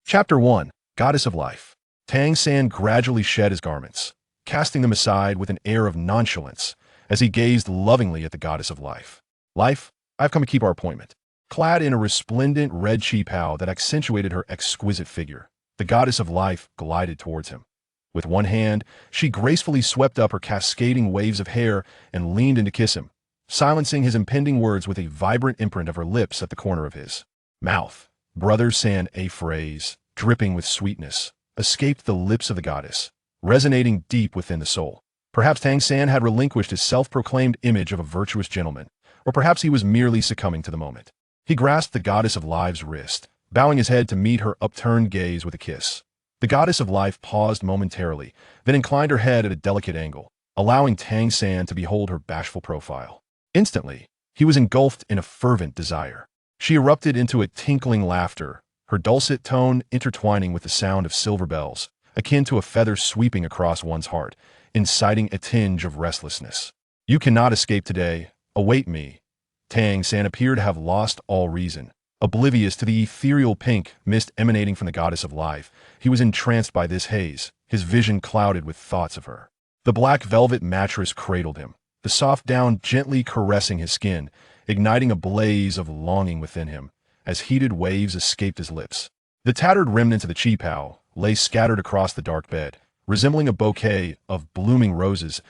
Chapter 1. Goddess of Life. Tang San gradually shed his garments, casting them aside with an air of nonchalance as he gazed lovingly at the Goddess of Life. Life, I've come to keep our appointment. Clad in a resplendent red qipao that accentuated her exquisite figure, the Goddess of Life glided towards him. With one hand, she gracefully swept up her cascading waves of hair and leaned in to kiss him, silencing his impending words with a vibrant imprint of her lips at the corner of his mouth. Brother San, a phrase, dripping with sweetness, escaped the lips of the goddess, resonating deep within the soul. Perhaps Tang San had relinquished his self-proclaimed image of a virtuous gentleman, or perhaps he was merely succumbing to the moment. He grasped the Goddess of Life's wrist, bowing his head to meet her upturned gaze with a kiss. The Goddess of Life paused momentarily, then inclined her head at a delicate angle, allowing Tang San to behold her bashful profile. Instantly, he was engulfed in a fervent desire. She erupted into a tinkling laughter, her dulcet tone intertwining with the sound of silver bells, akin to a feather sweeping across one's heart, inciting a tinge of restlessness. You cannot escape today. Await me. Tang San appeared to have lost all reason. Oblivious to the ethereal pink mist emanating from the Goddess of Life, he was entranced by this haze, his vision clouded with thoughts of her. The black velvet mattress cradled him, the soft down gently caressing his skin, igniting a blaze of longing within him, as heated waves escaped his lips. The tattered remnants of the qipao lay scattered across the dark bed, resembling a bouquet of blooming roses.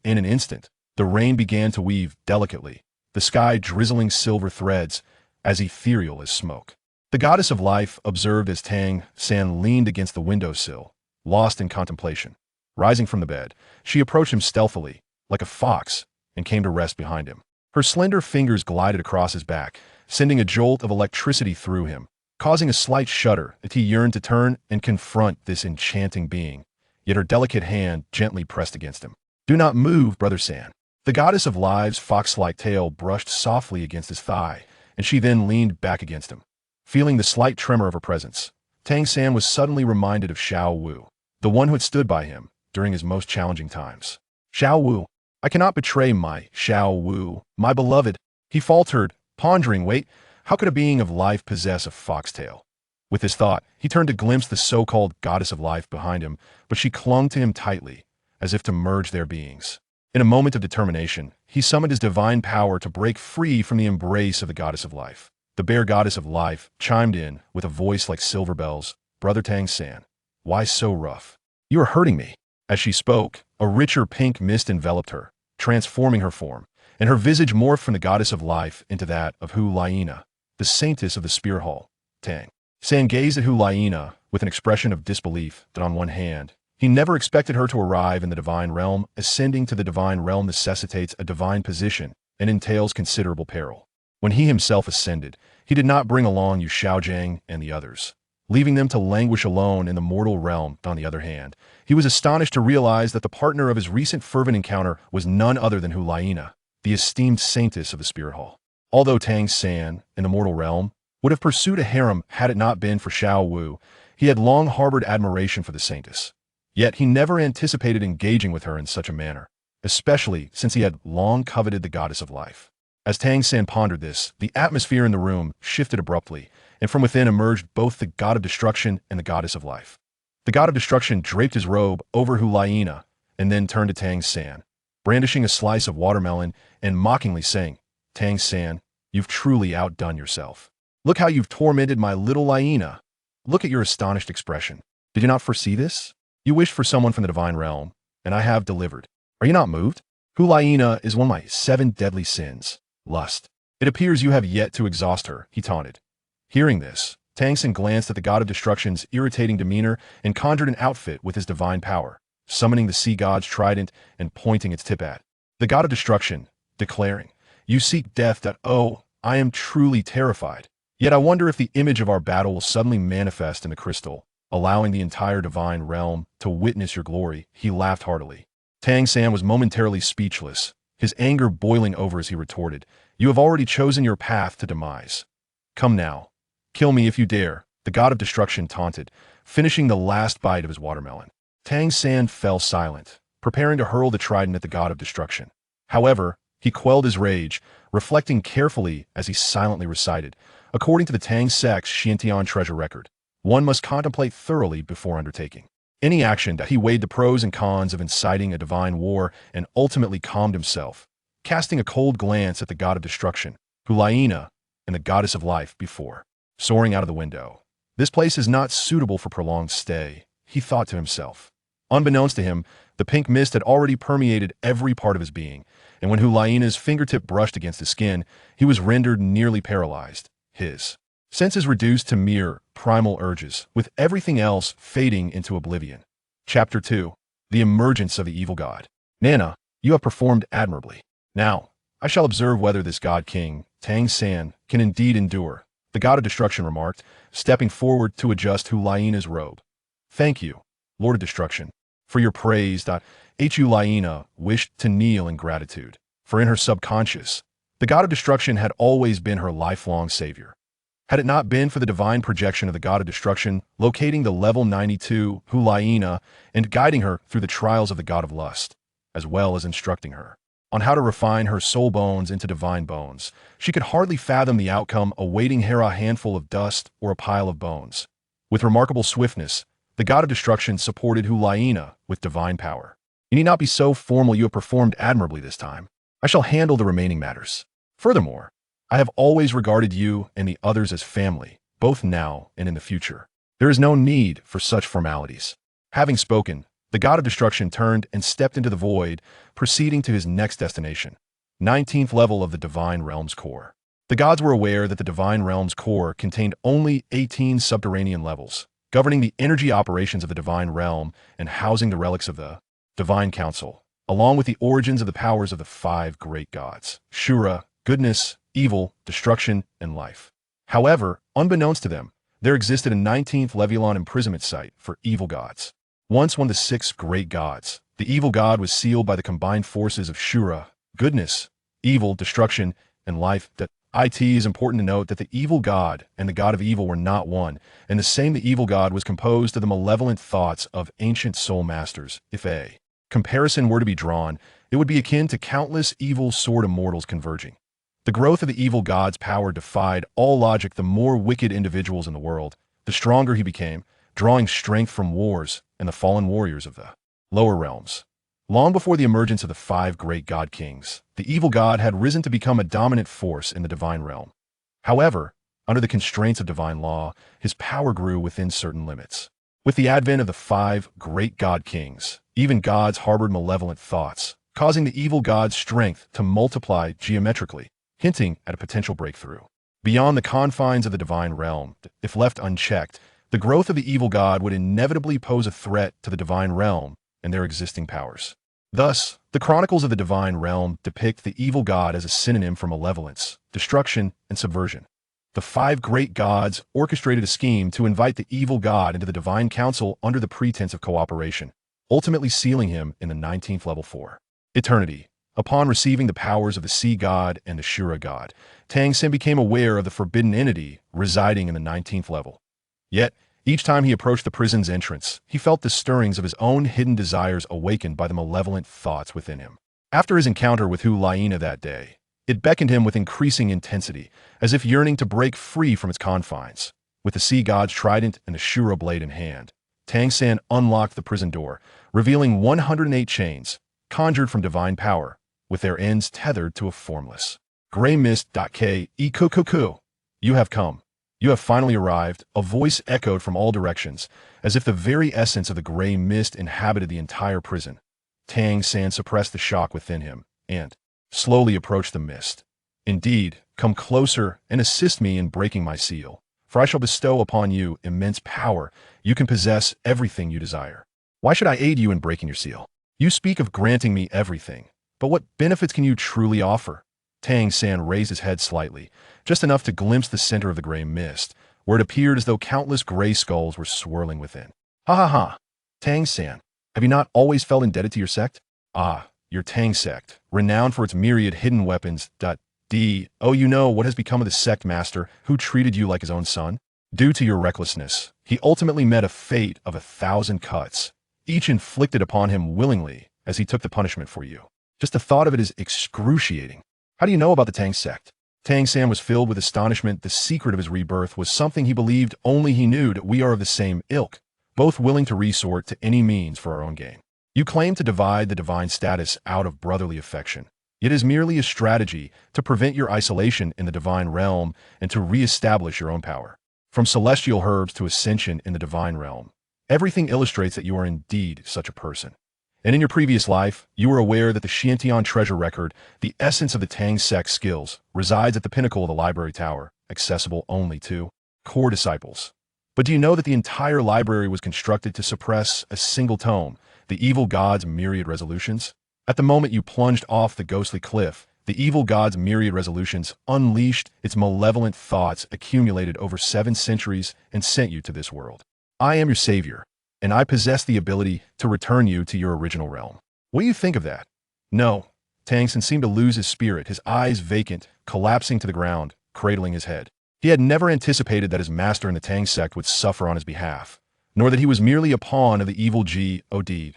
In an instant, the rain began to weave delicately, the sky drizzling silver threads, as ethereal as smoke. The Goddess of Life observed as Tang San leaned against the windowsill, lost in contemplation. Rising from the bed, she approached him stealthily, like a fox, and came to rest behind him. Her slender fingers glided across his back, sending a jolt of electricity through him, causing a slight shudder as he yearned to turn and confront this enchanting being, yet her delicate hand gently pressed against him. Do not move, Brother San. The Goddess of Life's fox-like tail brushed softly against his thigh, and she then leaned back against him. Feeling the slight tremor of her presence, Tang San was suddenly reminded of Xiao Wu, the one who had stood by him during his most challenging times. Xiao Wu, I cannot betray my Xiao Wu, my beloved. He faltered, pondering, wait, how could a being of life possess a foxtail? With this thought, he turned to glimpse the so-called Goddess of Life behind him, but she clung to him tightly, as if to merge their beings. In a moment of determination, he summoned his divine power to break free from the embrace of the Goddess of Life. The bare Goddess of Life chimed in with a voice like silver bells. Brother Tang San, why so rough? You are hurting me. As she spoke, a richer pink mist enveloped her, transforming her form, and her visage morphed from the Goddess of Life into that of Hu Laina, the saintess of the Spear Hall. Tang San gazed at Hu Laina with an expression of disbelief that on one hand, he never expected her to arrive in the divine realm. Ascending to the divine realm necessitates a divine position and entails considerable peril. When he himself ascended, he did not bring along Yu Shaojiang and the others, leaving them to languish alone in the mortal realm. On the other hand, he was astonished to realize that the partner of his recent fervent encounter was none other than Hu Laina, the esteemed saintess of the Spirit Hall. Although Tang San, in the mortal realm, would have pursued a harem had it not been for Xiao Wu, he had long harbored admiration for the saintess. Yet he never anticipated engaging with her in such a manner, especially since he had long coveted the Goddess of Life. As Tang San pondered this, the atmosphere in the room shifted abruptly, and from within emerged both the God of Destruction and the Goddess of Life. The God of Destruction draped his robe over Hu Laina, and then turned to Tang San, brandishing a slice of watermelon and mockingly saying, Tang San, you've truly outdone yourself. Look how you've tormented my little Laina. Look at your astonished expression. Did you not foresee this? You wished for someone from the divine realm, and I have delivered. Are you not moved? Hu Laina is one of my 7 deadly sins, lust. It appears you have yet to exhaust her, he taunted. Hearing this, Tang San glanced at the God of Destruction's irritating demeanor and conjured an outfit with his divine power, summoning the sea god's trident and pointing its tip at the God of Destruction, declaring, You seek death. Oh, I am truly terrified. Yet I wonder if the image of our battle will suddenly manifest in the crystal, allowing the entire divine realm to witness your glory. He laughed heartily. Tang San was momentarily speechless, his anger boiling over as he retorted, You have already chosen your path to demise. Come now. Kill me if you dare, the God of Destruction taunted, finishing the last bite of his watermelon. Tang San fell silent, preparing to hurl the trident at the God of Destruction. However, he quelled his rage, reflecting carefully as he silently recited, according to the Tang sect's Xiantian treasure record, one must contemplate thoroughly before undertaking. Any action that he weighed the pros and cons of inciting a divine war and ultimately calmed himself, casting a cold glance at the god of destruction, Hulaina, and the goddess of life before soaring out of the window. This place is not suitable for prolonged stay, he thought to himself. Unbeknownst to him, the pink mist had already permeated every part of his being, and when Hulaina's fingertip brushed against his skin, he was rendered nearly paralyzed. His senses reduced to mere primal urges, with everything else fading into oblivion. Chapter 2. The Emergence of the Evil God. Nana, you have performed admirably. Now, I shall observe whether this god king, Tang San, can indeed endure, the god of destruction remarked, stepping forward to adjust Hulaina's robe. Thank you, Lord of Destruction, for your praise. Hulaina wished to kneel in gratitude, for in her subconscious, the god of destruction had always been her lifelong savior. Had it not been for the divine projection of the god of destruction locating the level 92 Hulaina and guiding her through the trials of the god of lust, as well as instructing her on how to refine her soul bones into divine bones, she could hardly fathom the outcome awaiting her a handful of dust or a pile of bones. With remarkable swiftness, the god of destruction supported Hulaina with divine power. You need not be so formal. You have performed admirably this time. I shall handle the remaining matters. Furthermore, I have always regarded you and the others as family, both now and in the future. There is no need for such formalities. Having spoken, the god of destruction turned and stepped into the void, proceeding to his next destination, 19th level of the Divine Realm's core. The gods were aware that the Divine Realm's core contained only 18 subterranean levels, governing the energy operations of the Divine Realm and housing the relics of the Divine Council, along with the origins of the powers of the 5 great gods, Shura, goodness, evil, destruction, and life. However, unbeknownst to them, there existed a 19th Leviathan imprisonment site for evil gods. Once one of the 6 great gods, the evil god was sealed by the combined forces of Shura, goodness, evil, destruction, and life. That it is important to note that the evil god and the god of evil were not one, and the same the evil god was composed of the malevolent thoughts of ancient soul masters. If a comparison were to be drawn, it would be akin to countless evil sword immortals converging. The growth of the evil god's power defied all logic. The more wicked individuals in the world, the stronger he became, drawing strength from wars and the fallen warriors of the lower realms. Long before the emergence of the 5 great god kings, the evil god had risen to become a dominant force in the divine realm. However, under the constraints of divine law, his power grew within certain limits. With the advent of the 5 great god kings, even gods harbored malevolent thoughts, causing the evil god's strength to multiply geometrically, hinting at a potential breakthrough. Beyond the confines of the divine realm, if left unchecked, the growth of the evil god would inevitably pose a threat to the divine realm and their existing powers. Thus, the chronicles of the divine realm depict the evil god as a synonym for malevolence, destruction, and subversion. The 5 great gods orchestrated a scheme to invite the evil god into the divine council under the pretense of cooperation, ultimately sealing him in the 19th level for eternity. Upon receiving the powers of the sea god and the Shura god, Tang San became aware of the forbidden entity residing in the 19th level. Yet, each time he approached the prison's entrance, he felt the stirrings of his own hidden desires awakened by the malevolent thoughts within him. After his encounter with Hulaina that day, it beckoned him with increasing intensity, as if yearning to break free from its confines. With the sea god's trident and the Shura blade in hand, Tang San unlocked the prison door, revealing 108 chains, conjured from divine power, with their ends tethered to a formless gray mist. You have come. You have finally arrived, a voice echoed from all directions, as if the very essence of the gray mist inhabited the entire prison. Tang San suppressed the shock within him, and slowly approached the mist. Indeed, come closer and assist me in breaking my seal, for I shall bestow upon you immense power. You can possess everything you desire. Why should I aid you in breaking your seal? You speak of granting me everything, but what benefits can you truly offer? Tang San raised his head slightly, just enough to glimpse the center of the gray mist, where it appeared as though countless gray skulls were swirling within. Ha ha ha! Tang San, have you not always felt indebted to your sect? Ah, your Tang sect, renowned for its myriad hidden weapons. Oh, you know what has become of the sect master who treated you like his own son? Due to your recklessness, he ultimately met a fate of 1,000 cuts, each inflicted upon him willingly as he took the punishment for you. Just the thought of it is excruciating. How do you know about the Tang sect? Tang San was filled with astonishment. The secret of his rebirth was something he believed only he knew, that we are of the same ilk, both willing to resort to any means for our own gain. You claim to divide the divine status out of brotherly affection. It is merely a strategy to prevent your isolation in the divine realm and to re-establish your own power. From celestial herbs to ascension in the divine realm, everything illustrates that you are indeed such a person. And in your previous life, you were aware that the Xiantian treasure record, the essence of the Tang sect skills, resides at the pinnacle of the library tower, accessible only to core disciples. But do you know that the entire library was constructed to suppress a single tome, the evil god's myriad resolutions? At the moment you plunged off the ghostly cliff, the evil god's myriad resolutions unleashed its malevolent thoughts accumulated over 7 centuries and sent you to this world. I am your savior, and I possess the ability to return you to your original realm. What do you think of that? No. Tang San seemed to lose his spirit, his eyes vacant, collapsing to the ground, cradling his head. He had never anticipated that his master in the Tang sect would suffer on his behalf, nor that he was merely a pawn of the evil God.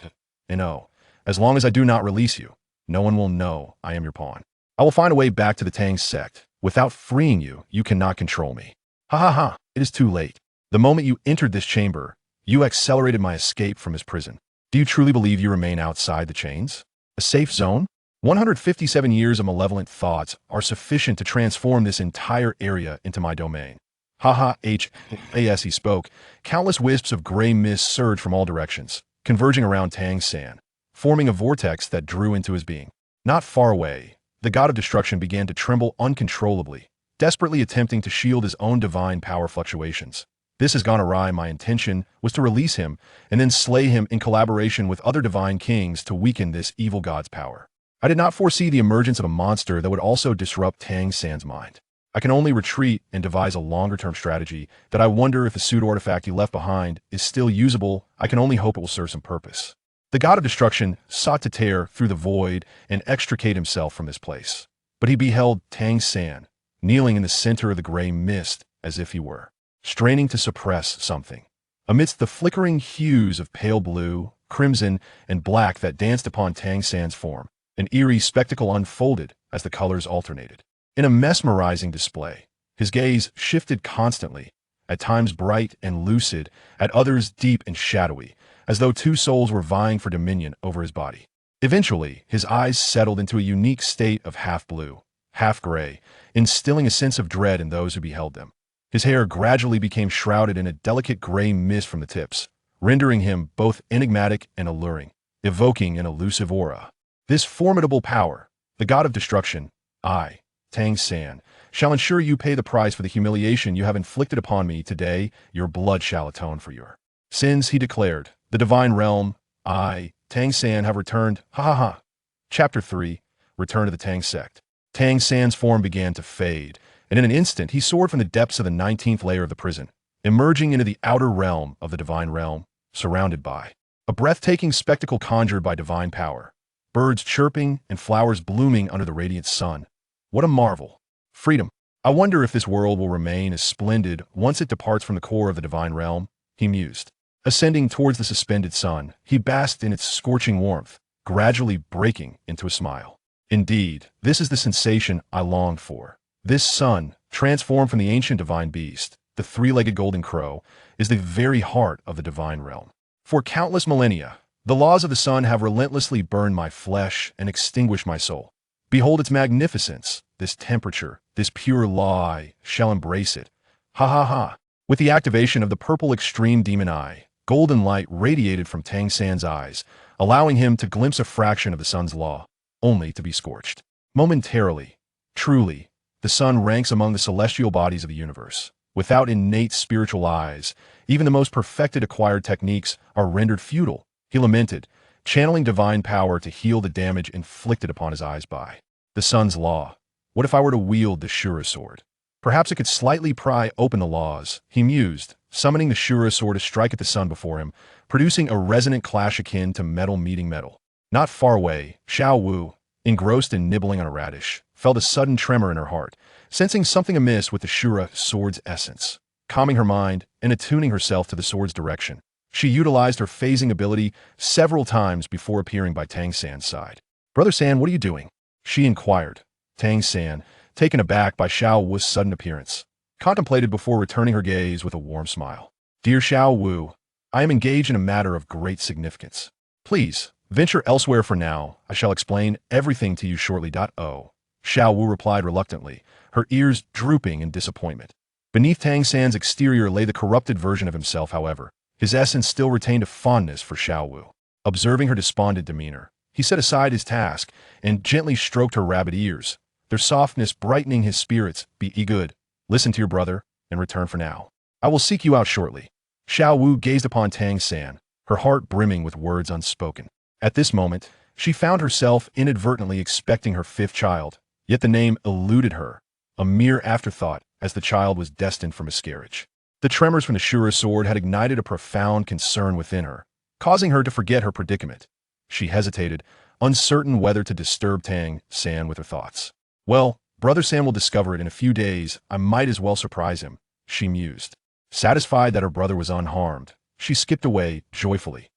And oh, as long as I do not release you, no one will know I am your pawn. I will find a way back to the Tang sect. Without freeing you, you cannot control me. Ha ha ha, it is too late. The moment you entered this chamber, you accelerated my escape from his prison. Do you truly believe you remain outside the chains? A safe zone? 157 years of malevolent thoughts are sufficient to transform this entire area into my domain. Ha as he spoke, countless wisps of gray mist surged from all directions, converging around Tang San, forming a vortex that drew into his being. Not far away, the god of destruction began to tremble uncontrollably, desperately attempting to shield his own divine power fluctuations. This has gone awry. My intention was to release him and then slay him in collaboration with other divine kings to weaken this evil god's power. I did not foresee the emergence of a monster that would also disrupt Tang San's mind. I can only retreat and devise a longer-term strategy that I wonder if the pseudo-artifact he left behind is still usable. I can only hope it will serve some purpose. The god of destruction sought to tear through the void and extricate himself from this place. But he beheld Tang San, kneeling in the center of the gray mist as if he were straining to suppress something. Amidst the flickering hues of pale blue, crimson, and black that danced upon Tang San's form, an eerie spectacle unfolded as the colors alternated. In a mesmerizing display, his gaze shifted constantly, at times bright and lucid, at others deep and shadowy, as though 2 souls were vying for dominion over his body. Eventually, his eyes settled into a unique state of half blue, half gray, instilling a sense of dread in those who beheld them. His hair gradually became shrouded in a delicate gray mist from the tips, rendering him both enigmatic and alluring, evoking an elusive aura. This formidable power, the god of destruction, I, Tang San, shall ensure you pay the price for the humiliation you have inflicted upon me today. Your blood shall atone for your sins, he declared. The divine realm, I, Tang San, have returned. Ha ha ha. Chapter 3, Return to the Tang sect. Tang San's form began to fade, and in an instant he soared from the depths of the 19th layer of the prison, emerging into the outer realm of the divine realm, surrounded by a breathtaking spectacle conjured by divine power. Birds chirping and flowers blooming under the radiant sun. What a marvel! Freedom. I wonder if this world will remain as splendid once it departs from the core of the divine realm, he mused. Ascending towards the suspended sun, he basked in its scorching warmth, gradually breaking into a smile. Indeed, this is the sensation I longed for. This sun, transformed from the ancient divine beast, the 3-legged golden crow, is the very heart of the divine realm. For countless millennia, the laws of the sun have relentlessly burned my flesh and extinguished my soul. Behold its magnificence, this temperature, this pure law. I shall embrace it. Ha ha ha. With the activation of the purple extreme demon eye, golden light radiated from Tang San's eyes, allowing him to glimpse a fraction of the sun's law, only to be scorched. Momentarily, truly, the sun ranks among the celestial bodies of the universe. Without innate spiritual eyes, even the most perfected acquired techniques are rendered futile, he lamented, channeling divine power to heal the damage inflicted upon his eyes by the sun's law. What if I were to wield the Shura sword? Perhaps it could slightly pry open the laws, he mused, summoning the Shura sword to strike at the sun before him, producing a resonant clash akin to metal meeting metal. Not far away, Xiao Wu, engrossed in nibbling on a radish, felt a sudden tremor in her heart, sensing something amiss with the Shura sword's essence. Calming her mind and attuning herself to the sword's direction, she utilized her phasing ability several times before appearing by Tang San's side. "Brother San, what are you doing?" she inquired. Tang San, taken aback by Xiao Wu's sudden appearance, contemplated before returning her gaze with a warm smile. Dear Xiao Wu, I am engaged in a matter of great significance. Please, venture elsewhere for now. I shall explain everything to you shortly. Oh. Xiao Wu replied reluctantly, her ears drooping in disappointment. Beneath Tang San's exterior lay the corrupted version of himself, however. His essence still retained a fondness for Xiao Wu. Observing her despondent demeanor, he set aside his task and gently stroked her rabbit ears, their softness brightening his spirits. Be good. Listen to your brother and return for now. I will seek you out shortly. Xiao Wu gazed upon Tang San, her heart brimming with words unspoken. At this moment, she found herself inadvertently expecting her fifth child, yet the name eluded her, a mere afterthought as the child was destined for miscarriage. The tremors from the Shura sword had ignited a profound concern within her, causing her to forget her predicament. She hesitated, uncertain whether to disturb Tang San with her thoughts. Well, Brother San will discover it in a few days. I might as well surprise him, she mused. Satisfied that her brother was unharmed, she skipped away joyfully.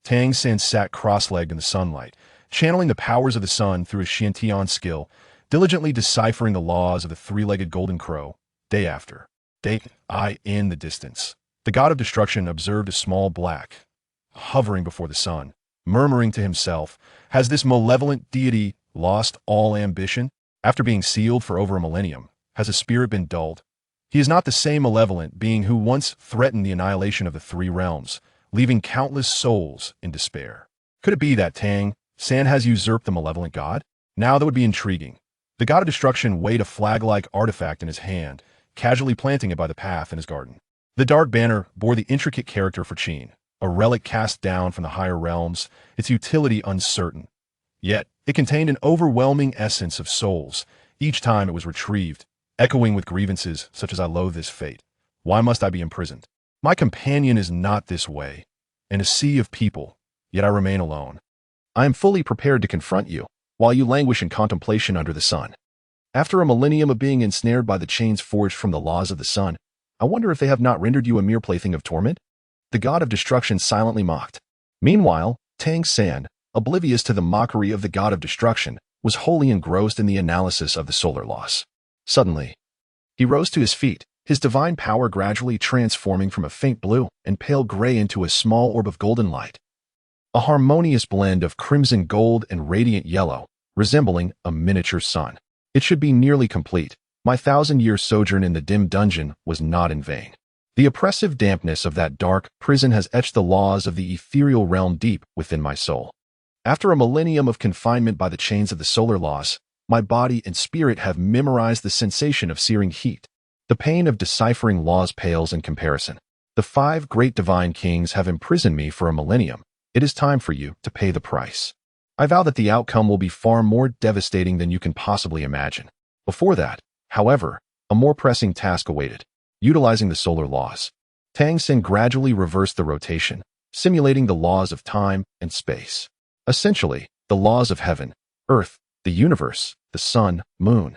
Tang San sat cross-legged in the sunlight, channeling the powers of the sun through his Xiantian skill, diligently deciphering the laws of the three-legged golden crow. Day after day, in the distance, the god of destruction observed a small black, hovering before the sun, murmuring to himself, has this malevolent deity lost all ambition? After being sealed for over a millennium, has his spirit been dulled? He is not the same malevolent being who once threatened the annihilation of the three realms, leaving countless souls in despair. Could it be that Tang San has usurped the malevolent god? Now that would be intriguing. The god of destruction weighed a flag-like artifact in his hand, casually planting it by the path in his garden. The dark banner bore the intricate character for Qin, a relic cast down from the higher realms, its utility uncertain. Yet, it contained an overwhelming essence of souls, each time it was retrieved, echoing with grievances such as I loathe this fate. Why must I be imprisoned? My companion is not this way. In a sea of people, yet I remain alone. I am fully prepared to confront you, while you languish in contemplation under the sun. After a millennium of being ensnared by the chains forged from the laws of the sun, I wonder if they have not rendered you a mere plaything of torment? The god of destruction silently mocked. Meanwhile, Tang San, oblivious to the mockery of the god of destruction, was wholly engrossed in the analysis of the solar laws. Suddenly, he rose to his feet, his divine power gradually transforming from a faint blue and pale gray into a small orb of golden light. A harmonious blend of crimson gold and radiant yellow, resembling a miniature sun. It should be nearly complete. My 1,000-year sojourn in the dim dungeon was not in vain. The oppressive dampness of that dark prison has etched the laws of the ethereal realm deep within my soul. After a millennium of confinement by the chains of the solar laws, my body and spirit have memorized the sensation of searing heat. The pain of deciphering laws pales in comparison. The 5 great divine kings have imprisoned me for a millennium. It is time for you to pay the price. I vow that the outcome will be far more devastating than you can possibly imagine. Before that, however, a more pressing task awaited. Utilizing the solar laws, Tang San gradually reversed the rotation, simulating the laws of time and space. Essentially, the laws of heaven, earth, the universe, the sun, moon,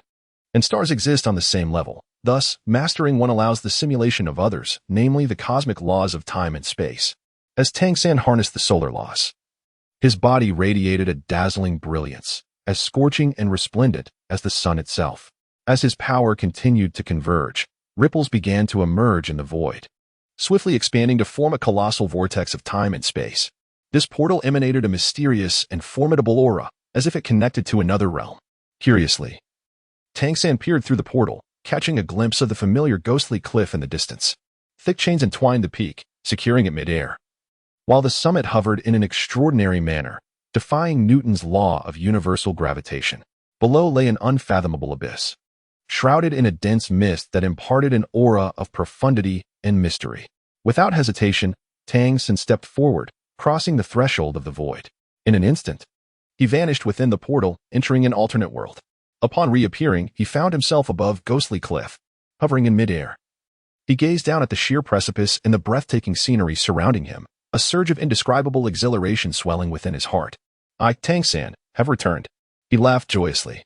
and stars exist on the same level. Thus, mastering one allows the simulation of others, namely the cosmic laws of time and space. As Tang San harnessed the solar laws, his body radiated a dazzling brilliance, as scorching and resplendent as the sun itself. As his power continued to converge, ripples began to emerge in the void, swiftly expanding to form a colossal vortex of time and space. This portal emanated a mysterious and formidable aura, as if it connected to another realm. Curiously, Tang San peered through the portal, catching a glimpse of the familiar ghostly cliff in the distance. Thick chains entwined the peak, securing it mid-air, while the summit hovered in an extraordinary manner, defying Newton's law of universal gravitation. Below lay an unfathomable abyss, shrouded in a dense mist that imparted an aura of profundity and mystery. Without hesitation, Tang San stepped forward, crossing the threshold of the void. In an instant, he vanished within the portal, entering an alternate world. Upon reappearing, he found himself above ghostly cliff, hovering in midair. He gazed down at the sheer precipice and the breathtaking scenery surrounding him, a surge of indescribable exhilaration swelling within his heart. I, Tang San, have returned. He laughed joyously,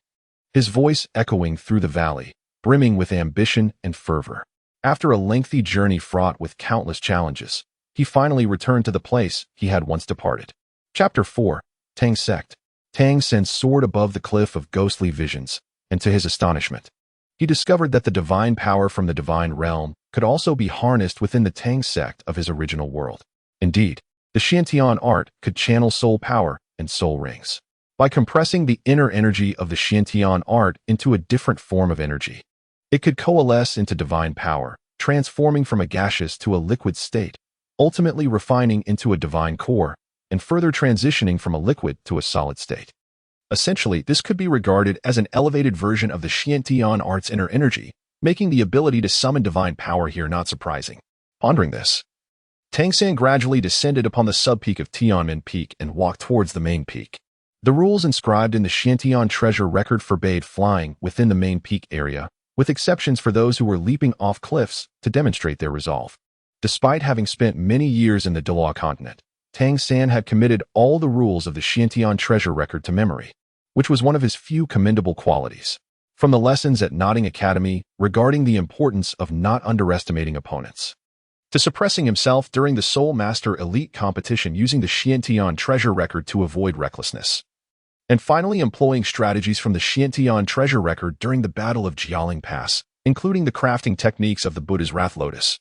his voice echoing through the valley, brimming with ambition and fervor. After a lengthy journey fraught with countless challenges, he finally returned to the place he had once departed. Chapter 4. Tang Sect. Tang San soared above the cliff of ghostly visions, and to his astonishment, he discovered that the divine power from the divine realm could also be harnessed within the Tang sect of his original world. Indeed, the Xiantian art could channel soul power and soul rings. By compressing the inner energy of the Xiantian art into a different form of energy, it could coalesce into divine power, transforming from a gaseous to a liquid state, ultimately refining into a divine core, and further transitioning from a liquid to a solid state. Essentially, this could be regarded as an elevated version of the Xiantian art's inner energy, making the ability to summon divine power here not surprising. Pondering this, Tang San gradually descended upon the sub-peak of Tianmen Peak and walked towards the main peak. The rules inscribed in the Xiantian treasure record forbade flying within the main peak area, with exceptions for those who were leaping off cliffs to demonstrate their resolve. Despite having spent many years in the Douluo continent, Tang San had committed all the rules of the Xiantian treasure record to memory, which was one of his few commendable qualities. From the lessons at Notting Academy regarding the importance of not underestimating opponents, to suppressing himself during the Soul Master Elite competition using the Xiantian treasure record to avoid recklessness, and finally employing strategies from the Xiantian treasure record during the Battle of Jialing Pass, including the crafting techniques of the Buddha's Wrath Lotus.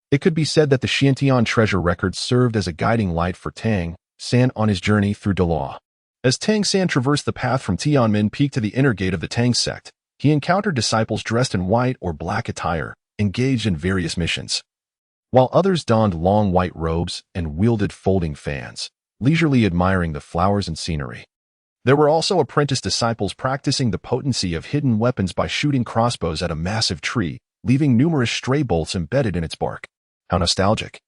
It could be said that the Xiantian treasure record served as a guiding light for Tang San on his journey through Douluo. As Tang San traversed the path from Tianmen Peak to the inner gate of the Tang sect, he encountered disciples dressed in white or black attire, engaged in various missions, while others donned long white robes and wielded folding fans, leisurely admiring the flowers and scenery. There were also apprentice disciples practicing the potency of hidden weapons by shooting crossbows at a massive tree, leaving numerous stray bolts embedded in its bark. How nostalgic.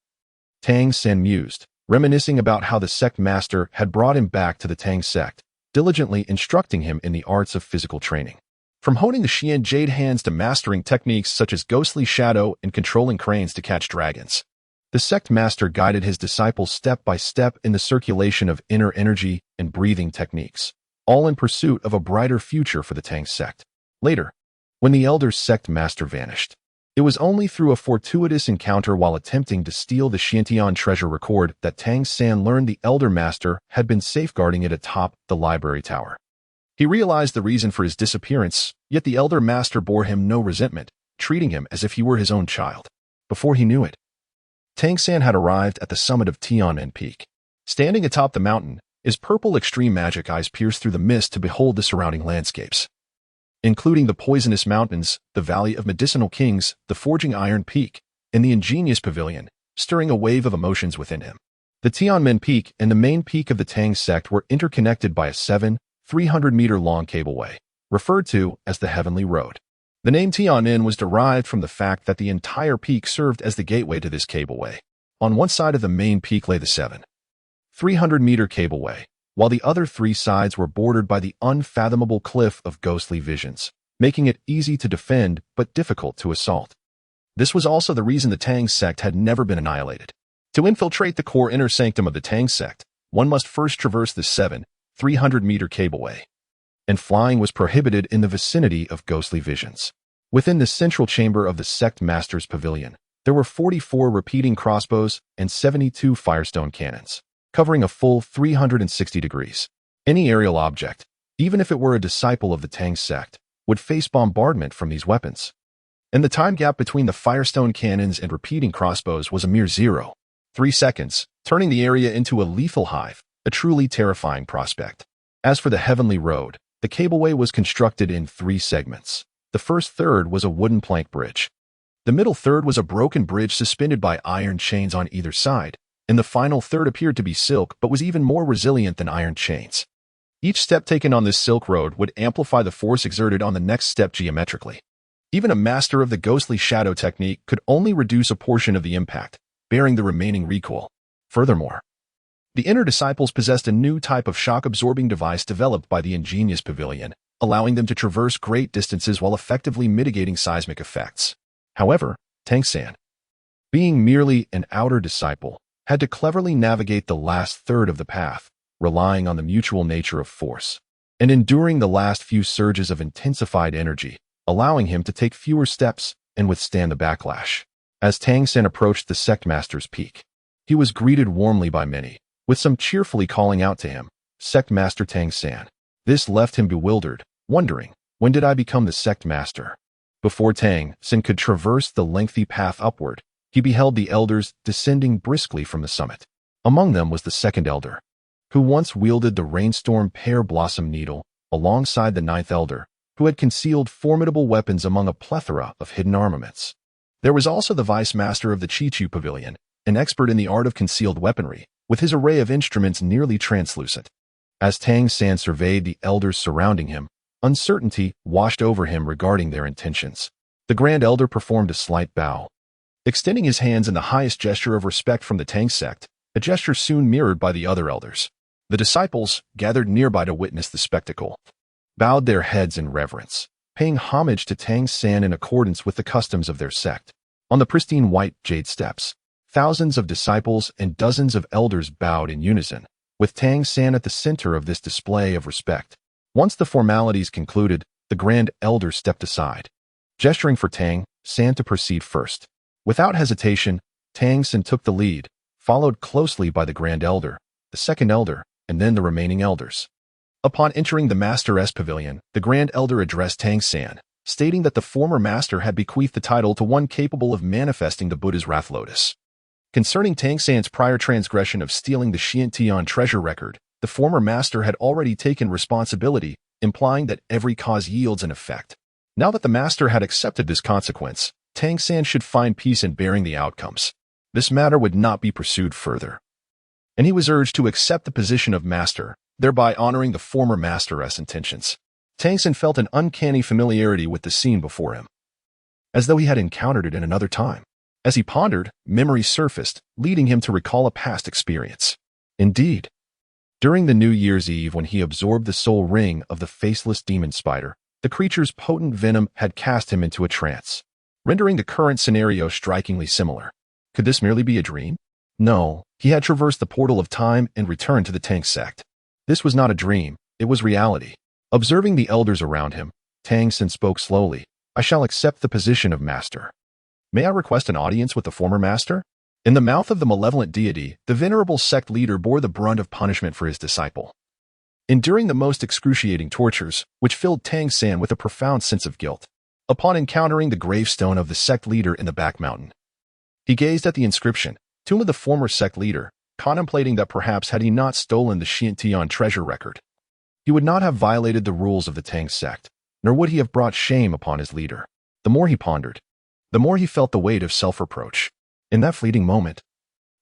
Tang San mused, reminiscing about how the sect master had brought him back to the Tang sect, diligently instructing him in the arts of physical training. From honing the Xian jade hands to mastering techniques such as ghostly shadow and controlling cranes to catch dragons, the sect master guided his disciples step by step in the circulation of inner energy and breathing techniques, all in pursuit of a brighter future for the Tang sect. Later, when the elder sect master vanished, it was only through a fortuitous encounter while attempting to steal the Xiantian treasure record that Tang San learned the elder master had been safeguarding it atop the library tower. He realized the reason for his disappearance, yet the elder master bore him no resentment, treating him as if he were his own child. Before he knew it, Tang San had arrived at the summit of Tianmen Peak. Standing atop the mountain, his purple extreme magic eyes pierced through the mist to behold the surrounding landscapes, including the poisonous mountains, the Valley of Medicinal Kings, the forging Iron Peak, and the ingenious pavilion, stirring a wave of emotions within him. The Tianmen Peak and the main peak of the Tang sect were interconnected by a 300-meter-long cableway, referred to as the Heavenly Road. The name Tianmen was derived from the fact that the entire peak served as the gateway to this cableway. On one side of the main peak lay the 300-meter cableway, while the other three sides were bordered by the unfathomable cliff of ghostly visions, making it easy to defend but difficult to assault. This was also the reason the Tang sect had never been annihilated. To infiltrate the core inner sanctum of the Tang sect, one must first traverse the 300-meter cableway, and flying was prohibited in the vicinity of ghostly visions. Within the central chamber of the sect master's pavilion, there were 44 repeating crossbows and 72 firestone cannons, covering a full 360 degrees. Any aerial object, even if it were a disciple of the Tang sect, would face bombardment from these weapons. And the time gap between the firestone cannons and repeating crossbows was a mere 0.3 seconds, turning the area into a lethal hive, a truly terrifying prospect. As for the Heavenly Road, the cableway was constructed in 3 segments. The first third was a wooden plank bridge. The middle third was a broken bridge suspended by iron chains on either side, and the final third appeared to be silk but was even more resilient than iron chains. Each step taken on this silk road would amplify the force exerted on the next step geometrically. Even a master of the ghostly shadow technique could only reduce a portion of the impact, bearing the remaining recoil. Furthermore, the inner disciples possessed a new type of shock-absorbing device developed by the ingenious pavilion, allowing them to traverse great distances while effectively mitigating seismic effects. However, Tang San, being merely an outer disciple, had to cleverly navigate the last third of the path, relying on the mutual nature of force, and enduring the last few surges of intensified energy, allowing him to take fewer steps and withstand the backlash. As Tang San approached the sect master's peak, he was greeted warmly by many, with some cheerfully calling out to him, "Sect Master Tang San." This left him bewildered, wondering, when did I become the sect master? Before Tang San could traverse the lengthy path upward, he beheld the elders descending briskly from the summit. Among them was the second elder, who once wielded the rainstorm pear blossom needle alongside the ninth elder, who had concealed formidable weapons among a plethora of hidden armaments. There was also the vice master of the Chichu Pavilion, an expert in the art of concealed weaponry, with his array of instruments nearly translucent. As Tang San surveyed the elders surrounding him, uncertainty washed over him regarding their intentions. The Grand Elder performed a slight bow, extending his hands in the highest gesture of respect from the Tang sect, a gesture soon mirrored by the other elders. The disciples, gathered nearby to witness the spectacle, bowed their heads in reverence, paying homage to Tang San in accordance with the customs of their sect. On the pristine white jade steps, thousands of disciples and dozens of elders bowed in unison, with Tang San at the center of this display of respect. Once the formalities concluded, the Grand Elder stepped aside, gesturing for Tang San to proceed first. Without hesitation, Tang San took the lead, followed closely by the Grand Elder, the second elder, and then the remaining elders. Upon entering the Master's pavilion, the Grand Elder addressed Tang San, stating that the former master had bequeathed the title to one capable of manifesting the Buddha's wrath lotus. Concerning Tang San's prior transgression of stealing the Xiantian treasure record, the former master had already taken responsibility, implying that every cause yields an effect. Now that the master had accepted this consequence, Tang San should find peace in bearing the outcomes. This matter would not be pursued further, and he was urged to accept the position of master, thereby honoring the former master's intentions. Tang San felt an uncanny familiarity with the scene before him, as though he had encountered it in another time. As he pondered, memories surfaced, leading him to recall a past experience. Indeed, during the New Year's Eve when he absorbed the soul ring of the faceless demon spider, the creature's potent venom had cast him into a trance, rendering the current scenario strikingly similar. Could this merely be a dream? No, he had traversed the portal of time and returned to the Tang sect. This was not a dream, it was reality. Observing the elders around him, Tang San spoke slowly. I shall accept the position of master. May I request an audience with the former master? In the mouth of the malevolent deity, the venerable sect leader bore the brunt of punishment for his disciple, enduring the most excruciating tortures, which filled Tang San with a profound sense of guilt. Upon encountering the gravestone of the sect leader in the back mountain, he gazed at the inscription, Tomb of the former sect leader, contemplating that perhaps had he not stolen the Xiantian treasure record, he would not have violated the rules of the Tang sect, nor would he have brought shame upon his leader. The more he pondered, the more he felt the weight of self-reproach. In that fleeting moment,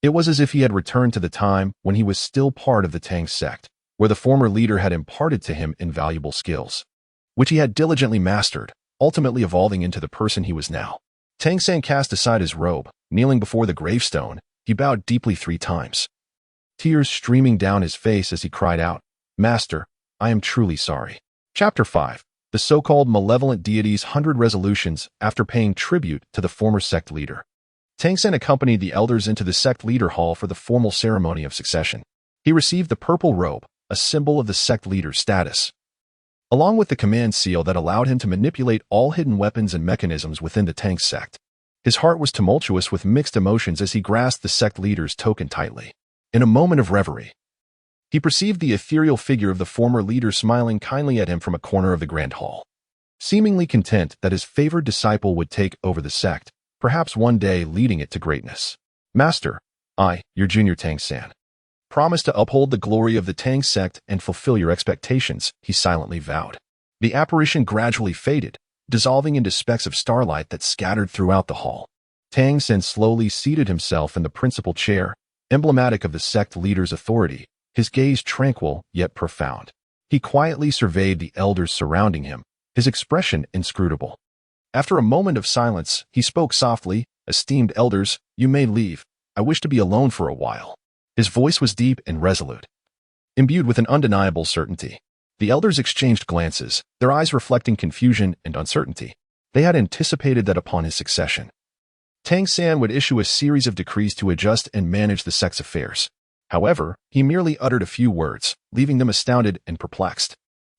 it was as if he had returned to the time when he was still part of the Tang sect, where the former leader had imparted to him invaluable skills, which he had diligently mastered, ultimately evolving into the person he was now. Tang San cast aside his robe, kneeling before the gravestone, he bowed deeply 3 times, tears streaming down his face as he cried out, Master, I am truly sorry. Chapter 5. The so-called malevolent deity's 100 resolutions after paying tribute to the former sect leader. Tang San accompanied the elders into the sect leader hall for the formal ceremony of succession. He received the purple robe, a symbol of the sect leader's status, along with the command seal that allowed him to manipulate all hidden weapons and mechanisms within the Tang sect. His heart was tumultuous with mixed emotions as he grasped the sect leader's token tightly. In a moment of reverie, he perceived the ethereal figure of the former leader smiling kindly at him from a corner of the grand hall. Seemingly content that his favored disciple would take over the sect, perhaps one day leading it to greatness. Master, I, your junior Tang San, promise to uphold the glory of the Tang sect and fulfill your expectations, he silently vowed. The apparition gradually faded, dissolving into specks of starlight that scattered throughout the hall. Tang San slowly seated himself in the principal chair, emblematic of the sect leader's authority, his gaze tranquil yet profound. He quietly surveyed the elders surrounding him, his expression inscrutable. After a moment of silence, he spoke softly, Esteemed elders, you may leave. I wish to be alone for a while. His voice was deep and resolute, imbued with an undeniable certainty. The elders exchanged glances, their eyes reflecting confusion and uncertainty. They had anticipated that upon his succession, Tang San would issue a series of decrees to adjust and manage the sect's affairs. However, he merely uttered a few words, leaving them astounded and perplexed.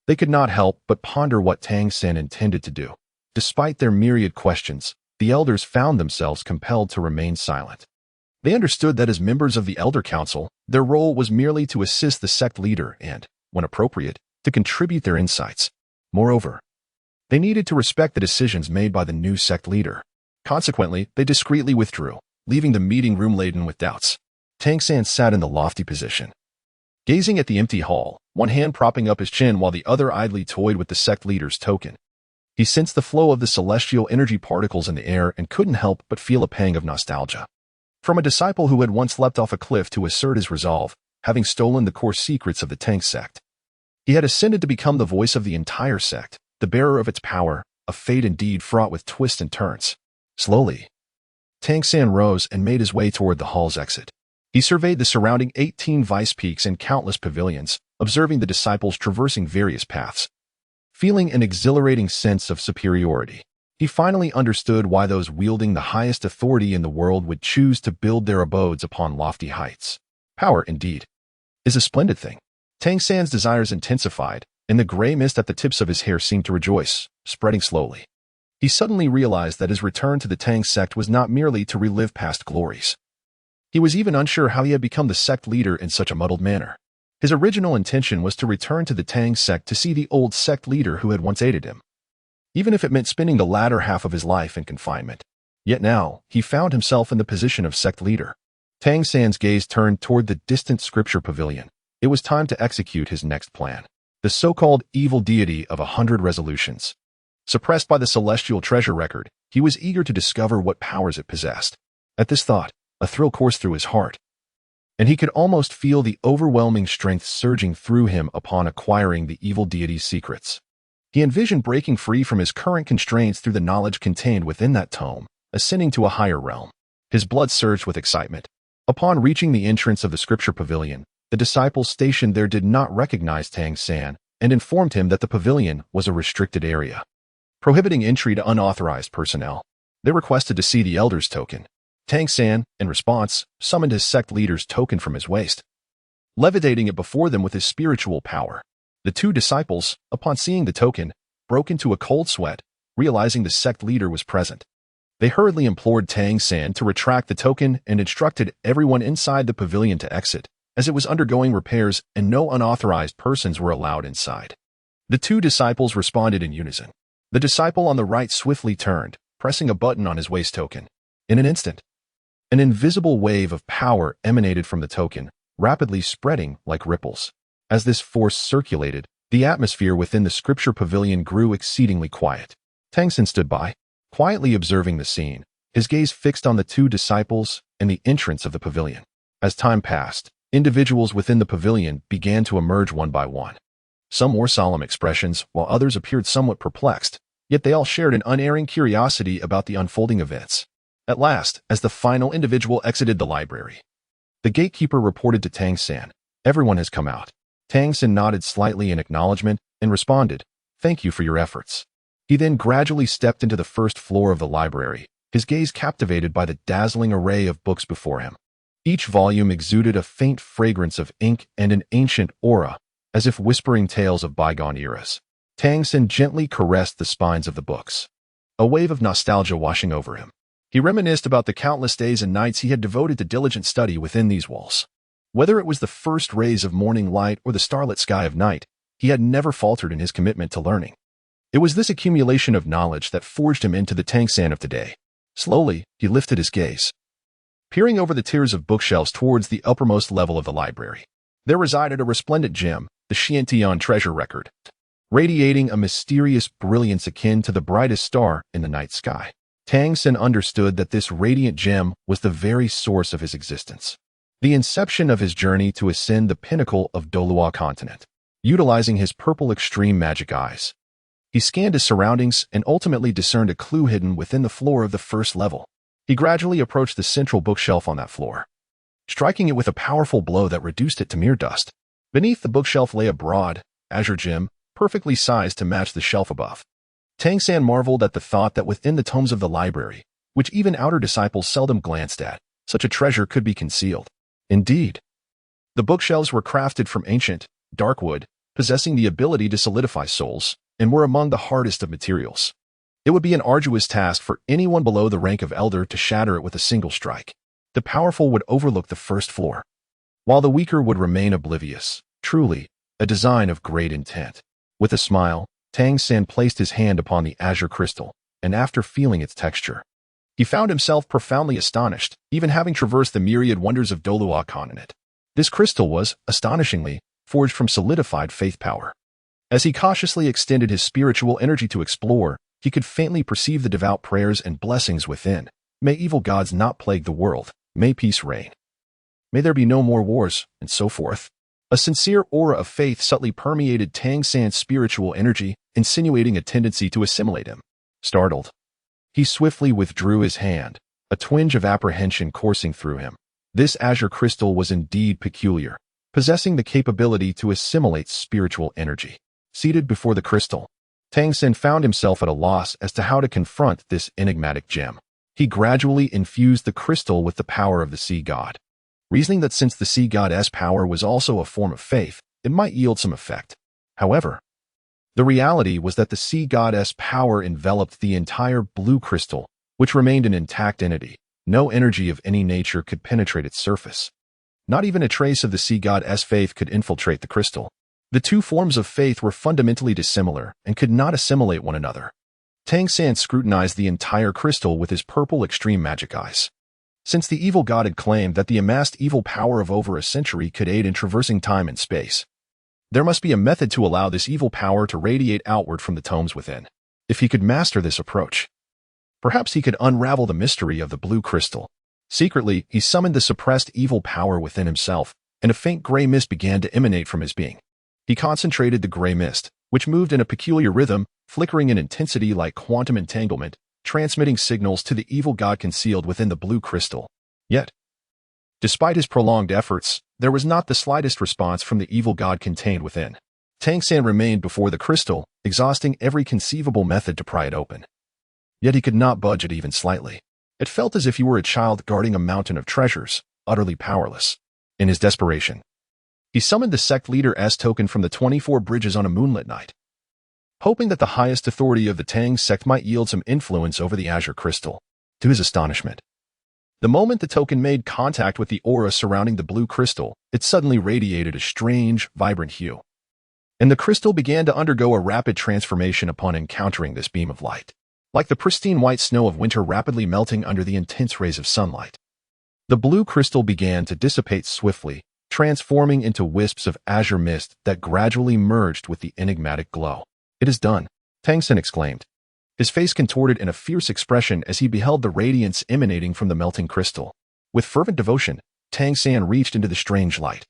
They could not help but ponder what Tang San intended to do. Despite their myriad questions, the elders found themselves compelled to remain silent. They understood that as members of the Elder Council, their role was merely to assist the sect leader and, when appropriate, to contribute their insights. Moreover, They needed to respect the decisions made by the new sect leader. Consequently, they discreetly withdrew, leaving the meeting room laden with doubts. Tang San sat in the lofty position, gazing at the empty hall, one hand propping up his chin while the other idly toyed with the sect leader's token. He sensed the flow of the celestial energy particles in the air and couldn't help but feel a pang of nostalgia. From a disciple who had once leapt off a cliff to assert his resolve, having stolen the core secrets of the Tang sect, he had ascended to become the voice of the entire sect, the bearer of its power, a fate indeed fraught with twists and turns. Slowly, Tang San rose and made his way toward the hall's exit. He surveyed the surrounding 18 vice peaks and countless pavilions, observing the disciples traversing various paths. Feeling an exhilarating sense of superiority, he finally understood why those wielding the highest authority in the world would choose to build their abodes upon lofty heights. Power, indeed, is a splendid thing. Tang San's desires intensified, and the gray mist at the tips of his hair seemed to rejoice, spreading slowly. He suddenly realized that his return to the Tang sect was not merely to relive past glories. He was even unsure how he had become the sect leader in such a muddled manner. His original intention was to return to the Tang sect to see the old sect leader who had once aided him, even if it meant spending the latter half of his life in confinement. Yet now, he found himself in the position of sect leader. Tang San's gaze turned toward the distant scripture pavilion. It was time to execute his next plan. The so-called evil deity of 100 resolutions. Suppressed by the celestial treasure record, he was eager to discover what powers it possessed. At this thought, a thrill coursed through his heart, and he could almost feel the overwhelming strength surging through him upon acquiring the evil deity's secrets. He envisioned breaking free from his current constraints through the knowledge contained within that tome, ascending to a higher realm. His blood surged with excitement. Upon reaching the entrance of the scripture pavilion, the disciples stationed there did not recognize Tang San and informed him that the pavilion was a restricted area, prohibiting entry to unauthorized personnel. They requested to see the elder's token. Tang San, in response, summoned his sect leader's token from his waist, levitating it before them with his spiritual power. The two disciples, upon seeing the token, broke into a cold sweat, realizing the sect leader was present. They hurriedly implored Tang San to retract the token and instructed everyone inside the pavilion to exit, as it was undergoing repairs and no unauthorized persons were allowed inside. The two disciples responded in unison. The disciple on the right swiftly turned, pressing a button on his waist token. In an instant, an invisible wave of power emanated from the token, rapidly spreading like ripples. As this force circulated, the atmosphere within the scripture pavilion grew exceedingly quiet. Tang San stood by, quietly observing the scene, his gaze fixed on the two disciples and the entrance of the pavilion. As time passed, individuals within the pavilion began to emerge one by one. Some wore solemn expressions, while others appeared somewhat perplexed, yet they all shared an unerring curiosity about the unfolding events. At last, as the final individual exited the library, the gatekeeper reported to Tang San, "Everyone has come out." Tang San nodded slightly in acknowledgement and responded, "Thank you for your efforts." He then gradually stepped into the first floor of the library, his gaze captivated by the dazzling array of books before him. Each volume exuded a faint fragrance of ink and an ancient aura, as if whispering tales of bygone eras. Tang San gently caressed the spines of the books, a wave of nostalgia washing over him. He reminisced about the countless days and nights he had devoted to diligent study within these walls. Whether it was the first rays of morning light or the starlit sky of night, he had never faltered in his commitment to learning. It was this accumulation of knowledge that forged him into the Tang San of today. Slowly, he lifted his gaze, peering over the tiers of bookshelves towards the uppermost level of the library. There resided a resplendent gem, the Xiantian treasure record, radiating a mysterious brilliance akin to the brightest star in the night sky. Tang San understood that this radiant gem was the very source of his existence, the inception of his journey to ascend the pinnacle of Douluo continent. Utilizing his purple extreme magic eyes, he scanned his surroundings and ultimately discerned a clue hidden within the floor of the first level. He gradually approached the central bookshelf on that floor, striking it with a powerful blow that reduced it to mere dust. Beneath the bookshelf lay a broad, azure gem, perfectly sized to match the shelf above. Tang San marveled at the thought that within the tomes of the library, which even outer disciples seldom glanced at, such a treasure could be concealed. Indeed, the bookshelves were crafted from ancient, dark wood, possessing the ability to solidify souls, and were among the hardest of materials. It would be an arduous task for anyone below the rank of elder to shatter it with a single strike. The powerful would overlook the first floor, while the weaker would remain oblivious. Truly, a design of great intent. With a smile, Tang San placed his hand upon the azure crystal, and after feeling its texture, he found himself profoundly astonished, even having traversed the myriad wonders of Douluo continent. This crystal was, astonishingly, forged from solidified faith power. As he cautiously extended his spiritual energy to explore, he could faintly perceive the devout prayers and blessings within. May evil gods not plague the world. May peace reign. May there be no more wars, and so forth. A sincere aura of faith subtly permeated Tang San's spiritual energy, insinuating a tendency to assimilate him. Startled, he swiftly withdrew his hand, a twinge of apprehension coursing through him. This azure crystal was indeed peculiar, possessing the capability to assimilate spiritual energy. Seated before the crystal, Tang San found himself at a loss as to how to confront this enigmatic gem. He gradually infused the crystal with the power of the sea god, reasoning that since the sea god's power was also a form of faith, it might yield some effect. However, the reality was that the sea god's power enveloped the entire blue crystal, which remained an intact entity. No energy of any nature could penetrate its surface. Not even a trace of the sea god's faith could infiltrate the crystal. The two forms of faith were fundamentally dissimilar and could not assimilate one another. Tang San scrutinized the entire crystal with his purple extreme magic eyes. Since the evil god had claimed that the amassed evil power of over a century could aid in traversing time and space, there must be a method to allow this evil power to radiate outward from the tomes within. If he could master this approach, perhaps he could unravel the mystery of the blue crystal. Secretly, he summoned the suppressed evil power within himself, and a faint gray mist began to emanate from his being. He concentrated the gray mist, which moved in a peculiar rhythm, flickering in intensity like quantum entanglement, transmitting signals to the evil god concealed within the blue crystal. Yet, despite his prolonged efforts, there was not the slightest response from the evil god contained within. Tang San remained before the crystal, exhausting every conceivable method to pry it open. Yet he could not budge it even slightly. It felt as if he were a child guarding a mountain of treasures, utterly powerless. In his desperation, he summoned the sect leader's token from the 24 bridges on a moonlit night, hoping that the highest authority of the Tang sect might yield some influence over the azure crystal. To his astonishment, the moment the token made contact with the aura surrounding the blue crystal, it suddenly radiated a strange, vibrant hue, and the crystal began to undergo a rapid transformation upon encountering this beam of light. Like the pristine white snow of winter rapidly melting under the intense rays of sunlight, the blue crystal began to dissipate swiftly, transforming into wisps of azure mist that gradually merged with the enigmatic glow. "It is done," Tang San exclaimed. His face contorted in a fierce expression as he beheld the radiance emanating from the melting crystal. With fervent devotion, Tang San reached into the strange light.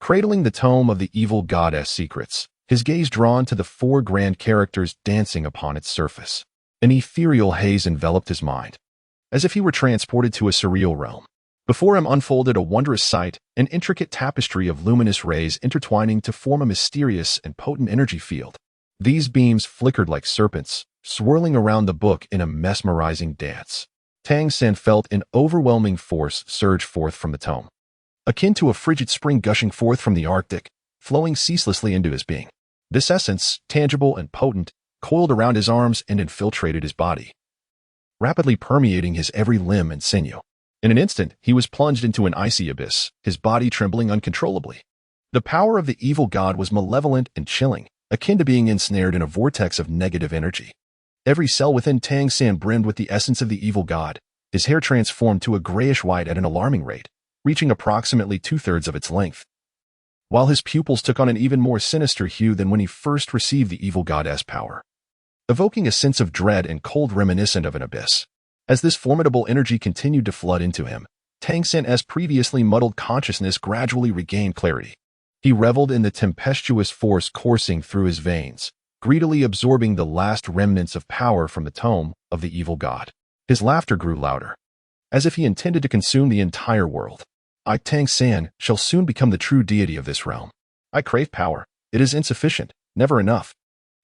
Cradling the tome of the evil god's secrets, his gaze drawn to the 4 grand characters dancing upon its surface. An ethereal haze enveloped his mind, as if he were transported to a surreal realm. Before him unfolded a wondrous sight, an intricate tapestry of luminous rays intertwining to form a mysterious and potent energy field. These beams flickered like serpents, swirling around the book in a mesmerizing dance. Tang San felt an overwhelming force surge forth from the tome, akin to a frigid spring gushing forth from the Arctic, flowing ceaselessly into his being. This essence, tangible and potent, coiled around his arms and infiltrated his body, rapidly permeating his every limb and sinew. In an instant, he was plunged into an icy abyss, his body trembling uncontrollably. The power of the evil god was malevolent and chilling, akin to being ensnared in a vortex of negative energy. Every cell within Tang San brimmed with the essence of the evil god. His hair transformed to a grayish-white at an alarming rate, reaching approximately 2/3 of its length, while his pupils took on an even more sinister hue than when he first received the evil god's power, evoking a sense of dread and cold reminiscent of an abyss. As this formidable energy continued to flood into him, Tang San's previously muddled consciousness gradually regained clarity. He reveled in the tempestuous force coursing through his veins, greedily absorbing the last remnants of power from the tome of the evil god. His laughter grew louder, as if he intended to consume the entire world. "I, Tang San, shall soon become the true deity of this realm. I crave power. It is insufficient, never enough."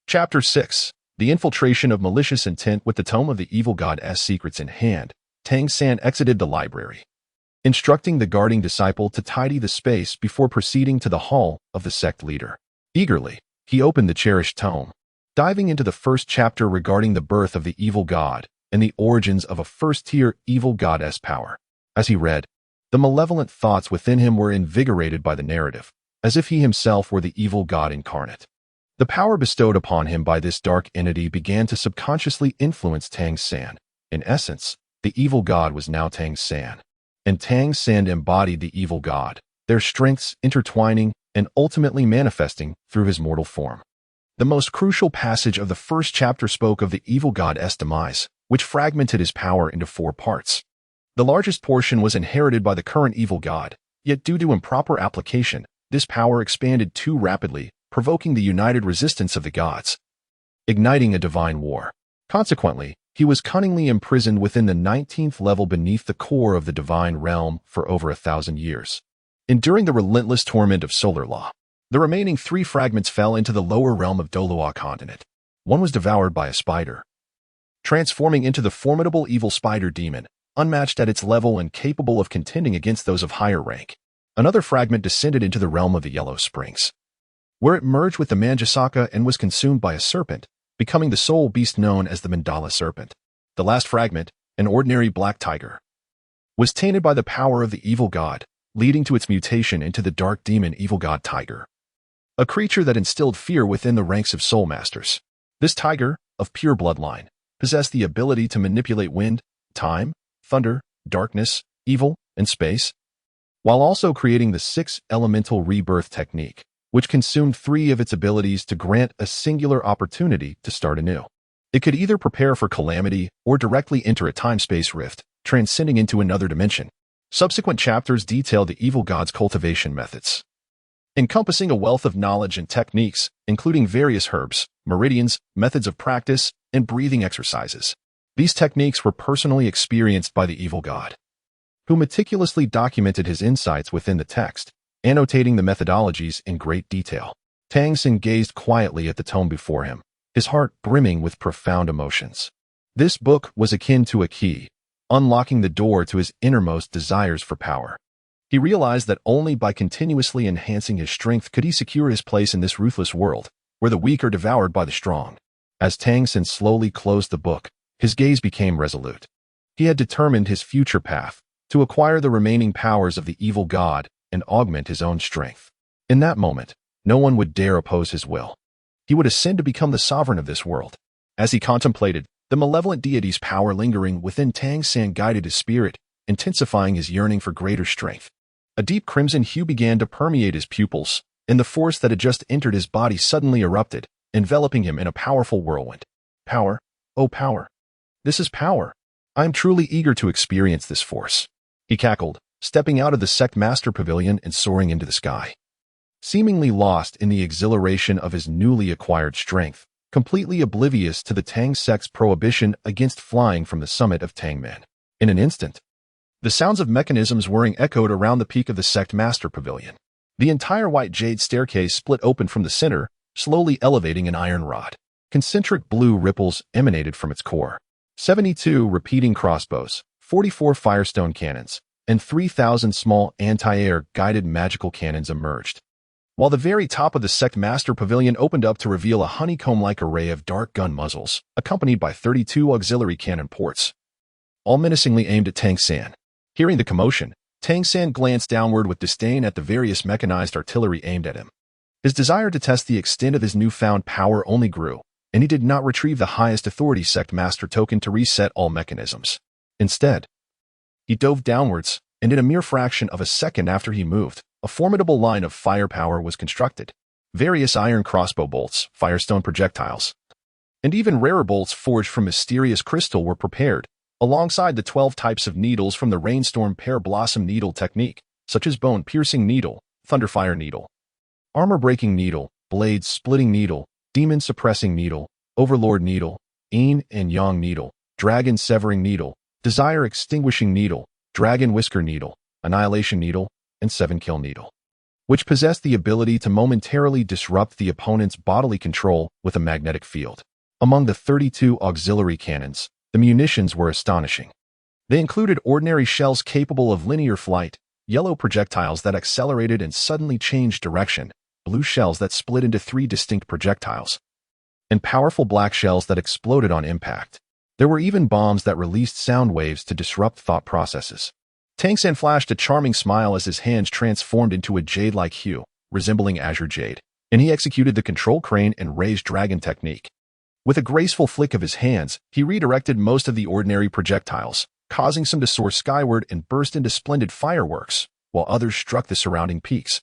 Chapter 6. The infiltration of malicious intent. With the tome of the evil god's secrets in hand, Tang San exited the library, instructing the guarding disciple to tidy the space before proceeding to the hall of the sect leader. Eagerly, he opened the cherished tome, diving into the first chapter regarding the birth of the evil god and the origins of a first-tier evil god's power. As he read, the malevolent thoughts within him were invigorated by the narrative, as if he himself were the evil god incarnate. The power bestowed upon him by this dark entity began to subconsciously influence Tang San. In essence, the evil god was now Tang San, and Tang San embodied the evil god, their strengths intertwining and ultimately manifesting through his mortal form. The most crucial passage of the first chapter spoke of the evil god's demise, which fragmented his power into 4 parts. The largest portion was inherited by the current evil god, yet due to improper application, this power expanded too rapidly, provoking the united resistance of the gods, igniting a divine war. Consequently, he was cunningly imprisoned within the 19th level beneath the core of the divine realm for over 1,000 years. Enduring the relentless torment of solar law, the remaining 3 fragments fell into the lower realm of Douluo continent. One was devoured by a spider, transforming into the formidable evil spider demon, unmatched at its level and capable of contending against those of higher rank. Another fragment descended into the realm of the Yellow Springs, where it merged with the Manjasaka and was consumed by a serpent, becoming the sole beast known as the Mandala serpent. The last fragment, an ordinary black tiger, was tainted by the power of the evil god, leading to its mutation into the dark demon evil god tiger, a creature that instilled fear within the ranks of soul masters. This tiger, of pure bloodline, possessed the ability to manipulate wind, time, thunder, darkness, evil, and space, while also creating the 6 elemental rebirth technique, which consumed 3 of its abilities to grant a singular opportunity to start anew. It could either prepare for calamity or directly enter a time-space rift, transcending into another dimension. Subsequent chapters detail the evil god's cultivation methods, encompassing a wealth of knowledge and techniques, including various herbs, meridians, methods of practice, and breathing exercises. These techniques were personally experienced by the evil god, who meticulously documented his insights within the text, annotating the methodologies in great detail. Tang San gazed quietly at the tome before him, his heart brimming with profound emotions. This book was akin to a key, unlocking the door to his innermost desires for power. He realized that only by continuously enhancing his strength could he secure his place in this ruthless world, where the weak are devoured by the strong. As Tang San slowly closed the book, his gaze became resolute. He had determined his future path, to acquire the remaining powers of the evil god and augment his own strength. In that moment, no one would dare oppose his will. He would ascend to become the sovereign of this world. As he contemplated, the malevolent deity's power lingering within Tang San guided his spirit, intensifying his yearning for greater strength. A deep crimson hue began to permeate his pupils, and the force that had just entered his body suddenly erupted, enveloping him in a powerful whirlwind. Power, oh power. This is power. I am truly eager to experience this force, he cackled, stepping out of the sect master pavilion and soaring into the sky. Seemingly lost in the exhilaration of his newly acquired strength, completely oblivious to the Tang sect's prohibition against flying from the summit of Tangman. In an instant, the sounds of mechanisms whirring echoed around the peak of the sect master pavilion. The entire white jade staircase split open from the center, slowly elevating an iron rod. Concentric blue ripples emanated from its core. 72 repeating crossbows, 44 firestone cannons, and 3,000 small anti-air guided magical cannons emerged, while the very top of the sect master pavilion opened up to reveal a honeycomb-like array of dark gun muzzles, accompanied by 32 auxiliary cannon ports, all menacingly aimed at Tang San. Hearing the commotion, Tang San glanced downward with disdain at the various mechanized artillery aimed at him. His desire to test the extent of his newfound power only grew, and he did not retrieve the highest authority sect master token to reset all mechanisms. Instead, he dove downwards, and in a mere fraction of a second after he moved, a formidable line of firepower was constructed. Various iron crossbow bolts, firestone projectiles, and even rarer bolts forged from mysterious crystal were prepared, alongside the 12 types of needles from the rainstorm pear blossom needle technique, such as bone-piercing needle, thunderfire needle, armor-breaking needle, blade-splitting needle, demon-suppressing needle, overlord needle, yin and yang needle, dragon-severing needle, desire-extinguishing needle, dragon whisker needle, annihilation needle, and seven-kill needle, which possessed the ability to momentarily disrupt the opponent's bodily control with a magnetic field. Among the 32 auxiliary cannons, the munitions were astonishing. They included ordinary shells capable of linear flight, yellow projectiles that accelerated and suddenly changed direction, blue shells that split into 3 distinct projectiles, and powerful black shells that exploded on impact. There were even bombs that released sound waves to disrupt thought processes. Tang San flashed a charming smile as his hands transformed into a jade-like hue, resembling azure jade. and he executed the control crane and raised dragon technique. With a graceful flick of his hands, he redirected most of the ordinary projectiles, causing some to soar skyward and burst into splendid fireworks, while others struck the surrounding peaks,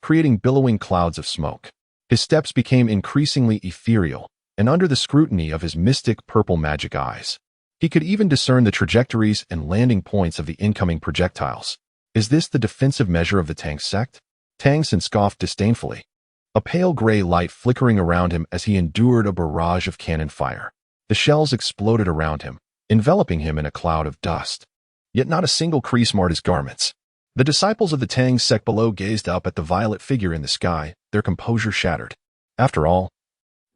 creating billowing clouds of smoke. His steps became increasingly ethereal, and under the scrutiny of his mystic purple magic eyes, he could even discern the trajectories and landing points of the incoming projectiles. Is this the defensive measure of the Tang sect? Tang San scoffed disdainfully, a pale gray light flickering around him as he endured a barrage of cannon fire. The shells exploded around him, enveloping him in a cloud of dust. Yet not a single crease marred his garments. The disciples of the Tang sect below gazed up at the violet figure in the sky, their composure shattered. After all,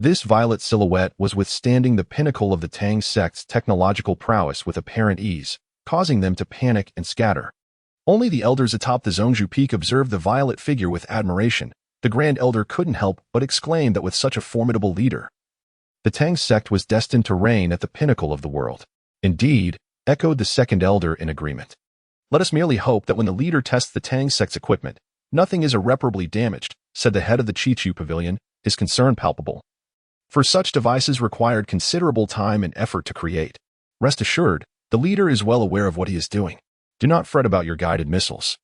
this violet silhouette was withstanding the pinnacle of the Tang sect's technological prowess with apparent ease, causing them to panic and scatter. Only the elders atop the Zhongzhou Peak observed the violet figure with admiration. The Grand Elder couldn't help but exclaim that with such a formidable leader, the Tang sect was destined to reign at the pinnacle of the world. Indeed, echoed the second elder in agreement. Let us merely hope that when the leader tests the Tang sect's equipment, nothing is irreparably damaged, said the head of the Chichu Pavilion, his concern palpable. For such devices required considerable time and effort to create. Rest assured, the leader is well aware of what he is doing. Do not fret about your guided missiles.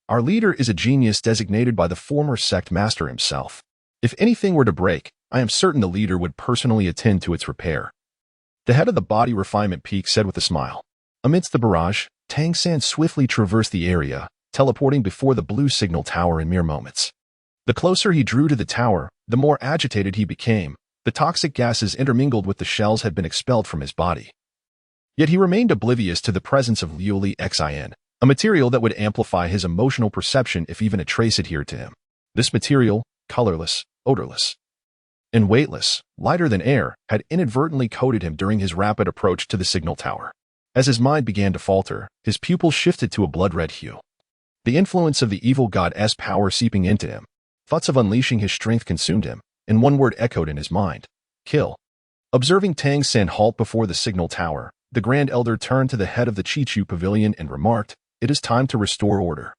Our leader is a genius designated by the former sect master himself. If anything were to break, I am certain the leader would personally attend to its repair. The head of the body refinement peak said with a smile. Amidst the barrage, Tang San swiftly traversed the area, teleporting before the blue signal tower in mere moments. The closer he drew to the tower, the more agitated he became. The toxic gases intermingled with the shells had been expelled from his body. Yet he remained oblivious to the presence of Liuli Xin, a material that would amplify his emotional perception if even a trace adhered to him. This material, colorless, odorless, and weightless, lighter than air, had inadvertently coated him during his rapid approach to the signal tower. As his mind began to falter, his pupils shifted to a blood-red hue. The influence of the evil god's power seeping into him, thoughts of unleashing his strength consumed him, and one word echoed in his mind: kill. Observing Tang San halt before the signal tower, the Grand Elder turned to the head of the Chichu Pavilion and remarked, "It is time to restore order.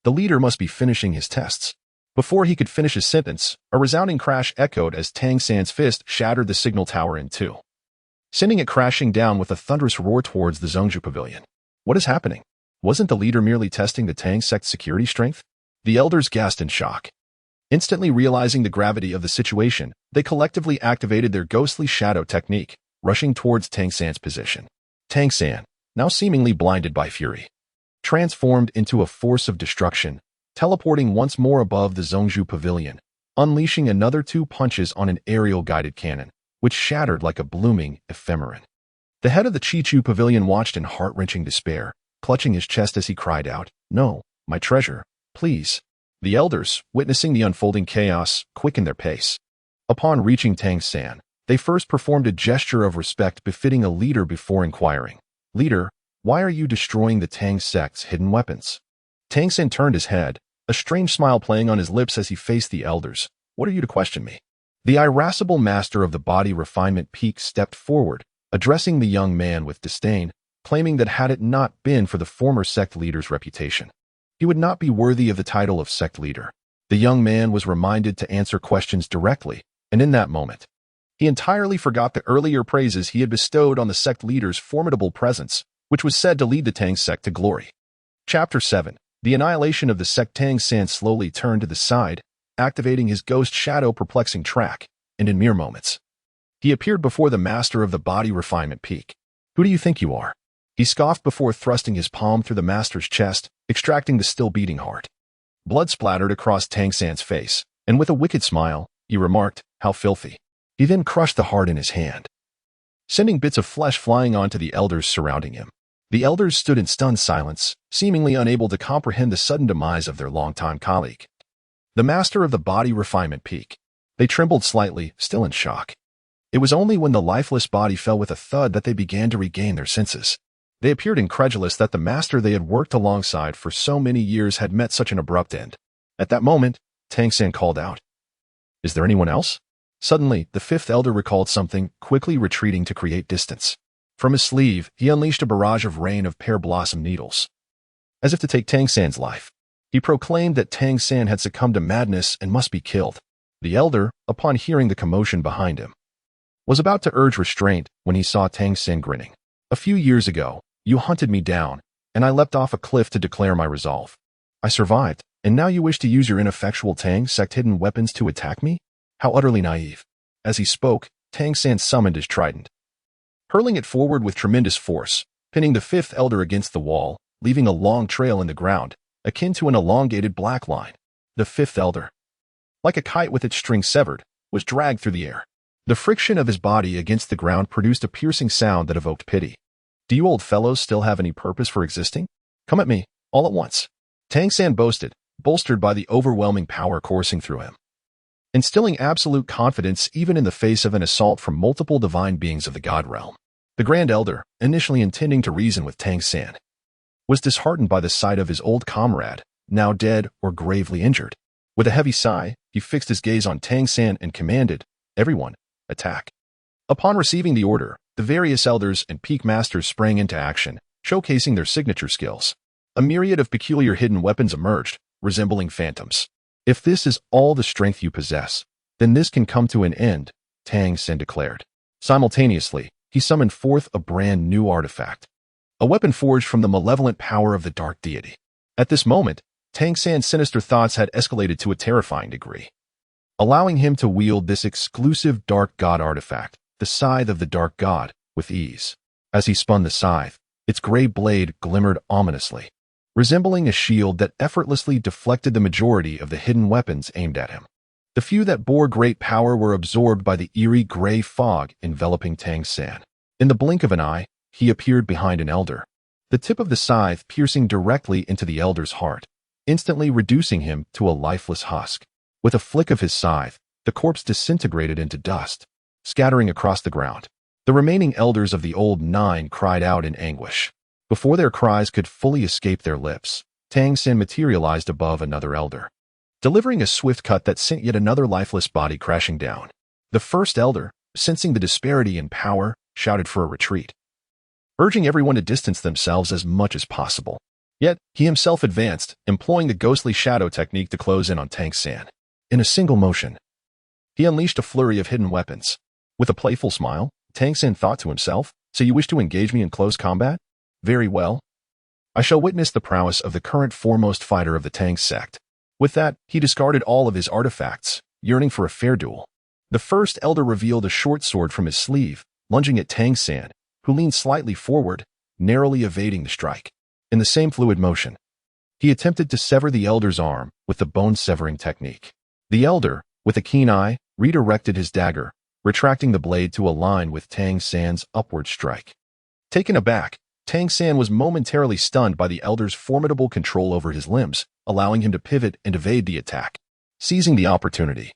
The leader must be finishing his tests." Before he could finish his sentence, a resounding crash echoed as Tang San's fist shattered the signal tower in two, sending it crashing down with a thunderous roar towards the Zhongzhou Pavilion. What is happening? Wasn't the leader merely testing the Tang sect's security strength? The elders gasped in shock. Instantly realizing the gravity of the situation, they collectively activated their ghostly shadow technique, rushing towards Tang San's position. Tang San, now seemingly blinded by fury, transformed into a force of destruction, teleporting once more above the Zhongzhou Pavilion, unleashing another two punches on an aerial-guided cannon, which shattered like a blooming ephemeron. The head of the Chichu Pavilion watched in heart-wrenching despair, clutching his chest as he cried out, "No, my treasure, please." The elders, witnessing the unfolding chaos, quickened their pace. Upon reaching Tang San, they first performed a gesture of respect befitting a leader before inquiring, "Leader, why are you destroying the Tang sect's hidden weapons?" Tang San turned his head, a strange smile playing on his lips as he faced the elders. "What are you to question me?" The irascible master of the body refinement peak stepped forward, addressing the young man with disdain, claiming that had it not been for the former sect leader's reputation, he would not be worthy of the title of sect leader. The young man was reminded to answer questions directly, and in that moment, he entirely forgot the earlier praises he had bestowed on the sect leader's formidable presence, which was said to lead the Tang sect to glory. Chapter 7. The annihilation of the sect. Tang San slowly turned to the side, activating his ghost shadow perplexing track, and in mere moments, he appeared before the master of the body refinement peak. "Who do you think you are?" He scoffed before thrusting his palm through the master's chest, extracting the still beating heart. Blood splattered across Tang San's face, and with a wicked smile, he remarked, "How filthy." He then crushed the heart in his hand, sending bits of flesh flying onto the elders surrounding him. The elders stood in stunned silence, seemingly unable to comprehend the sudden demise of their longtime colleague, the master of the body refinement peak. They trembled slightly, still in shock. It was only when the lifeless body fell with a thud that they began to regain their senses. They appeared incredulous that the master they had worked alongside for so many years had met such an abrupt end. At that moment, Tang San called out, "Is there anyone else?" Suddenly, the fifth elder recalled something, quickly retreating to create distance. From his sleeve, he unleashed a barrage of rain of pear blossom needles. As if to take Tang San's life, he proclaimed that Tang San had succumbed to madness and must be killed. The elder, upon hearing the commotion behind him, was about to urge restraint when he saw Tang San grinning. "A few years ago, you hunted me down, and I leapt off a cliff to declare my resolve. I survived, and now you wish to use your ineffectual Tang sect hidden weapons to attack me? How utterly naive." As he spoke, Tang San summoned his trident, hurling it forward with tremendous force, pinning the fifth elder against the wall, leaving a long trail in the ground, akin to an elongated black line. The fifth elder, like a kite with its string severed, was dragged through the air. The friction of his body against the ground produced a piercing sound that evoked pity. "Do you old fellows still have any purpose for existing? Come at me, all at once," Tang San boasted, bolstered by the overwhelming power coursing through him, instilling absolute confidence even in the face of an assault from multiple divine beings of the God realm. The Grand Elder, initially intending to reason with Tang San, was disheartened by the sight of his old comrade, now dead or gravely injured. With a heavy sigh, he fixed his gaze on Tang San and commanded, "Everyone, attack." Upon receiving the order, the various elders and peak masters sprang into action, showcasing their signature skills. A myriad of peculiar hidden weapons emerged, resembling phantoms. "If this is all the strength you possess, then this can come to an end," Tang San declared. Simultaneously, he summoned forth a brand new artifact, a weapon forged from the malevolent power of the dark deity. At this moment, Tang San's sinister thoughts had escalated to a terrifying degree, allowing him to wield this exclusive dark god artifact, the Scythe of the Dark God, with ease. As he spun the scythe, its gray blade glimmered ominously, resembling a shield that effortlessly deflected the majority of the hidden weapons aimed at him. The few that bore great power were absorbed by the eerie gray fog enveloping Tang San. In the blink of an eye, he appeared behind an elder, the tip of the scythe piercing directly into the elder's heart, instantly reducing him to a lifeless husk. With a flick of his scythe, the corpse disintegrated into dust, scattering across the ground. The remaining elders of the old nine cried out in anguish. Before their cries could fully escape their lips, Tang San materialized above another elder, delivering a swift cut that sent yet another lifeless body crashing down. The first elder, sensing the disparity in power, shouted for a retreat, urging everyone to distance themselves as much as possible. Yet, he himself advanced, employing the ghostly shadow technique to close in on Tang San. In a single motion, he unleashed a flurry of hidden weapons. With a playful smile, Tang San thought to himself, "So you wish to engage me in close combat? Very well. I shall witness the prowess of the current foremost fighter of the Tang sect." With that, he discarded all of his artifacts, yearning for a fair duel. The first elder revealed a short sword from his sleeve, lunging at Tang San, who leaned slightly forward, narrowly evading the strike. In the same fluid motion, he attempted to sever the elder's arm with the bone-severing technique. The elder, with a keen eye, redirected his dagger, retracting the blade to align with Tang San's upward strike. Taken aback, Tang San was momentarily stunned by the elder's formidable control over his limbs, allowing him to pivot and evade the attack. Seizing the opportunity,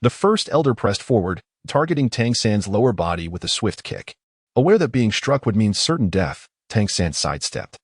the first elder pressed forward, targeting Tang San's lower body with a swift kick. Aware that being struck would mean certain death, Tang San sidestepped,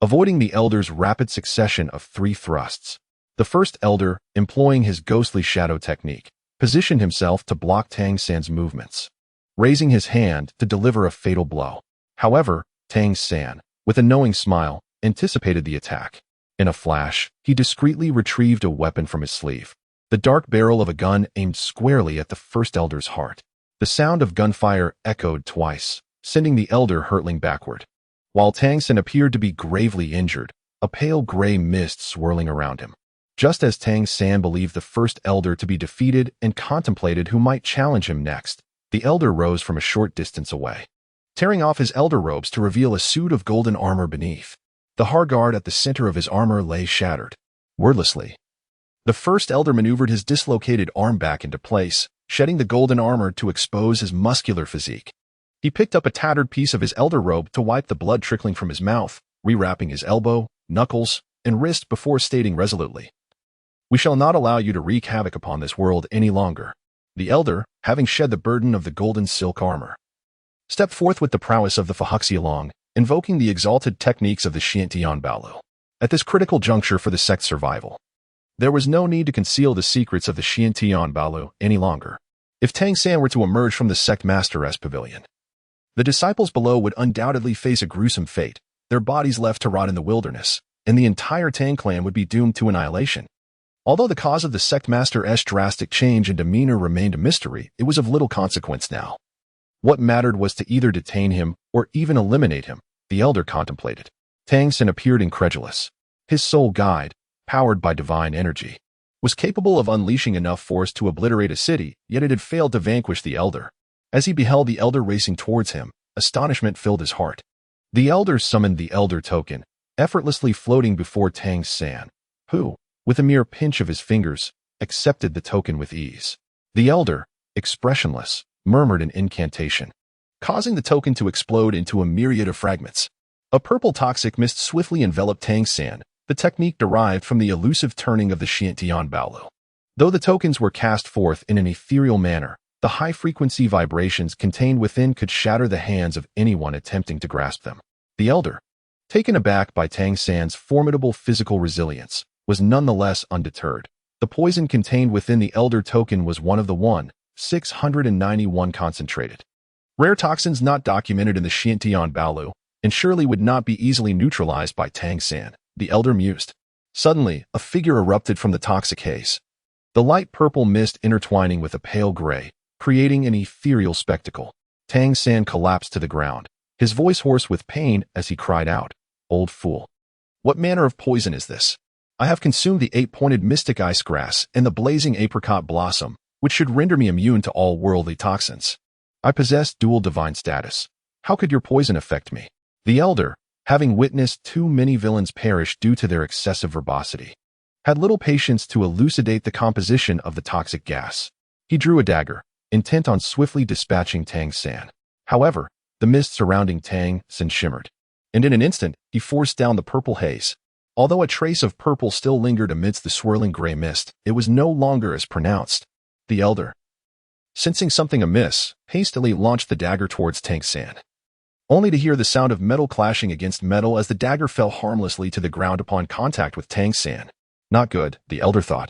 avoiding the elder's rapid succession of 3 thrusts. The first elder, employing his ghostly shadow technique, positioned himself to block Tang San's movements, raising his hand to deliver a fatal blow. However, Tang San, with a knowing smile, anticipated the attack. In a flash, he discreetly retrieved a weapon from his sleeve, the dark barrel of a gun aimed squarely at the first elder's heart. The sound of gunfire echoed twice, sending the elder hurtling backward. While Tang San appeared to be gravely injured, a pale gray mist swirling around him. Just as Tang San believed the first elder to be defeated and contemplated who might challenge him next, the elder rose from a short distance away, tearing off his elder robes to reveal a suit of golden armor beneath. The Harguard at the center of his armor lay shattered. Wordlessly, the first elder maneuvered his dislocated arm back into place, shedding the golden armor to expose his muscular physique. He picked up a tattered piece of his elder robe to wipe the blood trickling from his mouth, rewrapping his elbow, knuckles, and wrist before stating resolutely, "We shall not allow you to wreak havoc upon this world any longer." The elder, having shed the burden of the golden silk armor, stepped forth with the prowess of the Fahuxialong, invoking the exalted techniques of the Xiantian Baolu. At this critical juncture for the sect's survival, there was no need to conceal the secrets of the Xiantian Baolu any longer. If Tang San were to emerge from the sect master's pavilion, the disciples below would undoubtedly face a gruesome fate, their bodies left to rot in the wilderness, and the entire Tang clan would be doomed to annihilation. Although the cause of the sect master's drastic change in demeanor remained a mystery, it was of little consequence now. What mattered was to either detain him or even eliminate him, the elder contemplated. Tang Sen appeared incredulous. His sole guide, powered by divine energy, was capable of unleashing enough force to obliterate a city, yet it had failed to vanquish the elder. As he beheld the elder racing towards him, astonishment filled his heart. The elder summoned the elder token, effortlessly floating before Tang San, who, with a mere pinch of his fingers, accepted the token with ease. The elder, expressionless, murmured an incantation, causing the token to explode into a myriad of fragments. A purple toxic mist swiftly enveloped Tang San, the technique derived from the elusive turning of the Xiantian Douluo. Though the tokens were cast forth in an ethereal manner, the high-frequency vibrations contained within could shatter the hands of anyone attempting to grasp them. The elder, taken aback by Tang San's formidable physical resilience, was nonetheless undeterred. The poison contained within the elder token was one of the 691 concentrated rare toxins not documented in the Xiantian Douluo, and surely would not be easily neutralized by Tang San, the elder mused. Suddenly, a figure erupted from the toxic haze. The light purple mist intertwining with a pale gray, creating an ethereal spectacle. Tang San collapsed to the ground, his voice hoarse with pain as he cried out, "Old fool! What manner of poison is this? I have consumed the 8-pointed mystic ice grass and the blazing apricot blossom, which should render me immune to all worldly toxins. I possess dual divine status. How could your poison affect me?" The elder, having witnessed too many villains perish due to their excessive verbosity, had little patience to elucidate the composition of the toxic gas. He drew a dagger, intent on swiftly dispatching Tang San. However, the mist surrounding Tang San shimmered, and in an instant he forced down the purple haze. Although a trace of purple still lingered amidst the swirling gray mist, it was no longer as pronounced. The elder, sensing something amiss, hastily launched the dagger towards Tang San, only to hear the sound of metal clashing against metal as the dagger fell harmlessly to the ground upon contact with Tang San. Not good, the elder thought.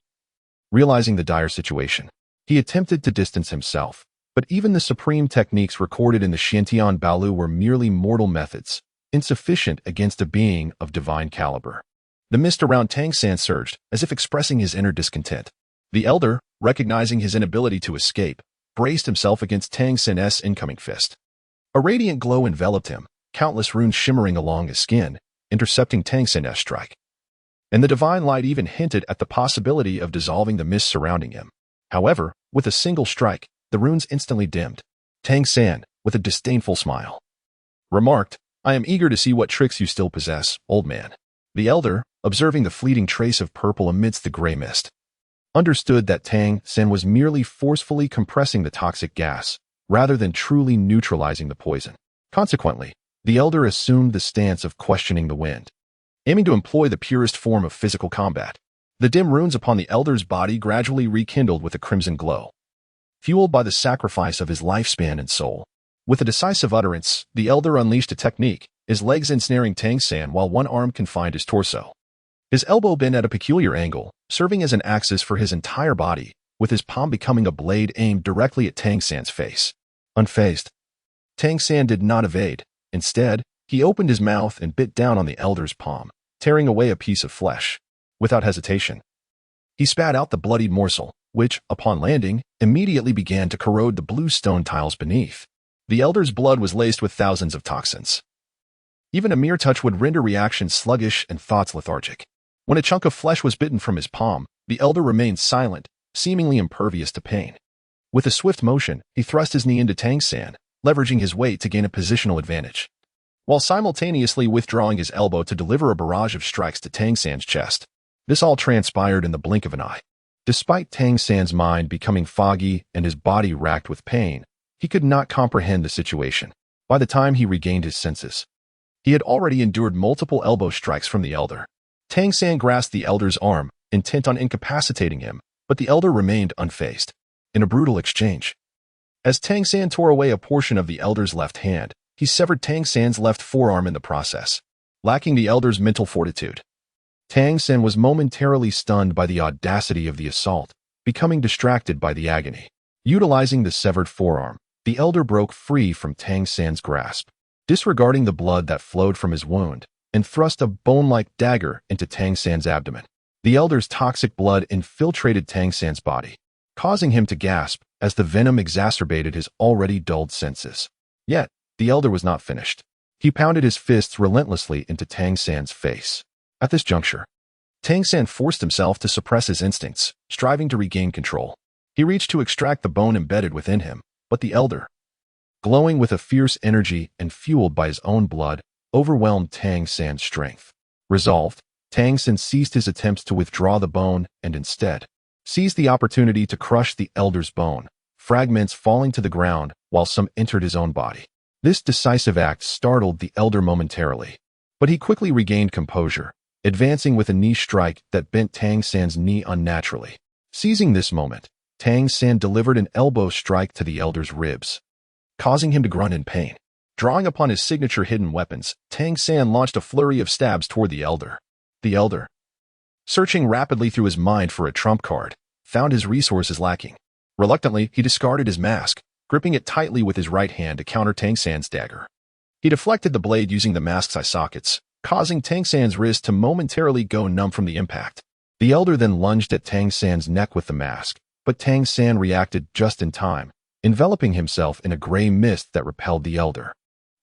Realizing the dire situation, he attempted to distance himself, but even the supreme techniques recorded in the Xiantian Douluo were merely mortal methods, insufficient against a being of divine caliber. The mist around Tang San surged, as if expressing his inner discontent. The elder, recognizing his inability to escape, braced himself against Tang San's incoming fist. A radiant glow enveloped him, countless runes shimmering along his skin, intercepting Tang San's strike. And the divine light even hinted at the possibility of dissolving the mist surrounding him. However, with a single strike, the runes instantly dimmed. Tang San, with a disdainful smile, remarked, "I am eager to see what tricks you still possess, old man." The elder, observing the fleeting trace of purple amidst the gray mist, understood that Tang San was merely forcefully compressing the toxic gas, rather than truly neutralizing the poison. Consequently, the elder assumed the stance of questioning the wind, aiming to employ the purest form of physical combat. The dim runes upon the elder's body gradually rekindled with a crimson glow, fueled by the sacrifice of his lifespan and soul. With a decisive utterance, the elder unleashed a technique, his legs ensnaring Tang San while one arm confined his torso. His elbow bent at a peculiar angle, serving as an axis for his entire body, with his palm becoming a blade aimed directly at Tang San's face. Unfazed, Tang San did not evade. Instead, he opened his mouth and bit down on the elder's palm, tearing away a piece of flesh. Without hesitation, he spat out the bloodied morsel, which, upon landing, immediately began to corrode the blue stone tiles beneath. The elder's blood was laced with thousands of toxins. Even a mere touch would render reactions sluggish and thoughts lethargic. When a chunk of flesh was bitten from his palm, the elder remained silent, seemingly impervious to pain. With a swift motion, he thrust his knee into Tang San, leveraging his weight to gain a positional advantage, while simultaneously withdrawing his elbow to deliver a barrage of strikes to Tang San's chest. This all transpired in the blink of an eye. Despite Tang San's mind becoming foggy and his body racked with pain, he could not comprehend the situation. By the time he regained his senses, he had already endured multiple elbow strikes from the elder. Tang San grasped the elder's arm, intent on incapacitating him, but the elder remained unfazed. In a brutal exchange, as Tang San tore away a portion of the elder's left hand, he severed Tang San's left forearm in the process, lacking the elder's mental fortitude. Tang San was momentarily stunned by the audacity of the assault, becoming distracted by the agony. Utilizing the severed forearm, the elder broke free from Tang San's grasp, disregarding the blood that flowed from his wound, and thrust a bone-like dagger into Tang San's abdomen. The elder's toxic blood infiltrated Tang San's body, causing him to gasp as the venom exacerbated his already dulled senses. Yet, the elder was not finished. He pounded his fists relentlessly into Tang San's face. At this juncture, Tang San forced himself to suppress his instincts, striving to regain control. He reached to extract the bone embedded within him, but the elder, glowing with a fierce energy and fueled by his own blood, overwhelmed Tang San's strength. Resolved, Tang San ceased his attempts to withdraw the bone and instead seized the opportunity to crush the elder's bone, fragments falling to the ground while some entered his own body. This decisive act startled the elder momentarily, but he quickly regained composure, advancing with a knee strike that bent Tang San's knee unnaturally. Seizing this moment, Tang San delivered an elbow strike to the elder's ribs, causing him to grunt in pain. Drawing upon his signature hidden weapons, Tang San launched a flurry of stabs toward the elder. The elder, searching rapidly through his mind for a trump card, found his resources lacking. Reluctantly, he discarded his mask, gripping it tightly with his right hand to counter Tang San's dagger. He deflected the blade using the mask's eye sockets, causing Tang San's wrist to momentarily go numb from the impact. The elder then lunged at Tang San's neck with the mask, but Tang San reacted just in time, enveloping himself in a gray mist that repelled the elder.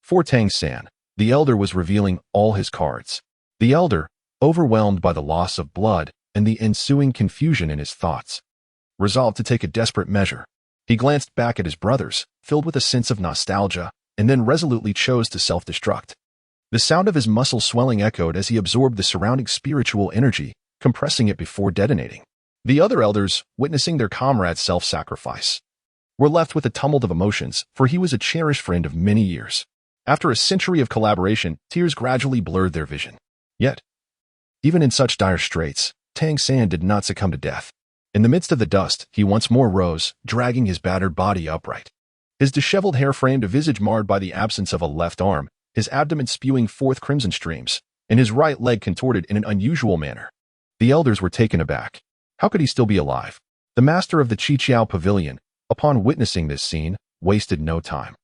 For Tang San, the elder was revealing all his cards. The elder, overwhelmed by the loss of blood and the ensuing confusion in his thoughts, resolved to take a desperate measure. He glanced back at his brothers, filled with a sense of nostalgia, and then resolutely chose to self-destruct. The sound of his muscles swelling echoed as he absorbed the surrounding spiritual energy, compressing it before detonating. The other elders, witnessing their comrade's self-sacrifice, were left with a tumult of emotions, for he was a cherished friend of many years. After a century of collaboration, tears gradually blurred their vision. Yet, even in such dire straits, Tang San did not succumb to death. In the midst of the dust, he once more rose, dragging his battered body upright. His disheveled hair framed a visage marred by the absence of a left arm, his abdomen spewing forth crimson streams, and his right leg contorted in an unusual manner. The elders were taken aback. How could he still be alive? The master of the Qiqiao Pavilion, upon witnessing this scene, wasted no time.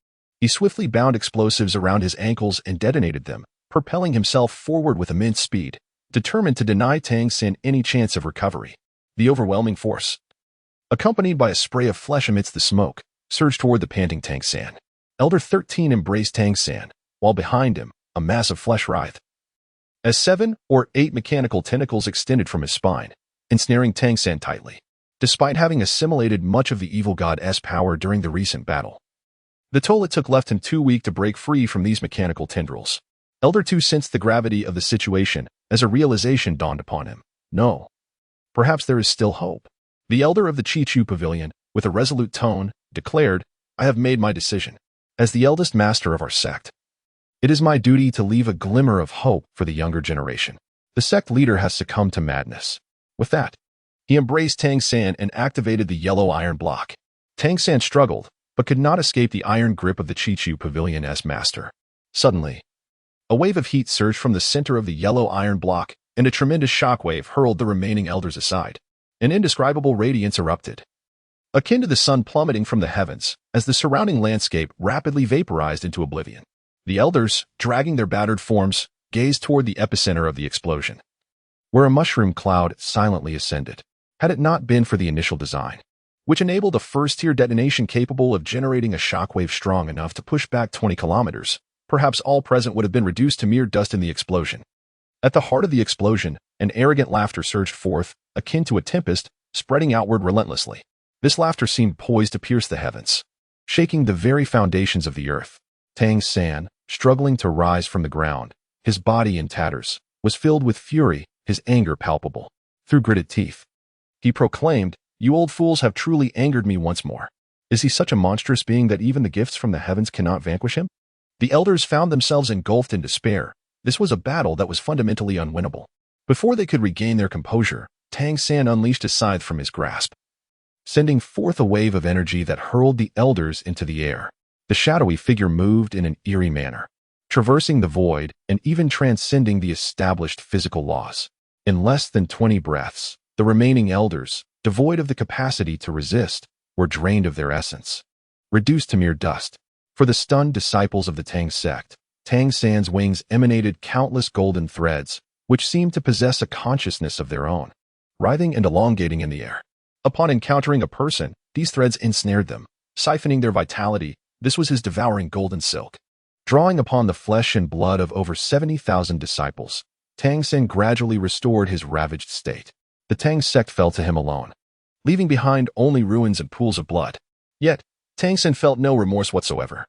He swiftly bound explosives around his ankles and detonated them, propelling himself forward with immense speed, determined to deny Tang San any chance of recovery. The overwhelming force, accompanied by a spray of flesh amidst the smoke, surged toward the panting Tang San. Elder 13 embraced Tang San, while behind him, a mass of flesh writhed, as 7 or 8 mechanical tentacles extended from his spine, ensnaring Tang San tightly. Despite having assimilated much of the evil god's power during the recent battle, the toll it took left him too weak to break free from these mechanical tendrils. Elder 2 sensed the gravity of the situation as a realization dawned upon him. No. Perhaps there is still hope. The elder of the Qiqiao Pavilion, with a resolute tone, declared, I have made my decision. As the eldest master of our sect, it is my duty to leave a glimmer of hope for the younger generation. The sect leader has succumbed to madness. With that, he embraced Tang San and activated the yellow iron block. Tang San struggled, but could not escape the iron grip of the Qiqiao Pavilion's master. Suddenly, a wave of heat surged from the center of the yellow iron block, and a tremendous shockwave hurled the remaining elders aside. An indescribable radiance erupted, akin to the sun plummeting from the heavens, as the surrounding landscape rapidly vaporized into oblivion. The elders, dragging their battered forms, gazed toward the epicenter of the explosion, where a mushroom cloud silently ascended. Had it not been for the initial design, which enabled a first-tier detonation capable of generating a shockwave strong enough to push back 20 kilometers, perhaps all present would have been reduced to mere dust in the explosion. At the heart of the explosion, an arrogant laughter surged forth, akin to a tempest, spreading outward relentlessly. This laughter seemed poised to pierce the heavens, shaking the very foundations of the earth. Tang San, struggling to rise from the ground, his body in tatters, was filled with fury, his anger palpable. Through gritted teeth, he proclaimed, You old fools have truly angered me once more. Is he such a monstrous being that even the gifts from the heavens cannot vanquish him? The elders found themselves engulfed in despair. This was a battle that was fundamentally unwinnable. Before they could regain their composure, Tang San unleashed a scythe from his grasp, sending forth a wave of energy that hurled the elders into the air. The shadowy figure moved in an eerie manner, traversing the void and even transcending the established physical laws. In less than 20 breaths, the remaining elders, devoid of the capacity to resist, were drained of their essence, reduced to mere dust. For the stunned disciples of the Tang sect, Tang San's wings emanated countless golden threads, which seemed to possess a consciousness of their own. writhing and elongating in the air. Upon encountering a person, these threads ensnared them, siphoning their vitality. This was his devouring golden silk. Drawing upon the flesh and blood of over 70,000 disciples, Tang Sen gradually restored his ravaged state. The Tang sect fell to him alone, leaving behind only ruins and pools of blood. Yet, Tang Sen felt no remorse whatsoever.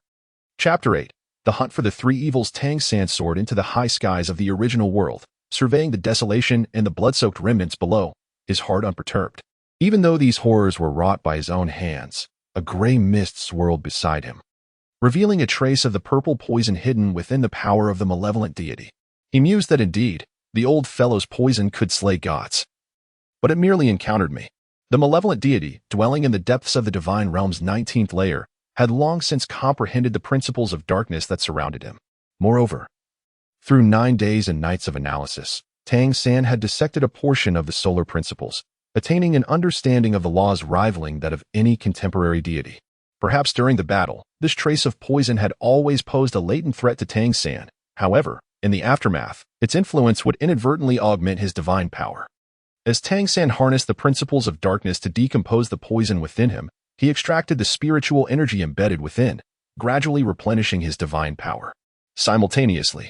Chapter 8. The Hunt for the Three Evils. Tang Sen soared into the high skies of the original world, surveying the desolation and the blood-soaked remnants below, his heart unperturbed. Even though these horrors were wrought by his own hands, a gray mist swirled beside him, revealing a trace of the purple poison hidden within the power of the malevolent deity. He mused that indeed, the old fellow's poison could slay gods. But it merely encountered me. The malevolent deity, dwelling in the depths of the divine realm's 19th layer, had long since comprehended the principles of darkness that surrounded him. Moreover, through 9 days and nights of analysis, Tang San had dissected a portion of the solar principles, attaining an understanding of the laws rivaling that of any contemporary deity. Perhaps during the battle, this trace of poison had always posed a latent threat to Tang San. However, in the aftermath, its influence would inadvertently augment his divine power. As Tang San harnessed the principles of darkness to decompose the poison within him, he extracted the spiritual energy embedded within, gradually replenishing his divine power. Simultaneously,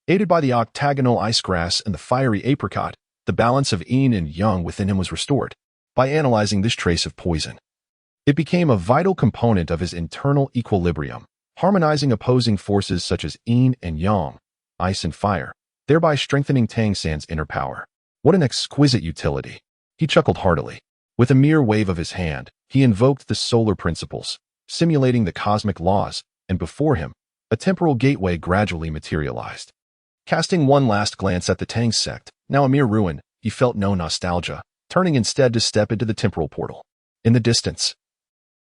aided by the octagonal ice grass and the fiery apricot, the balance of yin and yang within him was restored. By analyzing this trace of poison, it became a vital component of his internal equilibrium, harmonizing opposing forces such as yin and yang, ice and fire, thereby strengthening Tang San's inner power. What an exquisite utility! He chuckled heartily. With a mere wave of his hand, he invoked the solar principles, simulating the cosmic laws, and before him, a temporal gateway gradually materialized. Casting one last glance at the Tang sect, now a mere ruin, he felt no nostalgia, turning instead to step into the temporal portal. In the distance,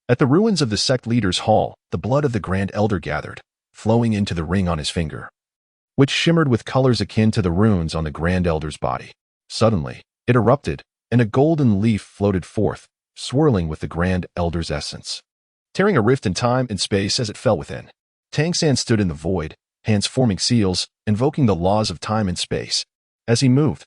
at the ruins of the sect leader's hall, the blood of the Grand Elder gathered, flowing into the ring on his finger, which shimmered with colors akin to the runes on the Grand Elder's body. Suddenly, it erupted, and a golden leaf floated forth, swirling with the Grand Elder's essence, tearing a rift in time and space as it fell within. Tang San stood in the void, hands forming seals, invoking the laws of time and space. As he moved,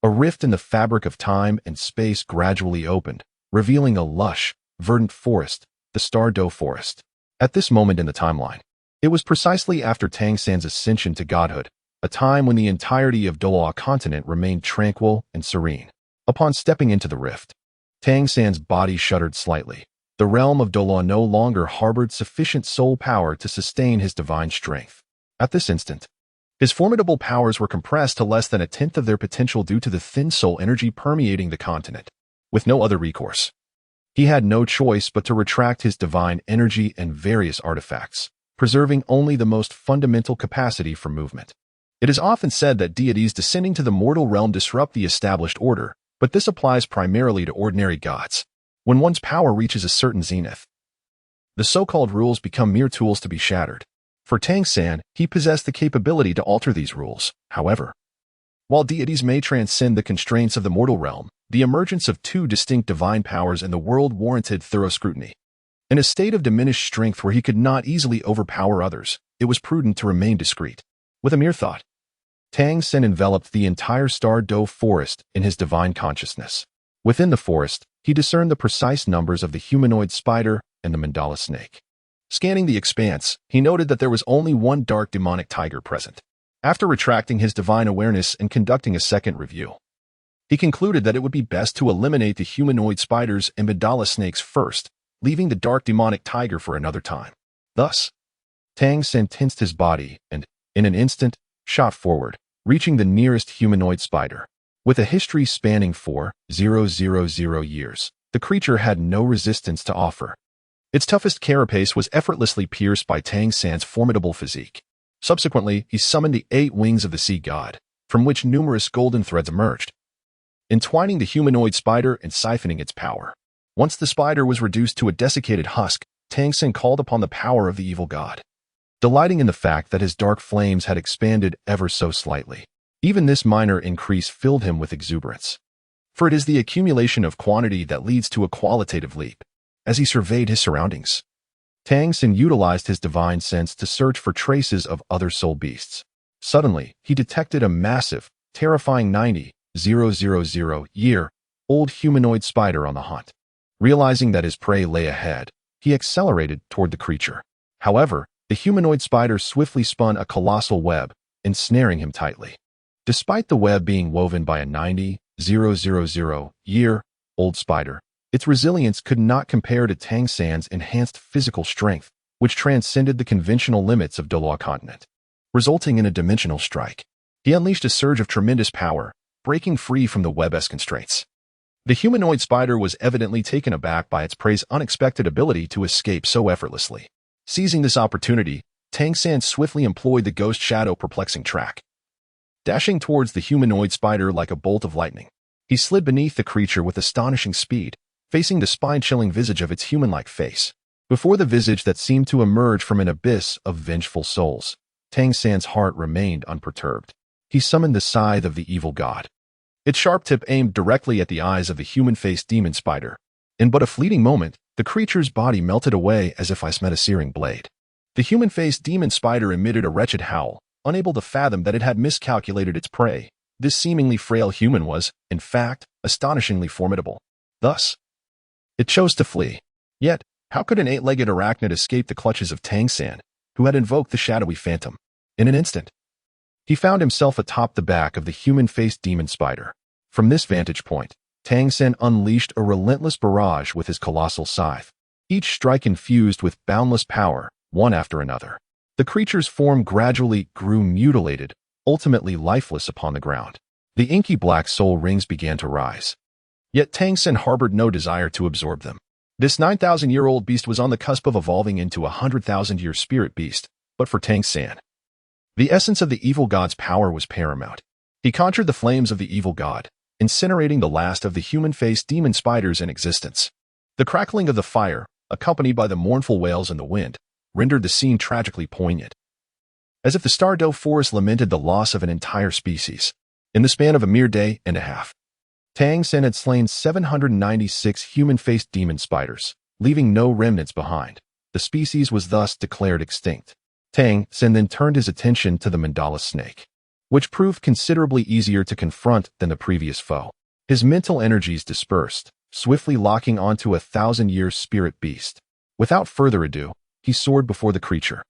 a rift in the fabric of time and space gradually opened, revealing a lush, verdant forest, the Douluo forest. At this moment in the timeline, it was precisely after Tang San's ascension to godhood, a time when the entirety of Douluo continent remained tranquil and serene. Upon stepping into the rift, Tang San's body shuddered slightly. The realm of Douluo no longer harbored sufficient soul power to sustain his divine strength. At this instant, his formidable powers were compressed to less than a tenth of their potential due to the thin soul energy permeating the continent. With no other recourse, he had no choice but to retract his divine energy and various artifacts, preserving only the most fundamental capacity for movement. It is often said that deities descending to the mortal realm disrupt the established order, but this applies primarily to ordinary gods. When one's power reaches a certain zenith, the so-called rules become mere tools to be shattered. For Tang San, he possessed the capability to alter these rules. However, while deities may transcend the constraints of the mortal realm, the emergence of two distinct divine powers in the world warranted thorough scrutiny. In a state of diminished strength where he could not easily overpower others, it was prudent to remain discreet. With a mere thought, Tang San enveloped the entire Douluo forest in his divine consciousness. Within the forest, he discerned the precise numbers of the humanoid spider and the mandala snake. Scanning the expanse, he noted that there was only one dark demonic tiger present. After retracting his divine awareness and conducting a second review, he concluded that it would be best to eliminate the humanoid spiders and mandala snakes first, leaving the dark demonic tiger for another time. Thus, Tang San tensed his body and, in an instant, shot forward, reaching the nearest humanoid spider. With a history spanning 4,000 years, the creature had no resistance to offer. Its toughest carapace was effortlessly pierced by Tang San's formidable physique. Subsequently, he summoned the 8 wings of the sea god, from which numerous golden threads emerged, entwining the humanoid spider and siphoning its power. Once the spider was reduced to a desiccated husk, Tang San called upon the power of the evil god, delighting in the fact that his dark flames had expanded ever so slightly. Even this minor increase filled him with exuberance, for it is the accumulation of quantity that leads to a qualitative leap. As he surveyed his surroundings, Tang San utilized his divine sense to search for traces of other soul beasts. Suddenly, he detected a massive, terrifying 90,000 year old humanoid spider on the hunt. Realizing that his prey lay ahead, he accelerated toward the creature. However, the humanoid spider swiftly spun a colossal web, ensnaring him tightly. Despite the web being woven by a 90,000-year-old spider, its resilience could not compare to Tang San's enhanced physical strength, which transcended the conventional limits of Douluo continent. Resulting in a dimensional strike, he unleashed a surge of tremendous power, breaking free from the web's constraints. The humanoid spider was evidently taken aback by its prey's unexpected ability to escape so effortlessly. Seizing this opportunity, Tang San swiftly employed the ghost shadow perplexing track. Dashing towards the humanoid spider like a bolt of lightning, he slid beneath the creature with astonishing speed, facing the spine-chilling visage of its human-like face. Before the visage that seemed to emerge from an abyss of vengeful souls, Tang San's heart remained unperturbed. He summoned the scythe of the evil god. Its sharp tip aimed directly at the eyes of the human-faced demon spider. In but a fleeting moment, the creature's body melted away as if ice met a searing blade. The human-faced demon spider emitted a wretched howl, unable to fathom that it had miscalculated its prey. This seemingly frail human was, in fact, astonishingly formidable. Thus, it chose to flee. Yet, how could an eight-legged arachnid escape the clutches of Tang San, who had invoked the shadowy phantom? In an instant, he found himself atop the back of the human-faced demon spider. From this vantage point, Tang San unleashed a relentless barrage with his colossal scythe, each strike infused with boundless power, one after another. The creature's form gradually grew mutilated, ultimately lifeless upon the ground. The inky black soul rings began to rise. Yet Tang San harbored no desire to absorb them. This 9,000-year-old beast was on the cusp of evolving into a 100,000-year spirit beast, but for Tang San, the essence of the evil god's power was paramount. He conjured the flames of the evil god, incinerating the last of the human-faced demon spiders in existence. The crackling of the fire, accompanied by the mournful wails in the wind, rendered the scene tragically poignant. As if the Stardow forest lamented the loss of an entire species. In the span of a mere day and a half, Tang San had slain 796 human-faced demon spiders, leaving no remnants behind. The species was thus declared extinct. Tang San then turned his attention to the mandala snake, which proved considerably easier to confront than the previous foe. His mental energies dispersed, swiftly locking onto a 1,000-year spirit beast. Without further ado, he soared before the creature,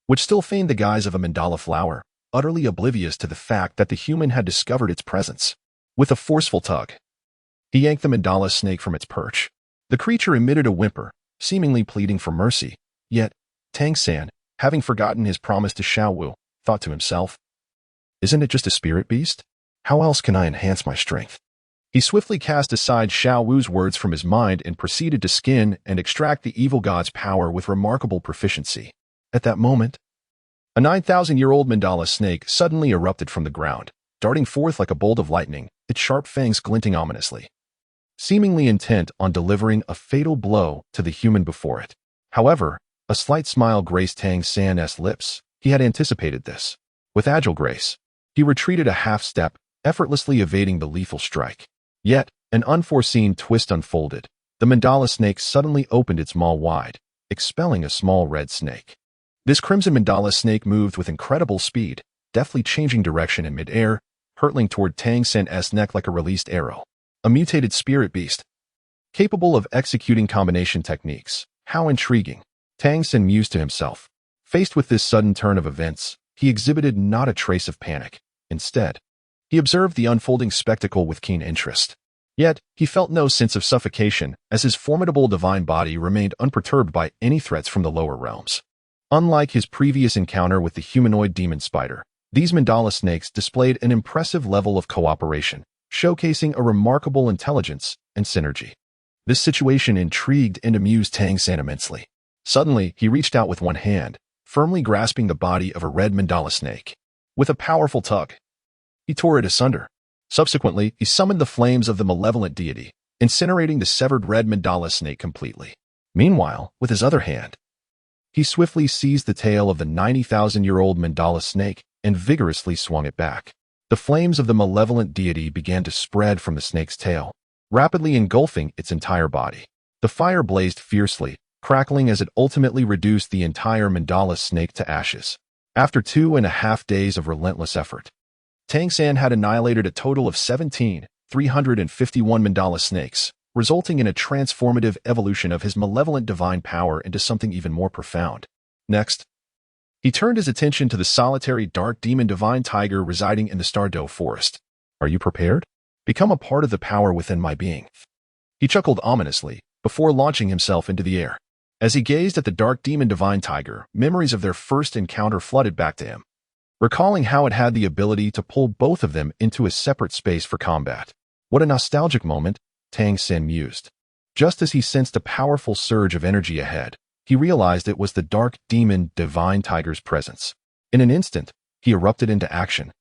which still feigned the guise of a mandala flower, utterly oblivious to the fact that the human had discovered its presence. With a forceful tug, he yanked the mandala snake from its perch. The creature emitted a whimper, seemingly pleading for mercy. Yet, Tang San, having forgotten his promise to Xiaowu, thought to himself, "Isn't it just a spirit beast? How else can I enhance my strength?" He swiftly cast aside Xiaowu's words from his mind and proceeded to skin and extract the evil god's power with remarkable proficiency. At that moment, a 9,000-year-old mandala snake suddenly erupted from the ground, darting forth like a bolt of lightning, its sharp fangs glinting ominously, seemingly intent on delivering a fatal blow to the human before it. However, a slight smile graced Tang San's lips. He had anticipated this. With agile grace, he retreated a half-step, effortlessly evading the lethal strike. Yet, an unforeseen twist unfolded. The mandala snake suddenly opened its maw wide, expelling a small red snake. This crimson mandala snake moved with incredible speed, deftly changing direction in midair, hurtling toward Tang San's neck like a released arrow. A mutated spirit beast, capable of executing combination techniques. How intriguing, Tang San mused to himself. Faced with this sudden turn of events, he exhibited not a trace of panic. Instead, he observed the unfolding spectacle with keen interest. Yet, he felt no sense of suffocation, as his formidable divine body remained unperturbed by any threats from the lower realms. Unlike his previous encounter with the humanoid demon spider, these mandala snakes displayed an impressive level of cooperation, showcasing a remarkable intelligence and synergy. This situation intrigued and amused Tang San immensely. Suddenly, he reached out with one hand, firmly grasping the body of a red mandala snake. With a powerful tug, he tore it asunder. Subsequently, he summoned the flames of the malevolent deity, incinerating the severed red mandala snake completely. Meanwhile, with his other hand, he swiftly seized the tail of the 90,000-year-old mandala snake and vigorously swung it back. The flames of the malevolent deity began to spread from the snake's tail, rapidly engulfing its entire body. The fire blazed fiercely, crackling as it ultimately reduced the entire mandala snake to ashes. After 2.5 days of relentless effort, Tang San had annihilated a total of 17 351 mandala snakes, resulting in a transformative evolution of his malevolent divine power into something even more profound. Next, he turned his attention to the solitary dark demon divine tiger residing in the Douluo forest. Are you prepared? Become a part of the power within my being. He chuckled ominously before launching himself into the air. As he gazed at the dark demon divine tiger, memories of their first encounter flooded back to him, recalling how it had the ability to pull both of them into a separate space for combat. What a nostalgic moment, Tang Xin mused. Just as he sensed a powerful surge of energy ahead, he realized it was the dark demon divine tiger's presence. In an instant, he erupted into action,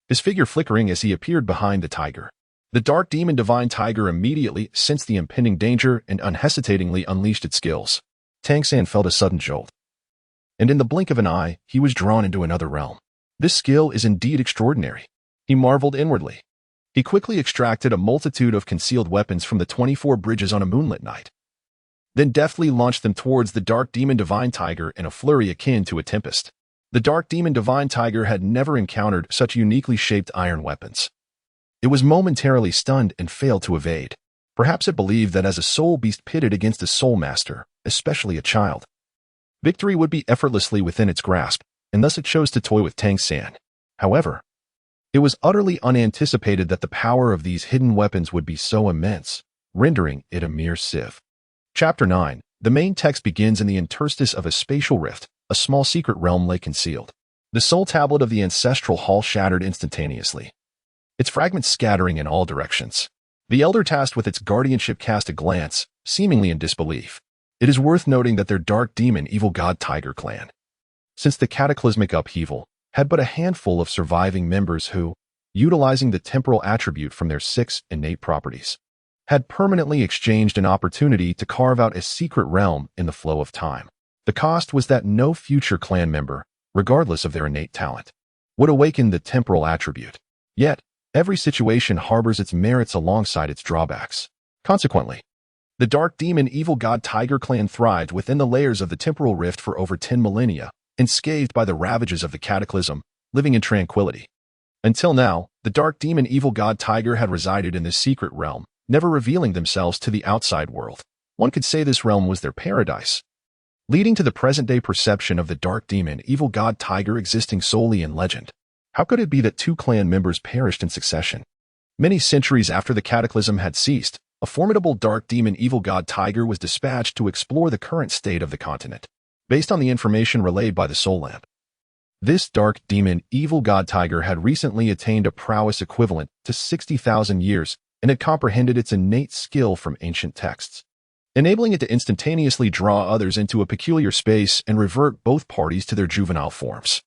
his figure flickering as he appeared behind the tiger. The dark demon divine tiger immediately sensed the impending danger and unhesitatingly unleashed its skills. Tang Xin felt a sudden jolt, and in the blink of an eye, he was drawn into another realm. This skill is indeed extraordinary, he marveled inwardly. He quickly extracted a multitude of concealed weapons from the 24 bridges on a moonlit night, then deftly launched them towards the dark demon divine tiger in a flurry akin to a tempest. The dark demon divine tiger had never encountered such uniquely shaped iron weapons. It was momentarily stunned and failed to evade. Perhaps it believed that as a soul beast pitted against a soul master, especially a child, victory would be effortlessly within its grasp, and thus it chose to toy with Tang Xin. However, it was utterly unanticipated that the power of these hidden weapons would be so immense, rendering it a mere sieve. Chapter 9. The main text begins in the interstice of a spatial rift. A small secret realm lay concealed. The soul tablet of the ancestral hall shattered instantaneously, its fragments scattering in all directions. The elder tasked with its guardianship cast a glance, seemingly in disbelief. It is worth noting that their dark demon evil god tiger clan, since the cataclysmic upheaval, had but a handful of surviving members who, utilizing the temporal attribute from their 6 innate properties, had permanently exchanged an opportunity to carve out a secret realm in the flow of time. The cost was that no future clan member, regardless of their innate talent, would awaken the temporal attribute. Yet, every situation harbors its merits alongside its drawbacks. Consequently, the dark demon evil god tiger clan thrived within the layers of the temporal rift for over 10 millennia, unscathed by the ravages of the cataclysm, living in tranquility. Until now, the dark demon evil god tiger had resided in this secret realm, never revealing themselves to the outside world. One could say this realm was their paradise, leading to the present-day perception of the dark demon evil god tiger existing solely in legend. How could it be that 2 clan members perished in succession? Many centuries after the cataclysm had ceased, a formidable dark demon evil god tiger was dispatched to explore the current state of the continent. Based on the information relayed by the Soul Lamp, this dark demon evil god tiger had recently attained a prowess equivalent to 60,000 years and had comprehended its innate skill from ancient texts, enabling it to instantaneously draw others into a peculiar space and revert both parties to their juvenile forms.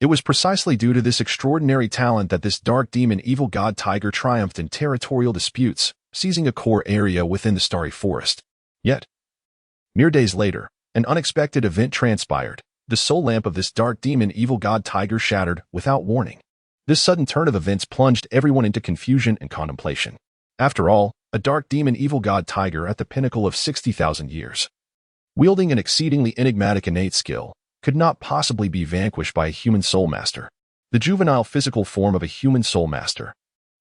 It was precisely due to this extraordinary talent that this dark demon evil god tiger triumphed in territorial disputes, seizing a core area within the starry forest. Yet, mere days later, an unexpected event transpired. The soul lamp of this dark demon evil god tiger shattered without warning. This sudden turn of events plunged everyone into confusion and contemplation. After all, a dark demon evil god tiger at the pinnacle of 60,000 years, wielding an exceedingly enigmatic innate skill, could not possibly be vanquished by a human soul master. The juvenile physical form of a human soul master,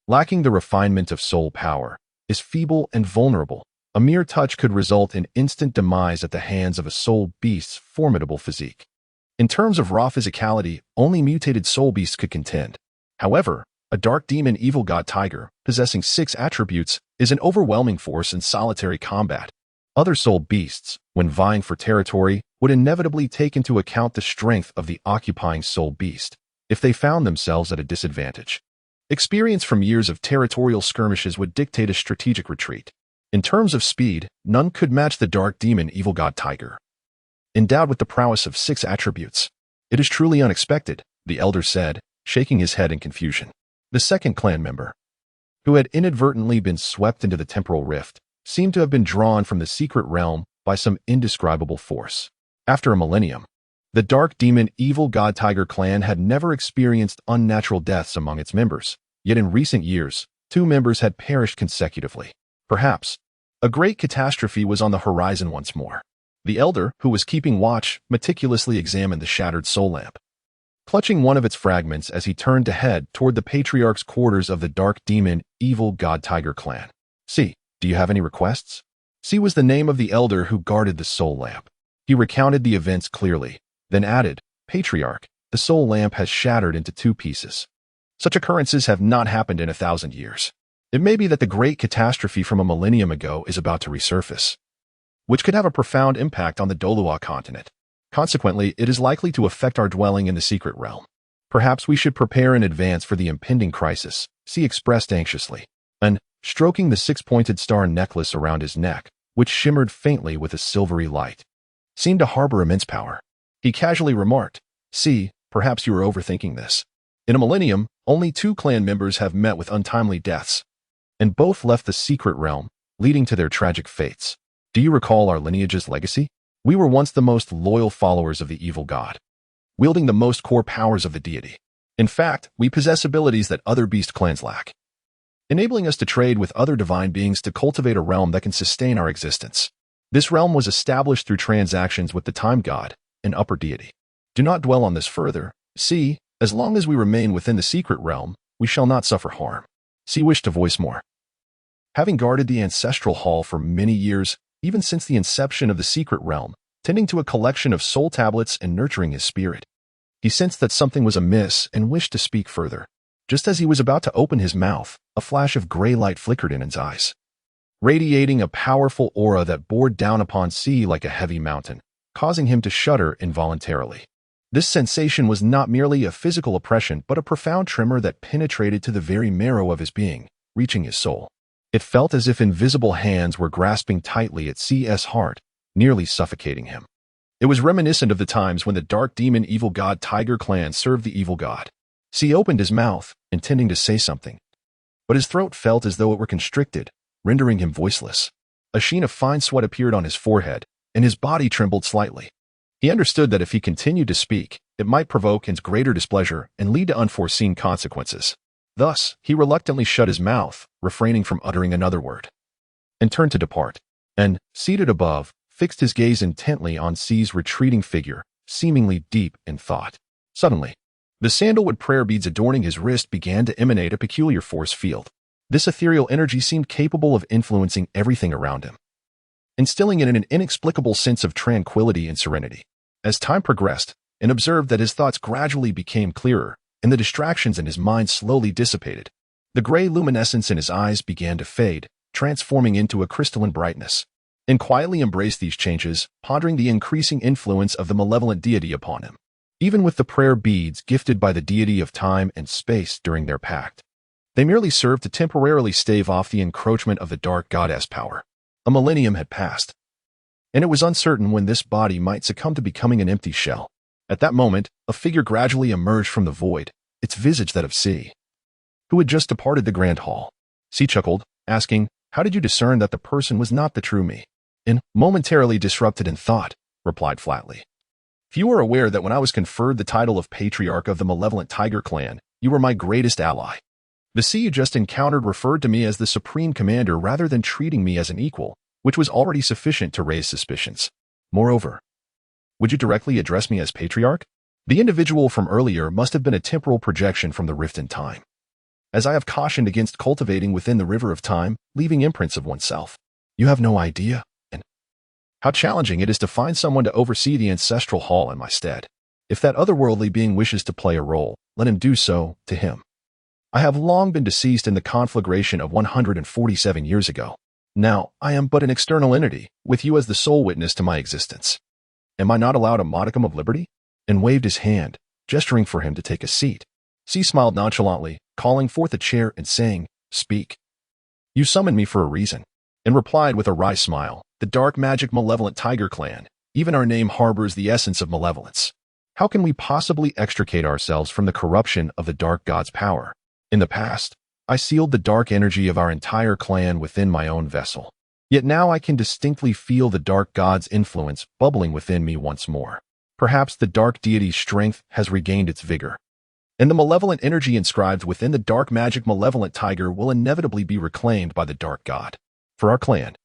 lacking the refinement of soul power, is feeble and vulnerable. A mere touch could result in instant demise at the hands of a soul beast's formidable physique. In terms of raw physicality, only mutated soul beasts could contend. However, a dark demon evil god tiger, possessing 6 attributes, is an overwhelming force in solitary combat. Other soul beasts, when vying for territory, would inevitably take into account the strength of the occupying soul beast, if they found themselves at a disadvantage. Experience from years of territorial skirmishes would dictate a strategic retreat. In terms of speed, none could match the dark demon evil god tiger, endowed with the prowess of 6 attributes. It is truly unexpected, the elder said, shaking his head in confusion. The second clan member, who had inadvertently been swept into the temporal rift, seemed to have been drawn from the secret realm by some indescribable force. After a millennium, the dark demon evil god tiger clan had never experienced unnatural deaths among its members, yet in recent years, 2 members had perished consecutively. Perhaps a great catastrophe was on the horizon once more. The elder, who was keeping watch, meticulously examined the shattered soul lamp, clutching one of its fragments as he turned to head toward the patriarch's quarters of the dark demon, evil god tiger clan. "See, do you have any requests?" C was the name of the elder who guarded the soul lamp. He recounted the events clearly, then added, "Patriarch, the soul lamp has shattered into 2 pieces. Such occurrences have not happened in 1,000 years. It may be that the great catastrophe from a millennium ago is about to resurface, which could have a profound impact on the Douluo continent. Consequently, it is likely to affect our dwelling in the secret realm. Perhaps we should prepare in advance for the impending crisis," C expressed anxiously, and stroking the 6-pointed star necklace around his neck, which shimmered faintly with a silvery light, seemed to harbor immense power. He casually remarked, "C, perhaps you are overthinking this. In a millennium, only 2 clan members have met with untimely deaths, and both left the secret realm, leading to their tragic fates. Do you recall our lineage's legacy? We were once the most loyal followers of the evil god, wielding the most core powers of the deity. In fact, we possess abilities that other beast clans lack, enabling us to trade with other divine beings to cultivate a realm that can sustain our existence. This realm was established through transactions with the time god, an upper deity. Do not dwell on this further. C, as long as we remain within the secret realm, we shall not suffer harm." C wished to voice more. Having guarded the ancestral hall for many years, even since the inception of the secret realm, tending to a collection of soul tablets and nurturing his spirit, he sensed that something was amiss and wished to speak further. Just as he was about to open his mouth, a flash of gray light flickered in his eyes, radiating a powerful aura that bore down upon C like a heavy mountain, causing him to shudder involuntarily. This sensation was not merely a physical oppression, but a profound tremor that penetrated to the very marrow of his being, reaching his soul. It felt as if invisible hands were grasping tightly at C's heart, nearly suffocating him. It was reminiscent of the times when the dark demon evil god Tiger Clan served the evil god. C opened his mouth, intending to say something, but his throat felt as though it were constricted, rendering him voiceless. A sheen of fine sweat appeared on his forehead, and his body trembled slightly. He understood that if he continued to speak, it might provoke his greater displeasure and lead to unforeseen consequences. Thus, he reluctantly shut his mouth, refraining from uttering another word, and turned to depart. And, seated above, fixed his gaze intently on C's retreating figure, seemingly deep in thought. Suddenly, the sandalwood prayer beads adorning his wrist began to emanate a peculiar force field. This ethereal energy seemed capable of influencing everything around him, instilling in it an inexplicable sense of tranquility and serenity. As time progressed, and observed that his thoughts gradually became clearer, and the distractions in his mind slowly dissipated, the gray luminescence in his eyes began to fade, transforming into a crystalline brightness, and quietly embraced these changes, pondering the increasing influence of the malevolent deity upon him. Even with the prayer beads gifted by the deity of time and space during their pact, they merely served to temporarily stave off the encroachment of the dark goddess power. A millennium had passed, and it was uncertain when this body might succumb to becoming an empty shell. At that moment, a figure gradually emerged from the void, its visage that of C, who had just departed the grand hall. C chuckled, asking, "How did you discern that the person was not the true me?" "In momentarily disrupted in thought," replied flatly. "If you are aware that when I was conferred the title of Patriarch of the Malevolent Tiger Clan, you were my greatest ally. The C you just encountered referred to me as the Supreme Commander rather than treating me as an equal, which was already sufficient to raise suspicions. Moreover, would you directly address me as Patriarch? The individual from earlier must have been a temporal projection from the rift in time, as I have cautioned against cultivating within the river of time, leaving imprints of oneself. You have no idea, and how challenging it is to find someone to oversee the ancestral hall in my stead. If that otherworldly being wishes to play a role, let him do so to him. I have long been deceased in the conflagration of 147 years ago. Now, I am but an external entity, with you as the sole witness to my existence. Am I not allowed a modicum of liberty?" And waved his hand, gesturing for him to take a seat. C smiled nonchalantly, calling forth a chair and saying, "Speak. You summoned me for a reason," and replied with a wry smile, "The dark magic malevolent Tiger Clan, even our name harbors the essence of malevolence. How can we possibly extricate ourselves from the corruption of the dark god's power? In the past, I sealed the dark energy of our entire clan within my own vessel. Yet now I can distinctly feel the dark god's influence bubbling within me once more. Perhaps the dark deity's strength has regained its vigor, and the malevolent energy inscribed within the dark magic malevolent tiger will inevitably be reclaimed by the dark god. For our clan,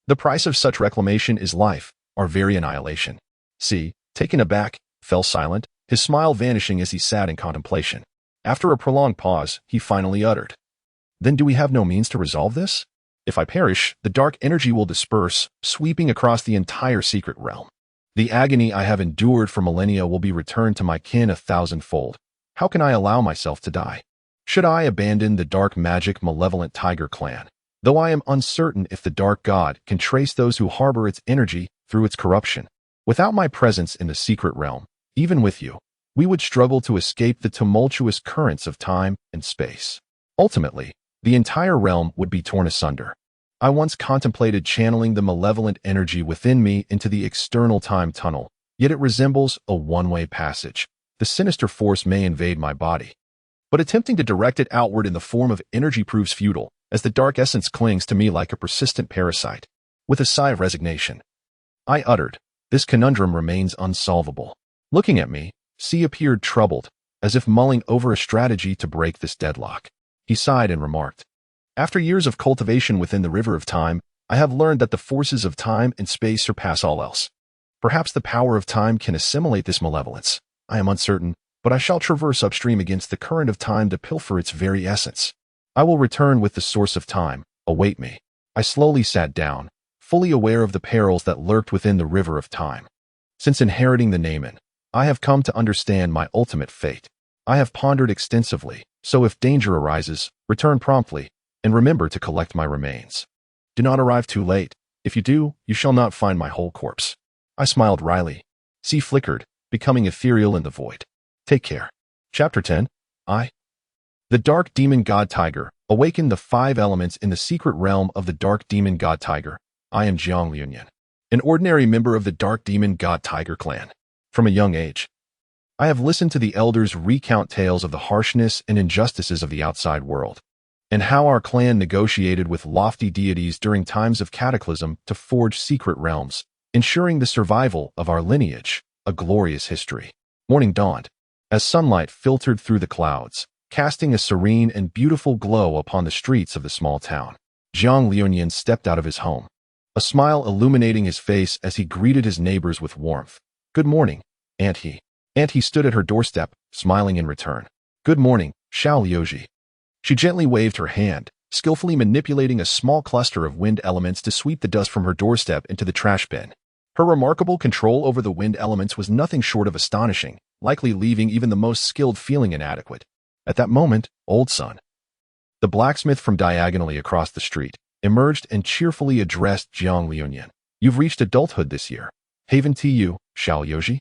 the price of such reclamation is life, our very annihilation." C, taken aback, fell silent, his smile vanishing as he sat in contemplation. After a prolonged pause, he finally uttered, "Then do we have no means to resolve this? If I perish, the dark energy will disperse, sweeping across the entire secret realm. The agony I have endured for millennia will be returned to my kin 1,000-fold. How can I allow myself to die? Should I abandon the dark magic malevolent tiger clan? Though I am uncertain if the dark god can trace those who harbor its energy through its corruption. Without my presence in the secret realm, even with you, we would struggle to escape the tumultuous currents of time and space. Ultimately, the entire realm would be torn asunder. I once contemplated channeling the malevolent energy within me into the external time tunnel, yet it resembles a one-way passage. The sinister force may invade my body, but attempting to direct it outward in the form of energy proves futile, as the dark essence clings to me like a persistent parasite. With a sigh of resignation, I uttered, "This conundrum remains unsolvable." Looking at me, C appeared troubled, as if mulling over a strategy to break this deadlock. He sighed and remarked, "After years of cultivation within the river of time, I have learned that the forces of time and space surpass all else. Perhaps the power of time can assimilate this malevolence. I am uncertain, but I shall traverse upstream against the current of time to pilfer its very essence. I will return with the source of time. Await me." I slowly sat down, fully aware of the perils that lurked within the river of time. Since inheriting the Naaman, I have come to understand my ultimate fate. I have pondered extensively, so if danger arises, return promptly, and remember to collect my remains. Do not arrive too late. If you do, you shall not find my whole corpse. I smiled wryly. C flickered, becoming ethereal in the void. Take care. Chapter 10. The Dark Demon God Tiger awakened the 5 elements in the secret realm of the Dark Demon God Tiger. I am Jiang Liuyan, an ordinary member of the Dark Demon God Tiger clan. From a young age, I have listened to the elders recount tales of the harshness and injustices of the outside world, and how our clan negotiated with lofty deities during times of cataclysm to forge secret realms, ensuring the survival of our lineage, a glorious history. Morning dawned, as sunlight filtered through the clouds, casting a serene and beautiful glow upon the streets of the small town. Jiang Liuyan stepped out of his home, a smile illuminating his face as he greeted his neighbors with warmth. "Good morning, Aunt He." Aunt He stood at her doorstep, smiling in return. "Good morning, Xiao Liuji." She gently waved her hand, skillfully manipulating a small cluster of wind elements to sweep the dust from her doorstep into the trash bin. Her remarkable control over the wind elements was nothing short of astonishing, likely leaving even the most skilled feeling inadequate. At that moment, Old Son, the blacksmith from diagonally across the street, emerged and cheerfully addressed Jiang Liuyan. "You've reached adulthood this year. Haven to you, Xiao Yoji.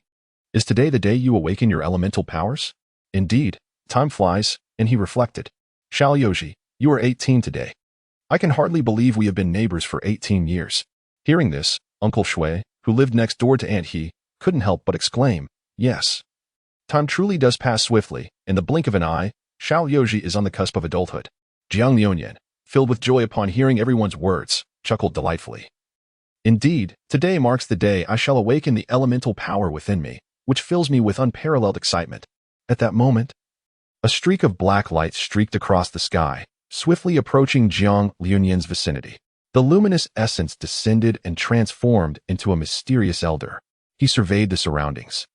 Is today the day you awaken your elemental powers?" "Indeed, time flies," and he reflected. "Xiao Yoji, you are 18 today. I can hardly believe we have been neighbors for 18 years. Hearing this, Uncle Shui, who lived next door to Aunt He, couldn't help but exclaim, "Yes. Time truly does pass swiftly. In the blink of an eye, Xiao Yoji is on the cusp of adulthood." Jiang Liuyan, filled with joy upon hearing everyone's words, chuckled delightfully. "Indeed, today marks the day I shall awaken the elemental power within me, which fills me with unparalleled excitement." At that moment, a streak of black light streaked across the sky, swiftly approaching Jiang Liuyan's vicinity. The luminous essence descended and transformed into a mysterious elder. He surveyed the surroundings,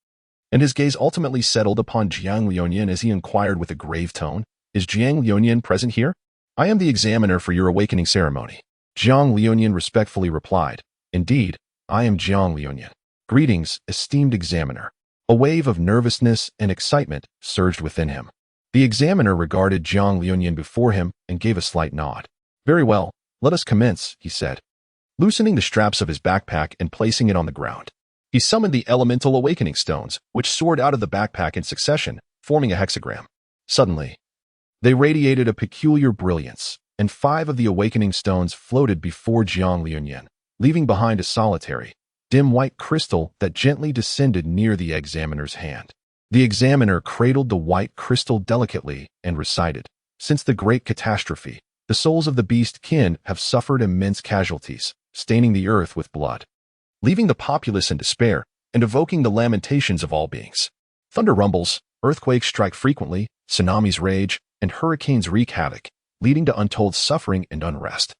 and his gaze ultimately settled upon Jiang Liuyan as he inquired with a grave tone, "Is Jiang Liuyan present here?" "I am the examiner for your awakening ceremony." Jiang Liuyan respectfully replied, "Indeed, I am Jiang Liuyan. Greetings, esteemed examiner." A wave of nervousness and excitement surged within him. The examiner regarded Jiang Liuyan before him and gave a slight nod. "Very well, let us commence," he said, loosening the straps of his backpack and placing it on the ground. He summoned the elemental awakening stones, which soared out of the backpack in succession, forming a hexagram. Suddenly, they radiated a peculiar brilliance, and 5 of the awakening stones floated before Jiang Liuyan, leaving behind a solitary, dim white crystal that gently descended near the examiner's hand. The examiner cradled the white crystal delicately and recited, "Since the great catastrophe, the souls of the beast kin have suffered immense casualties, staining the earth with blood, leaving the populace in despair and evoking the lamentations of all beings. Thunder rumbles, earthquakes strike frequently, tsunamis rage, and hurricanes wreak havoc, leading to untold suffering and unrest.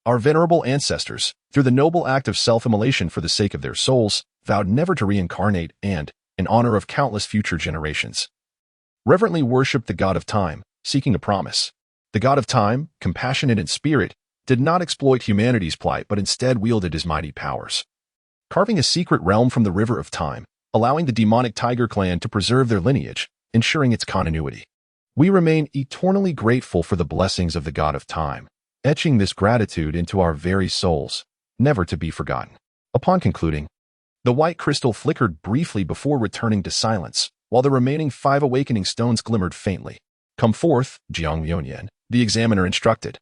Our venerable ancestors, through the noble act of self-immolation for the sake of their souls, vowed never to reincarnate and, in honor of countless future generations. Reverently worshiped the god of time, seeking a promise. The god of time, compassionate in spirit, did not exploit humanity's plight but instead wielded his mighty powers, carving a secret realm from the river of time, allowing the demonic tiger clan to preserve their lineage, ensuring its continuity. We remain eternally grateful for the blessings of the god of time, etching this gratitude into our very souls, never to be forgotten. Upon concluding, the white crystal flickered briefly before returning to silence, while the remaining 5 awakening stones glimmered faintly. "Come forth," Jiang Liuyan, the examiner instructed.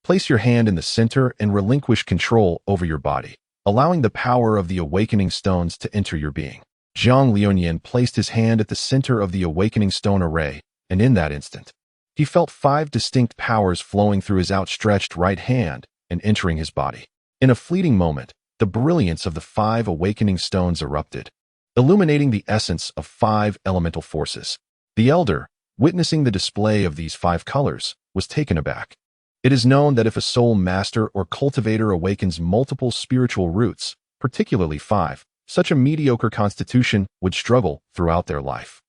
"Place your hand in the center and relinquish control over your body, allowing the power of the awakening stones to enter your being." Jiang Liuyan placed his hand at the center of the awakening stone array, and in that instant, he felt 5 distinct powers flowing through his outstretched right hand and entering his body. In a fleeting moment, the brilliance of the 5 awakening stones erupted, illuminating the essence of 5 elemental forces. The elder, witnessing the display of these 5 colors, was taken aback. It is known that if a soul master or cultivator awakens multiple spiritual roots, particularly 5, such a mediocre constitution would struggle throughout their life,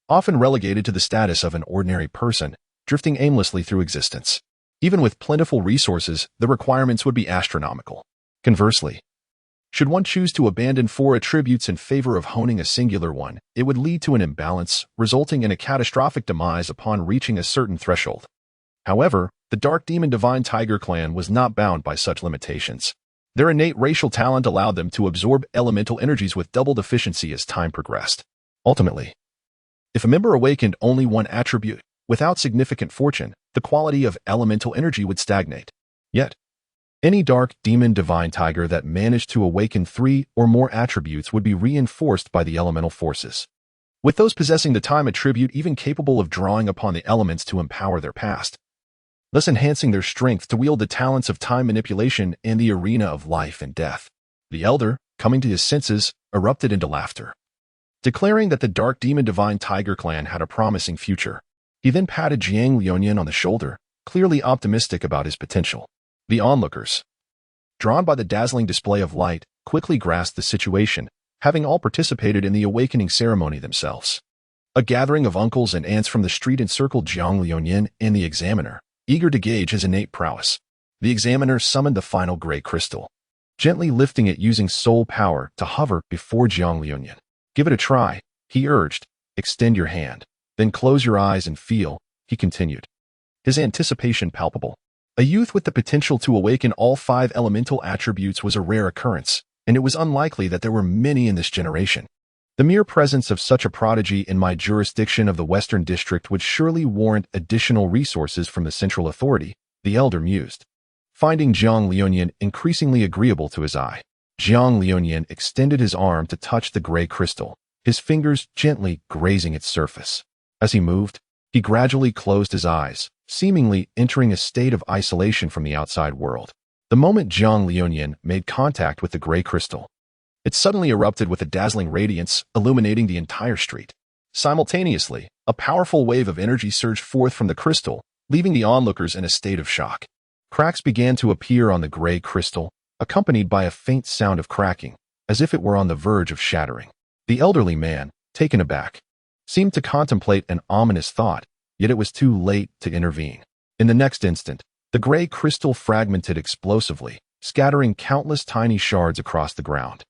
often relegated to the status of an ordinary person, drifting aimlessly through existence. Even with plentiful resources, the requirements would be astronomical. Conversely, should one choose to abandon 4 attributes in favor of honing a singular one, it would lead to an imbalance, resulting in a catastrophic demise upon reaching a certain threshold. However, the Dark Demon Divine Tiger clan was not bound by such limitations. Their innate racial talent allowed them to absorb elemental energies with doubled efficiency as time progressed. Ultimately, if a member awakened only one attribute, without significant fortune, the quality of elemental energy would stagnate. Yet, any Dark Demon Divine Tiger that managed to awaken 3 or more attributes would be reinforced by the elemental forces, with those possessing the time attribute even capable of drawing upon the elements to empower their past, thus enhancing their strength to wield the talents of time manipulation in the arena of life and death. The elder, coming to his senses, erupted into laughter, declaring that the Dark Demon Divine Tiger clan had a promising future. He then patted Jiang Liuyan on the shoulder, clearly optimistic about his potential. The onlookers, drawn by the dazzling display of light, quickly grasped the situation, having all participated in the awakening ceremony themselves. A gathering of uncles and aunts from the street encircled Jiang Liuyan and the examiner, eager to gauge his innate prowess. The examiner summoned the final gray crystal, gently lifting it using soul power to hover before Jiang Liuyan. "Give it a try," he urged. "Extend your hand, then close your eyes and feel," he continued, his anticipation palpable. A youth with the potential to awaken all 5 elemental attributes was a rare occurrence, and it was unlikely that there were many in this generation. The mere presence of such a prodigy in my jurisdiction of the Western District would surely warrant additional resources from the central authority, the elder mused, finding Jiang Liuyan increasingly agreeable to his eye. Jiang Liuyan extended his arm to touch the gray crystal, his fingers gently grazing its surface. As he moved, he gradually closed his eyes, seemingly entering a state of isolation from the outside world. The moment Jiang Liuyan made contact with the gray crystal, it suddenly erupted with a dazzling radiance, illuminating the entire street. Simultaneously, a powerful wave of energy surged forth from the crystal, leaving the onlookers in a state of shock. Cracks began to appear on the gray crystal, accompanied by a faint sound of cracking, as if it were on the verge of shattering. The elderly man, taken aback, seemed to contemplate an ominous thought, yet it was too late to intervene. In the next instant, the gray crystal fragmented explosively, scattering countless tiny shards across the ground.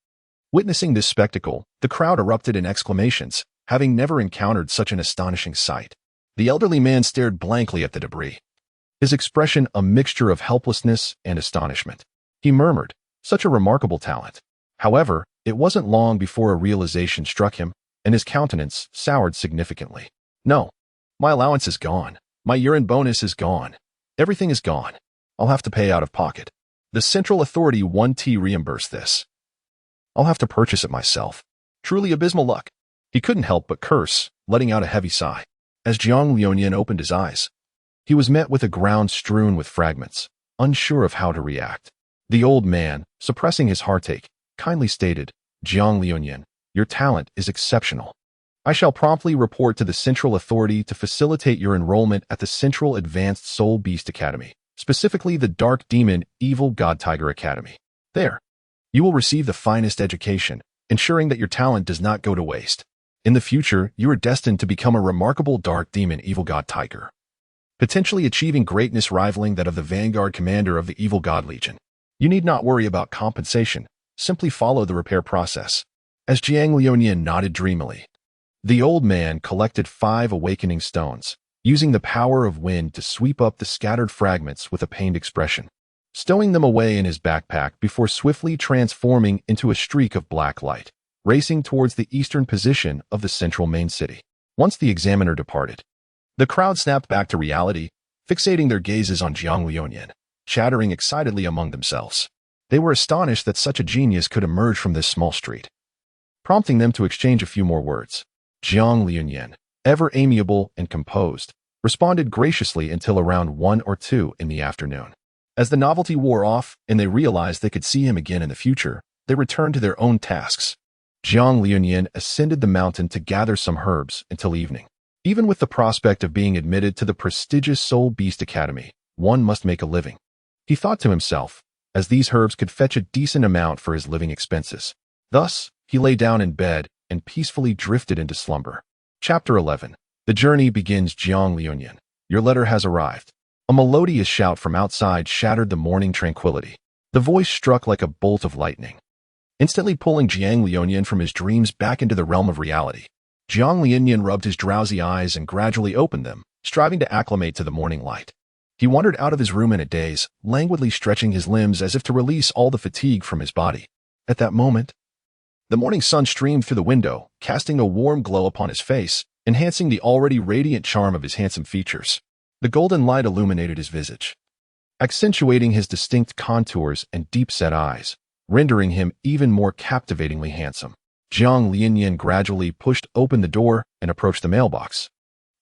Witnessing this spectacle, the crowd erupted in exclamations, having never encountered such an astonishing sight. The elderly man stared blankly at the debris, his expression a mixture of helplessness and astonishment. He murmured, "Such a remarkable talent." However, it wasn't long before a realization struck him, and his countenance soured significantly. "No, my allowance is gone. My year-end bonus is gone. Everything is gone. I'll have to pay out of pocket. The central authority won't reimburse this. I'll have to purchase it myself. Truly abysmal luck." He couldn't help but curse, letting out a heavy sigh. As Jiang Liuyan opened his eyes, he was met with a ground strewn with fragments, unsure of how to react. The old man, suppressing his heartache, kindly stated, "Jiang Liuyan, your talent is exceptional. I shall promptly report to the Central Authority to facilitate your enrollment at the Central Advanced Soul Beast Academy, specifically the Dark Demon Evil God Tiger Academy. There, you will receive the finest education, ensuring that your talent does not go to waste." In the future, you are destined to become a remarkable dark demon evil god tiger, potentially achieving greatness rivaling that of the vanguard commander of the evil god legion. You need not worry about compensation, simply follow the repair process. As Jiang Liunian nodded dreamily, the old man collected 5 awakening stones, using the power of wind to sweep up the scattered fragments with a pained expression, stowing them away in his backpack before swiftly transforming into a streak of black light, racing towards the eastern position of the central main city. Once the examiner departed, the crowd snapped back to reality, fixating their gazes on Jiang Liunian, chattering excitedly among themselves. They were astonished that such a genius could emerge from this small street, prompting them to exchange a few more words. Jiang Liunian, ever amiable and composed, responded graciously until around 1 or 2 in the afternoon. As the novelty wore off and they realized they could see him again in the future, they returned to their own tasks. Jiang Liunian ascended the mountain to gather some herbs until evening. Even with the prospect of being admitted to the prestigious Soul Beast Academy, one must make a living. He thought to himself, as these herbs could fetch a decent amount for his living expenses. Thus, he lay down in bed and peacefully drifted into slumber. Chapter 11. The journey begins. Jiang Liunian, your letter has arrived. A melodious shout from outside shattered the morning tranquility. The voice struck like a bolt of lightning, instantly pulling Jiang Liunian from his dreams back into the realm of reality. Jiang Liunian rubbed his drowsy eyes and gradually opened them, striving to acclimate to the morning light. He wandered out of his room in a daze, languidly stretching his limbs as if to release all the fatigue from his body. At that moment, the morning sun streamed through the window, casting a warm glow upon his face, enhancing the already radiant charm of his handsome features. The golden light illuminated his visage, accentuating his distinct contours and deep-set eyes, rendering him even more captivatingly handsome. Jiang Liunian gradually pushed open the door and approached the mailbox,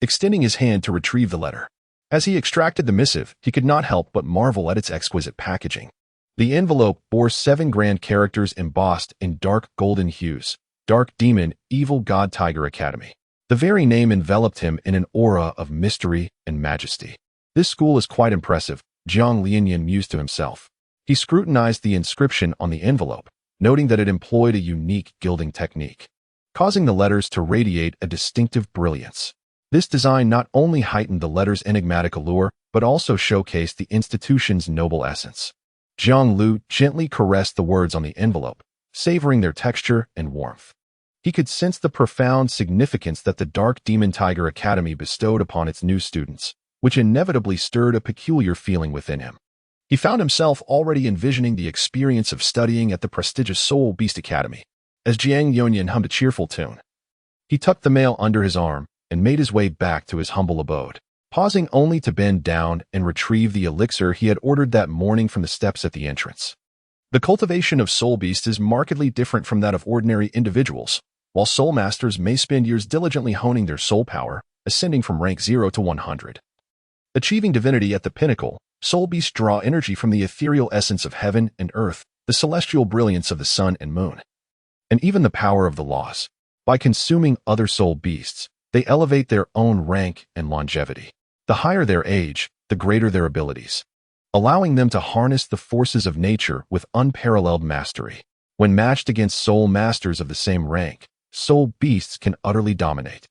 extending his hand to retrieve the letter. As he extracted the missive, he could not help but marvel at its exquisite packaging. The envelope bore 7 grand characters embossed in dark golden hues: Dark Demon, Evil God Tiger Academy. The very name enveloped him in an aura of mystery and majesty. This school is quite impressive, Jiang Liunian mused to himself. He scrutinized the inscription on the envelope, noting that it employed a unique gilding technique, causing the letters to radiate a distinctive brilliance. This design not only heightened the letters' enigmatic allure, but also showcased the institution's noble essence. Jiang Lu gently caressed the words on the envelope, savoring their texture and warmth. He could sense the profound significance that the Dark Demon Tiger Academy bestowed upon its new students, which inevitably stirred a peculiar feeling within him. He found himself already envisioning the experience of studying at the prestigious Soul Beast Academy. As Jiang Liunian hummed a cheerful tune, he tucked the mail under his arm and made his way back to his humble abode, pausing only to bend down and retrieve the elixir he had ordered that morning from the steps at the entrance. The cultivation of soul beasts is markedly different from that of ordinary individuals. While soul masters may spend years diligently honing their soul power, ascending from rank 0 to 100, achieving divinity at the pinnacle, soul beasts draw energy from the ethereal essence of heaven and earth, the celestial brilliance of the sun and moon, and even the power of the laws. By consuming other soul beasts, they elevate their own rank and longevity. The higher their age, the greater their abilities, allowing them to harness the forces of nature with unparalleled mastery. When matched against soul masters of the same rank, soul beasts can utterly dominate,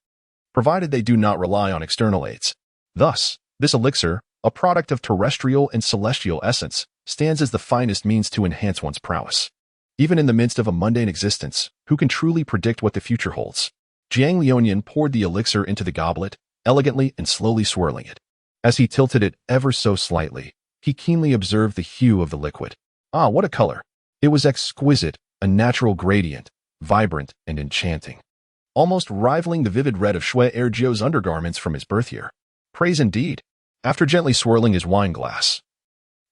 provided they do not rely on external aids. Thus, this elixir, a product of terrestrial and celestial essence, stands as the finest means to enhance one's prowess. Even in the midst of a mundane existence, who can truly predict what the future holds? Jiang Liunian poured the elixir into the goblet, elegantly and slowly swirling it. As he tilted it ever so slightly, he keenly observed the hue of the liquid. Ah, what a color! It was exquisite, a natural gradient, vibrant and enchanting, almost rivaling the vivid red of Shui Erjiu's undergarments from his birth year. Praise indeed. After gently swirling his wine glass,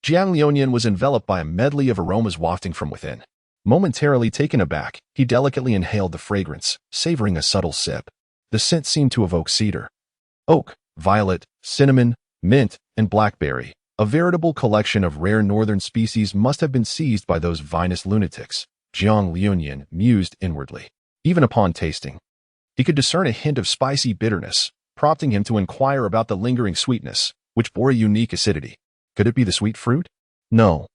Jiang Liunian was enveloped by a medley of aromas wafting from within. Momentarily taken aback, he delicately inhaled the fragrance, savoring a subtle sip. The scent seemed to evoke cedar, oak, violet, cinnamon, mint, and blackberry. A veritable collection of rare northern species must have been seized by those vinous lunatics, Jiang Liunian mused inwardly. Even upon tasting, he could discern a hint of spicy bitterness, prompting him to inquire about the lingering sweetness, which bore a unique acidity. Could it be the sweet fruit? No,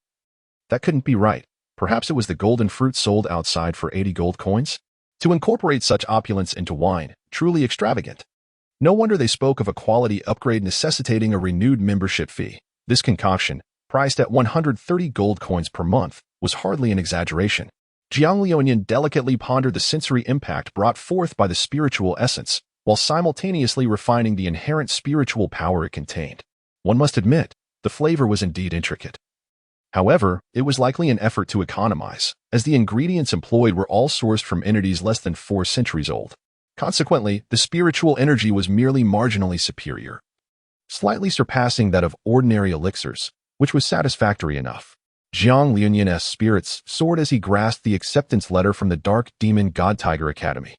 that couldn't be right. Perhaps it was the golden fruit sold outside for 80 gold coins? To incorporate such opulence into wine, truly extravagant. No wonder they spoke of a quality upgrade necessitating a renewed membership fee. This concoction, priced at 130 gold coins per month, was hardly an exaggeration. Jiang Liuyan delicately pondered the sensory impact brought forth by the spiritual essence, while simultaneously refining the inherent spiritual power it contained. One must admit, the flavor was indeed intricate. However, it was likely an effort to economize, as the ingredients employed were all sourced from entities less than 4 centuries old. Consequently, the spiritual energy was merely marginally superior, slightly surpassing that of ordinary elixirs, which was satisfactory enough. Jiang Liuyan's spirits soared as he grasped the acceptance letter from the Dark Demon God Tiger Academy.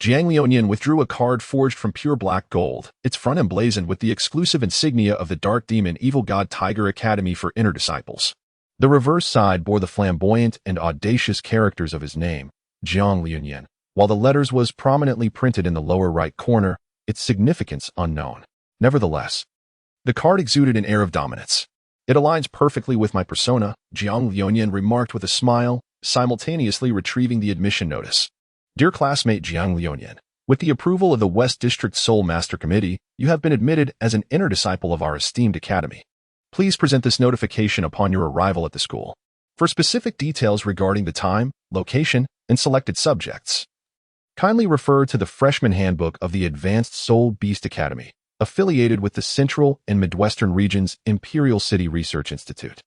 Jiang Liuyan withdrew a card forged from pure black gold, its front emblazoned with the exclusive insignia of the Dark Demon Evil God Tiger Academy for inner disciples. The reverse side bore the flamboyant and audacious characters of his name, Jiang Liuyan, while the letters was prominently printed in the lower right corner, its significance unknown. Nevertheless, the card exuded an air of dominance. It aligns perfectly with my persona, Jiang Liuyan remarked with a smile, simultaneously retrieving the admission notice. Dear classmate Jiang Liuyan, with the approval of the West District Soul Master Committee, you have been admitted as an inner disciple of our esteemed academy. Please present this notification upon your arrival at the school. For specific details regarding the time, location, and selected subjects, kindly refer to the Freshman Handbook of the Advanced Soul Beast Academy, affiliated with the Central and Midwestern Region's Imperial City Research Institute.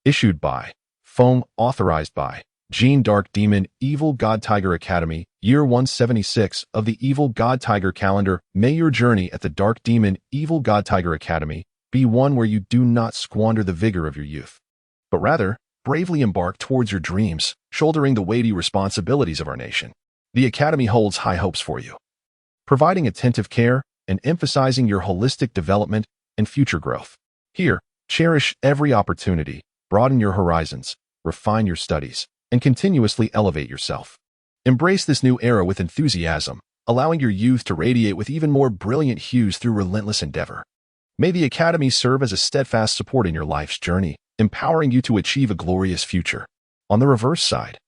Issued by Feng, authorized by Gene Dark Demon Evil God Tiger Academy, Year 176 of the Evil God Tiger Calendar. May your journey at the Dark Demon Evil God Tiger Academy be one where you do not squander the vigor of your youth, but rather bravely embark towards your dreams, shouldering the weighty responsibilities of our nation. The Academy holds high hopes for you, providing attentive care and emphasizing your holistic development and future growth. Here, cherish every opportunity, broaden your horizons, refine your studies, and continuously elevate yourself. Embrace this new era with enthusiasm, allowing your youth to radiate with even more brilliant hues through relentless endeavor. May the Academy serve as a steadfast support in your life's journey, empowering you to achieve a glorious future. On the reverse side,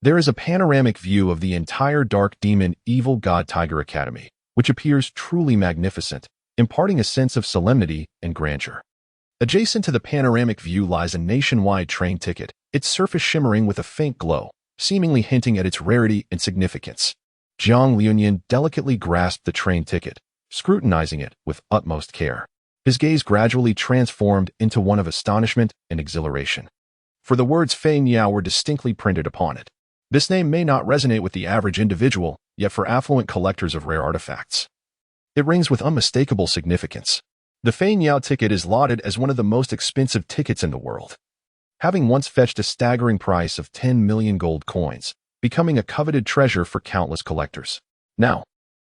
there is a panoramic view of the entire Dark Demon Evil God Tiger Academy, which appears truly magnificent, imparting a sense of solemnity and grandeur. Adjacent to the panoramic view lies a nationwide train ticket, its surface shimmering with a faint glow, seemingly hinting at its rarity and significance. Jiang Liuyan delicately grasped the train ticket, scrutinizing it with utmost care. His gaze gradually transformed into one of astonishment and exhilaration. For the words Fei Niao were distinctly printed upon it. This name may not resonate with the average individual, yet for affluent collectors of rare artifacts, it rings with unmistakable significance. The Fei Niao ticket is lauded as one of the most expensive tickets in the world, having once fetched a staggering price of 10 million gold coins, becoming a coveted treasure for countless collectors. Now,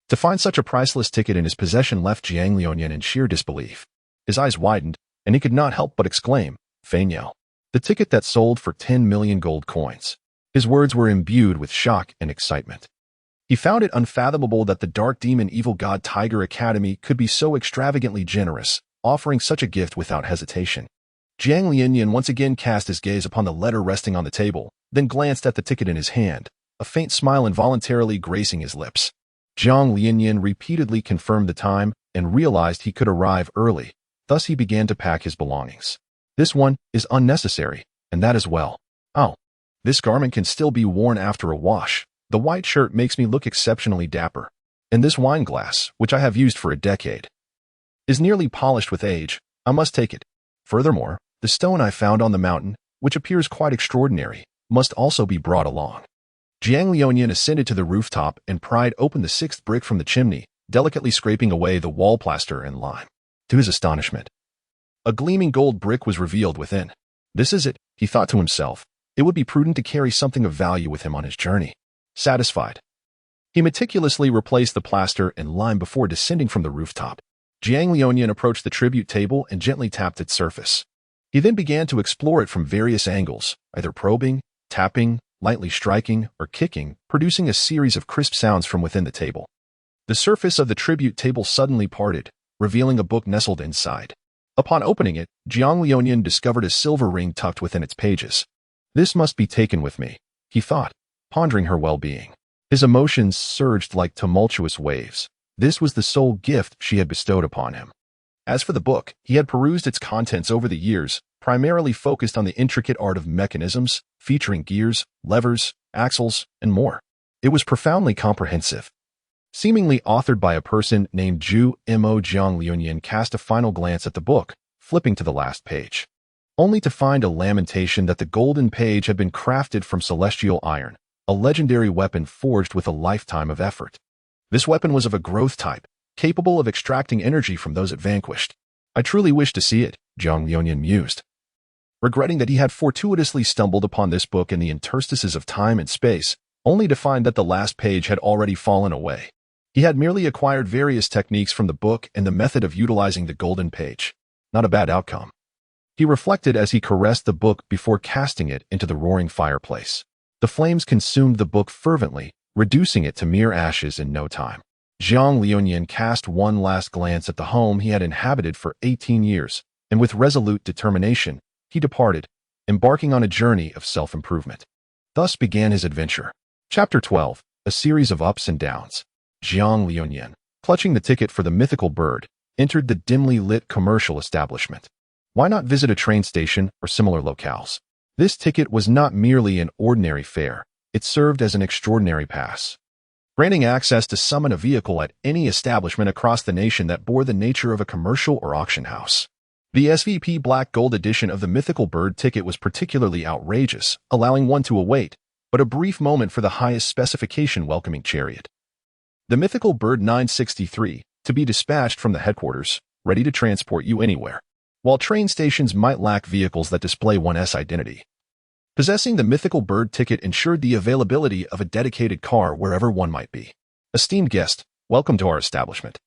to find such a priceless ticket in his possession left Jiang Liuyan in sheer disbelief. His eyes widened, and he could not help but exclaim, Fei Niao, the ticket that sold for 10 million gold coins. His words were imbued with shock and excitement. He found it unfathomable that the Dark Demon Evil God Tiger Academy could be so extravagantly generous, offering such a gift without hesitation. Jiang Liuyan once again cast his gaze upon the letter resting on the table, then glanced at the ticket in his hand, a faint smile involuntarily gracing his lips. Jiang Liuyan repeatedly confirmed the time and realized he could arrive early, thus he began to pack his belongings. This one is unnecessary, and that as well. Oh, this garment can still be worn after a wash. The white shirt makes me look exceptionally dapper. And this wine glass, which I have used for a decade, is nearly polished with age. I must take it. Furthermore, the stone I found on the mountain, which appears quite extraordinary, must also be brought along. Jiang Liuyan ascended to the rooftop and pried open the 6th brick from the chimney, delicately scraping away the wall plaster and lime. To his astonishment, a gleaming gold brick was revealed within. This is it, he thought to himself. It would be prudent to carry something of value with him on his journey. Satisfied, he meticulously replaced the plaster and lime before descending from the rooftop. Jiang Liuyan approached the tribute table and gently tapped its surface. He then began to explore it from various angles, either probing, tapping, lightly striking, or kicking, producing a series of crisp sounds from within the table. The surface of the tribute table suddenly parted, revealing a book nestled inside. Upon opening it, Jiang Liuyan discovered a silver ring tucked within its pages. This must be taken with me, he thought, pondering her well-being. His emotions surged like tumultuous waves. This was the sole gift she had bestowed upon him. As for the book, he had perused its contents over the years, primarily focused on the intricate art of mechanisms, featuring gears, levers, axles, and more. It was profoundly comprehensive. Seemingly authored by a person named Zhu Mo Jiang Liunyan cast a final glance at the book, flipping to the last page, only to find a lamentation that the golden page had been crafted from celestial iron, a legendary weapon forged with a lifetime of effort. This weapon was of a growth type, capable of extracting energy from those it vanquished. I truly wish to see it, Jiang Liunyan mused, regretting that he had fortuitously stumbled upon this book in the interstices of time and space, only to find that the last page had already fallen away. He had merely acquired various techniques from the book and the method of utilizing the golden page. Not a bad outcome. He reflected as he caressed the book before casting it into the roaring fireplace. The flames consumed the book fervently, reducing it to mere ashes in no time. Jiang Liunyan cast one last glance at the home he had inhabited for 18 years, and with resolute determination, he departed, embarking on a journey of self-improvement. Thus began his adventure. Chapter 12, a series of ups and downs. Jiang Liunyan, clutching the ticket for the mythical bird, entered the dimly lit commercial establishment. Why not visit a train station or similar locales? This ticket was not merely an ordinary fare. It served as an extraordinary pass, granting access to summon a vehicle at any establishment across the nation that bore the nature of a commercial or auction house. The SVP Black Gold edition of the mythical bird ticket was particularly outrageous, allowing one to await but a brief moment for the highest specification welcoming chariot. The mythical bird 963, to be dispatched from the headquarters, ready to transport you anywhere. While train stations might lack vehicles that display one's identity, possessing the mythical bird ticket ensured the availability of a dedicated car wherever one might be. Esteemed guest, welcome to our establishment.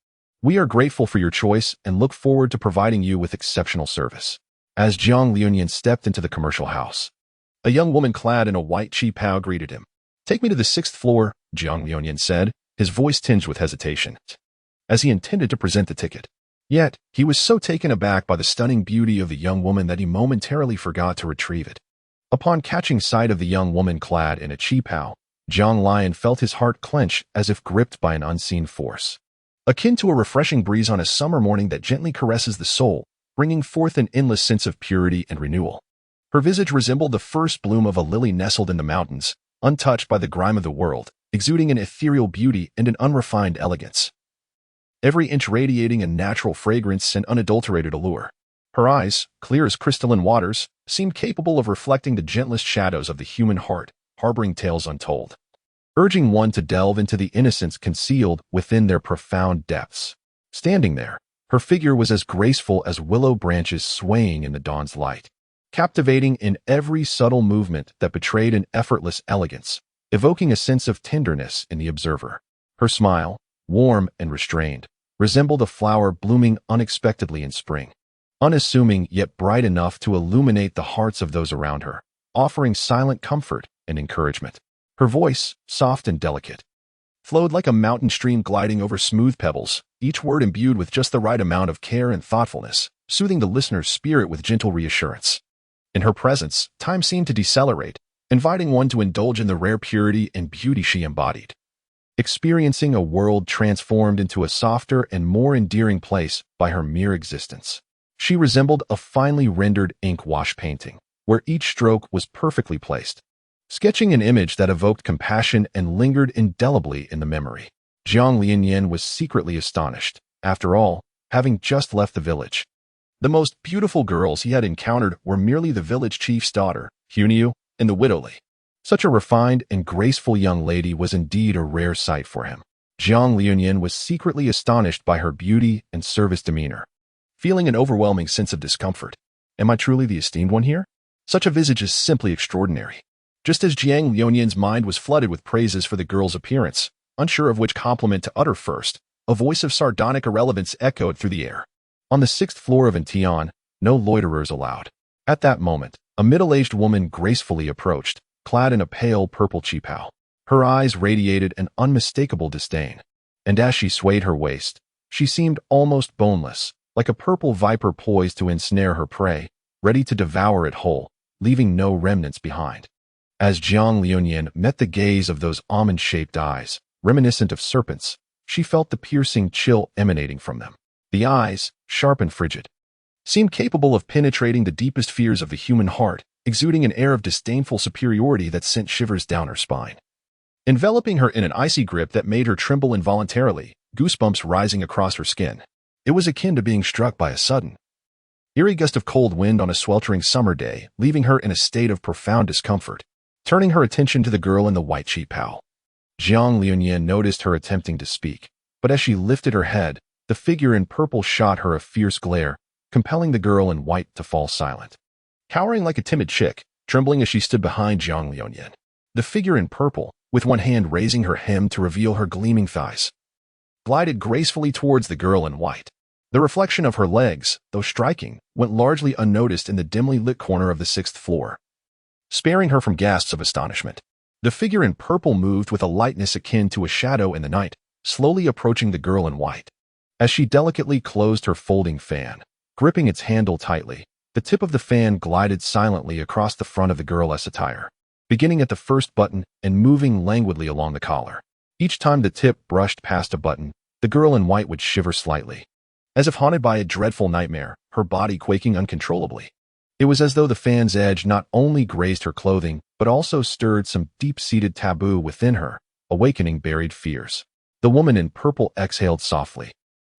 We are grateful for your choice and look forward to providing you with exceptional service. As Jiang Liunyan stepped into the commercial house, a young woman clad in a white qipao greeted him. Take me to the 6th floor, Jiang Liunyan said, his voice tinged with hesitation, as he intended to present the ticket. Yet, he was so taken aback by the stunning beauty of the young woman that he momentarily forgot to retrieve it. Upon catching sight of the young woman clad in a qipao, Jiang Lion felt his heart clench as if gripped by an unseen force, akin to a refreshing breeze on a summer morning that gently caresses the soul, bringing forth an endless sense of purity and renewal. Her visage resembled the first bloom of a lily nestled in the mountains, untouched by the grime of the world, exuding an ethereal beauty and an unrefined elegance, every inch radiating a natural fragrance and unadulterated allure. Her eyes, clear as crystalline waters, seemed capable of reflecting the gentlest shadows of the human heart, harboring tales untold, urging one to delve into the innocence concealed within their profound depths. Standing there, her figure was as graceful as willow branches swaying in the dawn's light, captivating in every subtle movement that betrayed an effortless elegance, evoking a sense of tenderness in the observer. Her smile, warm and restrained, resembled a flower blooming unexpectedly in spring, unassuming yet bright enough to illuminate the hearts of those around her, offering silent comfort and encouragement. Her voice, soft and delicate, flowed like a mountain stream gliding over smooth pebbles, each word imbued with just the right amount of care and thoughtfulness, soothing the listener's spirit with gentle reassurance. In her presence, time seemed to decelerate, inviting one to indulge in the rare purity and beauty she embodied, experiencing a world transformed into a softer and more endearing place by her mere existence. She resembled a finely rendered ink wash painting, where each stroke was perfectly placed, sketching an image that evoked compassion and lingered indelibly in the memory. Jiang Liunyan was secretly astonished. After all, having just left the village, the most beautiful girls he had encountered were merely the village chief's daughter, Huniu, and the widow Li. Such a refined and graceful young lady was indeed a rare sight for him. Jiang Liunyan was secretly astonished by her beauty and service demeanor, feeling an overwhelming sense of discomfort. Am I truly the esteemed one here? Such a visage is simply extraordinary. Just as Jiang Liunyan's mind was flooded with praises for the girl's appearance, unsure of which compliment to utter first, a voice of sardonic irrelevance echoed through the air. On the 6th floor of Antian, no loiterers allowed. At that moment, a middle-aged woman gracefully approached, clad in a pale purple qipao. Her eyes radiated an unmistakable disdain, and as she swayed her waist, she seemed almost boneless, like a purple viper poised to ensnare her prey, ready to devour it whole, leaving no remnants behind. As Jiang Liunian met the gaze of those almond-shaped eyes, reminiscent of serpents, she felt the piercing chill emanating from them. The eyes, sharp and frigid, seemed capable of penetrating the deepest fears of the human heart, exuding an air of disdainful superiority that sent shivers down her spine. Enveloping her in an icy grip that made her tremble involuntarily, goosebumps rising across her skin. It was akin to being struck by a sudden, eerie gust of cold wind on a sweltering summer day, leaving her in a state of profound discomfort. Turning her attention to the girl in the white qipao, Jiang Liunian noticed her attempting to speak, but as she lifted her head, the figure in purple shot her a fierce glare, compelling the girl in white to fall silent. Cowering like a timid chick, trembling as she stood behind Jiang Liunian, the figure in purple, with one hand raising her hem to reveal her gleaming thighs, glided gracefully towards the girl in white. The reflection of her legs, though striking, went largely unnoticed in the dimly lit corner of the 6th floor, sparing her from gasps of astonishment. The figure in purple moved with a lightness akin to a shadow in the night, slowly approaching the girl in white. As she delicately closed her folding fan, gripping its handle tightly, the tip of the fan glided silently across the front of the girl's attire, beginning at the first button and moving languidly along the collar. Each time the tip brushed past a button, the girl in white would shiver slightly, as if haunted by a dreadful nightmare, her body quaking uncontrollably. It was as though the fan's edge not only grazed her clothing, but also stirred some deep-seated taboo within her, awakening buried fears. The woman in purple exhaled softly,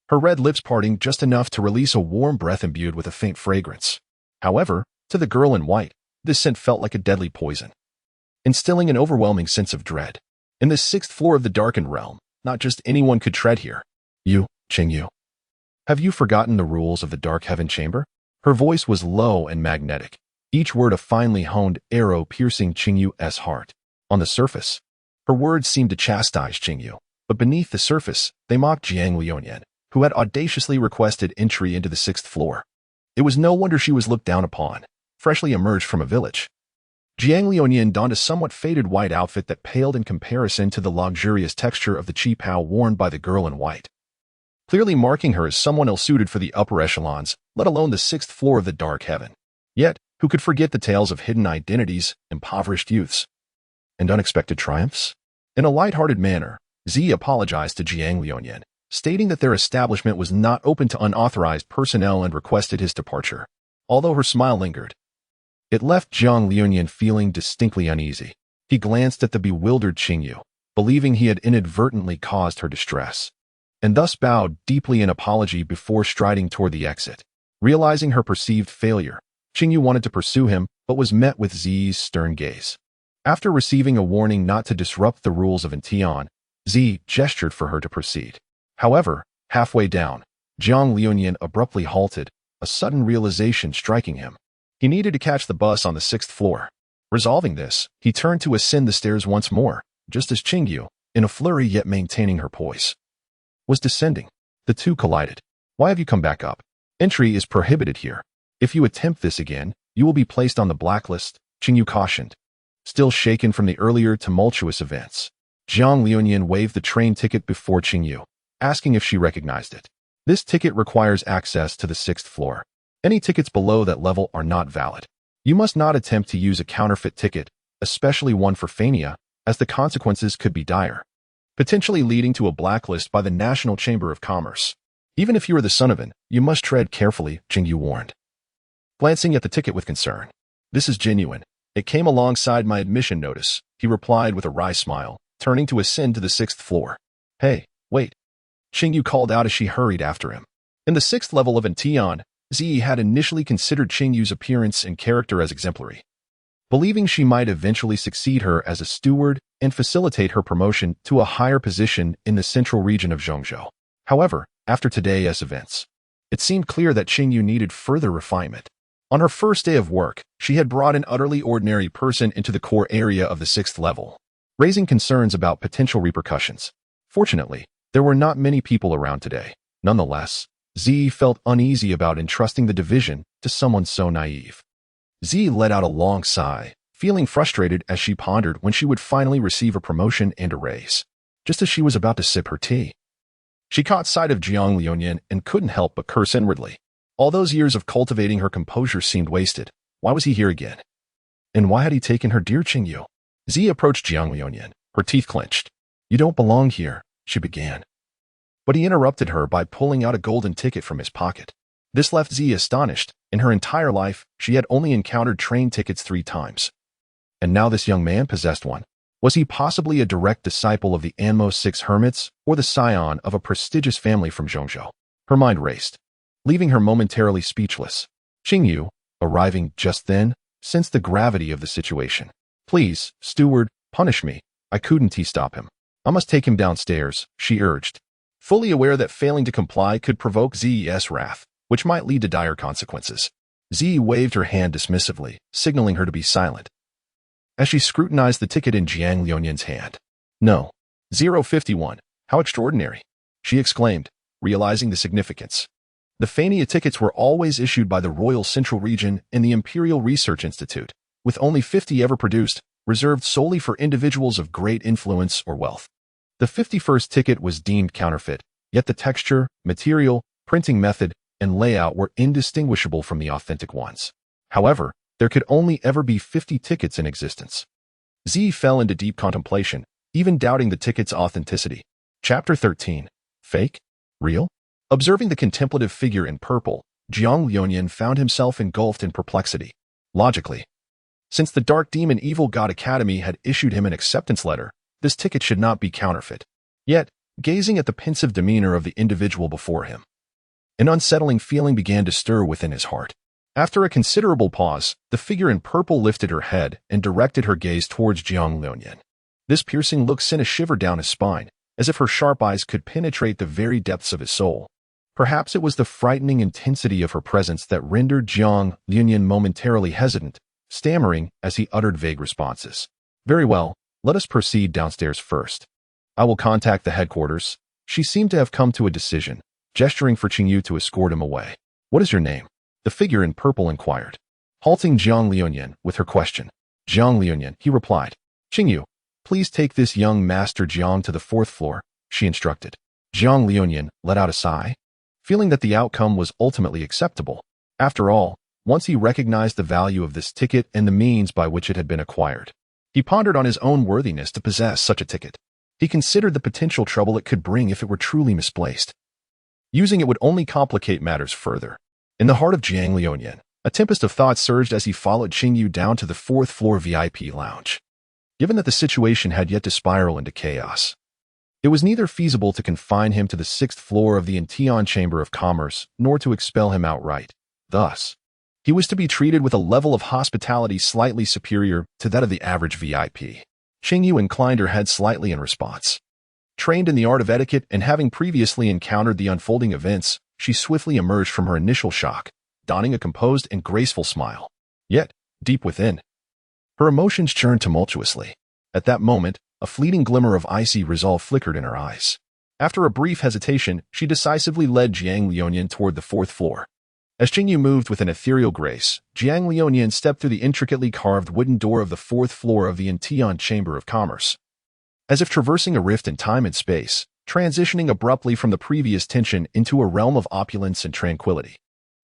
her red lips parting just enough to release a warm breath imbued with a faint fragrance. However, to the girl in white, this scent felt like a deadly poison, instilling an overwhelming sense of dread. In the 6th floor of the darkened realm, not just anyone could tread here. You, Qingyu. Have you forgotten the rules of the Dark Heaven Chamber? Her voice was low and magnetic, each word a finely honed arrow piercing Qingyu's heart. On the surface, her words seemed to chastise Qingyu, but beneath the surface, they mocked Jiang Liunian, who had audaciously requested entry into the 6th floor. It was no wonder she was looked down upon, freshly emerged from a village. Jiang Liunian donned a somewhat faded white outfit that paled in comparison to the luxurious texture of the qipao worn by the girl in white, clearly marking her as someone ill-suited for the upper echelons, let alone the 6th floor of the Dark Heaven. Yet, who could forget the tales of hidden identities, impoverished youths, and unexpected triumphs? In a light-hearted manner, Zi apologized to Jiang Liunian, stating that their establishment was not open to unauthorized personnel and requested his departure. Although her smile lingered, it left Jiang Liunian feeling distinctly uneasy. He glanced at the bewildered Qingyu, believing he had inadvertently caused her distress, and thus bowed deeply in apology before striding toward the exit. Realizing her perceived failure, Qingyu wanted to pursue him, but was met with Zi's stern gaze. After receiving a warning not to disrupt the rules of Tian, Zi gestured for her to proceed. However, halfway down, Jiang Liunian abruptly halted, a sudden realization striking him. He needed to catch the bus on the 6th floor. Resolving this, he turned to ascend the stairs once more, just as Qingyu, in a flurry yet maintaining her poise, was descending. The two collided. Why have you come back up? Entry is prohibited here. If you attempt this again, you will be placed on the blacklist, Qingyu cautioned. Still shaken from the earlier tumultuous events, Jiang Liunian waved the train ticket before Qingyu, asking if she recognized it. This ticket requires access to the 6th floor. Any tickets below that level are not valid. You must not attempt to use a counterfeit ticket, especially one for Fania, as the consequences could be dire, potentially leading to a blacklist by the National Chamber of Commerce. Even if you are the son of an, you must tread carefully, Qingyu warned, glancing at the ticket with concern. This is genuine. It came alongside my admission notice, he replied with a wry smile, turning to ascend to the 6th floor. Hey, wait. Qingyu called out as she hurried after him. In the 6th level of Tian, Zi had initially considered Qingyu's appearance and character as exemplary, believing she might eventually succeed her as a steward and facilitate her promotion to a higher position in the central region of Zhongzhou. However, after today's events, it seemed clear that Qingyu needed further refinement. On her first day of work, she had brought an utterly ordinary person into the core area of the 6th level, raising concerns about potential repercussions. Fortunately, there were not many people around today. Nonetheless, Zi felt uneasy about entrusting the division to someone so naive. Zi let out a long sigh, feeling frustrated as she pondered when she would finally receive a promotion and a raise. Just as she was about to sip her tea, she caught sight of Jiang Liunian and couldn't help but curse inwardly. All those years of cultivating her composure seemed wasted. Why was he here again? And why had he taken her dear Qingyu? Z approached Jiang Liuyan, her teeth clenched. You don't belong here, she began. But he interrupted her by pulling out a golden ticket from his pocket. This left Z astonished. In her entire life, she had only encountered train tickets 3 times. And now this young man possessed one. Was he possibly a direct disciple of the Anmo 6 hermits, or the scion of a prestigious family from Zhongzhou? Her mind raced, leaving her momentarily speechless. Qingyu, arriving just then, sensed the gravity of the situation. Please, steward, punish me. I couldn't stop him. I must take him downstairs, she urged, fully aware that failing to comply could provoke Z's wrath, which might lead to dire consequences. Z waved her hand dismissively, signaling her to be silent. As she scrutinized the ticket in Jiang Liuyan's hand. No. 051. How extraordinary, she exclaimed, realizing the significance. The Fania tickets were always issued by the Royal Central Region and the Imperial Research Institute, with only 50 ever produced, reserved solely for individuals of great influence or wealth. The 51st ticket was deemed counterfeit, yet the texture, material, printing method, and layout were indistinguishable from the authentic ones. However, there could only ever be 50 tickets in existence. Z fell into deep contemplation, even doubting the ticket's authenticity. Chapter 13. Fake? Real? Observing the contemplative figure in purple, Jiang Liuyan found himself engulfed in perplexity. Logically, since the Dark Demon Evil God Academy had issued him an acceptance letter, this ticket should not be counterfeit. Yet, gazing at the pensive demeanor of the individual before him, an unsettling feeling began to stir within his heart. After a considerable pause, the figure in purple lifted her head and directed her gaze towards Jiang Liuyan. This piercing look sent a shiver down his spine, as if her sharp eyes could penetrate the very depths of his soul. Perhaps it was the frightening intensity of her presence that rendered Jiang Liuyan momentarily hesitant, stammering as he uttered vague responses. Very well, let us proceed downstairs first. I will contact the headquarters. She seemed to have come to a decision, gesturing for Qingyu to escort him away. What is your name? The figure in purple inquired, halting Jiang Liuyan with her question. Jiang Liuyan, he replied. Qingyu, please take this young Master Jiang to the 4th floor, she instructed. Jiang Liuyan let out a sigh, feeling that the outcome was ultimately acceptable. After all, once he recognized the value of this ticket and the means by which it had been acquired, he pondered on his own worthiness to possess such a ticket. He considered the potential trouble it could bring if it were truly misplaced. Using it would only complicate matters further. In the heart of Jiang Liuyan, a tempest of thought surged as he followed Qingyu down to the 4th floor VIP lounge. Given that the situation had yet to spiral into chaos, it was neither feasible to confine him to the 6th floor of the Intian Chamber of Commerce, nor to expel him outright. Thus, he was to be treated with a level of hospitality slightly superior to that of the average VIP. Qingyu inclined her head slightly in response. Trained in the art of etiquette and having previously encountered the unfolding events, she swiftly emerged from her initial shock, donning a composed and graceful smile. Yet, deep within, her emotions churned tumultuously. At that moment, a fleeting glimmer of icy resolve flickered in her eyes. After a brief hesitation, she decisively led Jiang Liuyan toward the 4th floor. As Qingyu moved with an ethereal grace, Jiang Liuyan stepped through the intricately carved wooden door of the 4th floor of the Intian Chamber of Commerce. As if traversing a rift in time and space, transitioning abruptly from the previous tension into a realm of opulence and tranquility.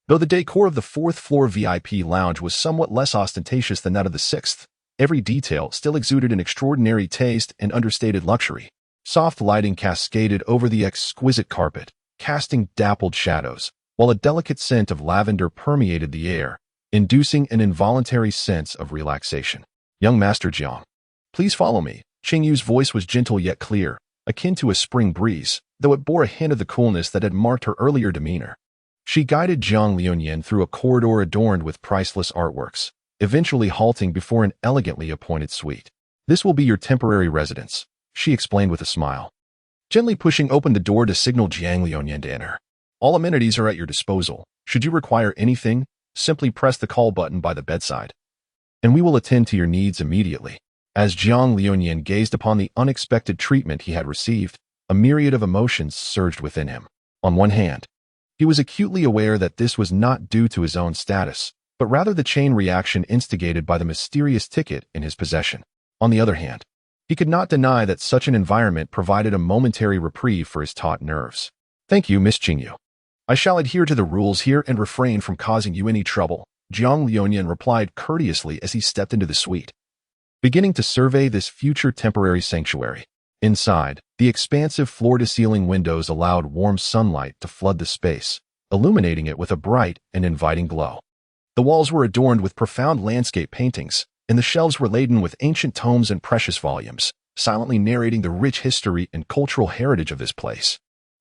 Though the decor of the 4th floor VIP lounge was somewhat less ostentatious than that of the 6th, every detail still exuded an extraordinary taste and understated luxury. Soft lighting cascaded over the exquisite carpet, casting dappled shadows, while a delicate scent of lavender permeated the air, inducing an involuntary sense of relaxation. Young Master Jiang, please follow me. Qingyu's voice was gentle yet clear, akin to a spring breeze, though it bore a hint of the coolness that had marked her earlier demeanor. She guided Jiang Liuyan through a corridor adorned with priceless artworks, eventually halting before an elegantly appointed suite. This will be your temporary residence, she explained with a smile, gently pushing open the door to signal Jiang Liuyan to enter. All amenities are at your disposal. Should you require anything, simply press the call button by the bedside, and we will attend to your needs immediately. As Jiang Liuyan gazed upon the unexpected treatment he had received, a myriad of emotions surged within him. On one hand, he was acutely aware that this was not due to his own status, but rather the chain reaction instigated by the mysterious ticket in his possession. On the other hand, he could not deny that such an environment provided a momentary reprieve for his taut nerves. Thank you, Miss Qingyu. I shall adhere to the rules here and refrain from causing you any trouble, Jiang Liuyan replied courteously as he stepped into the suite, beginning to survey this future temporary sanctuary. Inside, the expansive floor-to-ceiling windows allowed warm sunlight to flood the space, illuminating it with a bright and inviting glow. The walls were adorned with profound landscape paintings, and the shelves were laden with ancient tomes and precious volumes, silently narrating the rich history and cultural heritage of this place.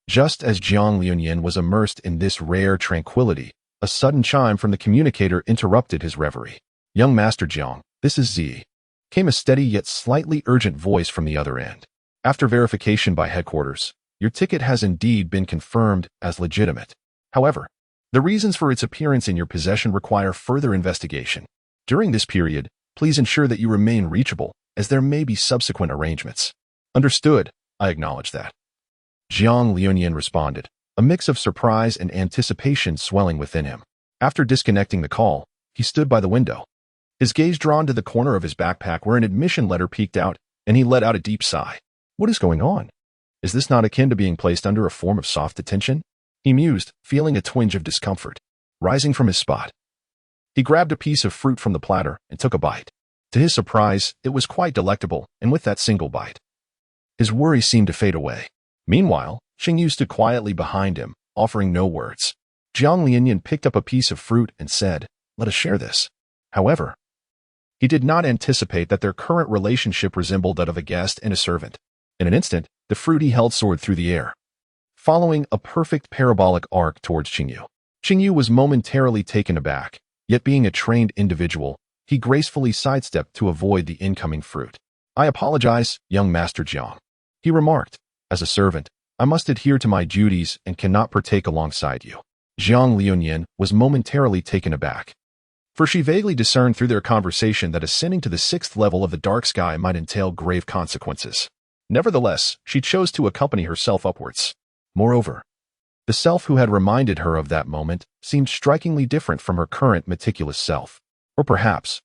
Just as Jiang Liuyan was immersed in this rare tranquility, a sudden chime from the communicator interrupted his reverie. "Young Master Jiang, this is Z," came a steady yet slightly urgent voice from the other end. "After verification by headquarters, your ticket has indeed been confirmed as legitimate. However, the reasons for its appearance in your possession require further investigation. During this period, please ensure that you remain reachable, as there may be subsequent arrangements." "Understood, I acknowledge that," Jiang Liuyan responded, a mix of surprise and anticipation swelling within him. After disconnecting the call, he stood by the window, his gaze drawn to the corner of his backpack where an admission letter peeked out, and he let out a deep sigh. "What is going on? Is this not akin to being placed under a form of soft detention?" he mused, feeling a twinge of discomfort. Rising from his spot, he grabbed a piece of fruit from the platter and took a bite. To his surprise, it was quite delectable, and with that single bite, his worry seemed to fade away. Meanwhile, Xingyu stood quietly behind him, offering no words. Jiang Liuyan picked up a piece of fruit and said, "Let us share this." However, he did not anticipate that their current relationship resembled that of a guest and a servant. In an instant, the fruit he held soared through the air, following a perfect parabolic arc towards Xingyu. Xingyu was momentarily taken aback, yet being a trained individual, he gracefully sidestepped to avoid the incoming fruit. "I apologize, young Master Jiang," he remarked. "As a servant, I must adhere to my duties and cannot partake alongside you." Jiang Liuyan was momentarily taken aback, for she vaguely discerned through their conversation that ascending to the 6th level of the dark sky might entail grave consequences. Nevertheless, she chose to accompany herself upwards. Moreover, the self who had reminded her of that moment seemed strikingly different from her current meticulous self. Or perhaps,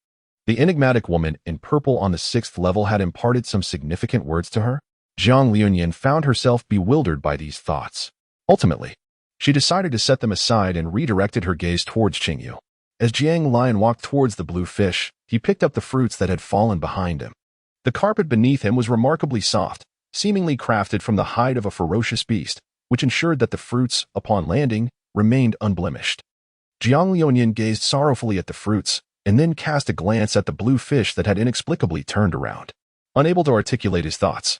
the enigmatic woman in purple on the 6th level had imparted some significant words to her? Jiang Liuyan found herself bewildered by these thoughts. Ultimately, she decided to set them aside and redirected her gaze towards Xingyu. As Jiang Lion walked towards the blue fish, he picked up the fruits that had fallen behind him. The carpet beneath him was remarkably soft, seemingly crafted from the hide of a ferocious beast, which ensured that the fruits, upon landing, remained unblemished. Jiang Liuyan gazed sorrowfully at the fruits, and then cast a glance at the blue fish that had inexplicably turned around. Unable to articulate his thoughts,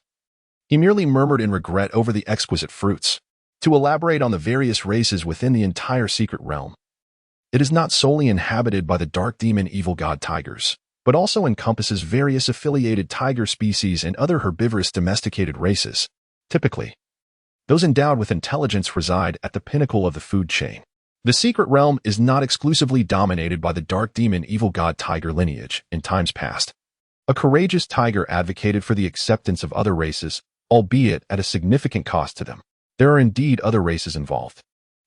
he merely murmured in regret over the exquisite fruits. To elaborate on the various races within the entire secret realm, it is not solely inhabited by the dark demon evil god tigers, but also encompasses various affiliated tiger species and other herbivorous domesticated races. Typically, those endowed with intelligence reside at the pinnacle of the food chain. The secret realm is not exclusively dominated by the dark demon evil god tiger lineage. In times past, a courageous tiger advocated for the acceptance of other races, albeit at a significant cost to them. There are indeed other races involved.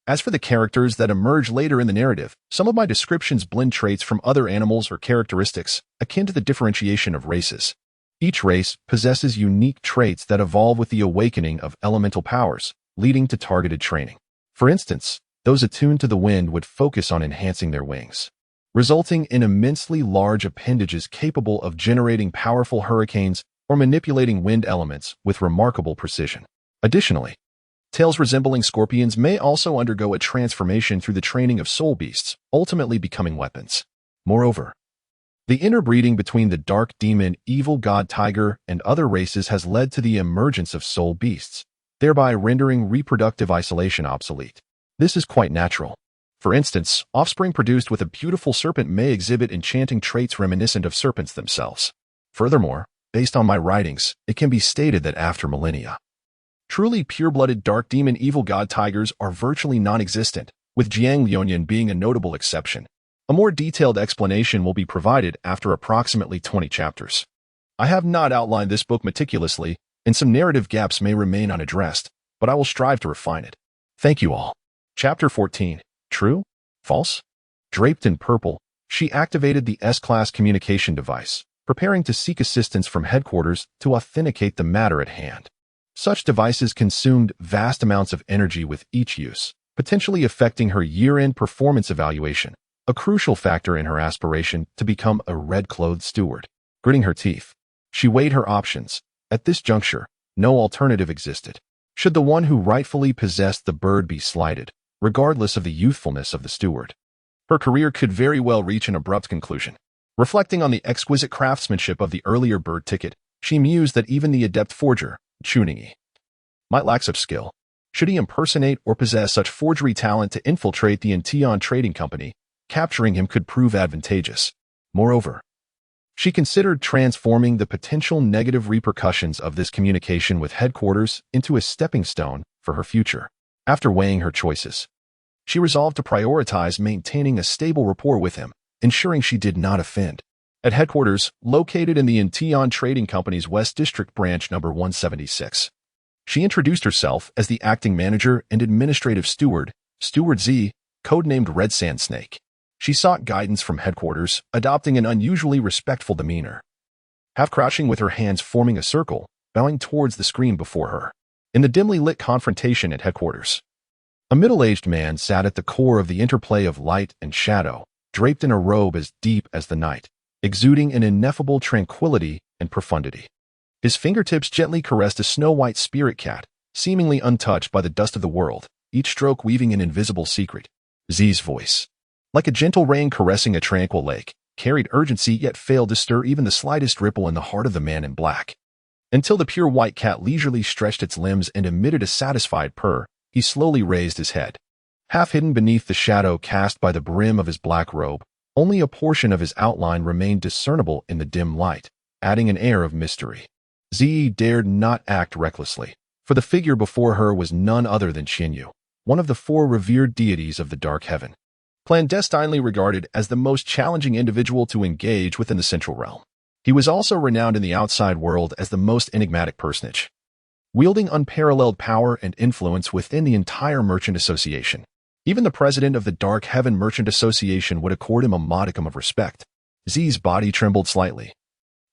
As for the characters that emerge later in the narrative, some of my descriptions blend traits from other animals or characteristics, akin to the differentiation of races. Each race possesses unique traits that evolve with the awakening of elemental powers, leading to targeted training. For instance, those attuned to the wind would focus on enhancing their wings, resulting in immensely large appendages capable of generating powerful hurricanes or manipulating wind elements with remarkable precision. Additionally, tails resembling scorpions may also undergo a transformation through the training of soul beasts, ultimately becoming weapons. Moreover, the interbreeding between the dark demon evil god tiger and other races has led to the emergence of soul beasts, thereby rendering reproductive isolation obsolete. This is quite natural. For instance, offspring produced with a beautiful serpent may exhibit enchanting traits reminiscent of serpents themselves. Furthermore, based on my writings, it can be stated that after millennia, truly pure-blooded dark demon evil god tigers are virtually non-existent, with Jiang Liuyan being a notable exception. A more detailed explanation will be provided after approximately 20 chapters. I have not outlined this book meticulously, and some narrative gaps may remain unaddressed, but I will strive to refine it. Thank you all. Chapter 14. True? False? Draped in purple, she activated the S-Class communication device, preparing to seek assistance from headquarters to authenticate the matter at hand. Such devices consumed vast amounts of energy with each use, potentially affecting her year-end performance evaluation. a crucial factor in her aspiration to become a red-clothed steward. Gritting her teeth, she weighed her options. At this juncture, no alternative existed. Should the one who rightfully possessed the bird be slighted, regardless of the youthfulness of the steward, her career could very well reach an abrupt conclusion. Reflecting on the exquisite craftsmanship of the earlier bird ticket, she mused that even the adept forger, Chuningi, might lack such skill. Should he impersonate or possess such forgery talent to infiltrate the Incheon trading company, capturing him could prove advantageous. Moreover, she considered transforming the potential negative repercussions of this communication with headquarters into a stepping stone for her future. After weighing her choices, she resolved to prioritize maintaining a stable rapport with him, ensuring she did not offend. At headquarters, located in the Incheon Trading Company's West District Branch number 176, she introduced herself as the acting manager and administrative steward, Steward Z, codenamed Red Sand Snake. She sought guidance from headquarters, adopting an unusually respectful demeanor. Half crouching with her hands forming a circle, bowing towards the screen before her. In the dimly lit confrontation at headquarters, a middle-aged man sat at the core of the interplay of light and shadow, draped in a robe as deep as the night, exuding an ineffable tranquility and profundity. His fingertips gently caressed a snow-white spirit cat, seemingly untouched by the dust of the world, each stroke weaving an invisible secret. Z's voice, like a gentle rain caressing a tranquil lake, carried urgency yet failed to stir even the slightest ripple in the heart of the man in black. Until the pure white cat leisurely stretched its limbs and emitted a satisfied purr, he slowly raised his head. Half hidden beneath the shadow cast by the brim of his black robe, only a portion of his outline remained discernible in the dim light, adding an air of mystery. Z dared not act recklessly, for the figure before her was none other than Qianyu, one of the four revered deities of the dark heaven, clandestinely regarded as the most challenging individual to engage within the Central Realm. He was also renowned in the outside world as the most enigmatic personage, wielding unparalleled power and influence within the entire Merchant Association. Even the president of the Dark Heaven Merchant Association would accord him a modicum of respect. Z's body trembled slightly,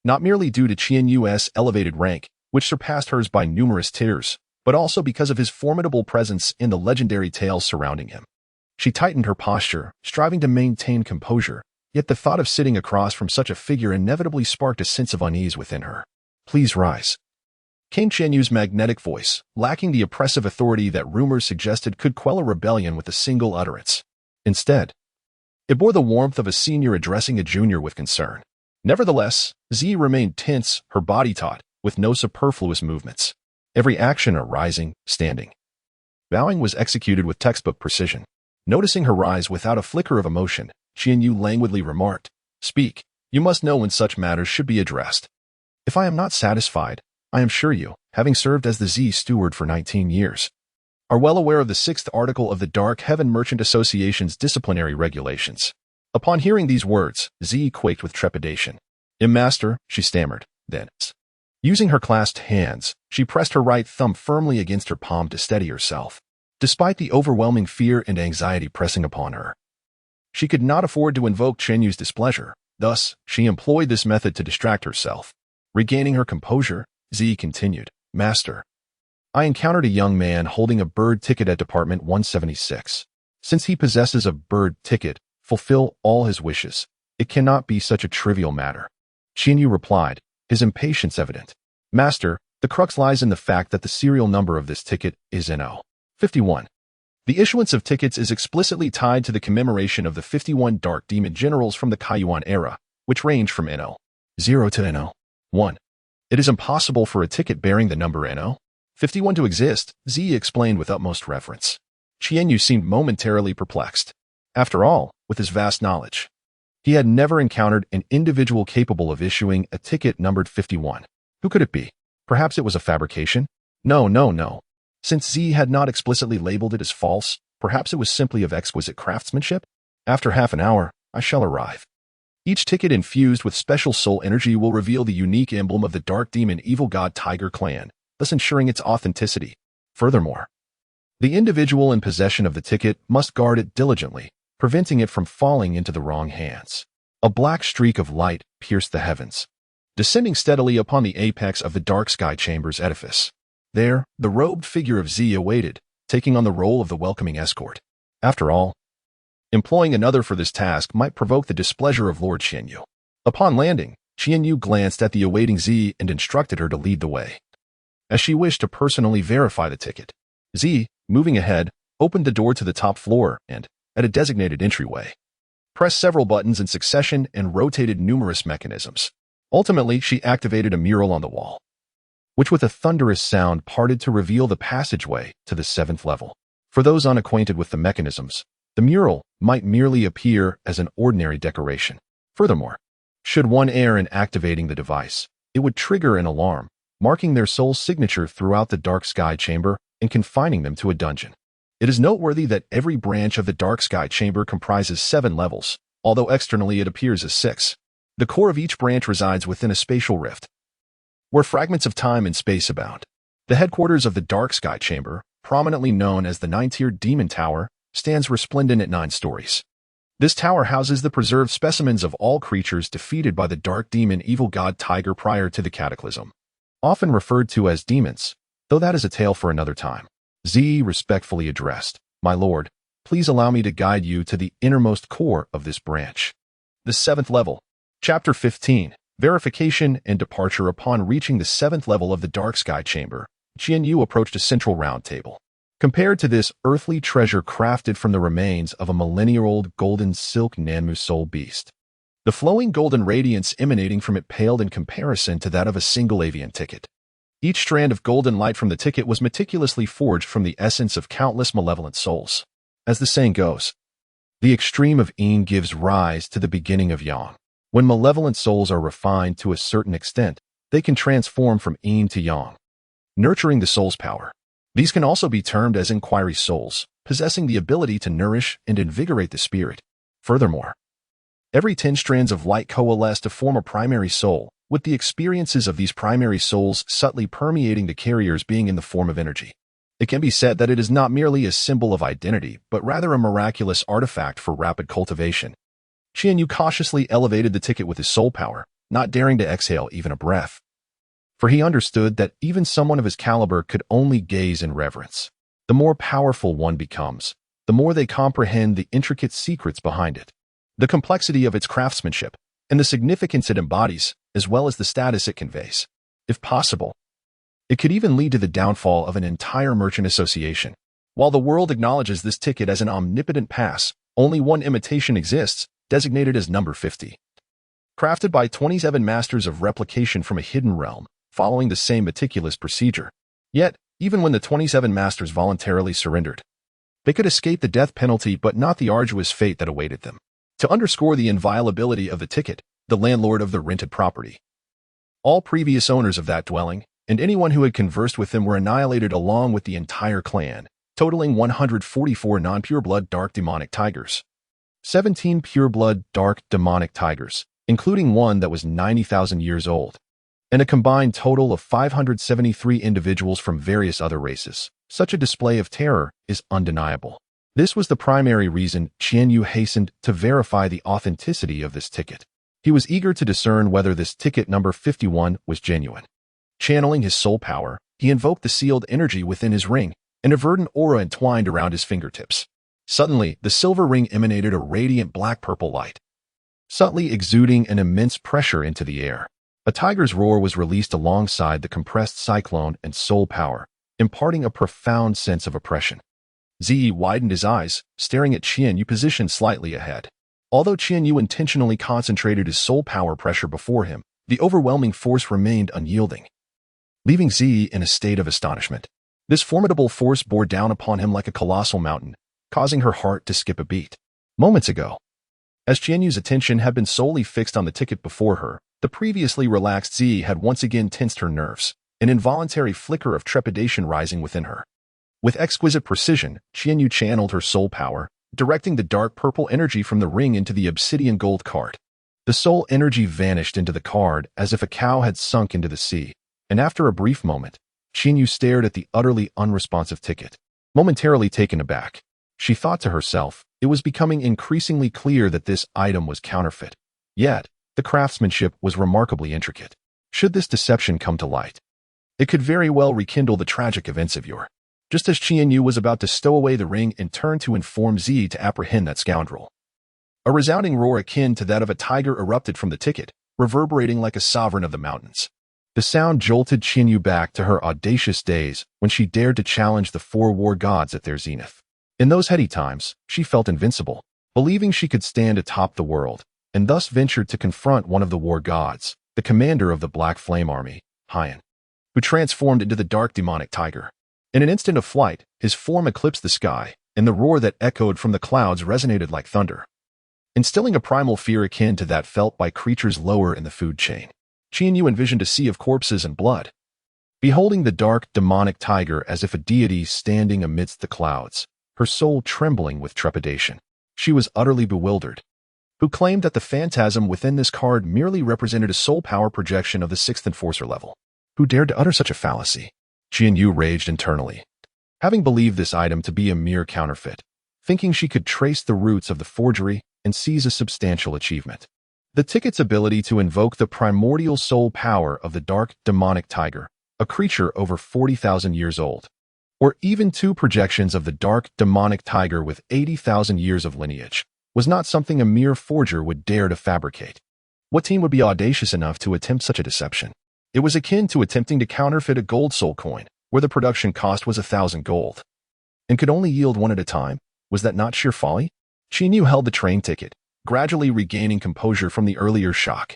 not merely due to Qianyu's elevated rank, which surpassed hers by numerous tiers, but also because of his formidable presence in the legendary tales surrounding him. She tightened her posture, striving to maintain composure, yet the thought of sitting across from such a figure inevitably sparked a sense of unease within her. "Please rise," came Qianyu's magnetic voice, lacking the oppressive authority that rumors suggested could quell a rebellion with a single utterance. Instead, it bore the warmth of a senior addressing a junior with concern. Nevertheless, Z remained tense, her body taut, with no superfluous movements. Every action a rising, standing, bowing was executed with textbook precision. Noticing her rise without a flicker of emotion, Qianyu languidly remarked, "Speak, you must know when such matters should be addressed. If I am not satisfied, I am sure you, having served as the Z steward for 19 years, are well aware of the 6th article of the Dark Heaven Merchant Association's disciplinary regulations." Upon hearing these words, Z quaked with trepidation. "Master," she stammered, then, using her clasped hands, she pressed her right thumb firmly against her palm to steady herself. Despite the overwhelming fear and anxiety pressing upon her, she could not afford to invoke Chenyu's displeasure. Thus, she employed this method to distract herself. Regaining her composure, Z continued, "Master, I encountered a young man holding a bird ticket at Department 176. Since he possesses a bird ticket, fulfill all his wishes. It cannot be such a trivial matter." Qianyu replied, his impatience evident. "Master, the crux lies in the fact that the serial number of this ticket is NO 51. The issuance of tickets is explicitly tied to the commemoration of the 51 Dark Demon Generals from the Kaiyuan era, which range from NO 0 to NO 1. It is impossible for a ticket bearing the number NO 51 to exist," Z explained with utmost reverence. Qianyu seemed momentarily perplexed. After all, with his vast knowledge, he had never encountered an individual capable of issuing a ticket numbered 51. Who could it be? Perhaps it was a fabrication? No. Since Z had not explicitly labeled it as false, perhaps it was simply of exquisite craftsmanship? After half an hour, I shall arrive. Each ticket infused with special soul energy will reveal the unique emblem of the Dark Demon Evil God Tiger clan, thus ensuring its authenticity. Furthermore, the individual in possession of the ticket must guard it diligently, preventing it from falling into the wrong hands. A black streak of light pierced the heavens, descending steadily upon the apex of the dark sky chamber's edifice. There, the robed figure of Z awaited, taking on the role of the welcoming escort. After all, Employing another for this task might provoke the displeasure of Lord Qianyu. Upon landing, Qianyu glanced at the awaiting Zi and instructed her to lead the way, as she wished to personally verify the ticket. Zi, moving ahead, opened the door to the top floor and, at a designated entryway, pressed several buttons in succession and rotated numerous mechanisms. Ultimately, she activated a mural on the wall, which with a thunderous sound parted to reveal the passageway to the 7th level. For those unacquainted with the mechanisms, the mural might merely appear as an ordinary decoration. Furthermore, should one err in activating the device, it would trigger an alarm, marking their soul's signature throughout the dark sky chamber and confining them to a dungeon. It is noteworthy that every branch of the dark sky chamber comprises 7 levels, although externally it appears as 6. The core of each branch resides within a spatial rift, where fragments of time and space abound. The headquarters of the dark sky chamber, prominently known as the 9-tiered Demon Tower, stands resplendent at 9 stories. This tower houses the preserved specimens of all creatures defeated by the dark demon evil god Tiger prior to the cataclysm. Often referred to as demons, though that is a tale for another time. Zi respectfully addressed, "My lord, please allow me to guide you to the innermost core of this branch." The 7th level. Chapter 15. Verification and Departure. Upon reaching the 7th level of the dark sky chamber, Qianyu approached a central round table. Compared to this earthly treasure crafted from the remains of a millennia-old golden silk Nanmu soul beast, the flowing golden radiance emanating from it paled in comparison to that of a single avian ticket. Each strand of golden light from the ticket was meticulously forged from the essence of countless malevolent souls. As the saying goes, the extreme of yin gives rise to the beginning of yang. When malevolent souls are refined to a certain extent, they can transform from yin to yang, nurturing the soul's power. These can also be termed as inquiry souls, possessing the ability to nourish and invigorate the spirit. Furthermore, every 10 strands of light coalesce to form a primary soul, with the experiences of these primary souls subtly permeating the carriers being in the form of energy. It can be said that it is not merely a symbol of identity, but rather a miraculous artifact for rapid cultivation. Qianyu cautiously elevated the ticket with his soul power, not daring to exhale even a breath, for he understood that even someone of his caliber could only gaze in reverence. The more powerful one becomes, the more they comprehend the intricate secrets behind it, the complexity of its craftsmanship, and the significance it embodies, as well as the status it conveys. If possible, it could even lead to the downfall of an entire merchant association. While the world acknowledges this ticket as an omnipotent pass, only one imitation exists, designated as number 50. Crafted by 27 masters of replication from a hidden realm, following the same meticulous procedure. Yet, even when the 27 masters voluntarily surrendered, they could escape the death penalty but not the arduous fate that awaited them. To underscore the inviolability of the ticket, the landlord of the rented property, all previous owners of that dwelling, and anyone who had conversed with them were annihilated along with the entire clan, totaling 144 non-pure-blood dark demonic tigers, 17 pure-blood dark demonic tigers, including one that was 90,000 years old, and a combined total of 573 individuals from various other races. Such a display of terror is undeniable. This was the primary reason Qianyu hastened to verify the authenticity of this ticket. He was eager to discern whether this ticket number 51 was genuine. Channeling his soul power, he invoked the sealed energy within his ring, and a verdant aura entwined around his fingertips. Suddenly, the silver ring emanated a radiant black-purple light, subtly exuding an immense pressure into the air. A tiger's roar was released alongside the compressed cyclone and soul power, imparting a profound sense of oppression. Zi widened his eyes, staring at Qianyu positioned slightly ahead. Although Qianyu intentionally concentrated his soul power pressure before him, the overwhelming force remained unyielding, leaving Zi in a state of astonishment. This formidable force bore down upon him like a colossal mountain, causing her heart to skip a beat. Moments ago, as Qianyu's attention had been solely fixed on the ticket before her, the previously relaxed Zi had once again tensed her nerves, an involuntary flicker of trepidation rising within her. With exquisite precision, Qianyu channeled her soul power, directing the dark purple energy from the ring into the obsidian gold card. The soul energy vanished into the card as if a cow had sunk into the sea, and after a brief moment, Qianyu stared at the utterly unresponsive ticket. Momentarily taken aback, she thought to herself, it was becoming increasingly clear that this item was counterfeit. Yet, the craftsmanship was remarkably intricate. Should this deception come to light, it could very well rekindle the tragic events of yore. just as Qian Yu was about to stow away the ring and turn to inform Z to apprehend that scoundrel. A resounding roar akin to that of a tiger erupted from the ticket, reverberating like a sovereign of the mountains. The sound jolted Qian Yu back to her audacious days when she dared to challenge the four war gods at their zenith. In those heady times, she felt invincible, believing she could stand atop the world, and thus ventured to confront one of the war gods, the commander of the Black Flame Army, Hyan, who transformed into the dark demonic tiger. In an instant of flight, his form eclipsed the sky, and the roar that echoed from the clouds resonated like thunder, instilling a primal fear akin to that felt by creatures lower in the food chain. Qian Yu envisioned a sea of corpses and blood. Beholding the dark, demonic tiger as if a deity standing amidst the clouds, her soul trembling with trepidation, she was utterly bewildered. Who claimed that the phantasm within this card merely represented a soul power projection of the 6th Enforcer level? Who dared to utter such a fallacy? Qian Yu raged internally. Having believed this item to be a mere counterfeit, thinking she could trace the roots of the forgery and seize a substantial achievement. The ticket's ability to invoke the primordial soul power of the dark demonic tiger, a creature over 40,000 years old, or even 2 projections of the dark demonic tiger with 80,000 years of lineage, was not something a mere forger would dare to fabricate. What team would be audacious enough to attempt such a deception? It was akin to attempting to counterfeit a gold soul coin, where the production cost was 1,000 gold, and could only yield one at a time. Was that not sheer folly? Qian Yu held the train ticket, gradually regaining composure from the earlier shock.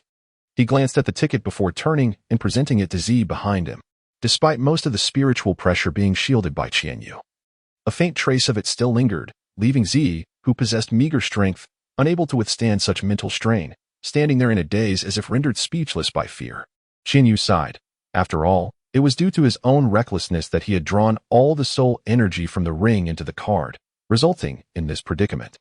He glanced at the ticket before turning and presenting it to Z behind him, despite most of the spiritual pressure being shielded by Qian Yu. A faint trace of it still lingered, leaving Z, who possessed meager strength, unable to withstand such mental strain, standing there in a daze as if rendered speechless by fear. Qian Yu sighed. After all, it was due to his own recklessness that he had drawn all the soul energy from the ring into the card, resulting in this predicament.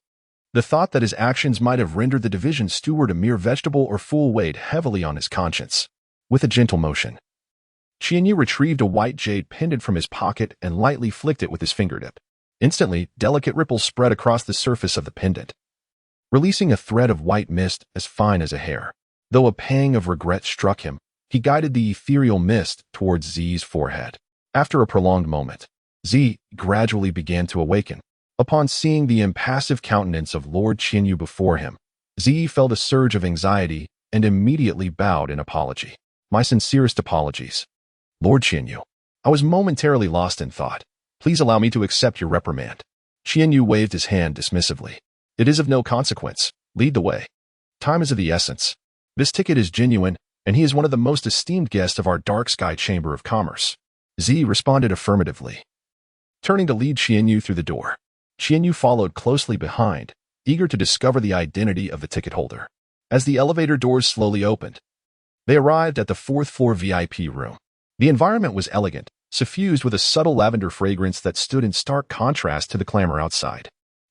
The thought that his actions might have rendered the division steward a mere vegetable or fool weighed heavily on his conscience. With a gentle motion, Qian Yu retrieved a white jade pendant from his pocket and lightly flicked it with his fingertip. Instantly, delicate ripples spread across the surface of the pendant, releasing a thread of white mist as fine as a hair. Though a pang of regret struck him, he guided the ethereal mist towards Z's forehead. After a prolonged moment, Z gradually began to awaken. Upon seeing the impassive countenance of Lord Qian Yu before him, Z felt a surge of anxiety and immediately bowed in apology. My sincerest apologies. Lord Qian Yu, I was momentarily lost in thought. Please allow me to accept your reprimand. Qian Yu waved his hand dismissively. It is of no consequence. Lead the way. Time is of the essence. This ticket is genuine, and he is one of the most esteemed guests of our Dark Sky Chamber of Commerce. Z responded affirmatively, turning to lead Qian Yu through the door. Qian Yu followed closely behind, eager to discover the identity of the ticket holder. As the elevator doors slowly opened, they arrived at the 4th floor VIP room. The environment was elegant, suffused with a subtle lavender fragrance that stood in stark contrast to the clamor outside.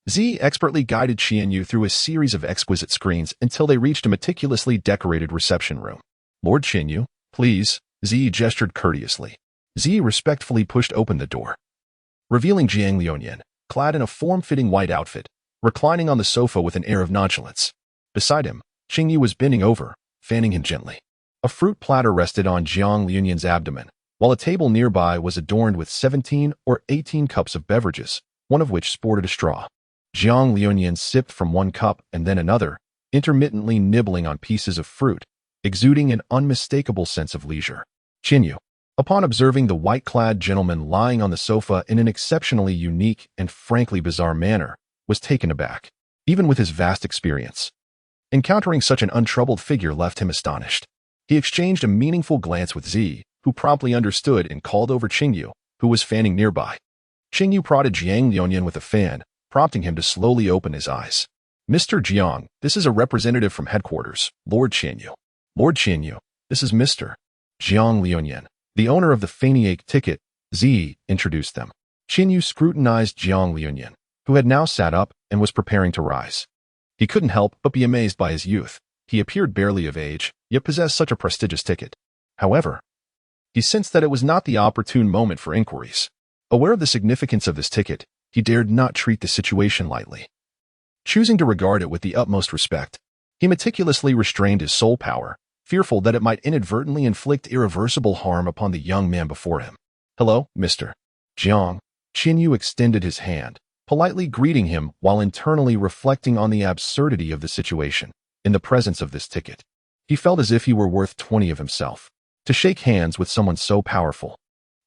Z expertly guided Qian Yu through a series of exquisite screens until they reached a meticulously decorated reception room. Lord Qian Yu, please, Z gestured courteously. Z respectfully pushed open the door, revealing Jiang Liuyan, clad in a form-fitting white outfit, reclining on the sofa with an air of nonchalance. Beside him, Qian Yu was bending over, fanning him gently. A fruit platter rested on Jiang Liuyan's abdomen, while a table nearby was adorned with 17 or 18 cups of beverages, one of which sported a straw. Jiang Liuyan sipped from one cup and then another, intermittently nibbling on pieces of fruit, exuding an unmistakable sense of leisure. Qian Yu, upon observing the white-clad gentleman lying on the sofa in an exceptionally unique and frankly bizarre manner, was taken aback. Even with his vast experience, encountering such an untroubled figure left him astonished. He exchanged a meaningful glance with Z, who promptly understood and called over Qian Yu, who was fanning nearby. Qian Yu prodded Jiang Liuyan with a fan, prompting him to slowly open his eyes. Mr. Jiang, this is a representative from headquarters, Lord Qian Yu. Lord Qian Yu, this is Mr. Jiang Liuyan, the owner of the Faniac ticket. Z introduced them. Qian Yu scrutinized Jiang Liuyan, who had now sat up and was preparing to rise. He couldn't help but be amazed by his youth. He appeared barely of age, yet possessed such a prestigious ticket. However, he sensed that it was not the opportune moment for inquiries. Aware of the significance of this ticket, he dared not treat the situation lightly. Choosing to regard it with the utmost respect, he meticulously restrained his soul power, fearful that it might inadvertently inflict irreversible harm upon the young man before him. Hello, Mr. Jiang, Yu extended his hand, politely greeting him while internally reflecting on the absurdity of the situation. In the presence of this ticket, he felt as if he were worth 20 of himself. To shake hands with someone so powerful,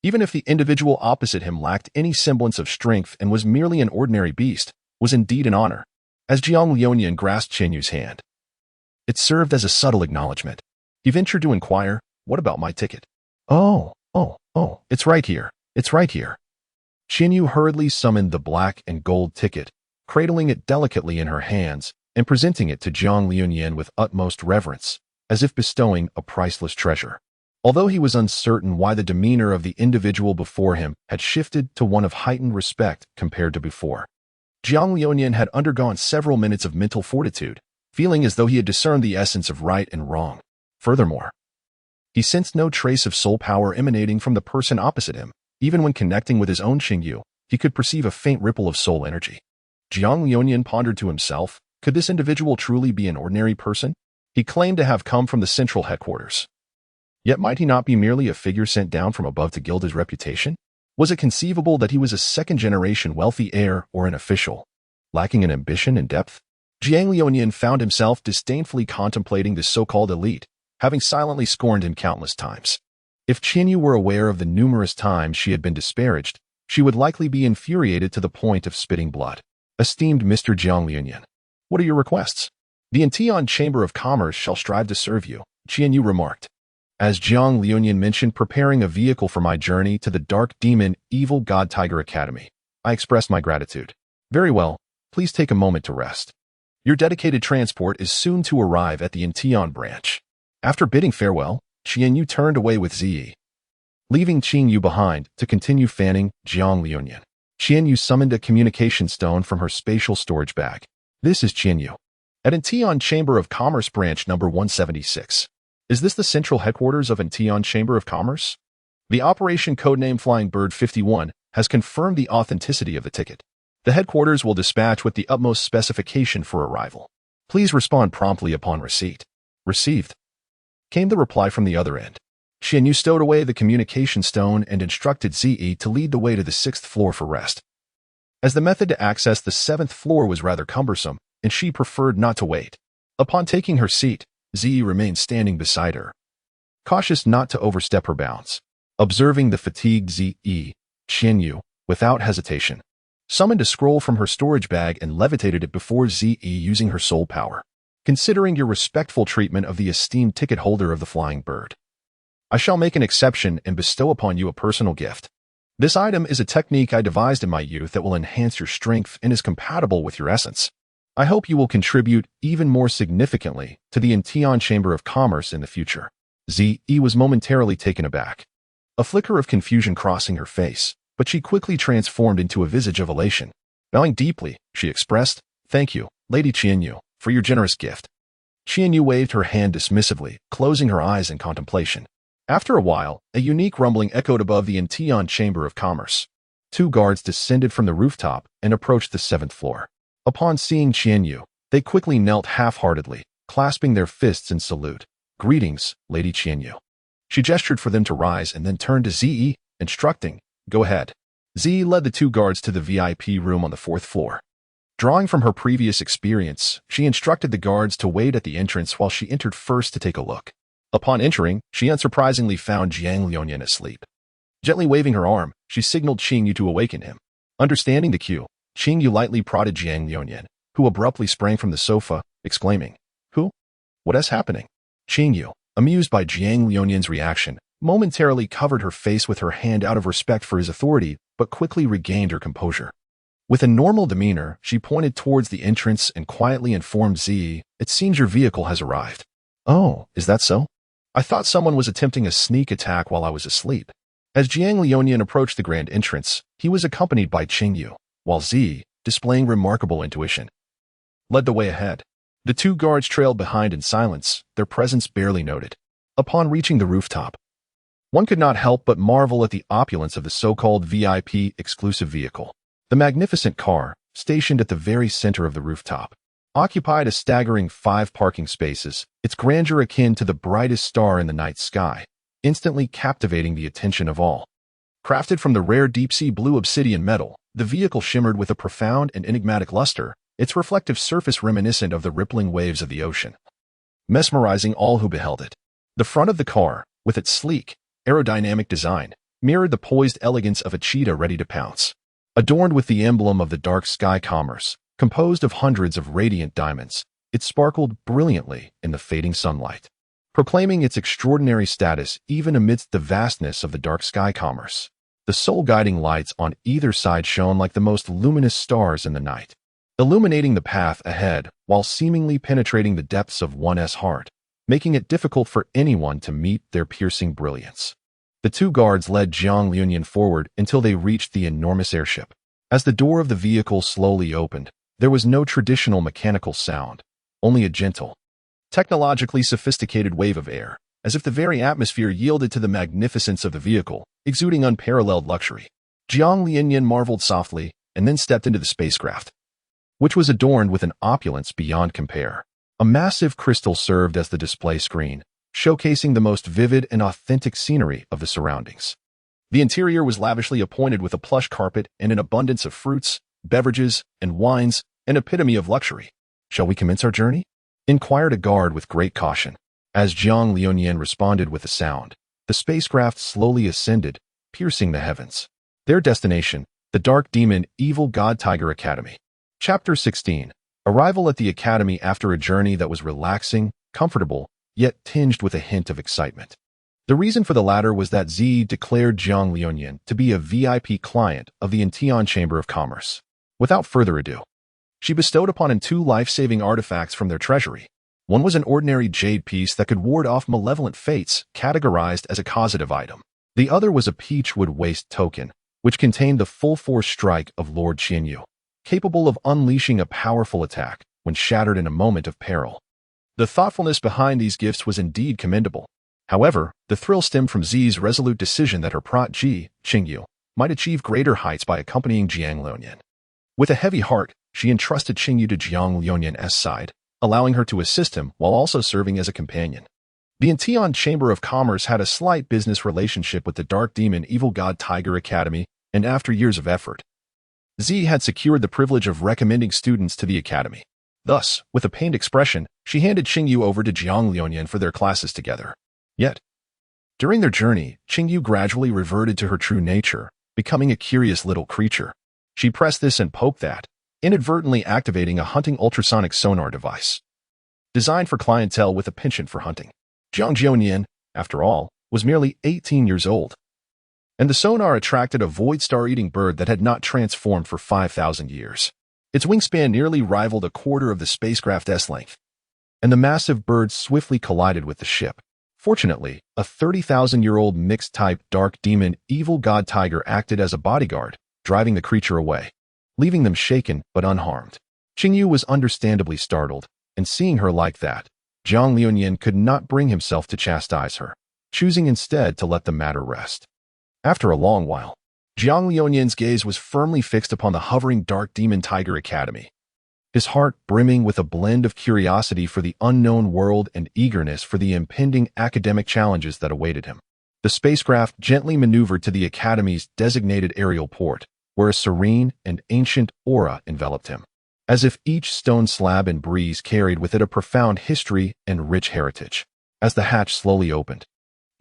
even if the individual opposite him lacked any semblance of strength and was merely an ordinary beast, was indeed an honor. As Jiang Liunian grasped Yu's hand, it served as a subtle acknowledgement. He ventured to inquire, "What about my ticket?" Oh, it's right here. It's right here." Yu hurriedly summoned the black and gold ticket, cradling it delicately in her hands and presenting it to Jiang Liunian with utmost reverence, as if bestowing a priceless treasure. Although he was uncertain why the demeanor of the individual before him had shifted to one of heightened respect compared to before, Jiang Liunian had undergone several minutes of mental fortitude, feeling as though he had discerned the essence of right and wrong. Furthermore, he sensed no trace of soul power emanating from the person opposite him. Even when connecting with his own Yu, he could perceive a faint ripple of soul energy. Jiang Liunian pondered to himself, could this individual truly be an ordinary person? He claimed to have come from the central headquarters. Yet might he not be merely a figure sent down from above to gild his reputation? Was it conceivable that he was a second-generation wealthy heir or an official, lacking in ambition and depth? Jiang Liunian found himself disdainfully contemplating this so-called elite, having silently scorned him countless times. If Yu were aware of the numerous times she had been disparaged, she would likely be infuriated to the point of spitting blood. Esteemed Mr. Jiang Liunian, what are your requests? The Intian Chamber of Commerce shall strive to serve you, Yu remarked. As Jiang Liunian mentioned preparing a vehicle for my journey to the Dark Demon Evil God Tiger Academy, I expressed my gratitude. Very well, please take a moment to rest. Your dedicated transport is soon to arrive at the Intian branch. After bidding farewell, Yu turned away with Ziyi, leaving Yu behind to continue fanning Jiang Liunian. Yu summoned a communication stone from her spatial storage bag. This is Yu. At Intian Chamber of Commerce branch number 176. Is this the central headquarters of Intian Chamber of Commerce? The operation codename Flying Bird 51 has confirmed the authenticity of the ticket. The headquarters will dispatch with the utmost specification for arrival. Please respond promptly upon receipt. Received, came the reply from the other end. Yu stowed away the communication stone and instructed Ziyi to lead the way to the 6th floor for rest. As the method to access the 7th floor was rather cumbersome, and she preferred not to wait. Upon taking her seat, Ziyi remained standing beside her, cautious not to overstep her bounds. Observing the fatigued Ziyi, Yu, without hesitation, summoned a scroll from her storage bag and levitated it before Ziyi using her soul power. Considering your respectful treatment of the esteemed ticket holder of the Flying Bird, I shall make an exception and bestow upon you a personal gift. This item is a technique I devised in my youth that will enhance your strength and is compatible with your essence. I hope you will contribute even more significantly to the Intian Chamber of Commerce in the future. Ziyi was momentarily taken aback, a flicker of confusion crossing her face, but she quickly transformed into a visage of elation. Bowing deeply, she expressed, "Thank you, Lady Yu, for your generous gift." Yu waved her hand dismissively, closing her eyes in contemplation. After a while, a unique rumbling echoed above the Intian Chamber of Commerce. 2 guards descended from the rooftop and approached the 7th floor. Upon seeing Yu, they quickly knelt half-heartedly, clasping their fists in salute. "Greetings, Lady Yu." She gestured for them to rise and then turned to Ziyi, instructing, "Go ahead." Ziyi led the 2 guards to the VIP room on the 4th floor. Drawing from her previous experience, she instructed the guards to wait at the entrance while she entered first to take a look. Upon entering, she unsurprisingly found Jiang Liunian asleep. Gently waving her arm, she signaled Yu to awaken him. Understanding the cue, Yu lightly prodded Jiang Liunian, who abruptly sprang from the sofa, exclaiming, "Who? What is happening?" Yu, amused by Jiang Liunian's reaction, momentarily covered her face with her hand out of respect for his authority, but quickly regained her composure. With a normal demeanor, she pointed towards the entrance and quietly informed Ziyi, "It seems your vehicle has arrived." "Oh, is that so? I thought someone was attempting a sneak attack while I was asleep." As Jiang Liunian approached the grand entrance, he was accompanied by Yu, while Ziyi, displaying remarkable intuition, led the way ahead. The 2 guards trailed behind in silence, their presence barely noted. Upon reaching the rooftop, one could not help but marvel at the opulence of the so-called VIP exclusive vehicle. The magnificent car, stationed at the very center of the rooftop, occupied a staggering 5 parking spaces, its grandeur akin to the brightest star in the night sky, instantly captivating the attention of all. Crafted from the rare deep-sea blue obsidian metal, the vehicle shimmered with a profound and enigmatic luster, its reflective surface reminiscent of the rippling waves of the ocean, mesmerizing all who beheld it. The front of the car, with its sleek, aerodynamic design, mirrored the poised elegance of a cheetah ready to pounce. Adorned with the emblem of the dark sky commerce, composed of hundreds of radiant diamonds, it sparkled brilliantly in the fading sunlight, proclaiming its extraordinary status even amidst the vastness of the dark sky commerce. The sole guiding lights on either side shone like the most luminous stars in the night, illuminating the path ahead while seemingly penetrating the depths of one's heart, making it difficult for anyone to meet their piercing brilliance. The two guards led Jiang Liuyan forward until they reached the enormous airship. As the door of the vehicle slowly opened, there was no traditional mechanical sound, only a gentle, technologically sophisticated wave of air, as if the very atmosphere yielded to the magnificence of the vehicle, exuding unparalleled luxury. Jiang Liuyan marveled softly and then stepped into the spacecraft, which was adorned with an opulence beyond compare. A massive crystal served as the display screen, showcasing the most vivid and authentic scenery of the surroundings. The interior was lavishly appointed with a plush carpet and an abundance of fruits, beverages, and wines, an epitome of luxury. "Shall we commence our journey?" inquired a guard with great caution. As Jiang Liuyan responded with a sound, the spacecraft slowly ascended, piercing the heavens. Their destination, the Dark Demon Evil God Tiger Academy. Chapter 16. Arrival at the Academy after a journey that was relaxing, comfortable, yet tinged with a hint of excitement. The reason for the latter was that Z declared Jiang Liuyan to be a VIP client of the Intian Chamber of Commerce. Without further ado, she bestowed upon him two life-saving artifacts from their treasury. One was an ordinary jade piece that could ward off malevolent fates, categorized as a causative item. The other was a peachwood waste token, which contained the full-force strike of Lord Qianyu, capable of unleashing a powerful attack when shattered in a moment of peril. The thoughtfulness behind these gifts was indeed commendable. However, the thrill stemmed from Zi's resolute decision that her protege, Qingyu, might achieve greater heights by accompanying Jiang Liuyan. With a heavy heart, she entrusted Qingyu to Jiang Liuyan's side, allowing her to assist him while also serving as a companion. The Intian Chamber of Commerce had a slight business relationship with the Dark Demon Evil God Tiger Academy, and after years of effort, Z had secured the privilege of recommending students to the academy. Thus, with a pained expression, she handed Qingyu over to Jiang Liuyan for their classes together. Yet, during their journey, Qingyu gradually reverted to her true nature, becoming a curious little creature. She pressed this and poked that, inadvertently activating a hunting ultrasonic sonar device, designed for clientele with a penchant for hunting. Jiang Liuyan, after all, was merely 18 years old, and the sonar attracted a void star-eating bird that had not transformed for 5,000 years. Its wingspan nearly rivaled a quarter of the spacecraft's length, and the massive bird swiftly collided with the ship. Fortunately, a 30,000-year-old mixed-type Dark Demon Evil God Tiger acted as a bodyguard, driving the creature away, leaving them shaken but unharmed. Qingyu was understandably startled, and seeing her like that, Jiang Liuyan could not bring himself to chastise her, choosing instead to let the matter rest. After a long while, Jiang Liuyan's gaze was firmly fixed upon the hovering Dark Demon Tiger Academy, his heart brimming with a blend of curiosity for the unknown world and eagerness for the impending academic challenges that awaited him. The spacecraft gently maneuvered to the Academy's designated aerial port, where a serene and ancient aura enveloped him, as if each stone slab and breeze carried with it a profound history and rich heritage. As the hatch slowly opened,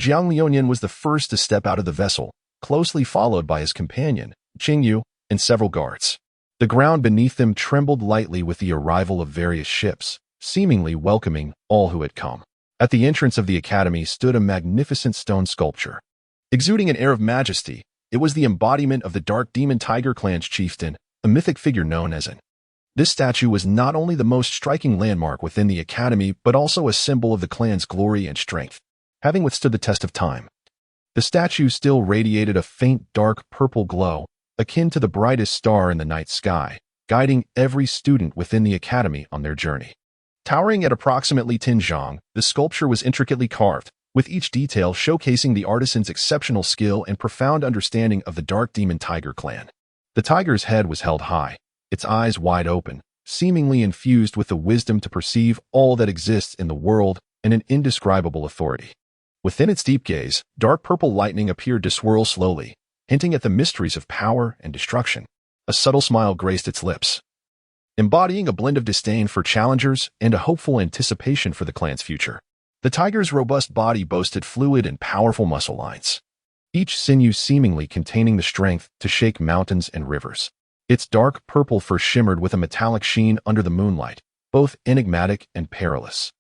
Jiang Liuyan was the first to step out of the vessel, closely followed by his companion, Qingyu, and several guards. The ground beneath them trembled lightly with the arrival of various ships, seemingly welcoming all who had come. At the entrance of the academy stood a magnificent stone sculpture. Exuding an air of majesty, it was the embodiment of the Dark Demon Tiger clan's chieftain, a mythic figure known as an. This statue was not only the most striking landmark within the academy, but also a symbol of the clan's glory and strength. Having withstood the test of time, the statue still radiated a faint dark purple glow, akin to the brightest star in the night sky, guiding every student within the academy on their journey. Towering at approximately 10 zhang, the sculpture was intricately carved, with each detail showcasing the artisan's exceptional skill and profound understanding of the Dark Demon Tiger clan. The tiger's head was held high, its eyes wide open, seemingly infused with the wisdom to perceive all that exists in the world and an indescribable authority. Within its deep gaze, dark purple lightning appeared to swirl slowly, hinting at the mysteries of power and destruction. A subtle smile graced its lips, embodying a blend of disdain for challengers and a hopeful anticipation for the clan's future. The tiger's robust body boasted fluid and powerful muscle lines, each sinew seemingly containing the strength to shake mountains and rivers. Its dark purple fur shimmered with a metallic sheen under the moonlight, both enigmatic and perilous.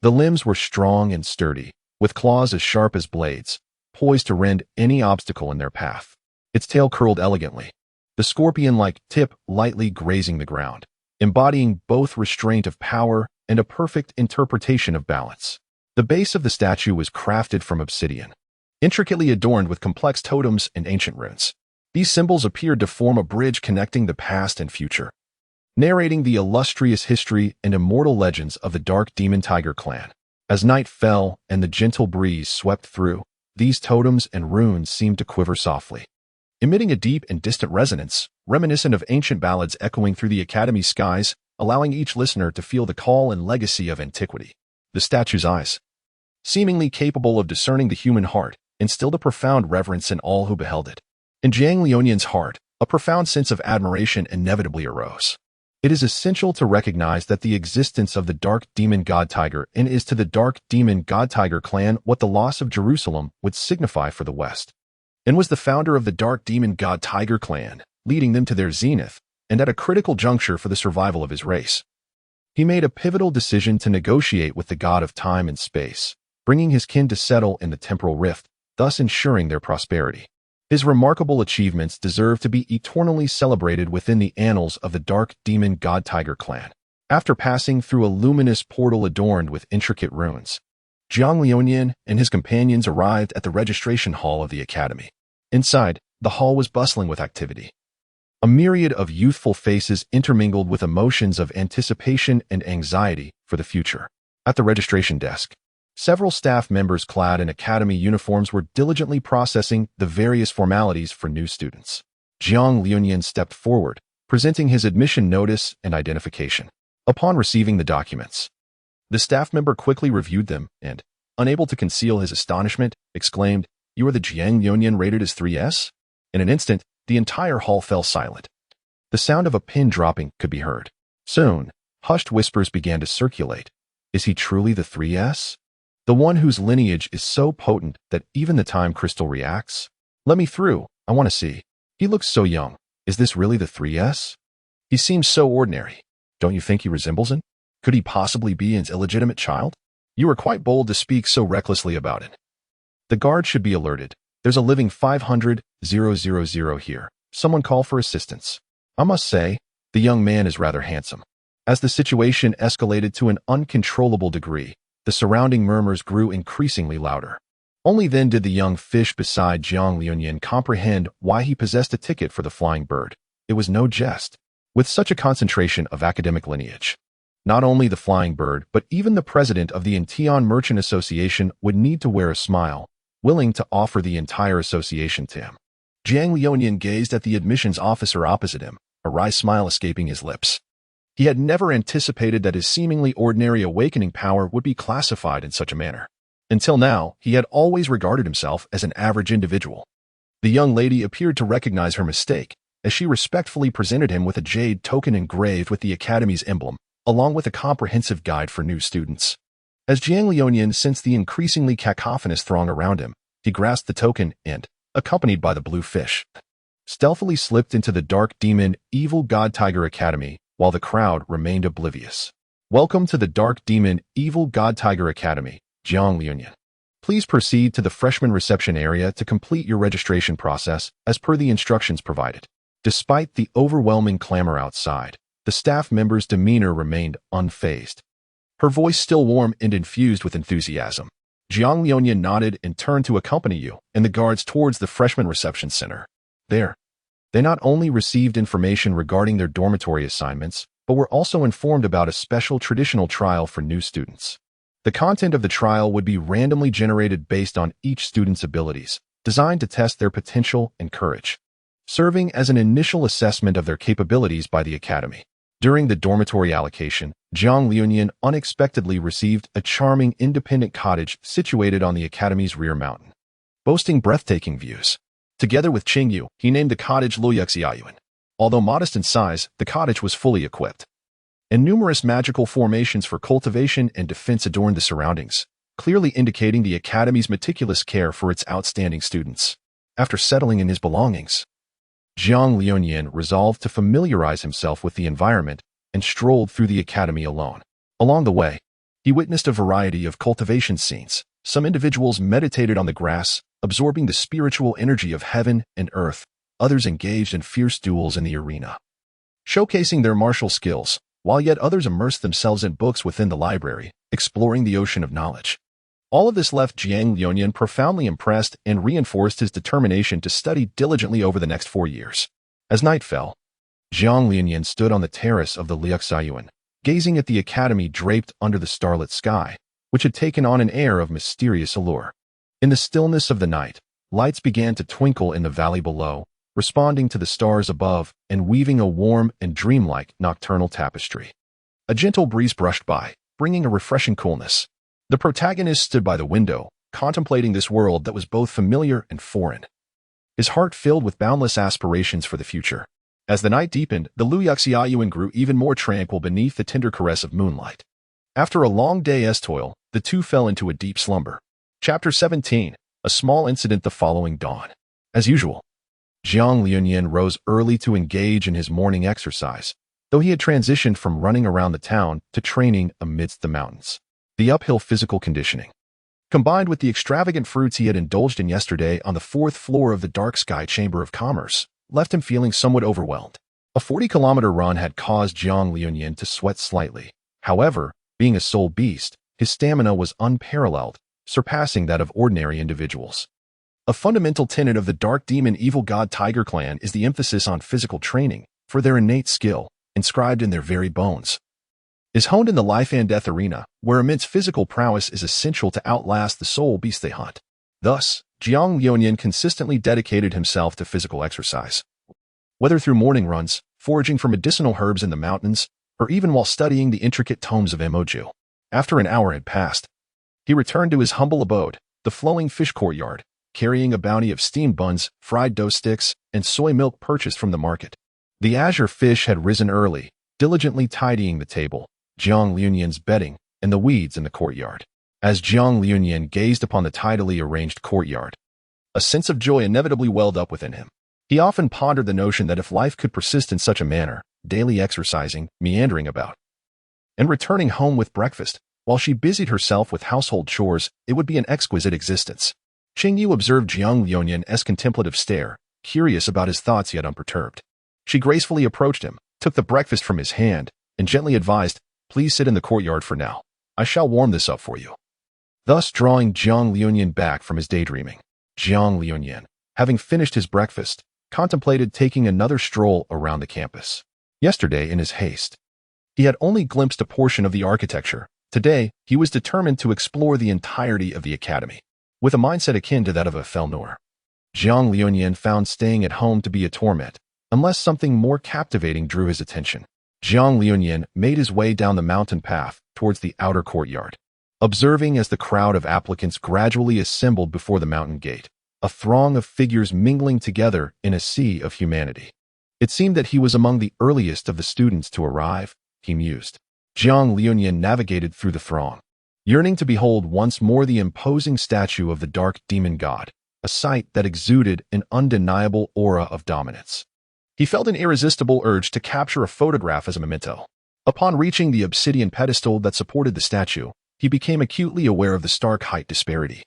The limbs were strong and sturdy, with claws as sharp as blades, poised to rend any obstacle in their path. Its tail curled elegantly, the scorpion-like tip lightly grazing the ground, embodying both restraint of power and a perfect interpretation of balance. The base of the statue was crafted from obsidian, intricately adorned with complex totems and ancient runes. These symbols appeared to form a bridge connecting the past and future, narrating the illustrious history and immortal legends of the Dark Demon Tiger clan. As night fell and the gentle breeze swept through, these totems and runes seemed to quiver softly, emitting a deep and distant resonance, reminiscent of ancient ballads echoing through the Academy's skies, allowing each listener to feel the call and legacy of antiquity. The statue's eyes, seemingly capable of discerning the human heart, instilled a profound reverence in all who beheld it. In Jiang Liunian's heart, a profound sense of admiration inevitably arose. It is essential to recognize that the existence of the Dark Demon God Tiger and is to the Dark Demon God Tiger clan what the loss of Jerusalem would signify for the West, and was the founder of the Dark Demon God Tiger clan, leading them to their zenith, and at a critical juncture for the survival of his race. He made a pivotal decision to negotiate with the god of time and space, bringing his kin to settle in the temporal rift, thus ensuring their prosperity. His remarkable achievements deserve to be eternally celebrated within the annals of the Dark Demon God Tiger clan. After passing through a luminous portal adorned with intricate runes, Jiang Liunian and his companions arrived at the registration hall of the Academy. Inside, the hall was bustling with activity. A myriad of youthful faces intermingled with emotions of anticipation and anxiety for the future. At the registration desk, several staff members clad in academy uniforms were diligently processing the various formalities for new students. Jiang Liunian stepped forward, presenting his admission notice and identification. Upon receiving the documents, the staff member quickly reviewed them and, unable to conceal his astonishment, exclaimed, "You are the Jiang Liunian rated as 3S?" In an instant, the entire hall fell silent. The sound of a pin dropping could be heard. Soon, hushed whispers began to circulate. Is he truly the 3S? The one whose lineage is so potent that even the time crystal reacts? Let me through. I want to see. He looks so young. Is this really the 3S? He seems so ordinary. Don't you think he resembles it? Could he possibly be his illegitimate child? You are quite bold to speak so recklessly about it. The guard should be alerted. There's a living 500,000 here. Someone call for assistance. I must say, the young man is rather handsome. As the situation escalated to an uncontrollable degree, the surrounding murmurs grew increasingly louder. Only then did the young fish beside Jiang Liunian comprehend why he possessed a ticket for the flying bird. It was no jest. With such a concentration of academic lineage, not only the flying bird, but even the president of the Intian Merchant Association would need to wear a smile, willing to offer the entire association to him. Jiang Liunian gazed at the admissions officer opposite him, a wry smile escaping his lips. He had never anticipated that his seemingly ordinary awakening power would be classified in such a manner. Until now, he had always regarded himself as an average individual. The young lady appeared to recognize her mistake, as she respectfully presented him with a jade token engraved with the Academy's emblem, along with a comprehensive guide for new students. As Jiang Liunian sensed the increasingly cacophonous throng around him, he grasped the token and, accompanied by the blue fish, stealthily slipped into the Dark Demon Evil God Tiger Academy, while the crowd remained oblivious. Welcome to the Dark Demon Evil God Tiger Academy, Jiang Liunian. Please proceed to the freshman reception area to complete your registration process as per the instructions provided. Despite the overwhelming clamor outside, the staff member's demeanor remained unfazed. Her voice still warm and infused with enthusiasm. Jiang Liunian nodded and turned to accompany you and the guards towards the freshman reception center. There, they not only received information regarding their dormitory assignments, but were also informed about a special traditional trial for new students. The content of the trial would be randomly generated based on each student's abilities, designed to test their potential and courage, serving as an initial assessment of their capabilities by the Academy. During the dormitory allocation, Jiang Liunian unexpectedly received a charming independent cottage situated on the Academy's rear mountain, boasting breathtaking views. Together with Qingyu, he named the cottage Luoyuxiayuan. Although modest in size, the cottage was fully equipped, and numerous magical formations for cultivation and defense adorned the surroundings, clearly indicating the academy's meticulous care for its outstanding students. After settling in his belongings, Jiang Liuyan resolved to familiarize himself with the environment and strolled through the academy alone. Along the way, he witnessed a variety of cultivation scenes. Some individuals meditated on the grass, absorbing the spiritual energy of heaven and earth. Others engaged in fierce duels in the arena, showcasing their martial skills, while yet others immersed themselves in books within the library, exploring the ocean of knowledge. All of this left Jiang Liuyan profoundly impressed and reinforced his determination to study diligently over the next 4 years. As night fell, Jiang Liuyan stood on the terrace of the Luoyuxiayuan, gazing at the academy draped under the starlit sky, which had taken on an air of mysterious allure. In the stillness of the night, lights began to twinkle in the valley below, responding to the stars above and weaving a warm and dreamlike nocturnal tapestry. A gentle breeze brushed by, bringing a refreshing coolness. The protagonist stood by the window, contemplating this world that was both familiar and foreign, his heart filled with boundless aspirations for the future. As the night deepened, the Luoyuxiayuan grew even more tranquil beneath the tender caress of moonlight. After a long day's toil, the two fell into a deep slumber. Chapter 17. A small incident the following dawn. As usual, Jiang Liuyan rose early to engage in his morning exercise, though he had transitioned from running around the town to training amidst the mountains. The uphill physical conditioning, combined with the extravagant fruits he had indulged in yesterday on the 4th floor of the Dark Sky Chamber of Commerce, left him feeling somewhat overwhelmed. A 40-kilometer run had caused Jiang Liuyan to sweat slightly. However, being a soul beast, his stamina was unparalleled, surpassing that of ordinary individuals. A fundamental tenet of the Dark Demon Evil God Tiger clan is the emphasis on physical training, for their innate skill, inscribed in their very bones, is honed in the life and death arena, where immense physical prowess is essential to outlast the soul beast they hunt. Thus, Jiang Liuyan consistently dedicated himself to physical exercise. Whether through morning runs, foraging for medicinal herbs in the mountains, or even while studying the intricate tomes of Emoju. After an hour had passed, he returned to his humble abode, the flowing fish courtyard, carrying a bounty of steamed buns, fried dough sticks, and soy milk purchased from the market. The azure fish had risen early, diligently tidying the table, Jiang Liuyan's bedding, and the weeds in the courtyard. As Jiang Liuyan gazed upon the tidily arranged courtyard, a sense of joy inevitably welled up within him. He often pondered the notion that if life could persist in such a manner, daily exercising, meandering about, and returning home with breakfast, while she busied herself with household chores, it would be an exquisite existence. Qingyu observed Jiang Liuyan's contemplative stare, curious about his thoughts yet unperturbed. She gracefully approached him, took the breakfast from his hand, and gently advised, "Please sit in the courtyard for now. I shall warm this up for you." Thus drawing Jiang Liuyan back from his daydreaming. Jiang Liuyan, having finished his breakfast, contemplated taking another stroll around the campus. Yesterday, in his haste, he had only glimpsed a portion of the architecture. Today, he was determined to explore the entirety of the academy, with a mindset akin to that of a Felnor. Jiang Liuyan found staying at home to be a torment, unless something more captivating drew his attention. Jiang Liuyan made his way down the mountain path towards the outer courtyard, observing as the crowd of applicants gradually assembled before the mountain gate, a throng of figures mingling together in a sea of humanity. It seemed that he was among the earliest of the students to arrive, he mused. Jiang Liuyan navigated through the throng, yearning to behold once more the imposing statue of the dark demon god, a sight that exuded an undeniable aura of dominance. He felt an irresistible urge to capture a photograph as a memento. Upon reaching the obsidian pedestal that supported the statue, he became acutely aware of the stark height disparity.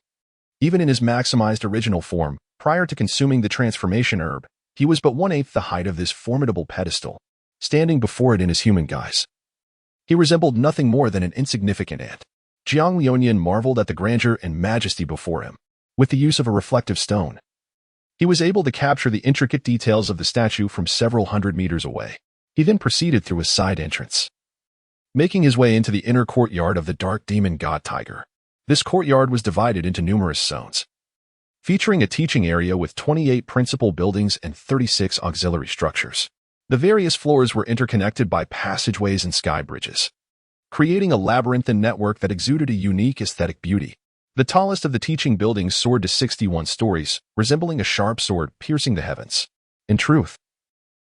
Even in his maximized original form, prior to consuming the transformation herb, he was but 1/8 the height of this formidable pedestal. Standing before it in his human guise, he resembled nothing more than an insignificant ant. Jiang Liuyan marveled at the grandeur and majesty before him. With the use of a reflective stone, he was able to capture the intricate details of the statue from several hundred meters away. He then proceeded through a side entrance, making his way into the inner courtyard of the dark demon god Tiger. This courtyard was divided into numerous zones, featuring a teaching area with 28 principal buildings and 36 auxiliary structures. The various floors were interconnected by passageways and sky bridges, creating a labyrinthine network that exuded a unique aesthetic beauty. The tallest of the teaching buildings soared to 61 stories, resembling a sharp sword piercing the heavens. In truth,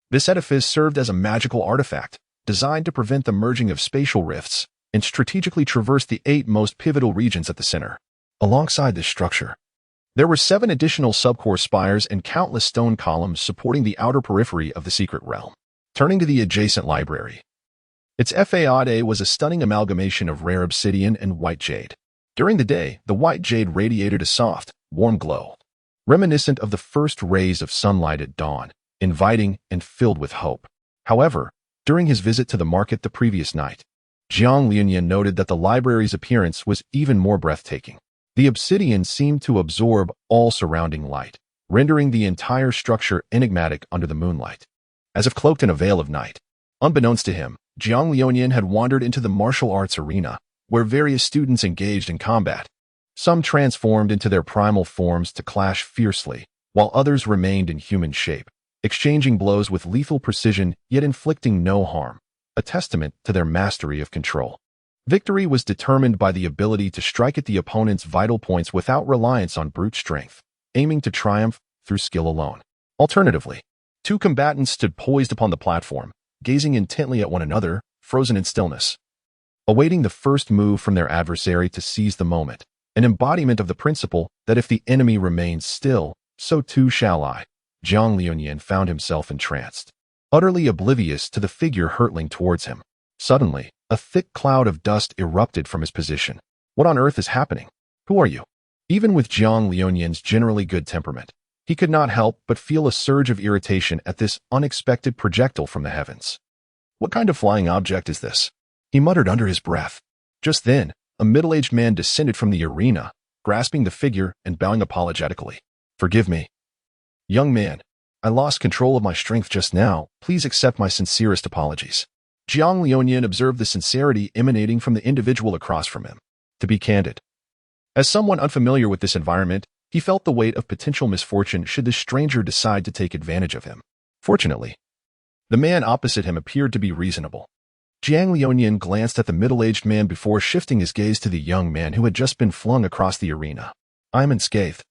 this edifice served as a magical artifact, designed to prevent the merging of spatial rifts and strategically traverse the 8 most pivotal regions at the center. Alongside this structure, there were 7 additional subcore spires and countless stone columns supporting the outer periphery of the secret realm. Turning to the adjacent library, its faade was a stunning amalgamation of rare obsidian and white jade. During the day, the white jade radiated a soft, warm glow, reminiscent of the first rays of sunlight at dawn, inviting and filled with hope. However, during his visit to the market the previous night, Jiang Lianyan noted that the library's appearance was even more breathtaking. The obsidian seemed to absorb all surrounding light, rendering the entire structure enigmatic under the moonlight, as if cloaked in a veil of night. Unbeknownst to him, Jiang Lianyan had wandered into the martial arts arena, where various students engaged in combat. Some transformed into their primal forms to clash fiercely, while others remained in human shape, exchanging blows with lethal precision yet inflicting no harm, a testament to their mastery of control. Victory was determined by the ability to strike at the opponent's vital points without reliance on brute strength, aiming to triumph through skill alone. Alternatively, 2 combatants stood poised upon the platform, gazing intently at one another, frozen in stillness, awaiting the first move from their adversary to seize the moment, an embodiment of the principle that if the enemy remains still, so too shall I. Jiang Lianyan found himself entranced, utterly oblivious to the figure hurtling towards him. Suddenly, a thick cloud of dust erupted from his position. What on earth is happening? Who are you? Even with Jiang Lianyan's generally good temperament, he could not help but feel a surge of irritation at this unexpected projectile from the heavens. What kind of flying object is this? He muttered under his breath. Just then, a middle-aged man descended from the arena, grasping the figure and bowing apologetically. Forgive me. Young man, I lost control of my strength just now. Please accept my sincerest apologies. Jiang Lianyan observed the sincerity emanating from the individual across from him. To be candid, as someone unfamiliar with this environment, he felt the weight of potential misfortune should the stranger decide to take advantage of him. Fortunately, the man opposite him appeared to be reasonable. Jiang Lianyan glanced at the middle-aged man before shifting his gaze to the young man who had just been flung across the arena. I am unscathed,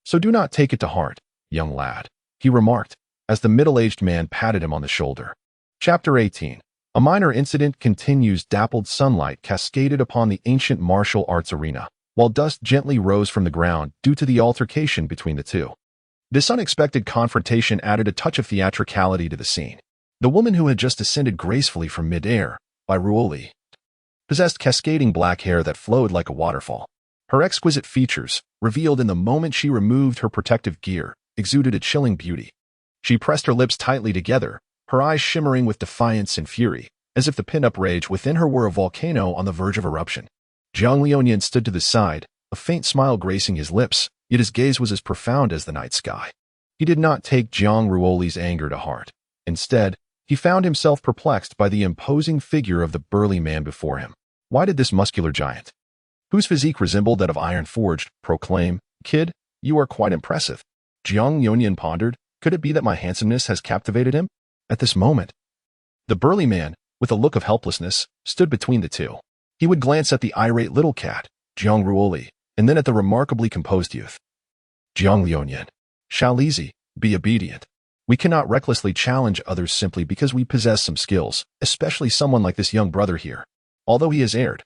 so do not take it to heart, young lad, he remarked, as the middle-aged man patted him on the shoulder. Chapter 18. A minor incident continues. Dappled sunlight cascaded upon the ancient martial arts arena, while dust gently rose from the ground due to the altercation between the two. This unexpected confrontation added a touch of theatricality to the scene. The woman who had just descended gracefully from mid-air, by Ruoli, possessed cascading black hair that flowed like a waterfall. Her exquisite features, revealed in the moment she removed her protective gear, exuded a chilling beauty. She pressed her lips tightly together, her eyes shimmering with defiance and fury, as if the pent-up rage within her were a volcano on the verge of eruption. Jiang Lianyan stood to the side, a faint smile gracing his lips, yet his gaze was as profound as the night sky. He did not take Jiang Ruoli's anger to heart. Instead, he found himself perplexed by the imposing figure of the burly man before him. Why did this muscular giant, whose physique resembled that of iron forged, proclaim, "Kid, you are quite impressive"? Jiang Lianyan pondered, could it be that my handsomeness has captivated him? At this moment, the burly man, with a look of helplessness, stood between the two. He would glance at the irate little cat, Jiang Ruoli, and then at the remarkably composed youth. Jiang Lianyan, Shalizi, be obedient. We cannot recklessly challenge others simply because we possess some skills, especially someone like this young brother here. Although he has erred,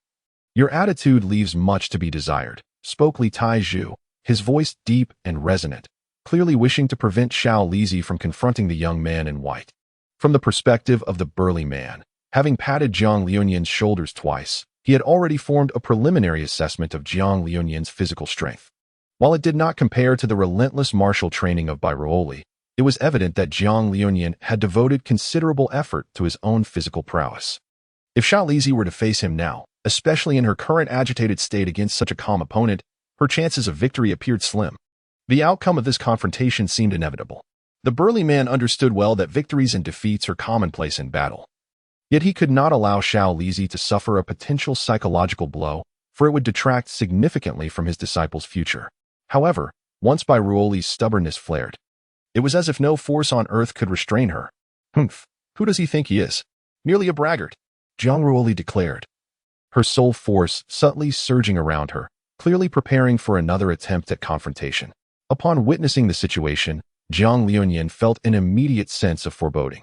your attitude leaves much to be desired, spoke Li Taizhu, his voice deep and resonant, clearly wishing to prevent Xiao Lizi from confronting the young man in white. From the perspective of the burly man, having patted Jiang Lianyan's shoulders twice, he had already formed a preliminary assessment of Jiang Lianyan's physical strength. While it did not compare to the relentless martial training of Bairuoli, it was evident that Jiang Lianyan had devoted considerable effort to his own physical prowess. If Xiao Lizi were to face him now, especially in her current agitated state against such a calm opponent, her chances of victory appeared slim. The outcome of this confrontation seemed inevitable. The burly man understood well that victories and defeats are commonplace in battle. Yet he could not allow Xiao Lizi to suffer a potential psychological blow, for it would detract significantly from his disciple's future. However, once Bairuoli's stubbornness flared, it was as if no force on earth could restrain her. Humph, who does he think he is? Merely a braggart, Jiang Ruoli declared, her soul force subtly surging around her, clearly preparing for another attempt at confrontation. Upon witnessing the situation, Jiang Liuyan felt an immediate sense of foreboding.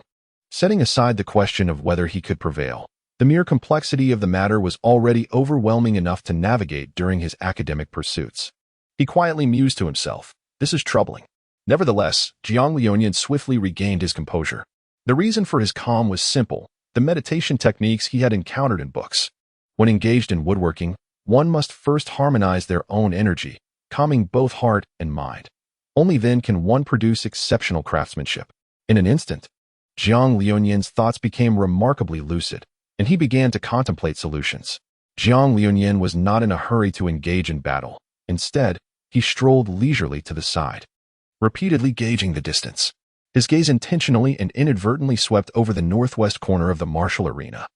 Setting aside the question of whether he could prevail, the mere complexity of the matter was already overwhelming enough to navigate during his academic pursuits. He quietly mused to himself, "This is troubling." Nevertheless, Jiang Liuyan swiftly regained his composure. The reason for his calm was simple: the meditation techniques he had encountered in books. When engaged in woodworking, one must first harmonize their own energy, calming both heart and mind. Only then can one produce exceptional craftsmanship. In an instant, Jiang Liuyan's thoughts became remarkably lucid, and he began to contemplate solutions. Jiang Liuyan was not in a hurry to engage in battle. Instead, he strolled leisurely to the side, repeatedly gauging the distance. His gaze intentionally and inadvertently swept over the northwest corner of the martial arena,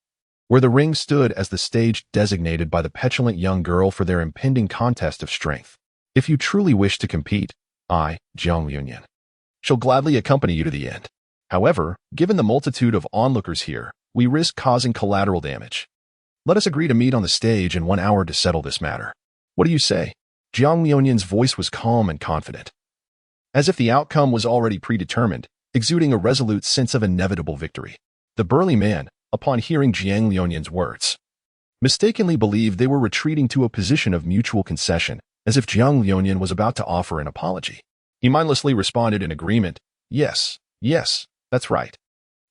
where the ring stood as the stage designated by the petulant young girl for their impending contest of strength. "If you truly wish to compete, I, Jiang Liuyan, shall gladly accompany you to the end. However, given the multitude of onlookers here, we risk causing collateral damage. Let us agree to meet on the stage in 1 hour to settle this matter. What do you say?" Jiang Liuyan's voice was calm and confident, as if the outcome was already predetermined, exuding a resolute sense of inevitable victory. The burly man, upon hearing Jiang Liuyan's words, mistakenly believed they were retreating to a position of mutual concession, as if Jiang Liuyan was about to offer an apology. He mindlessly responded in agreement, "Yes, that's right."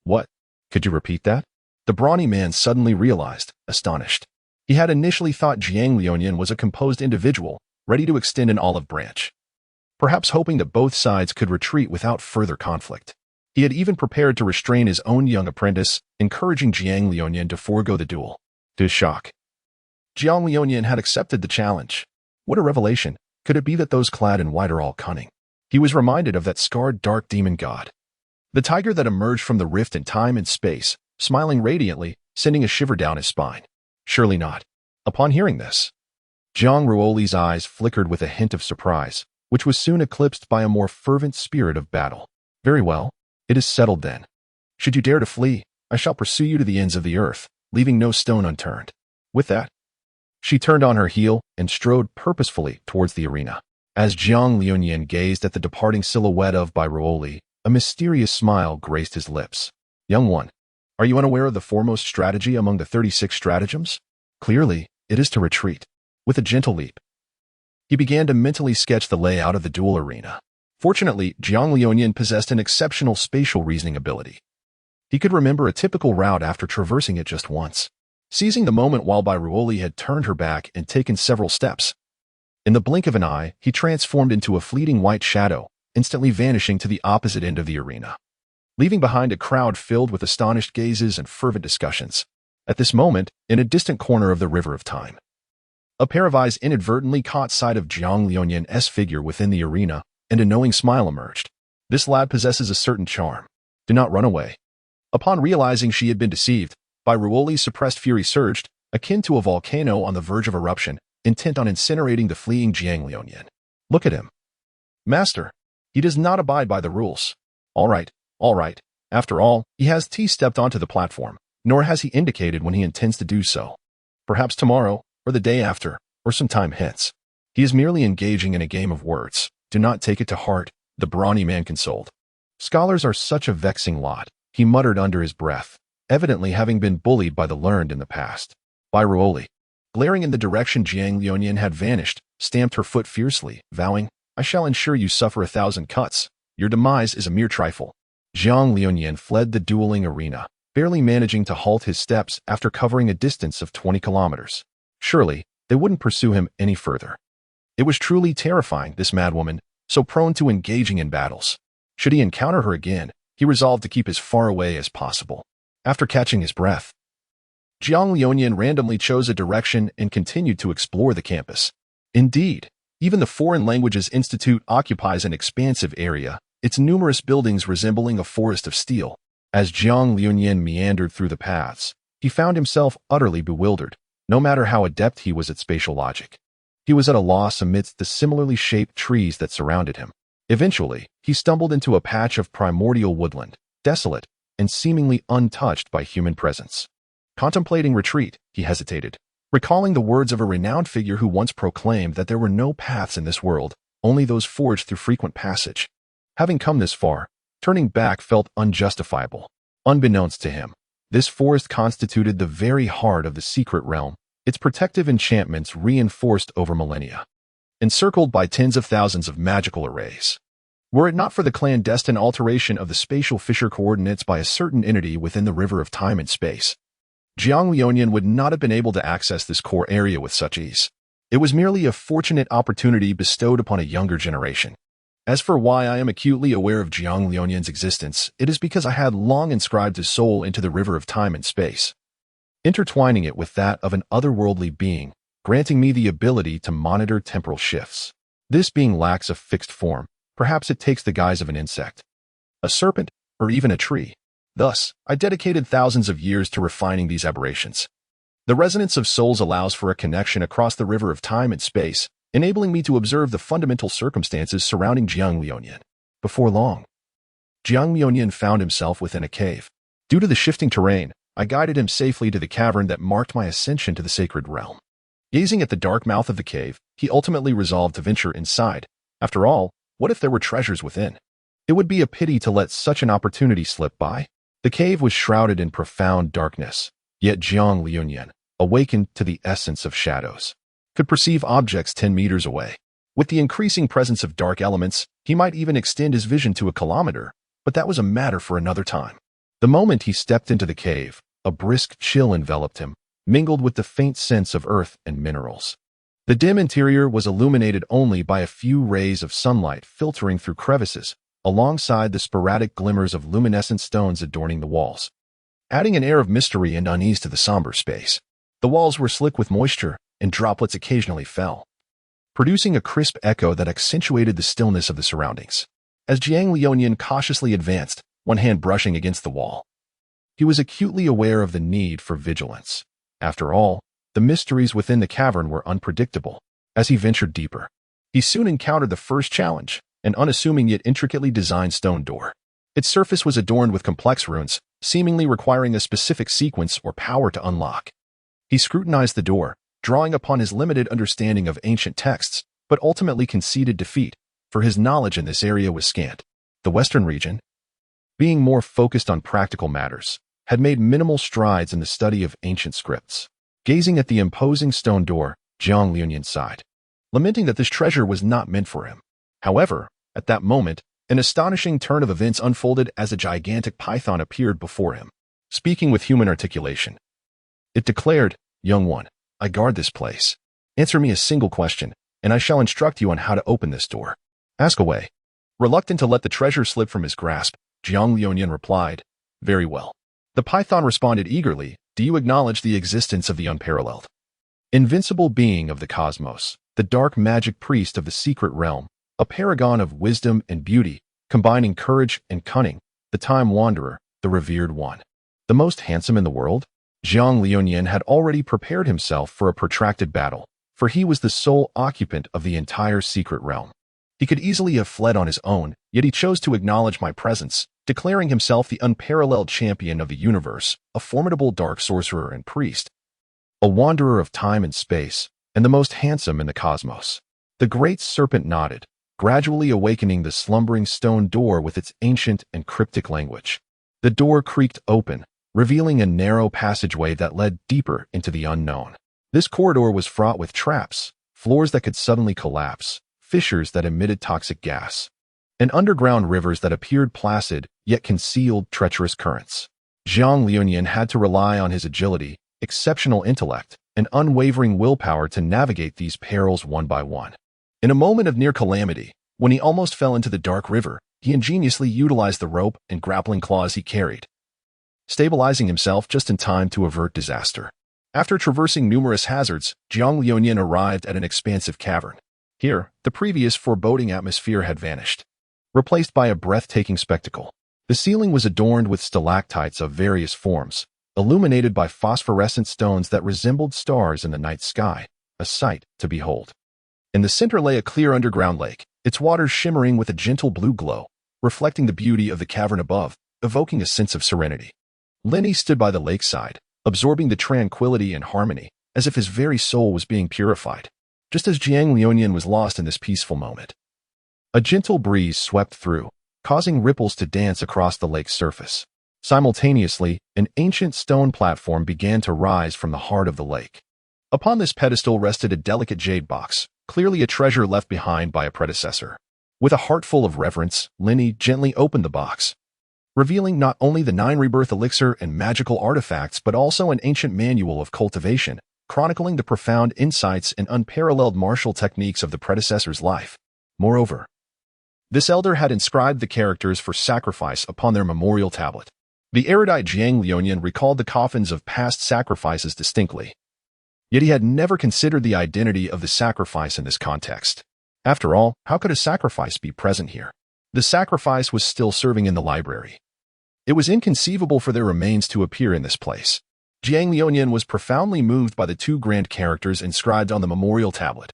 "What? Could you repeat that?" The brawny man suddenly realized, astonished. He had initially thought Jiang Liuyan was a composed individual, ready to extend an olive branch, perhaps hoping that both sides could retreat without further conflict. He had even prepared to restrain his own young apprentice, encouraging Jiang Liuyan to forego the duel. To his shock, Jiang Liuyan had accepted the challenge. What a revelation! Could it be that those clad in white are all cunning? He was reminded of that scarred dark demon god, the tiger that emerged from the rift in time and space, smiling radiantly, sending a shiver down his spine. Surely not. Upon hearing this, Zhang Ruoli's eyes flickered with a hint of surprise, which was soon eclipsed by a more fervent spirit of battle. "Very well. It is settled then. Should you dare to flee, I shall pursue you to the ends of the earth, leaving no stone unturned." With that, she turned on her heel and strode purposefully towards the arena. As Jiang Liuyan gazed at the departing silhouette of Bai Ruoli, a mysterious smile graced his lips. "Young one, are you unaware of the foremost strategy among the 36 stratagems? Clearly, it is to retreat." With a gentle leap, he began to mentally sketch the layout of the duel arena. Fortunately, Jiang Liuyan possessed an exceptional spatial reasoning ability. He could remember a typical route after traversing it just once. Seizing the moment while Bai Ruoli had turned her back and taken several steps, in the blink of an eye, he transformed into a fleeting white shadow, instantly vanishing to the opposite end of the arena, leaving behind a crowd filled with astonished gazes and fervent discussions. At this moment, in a distant corner of the River of Time, a pair of eyes inadvertently caught sight of Jiang Liuyan's figure within the arena, and a knowing smile emerged. "This lad possesses a certain charm. Do not run away." Upon realizing she had been deceived, Bai Ruoli's suppressed fury surged, akin to a volcano on the verge of eruption, intent on incinerating the fleeing Jiang Liuyan. "Look at him. Master, he does not abide by the rules." All right. After all, he has stepped onto the platform, nor has he indicated when he intends to do so. Perhaps tomorrow, or the day after, or some time hence. He is merely engaging in a game of words. Do not take it to heart, the brawny man consoled. "Scholars are such a vexing lot," he muttered under his breath, evidently having been bullied by the learned in the past. Bai Ruoli, glaring in the direction Jiang Liuyan had vanished, stamped her foot fiercely, vowing, "I shall ensure you suffer 1,000 cuts. Your demise is a mere trifle." Jiang Liuyan fled the dueling arena, barely managing to halt his steps after covering a distance of 20 kilometers. Surely, they wouldn't pursue him any further. It was truly terrifying, this madwoman, so prone to engaging in battles. Should he encounter her again, he resolved to keep as far away as possible. After catching his breath, Jiang Liuyan randomly chose a direction and continued to explore the campus. Indeed, even the Foreign Languages Institute occupies an expansive area, its numerous buildings resembling a forest of steel. As Jiang Liuyan meandered through the paths, he found himself utterly bewildered, no matter how adept he was at spatial logic. He was at a loss amidst the similarly shaped trees that surrounded him. Eventually, he stumbled into a patch of primordial woodland, desolate and seemingly untouched by human presence. Contemplating retreat, he hesitated, recalling the words of a renowned figure who once proclaimed that there were no paths in this world, only those forged through frequent passage. Having come this far, turning back felt unjustifiable. Unbeknownst to him, this forest constituted the very heart of the secret realm, its protective enchantments reinforced over millennia, encircled by tens of thousands of magical arrays. Were it not for the clandestine alteration of the spatial fissure coordinates by a certain entity within the river of time and space, Jiang Lionian would not have been able to access this core area with such ease. It was merely a fortunate opportunity bestowed upon a younger generation. As for why I am acutely aware of Jiang Lionian's existence, it is because I had long inscribed his soul into the river of time and space, intertwining it with that of an otherworldly being, granting me the ability to monitor temporal shifts. This being lacks a fixed form. Perhaps it takes the guise of an insect, a serpent, or even a tree. Thus, I dedicated thousands of years to refining these aberrations. The resonance of souls allows for a connection across the river of time and space, enabling me to observe the fundamental circumstances surrounding Jiang Lionian. Before long, Jiang Lionian found himself within a cave. Due to the shifting terrain, I guided him safely to the cavern that marked my ascension to the sacred realm. Gazing at the dark mouth of the cave, he ultimately resolved to venture inside. After all, what if there were treasures within? It would be a pity to let such an opportunity slip by. The cave was shrouded in profound darkness, yet Jiang Lionian, awakened to the essence of shadows, could perceive objects 10 meters away. With the increasing presence of dark elements, he might even extend his vision to a kilometer, but that was a matter for another time. The moment he stepped into the cave, a brisk chill enveloped him, mingled with the faint sense of earth and minerals. The dim interior was illuminated only by a few rays of sunlight filtering through crevices, alongside the sporadic glimmers of luminescent stones adorning the walls, adding an air of mystery and unease to the somber space. The walls were slick with moisture, and droplets occasionally fell, producing a crisp echo that accentuated the stillness of the surroundings. As Jiang Lionian cautiously advanced, one hand brushing against the wall, he was acutely aware of the need for vigilance. After all, the mysteries within the cavern were unpredictable. As he ventured deeper, he soon encountered the first challenge, an unassuming yet intricately designed stone door. Its surface was adorned with complex runes, seemingly requiring a specific sequence or power to unlock. He scrutinized the door, drawing upon his limited understanding of ancient texts, but ultimately conceded defeat, for his knowledge in this area was scant. The Western region, being more focused on practical matters, had made minimal strides in the study of ancient scripts. Gazing at the imposing stone door, Jiang Lionian sighed, lamenting that this treasure was not meant for him. However, at that moment, an astonishing turn of events unfolded as a gigantic python appeared before him, speaking with human articulation. It declared, "Young one, I guard this place. Answer me a single question, and I shall instruct you on how to open this door. Ask away." Reluctant to let the treasure slip from his grasp, Jiang Lionian replied, "Very well." The python responded eagerly, "Do you acknowledge the existence of the unparalleled, invincible being of the cosmos, the dark magic priest of the secret realm, a paragon of wisdom and beauty, combining courage and cunning, the time wanderer, the revered one, the most handsome in the world?" Jiang Lionian had already prepared himself for a protracted battle, for he was the sole occupant of the entire secret realm. He could easily have fled on his own, yet he chose to acknowledge my presence, declaring himself the unparalleled champion of the universe, a formidable dark sorcerer and priest, a wanderer of time and space, and the most handsome in the cosmos. The great serpent nodded, gradually awakening the slumbering stone door with its ancient and cryptic language. The door creaked open, revealing a narrow passageway that led deeper into the unknown. This corridor was fraught with traps, floors that could suddenly collapse, fissures that emitted toxic gas, and underground rivers that appeared placid yet concealed treacherous currents. Jiang Lionian had to rely on his agility, exceptional intellect, and unwavering willpower to navigate these perils one by one. In a moment of near calamity, when he almost fell into the dark river, he ingeniously utilized the rope and grappling claws he carried, stabilizing himself just in time to avert disaster. After traversing numerous hazards, Jiang Lionian arrived at an expansive cavern. Here, the previous foreboding atmosphere had vanished, replaced by a breathtaking spectacle. The ceiling was adorned with stalactites of various forms, illuminated by phosphorescent stones that resembled stars in the night sky, a sight to behold. In the center lay a clear underground lake, its waters shimmering with a gentle blue glow, reflecting the beauty of the cavern above, evoking a sense of serenity. Lenny stood by the lakeside, absorbing the tranquility and harmony, as if his very soul was being purified. Just as Jiang Liunian was lost in this peaceful moment, a gentle breeze swept through, causing ripples to dance across the lake's surface. Simultaneously, an ancient stone platform began to rise from the heart of the lake. Upon this pedestal rested a delicate jade box, clearly a treasure left behind by a predecessor. With a heart full of reverence, Linny gently opened the box, revealing not only the 9 rebirth elixir and magical artifacts but also an ancient manual of cultivation, chronicling the profound insights and unparalleled martial techniques of the predecessor's life. Moreover, this elder had inscribed the characters for sacrifice upon their memorial tablet. The erudite Jiang Liunian recalled the coffins of past sacrifices distinctly, yet he had never considered the identity of the sacrifice in this context. After all, how could a sacrifice be present here? The sacrifice was still serving in the library. It was inconceivable for their remains to appear in this place. Jiang Liunian was profoundly moved by the 2 grand characters inscribed on the memorial tablet,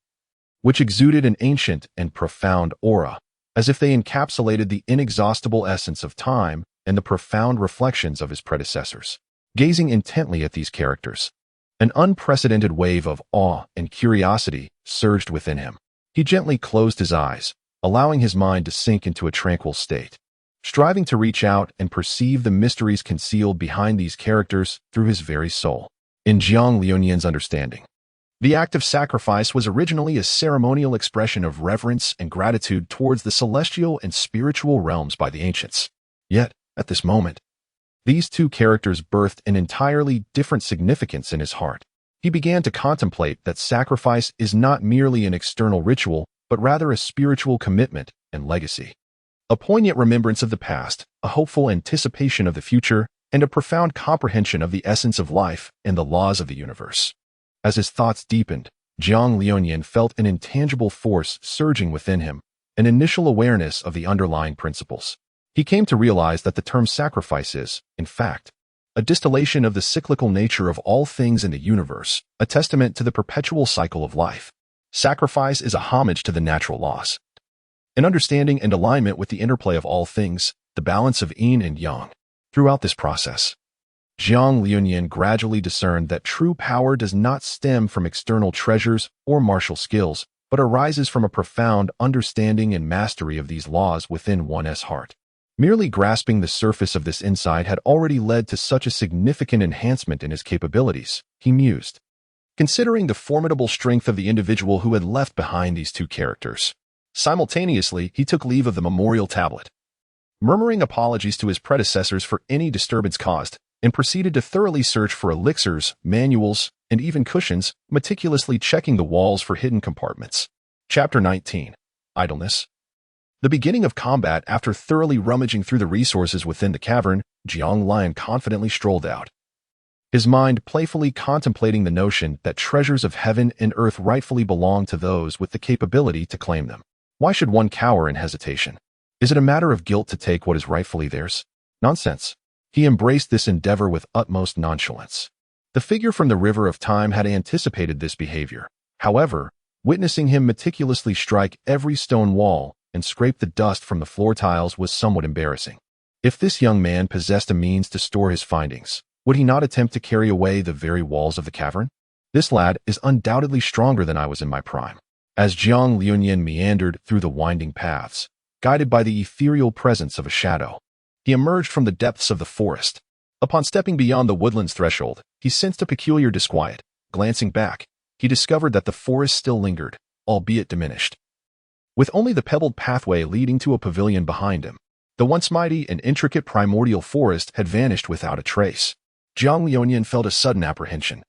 which exuded an ancient and profound aura, as if they encapsulated the inexhaustible essence of time and the profound reflections of his predecessors. Gazing intently at these characters, an unprecedented wave of awe and curiosity surged within him. He gently closed his eyes, allowing his mind to sink into a tranquil state, striving to reach out and perceive the mysteries concealed behind these characters through his very soul. In Jiang Liunian's understanding, the act of sacrifice was originally a ceremonial expression of reverence and gratitude towards the celestial and spiritual realms by the ancients. Yet, at this moment, these 2 characters birthed an entirely different significance in his heart. He began to contemplate that sacrifice is not merely an external ritual, but rather a spiritual commitment and legacy. A poignant remembrance of the past, a hopeful anticipation of the future, and a profound comprehension of the essence of life and the laws of the universe. As his thoughts deepened, Jiang Liunian felt an intangible force surging within him, an initial awareness of the underlying principles. He came to realize that the term sacrifice is, in fact, a distillation of the cyclical nature of all things in the universe, a testament to the perpetual cycle of life. Sacrifice is a homage to the natural laws, an understanding and alignment with the interplay of all things, the balance of yin and yang. Throughout this process, Jiang Liunian gradually discerned that true power does not stem from external treasures or martial skills, but arises from a profound understanding and mastery of these laws within one's heart. Merely grasping the surface of this insight had already led to such a significant enhancement in his capabilities, he mused, considering the formidable strength of the individual who had left behind these 2 characters. Simultaneously, he took leave of the memorial tablet, murmuring apologies to his predecessors for any disturbance caused, and proceeded to thoroughly search for elixirs, manuals, and even cushions, meticulously checking the walls for hidden compartments. Chapter 19. Idleness. The beginning of combat. After thoroughly rummaging through the resources within the cavern, Jiang Lion confidently strolled out, his mind playfully contemplating the notion that treasures of heaven and earth rightfully belong to those with the capability to claim them. Why should one cower in hesitation? Is it a matter of guilt to take what is rightfully theirs? Nonsense. He embraced this endeavor with utmost nonchalance. The figure from the river of time had anticipated this behavior. However, witnessing him meticulously strike every stone wall and scrape the dust from the floor tiles was somewhat embarrassing. If this young man possessed a means to store his findings, would he not attempt to carry away the very walls of the cavern? This lad is undoubtedly stronger than I was in my prime. As Jiang Liunian meandered through the winding paths, guided by the ethereal presence of a shadow, he emerged from the depths of the forest. Upon stepping beyond the woodland's threshold, he sensed a peculiar disquiet. Glancing back, he discovered that the forest still lingered, albeit diminished, with only the pebbled pathway leading to a pavilion behind him. The once mighty and intricate primordial forest had vanished without a trace. Jiang Liunian felt a sudden apprehension,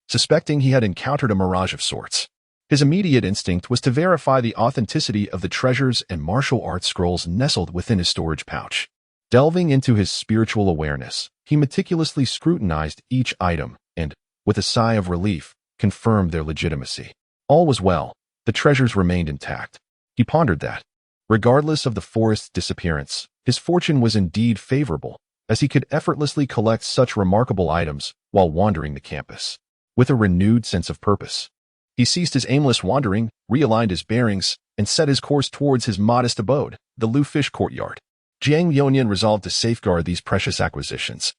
suspecting he had encountered a mirage of sorts. His immediate instinct was to verify the authenticity of the treasures and martial arts scrolls nestled within his storage pouch. Delving into his spiritual awareness, he meticulously scrutinized each item and, with a sigh of relief, confirmed their legitimacy. All was well. The treasures remained intact. He pondered that, regardless of the forest's disappearance, his fortune was indeed favorable, as he could effortlessly collect such remarkable items while wandering the campus. With a renewed sense of purpose, he ceased his aimless wandering, realigned his bearings, and set his course towards his modest abode, the Lufish courtyard. Jiang Liunian resolved to safeguard these precious acquisitions.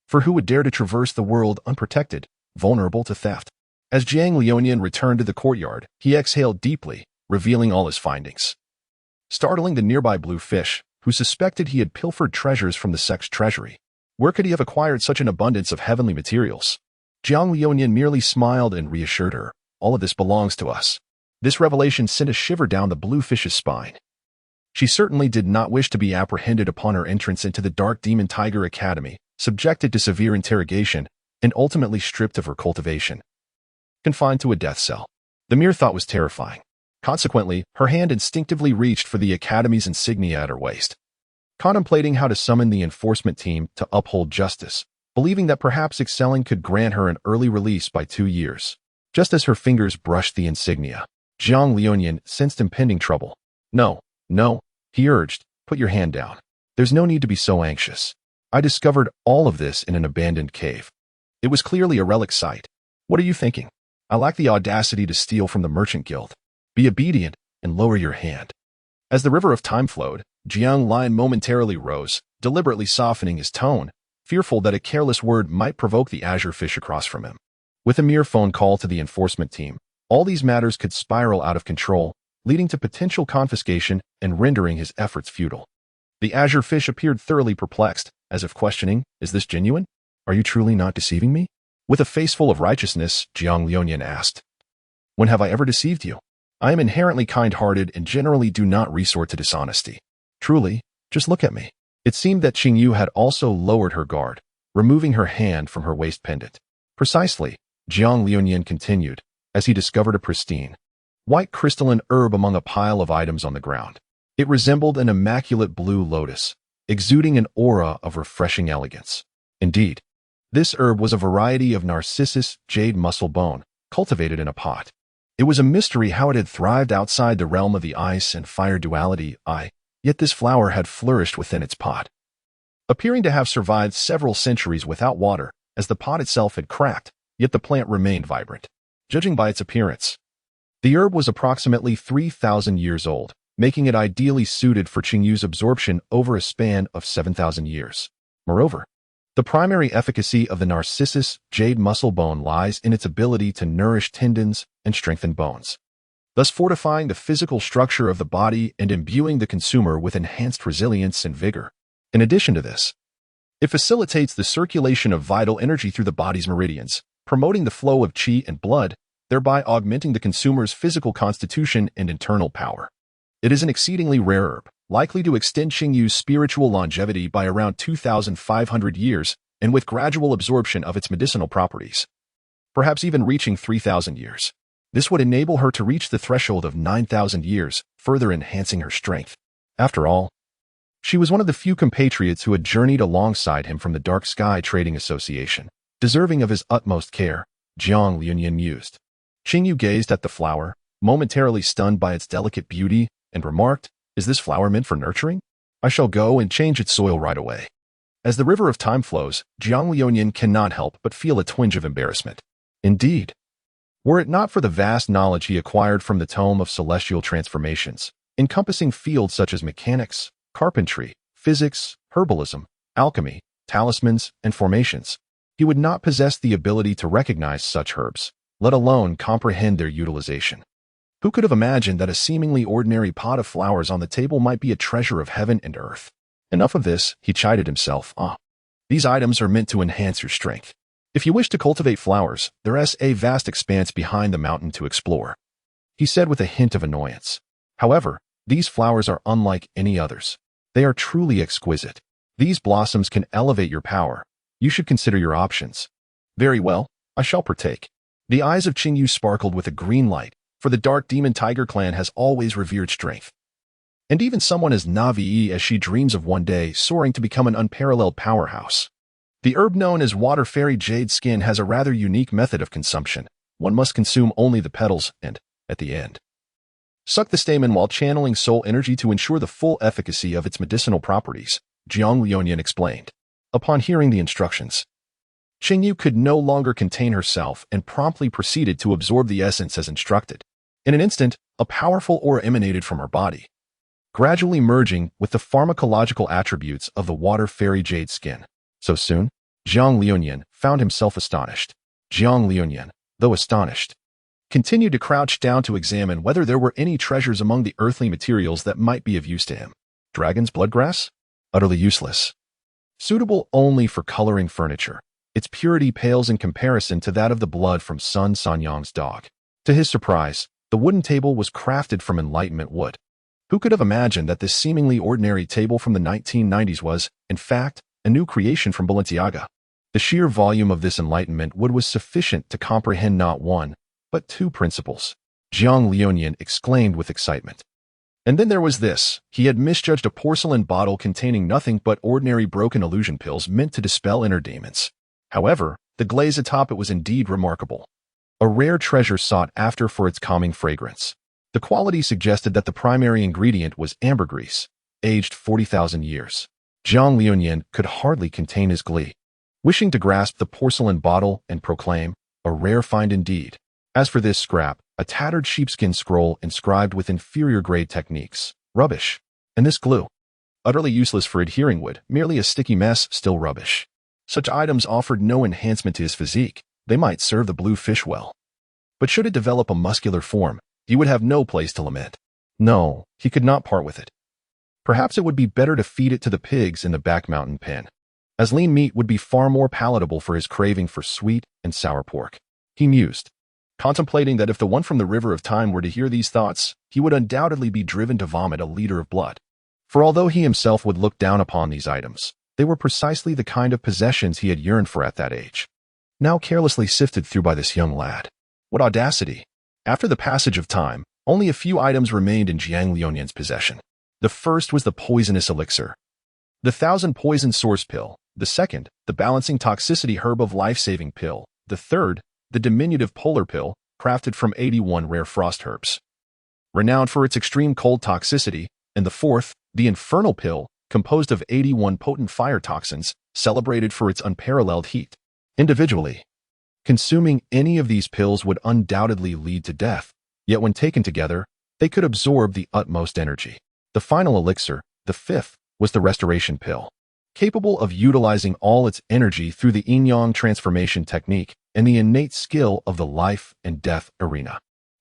For who would dare to traverse the world unprotected, vulnerable to theft? As Jiang Liunian returned to the courtyard, he exhaled deeply, revealing all his findings. Startling the nearby blue fish, who suspected he had pilfered treasures from the sect's treasury. Where could he have acquired such an abundance of heavenly materials? Jiang Liunian merely smiled and reassured her, all of this belongs to us. This revelation sent a shiver down the blue fish's spine. She certainly did not wish to be apprehended upon her entrance into the Dark Demon Tiger Academy, subjected to severe interrogation, and ultimately stripped of her cultivation. Confined to a death cell. The mere thought was terrifying. Consequently, her hand instinctively reached for the Academy's insignia at her waist. Contemplating how to summon the enforcement team to uphold justice, believing that perhaps excelling could grant her an early release by 2 years. Just as her fingers brushed the insignia, Jiang Liunian sensed impending trouble. No, he urged, put your hand down. There's no need to be so anxious. I discovered all of this in an abandoned cave. It was clearly a relic site. What are you thinking? I lack the audacity to steal from the Merchant Guild. Be obedient and lower your hand. As the river of time flowed, Jiang Lion momentarily rose, deliberately softening his tone, fearful that a careless word might provoke the azure fish across from him. With a mere phone call to the enforcement team, all these matters could spiral out of control, leading to potential confiscation and rendering his efforts futile. The azure fish appeared thoroughly perplexed, as if questioning, is this genuine? Are you truly not deceiving me? With a face full of righteousness, Jiang Liunian asked, when have I ever deceived you? I am inherently kind-hearted and generally do not resort to dishonesty. Truly, just look at me. It seemed that Qingyu had also lowered her guard, removing her hand from her waist pendant. Precisely, Jiang Liunian continued, as he discovered a pristine, white crystalline herb among a pile of items on the ground. It resembled an immaculate blue lotus, exuding an aura of refreshing elegance. Indeed, this herb was a variety of Narcissus jade muscle bone, cultivated in a pot. It was a mystery how it had thrived outside the realm of the ice and fire duality, yet this flower had flourished within its pot. Appearing to have survived several centuries without water, as the pot itself had cracked, yet the plant remained vibrant. Judging by its appearance, the herb was approximately 3,000 years old, making it ideally suited for Qingyu's absorption over a span of 7,000 years. Moreover, the primary efficacy of the Narcissus jade muscle bone lies in its ability to nourish tendons and strengthen bones, thus fortifying the physical structure of the body and imbuing the consumer with enhanced resilience and vigor. In addition to this, it facilitates the circulation of vital energy through the body's meridians, promoting the flow of qi and blood, thereby augmenting the consumer's physical constitution and internal power. It is an exceedingly rare herb, likely to extend Qingyu's spiritual longevity by around 2,500 years and with gradual absorption of its medicinal properties, perhaps even reaching 3,000 years. This would enable her to reach the threshold of 9,000 years, further enhancing her strength. After all, she was one of the few compatriots who had journeyed alongside him from the Dark Sky Trading Association, deserving of his utmost care, Jiang Liunian mused. Qingyu gazed at the flower, momentarily stunned by its delicate beauty, and remarked, is this flower meant for nurturing? I shall go and change its soil right away. As the river of time flows, Jiang Liunian cannot help but feel a twinge of embarrassment. Indeed, were it not for the vast knowledge he acquired from the Tome of Celestial Transformations, encompassing fields such as mechanics, carpentry, physics, herbalism, alchemy, talismans, and formations, he would not possess the ability to recognize such herbs, let alone comprehend their utilization. Who could have imagined that a seemingly ordinary pot of flowers on the table might be a treasure of heaven and earth? Enough of this, he chided himself. These items are meant to enhance your strength. If you wish to cultivate flowers, there is a vast expanse behind the mountain to explore, he said with a hint of annoyance. However, these flowers are unlike any others. They are truly exquisite. These blossoms can elevate your power. You should consider your options. Very well, I shall partake. The eyes of Qingyu sparkled with a green light, for the Dark Demon Tiger clan has always revered strength. And even someone as Navi as she dreams of one day soaring to become an unparalleled powerhouse. The herb known as Water Fairy Jade Skin has a rather unique method of consumption. One must consume only the petals and, at the end, suck the stamen while channeling soul energy to ensure the full efficacy of its medicinal properties, Jiang Liunian explained. Upon hearing the instructions, Qingyu could no longer contain herself and promptly proceeded to absorb the essence as instructed. In an instant, a powerful aura emanated from her body, gradually merging with the pharmacological attributes of the Water Fairy Jade Skin. So soon, Jiang Liunian found himself astonished. Jiang Liunian, though astonished, continued to crouch down to examine whether there were any treasures among the earthly materials that might be of use to him. Dragon's bloodgrass? Utterly useless. Suitable only for coloring furniture, its purity pales in comparison to that of the blood from Sun Sanyang's dog. To his surprise, the wooden table was crafted from Enlightenment wood. Who could have imagined that this seemingly ordinary table from the 1990s was, in fact, a new creation from Balenciaga? The sheer volume of this Enlightenment wood was sufficient to comprehend not one, but two principles. Jiang Liunian exclaimed with excitement. And then there was this. He had misjudged a porcelain bottle containing nothing but ordinary broken illusion pills meant to dispel inner demons. However, the glaze atop it was indeed remarkable. A rare treasure sought after for its calming fragrance. The quality suggested that the primary ingredient was ambergris, aged 40,000 years. Jiang Liunian could hardly contain his glee, wishing to grasp the porcelain bottle and proclaim, a rare find indeed. As for this scrap, a tattered sheepskin scroll inscribed with inferior-grade techniques. Rubbish. And this glue. Utterly useless for adhering wood, merely a sticky mess, still rubbish. Such items offered no enhancement to his physique. They might serve the blue fish well. But should it develop a muscular form, he would have no place to lament. No, he could not part with it. Perhaps it would be better to feed it to the pigs in the back mountain pen, as lean meat would be far more palatable for his craving for sweet and sour pork. He mused, contemplating that if the one from the river of time were to hear these thoughts, he would undoubtedly be driven to vomit a liter of blood. For although he himself would look down upon these items, they were precisely the kind of possessions he had yearned for at that age, now carelessly sifted through by this young lad. What audacity! After the passage of time, only a few items remained in Jiang Liunian's possession. The first was the poisonous elixir, the 1,000 poison source pill. The second, the balancing toxicity herb of life-saving pill. The third, the diminutive polar pill, crafted from 81 rare frost herbs, renowned for its extreme cold toxicity, and the fourth, the infernal pill, composed of 81 potent fire toxins, celebrated for its unparalleled heat. Individually, consuming any of these pills would undoubtedly lead to death, yet when taken together, they could absorb the utmost energy. The final elixir, the fifth, was the restoration pill, capable of utilizing all its energy through the yin-yang transformation technique and the innate skill of the life and death arena.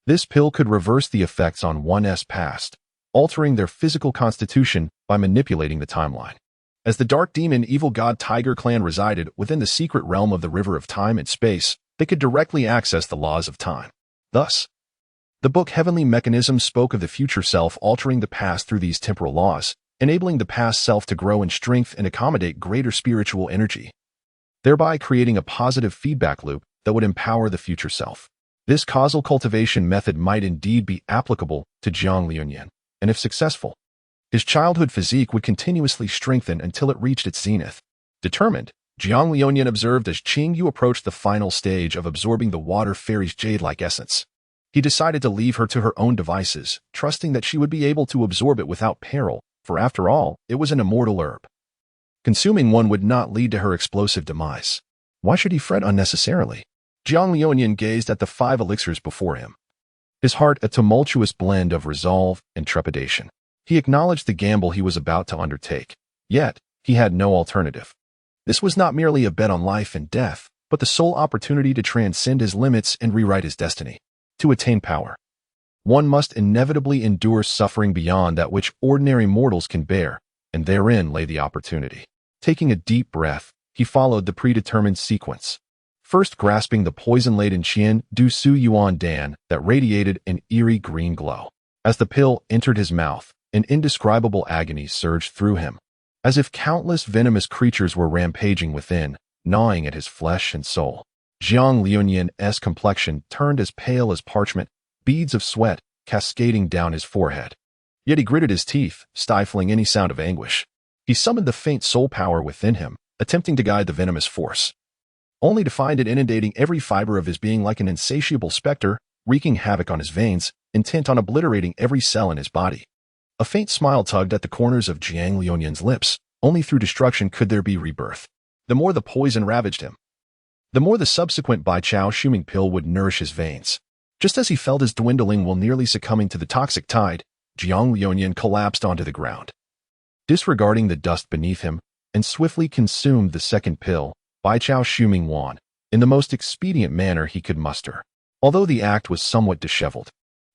This pill could reverse the effects on one's past, altering their physical constitution by manipulating the timeline. As the dark demon evil god Tiger clan resided within the secret realm of the river of time and space, they could directly access the laws of time. Thus, the book Heavenly Mechanism spoke of the future self altering the past through these temporal laws, enabling the past self to grow in strength and accommodate greater spiritual energy, thereby creating a positive feedback loop that would empower the future self. This causal cultivation method might indeed be applicable to Jiang Liunian, and if successful, his childhood physique would continuously strengthen until it reached its zenith. Determined, Jiang Liunian observed as Qing Yu approached the final stage of absorbing the water fairy's jade-like essence. He decided to leave her to her own devices, trusting that she would be able to absorb it without peril, for after all, it was an immortal herb. Consuming one would not lead to her explosive demise. Why should he fret unnecessarily? Jiang Liunian gazed at the 5 elixirs before him, his heart a tumultuous blend of resolve and trepidation. He acknowledged the gamble he was about to undertake, yet he had no alternative. This was not merely a bet on life and death, but the sole opportunity to transcend his limits and rewrite his destiny. To attain power, one must inevitably endure suffering beyond that which ordinary mortals can bear, and therein lay the opportunity. Taking a deep breath, he followed the predetermined sequence, first grasping the poison-laden Qian Du Su Yuan Dan that radiated an eerie green glow. As the pill entered his mouth, an indescribable agony surged through him, as if countless venomous creatures were rampaging within, gnawing at his flesh and soul. Jiang Liunian's complexion turned as pale as parchment, beads of sweat cascading down his forehead. Yet he gritted his teeth, stifling any sound of anguish. He summoned the faint soul power within him, attempting to guide the venomous force, only to find it inundating every fiber of his being like an insatiable specter, wreaking havoc on his veins, intent on obliterating every cell in his body. A faint smile tugged at the corners of Jiang Liunian's lips. Only through destruction could there be rebirth. The more the poison ravaged him, the more the subsequent Bai Chao Shuming pill would nourish his veins. Just as he felt his dwindling while nearly succumbing to the toxic tide, Jiang Liunian collapsed onto the ground, disregarding the dust beneath him, and swiftly consumed the second pill, Bai Chao Shuming Wan. in the most expedient manner he could muster. Although the act was somewhat disheveled,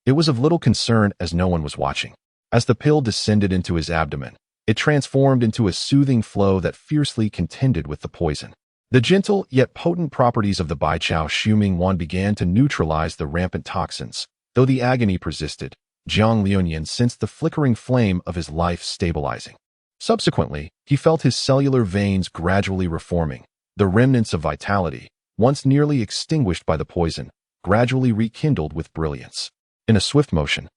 it was of little concern as no one was watching. As the pill descended into his abdomen, it transformed into a soothing flow that fiercely contended with the poison. The gentle yet potent properties of the Baichao Shuming Wan began to neutralize the rampant toxins. Though the agony persisted, Jiang Liuyan sensed the flickering flame of his life stabilizing. Subsequently, he felt his cellular veins gradually reforming. The remnants of vitality, once nearly extinguished by the poison, gradually rekindled with brilliance. In a swift motion,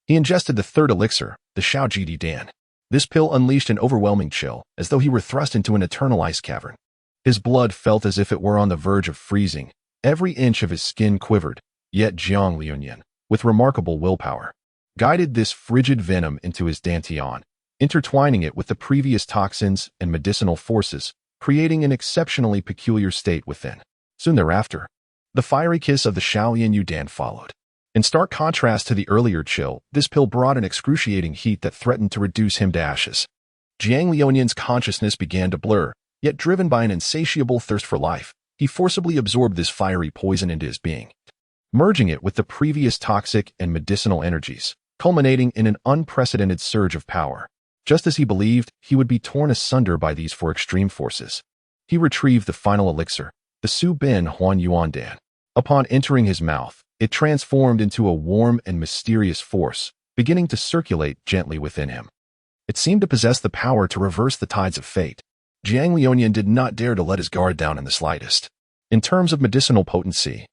he ingested the third elixir, the Shaojidi Dan. This pill unleashed an overwhelming chill, as though he were thrust into an eternal ice cavern. His blood felt as if it were on the verge of freezing. Every inch of his skin quivered, yet Jiang Liuyan, with remarkable willpower, guided this frigid venom into his dantian, intertwining it with the previous toxins and medicinal forces, creating an exceptionally peculiar state within. Soon thereafter, the fiery kiss of the Shaolian Yudan followed. In stark contrast to the earlier chill, this pill brought an excruciating heat that threatened to reduce him to ashes. Jiang Liuyan's consciousness began to blur, yet driven by an insatiable thirst for life, he forcibly absorbed this fiery poison into his being, merging it with the previous toxic and medicinal energies, culminating in an unprecedented surge of power. Just as he believed he would be torn asunder by these four extreme forces, he retrieved the final elixir, the Su Ben Huan Yuan Dan. Upon entering his mouth, it transformed into a warm and mysterious force, beginning to circulate gently within him. It seemed to possess the power to reverse the tides of fate. Jiang Liuyan did not dare to let his guard down in the slightest. In terms of medicinal potency,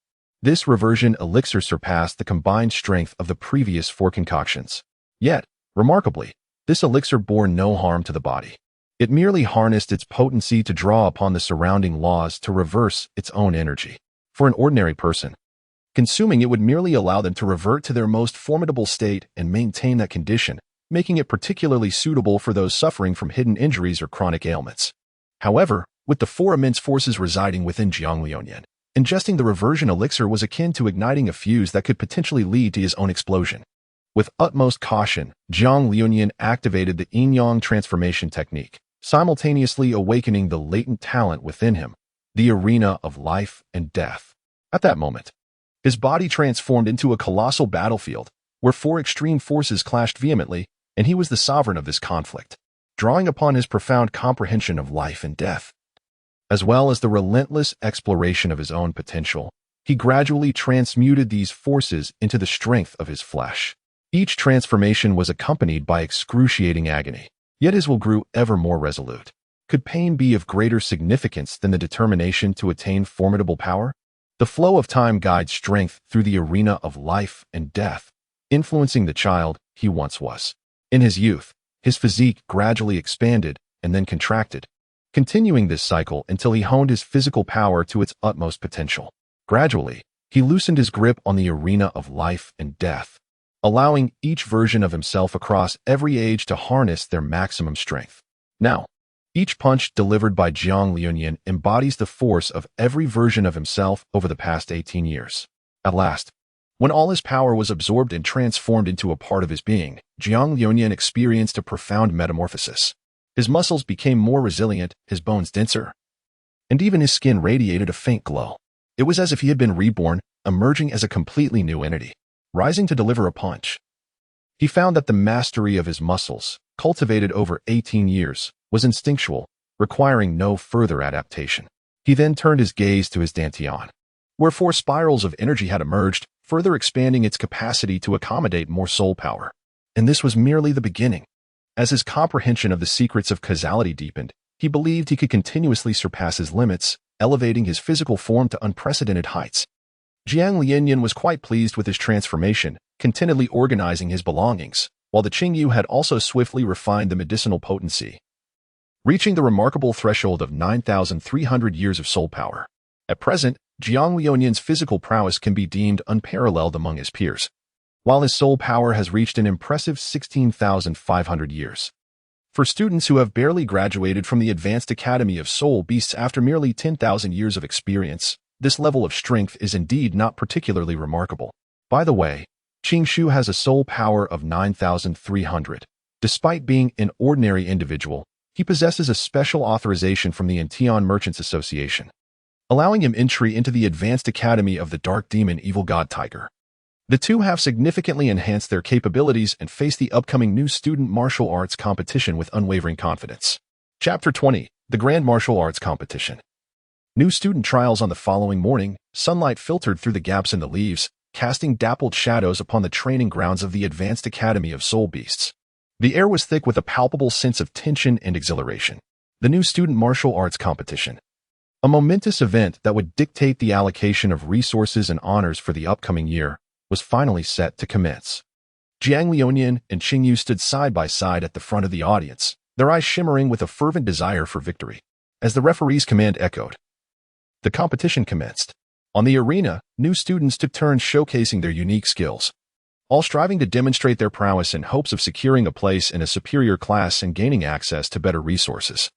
this reversion elixir surpassed the combined strength of the previous four concoctions. Yet, remarkably, this elixir bore no harm to the body. It merely harnessed its potency to draw upon the surrounding laws to reverse its own energy. For an ordinary person, consuming it would merely allow them to revert to their most formidable state and maintain that condition, making it particularly suitable for those suffering from hidden injuries or chronic ailments. However, with the four immense forces residing within Jiang Liuyan, ingesting the reversion elixir was akin to igniting a fuse that could potentially lead to his own explosion. With utmost caution, Jiang Liuyan activated the yin-yang transformation technique, simultaneously awakening the latent talent within him, the arena of life and death. At that moment, his body transformed into a colossal battlefield, where four extreme forces clashed vehemently, and he was the sovereign of this conflict, drawing upon his profound comprehension of life and death, as well as the relentless exploration of his own potential. He gradually transmuted these forces into the strength of his flesh. Each transformation was accompanied by excruciating agony, yet his will grew ever more resolute. Could pain be of greater significance than the determination to attain formidable power? The flow of time guides strength through the arena of life and death, influencing the child he once was. In his youth, his physique gradually expanded and then contracted, continuing this cycle until he honed his physical power to its utmost potential. Gradually, he loosened his grip on the arena of life and death, allowing each version of himself across every age to harness their maximum strength. Now, each punch delivered by Jiang Liuyan embodies the force of every version of himself over the past 18 years. At last, when all his power was absorbed and transformed into a part of his being, Jiang Liuyan experienced a profound metamorphosis. His muscles became more resilient, his bones denser, and even his skin radiated a faint glow. It was as if he had been reborn, emerging as a completely new entity, rising to deliver a punch. He found that the mastery of his muscles, cultivated over 18 years, was instinctual, requiring no further adaptation. He then turned his gaze to his dantian, where four spirals of energy had emerged, further expanding its capacity to accommodate more soul power. And this was merely the beginning. As his comprehension of the secrets of causality deepened, he believed he could continuously surpass his limits, elevating his physical form to unprecedented heights. Jiang Liuyan was quite pleased with his transformation, contentedly organizing his belongings, while the Qingyu had also swiftly refined the medicinal potency, reaching the remarkable threshold of 9,300 years of soul power. At present, Jiang Liuyan's physical prowess can be deemed unparalleled among his peers, while his soul power has reached an impressive 16,500 years. For students who have barely graduated from the Advanced Academy of Soul Beasts after merely 10,000 years of experience, this level of strength is indeed not particularly remarkable. By the way, Qingshu has a soul power of 9,300. Despite being an ordinary individual, he possesses a special authorization from the Antian Merchants Association, allowing him entry into the advanced academy of the Dark Demon Evil God Tiger. The two have significantly enhanced their capabilities and face the upcoming new student martial arts competition with unwavering confidence. Chapter 20, The Grand Martial Arts Competition. New student trials on the following morning, sunlight filtered through the gaps in the leaves, casting dappled shadows upon the training grounds of the Advanced Academy of Soul Beasts. The air was thick with a palpable sense of tension and exhilaration. The new student martial arts competition. A momentous event that would dictate the allocation of resources and honors for the upcoming year was finally set to commence. Jiang Liuyan and Qingyu stood side by side at the front of the audience, their eyes shimmering with a fervent desire for victory. As the referee's command echoed, the competition commenced. On the arena, new students took turns showcasing their unique skills, all striving to demonstrate their prowess in hopes of securing a place in a superior class and gaining access to better resources.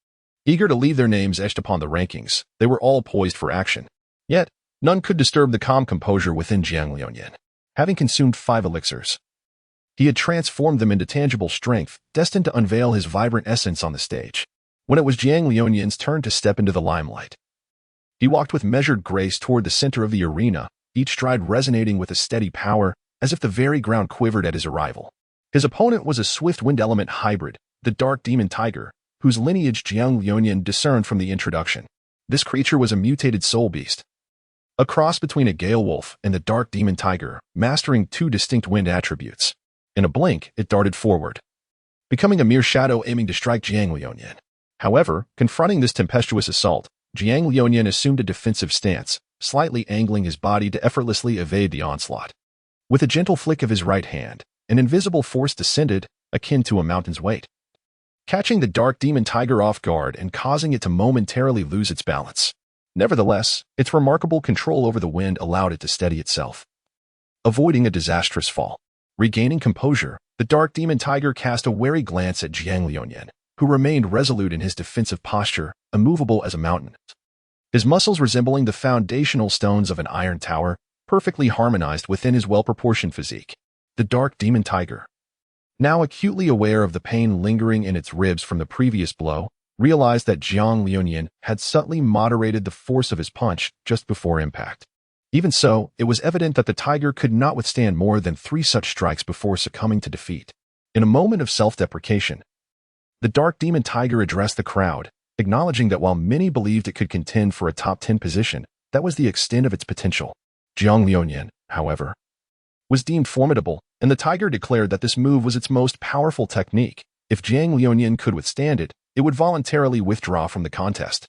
Eager to leave their names etched upon the rankings, they were all poised for action. Yet, none could disturb the calm composure within Jiang Liuyan. Having consumed 5 elixirs, he had transformed them into tangible strength, destined to unveil his vibrant essence on the stage. When it was Jiang Liuyan's turn to step into the limelight, he walked with measured grace toward the center of the arena, each stride resonating with a steady power, as if the very ground quivered at his arrival. His opponent was a swift wind element hybrid, the Dark Demon Tiger, whose lineage Jiang Liuyan discerned from the introduction. This creature was a mutated soul beast, a cross between a gale wolf and the Dark Demon Tiger, mastering 2 distinct wind attributes. In a blink, it darted forward, becoming a mere shadow aiming to strike Jiang Liuyan. However, confronting this tempestuous assault, Jiang Liuyan assumed a defensive stance, slightly angling his body to effortlessly evade the onslaught. With a gentle flick of his right hand, an invisible force descended, akin to a mountain's weight, catching the Dark Demon Tiger off guard and causing it to momentarily lose its balance. Nevertheless, its remarkable control over the wind allowed it to steady itself, avoiding a disastrous fall. Regaining composure, the Dark Demon Tiger cast a wary glance at Jiang Liuyan, who remained resolute in his defensive posture, immovable as a mountain. His muscles resembling the foundational stones of an iron tower, perfectly harmonized within his well-proportioned physique. The Dark Demon Tiger, now acutely aware of the pain lingering in its ribs from the previous blow, realized that Jiang Liuyan had subtly moderated the force of his punch just before impact. Even so, it was evident that the tiger could not withstand more than 3 such strikes before succumbing to defeat. In a moment of self-deprecation, the Dark Demon Tiger addressed the crowd, acknowledging that while many believed it could contend for a top 10 position, that was the extent of its potential. Jiang Liuyan, however, was deemed formidable, and the tiger declared that this move was its most powerful technique. If Jiang Liuyan could withstand it, it would voluntarily withdraw from the contest.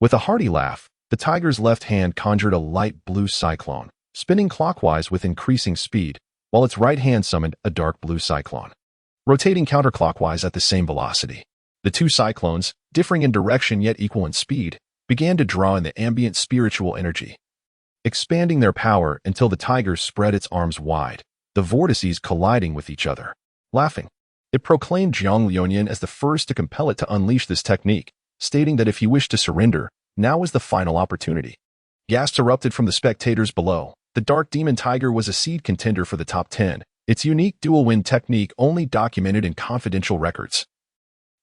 With a hearty laugh, the tiger's left hand conjured a light blue cyclone, spinning clockwise with increasing speed, while its right hand summoned a dark blue cyclone, rotating counterclockwise at the same velocity. The 2 cyclones, differing in direction yet equal in speed, began to draw in the ambient spiritual energy, expanding their power until the tiger spread its arms wide, the vortices colliding with each other. Laughing, it proclaimed Jiang Liuyan as the first to compel it to unleash this technique, stating that if he wished to surrender, now was the final opportunity. Gasps erupted from the spectators below. The Dark Demon Tiger was a seed contender for the top 10, its unique dual wind technique only documented in confidential records,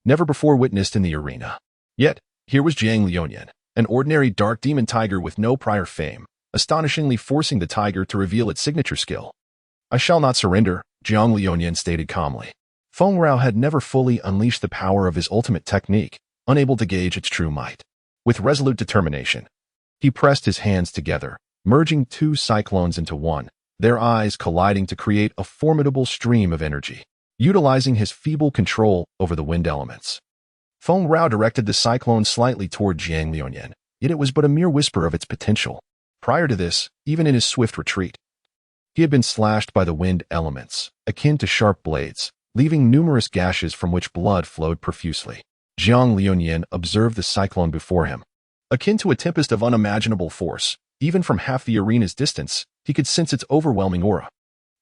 never before witnessed in the arena. Yet, here was Jiang Liuyan, an ordinary Dark Demon Tiger with no prior fame, astonishingly forcing the tiger to reveal its signature skill. "I shall not surrender," Jiang Liuyan stated calmly. Feng Rao had never fully unleashed the power of his ultimate technique, unable to gauge its true might. With resolute determination, he pressed his hands together, merging 2 cyclones into one, their eyes colliding to create a formidable stream of energy. Utilizing his feeble control over the wind elements, Feng Rao directed the cyclone slightly toward Jiang Liuyan, yet it was but a mere whisper of its potential. Prior to this, even in his swift retreat, he had been slashed by the wind elements, akin to sharp blades, leaving numerous gashes from which blood flowed profusely. Jiang Liuyan observed the cyclone before him. Akin to a tempest of unimaginable force, even from half the arena's distance, he could sense its overwhelming aura.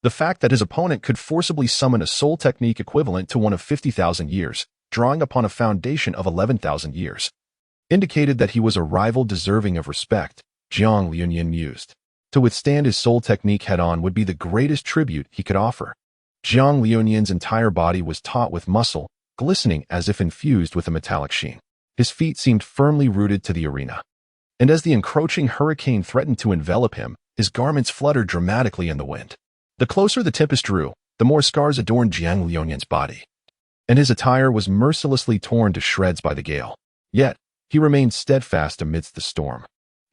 The fact that his opponent could forcibly summon a soul technique equivalent to one of 50,000 years, drawing upon a foundation of 11,000 years, indicated that he was a rival deserving of respect. Jiang Liuyan mused. To withstand his soul technique head-on would be the greatest tribute he could offer. Jiang Liuyan's entire body was taut with muscle, glistening as if infused with a metallic sheen. His feet seemed firmly rooted to the arena, and as the encroaching hurricane threatened to envelop him, his garments fluttered dramatically in the wind. The closer the tempest drew, the more scars adorned Jiang Liuyan's body, and his attire was mercilessly torn to shreds by the gale. Yet, he remained steadfast amidst the storm,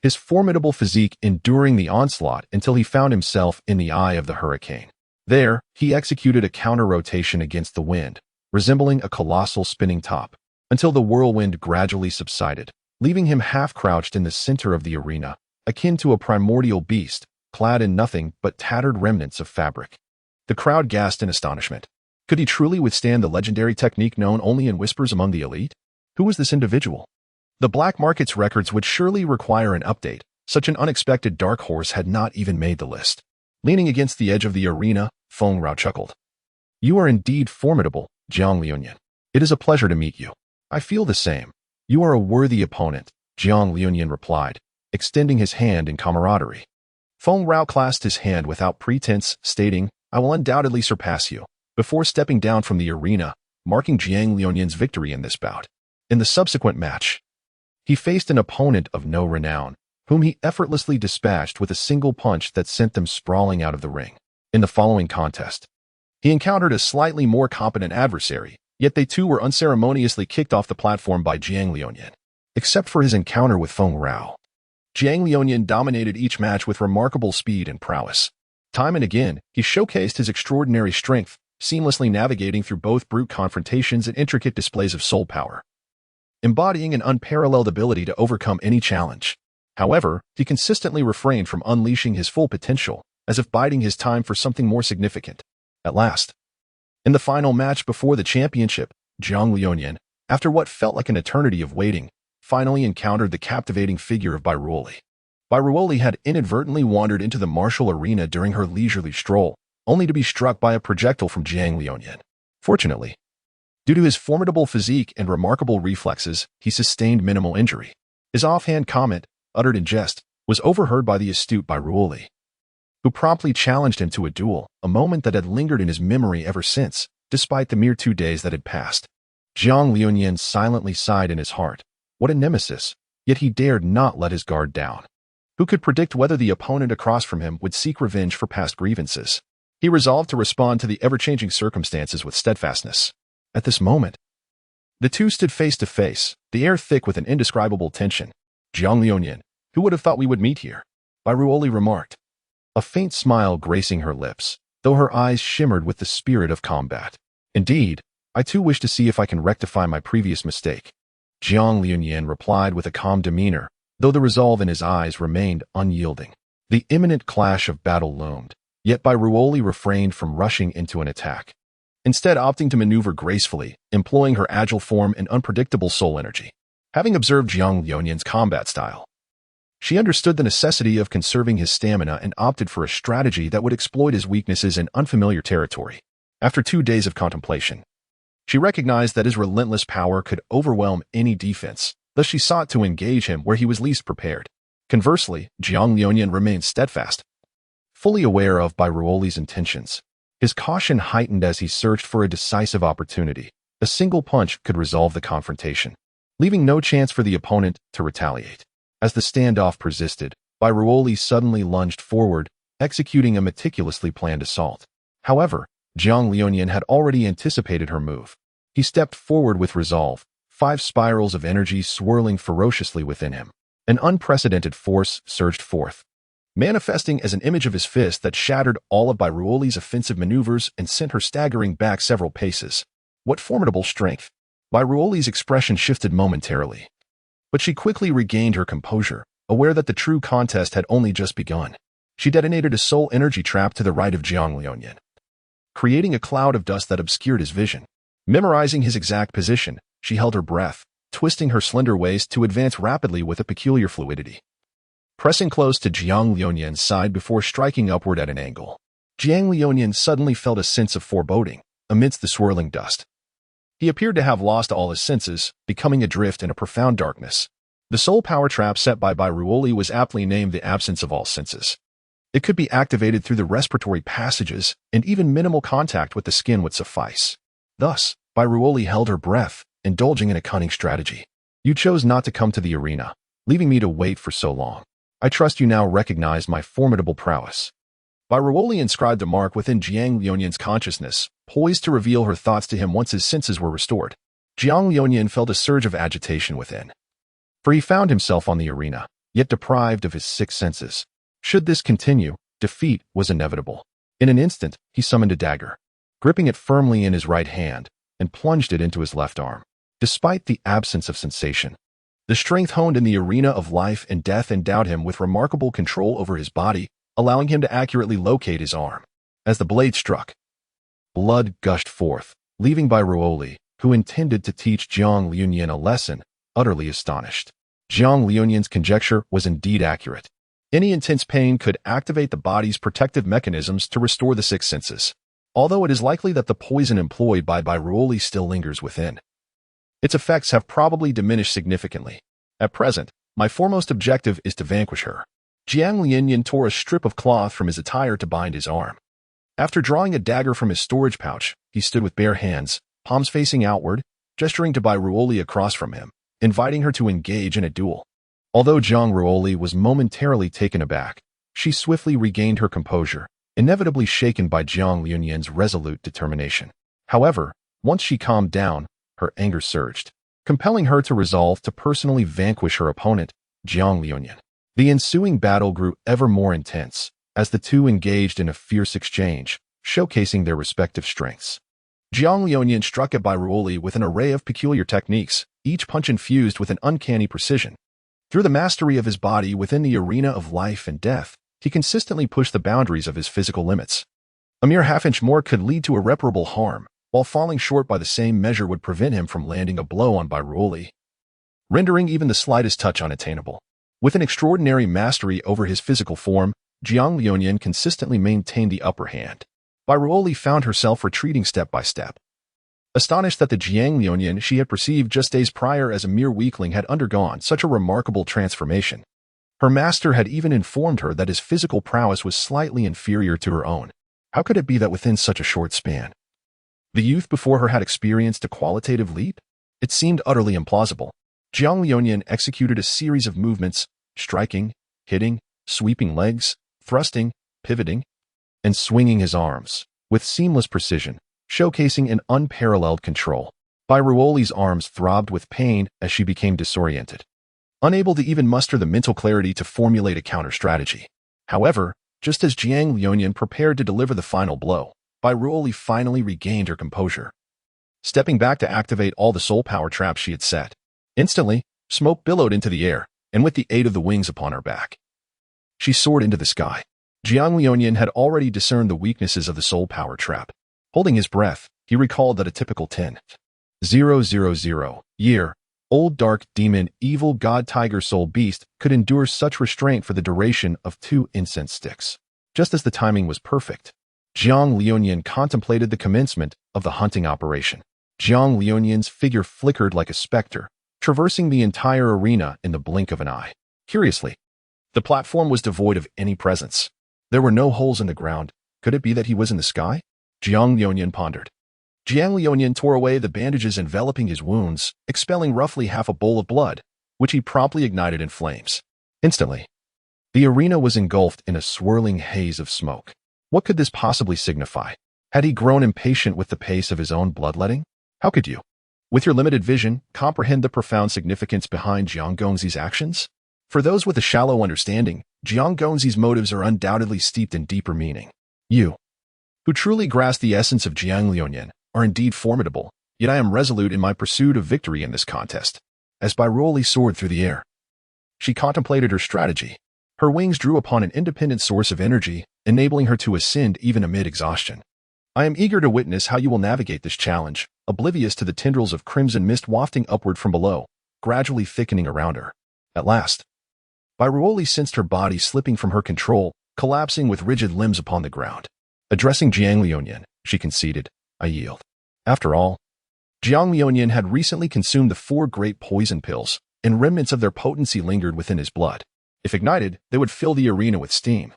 his formidable physique enduring the onslaught until he found himself in the eye of the hurricane. There, he executed a counter-rotation against the wind, resembling a colossal spinning top, until the whirlwind gradually subsided, leaving him half-crouched in the center of the arena, akin to a primordial beast, clad in nothing but tattered remnants of fabric. The crowd gasped in astonishment. Could he truly withstand the legendary technique known only in whispers among the elite? Who was this individual? The black market's records would surely require an update. Such an unexpected dark horse had not even made the list. Leaning against the edge of the arena, Feng Rao chuckled. You are indeed formidable, Jiang Liuyan. It is a pleasure to meet you. I feel the same. You are a worthy opponent, Jiang Liuyan replied, extending his hand in camaraderie. Feng Rao clasped his hand without pretense, stating, I will undoubtedly surpass you, before stepping down from the arena, marking Jiang Liuyan's victory in this bout. In the subsequent match, he faced an opponent of no renown, whom he effortlessly dispatched with a single punch that sent them sprawling out of the ring. In the following contest, he encountered a slightly more competent adversary, yet they too were unceremoniously kicked off the platform by Jiang Liuyan. Except for his encounter with Feng Rao, Jiang Liuyan dominated each match with remarkable speed and prowess. Time and again, he showcased his extraordinary strength, seamlessly navigating through both brute confrontations and intricate displays of soul power, embodying an unparalleled ability to overcome any challenge. However, he consistently refrained from unleashing his full potential, as if biding his time for something more significant. At last, in the final match before the championship, Jiang Liuyan, after what felt like an eternity of waiting, finally encountered the captivating figure of Bairuoli. Bairuoli had inadvertently wandered into the martial arena during her leisurely stroll, only to be struck by a projectile from Jiang Liuyan. Fortunately, due to his formidable physique and remarkable reflexes, he sustained minimal injury. His offhand comment, uttered in jest, was overheard by the astute Bairuoli, who promptly challenged him to a duel, a moment that had lingered in his memory ever since, despite the mere 2 days that had passed. Jiang Liuyan silently sighed in his heart. What a nemesis, yet he dared not let his guard down. Who could predict whether the opponent across from him would seek revenge for past grievances? He resolved to respond to the ever-changing circumstances with steadfastness. At this moment, the two stood face to face, the air thick with an indescribable tension. Jiang Liuyan, who would have thought we would meet here? Bairuoli remarked, a faint smile gracing her lips, though her eyes shimmered with the spirit of combat. Indeed, I too wish to see if I can rectify my previous mistake. Jiang Liuyan replied with a calm demeanor, though the resolve in his eyes remained unyielding. The imminent clash of battle loomed, yet Bairuoli refrained from rushing into an attack, instead opting to maneuver gracefully, employing her agile form and unpredictable soul energy. Having observed Jiang Liuyan's combat style, she understood the necessity of conserving his stamina and opted for a strategy that would exploit his weaknesses in unfamiliar territory. After 2 days of contemplation, she recognized that his relentless power could overwhelm any defense, thus she sought to engage him where he was least prepared. Conversely, Jiang Liuyan remained steadfast, fully aware of Bairuoli's intentions. His caution heightened as he searched for a decisive opportunity. A single punch could resolve the confrontation, leaving no chance for the opponent to retaliate. As the standoff persisted, Bairuoli suddenly lunged forward, executing a meticulously planned assault. However, Jiang Liuyan had already anticipated her move. He stepped forward with resolve, 5 spirals of energy swirling ferociously within him. An unprecedented force surged forth, manifesting as an image of his fist that shattered all of Bairuoli's offensive maneuvers and sent her staggering back several paces. What formidable strength! Bairuoli's expression shifted momentarily, but she quickly regained her composure, aware that the true contest had only just begun. She detonated a soul energy trap to the right of Jiang Liuyan, creating a cloud of dust that obscured his vision. Memorizing his exact position, she held her breath, twisting her slender waist to advance rapidly with a peculiar fluidity, pressing close to Jiang Liuyan's side before striking upward at an angle. Jiang Liuyan suddenly felt a sense of foreboding amidst the swirling dust. He appeared to have lost all his senses, becoming adrift in a profound darkness. The soul power trap set by Bairuoli was aptly named the absence of all senses. It could be activated through the respiratory passages, and even minimal contact with the skin would suffice. Thus, Bairuoli held her breath, indulging in a cunning strategy. You chose not to come to the arena. leaving me to wait for so long. I trust you now recognize my formidable prowess." Bairuoli inscribed a mark within Jiang Liunian's consciousness, poised to reveal her thoughts to him once his senses were restored. Jiang Liunian felt a surge of agitation within, for he found himself on the arena, yet deprived of his six senses. Should this continue, defeat was inevitable. In an instant, he summoned a dagger, gripping it firmly in his right hand, and plunged it into his left arm. Despite the absence of sensation, the strength honed in the arena of life and death endowed him with remarkable control over his body, allowing him to accurately locate his arm. As the blade struck, blood gushed forth, leaving Bairuoli, who intended to teach Jiang Liunian a lesson, utterly astonished. Jiang Liunian's conjecture was indeed accurate. Any intense pain could activate the body's protective mechanisms to restore the six senses, although it is likely that the poison employed by Bairuoli still lingers within. Its effects have probably diminished significantly. At present, my foremost objective is to vanquish her. Jiang Liunian tore a strip of cloth from his attire to bind his arm. After drawing a dagger from his storage pouch, he stood with bare hands, palms facing outward, gesturing to Bairuoli across from him, inviting her to engage in a duel. Although Jiang Ruoli was momentarily taken aback, she swiftly regained her composure, inevitably shaken by Jiang Liunian's resolute determination. However, once she calmed down, her anger surged, compelling her to resolve to personally vanquish her opponent, Jiang Liunian. The ensuing battle grew ever more intense, as the two engaged in a fierce exchange, showcasing their respective strengths. Jiang Liunian struck at Bairuoli with an array of peculiar techniques, each punch infused with an uncanny precision. Through the mastery of his body within the arena of life and death, he consistently pushed the boundaries of his physical limits. A mere half-inch more could lead to irreparable harm, while falling short by the same measure would prevent him from landing a blow on Bairuoli, rendering even the slightest touch unattainable. With an extraordinary mastery over his physical form, Jiang Liunian consistently maintained the upper hand. Bairuoli found herself retreating step by step. Astonished that the Jiang Liunian she had perceived just days prior as a mere weakling had undergone such a remarkable transformation. Her master had even informed her that his physical prowess was slightly inferior to her own. How could it be that within such a short span, the youth before her had experienced a qualitative leap? It seemed utterly implausible. Jiang Liunian executed a series of movements, striking, hitting, sweeping legs, thrusting, pivoting, and swinging his arms, with seamless precision, showcasing an unparalleled control. Bairuoli's arms throbbed with pain as she became disoriented, unable to even muster the mental clarity to formulate a counter-strategy. However, just as Jiang Liunian prepared to deliver the final blow, Bairuoli finally regained her composure, stepping back to activate all the soul power traps she had set. Instantly, smoke billowed into the air, and with the aid of the wings upon her back, she soared into the sky. Jiang Liunian had already discerned the weaknesses of the soul power trap. Holding his breath, he recalled that a typical 10,000 year old dark demon evil god tiger soul beast could endure such restraint for the duration of 2 incense sticks. Just as the timing was perfect, Jiang Liunian contemplated the commencement of the hunting operation. Jiang Liunian's figure flickered like a specter, traversing the entire arena in the blink of an eye. Curiously, the platform was devoid of any presence. There were no holes in the ground. Could it be that he was in the sky? Jiang Liunian pondered. Jiang Liunian tore away the bandages enveloping his wounds, expelling roughly half a bowl of blood, which he promptly ignited in flames. Instantly, the arena was engulfed in a swirling haze of smoke. What could this possibly signify? Had he grown impatient with the pace of his own bloodletting? How could you, with your limited vision, comprehend the profound significance behind Jiang Gongzi's actions? For those with a shallow understanding, Jiang Gongzi's motives are undoubtedly steeped in deeper meaning. You, who truly grasp the essence of Jiang Liunian, are indeed formidable, yet I am resolute in my pursuit of victory in this contest. As Bairuoli soared through the air, she contemplated her strategy. Her wings drew upon an independent source of energy, enabling her to ascend even amid exhaustion. I am eager to witness how you will navigate this challenge, oblivious to the tendrils of crimson mist wafting upward from below, gradually thickening around her. At last, Bairuoli sensed her body slipping from her control, collapsing with rigid limbs upon the ground. Addressing Jiang Liunian, she conceded, I yield. After all, Jiang Liunian had recently consumed the 4 great poison pills, and remnants of their potency lingered within his blood. If ignited, they would fill the arena with steam,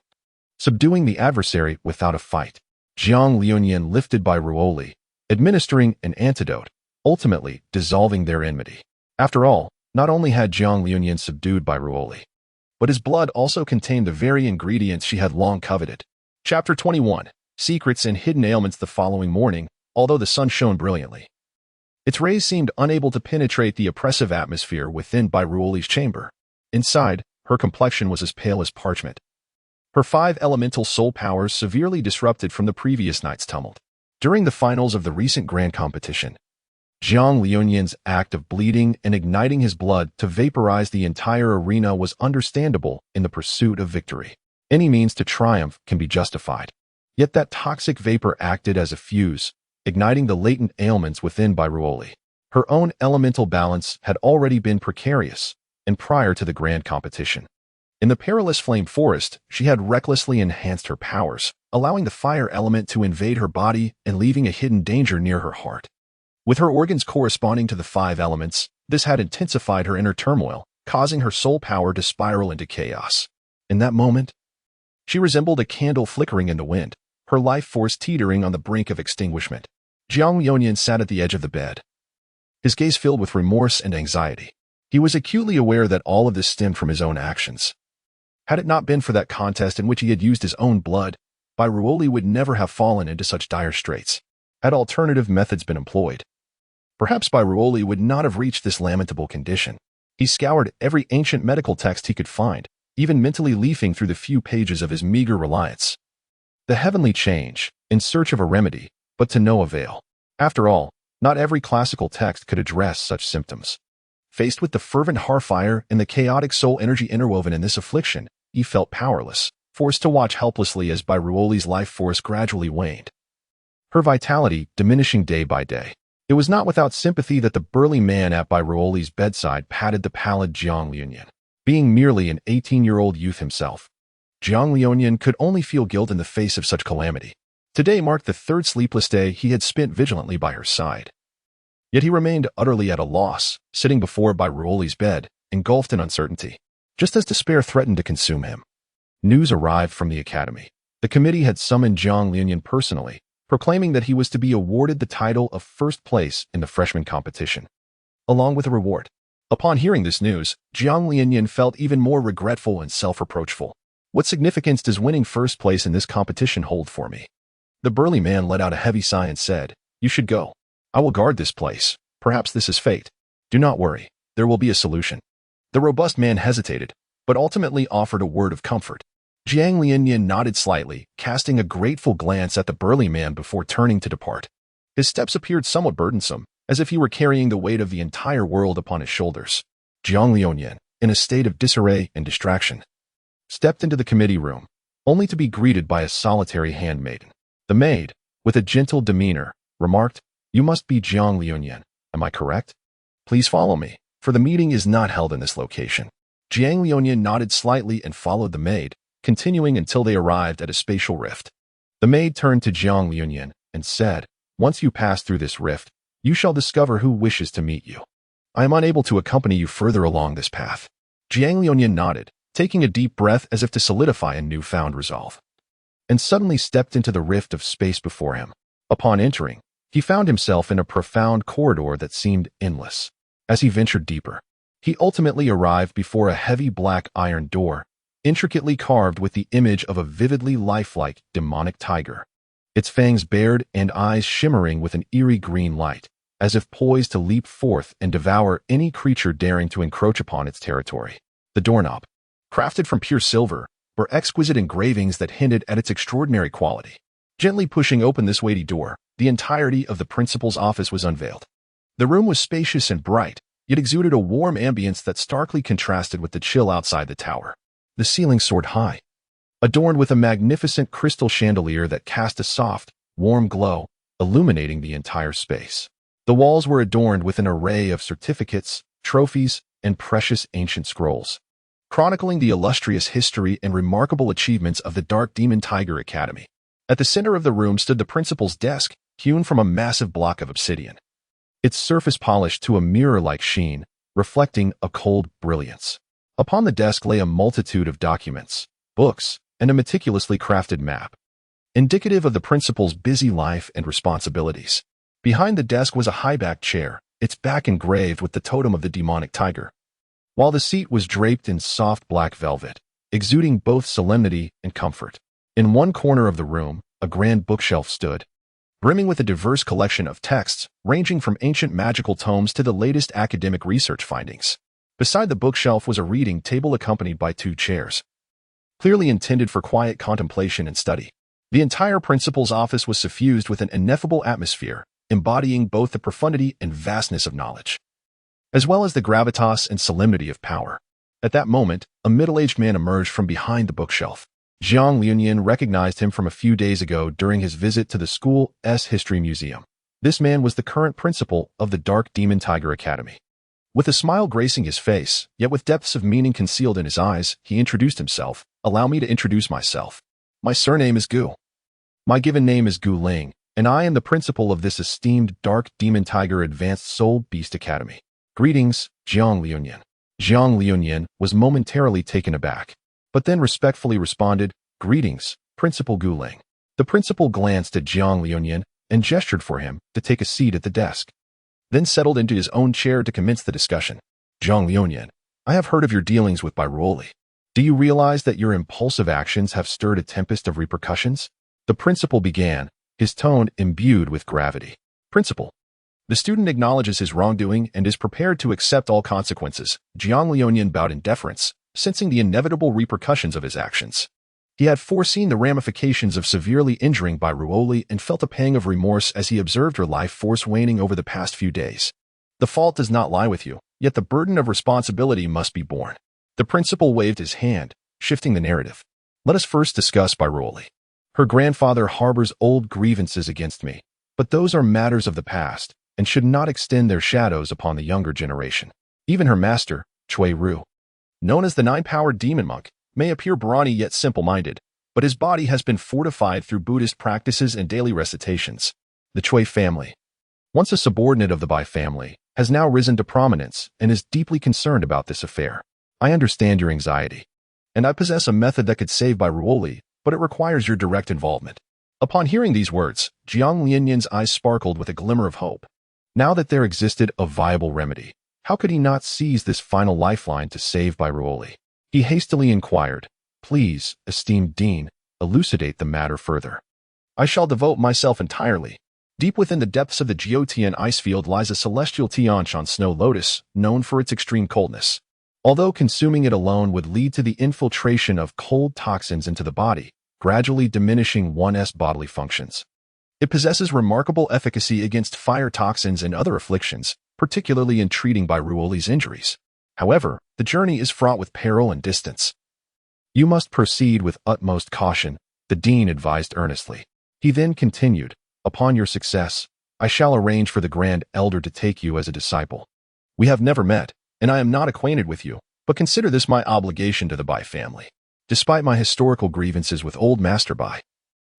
subduing the adversary without a fight. Jiang Liunian lifted Bairuoli, administering an antidote, ultimately dissolving their enmity. After all, Not only had Jiang Liuyan subdued by Ruoli, but his blood also contained the very ingredients she had long coveted. Chapter 21. Secrets and Hidden Ailments. The following morning, although the sun shone brilliantly, its rays seemed unable to penetrate the oppressive atmosphere within by Ruoli's chamber. Inside, her complexion was as pale as parchment, her 5 elemental soul powers severely disrupted from the previous night's tumult. During the finals of the recent grand competition, Jiang Liuyan's act of bleeding and igniting his blood to vaporize the entire arena was understandable in the pursuit of victory. Any means to triumph can be justified. Yet that toxic vapor acted as a fuse, igniting the latent ailments within by Ruoli. Her own elemental balance had already been precarious, and prior to the grand competition, in the perilous flame forest, she had recklessly enhanced her powers, allowing the fire element to invade her body and leaving a hidden danger near her heart. With her organs corresponding to the 5 elements, this had intensified her inner turmoil, causing her soul power to spiral into chaos. In that moment, she resembled a candle flickering in the wind, her life force teetering on the brink of extinguishment. Jiang Liuyan sat at the edge of the bed, his gaze filled with remorse and anxiety. He was acutely aware that all of this stemmed from his own actions. Had it not been for that contest in which he had used his own blood, Bai Ruoli would never have fallen into such dire straits. Had alternative methods been employed, perhaps Bai Ruoli would not have reached this lamentable condition. He scoured every ancient medical text he could find, even mentally leafing through the few pages of his meager reliance. The heavenly change, in search of a remedy, but to no avail. After all, not every classical text could address such symptoms. Faced with the fervent heartfire and the chaotic soul energy interwoven in this affliction, he felt powerless, forced to watch helplessly as Bai Ruoli's life force gradually waned, her vitality diminishing day by day. It was not without sympathy that the burly man at Bai Ruoli's bedside patted the pallid Jiang Liuyan. Being merely an 18-year-old youth himself, Jiang Liuyan could only feel guilt in the face of such calamity. Today marked the 3rd sleepless day he had spent vigilantly by her side. Yet he remained utterly at a loss, sitting before Bai Ruoli's bed, engulfed in uncertainty. Just as despair threatened to consume him, news arrived from the academy. The committee had summoned Jiang Liuyan personally, proclaiming that he was to be awarded the title of 1st place in the freshman competition, along with a reward. Upon hearing this news, Jiang Liuyan felt even more regretful and self-reproachful. What significance does winning 1st place in this competition hold for me? The burly man let out a heavy sigh and said, "You should go. I will guard this place. Perhaps this is fate. Do not worry. There will be a solution." The robust man hesitated, but ultimately offered a word of comfort. Jiang Liuyan nodded slightly, casting a grateful glance at the burly man before turning to depart. His steps appeared somewhat burdensome, as if he were carrying the weight of the entire world upon his shoulders. Jiang Liuyan, in a state of disarray and distraction, stepped into the committee room, only to be greeted by a solitary handmaiden. The maid, with a gentle demeanor, remarked, "You must be Jiang Liuyan, am I correct? Please follow me, for the meeting is not held in this location." Jiang Liuyan nodded slightly and followed the maid, continuing until they arrived at a spatial rift. The maid turned to Jiang Liuyan and said, "Once you pass through this rift, you shall discover who wishes to meet you. I am unable to accompany you further along this path." Jiang Liuyan nodded, taking a deep breath as if to solidify a newfound resolve, and suddenly stepped into the rift of space before him. Upon entering, he found himself in a profound corridor that seemed endless. As he ventured deeper, he ultimately arrived before a heavy black iron door, intricately carved with the image of a vividly lifelike demonic tiger, its fangs bared and eyes shimmering with an eerie green light, as if poised to leap forth and devour any creature daring to encroach upon its territory. The doorknob, crafted from pure silver, were exquisite engravings that hinted at its extraordinary quality. Gently pushing open this weighty door, the entirety of the principal's office was unveiled. The room was spacious and bright, yet exuded a warm ambience that starkly contrasted with the chill outside the tower. The ceiling soared high, adorned with a magnificent crystal chandelier that cast a soft, warm glow, illuminating the entire space. The walls were adorned with an array of certificates, trophies, and precious ancient scrolls, chronicling the illustrious history and remarkable achievements of the Dark Demon Tiger Academy. At the center of the room stood the principal's desk, hewn from a massive block of obsidian, its surface polished to a mirror-like sheen, reflecting a cold brilliance. Upon the desk lay a multitude of documents, books, and a meticulously crafted map, indicative of the principal's busy life and responsibilities. Behind the desk was a high-backed chair, its back engraved with the totem of the demonic tiger, while the seat was draped in soft black velvet, exuding both solemnity and comfort. In one corner of the room, a grand bookshelf stood, brimming with a diverse collection of texts ranging from ancient magical tomes to the latest academic research findings. Beside the bookshelf was a reading table accompanied by 2 chairs, clearly intended for quiet contemplation and study. The entire principal's office was suffused with an ineffable atmosphere, embodying both the profundity and vastness of knowledge, as well as the gravitas and solemnity of power. At that moment, a middle-aged man emerged from behind the bookshelf. Jiang Liunyan recognized him from a few days ago during his visit to the school's history museum. This man was the current principal of the Dark Demon Tiger Academy. With a smile gracing his face, yet with depths of meaning concealed in his eyes, he introduced himself. "Allow me to introduce myself. My surname is Gu. My given name is Gu Ling, and I am the principal of this esteemed Dark Demon Tiger Advanced Soul Beast Academy. Greetings, Jiang Liunyan." Jiang Liunyan was momentarily taken aback, but then respectfully responded, "Greetings, Principal Gu Ling." The principal glanced at Jiang Liunyan and gestured for him to take a seat at the desk, then settled into his own chair to commence the discussion. "Jiang Liunyan, I have heard of your dealings with Ruoli. Do you realize that your impulsive actions have stirred a tempest of repercussions?" The principal began, his tone imbued with gravity. "Principal, the student acknowledges his wrongdoing and is prepared to accept all consequences." Jiang Liunyan bowed in deference, sensing the inevitable repercussions of his actions. He had foreseen the ramifications of severely injuring Ruoli and felt a pang of remorse as he observed her life force waning over the past few days. "The fault does not lie with you, yet the burden of responsibility must be borne." The principal waved his hand, shifting the narrative. "Let us first discuss Ruoli. Her grandfather harbors old grievances against me, but those are matters of the past and should not extend their shadows upon the younger generation. Even her master, Cui Ru, known as the 9-powered demon monk, may appear brawny yet simple-minded, but his body has been fortified through Buddhist practices and daily recitations. The Cui family, once a subordinate of the Bai family, has now risen to prominence and is deeply concerned about this affair. I understand your anxiety, and I possess a method that could save Ruoli, but it requires your direct involvement." Upon hearing these words, Jiang Liunyan's eyes sparkled with a glimmer of hope. Now that there existed a viable remedy, how could he not seize this final lifeline to save Ruoli? He hastily inquired, "Please, esteemed Dean, elucidate the matter further." "I shall devote myself entirely. Deep within the depths of the Jiutian ice field lies a celestial Tianshan snow lotus, known for its extreme coldness. Although consuming it alone would lead to the infiltration of cold toxins into the body, gradually diminishing one's bodily functions, it possesses remarkable efficacy against fire toxins and other afflictions, particularly in treating Ruoli's injuries. However, the journey is fraught with peril and distance. You must proceed with utmost caution," the dean advised earnestly. He then continued, "Upon your success, I shall arrange for the Grand Elder to take you as a disciple. We have never met, and I am not acquainted with you, but consider this my obligation to the Bai family. Despite my historical grievances with old Master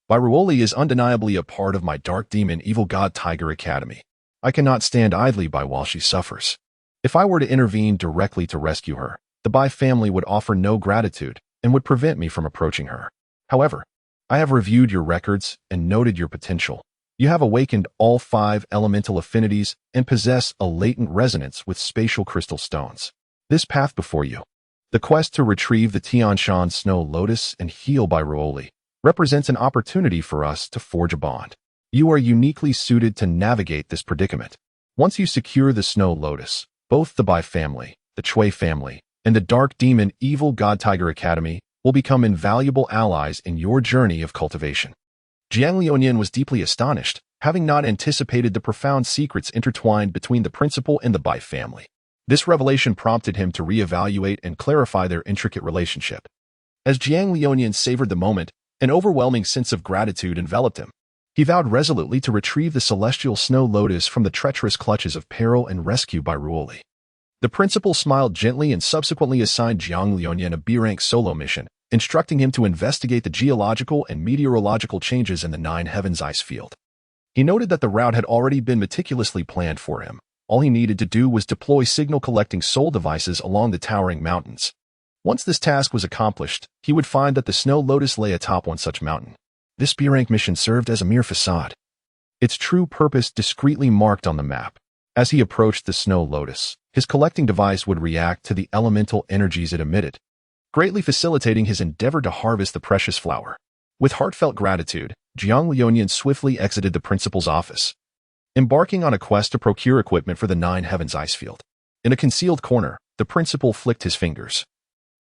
Ruoli is undeniably a part of my Dark Demon Evil God Tiger Academy. I cannot stand idly by while she suffers. If I were to intervene directly to rescue her, the Bai family would offer no gratitude and would prevent me from approaching her. However, I have reviewed your records and noted your potential. You have awakened all 5 elemental affinities and possess a latent resonance with spatial crystal stones. This path before you, the quest to retrieve the Tianshan Snow Lotus and heal Ruoli, represents an opportunity for us to forge a bond. You are uniquely suited to navigate this predicament. Once you secure the Snow Lotus, both the Bai family, the Cui family, and the Dark Demon Evil God Tiger Academy will become invaluable allies in your journey of cultivation." Jiang Liunyan was deeply astonished, having not anticipated the profound secrets intertwined between the principal and the Bai family. This revelation prompted him to reevaluate and clarify their intricate relationship. As Jiang Liunyan savored the moment, an overwhelming sense of gratitude enveloped him. He vowed resolutely to retrieve the celestial snow lotus from the treacherous clutches of peril and rescue Ruoli. The principal smiled gently and subsequently assigned Jiang Liunyan a B-rank solo mission, instructing him to investigate the geological and meteorological changes in the 9 heavens ice field. He noted that the route had already been meticulously planned for him. All he needed to do was deploy signal-collecting soul devices along the towering mountains. Once this task was accomplished, he would find that the Snow Lotus lay atop one such mountain. This B-rank mission served as a mere facade, its true purpose discreetly marked on the map. As he approached the Snow Lotus, his collecting device would react to the elemental energies it emitted, greatly facilitating his endeavor to harvest the precious flower. With heartfelt gratitude, Jiang Liunian swiftly exited the principal's office, embarking on a quest to procure equipment for the Nine Heavens ice field. In a concealed corner, the principal flicked his fingers,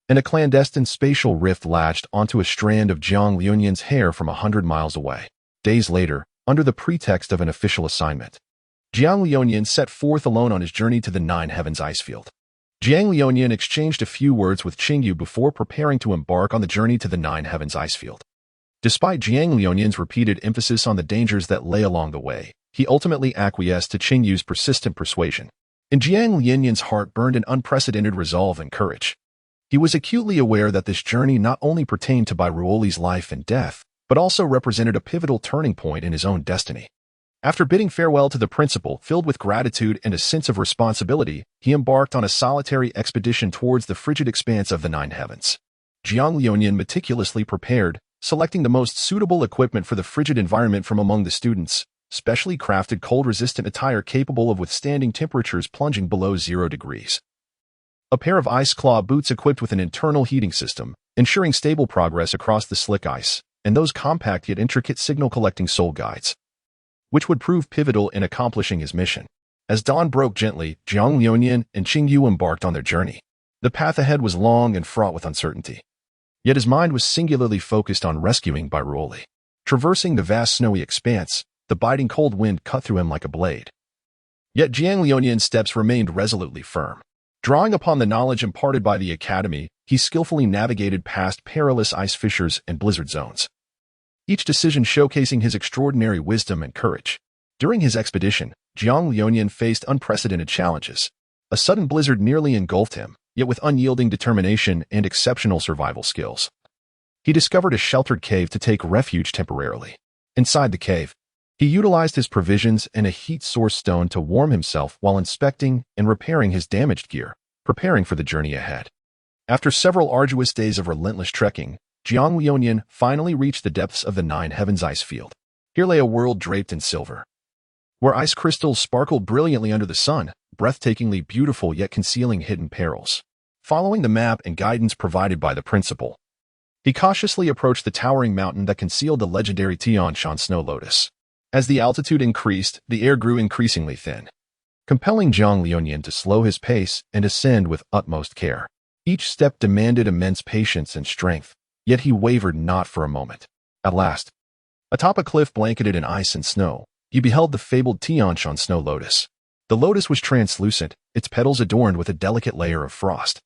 and a clandestine spatial rift latched onto a strand of Jiang Liunian's hair from 100 miles away. Days later, under the pretext of an official assignment, Jiang Liunian set forth alone on his journey to the Nine Heavens ice field. Jiang Liunian exchanged a few words with Qingyu before preparing to embark on the journey to the Nine Heavens ice field. Despite Jiang Liunian's repeated emphasis on the dangers that lay along the way, he ultimately acquiesced to Qingyu's persistent persuasion. In Jiang Liunian's heart burned an unprecedented resolve and courage. He was acutely aware that this journey not only pertained to Bairuoli's life and death, but also represented a pivotal turning point in his own destiny. After bidding farewell to the principal, filled with gratitude and a sense of responsibility, he embarked on a solitary expedition towards the frigid expanse of the Nine Heavens. Jiang Liunian meticulously prepared, selecting the most suitable equipment for the frigid environment from among the students, specially crafted cold-resistant attire capable of withstanding temperatures plunging below 0 degrees. A pair of ice claw boots equipped with an internal heating system, ensuring stable progress across the slick ice, and those compact yet intricate signal-collecting soul guides, which would prove pivotal in accomplishing his mission. As dawn broke gently, Jiang Liunian and Qingyu embarked on their journey. The path ahead was long and fraught with uncertainty, yet his mind was singularly focused on rescuing Bairuoli. Traversing the vast snowy expanse, the biting cold wind cut through him like a blade. Yet Jiang Liunian's steps remained resolutely firm. Drawing upon the knowledge imparted by the academy, he skillfully navigated past perilous ice fissures and blizzard zones, each decision showcasing his extraordinary wisdom and courage. During his expedition, Jiang Liunian faced unprecedented challenges. A sudden blizzard nearly engulfed him, yet with unyielding determination and exceptional survival skills, he discovered a sheltered cave to take refuge temporarily. Inside the cave, he utilized his provisions and a heat source stone to warm himself while inspecting and repairing his damaged gear, preparing for the journey ahead. After several arduous days of relentless trekking, Jiang Liunian finally reached the depths of the Nine Heavens ice field. Here lay a world draped in silver, where ice crystals sparkled brilliantly under the sun, breathtakingly beautiful yet concealing hidden perils. Following the map and guidance provided by the principal, he cautiously approached the towering mountain that concealed the legendary Tian Shan snow lotus. As the altitude increased, the air grew increasingly thin, compelling Jiang Liunian to slow his pace and ascend with utmost care. Each step demanded immense patience and strength, yet he wavered not for a moment. At last, atop a cliff blanketed in ice and snow, he beheld the fabled Tian Shan snow lotus. The lotus was translucent, its petals adorned with a delicate layer of frost,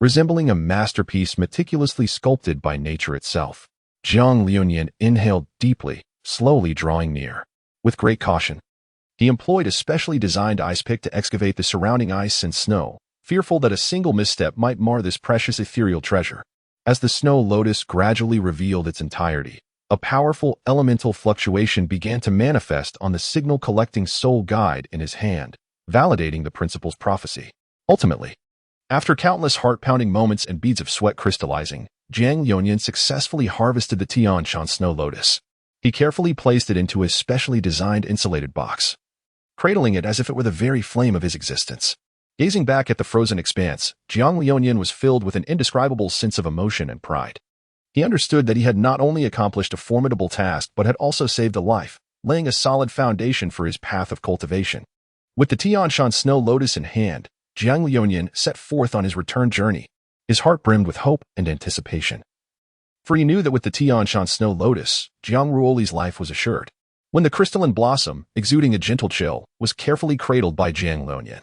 resembling a masterpiece meticulously sculpted by nature itself. Jiang Liunian inhaled deeply, slowly drawing near. With great caution, he employed a specially designed ice pick to excavate the surrounding ice and snow, fearful that a single misstep might mar this precious ethereal treasure. As the snow lotus gradually revealed its entirety, a powerful elemental fluctuation began to manifest on the signal-collecting soul guide in his hand, validating the principal's prophecy. Ultimately, after countless heart-pounding moments and beads of sweat crystallizing, Jiang Liunian successfully harvested the Tian Shan snow lotus. He carefully placed it into a specially designed insulated box, cradling it as if it were the very flame of his existence. Gazing back at the frozen expanse, Jiang Liunian was filled with an indescribable sense of emotion and pride. He understood that he had not only accomplished a formidable task but had also saved a life, laying a solid foundation for his path of cultivation. With the Tian Shan snow lotus in hand, Jiang Liunian set forth on his return journey, his heart brimmed with hope and anticipation. For he knew that with the Tian Shan snow lotus, Jiang Ruoli's life was assured. When the crystalline blossom, exuding a gentle chill, was carefully cradled by Jiang Liunian,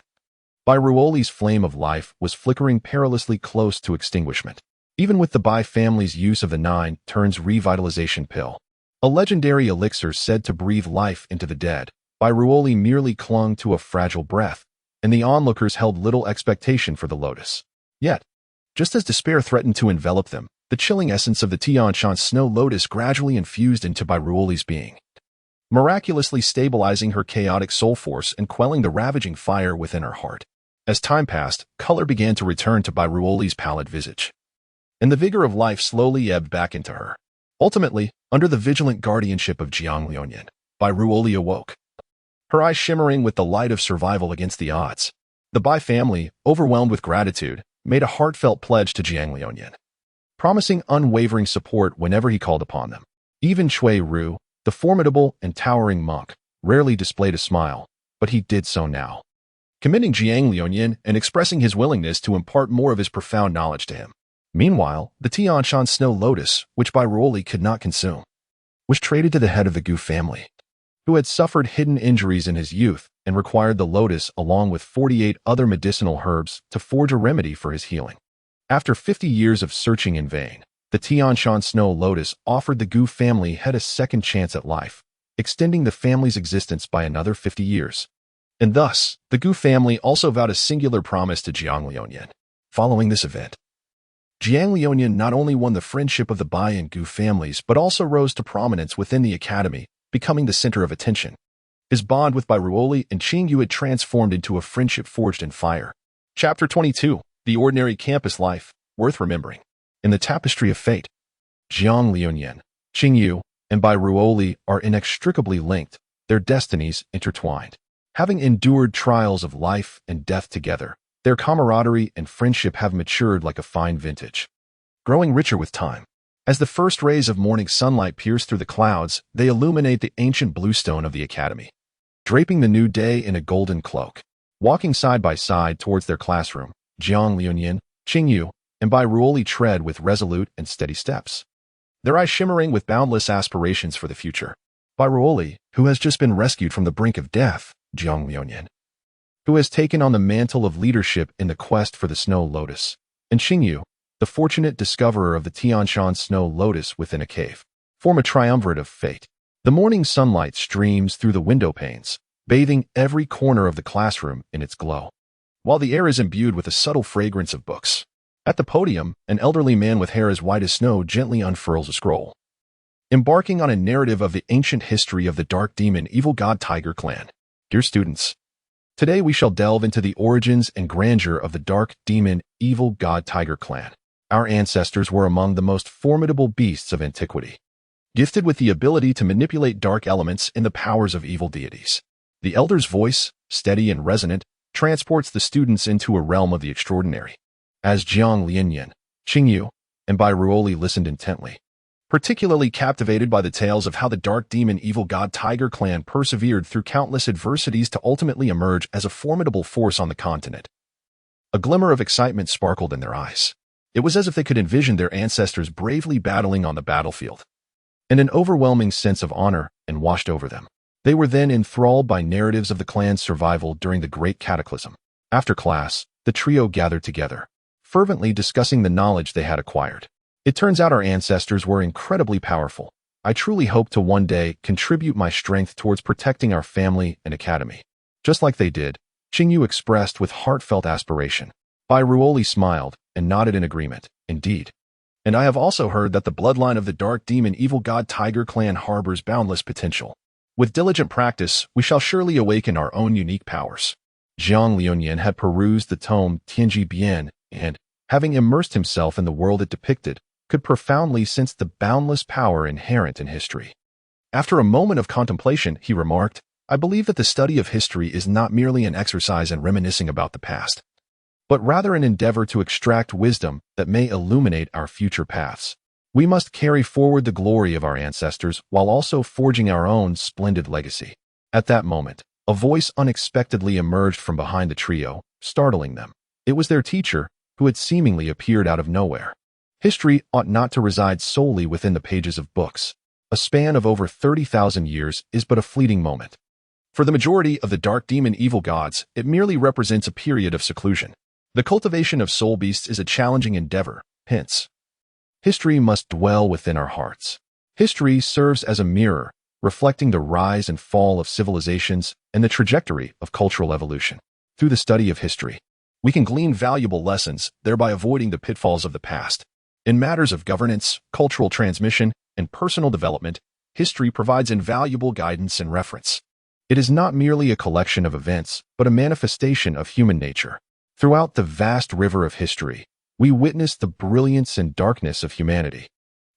Bairuoli's flame of life was flickering perilously close to extinguishment. Even with the Bai family's use of the 9 turns revitalization pill, a legendary elixir said to breathe life into the dead, Bairuoli merely clung to a fragile breath, and the onlookers held little expectation for the lotus. Yet, just as despair threatened to envelop them, the chilling essence of the Tian Shan snow lotus gradually infused into Bairuoli's being, miraculously stabilizing her chaotic soul force and quelling the ravaging fire within her heart. As time passed, color began to return to Bairuoli's pallid visage, and the vigor of life slowly ebbed back into her. Ultimately, under the vigilant guardianship of Jiang Liunian, Bairuoli awoke, her eyes shimmering with the light of survival against the odds. The Bai family, overwhelmed with gratitude, made a heartfelt pledge to Jiang Liuyan, promising unwavering support whenever he called upon them. Even Cui Ru, the formidable and towering monk, rarely displayed a smile, but he did so now, commending Jiang Liuyan and expressing his willingness to impart more of his profound knowledge to him. Meanwhile, the Tianshan snow lotus, which Bai Ruoli could not consume, was traded to the head of the Gu family, who had suffered hidden injuries in his youth and required the lotus along with 48 other medicinal herbs to forge a remedy for his healing. After 50 years of searching in vain, the Tianshan snow lotus offered the Gu family head a second chance at life, extending the family's existence by another 50 years. And thus, the Gu family also vowed a singular promise to Jiang Liuyan. Following this event, Jiang Liuyan not only won the friendship of the Bai and Gu families but also rose to prominence within the academy, becoming the center of attention. His bond with Bai Ruoli and Qingyu had transformed into a friendship forged in fire. Chapter 22. The Ordinary Campus Life, Worth Remembering. In the tapestry of fate, Jiang Liuyan, Qingyu, and Bai Ruoli are inextricably linked, their destinies intertwined. Having endured trials of life and death together, their camaraderie and friendship have matured like a fine vintage, growing richer with time. As the first rays of morning sunlight pierce through the clouds, they illuminate the ancient bluestone of the academy, draping the new day in a golden cloak. Walking side by side towards their classroom, Jiang Liuyan, Qingyu, and Bai Ruoli tread with resolute and steady steps, their eyes shimmering with boundless aspirations for the future. Bai Ruoli, who has just been rescued from the brink of death, Jiang Liuyan, who has taken on the mantle of leadership in the quest for the snow lotus, and Qingyu, the fortunate discoverer of the Tianshan snow lotus within a cave, form a triumvirate of fate. The morning sunlight streams through the window panes, bathing every corner of the classroom in its glow, while the air is imbued with a subtle fragrance of books. At the podium, an elderly man with hair as white as snow gently unfurls a scroll, embarking on a narrative of the ancient history of the dark demon evil god Tiger clan. Dear students, today we shall delve into the origins and grandeur of the dark demon evil god Tiger clan. Our ancestors were among the most formidable beasts of antiquity, gifted with the ability to manipulate dark elements and the powers of evil deities. The elder's voice, steady and resonant, transports the students into a realm of the extraordinary. As Jiang Liuyan, Qingyu, and Bai Ruoli listened intently, particularly captivated by the tales of how the dark demon evil god Tiger clan persevered through countless adversities to ultimately emerge as a formidable force on the continent. A glimmer of excitement sparkled in their eyes. It was as if they could envision their ancestors bravely battling on the battlefield, and an overwhelming sense of honor washed over them. They were then enthralled by narratives of the clan's survival during the Great Cataclysm. After class, the trio gathered together, fervently discussing the knowledge they had acquired. It turns out our ancestors were incredibly powerful. I truly hope to one day contribute my strength towards protecting our family and academy, just like they did, Qingyu expressed with heartfelt aspiration. Bai Ruoli smiled and nodded in agreement. Indeed. And I have also heard that the bloodline of the dark demon evil god Tiger clan harbors boundless potential. With diligent practice, we shall surely awaken our own unique powers. Jiang Liuyan had perused the tome Tianji Bian and, having immersed himself in the world it depicted, could profoundly sense the boundless power inherent in history. After a moment of contemplation, he remarked, I believe that the study of history is not merely an exercise in reminiscing about the past, but rather an endeavor to extract wisdom that may illuminate our future paths. We must carry forward the glory of our ancestors while also forging our own splendid legacy. At that moment, a voice unexpectedly emerged from behind the trio, startling them. It was their teacher, who had seemingly appeared out of nowhere. History ought not to reside solely within the pages of books. A span of over 30,000 years is but a fleeting moment. For the majority of the dark demon evil gods, it merely represents a period of seclusion. The cultivation of soul beasts is a challenging endeavor, hence, history must dwell within our hearts. History serves as a mirror, reflecting the rise and fall of civilizations and the trajectory of cultural evolution. Through the study of history, we can glean valuable lessons, thereby avoiding the pitfalls of the past. In matters of governance, cultural transmission, and personal development, history provides invaluable guidance and reference. It is not merely a collection of events, but a manifestation of human nature. Throughout the vast river of history, we witness the brilliance and darkness of humanity,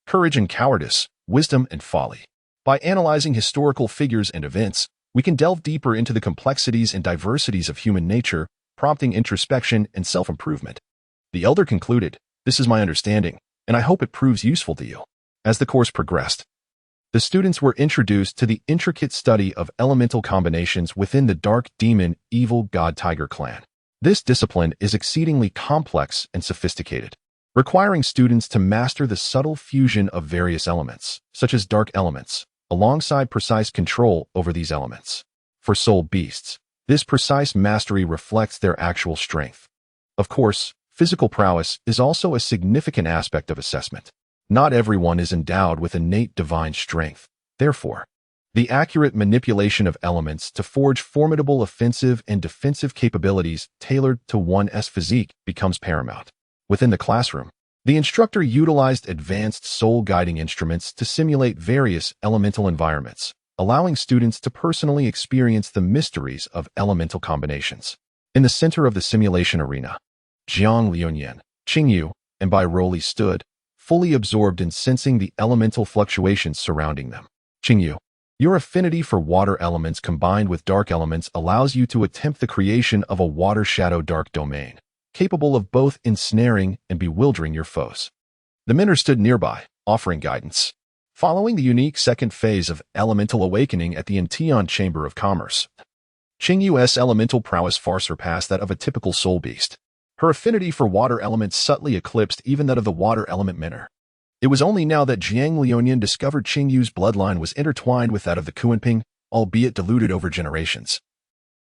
courage and cowardice, wisdom and folly. By analyzing historical figures and events, we can delve deeper into the complexities and diversities of human nature, prompting introspection and self-improvement. The elder concluded, "This is my understanding, and I hope it proves useful to you." As the course progressed, the students were introduced to the intricate study of elemental combinations within the dark demon evil god tiger clan. This discipline is exceedingly complex and sophisticated, requiring students to master the subtle fusion of various elements, such as dark elements, alongside precise control over these elements. For soul beasts, this precise mastery reflects their actual strength. Of course, physical prowess is also a significant aspect of assessment. Not everyone is endowed with innate divine strength. Therefore, the accurate manipulation of elements to forge formidable offensive and defensive capabilities tailored to one's physique becomes paramount. Within the classroom, the instructor utilized advanced soul-guiding instruments to simulate various elemental environments, allowing students to personally experience the mysteries of elemental combinations. In the center of the simulation arena, Jiang Liuyan, Qingyu, and Bai Roli stood, fully absorbed in sensing the elemental fluctuations surrounding them. Qingyu, your affinity for water elements combined with dark elements allows you to attempt the creation of a water shadow dark domain, capable of both ensnaring and bewildering your foes. The mentor stood nearby, offering guidance. Following the unique second phase of elemental awakening at the Intian Chamber of Commerce, Qingyu's elemental prowess far surpassed that of a typical soul beast. Her affinity for water elements subtly eclipsed even that of the water element mentor. It was only now that Jiang Liuyan discovered Qingyu's bloodline was intertwined with that of the Kuanping, albeit diluted over generations,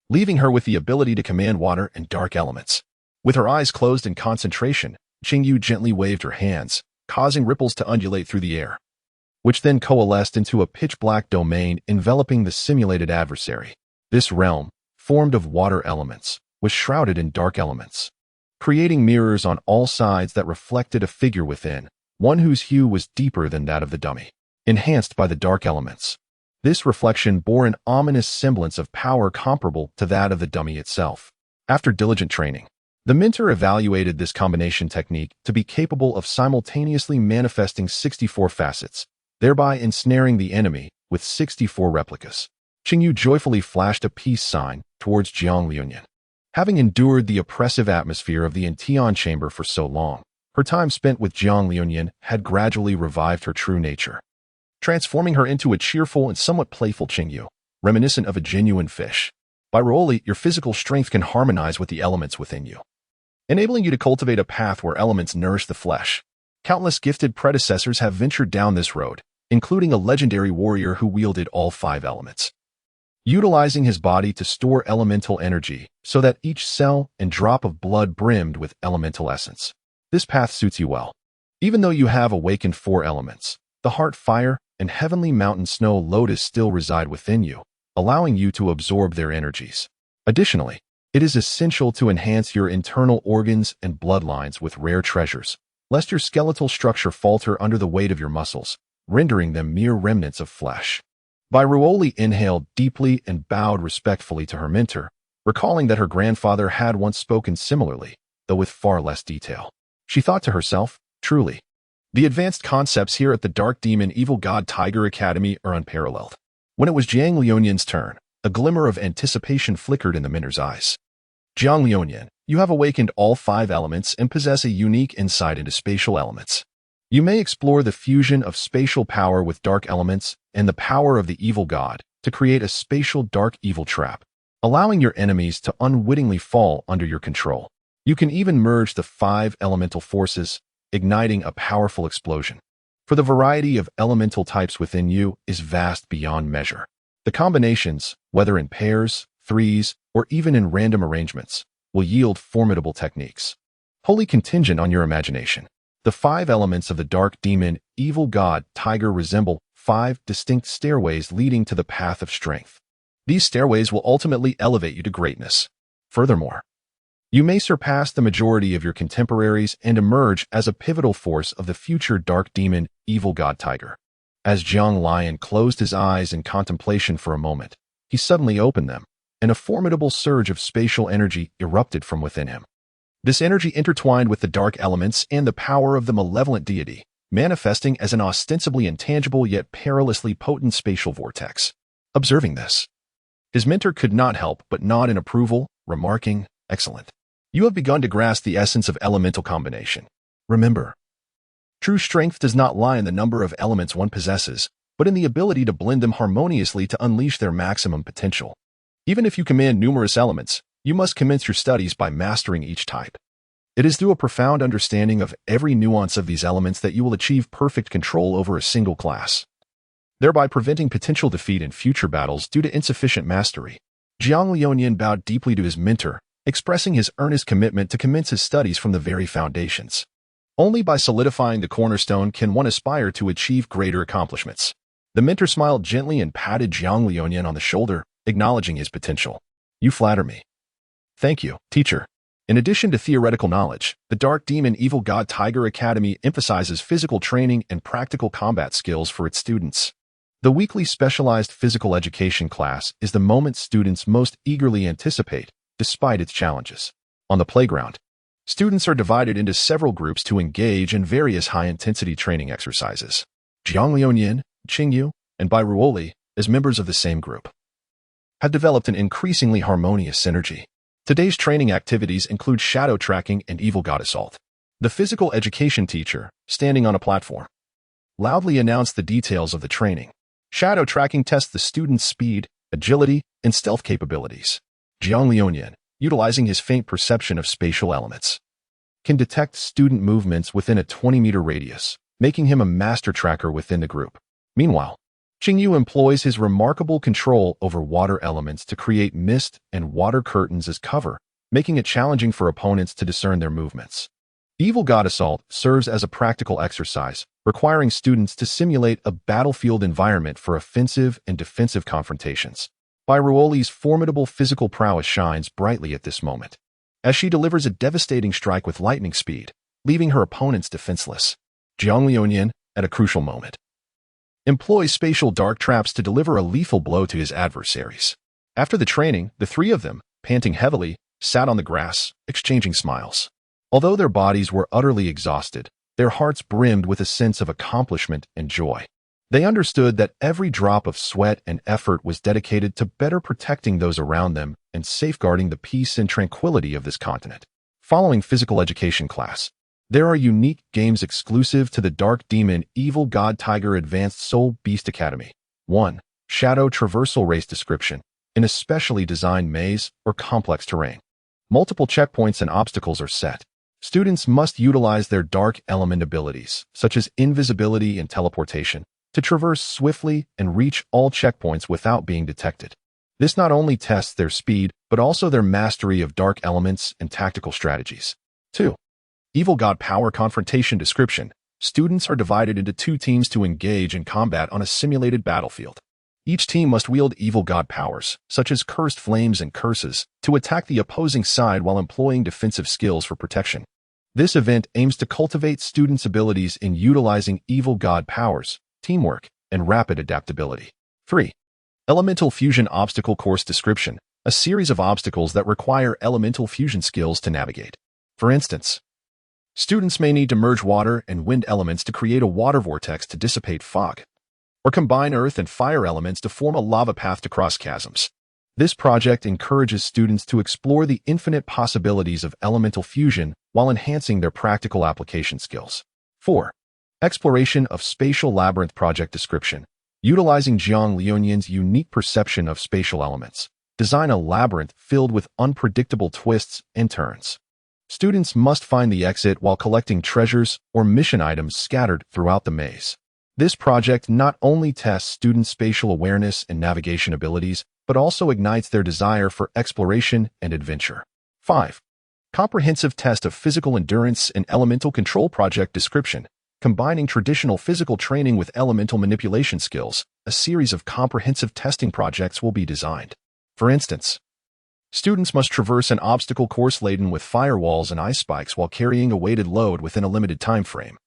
leaving her with the ability to command water and dark elements. With her eyes closed in concentration, Qingyu gently waved her hands, causing ripples to undulate through the air, which then coalesced into a pitch-black domain enveloping the simulated adversary. This realm, formed of water elements, was shrouded in dark elements, creating mirrors on all sides that reflected a figure within, one whose hue was deeper than that of the dummy, enhanced by the dark elements. This reflection bore an ominous semblance of power comparable to that of the dummy itself. After diligent training, the mentor evaluated this combination technique to be capable of simultaneously manifesting 64 facets, thereby ensnaring the enemy with 64 replicas. Qingyu joyfully flashed a peace sign towards Jiang Liuyan. Having endured the oppressive atmosphere of the Intian chamber for so long, her time spent with Jiang Liuyan had gradually revived her true nature, transforming her into a cheerful and somewhat playful Qingyu, reminiscent of a genuine fish. By Roli, your physical strength can harmonize with the elements within you, enabling you to cultivate a path where elements nourish the flesh. Countless gifted predecessors have ventured down this road, including a legendary warrior who wielded all 5 elements, utilizing his body to store elemental energy so that each cell and drop of blood brimmed with elemental essence. This path suits you well. Even though you have awakened 4 elements, the heart fire and heavenly mountain snow lotus still reside within you, allowing you to absorb their energies. Additionally, it is essential to enhance your internal organs and bloodlines with rare treasures, lest your skeletal structure falter under the weight of your muscles, rendering them mere remnants of flesh. Bai Roli inhaled deeply and bowed respectfully to her mentor, recalling that her grandfather had once spoken similarly, though with far less detail. She thought to herself, truly, the advanced concepts here at the Dark Demon Evil God Tiger Academy are unparalleled. When it was Jiang Liuyan's turn, a glimmer of anticipation flickered in the mentor's eyes. Jiang Liuyan, you have awakened all 5 elements and possess a unique insight into spatial elements. You may explore the fusion of spatial power with dark elements and the power of the evil god to create a spatial dark evil trap, allowing your enemies to unwittingly fall under your control. You can even merge the 5 elemental forces, igniting a powerful explosion. For the variety of elemental types within you is vast beyond measure. The combinations, whether in pairs, threes, or even in random arrangements, will yield formidable techniques, wholly contingent on your imagination. The 5 elements of the dark demon, evil god, tiger resemble 5 distinct stairways leading to the path of strength. These stairways will ultimately elevate you to greatness. Furthermore, you may surpass the majority of your contemporaries and emerge as a pivotal force of the future dark demon, evil god tiger. As Jiang Liuyan closed his eyes in contemplation for a moment, he suddenly opened them, and a formidable surge of spatial energy erupted from within him. This energy intertwined with the dark elements and the power of the malevolent deity, manifesting as an ostensibly intangible yet perilously potent spatial vortex. Observing this, his mentor could not help but nod in approval, remarking, Excellent. You have begun to grasp the essence of elemental combination. Remember, true strength does not lie in the number of elements one possesses, but in the ability to blend them harmoniously to unleash their maximum potential. Even if you command numerous elements, you must commence your studies by mastering each type. It is through a profound understanding of every nuance of these elements that you will achieve perfect control over a single class, thereby preventing potential defeat in future battles due to insufficient mastery. Jiang Liuyan bowed deeply to his mentor, expressing his earnest commitment to commence his studies from the very foundations. Only by solidifying the cornerstone can one aspire to achieve greater accomplishments. The mentor smiled gently and patted Jiang Liuyan on the shoulder, acknowledging his potential. You flatter me. Thank you, teacher. In addition to theoretical knowledge, the Dark Demon Evil God Tiger Academy emphasizes physical training and practical combat skills for its students. The weekly specialized physical education class is the moment students most eagerly anticipate, despite its challenges. On the playground, students are divided into several groups to engage in various high-intensity training exercises. Jiang Liuyan, Qingyu, and Bai Ruoli, as members of the same group, have developed an increasingly harmonious synergy. Today's training activities include shadow tracking and evil god assault. The physical education teacher, standing on a platform, loudly announced the details of the training. Shadow tracking tests the student's speed, agility, and stealth capabilities. Jiang Liuyan, utilizing his faint perception of spatial elements, can detect student movements within a 20-meter radius, making him a master tracker within the group. Meanwhile, Qingyu employs his remarkable control over water elements to create mist and water curtains as cover, making it challenging for opponents to discern their movements. Evil God Assault serves as a practical exercise, requiring students to simulate a battlefield environment for offensive and defensive confrontations. Bai Ruoli's formidable physical prowess shines brightly at this moment, as she delivers a devastating strike with lightning speed, leaving her opponents defenseless. Jiang Liuyan, at a crucial moment, employs spatial dark traps to deliver a lethal blow to his adversaries. After the training, the three of them, panting heavily, sat on the grass, exchanging smiles. Although their bodies were utterly exhausted, their hearts brimmed with a sense of accomplishment and joy. They understood that every drop of sweat and effort was dedicated to better protecting those around them and safeguarding the peace and tranquility of this continent. Following physical education class, there are unique games exclusive to the Dark Demon Evil God Tiger Advanced Soul Beast Academy. 1. Shadow Traversal Race Description. In a specially designed maze or complex terrain, multiple checkpoints and obstacles are set. Students must utilize their dark element abilities, such as invisibility and teleportation, to traverse swiftly and reach all checkpoints without being detected. This not only tests their speed, but also their mastery of dark elements and tactical strategies. 2. Evil God Power Confrontation Description. Students are divided into two teams to engage in combat on a simulated battlefield. Each team must wield evil god powers, such as cursed flames and curses, to attack the opposing side while employing defensive skills for protection. This event aims to cultivate students' abilities in utilizing evil god powers, teamwork, and rapid adaptability. 3. Elemental Fusion Obstacle Course Description. A series of obstacles that require elemental fusion skills to navigate. For instance, students may need to merge water and wind elements to create a water vortex to dissipate fog, or combine earth and fire elements to form a lava path to cross chasms. This project encourages students to explore the infinite possibilities of elemental fusion while enhancing their practical application skills. 4. Exploration of Spatial Labyrinth Project Description. Utilizing Jiang Liuyan's unique perception of spatial elements, design a labyrinth filled with unpredictable twists and turns. Students must find the exit while collecting treasures or mission items scattered throughout the maze. This project not only tests students' spatial awareness and navigation abilities, but also ignites their desire for exploration and adventure. 5. Comprehensive Test of Physical Endurance and Elemental Control Project Description. Combining traditional physical training with elemental manipulation skills, a series of comprehensive testing projects will be designed. For instance, students must traverse an obstacle course laden with firewalls and ice spikes while carrying a weighted load within a limited time frame,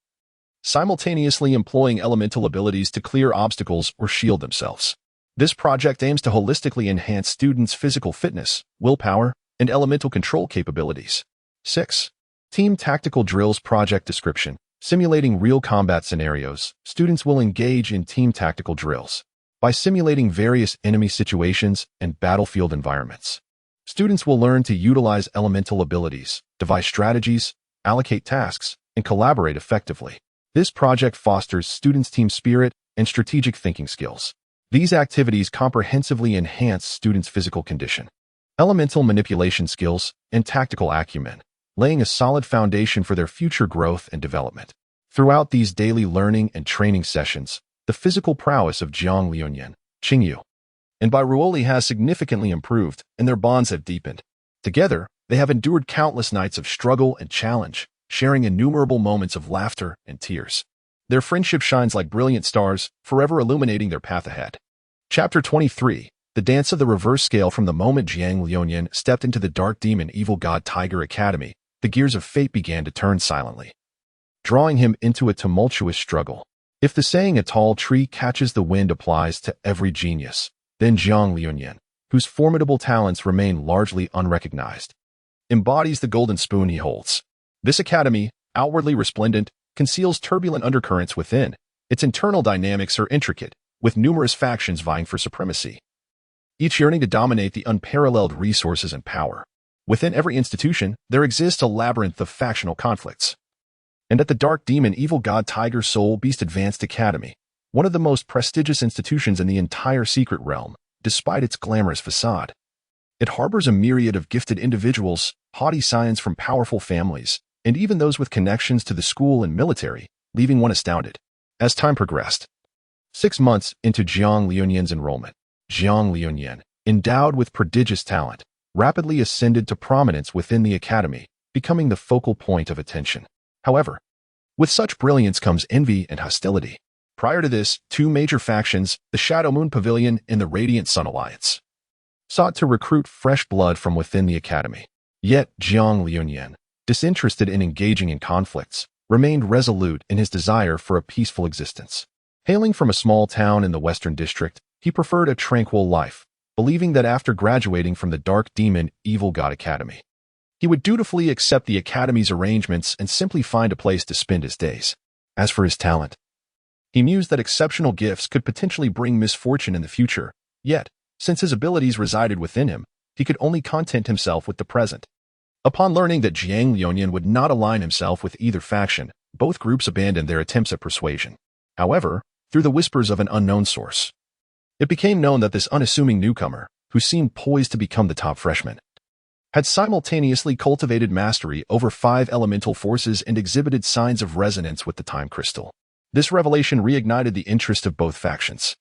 simultaneously employing elemental abilities to clear obstacles or shield themselves. This project aims to holistically enhance students' physical fitness, willpower, and elemental control capabilities. 6. Team Tactical Drills Project Description. Simulating real combat scenarios, students will engage in team tactical drills by simulating various enemy situations and battlefield environments. Students will learn to utilize elemental abilities, devise strategies, allocate tasks, and collaborate effectively. This project fosters students' team spirit and strategic thinking skills. These activities comprehensively enhance students' physical condition, elemental manipulation skills, and tactical acumen, laying a solid foundation for their future growth and development. Throughout these daily learning and training sessions, the physical prowess of Jiang Liuyan, Qingyu, and Bairuoli has significantly improved, and their bonds have deepened. Together, they have endured countless nights of struggle and challenge, sharing innumerable moments of laughter and tears. Their friendship shines like brilliant stars, forever illuminating their path ahead. Chapter 23. The Dance of the Reverse Scale. From the moment Jiang Liuyan stepped into the Dark Demon Evil God Tiger Academy, the gears of fate began to turn silently, drawing him into a tumultuous struggle. If the saying "a tall tree catches the wind" applies to every genius, then Jiang Liuyan, whose formidable talents remain largely unrecognized, embodies the golden spoon he holds. This academy, outwardly resplendent, conceals turbulent undercurrents within. Its internal dynamics are intricate, with numerous factions vying for supremacy, each yearning to dominate the unparalleled resources and power. Within every institution, there exists a labyrinth of factional conflicts. And at the Dark Demon Evil God Tiger Soul Beast Advanced Academy, one of the most prestigious institutions in the entire secret realm, despite its glamorous facade, it harbors a myriad of gifted individuals, haughty scions from powerful families, and even those with connections to the school and military, leaving one astounded. As time progressed, 6 months into Jiang Liuyan's enrollment, Jiang Liuyan, endowed with prodigious talent, rapidly ascended to prominence within the academy, becoming the focal point of attention. However, with such brilliance comes envy and hostility. Prior to this, 2 major factions, the Shadow Moon Pavilion and the Radiant Sun Alliance, sought to recruit fresh blood from within the academy. Yet Jiang Liuyan, disinterested in engaging in conflicts, remained resolute in his desire for a peaceful existence. Hailing from a small town in the Western District, he preferred a tranquil life, believing that after graduating from the Dark Demon Evil God Academy, he would dutifully accept the Academy's arrangements and simply find a place to spend his days. As for his talent, he mused that exceptional gifts could potentially bring misfortune in the future, yet, since his abilities resided within him, he could only content himself with the present. Upon learning that Jiang Liuyan would not align himself with either faction, both groups abandoned their attempts at persuasion. However, through the whispers of an unknown source, it became known that this unassuming newcomer, who seemed poised to become the top freshman, had simultaneously cultivated mastery over 5 elemental forces and exhibited signs of resonance with the time crystal. This revelation reignited the interest of both factions,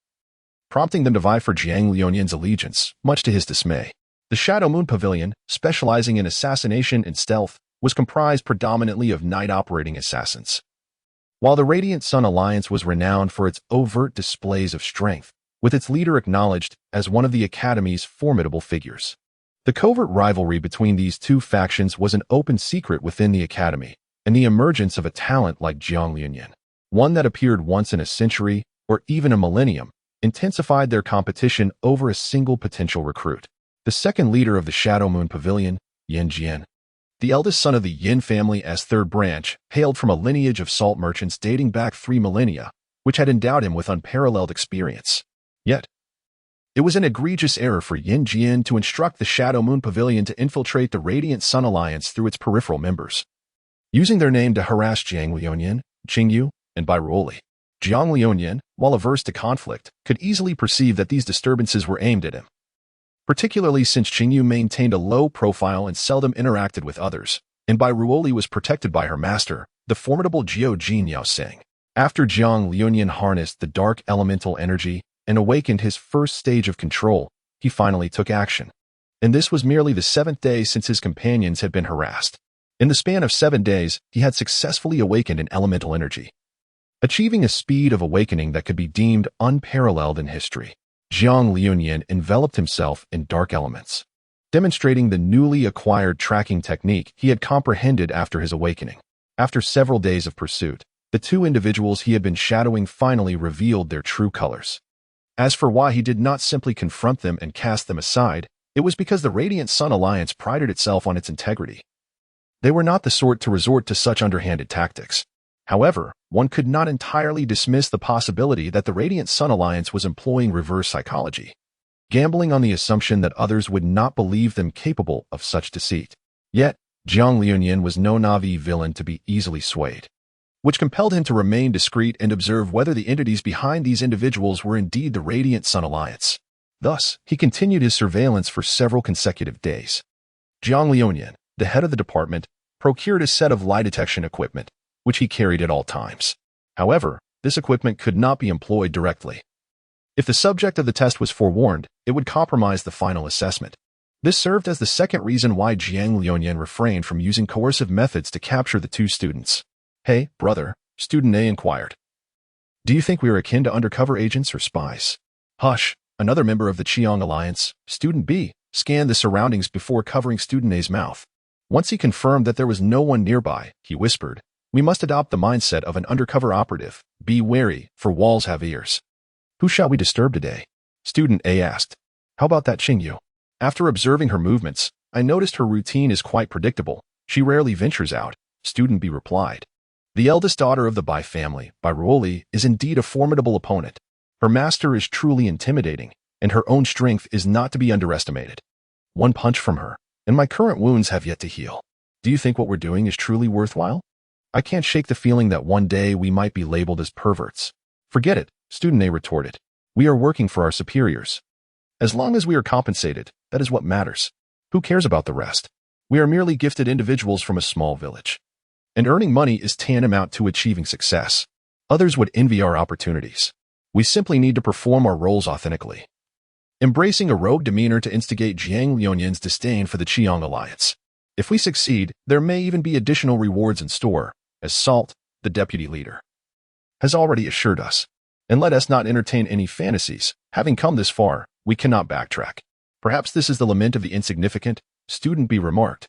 prompting them to vie for Jiang Liuyan's allegiance, much to his dismay. The Shadow Moon Pavilion, specializing in assassination and stealth, was comprised predominantly of night operating assassins, while the Radiant Sun Alliance was renowned for its overt displays of strength, with its leader acknowledged as one of the Academy's formidable figures. The covert rivalry between these 2 factions was an open secret within the Academy, and the emergence of a talent like Jiang Liuyan, one that appeared once in a century or even a millennium, intensified their competition over a single potential recruit. The second leader of the Shadow Moon Pavilion, Yin Jian, the eldest son of the Yin family as third branch, hailed from a lineage of salt merchants dating back 3 millennia, which had endowed him with unparalleled experience. Yet, it was an egregious error for Yin Jian to instruct the Shadow Moon Pavilion to infiltrate the Radiant Sun Alliance through its peripheral members, using their name to harass Jiang Liuyan, Qingyu, and Bairuoli. Jiang Liuyan, while averse to conflict, could easily perceive that these disturbances were aimed at him, particularly since Qingyu maintained a low profile and seldom interacted with others, and Bairuoli was protected by her master, the formidable Jiao Jin Yao Sing. After Jiang Liuyan harnessed the dark elemental energy and awakened his first stage of control, he finally took action. And this was merely the 7th day since his companions had been harassed. In the span of 7 days, he had successfully awakened an elemental energy, achieving a speed of awakening that could be deemed unparalleled in history. Jiang Liuyan enveloped himself in dark elements, demonstrating the newly acquired tracking technique he had comprehended after his awakening. After several days of pursuit, the 2 individuals he had been shadowing finally revealed their true colors. As for why he did not simply confront them and cast them aside, it was because the Radiant Sun Alliance prided itself on its integrity. They were not the sort to resort to such underhanded tactics. However, one could not entirely dismiss the possibility that the Radiant Sun Alliance was employing reverse psychology. gambling on the assumption that others would not believe them capable of such deceit. Yet, Jiang Liunian was no Na'vi villain to be easily swayed, which compelled him to remain discreet and observe whether the entities behind these individuals were indeed the Radiant Sun Alliance. Thus, he continued his surveillance for several consecutive days. Jiang Liunian, the head of the department, procured a set of lie detection equipment, which he carried at all times. However, this equipment could not be employed directly. If the subject of the test was forewarned, it would compromise the final assessment. This served as the second reason why Jiang Liunian refrained from using coercive methods to capture the two students. "Hey, brother," Student A inquired. "Do you think we are akin to undercover agents or spies?" "Hush," another member of the Qiang Alliance, Student B, scanned the surroundings before covering Student A's mouth. Once he confirmed that there was no one nearby, he whispered, "We must adopt the mindset of an undercover operative. Be wary, for walls have ears." "Who shall we disturb today?" Student A asked. "How about that Qingyu?" After observing her movements, I noticed her routine is quite predictable. She rarely ventures out, Student B replied. The eldest daughter of the Bai family, Bai Ruoli, is indeed a formidable opponent. Her master is truly intimidating, and her own strength is not to be underestimated. One punch from her, and my current wounds have yet to heal. Do you think what we're doing is truly worthwhile? I can't shake the feeling that one day we might be labeled as perverts. Forget it, Student A retorted. We are working for our superiors. As long as we are compensated, that is what matters. Who cares about the rest? We are merely gifted individuals from a small village. And earning money is tantamount to achieving success. Others would envy our opportunities. We simply need to perform our roles authentically. Embracing a rogue demeanor to instigate Jiang Liunian's disdain for the Qiang Alliance. If we succeed, there may even be additional rewards in store, as Salt, the deputy leader, has already assured us. And let us not entertain any fantasies. Having come this far, we cannot backtrack. Perhaps this is the lament of the insignificant, Student B remarked,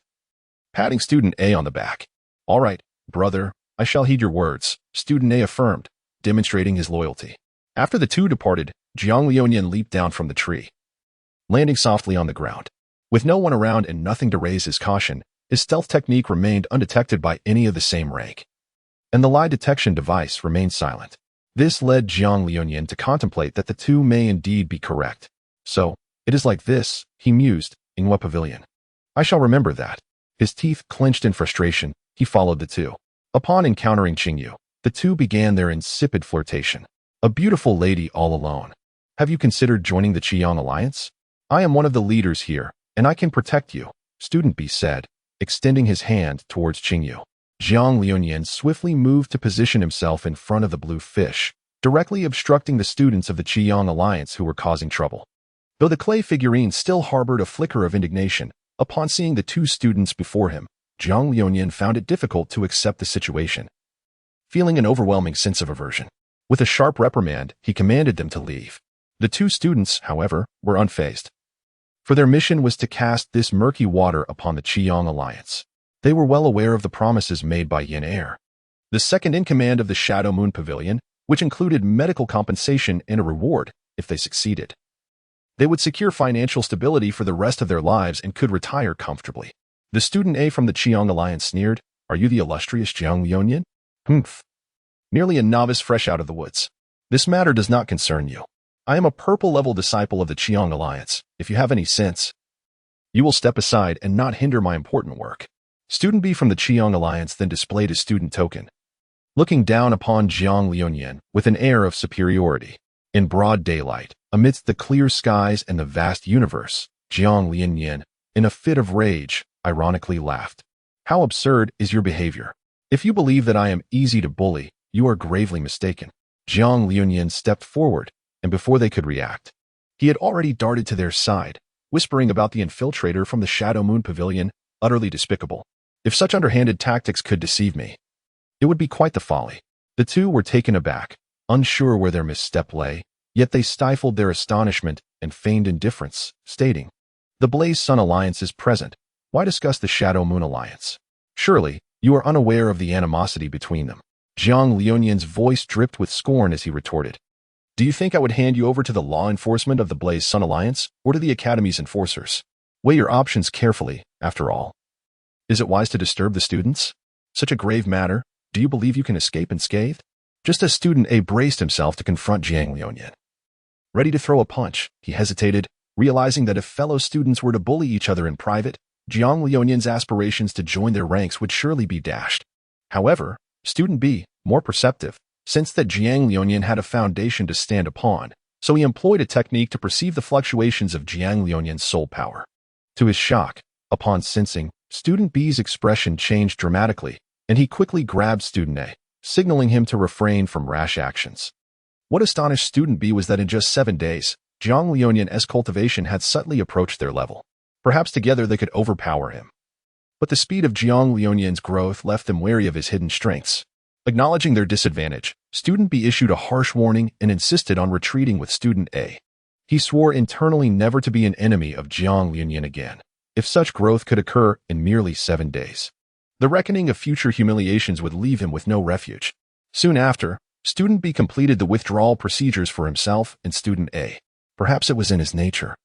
patting Student A on the back. All right, brother, I shall heed your words, Student A affirmed, demonstrating his loyalty. After the two departed, Jiang Liunian leaped down from the tree, landing softly on the ground. With no one around and nothing to raise his caution, his stealth technique remained undetected by any of the same rank. And the lie detection device remained silent. This led Jiang Liunian to contemplate that the two may indeed be correct. So, it is like this, he mused, Ingwa Pavilion. I shall remember that. His teeth clenched in frustration, he followed the two. Upon encountering Qingyu, the two began their insipid flirtation. A beautiful lady all alone. Have you considered joining the Qiang Alliance? I am one of the leaders here, and I can protect you, Student B said, extending his hand towards Qingyu. Jiang Liunian swiftly moved to position himself in front of the blue fish, directly obstructing the students of the Qiang Alliance who were causing trouble. Though the clay figurine still harbored a flicker of indignation, upon seeing the two students before him, Jiang Liunian found it difficult to accept the situation. Feeling an overwhelming sense of aversion, with a sharp reprimand, he commanded them to leave. The two students, however, were unfazed. For their mission was to cast this murky water upon the Qiang Alliance. They were well aware of the promises made by Yin Air, the second-in-command of the Shadow Moon Pavilion, which included medical compensation and a reward if they succeeded. They would secure financial stability for the rest of their lives and could retire comfortably. The Student A from the Qiang Alliance sneered, Are you the illustrious Jiang Liunian? Humph. Merely a novice fresh out of the woods. This matter does not concern you. I am a purple-level disciple of the Qiang Alliance. If you have any sense, you will step aside and not hinder my important work. Student B from the Qiang Alliance then displayed his student token, looking down upon Jiang Liunian with an air of superiority. In broad daylight, amidst the clear skies and the vast universe, Jiang Liunian, in a fit of rage, ironically laughed. How absurd is your behavior? If you believe that I am easy to bully, you are gravely mistaken. Jiang Liunian stepped forward, and before they could react, he had already darted to their side, whispering about the infiltrator from the Shadow Moon Pavilion, utterly despicable. If such underhanded tactics could deceive me, it would be quite the folly. The two were taken aback, unsure where their misstep lay, yet they stifled their astonishment and feigned indifference, stating, The Blaze Sun Alliance is present. Why discuss the Shadow Moon Alliance? Surely, you are unaware of the animosity between them. Jiang Liunian's voice dripped with scorn as he retorted. Do you think I would hand you over to the law enforcement of the Blaze Sun Alliance or to the Academy's enforcers? Weigh your options carefully, after all. Is it wise to disturb the students? Such a grave matter, do you believe you can escape unscathed? Just as Student A braced himself to confront Jiang Liunian, ready to throw a punch, he hesitated, Realizing that if fellow students were to bully each other in private, Jiang Liuyan's aspirations to join their ranks would surely be dashed. However, student B, more perceptive, sensed that Jiang Liuyan had a foundation to stand upon, so he employed a technique to perceive the fluctuations of Jiang Liuyan's soul power. To his shock, upon sensing, student B's expression changed dramatically, and he quickly grabbed student A, signaling him to refrain from rash actions. What astonished student B was that in just 7 days, Jiang Liuyan's cultivation had subtly approached their level. Perhaps together they could overpower him. But the speed of Jiang Liuyan's growth left them wary of his hidden strengths. Acknowledging their disadvantage, student B issued a harsh warning and insisted on retreating with student A. He swore internally never to be an enemy of Jiang Liuyan again, if such growth could occur in merely 7 days. The reckoning of future humiliations would leave him with no refuge. Soon after, student B completed the withdrawal procedures for himself and student A. Perhaps it was in his nature.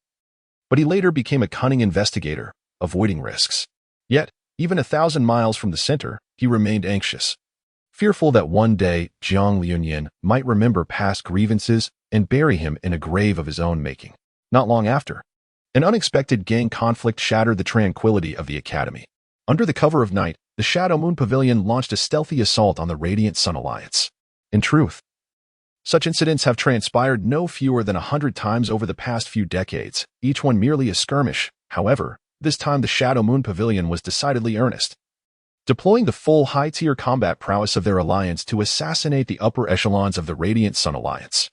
But he later became a cunning investigator, avoiding risks. Yet, even 1,000 miles from the center, he remained anxious. Fearful that one day Jiang Liuyan might remember past grievances and bury him in a grave of his own making. Not long after, an unexpected gang conflict shattered the tranquility of the academy. Under the cover of night, the Shadow Moon Pavilion launched a stealthy assault on the Radiant Sun Alliance. In truth, such incidents have transpired no fewer than 100 times over the past few decades, each one merely a skirmish. However, this time the Shadow Moon Pavilion was decidedly earnest, deploying the full high-tier combat prowess of their alliance to assassinate the upper echelons of the Radiant Sun Alliance.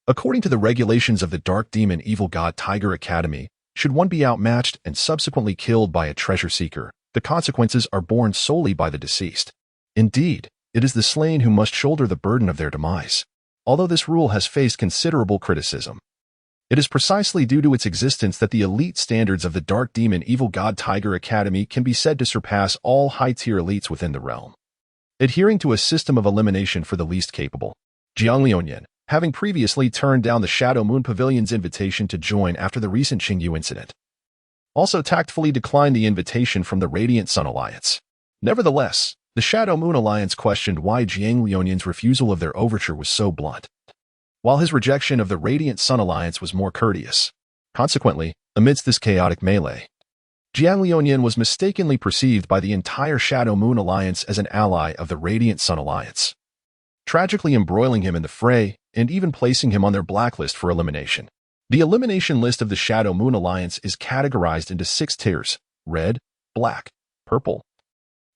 According to the regulations of the Dark Demon Evil God Tiger Academy, should one be outmatched and subsequently killed by a treasure seeker, the consequences are borne solely by the deceased. Indeed, it is the slain who must shoulder the burden of their demise. Although this rule has faced considerable criticism, it is precisely due to its existence that the elite standards of the Dark Demon Evil God Tiger Academy can be said to surpass all high-tier elites within the realm. Adhering to a system of elimination for the least capable, Jiang Liuyan, having previously turned down the Shadow Moon Pavilion's invitation to join after the recent Qingyu incident, also tactfully declined the invitation from the Radiant Sun Alliance. Nevertheless, the Shadow Moon Alliance questioned why Jiang Liuyan's refusal of their overture was so blunt, while his rejection of the Radiant Sun Alliance was more courteous. Consequently, amidst this chaotic melee, Jiang Liuyan was mistakenly perceived by the entire Shadow Moon Alliance as an ally of the Radiant Sun Alliance, tragically embroiling him in the fray and even placing him on their blacklist for elimination. The elimination list of the Shadow Moon Alliance is categorized into 6 tiers: red, black, purple,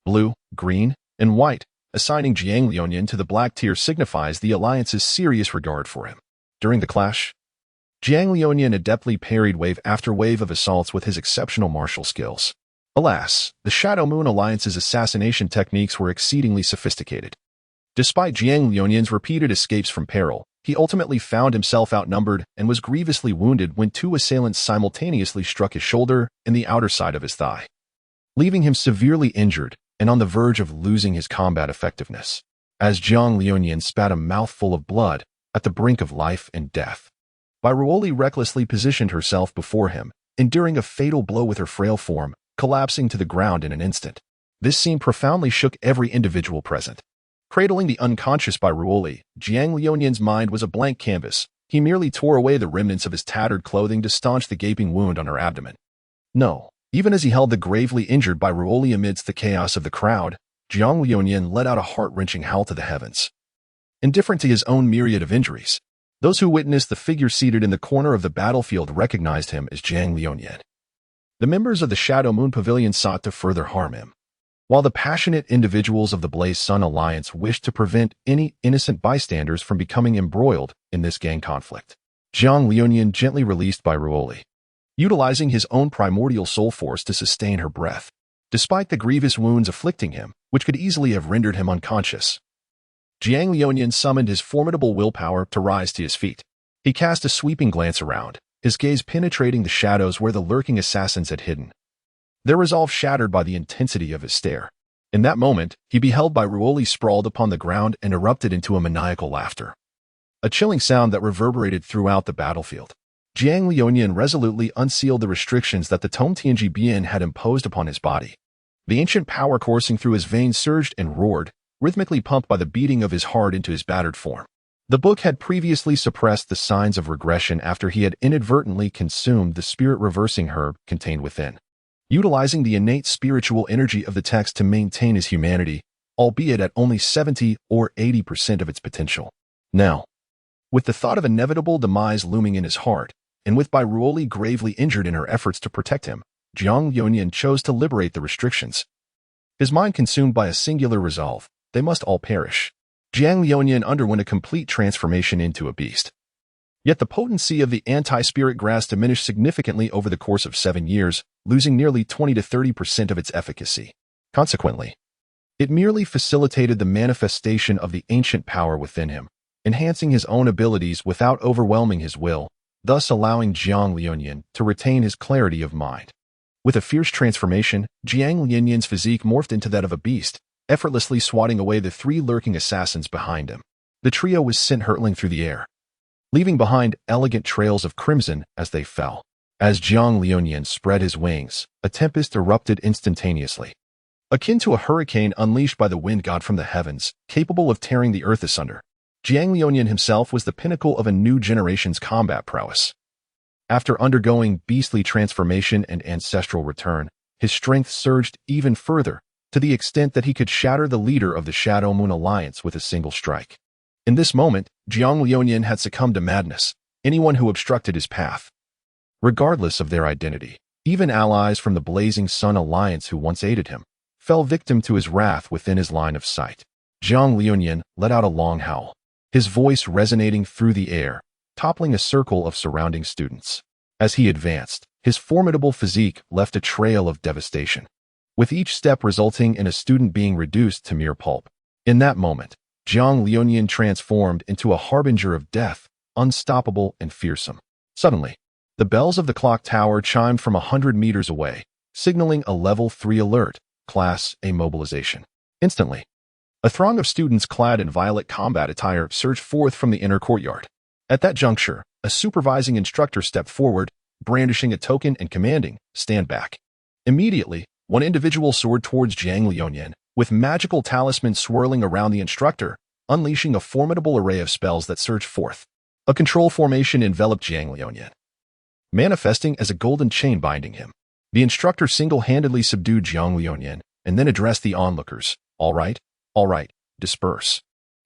blue, green, and white. Assigning Jiang Liuyan to the black tier signifies the alliance's serious regard for him. During the clash, Jiang Liuyan adeptly parried wave after wave of assaults with his exceptional martial skills. Alas, the Shadow Moon Alliance's assassination techniques were exceedingly sophisticated. Despite Jiang Liuyan's repeated escapes from peril, he ultimately found himself outnumbered and was grievously wounded when 2 assailants simultaneously struck his shoulder and the outer side of his thigh, leaving him severely injured and on the verge of losing his combat effectiveness, as Jiang Liuyan spat a mouthful of blood at the brink of life and death. Ruoli recklessly positioned herself before him, enduring a fatal blow with her frail form, collapsing to the ground in an instant. This scene profoundly shook every individual present. Cradling the unconscious Ruoli, Jiang Liuyan's mind was a blank canvas. He merely tore away the remnants of his tattered clothing to staunch the gaping wound on her abdomen. No. Even as he held the gravely injured Ruoli amidst the chaos of the crowd, Jiang Liuyan let out a heart-wrenching howl to the heavens. Indifferent to his own myriad of injuries, those who witnessed the figure seated in the corner of the battlefield recognized him as Jiang Liuyan. The members of the Shadow Moon Pavilion sought to further harm him, while the passionate individuals of the Blaze Sun Alliance wished to prevent any innocent bystanders from becoming embroiled in this gang conflict. Jiang Liuyan gently released Ruoli, utilizing his own primordial soul force to sustain her breath, despite the grievous wounds afflicting him, which could easily have rendered him unconscious. Jiang Liuyan summoned his formidable willpower to rise to his feet. He cast a sweeping glance around, his gaze penetrating the shadows where the lurking assassins had hidden, their resolve shattered by the intensity of his stare. In that moment, he beheld Ruoli sprawled upon the ground and erupted into a maniacal laughter, a chilling sound that reverberated throughout the battlefield. Jiang Liuyan resolutely unsealed the restrictions that the Tome Tianji Bian had imposed upon his body. The ancient power coursing through his veins surged and roared, rhythmically pumped by the beating of his heart into his battered form. The book had previously suppressed the signs of regression after he had inadvertently consumed the spirit-reversing herb contained within, utilizing the innate spiritual energy of the text to maintain his humanity, albeit at only 70 or 80% of its potential. Now, with the thought of inevitable demise looming in his heart, and with Bai Ruoli gravely injured in her efforts to protect him, Jiang Liunian chose to liberate the restrictions. His mind consumed by a singular resolve: they must all perish. Jiang Liunian underwent a complete transformation into a beast. Yet the potency of the anti-spirit grass diminished significantly over the course of 7 years, losing nearly 20 to 30% of its efficacy. Consequently, it merely facilitated the manifestation of the ancient power within him, enhancing his own abilities without overwhelming his will, thus allowing Jiang Liunian to retain his clarity of mind. With a fierce transformation, Jiang Liunian's physique morphed into that of a beast, effortlessly swatting away the 3 lurking assassins behind him. The trio was sent hurtling through the air, leaving behind elegant trails of crimson as they fell. As Jiang Liunian spread his wings, a tempest erupted instantaneously, akin to a hurricane unleashed by the wind god from the heavens, capable of tearing the earth asunder. Jiang Liunian himself was the pinnacle of a new generation's combat prowess. After undergoing beastly transformation and ancestral return, his strength surged even further, to the extent that he could shatter the leader of the Shadow Moon Alliance with a single strike. In this moment, Jiang Liunian had succumbed to madness, anyone who obstructed his path. Regardless of their identity, even allies from the Blazing Sun Alliance who once aided him, fell victim to his wrath within his line of sight. Jiang Liunian let out a long howl, his voice resonating through the air, toppling a circle of surrounding students. As he advanced, his formidable physique left a trail of devastation, with each step resulting in a student being reduced to mere pulp. In that moment, Jiang Liunian transformed into a harbinger of death, unstoppable and fearsome. Suddenly, the bells of the clock tower chimed from 100 meters away, signaling a Level 3 alert, Class A mobilization. Instantly, a throng of students clad in violet combat attire surged forth from the inner courtyard. At that juncture, a supervising instructor stepped forward, brandishing a token and commanding, "Stand back." Immediately, one individual soared towards Jiang Liunian, with magical talismans swirling around the instructor, unleashing a formidable array of spells that surged forth. A control formation enveloped Jiang Liunian, manifesting as a golden chain binding him. The instructor single-handedly subdued Jiang Liunian, and then addressed the onlookers. All right, disperse."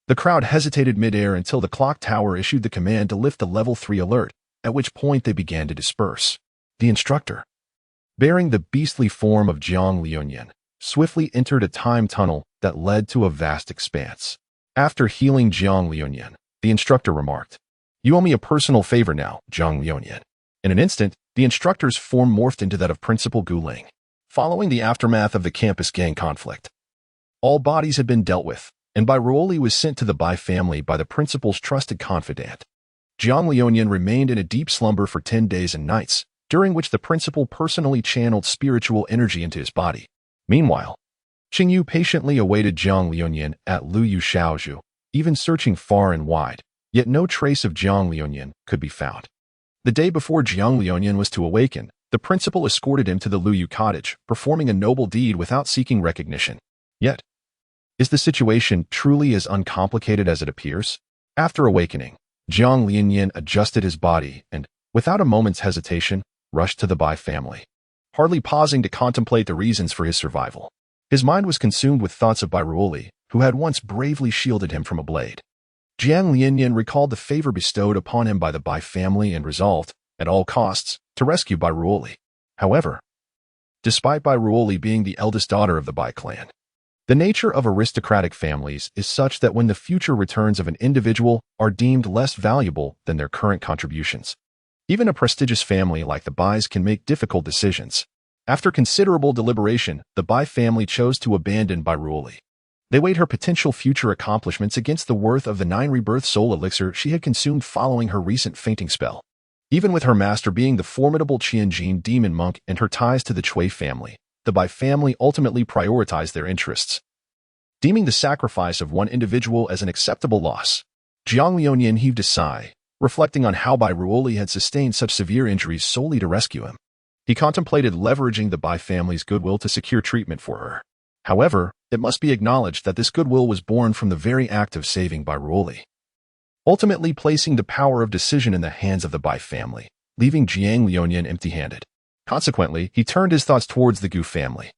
The crowd hesitated mid-air until the clock tower issued the command to lift the Level 3 alert, at which point they began to disperse. The instructor, bearing the beastly form of Jiang Liunian, swiftly entered a time tunnel that led to a vast expanse. After healing Jiang Liunian, the instructor remarked, "You owe me a personal favor now, Jiang Liunian." In an instant, the instructor's form morphed into that of Principal Guling. Following the aftermath of the campus gang conflict, all bodies had been dealt with, and Bai Ruoli was sent to the Bai family by the principal's trusted confidant. Jiang Liunian remained in a deep slumber for 10 days and nights, during which the principal personally channeled spiritual energy into his body. Meanwhile, Qingyu patiently awaited Jiang Liunian at Luyu Shaozhu, even searching far and wide, yet no trace of Jiang Liunian could be found. The day before Jiang Liunian was to awaken, the principal escorted him to the Luyu cottage, performing a noble deed without seeking recognition. Yet, is the situation truly as uncomplicated as it appears? After awakening, Jiang Liunian adjusted his body and, without a moment's hesitation, rushed to the Bai family, hardly pausing to contemplate the reasons for his survival. His mind was consumed with thoughts of Bai Ruoli, who had once bravely shielded him from a blade. Jiang Liunian recalled the favor bestowed upon him by the Bai family and resolved, at all costs, to rescue Bai Ruoli. However, despite Bai Ruoli being the eldest daughter of the Bai clan, the nature of aristocratic families is such that when the future returns of an individual are deemed less valuable than their current contributions, even a prestigious family like the Bais can make difficult decisions. After considerable deliberation, the Bai family chose to abandon Bai Ruoli. They weighed her potential future accomplishments against the worth of the 9 rebirth soul elixir she had consumed following her recent fainting spell. Even with her master being the formidable Qianjin demon monk and her ties to the Cui family, the Bai family ultimately prioritized their interests, deeming the sacrifice of one individual as an acceptable loss. Jiang Liunian heaved a sigh, reflecting on how Bai Ruoli had sustained such severe injuries solely to rescue him. He contemplated leveraging the Bai family's goodwill to secure treatment for her. However, it must be acknowledged that this goodwill was born from the very act of saving Bai Ruoli. ultimately placing the power of decision in the hands of the Bai family, leaving Jiang Liunian empty-handed. Consequently, he turned his thoughts towards the Gu family,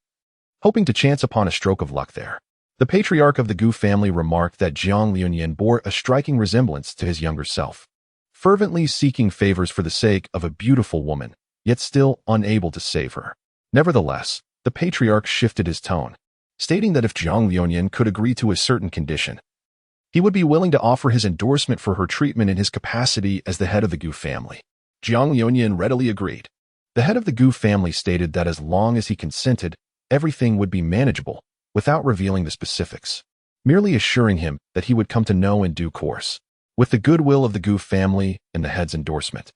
hoping to chance upon a stroke of luck there. The patriarch of the Gu family remarked that Jiang Liunian bore a striking resemblance to his younger self, fervently seeking favors for the sake of a beautiful woman, yet still unable to save her. Nevertheless, the patriarch shifted his tone, stating that if Jiang Liunian could agree to a certain condition, he would be willing to offer his endorsement for her treatment in his capacity as the head of the Gu family. Jiang Liunian readily agreed. The head of the Gu family stated that as long as he consented, everything would be manageable, without revealing the specifics, merely assuring him that he would come to know in due course. With the goodwill of the Gu family and the head's endorsement,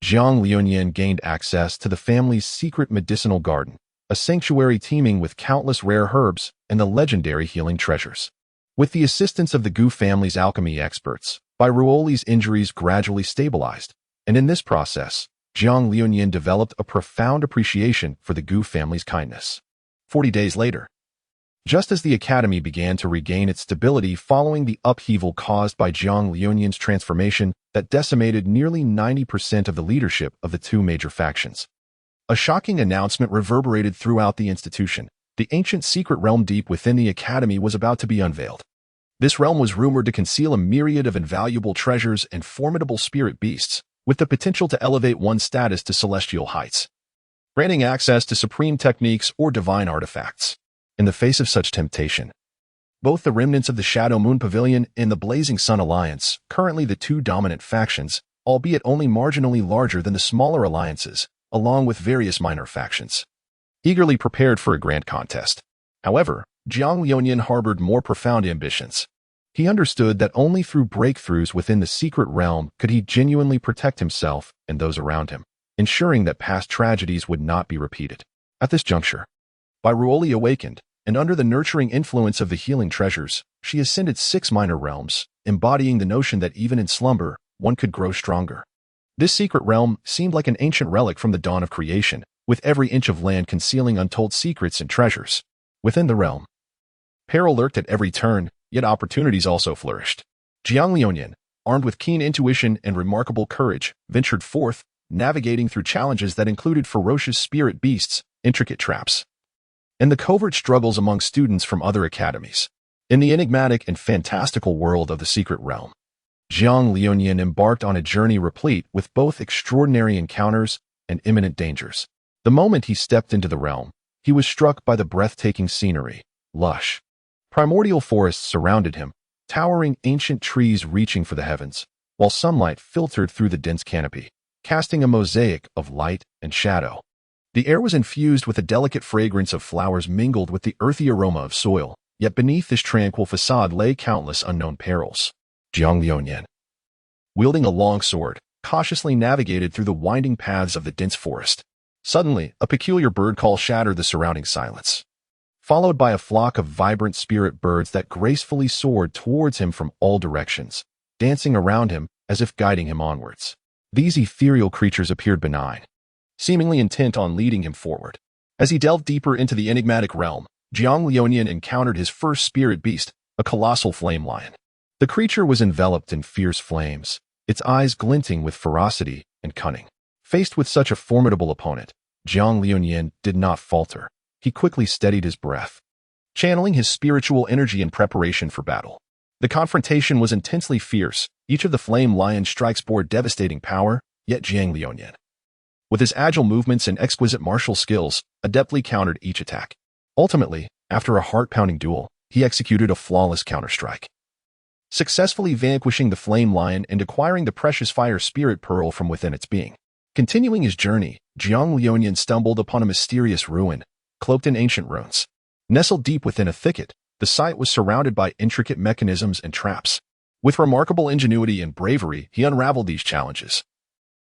Jiang Liunian gained access to the family's secret medicinal garden, a sanctuary teeming with countless rare herbs and the legendary healing treasures. With the assistance of the Gu family's alchemy experts, Bairuoli's injuries gradually stabilized, and in this process, Jiang Liunian developed a profound appreciation for the Gu family's kindness. 40 days later, just as the academy began to regain its stability following the upheaval caused by Jiang Liunian's transformation that decimated nearly 90% of the leadership of the two major factions, a shocking announcement reverberated throughout the institution. The ancient secret realm deep within the academy was about to be unveiled. This realm was rumored to conceal a myriad of invaluable treasures and formidable spirit beasts, with the potential to elevate one's status to celestial heights, granting access to supreme techniques or divine artifacts. In the face of such temptation, both the remnants of the Shadow Moon Pavilion and the Blazing Sun Alliance, currently the two dominant factions, albeit only marginally larger than the smaller alliances, along with various minor factions, eagerly prepared for a grand contest. However, Jiang Liunian harbored more profound ambitions. He understood that only through breakthroughs within the secret realm could he genuinely protect himself and those around him, ensuring that past tragedies would not be repeated. At this juncture, Bairuoli awakened, and under the nurturing influence of the healing treasures, she ascended 6 minor realms, embodying the notion that even in slumber, one could grow stronger. This secret realm seemed like an ancient relic from the dawn of creation, with every inch of land concealing untold secrets and treasures. Within the realm, peril lurked at every turn, yet opportunities also flourished. Jiang Liunian, armed with keen intuition and remarkable courage, ventured forth, navigating through challenges that included ferocious spirit beasts, intricate traps, and the covert struggles among students from other academies. In the enigmatic and fantastical world of the secret realm, Jiang Liunian embarked on a journey replete with both extraordinary encounters and imminent dangers. The moment he stepped into the realm, he was struck by the breathtaking scenery. Lush, primordial forests surrounded him, towering ancient trees reaching for the heavens, while sunlight filtered through the dense canopy, casting a mosaic of light and shadow. The air was infused with a delicate fragrance of flowers mingled with the earthy aroma of soil, yet beneath this tranquil facade lay countless unknown perils. Jiang Liunian, wielding a long sword, cautiously navigated through the winding paths of the dense forest. Suddenly, a peculiar bird call shattered the surrounding silence, followed by a flock of vibrant spirit birds that gracefully soared towards him from all directions, dancing around him as if guiding him onwards. These ethereal creatures appeared benign, seemingly intent on leading him forward. As he delved deeper into the enigmatic realm, Jiang Liunian encountered his first spirit beast, a colossal flame lion. The creature was enveloped in fierce flames, its eyes glinting with ferocity and cunning. Faced with such a formidable opponent, Jiang Liunian did not falter. He quickly steadied his breath, channeling his spiritual energy in preparation for battle. The confrontation was intensely fierce. Each of the flame lion's strikes bore devastating power, yet Jiang Liunian, with his agile movements and exquisite martial skills, adeptly countered each attack. Ultimately, after a heart-pounding duel, he executed a flawless counterstrike, successfully vanquishing the flame lion and acquiring the precious fire spirit pearl from within its being. Continuing his journey, Jiang Liunian stumbled upon a mysterious ruin, cloaked in ancient runes. Nestled deep within a thicket, the site was surrounded by intricate mechanisms and traps. With remarkable ingenuity and bravery, he unraveled these challenges,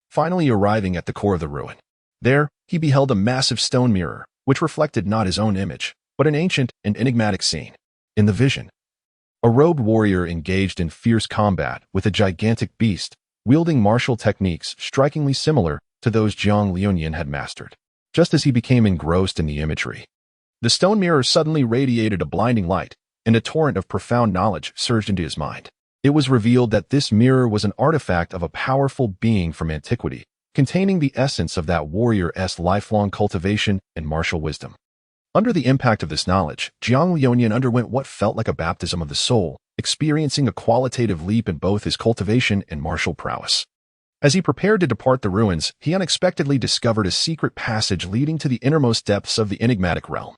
finally arriving at the core of the ruin. There, he beheld a massive stone mirror, which reflected not his own image, but an ancient and enigmatic scene. In the vision, a robed warrior engaged in fierce combat with a gigantic beast, wielding martial techniques strikingly similar to those Jiang Liunian had mastered. Just as he became engrossed in the imagery, the stone mirror suddenly radiated a blinding light, and a torrent of profound knowledge surged into his mind. It was revealed that this mirror was an artifact of a powerful being from antiquity, containing the essence of that warrior's lifelong cultivation and martial wisdom. Under the impact of this knowledge, Jiang Liuyan underwent what felt like a baptism of the soul, experiencing a qualitative leap in both his cultivation and martial prowess. As he prepared to depart the ruins, he unexpectedly discovered a secret passage leading to the innermost depths of the enigmatic realm.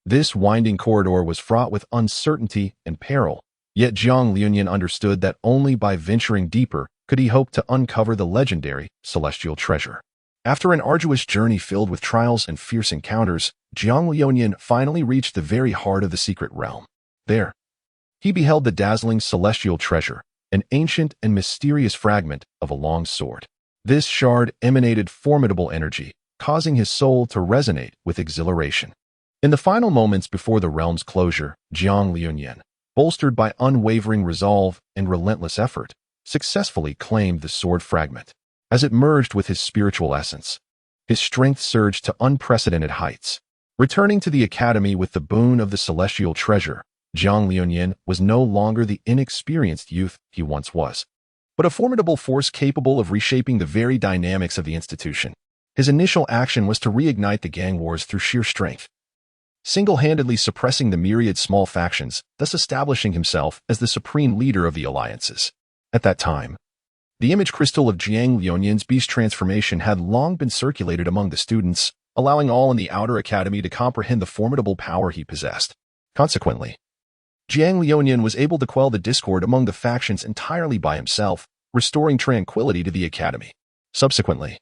This winding corridor was fraught with uncertainty and peril, yet Jiang Liuyan understood that only by venturing deeper could he hope to uncover the legendary celestial treasure. After an arduous journey filled with trials and fierce encounters, Jiang Liuyan finally reached the very heart of the secret realm. There, he beheld the dazzling celestial treasure, an ancient and mysterious fragment of a long sword. This shard emanated formidable energy, causing his soul to resonate with exhilaration. In the final moments before the realm's closure, Jiang Liuyan, bolstered by unwavering resolve and relentless effort, successfully claimed the sword fragment. As it merged with his spiritual essence, his strength surged to unprecedented heights. Returning to the academy with the boon of the celestial treasure, Jiang Liuyan was no longer the inexperienced youth he once was, but a formidable force capable of reshaping the very dynamics of the institution. His initial action was to reignite the gang wars through sheer strength, single-handedly suppressing the myriad small factions, thus establishing himself as the supreme leader of the alliances. At that time, the image crystal of Jiang Liuyan's beast transformation had long been circulated among the students, allowing all in the outer academy to comprehend the formidable power he possessed. Consequently, Jiang Liuyan was able to quell the discord among the factions entirely by himself, restoring tranquility to the academy. Subsequently,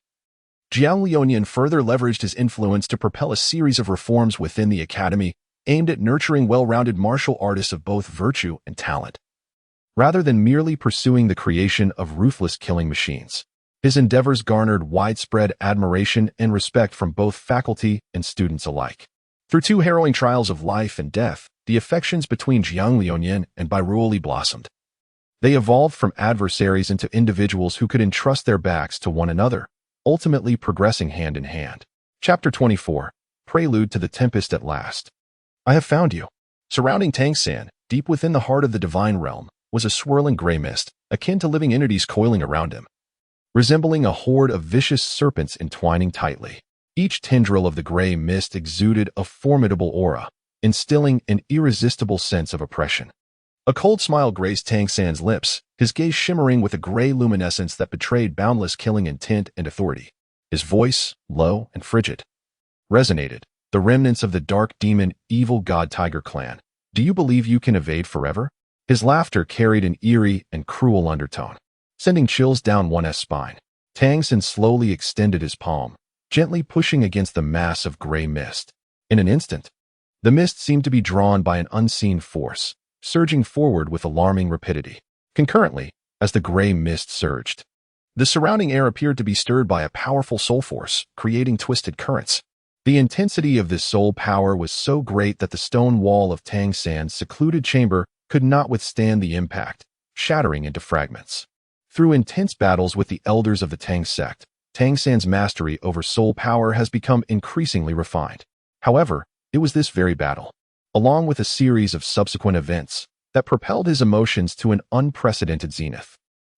Jiang Liuyan further leveraged his influence to propel a series of reforms within the academy aimed at nurturing well-rounded martial artists of both virtue and talent. Rather than merely pursuing the creation of ruthless killing machines, his endeavors garnered widespread admiration and respect from both faculty and students alike. Through two harrowing trials of life and death, the affections between Jiang Liuyan and Bai Ruoli blossomed. They evolved from adversaries into individuals who could entrust their backs to one another, ultimately progressing hand in hand. Chapter 24. Prelude to the Tempest at Last. I have found you. Surrounding Tang-san, deep within the heart of the divine realm, was a swirling gray mist, akin to living entities coiling around him, resembling a horde of vicious serpents entwining tightly. Each tendril of the gray mist exuded a formidable aura, instilling an irresistible sense of oppression. A cold smile graced Tang-san's lips, his gaze shimmering with a gray luminescence that betrayed boundless killing intent and authority. His voice, low and frigid, resonated, the remnants of the dark demon evil god tiger clan. Do you believe you can evade forever? His laughter carried an eerie and cruel undertone, sending chills down one's spine. Tang-san slowly extended his palm, gently pushing against the mass of gray mist. In an instant, the mist seemed to be drawn by an unseen force, surging forward with alarming rapidity. Concurrently, as the gray mist surged, the surrounding air appeared to be stirred by a powerful soul force, creating twisted currents. The intensity of this soul power was so great that the stone wall of Tang-san's secluded chamber could not withstand the impact, shattering into fragments. Through intense battles with the elders of the Tang sect, Tang-san's mastery over soul power has become increasingly refined. However, it was this very battle, along with a series of subsequent events, that propelled his emotions to an unprecedented zenith.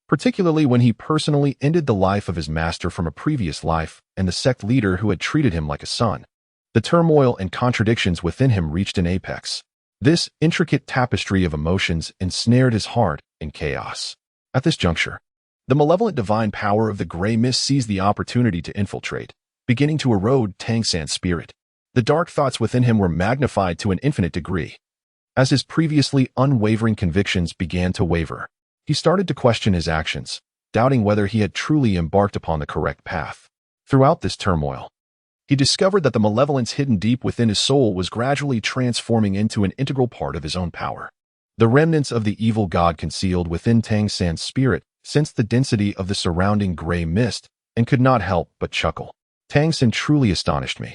Particularly when he personally ended the life of his master from a previous life and the sect leader who had treated him like a son. The turmoil and contradictions within him reached an apex. This intricate tapestry of emotions ensnared his heart in chaos. At this juncture, the malevolent divine power of the gray mist seized the opportunity to infiltrate, beginning to erode Tang-san's spirit. The dark thoughts within him were magnified to an infinite degree. As his previously unwavering convictions began to waver, he started to question his actions, doubting whether he had truly embarked upon the correct path. Throughout this turmoil, he discovered that the malevolence hidden deep within his soul was gradually transforming into an integral part of his own power. The remnants of the evil god concealed within Tang-san's spirit sensed the density of the surrounding gray mist and could not help but chuckle. Tang-san truly astonished me.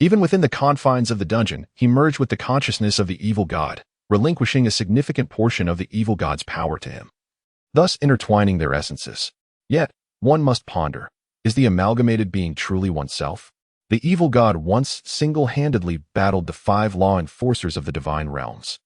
Even within the confines of the dungeon, he merged with the consciousness of the evil god, relinquishing a significant portion of the evil god's power to him, thus intertwining their essences. Yet, one must ponder, is the amalgamated being truly oneself? The evil god once single-handedly battled the 5 law enforcers of the divine realms,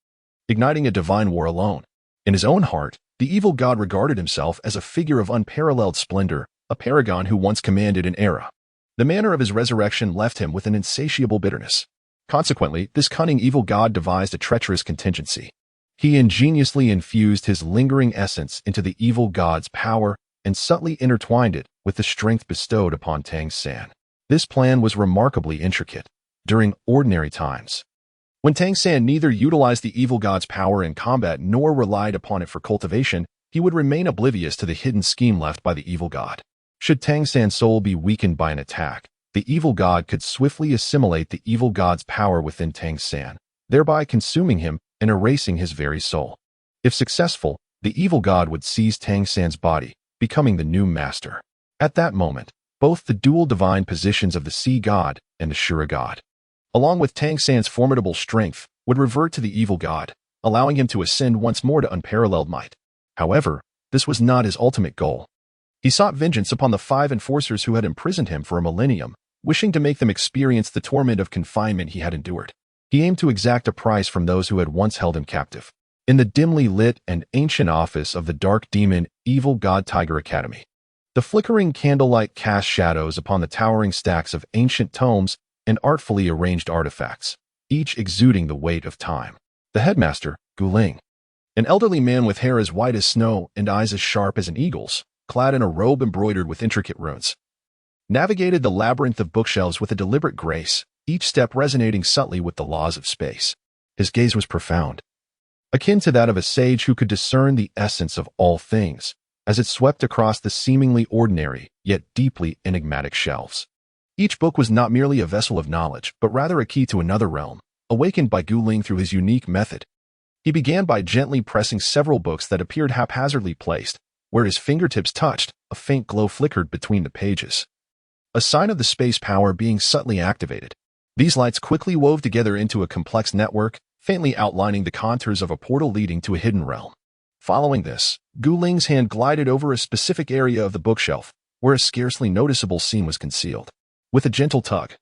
igniting a divine war alone. In his own heart, The evil god regarded himself as a figure of unparalleled splendor, a paragon who once commanded an era. The manner of his resurrection left him with an insatiable bitterness. Consequently, this cunning evil god devised a treacherous contingency. He ingeniously infused his lingering essence into the evil god's power and subtly intertwined it with the strength bestowed upon Tang San. This plan was remarkably intricate. During ordinary times, when Tang San neither utilized the evil god's power in combat nor relied upon it for cultivation, he would remain oblivious to the hidden scheme left by the evil god. Should Tang San's soul be weakened by an attack, the evil god could swiftly assimilate the evil god's power within Tang San, thereby consuming him and erasing his very soul. If successful, the evil god would seize Tang San's body, becoming the new master. At that moment, both the dual divine positions of the sea god and the Shura god, along with Tang San's formidable strength, would revert to the evil god, allowing him to ascend once more to unparalleled might. However, this was not his ultimate goal. He sought vengeance upon the 5 enforcers who had imprisoned him for a millennium, wishing to make them experience the torment of confinement he had endured. He aimed to exact a price from those who had once held him captive. In the dimly lit and ancient office of the dark demon, evil god Tiger Academy, the flickering candlelight cast shadows upon the towering stacks of ancient tomes and artfully arranged artifacts, each exuding the weight of time. The headmaster, Guling, an elderly man with hair as white as snow and eyes as sharp as an eagle's, clad in a robe embroidered with intricate runes, navigated the labyrinth of bookshelves with a deliberate grace, each step resonating subtly with the laws of space. His gaze was profound, akin to that of a sage who could discern the essence of all things, as it swept across the seemingly ordinary, yet deeply enigmatic shelves. Each book was not merely a vessel of knowledge, but rather a key to another realm, awakened by Guling through his unique method. He began by gently pressing several books that appeared haphazardly placed. Where his fingertips touched, a faint glow flickered between the pages, a sign of the space power being subtly activated. These lights quickly wove together into a complex network, faintly outlining the contours of a portal leading to a hidden realm. Following this, Guling's hand glided over a specific area of the bookshelf, where a scarcely noticeable scene was concealed. With a gentle tug,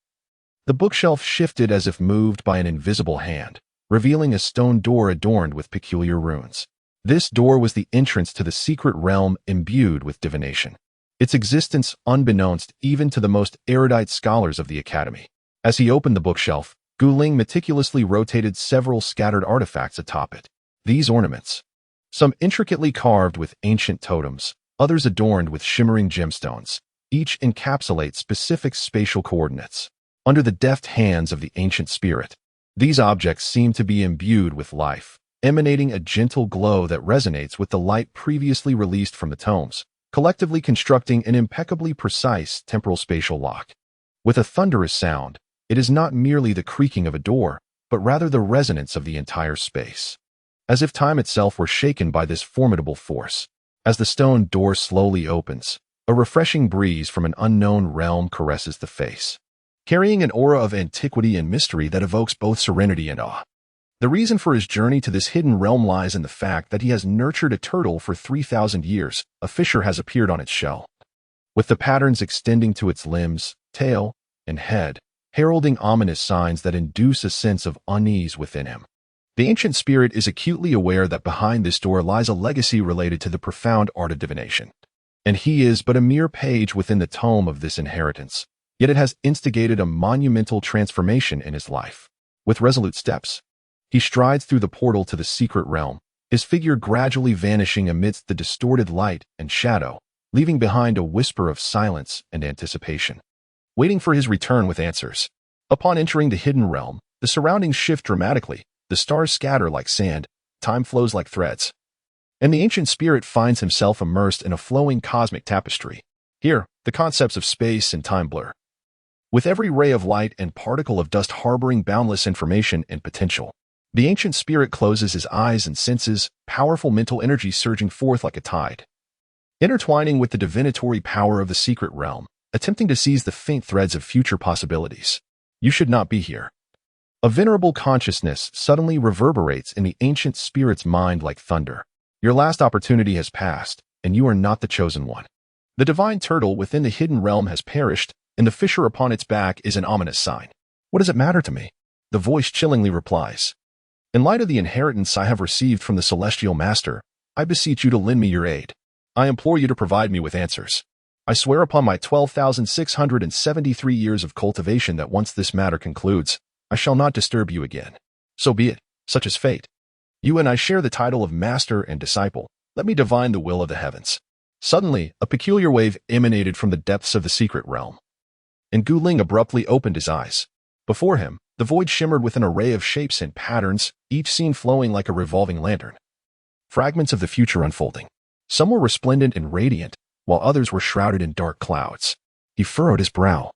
the bookshelf shifted as if moved by an invisible hand, revealing a stone door adorned with peculiar runes. This door was the entrance to the secret realm imbued with divination, its existence unbeknownst even to the most erudite scholars of the academy. As he opened the bookshelf, Guling meticulously rotated several scattered artifacts atop it. These ornaments, some intricately carved with ancient totems, others adorned with shimmering gemstones, each encapsulate specific spatial coordinates. Under the deft hands of the ancient spirit, these objects seem to be imbued with life, emanating a gentle glow that resonates with the light previously released from the tomes, collectively constructing an impeccably precise temporal spatial lock. With a thunderous sound, it is not merely the creaking of a door, but rather the resonance of the entire space, as if time itself were shaken by this formidable force. As the stone door slowly opens, a refreshing breeze from an unknown realm caresses the face, carrying an aura of antiquity and mystery that evokes both serenity and awe. The reason for his journey to this hidden realm lies in the fact that he has nurtured a turtle for 3,000 years. A fissure has appeared on its shell, with the patterns extending to its limbs, tail, and head, heralding ominous signs that induce a sense of unease within him. The ancient spirit is acutely aware that behind this door lies a legacy related to the profound art of divination, and he is but a mere page within the tome of this inheritance, yet it has instigated a monumental transformation in his life. With resolute steps, he strides through the portal to the secret realm, his figure gradually vanishing amidst the distorted light and shadow, leaving behind a whisper of silence and anticipation, waiting for his return with answers. Upon entering the hidden realm, the surroundings shift dramatically, the stars scatter like sand, time flows like threads, and the ancient spirit finds himself immersed in a flowing cosmic tapestry. Here, the concepts of space and time blur, with every ray of light and particle of dust harboring boundless information and potential. The ancient spirit closes his eyes and senses, powerful mental energy surging forth like a tide, intertwining with the divinatory power of the secret realm, attempting to seize the faint threads of future possibilities. You should not be here. A venerable consciousness suddenly reverberates in the ancient spirit's mind like thunder. Your last opportunity has passed, and you are not the chosen one. The divine turtle within the hidden realm has perished, and the fissure upon its back is an ominous sign. What does it matter to me? The voice chillingly replies. In light of the inheritance I have received from the celestial master, I beseech you to lend me your aid. I implore you to provide me with answers. I swear upon my 12,673 years of cultivation that once this matter concludes, I shall not disturb you again. So be it, such is fate. You and I share the title of master and disciple. Let me divine the will of the heavens. Suddenly, a peculiar wave emanated from the depths of the secret realm, and Gu Ling abruptly opened his eyes. Before him, the void shimmered with an array of shapes and patterns, each scene flowing like a revolving lantern. Fragments of the future unfolding. Some were resplendent and radiant, while others were shrouded in dark clouds. He furrowed his brow,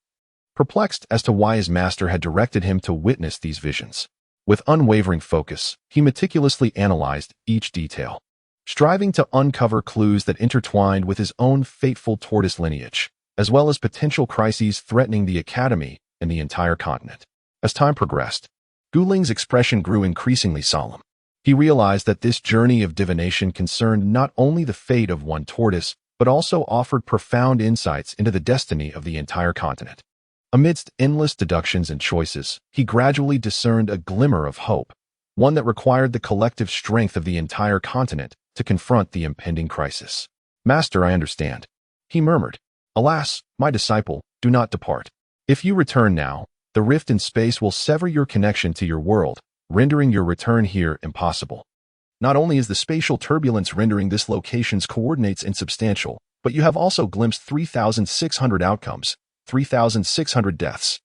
perplexed as to why his master had directed him to witness these visions. With unwavering focus, he meticulously analyzed each detail, striving to uncover clues that intertwined with his own fateful tortoise lineage, as well as potential crises threatening the academy and the entire continent. As time progressed, Gu Ling's expression grew increasingly solemn. He realized that this journey of divination concerned not only the fate of one tortoise, but also offered profound insights into the destiny of the entire continent. Amidst endless deductions and choices, he gradually discerned a glimmer of hope, one that required the collective strength of the entire continent to confront the impending crisis. Master, I understand, he murmured. Alas, my disciple, do not depart. If you return now, the rift in space will sever your connection to your world, rendering your return here impossible. Not only is the spatial turbulence rendering this location's coordinates insubstantial, but you have also glimpsed 3,600 outcomes, 3,600 deaths.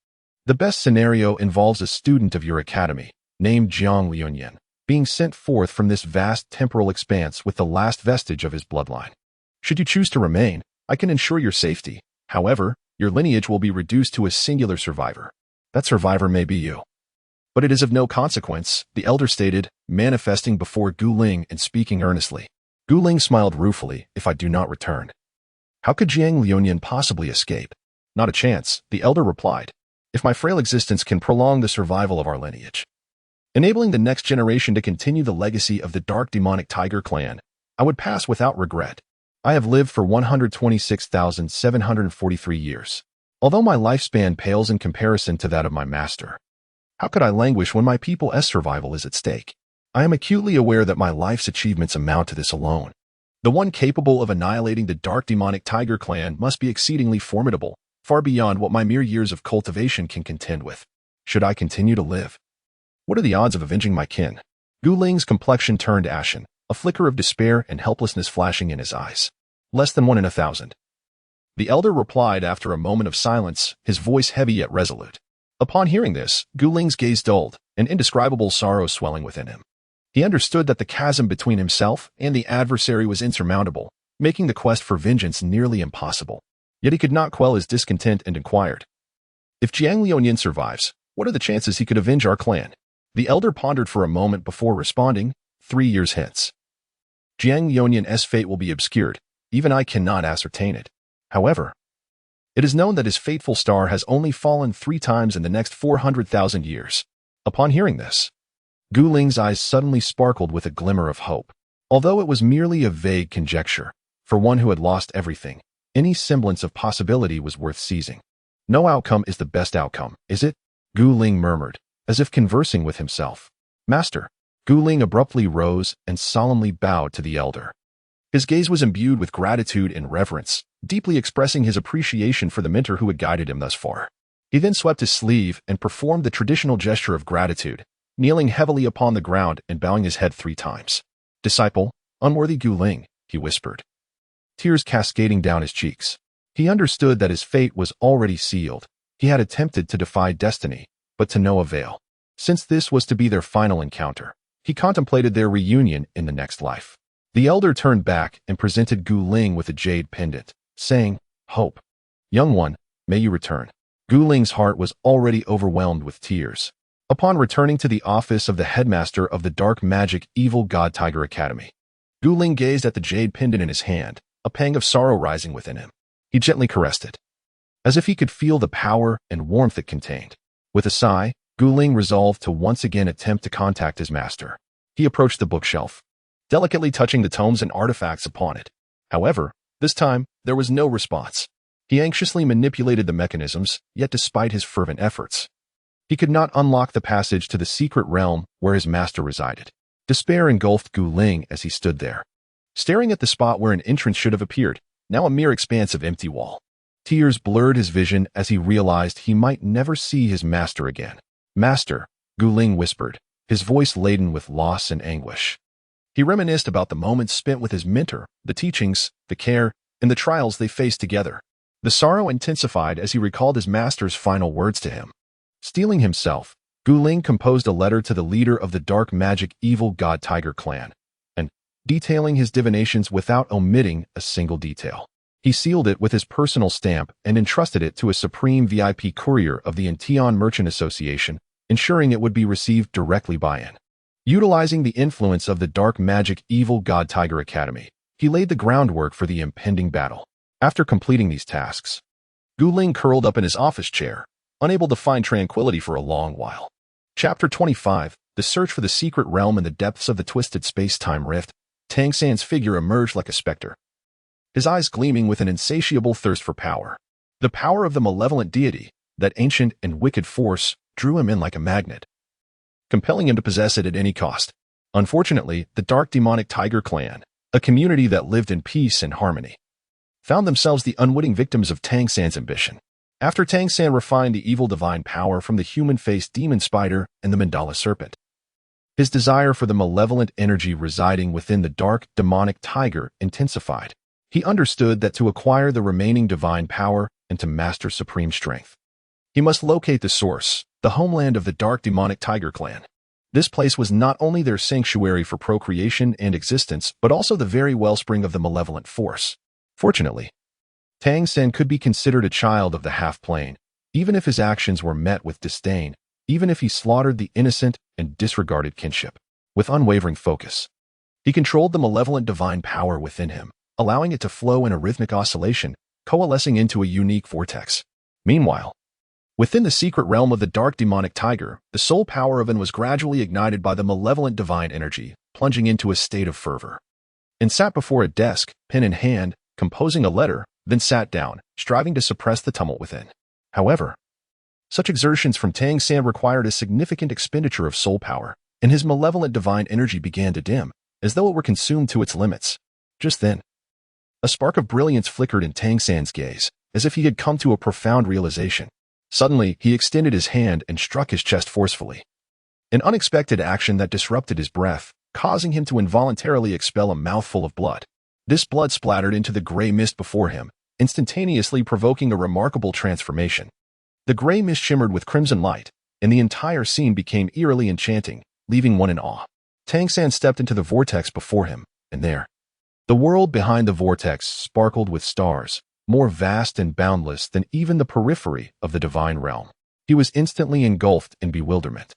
The best scenario involves a student of your academy, named Jiang Liuyan, being sent forth from this vast temporal expanse with the last vestige of his bloodline. Should you choose to remain, I can ensure your safety. However, your lineage will be reduced to a singular survivor. That survivor may be you. But it is of no consequence, the elder stated, manifesting before Gu Ling and speaking earnestly. Gu Ling smiled ruefully. If I do not return, how could Jiang Liuyan possibly escape? Not a chance, the elder replied. If my frail existence can prolong the survival of our lineage, enabling the next generation to continue the legacy of the dark demonic tiger clan, I would pass without regret. I have lived for 126,743 years. Although my lifespan pales in comparison to that of my master, how could I languish when my people's survival is at stake? I am acutely aware that my life's achievements amount to this alone. The one capable of annihilating the dark demonic tiger clan must be exceedingly formidable, far beyond what my mere years of cultivation can contend with. Should I continue to live? What are the odds of avenging my kin? Gu Ling's complexion turned ashen, a flicker of despair and helplessness flashing in his eyes. Less than 1 in 1,000. The elder replied after a moment of silence, his voice heavy yet resolute. Upon hearing this, Gu Ling's gaze dulled, an indescribable sorrow swelling within him. He understood that the chasm between himself and the adversary was insurmountable, making the quest for vengeance nearly impossible. Yet he could not quell his discontent and inquired, if Jiang Liuyan survives, what are the chances he could avenge our clan? The elder pondered for a moment before responding, 3 years hence. Jiang Liuyan's fate will be obscured. Even I cannot ascertain it. However, it is known that his fateful star has only fallen 3 times in the next 400,000 years. Upon hearing this, Gu Ling's eyes suddenly sparkled with a glimmer of hope. Although it was merely a vague conjecture, for one who had lost everything, any semblance of possibility was worth seizing. No outcome is the best outcome, is it? Gu Ling murmured, as if conversing with himself. Master. Gu Ling abruptly rose and solemnly bowed to the elder. His gaze was imbued with gratitude and reverence, deeply expressing his appreciation for the mentor who had guided him thus far. He then swept his sleeve and performed the traditional gesture of gratitude, kneeling heavily upon the ground and bowing his head 3 times. Disciple, unworthy Gu Ling, he whispered, tears cascading down his cheeks. He understood that his fate was already sealed. He had attempted to defy destiny, but to no avail. Since this was to be their final encounter, he contemplated their reunion in the next life. The elder turned back and presented Gu Ling with a jade pendant, saying, Hope. Young one, may you return. Gu Ling's heart was already overwhelmed with tears. Upon returning to the office of the headmaster of the Dark Magic Evil God Tiger Academy, Gu Ling gazed at the jade pendant in his hand, a pang of sorrow rising within him. He gently caressed it, as if he could feel the power and warmth it contained. With a sigh, Gu Ling resolved to once again attempt to contact his master. He approached the bookshelf, delicately touching the tomes and artifacts upon it. However, this time, there was no response. He anxiously manipulated the mechanisms, yet despite his fervent efforts, he could not unlock the passage to the secret realm where his master resided. Despair engulfed Gu Ling as he stood there, staring at the spot where an entrance should have appeared, now a mere expanse of empty wall. Tears blurred his vision as he realized he might never see his master again. "Master," Guling whispered, his voice laden with loss and anguish. He reminisced about the moments spent with his mentor, the teachings, the care, and the trials they faced together. The sorrow intensified as he recalled his master's final words to him. Steeling himself, Guling composed a letter to the leader of the dark magic evil god Tiger clan, and detailing his divinations without omitting a single detail. He sealed it with his personal stamp and entrusted it to a supreme VIP courier of the Intian Merchant Association, ensuring it would be received directly by in. Utilizing the influence of the dark magic evil god Tiger Academy, he laid the groundwork for the impending battle. After completing these tasks, Guling curled up in his office chair, unable to find tranquility for a long while. Chapter 25, The Search for the Secret Realm in the Depths of the Twisted Space-Time Rift. Tang San's figure emerged like a specter, his eyes gleaming with an insatiable thirst for power. The power of the malevolent deity, that ancient and wicked force, drew him in like a magnet, compelling him to possess it at any cost. Unfortunately, the dark demonic Tiger clan, a community that lived in peace and harmony, found themselves the unwitting victims of Tang San's ambition. After Tang San refined the evil divine power from the human-faced demon spider and the mandala serpent, his desire for the malevolent energy residing within the dark demonic tiger intensified. He understood that to acquire the remaining divine power and to master supreme strength, he must locate the source, the homeland of the dark demonic tiger clan. This place was not only their sanctuary for procreation and existence, but also the very wellspring of the malevolent force. Fortunately, Tang San could be considered a child of the half-plane, even if his actions were met with disdain, even if he slaughtered the innocent and disregarded kinship. With unwavering focus, he controlled the malevolent divine power within him, allowing it to flow in a rhythmic oscillation, coalescing into a unique vortex. Meanwhile, within the secret realm of the dark demonic tiger, the soul power of An was gradually ignited by the malevolent divine energy, plunging into a state of fervor. And sat before a desk, pen in hand, composing a letter, then sat down, striving to suppress the tumult within. However, such exertions from Tang San required a significant expenditure of soul power, and his malevolent divine energy began to dim, as though it were consumed to its limits. Just then, a spark of brilliance flickered in Tang San's gaze, as if he had come to a profound realization. Suddenly, he extended his hand and struck his chest forcefully. An unexpected action that disrupted his breath, causing him to involuntarily expel a mouthful of blood. This blood splattered into the gray mist before him, instantaneously provoking a remarkable transformation. The gray mist shimmered with crimson light, and the entire scene became eerily enchanting, leaving one in awe. Tang San stepped into the vortex before him, and there, the world behind the vortex sparkled with stars, more vast and boundless than even the periphery of the divine realm. He was instantly engulfed in bewilderment.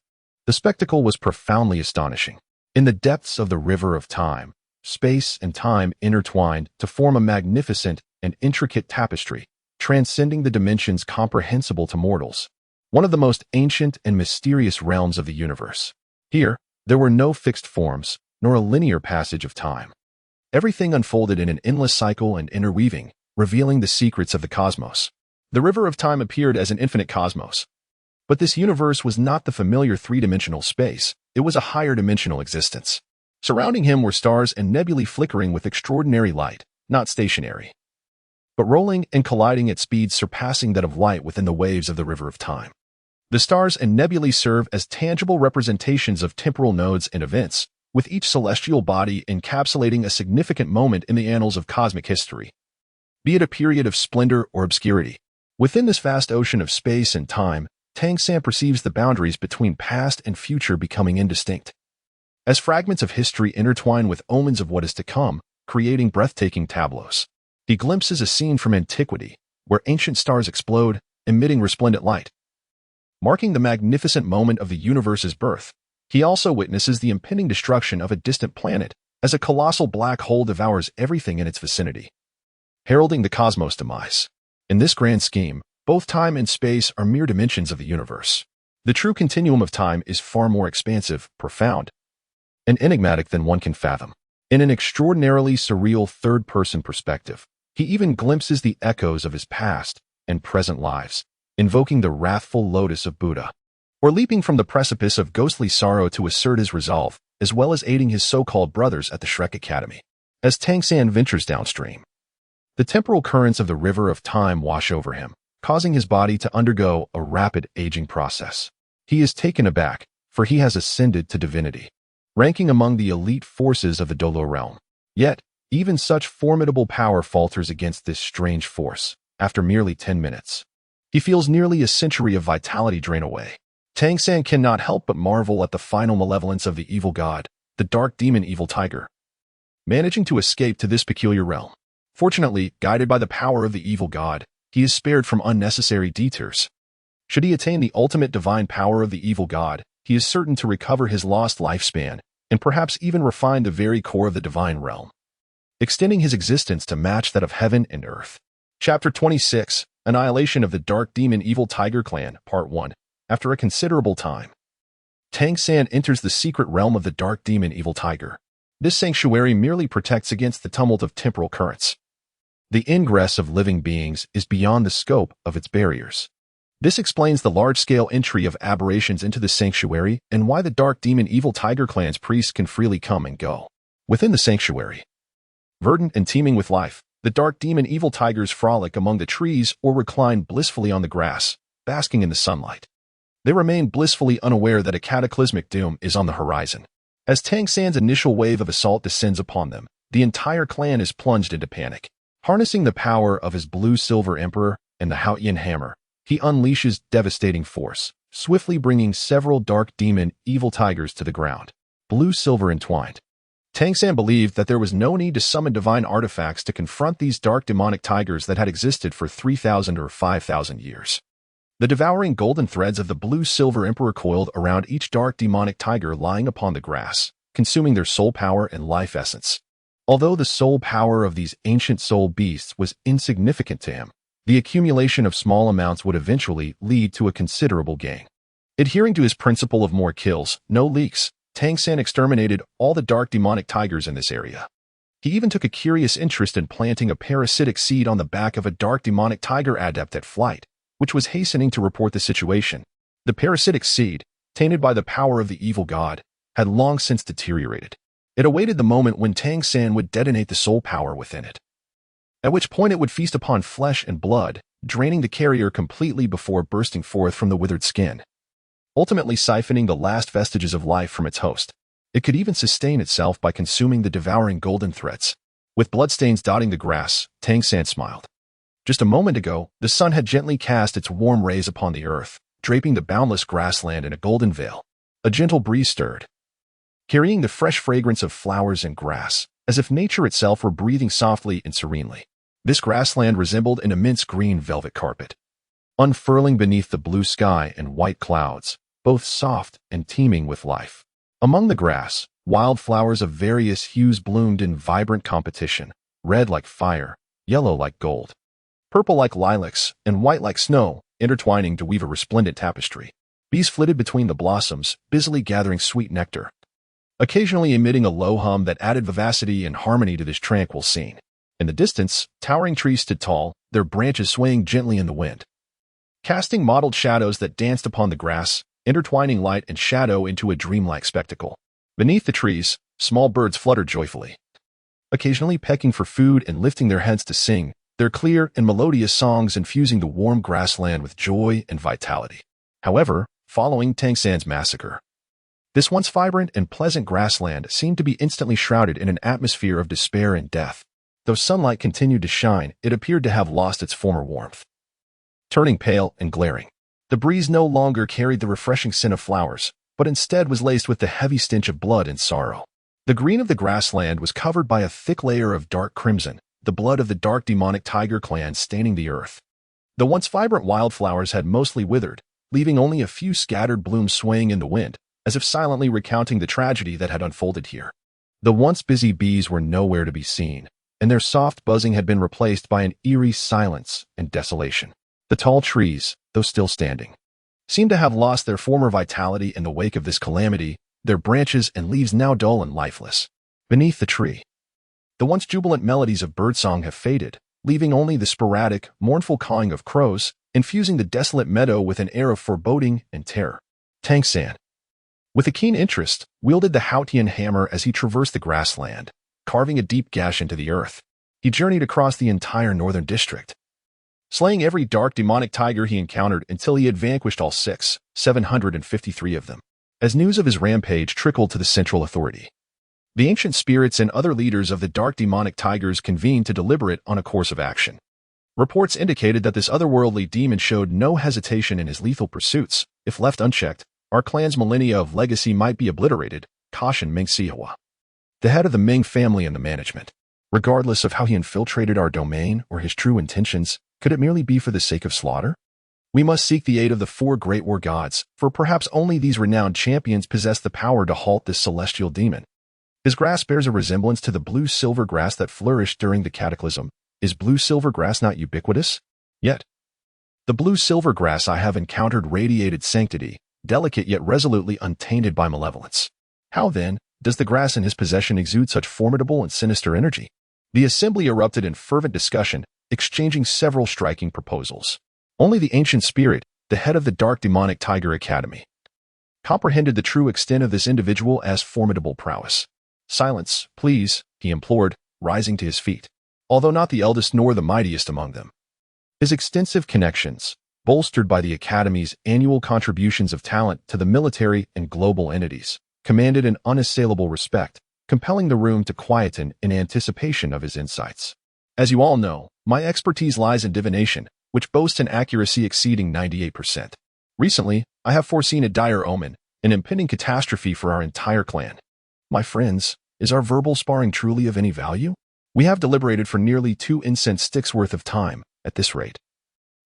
The spectacle was profoundly astonishing. In the depths of the river of time, space and time intertwined to form a magnificent and intricate tapestry, transcending the dimensions comprehensible to mortals. One of the most ancient and mysterious realms of the universe. Here, there were no fixed forms, nor a linear passage of time. Everything unfolded in an endless cycle and interweaving, revealing the secrets of the cosmos. The river of time appeared as an infinite cosmos. But this universe was not the familiar three-dimensional space, it was a higher-dimensional existence. Surrounding him were stars and nebulae flickering with extraordinary light, not stationary, but rolling and colliding at speeds surpassing that of light within the waves of the river of time. The stars and nebulae serve as tangible representations of temporal nodes and events, with each celestial body encapsulating a significant moment in the annals of cosmic history, be it a period of splendor or obscurity. Within this vast ocean of space and time, Tang San perceives the boundaries between past and future becoming indistinct. As fragments of history intertwine with omens of what is to come, creating breathtaking tableaus. He glimpses a scene from antiquity, where ancient stars explode, emitting resplendent light, marking the magnificent moment of the universe's birth. He also witnesses the impending destruction of a distant planet, as a colossal black hole devours everything in its vicinity, heralding the cosmos' demise. In this grand scheme, both time and space are mere dimensions of the universe. The true continuum of time is far more expansive, profound, and enigmatic than one can fathom. In an extraordinarily surreal third-person perspective, he even glimpses the echoes of his past and present lives, invoking the wrathful lotus of Buddha, or leaping from the precipice of ghostly sorrow to assert his resolve, as well as aiding his so-called brothers at the Shrek Academy. as Tang San ventures downstream. The temporal currents of the river of time wash over him, causing his body to undergo a rapid aging process. He is taken aback, for he has ascended to divinity, ranking among the elite forces of the Douluo realm. Yet, even such formidable power falters against this strange force, after merely 10 minutes. He feels nearly a century of vitality drain away. Tang San cannot help but marvel at the final malevolence of the evil god, the dark demon evil tiger, managing to escape to this peculiar realm. Fortunately, guided by the power of the evil god, he is spared from unnecessary detours. Should he attain the ultimate divine power of the evil god, he is certain to recover his lost lifespan, and perhaps even refine the very core of the divine realm, extending his existence to match that of heaven and earth. Chapter 26, Annihilation of the Dark Demon Evil Tiger Clan, Part 1. After a considerable time, Tang San enters the secret realm of the Dark Demon Evil Tiger. This sanctuary merely protects against the tumult of temporal currents. The ingress of living beings is beyond the scope of its barriers. This explains the large-scale entry of aberrations into the sanctuary and why the Dark Demon Evil Tiger Clan's priests can freely come and go. Within the sanctuary, verdant and teeming with life, the Dark Demon Evil Tigers frolic among the trees or recline blissfully on the grass, basking in the sunlight. They remain blissfully unaware that a cataclysmic doom is on the horizon. As Tang San's initial wave of assault descends upon them, the entire clan is plunged into panic. Harnessing the power of his blue-silver emperor and the Haotian hammer, he unleashes devastating force, swiftly bringing several dark demon evil tigers to the ground, blue-silver entwined. Tang San believed that there was no need to summon divine artifacts to confront these dark demonic tigers that had existed for 3,000 or 5,000 years. The devouring golden threads of the blue-silver emperor coiled around each dark demonic tiger lying upon the grass, consuming their soul power and life essence. Although the soul power of these ancient soul beasts was insignificant to him, the accumulation of small amounts would eventually lead to a considerable gain. Adhering to his principle of more kills, no leaks, Tang San exterminated all the dark demonic tigers in this area. He even took a curious interest in planting a parasitic seed on the back of a dark demonic tiger adept at flight, which was hastening to report the situation. The parasitic seed, tainted by the power of the evil god, had long since deteriorated. It awaited the moment when Tang San would detonate the soul power within it, at which point it would feast upon flesh and blood, draining the carrier completely before bursting forth from the withered skin, ultimately siphoning the last vestiges of life from its host. It could even sustain itself by consuming the devouring golden threads. With bloodstains dotting the grass, Tang San smiled. Just a moment ago, the sun had gently cast its warm rays upon the earth, draping the boundless grassland in a golden veil. A gentle breeze stirred, carrying the fresh fragrance of flowers and grass, as if nature itself were breathing softly and serenely. This grassland resembled an immense green velvet carpet, unfurling beneath the blue sky and white clouds, both soft and teeming with life. Among the grass, wildflowers of various hues bloomed in vibrant competition, red like fire, yellow like gold, purple like lilacs, and white like snow, intertwining to weave a resplendent tapestry. Bees flitted between the blossoms, busily gathering sweet nectar, occasionally emitting a low hum that added vivacity and harmony to this tranquil scene. In the distance, towering trees stood tall, their branches swaying gently in the wind, casting mottled shadows that danced upon the grass, intertwining light and shadow into a dreamlike spectacle. Beneath the trees, small birds fluttered joyfully, occasionally pecking for food and lifting their heads to sing, their clear and melodious songs infusing the warm grassland with joy and vitality. However, following Tang San's massacre, this once vibrant and pleasant grassland seemed to be instantly shrouded in an atmosphere of despair and death. Though sunlight continued to shine, it appeared to have lost its former warmth. Turning pale and glaring, the breeze no longer carried the refreshing scent of flowers, but instead was laced with the heavy stench of blood and sorrow. The green of the grassland was covered by a thick layer of dark crimson, the blood of the dark demonic tiger clan staining the earth. The once vibrant wildflowers had mostly withered, leaving only a few scattered blooms swaying in the wind, as if silently recounting the tragedy that had unfolded here. The once busy bees were nowhere to be seen, and their soft buzzing had been replaced by an eerie silence and desolation. The tall trees, though still standing, seemed to have lost their former vitality in the wake of this calamity, their branches and leaves now dull and lifeless. Beneath the tree, the once jubilant melodies of birdsong have faded, leaving only the sporadic, mournful cawing of crows, infusing the desolate meadow with an air of foreboding and terror. Tang San, with a keen interest, wielded the Haotian hammer as he traversed the grassland, carving a deep gash into the earth. He journeyed across the entire northern district, slaying every dark demonic tiger he encountered until he had vanquished all 753 of them. As news of his rampage trickled to the central authority, the ancient spirits and other leaders of the dark demonic tigers convened to deliberate on a course of action. Reports indicated that this otherworldly demon showed no hesitation in his lethal pursuits. If left unchecked, our clan's millennia of legacy might be obliterated, cautioned Meng Sihua, the head of the Ming family and the management. Regardless of how he infiltrated our domain or his true intentions, could it merely be for the sake of slaughter? We must seek the aid of the 4 great war gods, for perhaps only these renowned champions possess the power to halt this celestial demon. His grass bears a resemblance to the blue-silver grass that flourished during the cataclysm. Is blue-silver grass not ubiquitous? Yet, the blue-silver grass I have encountered radiated sanctity, delicate yet resolutely untainted by malevolence. How, then, does the grass in his possession exude such formidable and sinister energy? The assembly erupted in fervent discussion, exchanging several striking proposals. Only the ancient spirit, the head of the Dark Demonic Tiger Academy, comprehended the true extent of this individual as formidable prowess. "Silence, please," he implored, rising to his feet, although not the eldest nor the mightiest among them. His extensive connections, bolstered by the Academy's annual contributions of talent to the military and global entities, commanded an unassailable respect, compelling the room to quieten in anticipation of his insights. As you all know, my expertise lies in divination, which boasts an accuracy exceeding 98%. Recently, I have foreseen a dire omen, an impending catastrophe for our entire clan. My friends, is our verbal sparring truly of any value? We have deliberated for nearly 2 incense sticks worth of time. At this rate,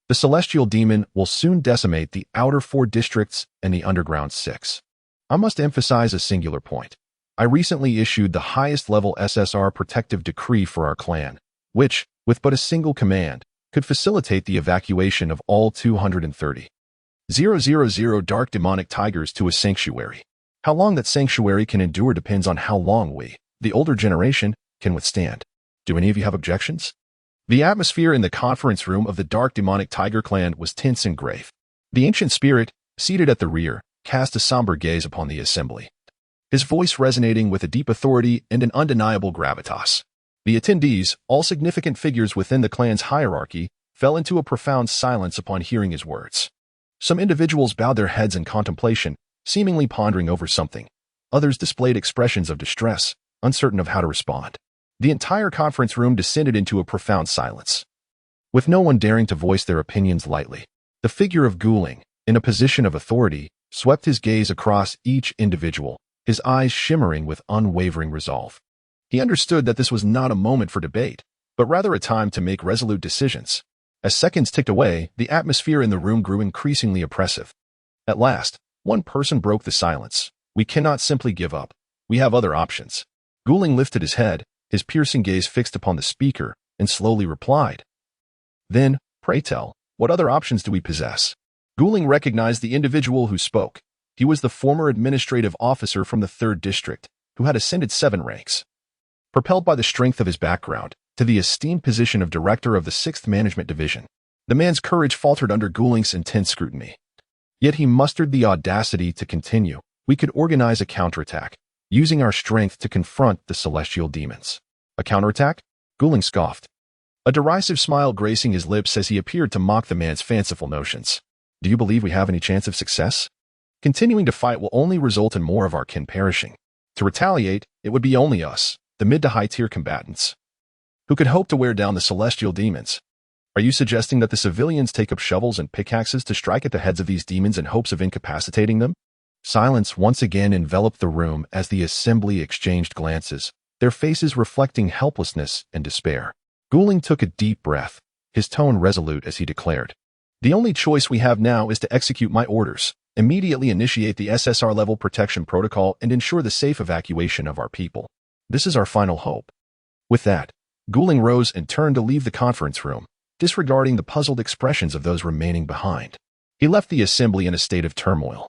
the celestial demon will soon decimate the outer 4 districts and the underground 6. I must emphasize a singular point. I recently issued the highest level SSR protective decree for our clan, which, with but a single command, could facilitate the evacuation of all 230,000 dark demonic tigers to a sanctuary. How long that sanctuary can endure depends on how long we, the older generation, can withstand. Do any of you have objections? The atmosphere in the conference room of the Dark Demonic Tiger clan was tense and grave. The ancient spirit, seated at the rear, cast a somber gaze upon the assembly, his voice resonating with a deep authority and an undeniable gravitas. The attendees, all significant figures within the clan's hierarchy, fell into a profound silence upon hearing his words. Some individuals bowed their heads in contemplation, seemingly pondering over something. Others displayed expressions of distress, uncertain of how to respond. The entire conference room descended into a profound silence, with no one daring to voice their opinions lightly. The figure of Guling, in a position of authority, swept his gaze across each individual, his eyes shimmering with unwavering resolve. He understood that this was not a moment for debate, but rather a time to make resolute decisions. As seconds ticked away, the atmosphere in the room grew increasingly oppressive. At last, one person broke the silence. "We cannot simply give up. We have other options." Guling lifted his head, his piercing gaze fixed upon the speaker, and slowly replied, "Then, pray tell, what other options do we possess?" Guling recognized the individual who spoke. He was the former administrative officer from the 3rd District, who had ascended 7 ranks, propelled by the strength of his background, to the esteemed position of director of the 6th Management Division. The man's courage faltered under Guling's intense scrutiny. Yet he mustered the audacity to continue. "We could organize a counterattack, using our strength to confront the celestial demons." "A counterattack?" Guling scoffed, a derisive smile gracing his lips as he appeared to mock the man's fanciful notions. "Do you believe we have any chance of success? Continuing to fight will only result in more of our kin perishing. To retaliate, it would be only us, the mid to high-tier combatants, who could hope to wear down the celestial demons. Are you suggesting that the civilians take up shovels and pickaxes to strike at the heads of these demons in hopes of incapacitating them?" Silence once again enveloped the room as the assembly exchanged glances, their faces reflecting helplessness and despair. Guling took a deep breath, his tone resolute as he declared, "The only choice we have now is to execute my orders, immediately initiate the SSR-level protection protocol, and ensure the safe evacuation of our people. This is our final hope." With that, Guling rose and turned to leave the conference room, disregarding the puzzled expressions of those remaining behind. He left the assembly in a state of turmoil,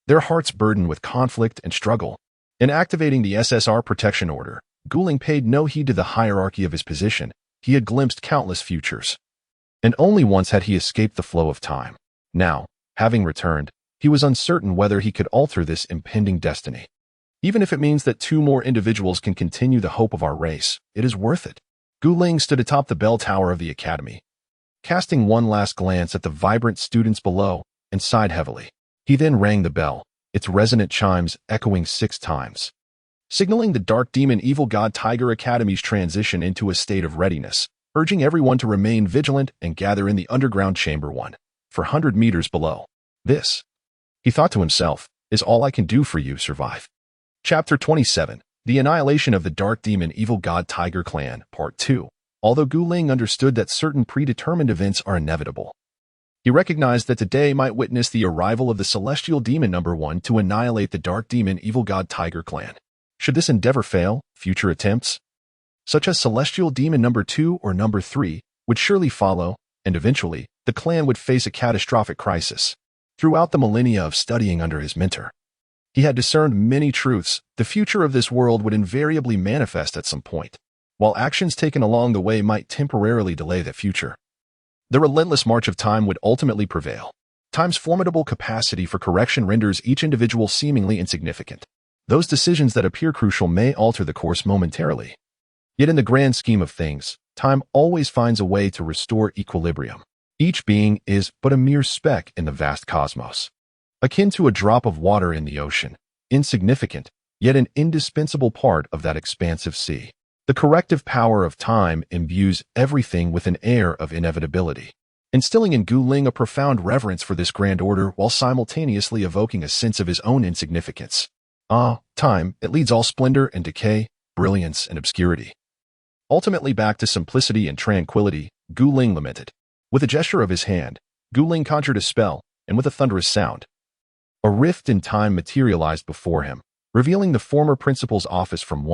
their hearts burdened with conflict and struggle. In activating the SSR protection order, Guling paid no heed to the hierarchy of his position. He had glimpsed countless futures, and only once had he escaped the flow of time. Now, having returned, he was uncertain whether he could alter this impending destiny. Even if it means that 2 more individuals can continue the hope of our race, it is worth it. Gu Ling stood atop the bell tower of the academy, casting one last glance at the vibrant students below and sighed heavily. He then rang the bell, its resonant chimes echoing 6 times, signaling the Dark Demon Evil God Tiger Academy's transition into a state of readiness, urging everyone to remain vigilant and gather in the underground chamber 400 meters below. This, he thought to himself, is all I can do for you, survive. Chapter 27, The Annihilation of the Dark Demon Evil God Tiger Clan, Part 2. Although Gu Ling understood that certain predetermined events are inevitable, he recognized that today might witness the arrival of the Celestial Demon Number 1 to annihilate the Dark Demon Evil God Tiger Clan. Should this endeavor fail, future attempts, such as Celestial Demon Number 2 or Number 3, would surely follow, and eventually, the clan would face a catastrophic crisis. Throughout the millennia of studying under his mentor, he had discerned many truths. The future of this world would invariably manifest at some point, while actions taken along the way might temporarily delay that future. The relentless march of time would ultimately prevail. Time's formidable capacity for correction renders each individual seemingly insignificant. Those decisions that appear crucial may alter the course momentarily. Yet in the grand scheme of things, time always finds a way to restore equilibrium. Each being is but a mere speck in the vast cosmos, akin to a drop of water in the ocean, insignificant, yet an indispensable part of that expansive sea. The corrective power of time imbues everything with an air of inevitability, instilling in Gu Ling a profound reverence for this grand order while simultaneously evoking a sense of his own insignificance. Time, it leads all splendor and decay, brilliance and obscurity. Ultimately back to simplicity and tranquility, Gu Ling lamented. With a gesture of his hand, Gu Ling conjured a spell, and with a thunderous sound, a rift in time materialized before him, revealing the former principal's office from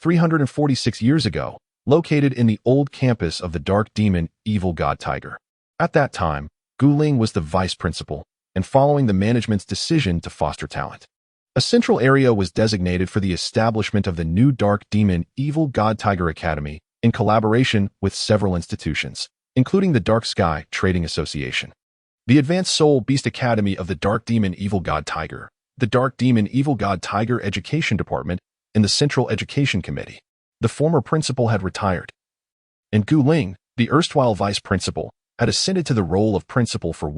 346 years ago, located in the old campus of the Dark Demon Evil God Tiger. At that time, Gu Ling was the vice principal, and following the management's decision to foster talent, a central area was designated for the establishment of the new Dark Demon Evil God Tiger Academy in collaboration with several institutions, including the Dark Sky Trading Association, the Advanced Soul Beast Academy of the Dark Demon Evil God Tiger, the Dark Demon Evil God Tiger Education Department, and the Central Education Committee. The former principal had retired, and Gu Ling, the erstwhile vice principal, had ascended to the role of principal for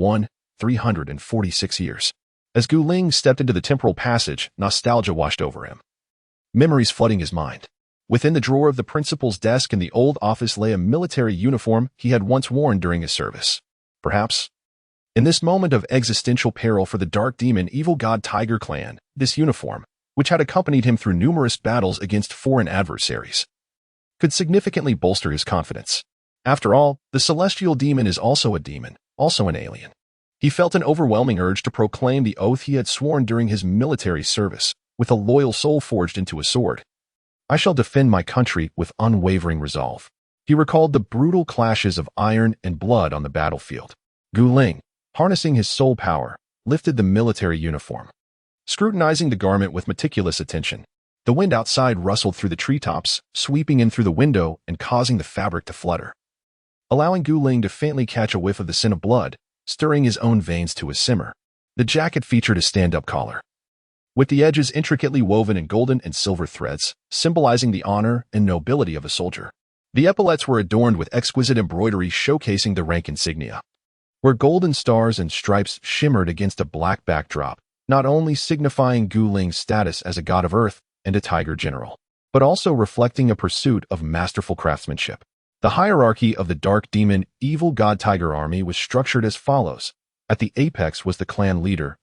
346 years. As Gu Ling stepped into the temporal passage, nostalgia washed over him, memories flooding his mind. Within the drawer of the principal's desk in the old office lay a military uniform he had once worn during his service. Perhaps, in this moment of existential peril for the Dark Demon Evil God Tiger Clan, this uniform, which had accompanied him through numerous battles against foreign adversaries, could significantly bolster his confidence. After all, the Celestial Demon is also a demon, also an alien. He felt an overwhelming urge to proclaim the oath he had sworn during his military service, with a loyal soul forged into a sword. I shall defend my country with unwavering resolve. He recalled the brutal clashes of iron and blood on the battlefield. Gu Ling, harnessing his soul power, lifted the military uniform, scrutinizing the garment with meticulous attention. The wind outside rustled through the treetops, sweeping in through the window and causing the fabric to flutter, allowing Gu Ling to faintly catch a whiff of the scent of blood, stirring his own veins to a simmer. The jacket featured a stand-up collar, with the edges intricately woven in golden and silver threads, symbolizing the honor and nobility of a soldier. The epaulets were adorned with exquisite embroidery showcasing the rank insignia, where golden stars and stripes shimmered against a black backdrop, not only signifying Gu Ling's status as a god of earth and a tiger general, but also reflecting a pursuit of masterful craftsmanship. The hierarchy of the Dark Demon Evil God Tiger Army was structured as follows. At the apex was the clan leader,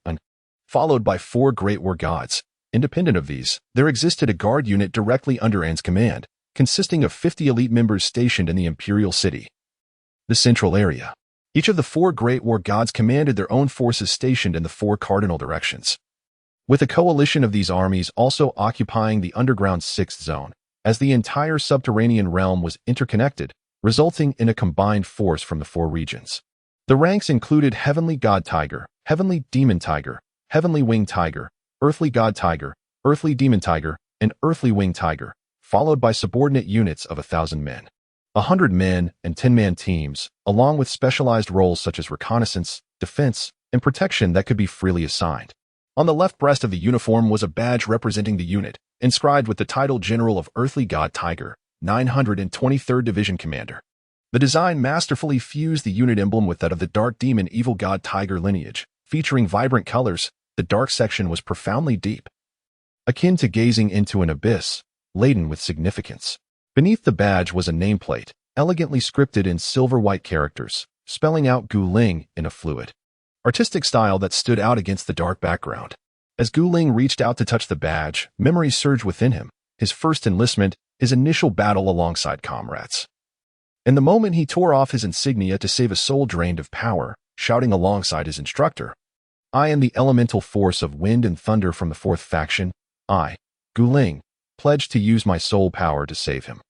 followed by 4 great war gods. Independent of these, there existed a guard unit directly under An's command, consisting of 50 elite members stationed in the Imperial City, the central area. Each of the 4 great war gods commanded their own forces stationed in the 4 cardinal directions, with a coalition of these armies also occupying the underground 6th zone, as the entire subterranean realm was interconnected, resulting in a combined force from the 4 regions. The ranks included Heavenly God Tiger, Heavenly Demon Tiger, Heavenly Winged Tiger, Earthly God Tiger, Earthly Demon Tiger, and Earthly Winged Tiger, followed by subordinate units of 1,000 men, 100 men, and 10-man teams, along with specialized roles such as reconnaissance, defense, and protection that could be freely assigned. On the left breast of the uniform was a badge representing the unit, inscribed with the title General of Earthly God Tiger, 923rd Division Commander. The design masterfully fused the unit emblem with that of the Dark Demon Evil God Tiger lineage. Featuring vibrant colors, the dark section was profoundly deep, akin to gazing into an abyss, laden with significance. Beneath the badge was a nameplate, elegantly scripted in silver-white characters, spelling out Gu Ling in a fluid, artistic style that stood out against the dark background. As Gu Ling reached out to touch the badge, memories surged within him, his first enlistment, his initial battle alongside comrades. In the moment he tore off his insignia to save a soul drained of power, shouting alongside his instructor, "I am the elemental force of wind and thunder from the fourth faction. I, Gu Ling, pledge to use my soul power to save him."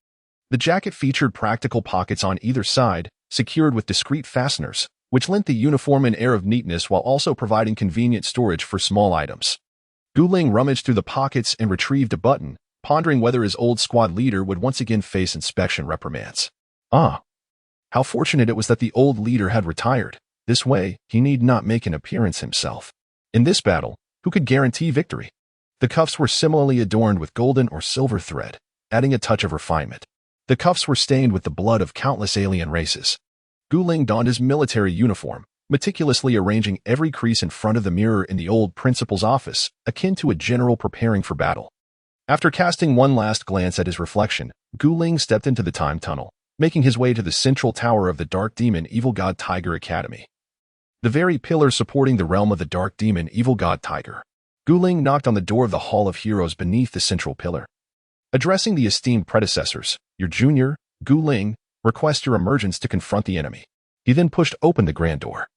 The jacket featured practical pockets on either side, secured with discreet fasteners, which lent the uniform an air of neatness while also providing convenient storage for small items. Gu Ling rummaged through the pockets and retrieved a button, pondering whether his old squad leader would once again face inspection reprimands. How fortunate it was that the old leader had retired. This way, he need not make an appearance himself. In this battle, who could guarantee victory? The cuffs were similarly adorned with golden or silver thread, adding a touch of refinement. The cuffs were stained with the blood of countless alien races. Gu Ling donned his military uniform, meticulously arranging every crease in front of the mirror in the old principal's office, akin to a general preparing for battle. After casting one last glance at his reflection, Gu Ling stepped into the time tunnel, making his way to the central tower of the Dark Demon Evil God Tiger Academy, the very pillar supporting the realm of the Dark Demon Evil God Tiger. Gu Ling knocked on the door of the Hall of Heroes beneath the central pillar. Addressing the esteemed predecessors, "Your junior, Gu Ling, requests your emergence to confront the enemy." He then pushed open the grand door,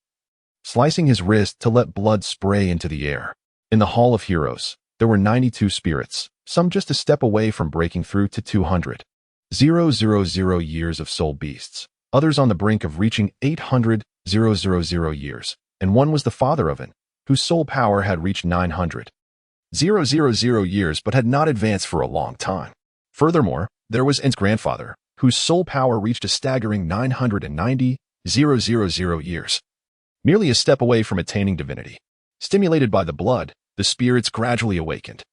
slicing his wrist to let blood spray into the air. In the Hall of Heroes, there were 92 spirits, some just a step away from breaking through to 200,000 years of soul beasts, others on the brink of reaching 800,000 years, and one was the father of an, whose soul power had reached 900,000 years but had not advanced for a long time. Furthermore, there was N's grandfather, whose soul power reached a staggering 990,000 years, merely a step away from attaining divinity. Stimulated by the blood, the spirits gradually awakened.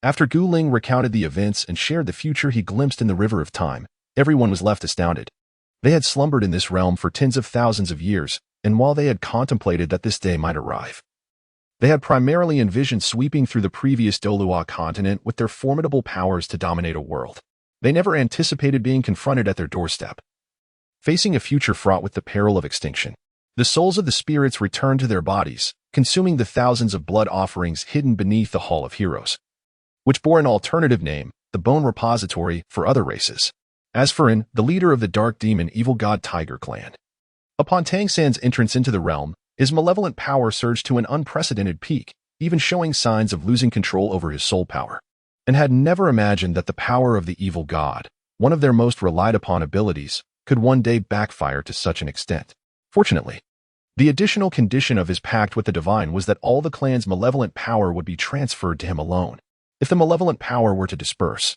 After Gu Ling recounted the events and shared the future he glimpsed in the river of time, everyone was left astounded. They had slumbered in this realm for tens of thousands of years, and while they had contemplated that this day might arrive, they had primarily envisioned sweeping through the previous Douluo continent with their formidable powers to dominate a world. They never anticipated being confronted at their doorstep, facing a future fraught with the peril of extinction. The souls of the spirits returned to their bodies, consuming the thousands of blood offerings hidden beneath the Hall of Heroes, which bore an alternative name, the Bone Repository, for other races. As for In, the leader of the Dark Demon Evil God Tiger clan, upon Tang San's entrance into the realm, his malevolent power surged to an unprecedented peak, even showing signs of losing control over his soul power, and had never imagined that the power of the evil god, one of their most relied upon abilities, could one day backfire to such an extent. Fortunately, the additional condition of his pact with the divine was that all the clan's malevolent power would be transferred to him alone. If the malevolent power were to disperse,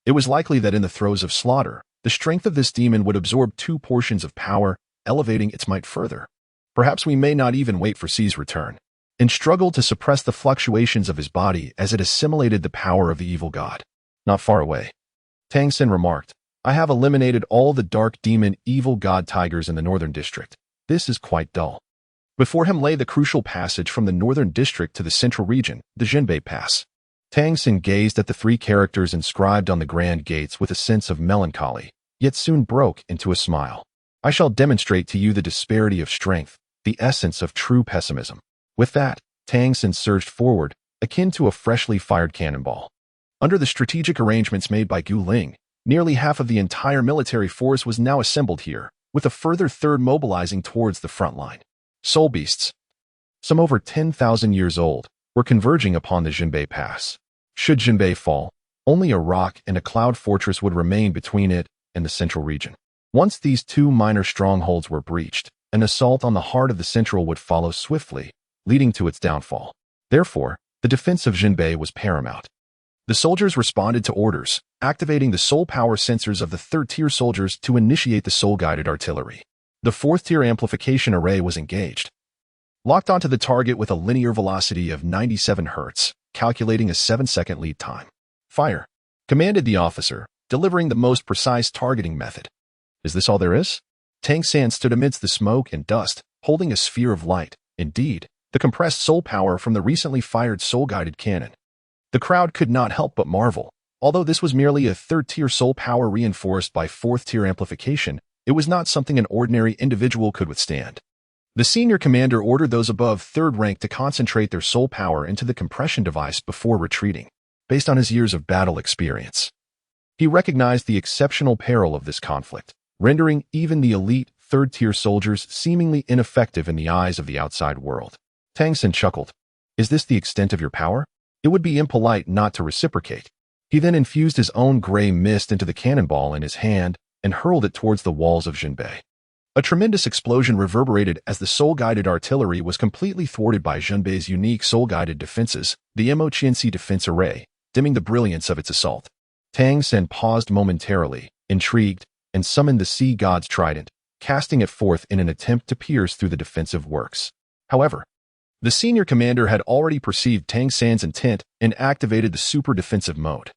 it was likely that in the throes of slaughter, the strength of this demon would absorb 2 portions of power, elevating its might further. Perhaps we may not even wait for C's return, and struggle to suppress the fluctuations of his body as it assimilated the power of the evil god. Not far away, Tang San remarked, "I have eliminated all the Dark Demon Evil God Tigers in the Northern District. This is quite dull." Before him lay the crucial passage from the Northern District to the Central Region, the Jinbei Pass. Tang San gazed at the 3 characters inscribed on the grand gates with a sense of melancholy, yet soon broke into a smile. "I shall demonstrate to you the disparity of strength, the essence of true pessimism." With that, Tang San surged forward, akin to a freshly fired cannonball. Under the strategic arrangements made by Gu Ling, nearly half of the entire military force was now assembled here, with a further third mobilizing towards the front line. Soul beasts, some over 10,000 years old, were converging upon the Jinbei Pass. Should Jinbei fall, only a rock and a cloud fortress would remain between it and the Central Region. Once these 2 minor strongholds were breached, an assault on the heart of the Central would follow swiftly, leading to its downfall. Therefore, the defense of Jinbei was paramount. The soldiers responded to orders, activating the soul power sensors of the 3rd-tier soldiers to initiate the soul-guided artillery. The 4th-tier amplification array was engaged, locked onto the target with a linear velocity of 97 Hz, calculating a 7-second lead time. Fire, commanded the officer, delivering the most precise targeting method. Is this all there is? Tang San stood amidst the smoke and dust, holding a sphere of light, indeed, the compressed soul power from the recently fired soul-guided cannon. The crowd could not help but marvel. Although this was merely a third-tier soul power reinforced by fourth-tier amplification, it was not something an ordinary individual could withstand. The senior commander ordered those above third rank to concentrate their soul power into the compression device before retreating, based on his years of battle experience. He recognized the exceptional peril of this conflict, rendering even the elite third-tier soldiers seemingly ineffective in the eyes of the outside world. Tang San chuckled. Is this the extent of your power? It would be impolite not to reciprocate. He then infused his own gray mist into the cannonball in his hand and hurled it towards the walls of Zhenbei. A tremendous explosion reverberated as the soul-guided artillery was completely thwarted by Zhenbei's unique soul-guided defenses, the Moqianxi defense array, dimming the brilliance of its assault. Tang San paused momentarily, intrigued, and summoned the sea god's trident, casting it forth in an attempt to pierce through the defensive works. However, the senior commander had already perceived Tang San's intent and activated the super defensive mode,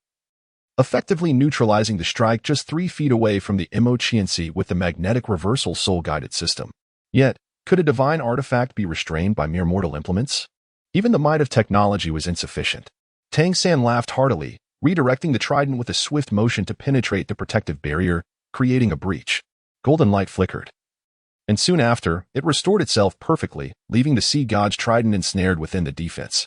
effectively neutralizing the strike just 3 feet away from the Moqianxi with the magnetic reversal soul-guided system. Yet, could a divine artifact be restrained by mere mortal implements? Even the might of technology was insufficient. Tang San laughed heartily, redirecting the trident with a swift motion to penetrate the protective barrier, creating a breach. Golden light flickered, and soon after, it restored itself perfectly, leaving the sea god's trident ensnared within the defense.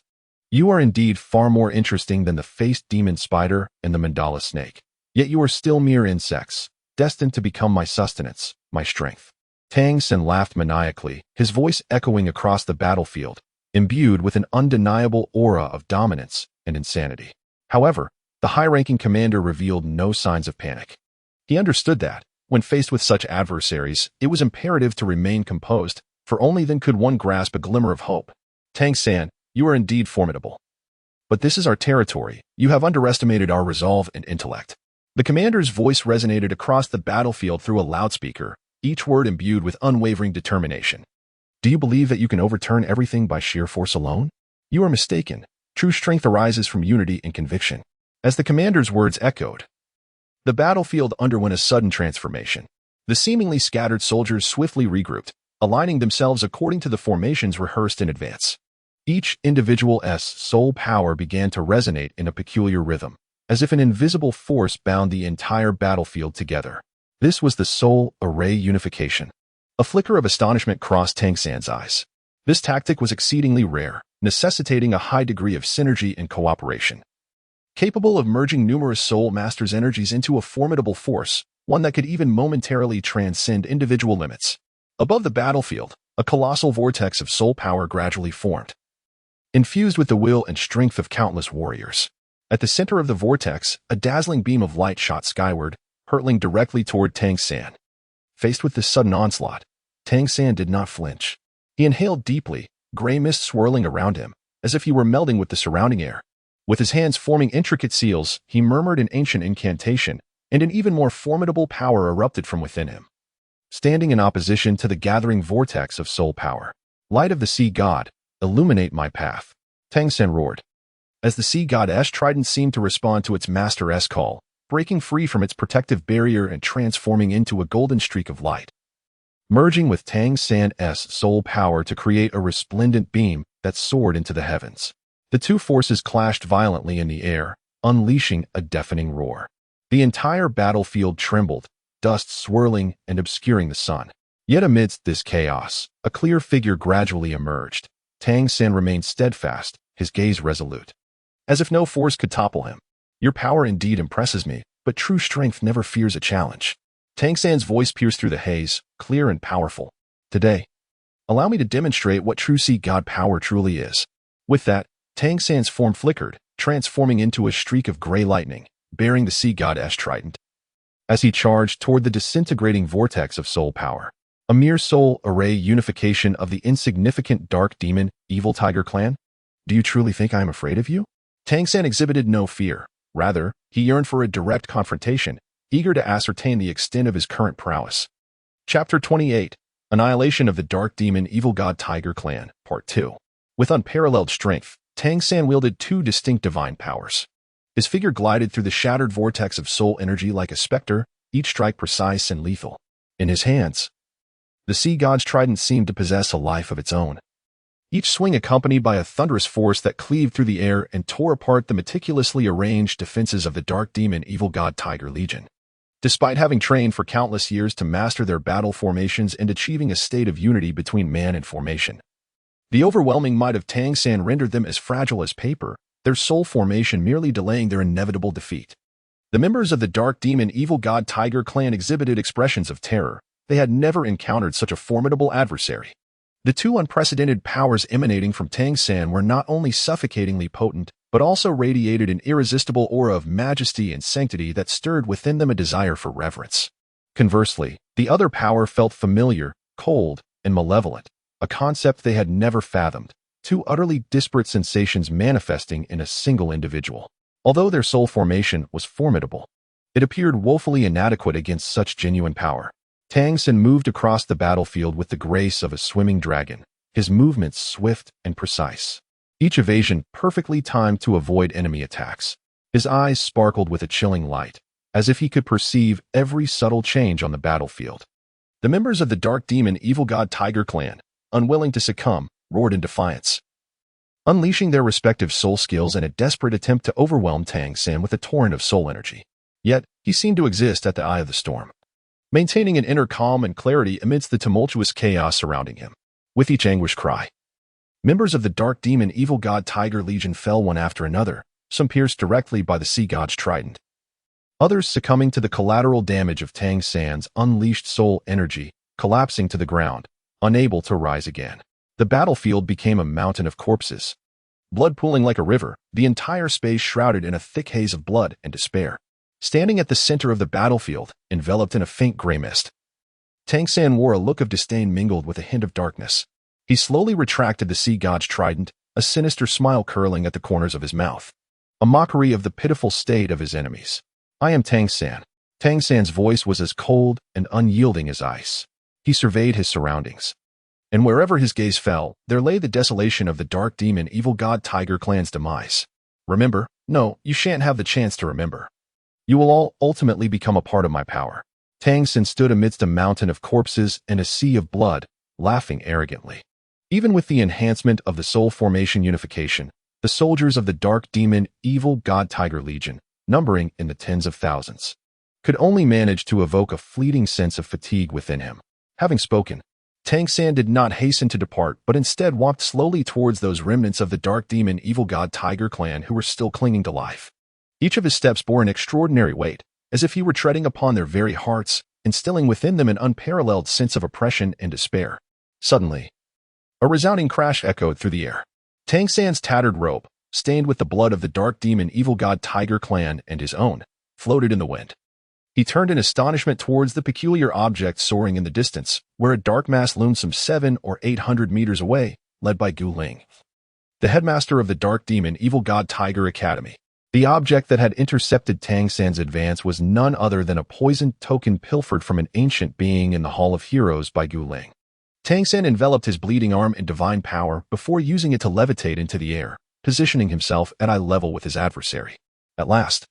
You are indeed far more interesting than the faced demon spider and the mandala snake. Yet you are still mere insects, destined to become my sustenance, my strength. Tang San laughed maniacally, his voice echoing across the battlefield, imbued with an undeniable aura of dominance and insanity. However, the high-ranking commander revealed no signs of panic. He understood that, when faced with such adversaries, it was imperative to remain composed, for only then could one grasp a glimmer of hope. Tang San, you are indeed formidable. But this is our territory. You have underestimated our resolve and intellect. The commander's voice resonated across the battlefield through a loudspeaker, each word imbued with unwavering determination. Do you believe that you can overturn everything by sheer force alone? You are mistaken. True strength arises from unity and conviction. As the commander's words echoed, the battlefield underwent a sudden transformation. The seemingly scattered soldiers swiftly regrouped, aligning themselves according to the formations rehearsed in advance. Each individual's soul power began to resonate in a peculiar rhythm, as if an invisible force bound the entire battlefield together. This was the soul array unification. A flicker of astonishment crossed Tang San's eyes. This tactic was exceedingly rare, necessitating a high degree of synergy and cooperation. Capable of merging numerous soul masters' energies into a formidable force, one that could even momentarily transcend individual limits. Above the battlefield, a colossal vortex of soul power gradually formed, infused with the will and strength of countless warriors. At the center of the vortex, a dazzling beam of light shot skyward, hurtling directly toward Tang San. Faced with this sudden onslaught, Tang San did not flinch. He inhaled deeply, gray mist swirling around him, as if he were melding with the surrounding air. With his hands forming intricate seals, he murmured an ancient incantation, and an even more formidable power erupted from within him, standing in opposition to the gathering vortex of soul power. Light of the sea god, illuminate my path. Tang San roared, as the sea god's trident seemed to respond to its master's call, breaking free from its protective barrier and transforming into a golden streak of light, merging with Tang San's soul power to create a resplendent beam that soared into the heavens. The two forces clashed violently in the air, unleashing a deafening roar. The entire battlefield trembled, dust swirling and obscuring the sun. Yet amidst this chaos, a clear figure gradually emerged. Tang San remained steadfast, his gaze resolute, as if no force could topple him. Your power indeed impresses me, but true strength never fears a challenge. Tang San's voice pierced through the haze, clear and powerful. Today, allow me to demonstrate what true sea god power truly is. With that, Tang San's form flickered, transforming into a streak of gray lightning, bearing the sea god's trident. As he charged toward the disintegrating vortex of soul power, a mere soul array unification of the insignificant dark demon, evil tiger clan? Do you truly think I am afraid of you? Tang San exhibited no fear. Rather, he yearned for a direct confrontation, eager to ascertain the extent of his current prowess. Chapter 28, Annihilation of the Dark Demon Evil God Tiger Clan, Part Part 2. With unparalleled strength, Tang San wielded two distinct divine powers. His figure glided through the shattered vortex of soul energy like a specter, each strike precise and lethal. In his hands, the sea god's trident seemed to possess a life of its own, each swing accompanied by a thunderous force that cleaved through the air and tore apart the meticulously arranged defenses of the dark demon evil god Tiger Legion. Despite having trained for countless years to master their battle formations and achieving a state of unity between man and formation, the overwhelming might of Tang San rendered them as fragile as paper, their soul formation merely delaying their inevitable defeat. The members of the dark demon evil god Tiger clan exhibited expressions of terror. They had never encountered such a formidable adversary. The two unprecedented powers emanating from Tang San were not only suffocatingly potent, but also radiated an irresistible aura of majesty and sanctity that stirred within them a desire for reverence. Conversely, the other power felt familiar, cold, and malevolent, a concept they had never fathomed, two utterly disparate sensations manifesting in a single individual. Although their soul formation was formidable, it appeared woefully inadequate against such genuine power. Tang San moved across the battlefield with the grace of a swimming dragon, his movements swift and precise, each evasion perfectly timed to avoid enemy attacks. His eyes sparkled with a chilling light, as if he could perceive every subtle change on the battlefield. The members of the dark demon evil god Tiger clan, unwilling to succumb, roared in defiance, unleashing their respective soul skills in a desperate attempt to overwhelm Tang San with a torrent of soul energy. Yet, he seemed to exist at the eye of the storm, maintaining an inner calm and clarity amidst the tumultuous chaos surrounding him. With each anguished cry, members of the dark demon evil god Tiger Legion fell one after another, some pierced directly by the sea god's trident, others succumbing to the collateral damage of Tang San's unleashed soul energy, collapsing to the ground, unable to rise again. The battlefield became a mountain of corpses, blood pooling like a river, the entire space shrouded in a thick haze of blood and despair. Standing at the center of the battlefield, enveloped in a faint gray mist, Tang San wore a look of disdain mingled with a hint of darkness. He slowly retracted the sea god's trident, a sinister smile curling at the corners of his mouth, a mockery of the pitiful state of his enemies. "I am Tang San." Tang San's voice was as cold and unyielding as ice. He surveyed his surroundings, and wherever his gaze fell, there lay the desolation of the dark demon evil god Tiger clan's demise. "Remember? No, you shan't have the chance to remember. You will all ultimately become a part of my power." Tang San stood amidst a mountain of corpses and a sea of blood, laughing arrogantly. Even with the enhancement of the soul formation unification, the soldiers of the dark demon evil god Tiger Legion, numbering in the tens of thousands, could only manage to evoke a fleeting sense of fatigue within him. Having spoken, Tang San did not hasten to depart, but instead walked slowly towards those remnants of the dark demon evil god Tiger clan who were still clinging to life. Each of his steps bore an extraordinary weight, as if he were treading upon their very hearts, instilling within them an unparalleled sense of oppression and despair. Suddenly, a resounding crash echoed through the air. Tang San's tattered robe, stained with the blood of the dark demon evil god Tiger clan and his own, floated in the wind. He turned in astonishment towards the peculiar object soaring in the distance, where a dark mass loomed some 700 or 800 meters away, led by Gu Ling, the headmaster of the dark demon evil god Tiger Academy. The object that had intercepted Tang San's advance was none other than a poisoned token pilfered from an ancient being in the Hall of Heroes by Gu Ling. Tang San enveloped his bleeding arm in divine power before using it to levitate into the air, positioning himself at eye level with his adversary. "At last,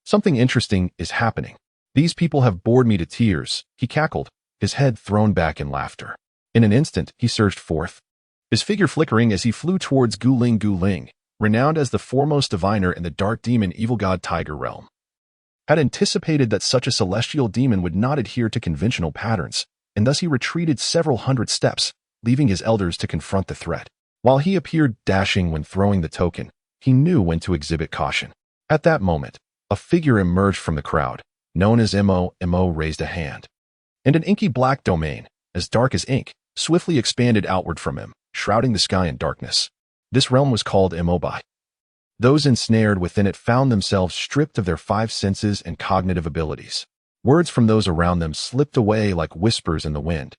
something interesting is happening. These people have bored me to tears," he cackled, his head thrown back in laughter. In an instant, he surged forth, his figure flickering as he flew towards Gu Ling, renowned as the foremost diviner in the dark demon evil god Tiger realm. Had anticipated that such a celestial demon would not adhere to conventional patterns, and thus he retreated several hundred steps, leaving his elders to confront the threat. While he appeared dashing when throwing the token, he knew when to exhibit caution. At that moment, a figure emerged from the crowd, known as Mo. Mo raised a hand, and an inky black domain, as dark as ink, swiftly expanded outward from him, shrouding the sky in darkness. This realm was called Mobi. Those ensnared within it found themselves stripped of their 5 senses and cognitive abilities. Words from those around them slipped away like whispers in the wind,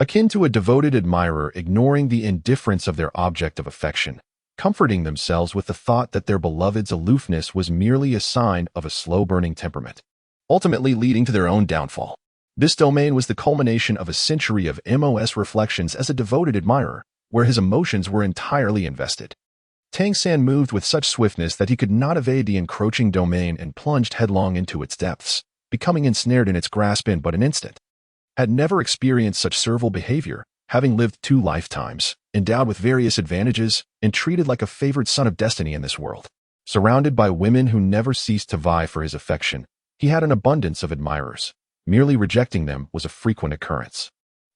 akin to a devoted admirer ignoring the indifference of their object of affection, comforting themselves with the thought that their beloved's aloofness was merely a sign of a slow-burning temperament, ultimately leading to their own downfall. This domain was the culmination of a century of MOS reflections as a devoted admirer, where his emotions were entirely invested. Tang San moved with such swiftness that he could not evade the encroaching domain and plunged headlong into its depths, becoming ensnared in its grasp in but an instant. Had never experienced such servile behavior, having lived 2 lifetimes, endowed with various advantages, and treated like a favored son of destiny in this world. Surrounded by women who never ceased to vie for his affection, he had an abundance of admirers. Merely rejecting them was a frequent occurrence.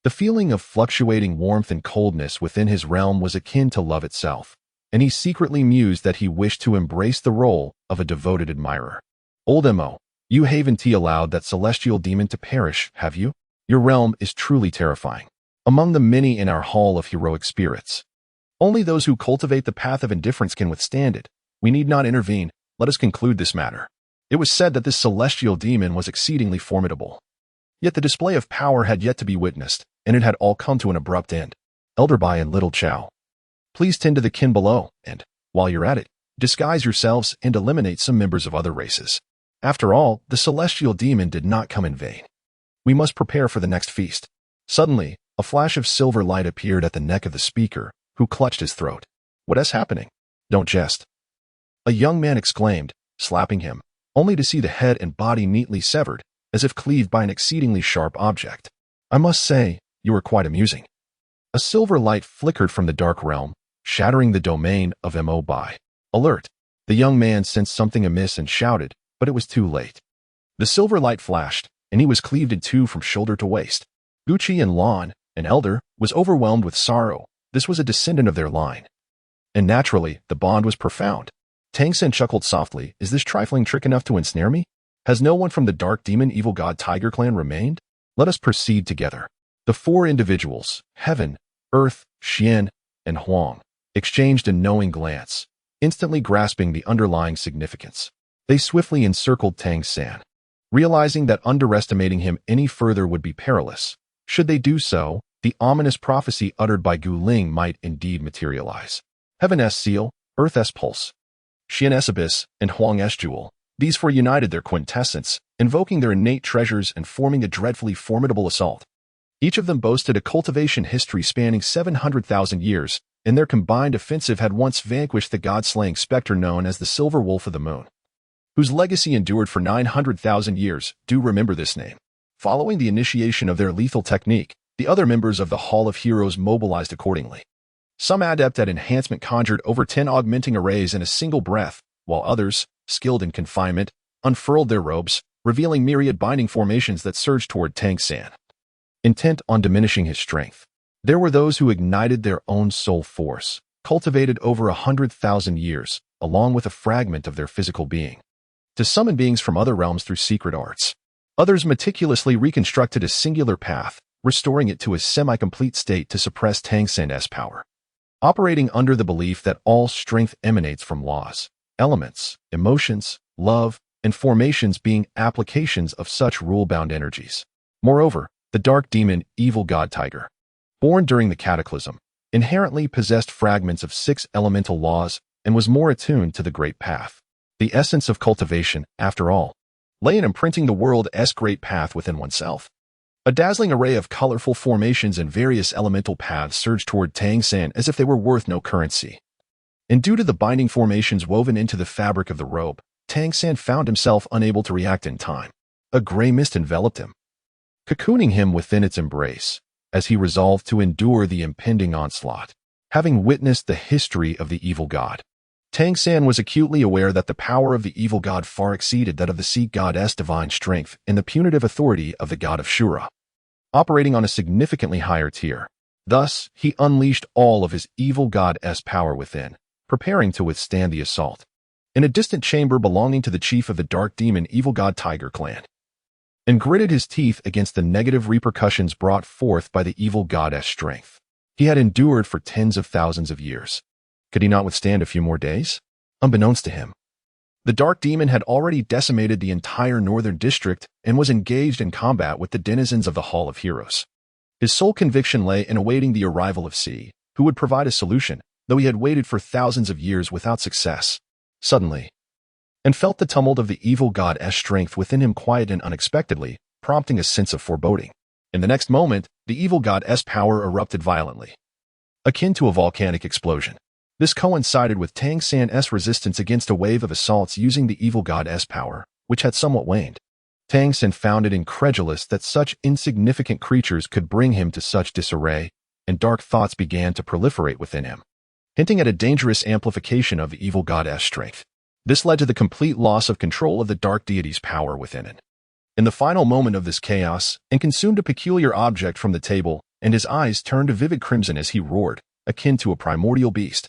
The feeling of fluctuating warmth and coldness within his realm was akin to love itself, and he secretly mused that he wished to embrace the role of a devoted admirer. Old Mo, you haven't allowed that celestial demon to perish, have you? Your realm is truly terrifying. Among the many in our hall of heroic spirits, only those who cultivate the path of indifference can withstand it. We need not intervene. Let us conclude this matter. It was said that this celestial demon was exceedingly formidable. Yet the display of power had yet to be witnessed, and it had all come to an abrupt end. Elder Bai and Little Chow, please tend to the kin below, and, while you're at it, disguise yourselves and eliminate some members of other races. After all, the celestial demon did not come in vain. We must prepare for the next feast. Suddenly, a flash of silver light appeared at the neck of the speaker, who clutched his throat. What is happening? Don't jest. A young man exclaimed, slapping him, only to see the head and body neatly severed, as if cleaved by an exceedingly sharp object. I must say, you were quite amusing. A silver light flickered from the dark realm, shattering the domain of Mo Bai. Alert! The young man sensed something amiss and shouted, but it was too late. The silver light flashed, and he was cleaved in 2 from shoulder to waist. Gucci and Lon, an elder, was overwhelmed with sorrow. This was a descendant of their line. And naturally, the bond was profound. Tang San chuckled softly. Is this trifling trick enough to ensnare me? Has no one from the Dark Demon Evil God Tiger clan remained? Let us proceed together. The 4 individuals, Heaven, Earth, Xian, and Huang, exchanged a knowing glance, instantly grasping the underlying significance. They swiftly encircled Tang San, realizing that underestimating him any further would be perilous. Should they do so, the ominous prophecy uttered by Gu Ling might indeed materialize. Heaven S seal, Earth S pulse, Xian S abyss, and Huang S jewel. These 4 united their quintessence, invoking their innate treasures and forming a dreadfully formidable assault. Each of them boasted a cultivation history spanning 700,000 years, and their combined offensive had once vanquished the god-slaying specter known as the Silver Wolf of the Moon, whose legacy endured for 900,000 years. Do remember this name. Following the initiation of their lethal technique, the other members of the Hall of Heroes mobilized accordingly. Some adept at enhancement conjured over 10 augmenting arrays in a single breath, while others, skilled in confinement, unfurled their robes, revealing myriad binding formations that surged toward Tang San, intent on diminishing his strength. There were those who ignited their own soul force, cultivated over 100,000 years, along with a fragment of their physical being, to summon beings from other realms through secret arts. Others meticulously reconstructed a singular path, restoring it to a semi-complete state to suppress Tang San's power. Operating under the belief that all strength emanates from laws, elements, emotions, love, and formations being applications of such rule-bound energies. Moreover, the dark demon Evil God Tiger, born during the cataclysm, inherently possessed fragments of 6 elemental laws and was more attuned to the great path. The essence of cultivation, after all, lay in imprinting the world's great path within oneself. A dazzling array of colorful formations and various elemental paths surged toward Tang San as if they were worth no currency. And due to the binding formations woven into the fabric of the robe, Tang San found himself unable to react in time. A gray mist enveloped him, cocooning him within its embrace, as he resolved to endure the impending onslaught. Having witnessed the history of the evil god, Tang San was acutely aware that the power of the evil god far exceeded that of the sea god's divine strength and the punitive authority of the god of Shura, operating on a significantly higher tier. Thus, he unleashed all of his evil god's power within, preparing to withstand the assault. In a distant chamber belonging to the chief of the Dark Demon Evil God Tiger clan, and gritted his teeth against the negative repercussions brought forth by the evil god's strength he had endured for tens of thousands of years. Could he not withstand a few more days? Unbeknownst to him, the Dark Demon had already decimated the entire northern district and was engaged in combat with the denizens of the Hall of Heroes. His sole conviction lay in awaiting the arrival of C, who would provide a solution, though he had waited for thousands of years without success. Suddenly, and felt the tumult of the evil god's strength within him quieten unexpectedly, prompting a sense of foreboding. In the next moment, the evil god's power erupted violently. akin to a volcanic explosion. This coincided with Tang San's resistance against a wave of assaults using the evil god's power, which had somewhat waned. Tang San found it incredulous that such insignificant creatures could bring him to such disarray, and dark thoughts began to proliferate within him, hinting at a dangerous amplification of the evil god's strength. This led to the complete loss of control of the dark deity's power within it. In the final moment of this chaos, and consumed a peculiar object from the table, and his eyes turned a vivid crimson as he roared, akin to a primordial beast,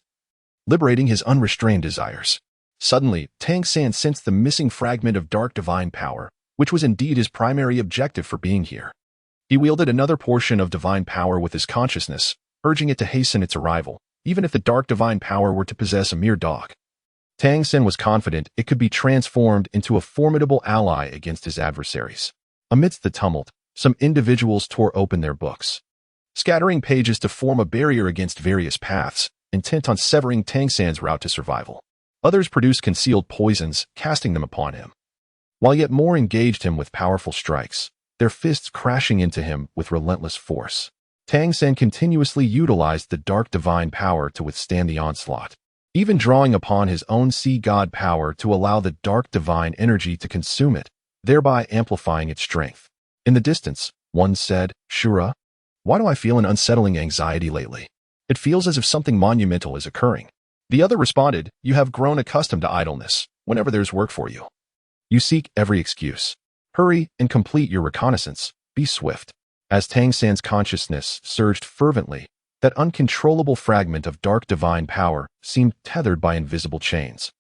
liberating his unrestrained desires. Suddenly, Tang San sensed the missing fragment of dark divine power, which was indeed his primary objective for being here. He wielded another portion of divine power with his consciousness, urging it to hasten its arrival, even if the dark divine power were to possess a mere dog. Tang San was confident it could be transformed into a formidable ally against his adversaries. Amidst the tumult, some individuals tore open their books, scattering pages to form a barrier against various paths, intent on severing Tang San's route to survival. Others produced concealed poisons, casting them upon him, while yet more engaged him with powerful strikes, their fists crashing into him with relentless force. Tang San continuously utilized the dark divine power to withstand the onslaught, even drawing upon his own sea god power to allow the dark divine energy to consume it, thereby amplifying its strength. In the distance, one said, "Shura, why do I feel an unsettling anxiety lately? It feels as if something monumental is occurring." The other responded, "You have grown accustomed to idleness whenever there's work for you. You seek every excuse. Hurry and complete your reconnaissance. Be swift." As Tang San's consciousness surged fervently, that uncontrollable fragment of dark divine power seemed tethered by invisible chains,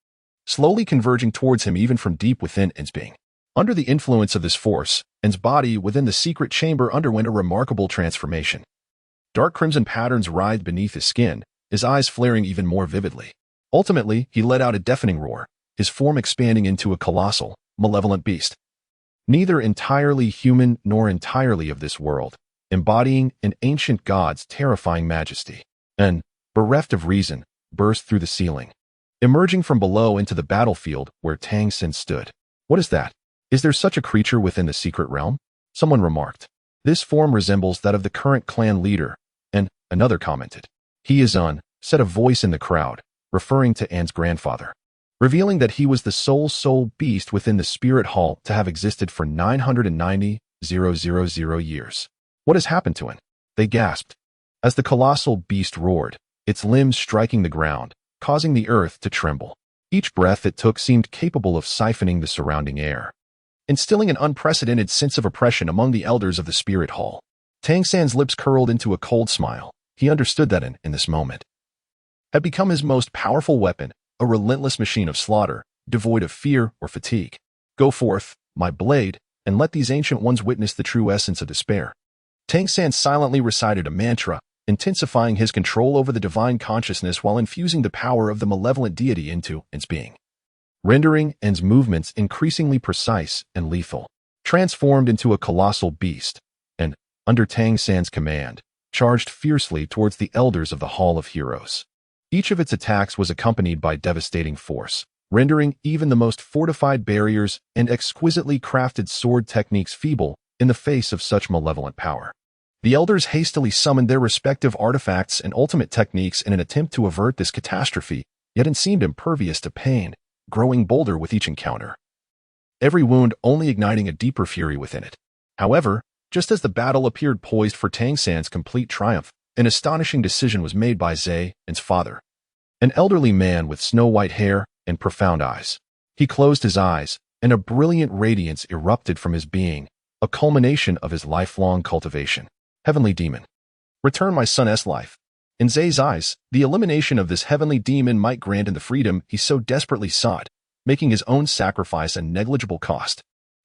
slowly converging towards him even from deep within his being. Under the influence of this force, his body within the secret chamber underwent a remarkable transformation. Dark crimson patterns writhed beneath his skin, his eyes flaring even more vividly. Ultimately, he let out a deafening roar, his form expanding into a colossal, malevolent beast, neither entirely human nor entirely of this world, embodying an ancient god's terrifying majesty. And, bereft of reason, burst through the ceiling, emerging from below into the battlefield where Tang San stood. "What is that? Is there such a creature within the secret realm?" Someone remarked. "This form resembles that of the current clan leader," and another commented. "He is Un," said a voice in the crowd, referring to An's grandfather, revealing that he was the sole soul beast within the spirit hall to have existed for 990,000 years. "What has happened to him?" they gasped, as the colossal beast roared, its limbs striking the ground, causing the earth to tremble. Each breath it took seemed capable of siphoning the surrounding air, instilling an unprecedented sense of oppression among the elders of the spirit hall. Tang San's lips curled into a cold smile. He understood that in this moment, had become his most powerful weapon, a relentless machine of slaughter, devoid of fear or fatigue. "Go forth, my blade, and let these ancient ones witness the true essence of despair." Tang San silently recited a mantra, intensifying his control over the divine consciousness while infusing the power of the malevolent deity into its being, rendering En's movements increasingly precise and lethal. Transformed into a colossal beast, and, under Tang San's command, charged fiercely towards the elders of the Hall of Heroes. Each of its attacks was accompanied by devastating force, rendering even the most fortified barriers and exquisitely crafted sword techniques feeble in the face of such malevolent power. The elders hastily summoned their respective artifacts and ultimate techniques in an attempt to avert this catastrophe, yet it seemed impervious to pain, growing bolder with each encounter, every wound only igniting a deeper fury within it. However, just as the battle appeared poised for Tang San's complete triumph, an astonishing decision was made by Zhe, En's father, an elderly man with snow-white hair and profound eyes. He closed his eyes, and a brilliant radiance erupted from his being, a culmination of his lifelong cultivation. "Heavenly demon, return my son's life." In Zhe's eyes, the elimination of this heavenly demon might grant him the freedom he so desperately sought, making his own sacrifice a negligible cost.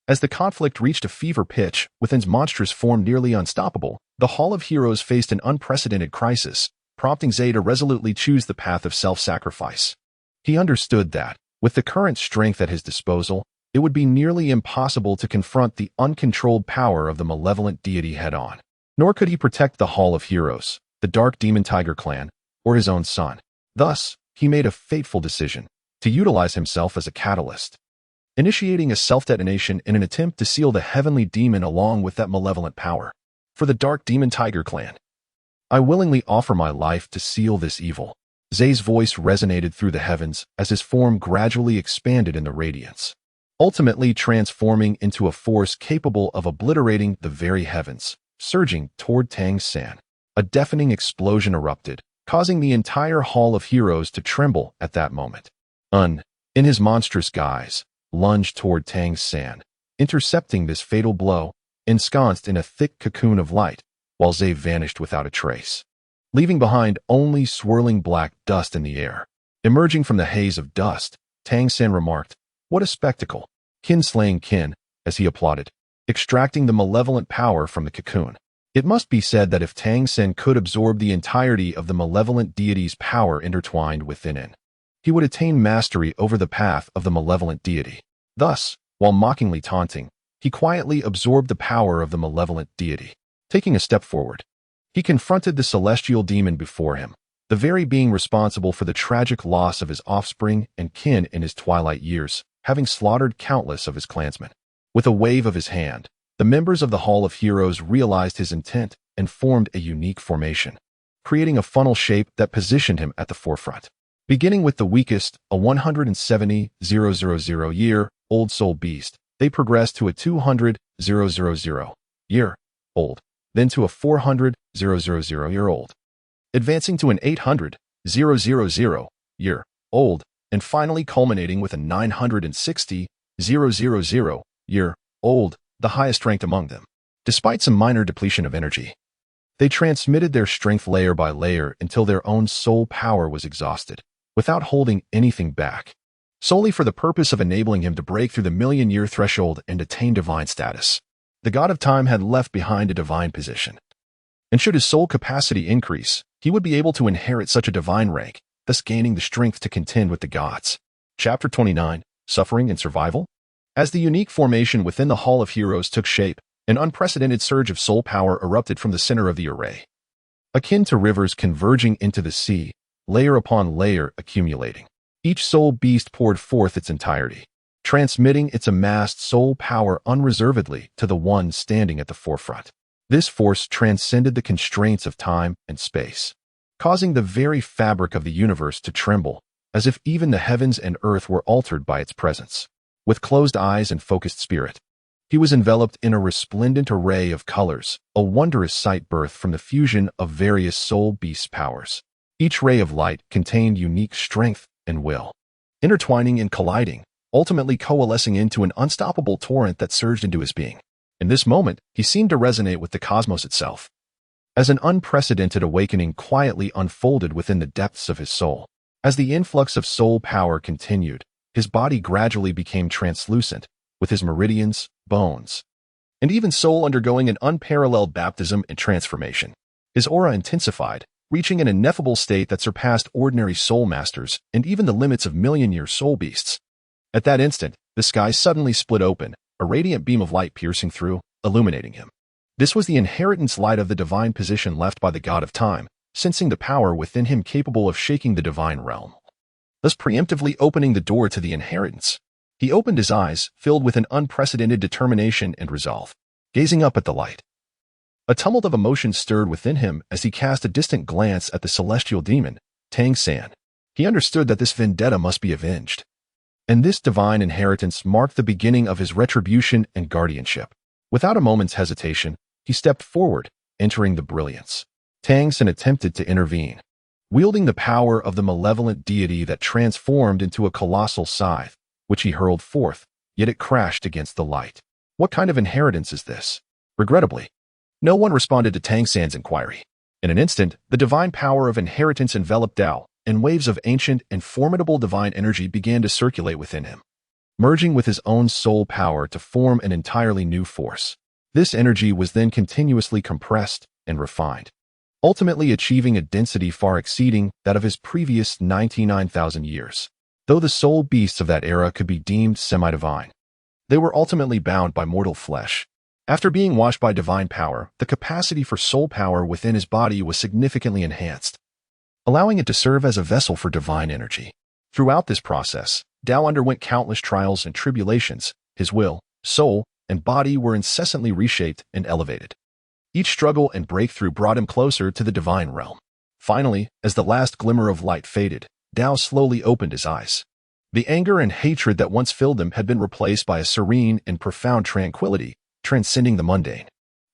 As the conflict reached a fever pitch, with En's monstrous form nearly unstoppable, the Hall of Heroes faced an unprecedented crisis, prompting Zhe to resolutely choose the path of self-sacrifice. He understood that, with the current strength at his disposal, it would be nearly impossible to confront the uncontrolled power of the malevolent deity head-on. Nor could he protect the Hall of Heroes, the Dark Demon Tiger clan, or his own son. Thus, he made a fateful decision to utilize himself as a catalyst, initiating a self-detonation in an attempt to seal the heavenly demon along with that malevolent power. "For the Dark Demon Tiger clan, I willingly offer my life to seal this evil. Zay's voice resonated through the heavens as his form gradually expanded in the radiance, ultimately transforming into a force capable of obliterating the very heavens, surging toward Tang San. A deafening explosion erupted, causing the entire Hall of Heroes to tremble at that moment. In his monstrous guise, lunged toward Tang San, intercepting this fatal blow, ensconced in a thick cocoon of light, while Zay vanished without a trace, leaving behind only swirling black dust in the air. Emerging from the haze of dust, Tang San remarked, "What a spectacle!" Qin slaying Qin, as he applauded, extracting the malevolent power from the cocoon. It must be said that if Tang San could absorb the entirety of the malevolent deity's power intertwined within it, he would attain mastery over the path of the malevolent deity. Thus, while mockingly taunting, he quietly absorbed the power of the malevolent deity. Taking a step forward, he confronted the celestial demon before him, the very being responsible for the tragic loss of his offspring and kin in his twilight years, having slaughtered countless of his clansmen. With a wave of his hand, the members of the Hall of Heroes realized his intent and formed a unique formation, creating a funnel shape that positioned him at the forefront. Beginning with the weakest, a 170,000-year-old soul beast, they progressed to a 200,000-year-old, then to a 400,000-year-old, advancing to an 800,000-year-old, and finally culminating with a 960,000-year-old, the highest ranked among them. Despite some minor depletion of energy, they transmitted their strength layer by layer until their own soul power was exhausted, without holding anything back, solely for the purpose of enabling him to break through the million-year threshold and attain divine status. The god of time had left behind a divine position, and should his soul capacity increase, he would be able to inherit such a divine rank, thus gaining the strength to contend with the gods. Chapter 29, Suffering and Survival. As the unique formation within the Hall of Heroes took shape, an unprecedented surge of soul power erupted from the center of the array, akin to rivers converging into the sea, layer upon layer accumulating. Each soul beast poured forth its entirety, transmitting its amassed soul power unreservedly to the one standing at the forefront. This force transcended the constraints of time and space, causing the very fabric of the universe to tremble, as if even the heavens and earth were altered by its presence. With closed eyes and focused spirit, he was enveloped in a resplendent array of colors, a wondrous sight birthed from the fusion of various soul beast powers. Each ray of light contained unique strength and will, intertwining and colliding, ultimately coalescing into an unstoppable torrent that surged into his being. In this moment, he seemed to resonate with the cosmos itself, as an unprecedented awakening quietly unfolded within the depths of his soul. As the influx of soul power continued, his body gradually became translucent, with his meridians, bones, and even soul undergoing an unparalleled baptism and transformation. His aura intensified, reaching an ineffable state that surpassed ordinary soul masters and even the limits of million-year soul beasts. At that instant, the sky suddenly split open, a radiant beam of light piercing through, illuminating him. This was the inheritance light of the divine position left by the god of time, sensing the power within him capable of shaking the divine realm, thus preemptively opening the door to the inheritance. He opened his eyes, filled with an unprecedented determination and resolve, gazing up at the light. A tumult of emotion stirred within him as he cast a distant glance at the celestial demon, Tang San. He understood that this vendetta must be avenged, and this divine inheritance marked the beginning of his retribution and guardianship. Without a moment's hesitation, he stepped forward, entering the brilliance. Tang San attempted to intervene, wielding the power of the malevolent deity that transformed into a colossal scythe, which he hurled forth, yet it crashed against the light. What kind of inheritance is this? Regrettably, no one responded to Tang San's inquiry. In an instant, the divine power of inheritance enveloped Douluo, and waves of ancient and formidable divine energy began to circulate within him, merging with his own soul power to form an entirely new force. This energy was then continuously compressed and refined, ultimately achieving a density far exceeding that of his previous 99,000 years. Though the soul beasts of that era could be deemed semi-divine, they were ultimately bound by mortal flesh. After being washed by divine power, the capacity for soul power within his body was significantly enhanced, allowing it to serve as a vessel for divine energy. Throughout this process, Douluo underwent countless trials and tribulations. His will, soul, and body were incessantly reshaped and elevated, Each struggle and breakthrough brought him closer to the divine realm. Finally, as the last glimmer of light faded, Dao slowly opened his eyes. The anger and hatred that once filled him had been replaced by a serene and profound tranquility, transcending the mundane.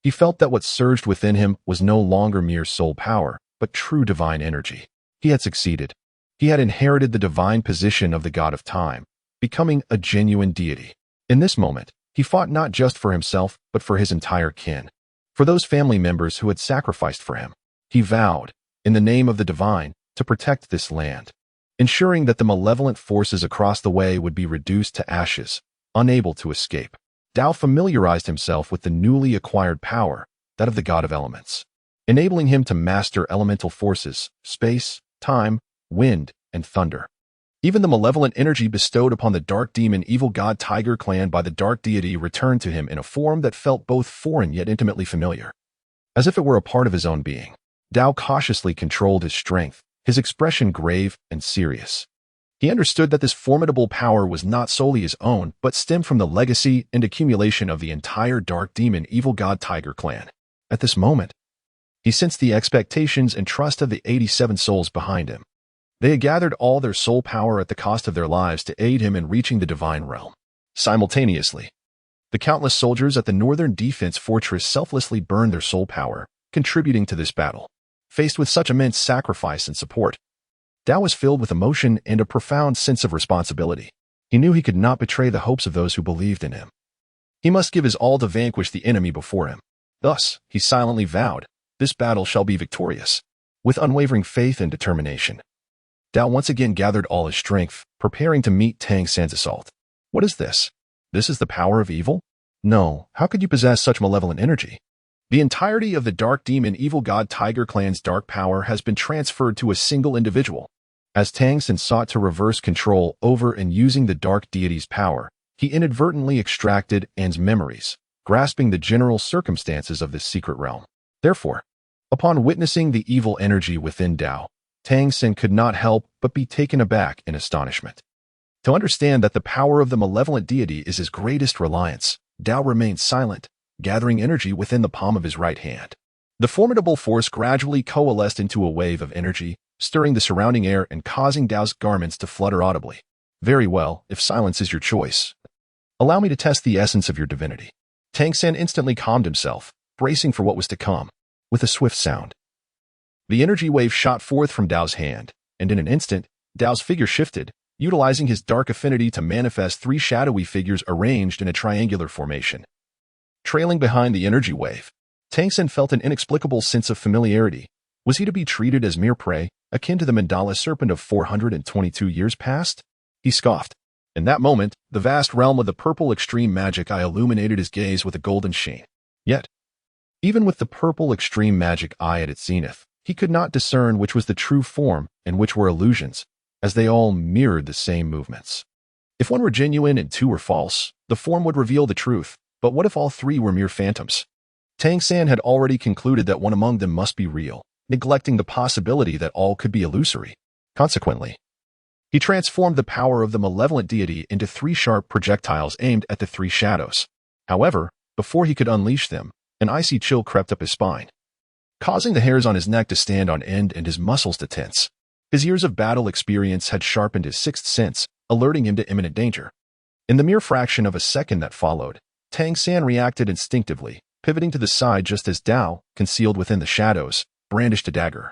He felt that what surged within him was no longer mere soul power, but true divine energy. He had succeeded. He had inherited the divine position of the god of time, becoming a genuine deity. In this moment, he fought not just for himself, but for his entire kin, for those family members who had sacrificed for him. He vowed, in the name of the divine, to protect this land, ensuring that the malevolent forces across the way would be reduced to ashes, unable to escape. Dao familiarized himself with the newly acquired power, that of the god of elements, enabling him to master elemental forces, space, time, wind, and thunder. Even the malevolent energy bestowed upon the dark demon evil god tiger clan by the dark deity returned to him in a form that felt both foreign yet intimately familiar. As if it were a part of his own being, Dao cautiously controlled his strength, his expression grave and serious. He understood that this formidable power was not solely his own, but stemmed from the legacy and accumulation of the entire dark demon evil god tiger clan. At this moment, he sensed the expectations and trust of the 87 souls behind him. They had gathered all their soul power at the cost of their lives to aid him in reaching the divine realm. Simultaneously, the countless soldiers at the northern defense fortress selflessly burned their soul power, contributing to this battle. Faced with such immense sacrifice and support, Dao was filled with emotion and a profound sense of responsibility. He knew he could not betray the hopes of those who believed in him. He must give his all to vanquish the enemy before him. Thus, he silently vowed, "This battle shall be victorious." With unwavering faith and determination, Dao once again gathered all his strength, preparing to meet Tang San's assault. What is this? This is the power of evil? No, how could you possess such malevolent energy? The entirety of the dark demon evil god tiger clan's dark power has been transferred to a single individual. As Tang San sought to reverse control over and using the dark deity's power, he inadvertently extracted An's memories, grasping the general circumstances of this secret realm. Therefore, upon witnessing the evil energy within Dao, Tang San could not help but be taken aback in astonishment. To understand that the power of the malevolent deity is his greatest reliance, Dao remained silent, gathering energy within the palm of his right hand. The formidable force gradually coalesced into a wave of energy, stirring the surrounding air and causing Dao's garments to flutter audibly. Very well, if silence is your choice. Allow me to test the essence of your divinity. Tang San instantly calmed himself, bracing for what was to come. With a swift sound, the energy wave shot forth from Dao's hand, and in an instant, Dao's figure shifted, utilizing his dark affinity to manifest three shadowy figures arranged in a triangular formation. Trailing behind the energy wave, Tang San felt an inexplicable sense of familiarity. Was he to be treated as mere prey, akin to the mandala serpent of 422 years past? He scoffed. In that moment, the vast realm of the purple extreme magic eye illuminated his gaze with a golden sheen. Yet, even with the purple extreme magic eye at its zenith, he could not discern which was the true form and which were illusions, as they all mirrored the same movements. If one were genuine and two were false, the form would reveal the truth. But what if all three were mere phantoms? Tang San had already concluded that one among them must be real, neglecting the possibility that all could be illusory. Consequently, he transformed the power of the malevolent deity into three sharp projectiles aimed at the three shadows. However, before he could unleash them, an icy chill crept up his spine, causing the hairs on his neck to stand on end and his muscles to tense. His years of battle experience had sharpened his sixth sense, alerting him to imminent danger. In the mere fraction of a second that followed, Tang San reacted instinctively, pivoting to the side just as Dao, concealed within the shadows, brandished a dagger,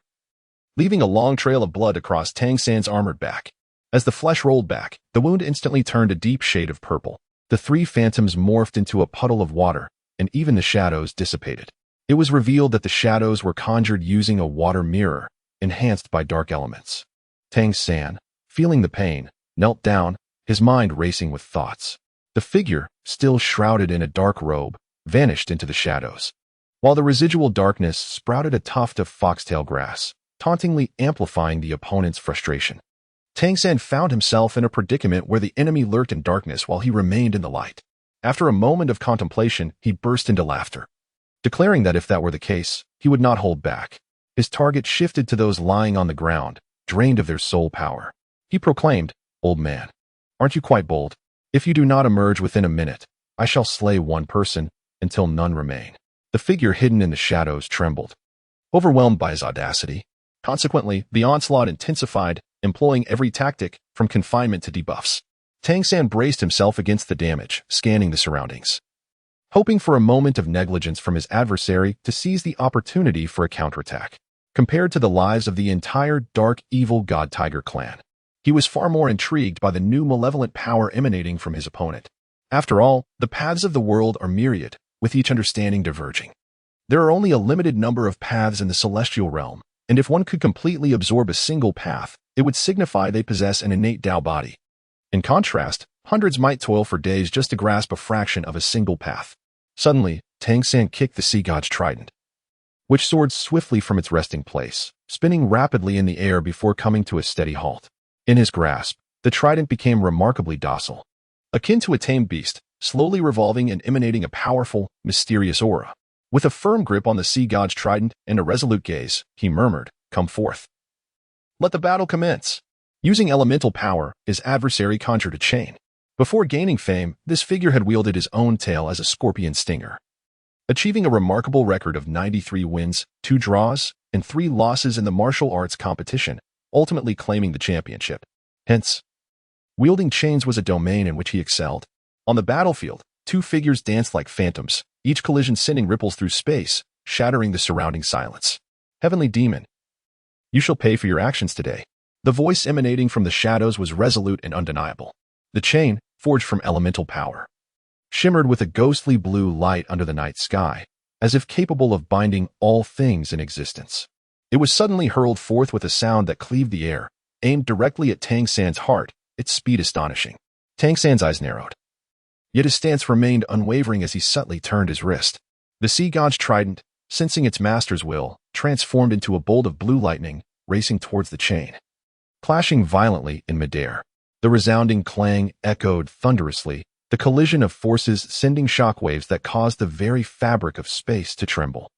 leaving a long trail of blood across Tang San's armored back. As the flesh rolled back, the wound instantly turned a deep shade of purple. The three phantoms morphed into a puddle of water, and even the shadows dissipated. It was revealed that the shadows were conjured using a water mirror, enhanced by dark elements. Tang San, feeling the pain, knelt down, his mind racing with thoughts. The figure, still shrouded in a dark robe, vanished into the shadows, while the residual darkness sprouted a tuft of foxtail grass, tauntingly amplifying the opponent's frustration. Tang San found himself in a predicament where the enemy lurked in darkness while he remained in the light. After a moment of contemplation, he burst into laughter, declaring that if that were the case, he would not hold back. His target shifted to those lying on the ground, drained of their soul power. He proclaimed, "Old man, aren't you quite bold? If you do not emerge within a minute, I shall slay one person until none remain." The figure hidden in the shadows trembled, overwhelmed by his audacity. Consequently, the onslaught intensified, employing every tactic, from confinement to debuffs. Tang San braced himself against the damage, scanning the surroundings, hoping for a moment of negligence from his adversary to seize the opportunity for a counterattack. Compared to the lives of the entire dark evil god tiger clan, he was far more intrigued by the new malevolent power emanating from his opponent. After all, the paths of the world are myriad, with each understanding diverging. There are only a limited number of paths in the celestial realm, and if one could completely absorb a single path, it would signify they possess an innate Tao body. In contrast, hundreds might toil for days just to grasp a fraction of a single path. Suddenly, Tang San kicked the sea god's trident, which soared swiftly from its resting place, spinning rapidly in the air before coming to a steady halt. In his grasp, the trident became remarkably docile, akin to a tame beast, slowly revolving and emanating a powerful, mysterious aura. With a firm grip on the sea god's trident and a resolute gaze, he murmured, "Come forth. Let the battle commence." Using elemental power, his adversary conjured a chain. Before gaining fame, this figure had wielded his own tail as a scorpion stinger, achieving a remarkable record of 93 wins, 2 draws, and 3 losses in the martial arts competition, ultimately claiming the championship. Hence, wielding chains was a domain in which he excelled. On the battlefield, 2 figures danced like phantoms, each collision sending ripples through space, shattering the surrounding silence. "Heavenly demon, you shall pay for your actions today." The voice emanating from the shadows was resolute and undeniable. The chain, forged from elemental power, shimmered with a ghostly blue light under the night sky, as if capable of binding all things in existence. It was suddenly hurled forth with a sound that cleaved the air, aimed directly at Tang San's heart, its speed astonishing. Tang San's eyes narrowed, yet his stance remained unwavering as he subtly turned his wrist. The sea god's trident, sensing its master's will, transformed into a bolt of blue lightning, racing towards the chain, clashing violently in midair. The resounding clang echoed thunderously, the collision of forces sending shockwaves that caused the very fabric of space to tremble.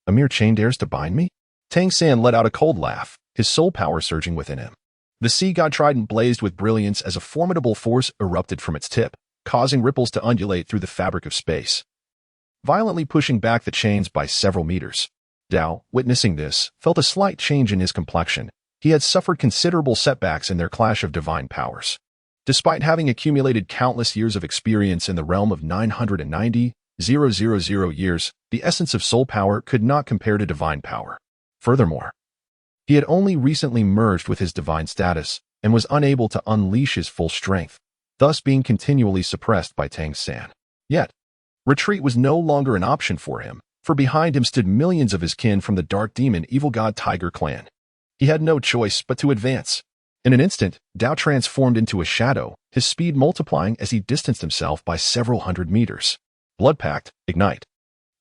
"A mere chain dares to bind me?" Tang San let out a cold laugh, his soul power surging within him. The sea god trident blazed with brilliance as a formidable force erupted from its tip, causing ripples to undulate through the fabric of space, violently pushing back the chains by several meters. Dao, witnessing this, felt a slight change in his complexion. He had suffered considerable setbacks in their clash of divine powers. Despite having accumulated countless years of experience in the realm of 990,000 years, the essence of soul power could not compare to divine power. Furthermore, he had only recently merged with his divine status and was unable to unleash his full strength, thus being continually suppressed by Tang San. Yet, retreat was no longer an option for him, for behind him stood millions of his kin from the dark demon evil god Tiger clan. He had no choice but to advance. In an instant, Dao transformed into a shadow, his speed multiplying as he distanced himself by several hundred meters. Blood pact, ignite.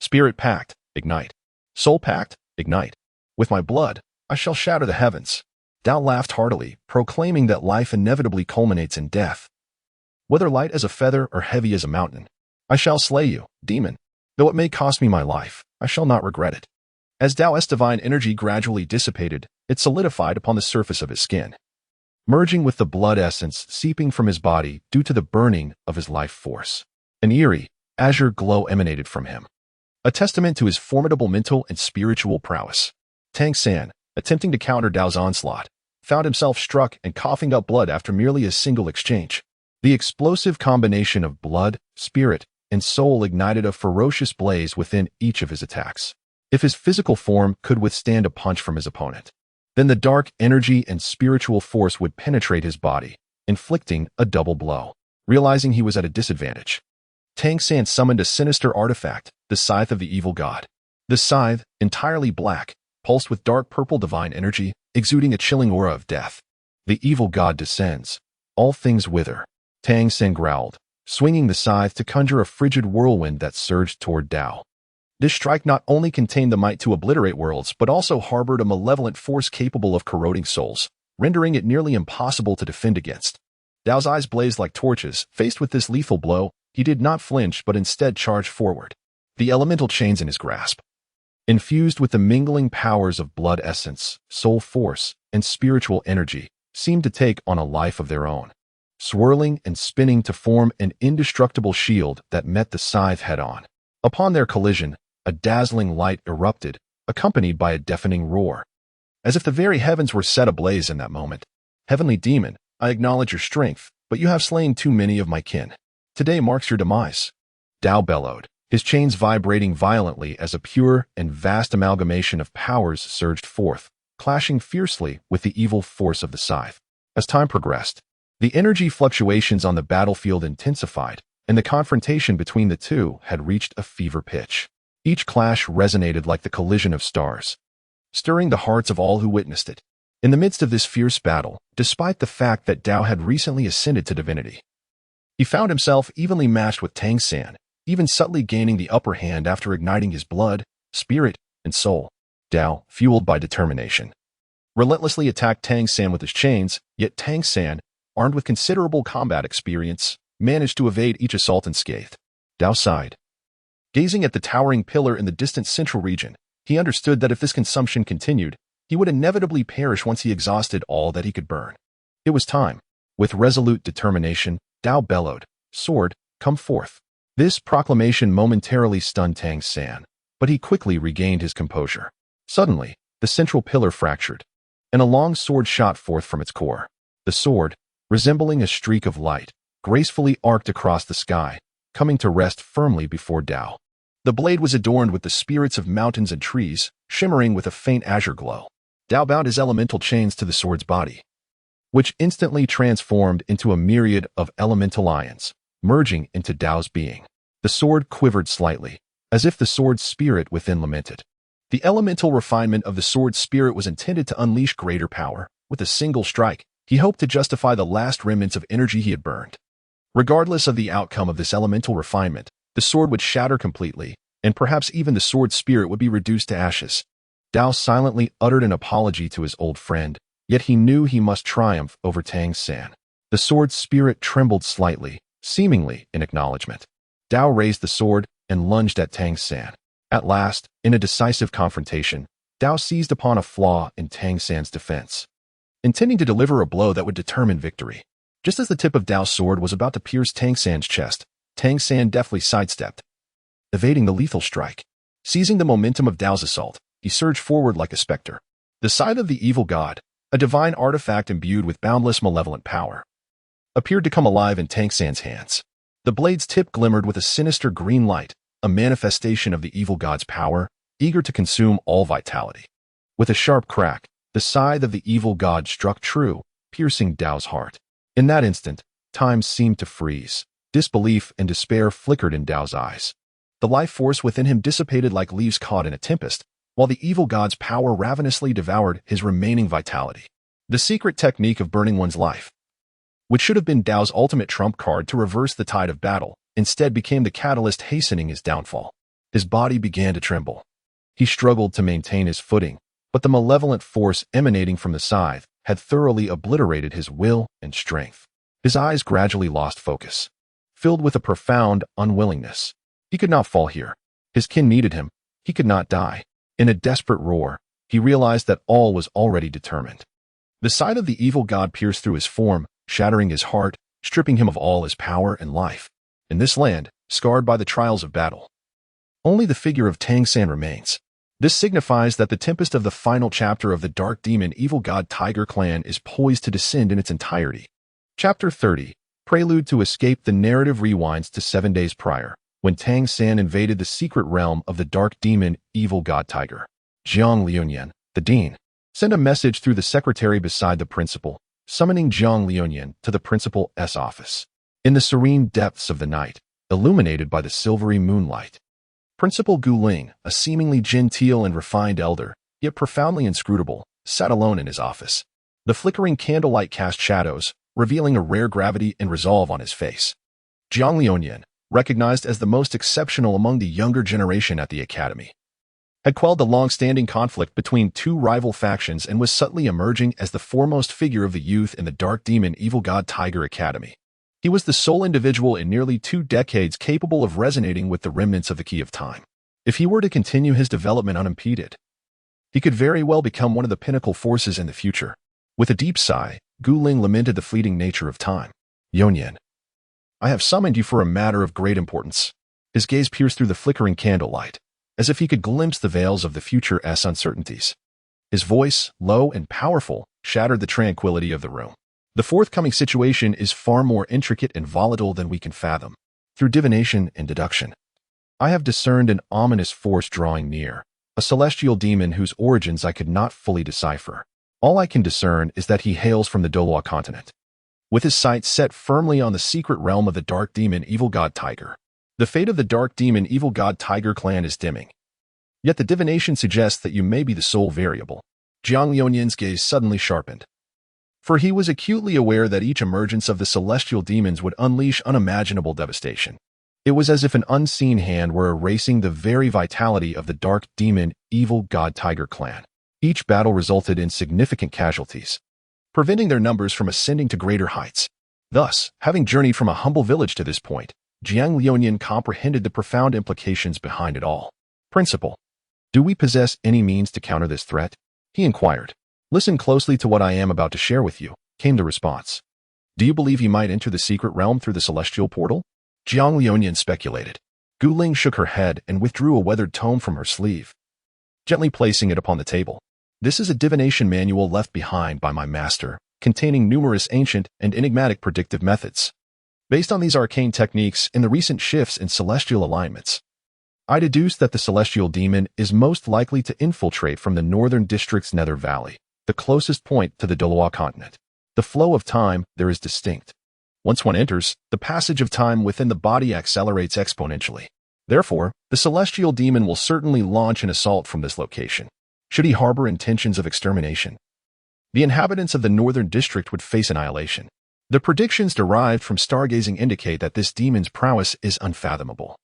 Spirit pact, ignite. Soul pact, ignite. With my blood, I shall shatter the heavens. Dao laughed heartily, proclaiming that life inevitably culminates in death. Whether light as a feather or heavy as a mountain, I shall slay you, demon. Though it may cost me my life, I shall not regret it. As Dao's divine energy gradually dissipated, it solidified upon the surface of his skin, merging with the blood essence seeping from his body due to the burning of his life force. An eerie, azure glow emanated from him, a testament to his formidable mental and spiritual prowess. Tang San, attempting to counter Dao's onslaught, found himself struck and coughing up blood after merely a single exchange. The explosive combination of blood, spirit, and soul ignited a ferocious blaze within each of his attacks. If his physical form could withstand a punch from his opponent, then the dark energy and spiritual force would penetrate his body, inflicting a double blow. Realizing he was at a disadvantage, Tang San summoned a sinister artifact, the Scythe of the Evil God. The scythe, entirely black, pulsed with dark purple divine energy, exuding a chilling aura of death. The evil god descends. All things wither. Tang San growled, swinging the scythe to conjure a frigid whirlwind that surged toward Dao. This strike not only contained the might to obliterate worlds, but also harbored a malevolent force capable of corroding souls, rendering it nearly impossible to defend against. Dao's eyes blazed like torches. Faced with this lethal blow, he did not flinch but instead charged forward, the elemental chains in his grasp, infused with the mingling powers of blood essence, soul force, and spiritual energy, seemed to take on a life of their own, swirling and spinning to form an indestructible shield that met the scythe head-on. Upon their collision, a dazzling light erupted, accompanied by a deafening roar. As if the very heavens were set ablaze in that moment. Heavenly demon, I acknowledge your strength, but you have slain too many of my kin. Today marks your demise. Dao bellowed, his chains vibrating violently as a pure and vast amalgamation of powers surged forth, clashing fiercely with the evil force of the scythe. As time progressed, the energy fluctuations on the battlefield intensified, and the confrontation between the two had reached a fever pitch. Each clash resonated like the collision of stars, stirring the hearts of all who witnessed it. In the midst of this fierce battle, despite the fact that Dao had recently ascended to divinity, he found himself evenly matched with Tang San, even subtly gaining the upper hand after igniting his blood, spirit, and soul. Dao, fueled by determination, relentlessly attacked Tang San with his chains, yet Tang San, armed with considerable combat experience, managed to evade each assault unscathed. Dao sighed. Gazing at the towering pillar in the distant central region, he understood that if this consumption continued, he would inevitably perish once he exhausted all that he could burn. It was time. With resolute determination, Dao bellowed, "Sword, come forth." This proclamation momentarily stunned Tang San, but he quickly regained his composure. Suddenly, the central pillar fractured, and a long sword shot forth from its core. The sword, resembling a streak of light, gracefully arced across the sky, coming to rest firmly before Dao. The blade was adorned with the spirits of mountains and trees, shimmering with a faint azure glow. Dao bound his elemental chains to the sword's body, which instantly transformed into a myriad of elemental ions, merging into Dao's being. The sword quivered slightly, as if the sword's spirit within lamented. The elemental refinement of the sword's spirit was intended to unleash greater power. With a single strike, he hoped to justify the last remnants of energy he had burned. Regardless of the outcome of this elemental refinement, the sword would shatter completely, and perhaps even the sword's spirit would be reduced to ashes. Dao silently uttered an apology to his old friend, yet he knew he must triumph over Tang San. The sword's spirit trembled slightly, seemingly in acknowledgement. Dao raised the sword and lunged at Tang San. At last, in a decisive confrontation, Dao seized upon a flaw in Tang San's defense, intending to deliver a blow that would determine victory. Just as the tip of Dao's sword was about to pierce Tang San's chest, Tang San deftly sidestepped, evading the lethal strike. Seizing the momentum of Dao's assault, he surged forward like a specter. The scythe of the evil god, a divine artifact imbued with boundless malevolent power, appeared to come alive in Tang San's hands. The blade's tip glimmered with a sinister green light, a manifestation of the evil god's power, eager to consume all vitality. With a sharp crack, the scythe of the evil god struck true, piercing Dao's heart. In that instant, time seemed to freeze. Disbelief and despair flickered in Dao's eyes. The life force within him dissipated like leaves caught in a tempest, while the evil god's power ravenously devoured his remaining vitality. The secret technique of burning one's life, which should have been Dao's ultimate trump card to reverse the tide of battle, instead became the catalyst hastening his downfall. His body began to tremble. He struggled to maintain his footing, but the malevolent force emanating from the scythe had thoroughly obliterated his will and strength. His eyes gradually lost focus, filled with a profound unwillingness. He could not fall here. His kin needed him. He could not die. In a desperate roar, he realized that all was already determined. The scythe of the evil god pierced through his form, shattering his heart, stripping him of all his power and life. In this land, scarred by the trials of battle, only the figure of Tang San remains. This signifies that the tempest of the final chapter of the Dark Demon Evil God Tiger clan is poised to descend in its entirety. Chapter 30, Prelude to Escape. The narrative rewinds to 7 days prior, when Tang San invaded the secret realm of the Dark Demon Evil God Tiger. Jiang Liuyan, the dean, sent a message through the secretary beside the principal, summoning Jiang Liuyan to the principal's office. In the serene depths of the night, illuminated by the silvery moonlight, Principal Gu Ling, a seemingly genteel and refined elder, yet profoundly inscrutable, sat alone in his office. The flickering candlelight cast shadows, revealing a rare gravity and resolve on his face. Jiang Liuyan, recognized as the most exceptional among the younger generation at the academy, had quelled the long-standing conflict between two rival factions and was subtly emerging as the foremost figure of the youth in the Dark Demon Evil God Tiger Academy. He was the sole individual in nearly 2 decades capable of resonating with the remnants of the Key of Time. If he were to continue his development unimpeded, he could very well become one of the pinnacle forces in the future. With a deep sigh, Gu Ling lamented the fleeting nature of time. Yonyan, I have summoned you for a matter of great importance. His gaze pierced through the flickering candlelight, as if he could glimpse the veils of the future's uncertainties. His voice, low and powerful, shattered the tranquility of the room. The forthcoming situation is far more intricate and volatile than we can fathom. Through divination and deduction, I have discerned an ominous force drawing near, a celestial demon whose origins I could not fully decipher. All I can discern is that he hails from the Douluo continent, with his sights set firmly on the secret realm of the dark demon Evil God Tiger. The fate of the dark demon Evil God Tiger clan is dimming. Yet the divination suggests that you may be the sole variable. Jiang Liuyan's gaze suddenly sharpened, for he was acutely aware that each emergence of the celestial demons would unleash unimaginable devastation. It was as if an unseen hand were erasing the very vitality of the dark demon Evil God Tiger clan. Each battle resulted in significant casualties, preventing their numbers from ascending to greater heights. Thus, having journeyed from a humble village to this point, Jiang Liuyan comprehended the profound implications behind it all. Principal, do we possess any means to counter this threat? He inquired. Listen closely to what I am about to share with you, came the response. Do you believe he might enter the secret realm through the celestial portal? Jiang Liuyan speculated. Gu Ling shook her head and withdrew a weathered tome from her sleeve, gently placing it upon the table. This is a divination manual left behind by my master, containing numerous ancient and enigmatic predictive methods. Based on these arcane techniques and the recent shifts in celestial alignments, I deduce that the celestial demon is most likely to infiltrate from the northern district's nether valley, the closest point to the Douluo continent. The flow of time there is distinct. Once one enters, the passage of time within the body accelerates exponentially. Therefore, the celestial demon will certainly launch an assault from this location, should he harbor intentions of extermination. The inhabitants of the northern district would face annihilation. The predictions derived from stargazing indicate that this demon's prowess is unfathomable,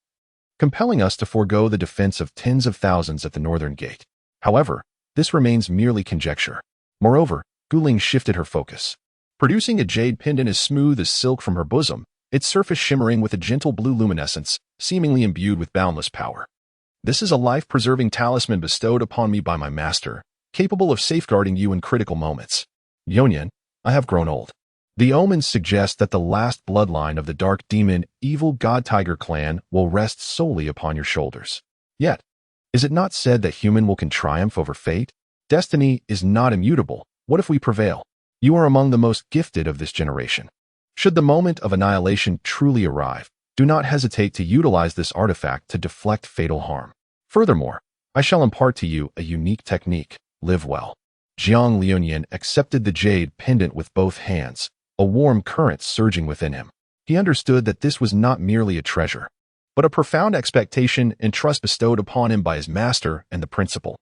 compelling us to forego the defense of tens of thousands at the northern gate. However, this remains merely conjecture. Moreover, Gu Ling shifted her focus, producing a jade pendant as smooth as silk from her bosom, its surface shimmering with a gentle blue luminescence, seemingly imbued with boundless power. This is a life-preserving talisman bestowed upon me by my master, capable of safeguarding you in critical moments. Liuyan, I have grown old. The omens suggest that the last bloodline of the dark demon Evil God Tiger clan will rest solely upon your shoulders. Yet, is it not said that human can triumph over fate? Destiny is not immutable. What if we prevail? You are among the most gifted of this generation. Should the moment of annihilation truly arrive, do not hesitate to utilize this artifact to deflect fatal harm. Furthermore, I shall impart to you a unique technique. Live well. Jiang Liuyan accepted the jade pendant with both hands, a warm current surging within him. He understood that this was not merely a treasure, but a profound expectation and trust bestowed upon him by his master and the principal.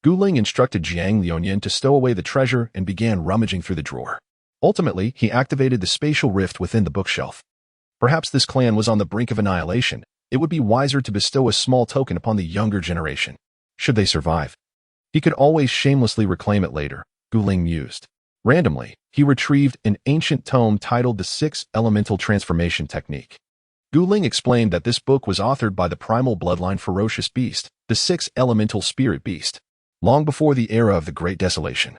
Gu Ling instructed Jiang Liuyan to stow away the treasure and began rummaging through the drawer. Ultimately, he activated the spatial rift within the bookshelf. Perhaps this clan was on the brink of annihilation. It would be wiser to bestow a small token upon the younger generation. Should they survive, he could always shamelessly reclaim it later, Gu Ling mused. Randomly, he retrieved an ancient tome titled The Six Elemental Transformation Technique. Gu Ling explained that this book was authored by the primal bloodline ferocious beast, the Six Elemental Spirit Beast, long before the era of the Great Desolation.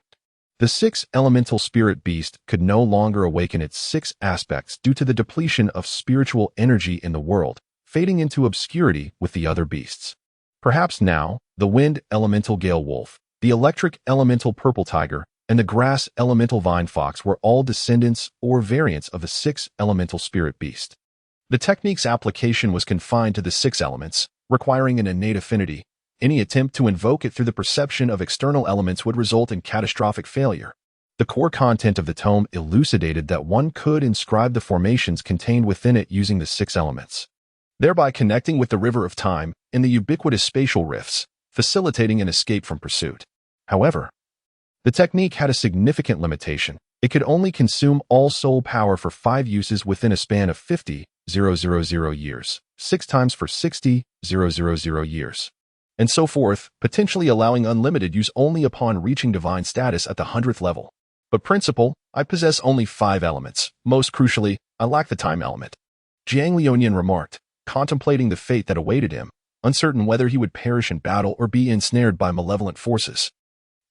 The Six Elemental Spirit Beast could no longer awaken its six aspects due to the depletion of spiritual energy in the world, fading into obscurity with the other beasts. Perhaps now, the Wind Elemental Gale Wolf, the Electric Elemental Purple Tiger, and the Grass Elemental Vine Fox were all descendants or variants of the Six Elemental Spirit Beast. The technique's application was confined to the six elements, requiring an innate affinity. Any attempt to invoke it through the perception of external elements would result in catastrophic failure. The core content of the tome elucidated that one could inscribe the formations contained within it using the six elements, thereby connecting with the river of time and the ubiquitous spatial rifts, facilitating an escape from pursuit. However, the technique had a significant limitation. It could only consume all soul power for 5 uses within a span of 50,000 years, 6 times for 60,000 years, and so forth, potentially allowing unlimited use only upon reaching divine status at the 100th level. But principal, I possess only 5 elements. Most crucially, I lack the time element. Jiang Liuyan remarked, contemplating the fate that awaited him, uncertain whether he would perish in battle or be ensnared by malevolent forces.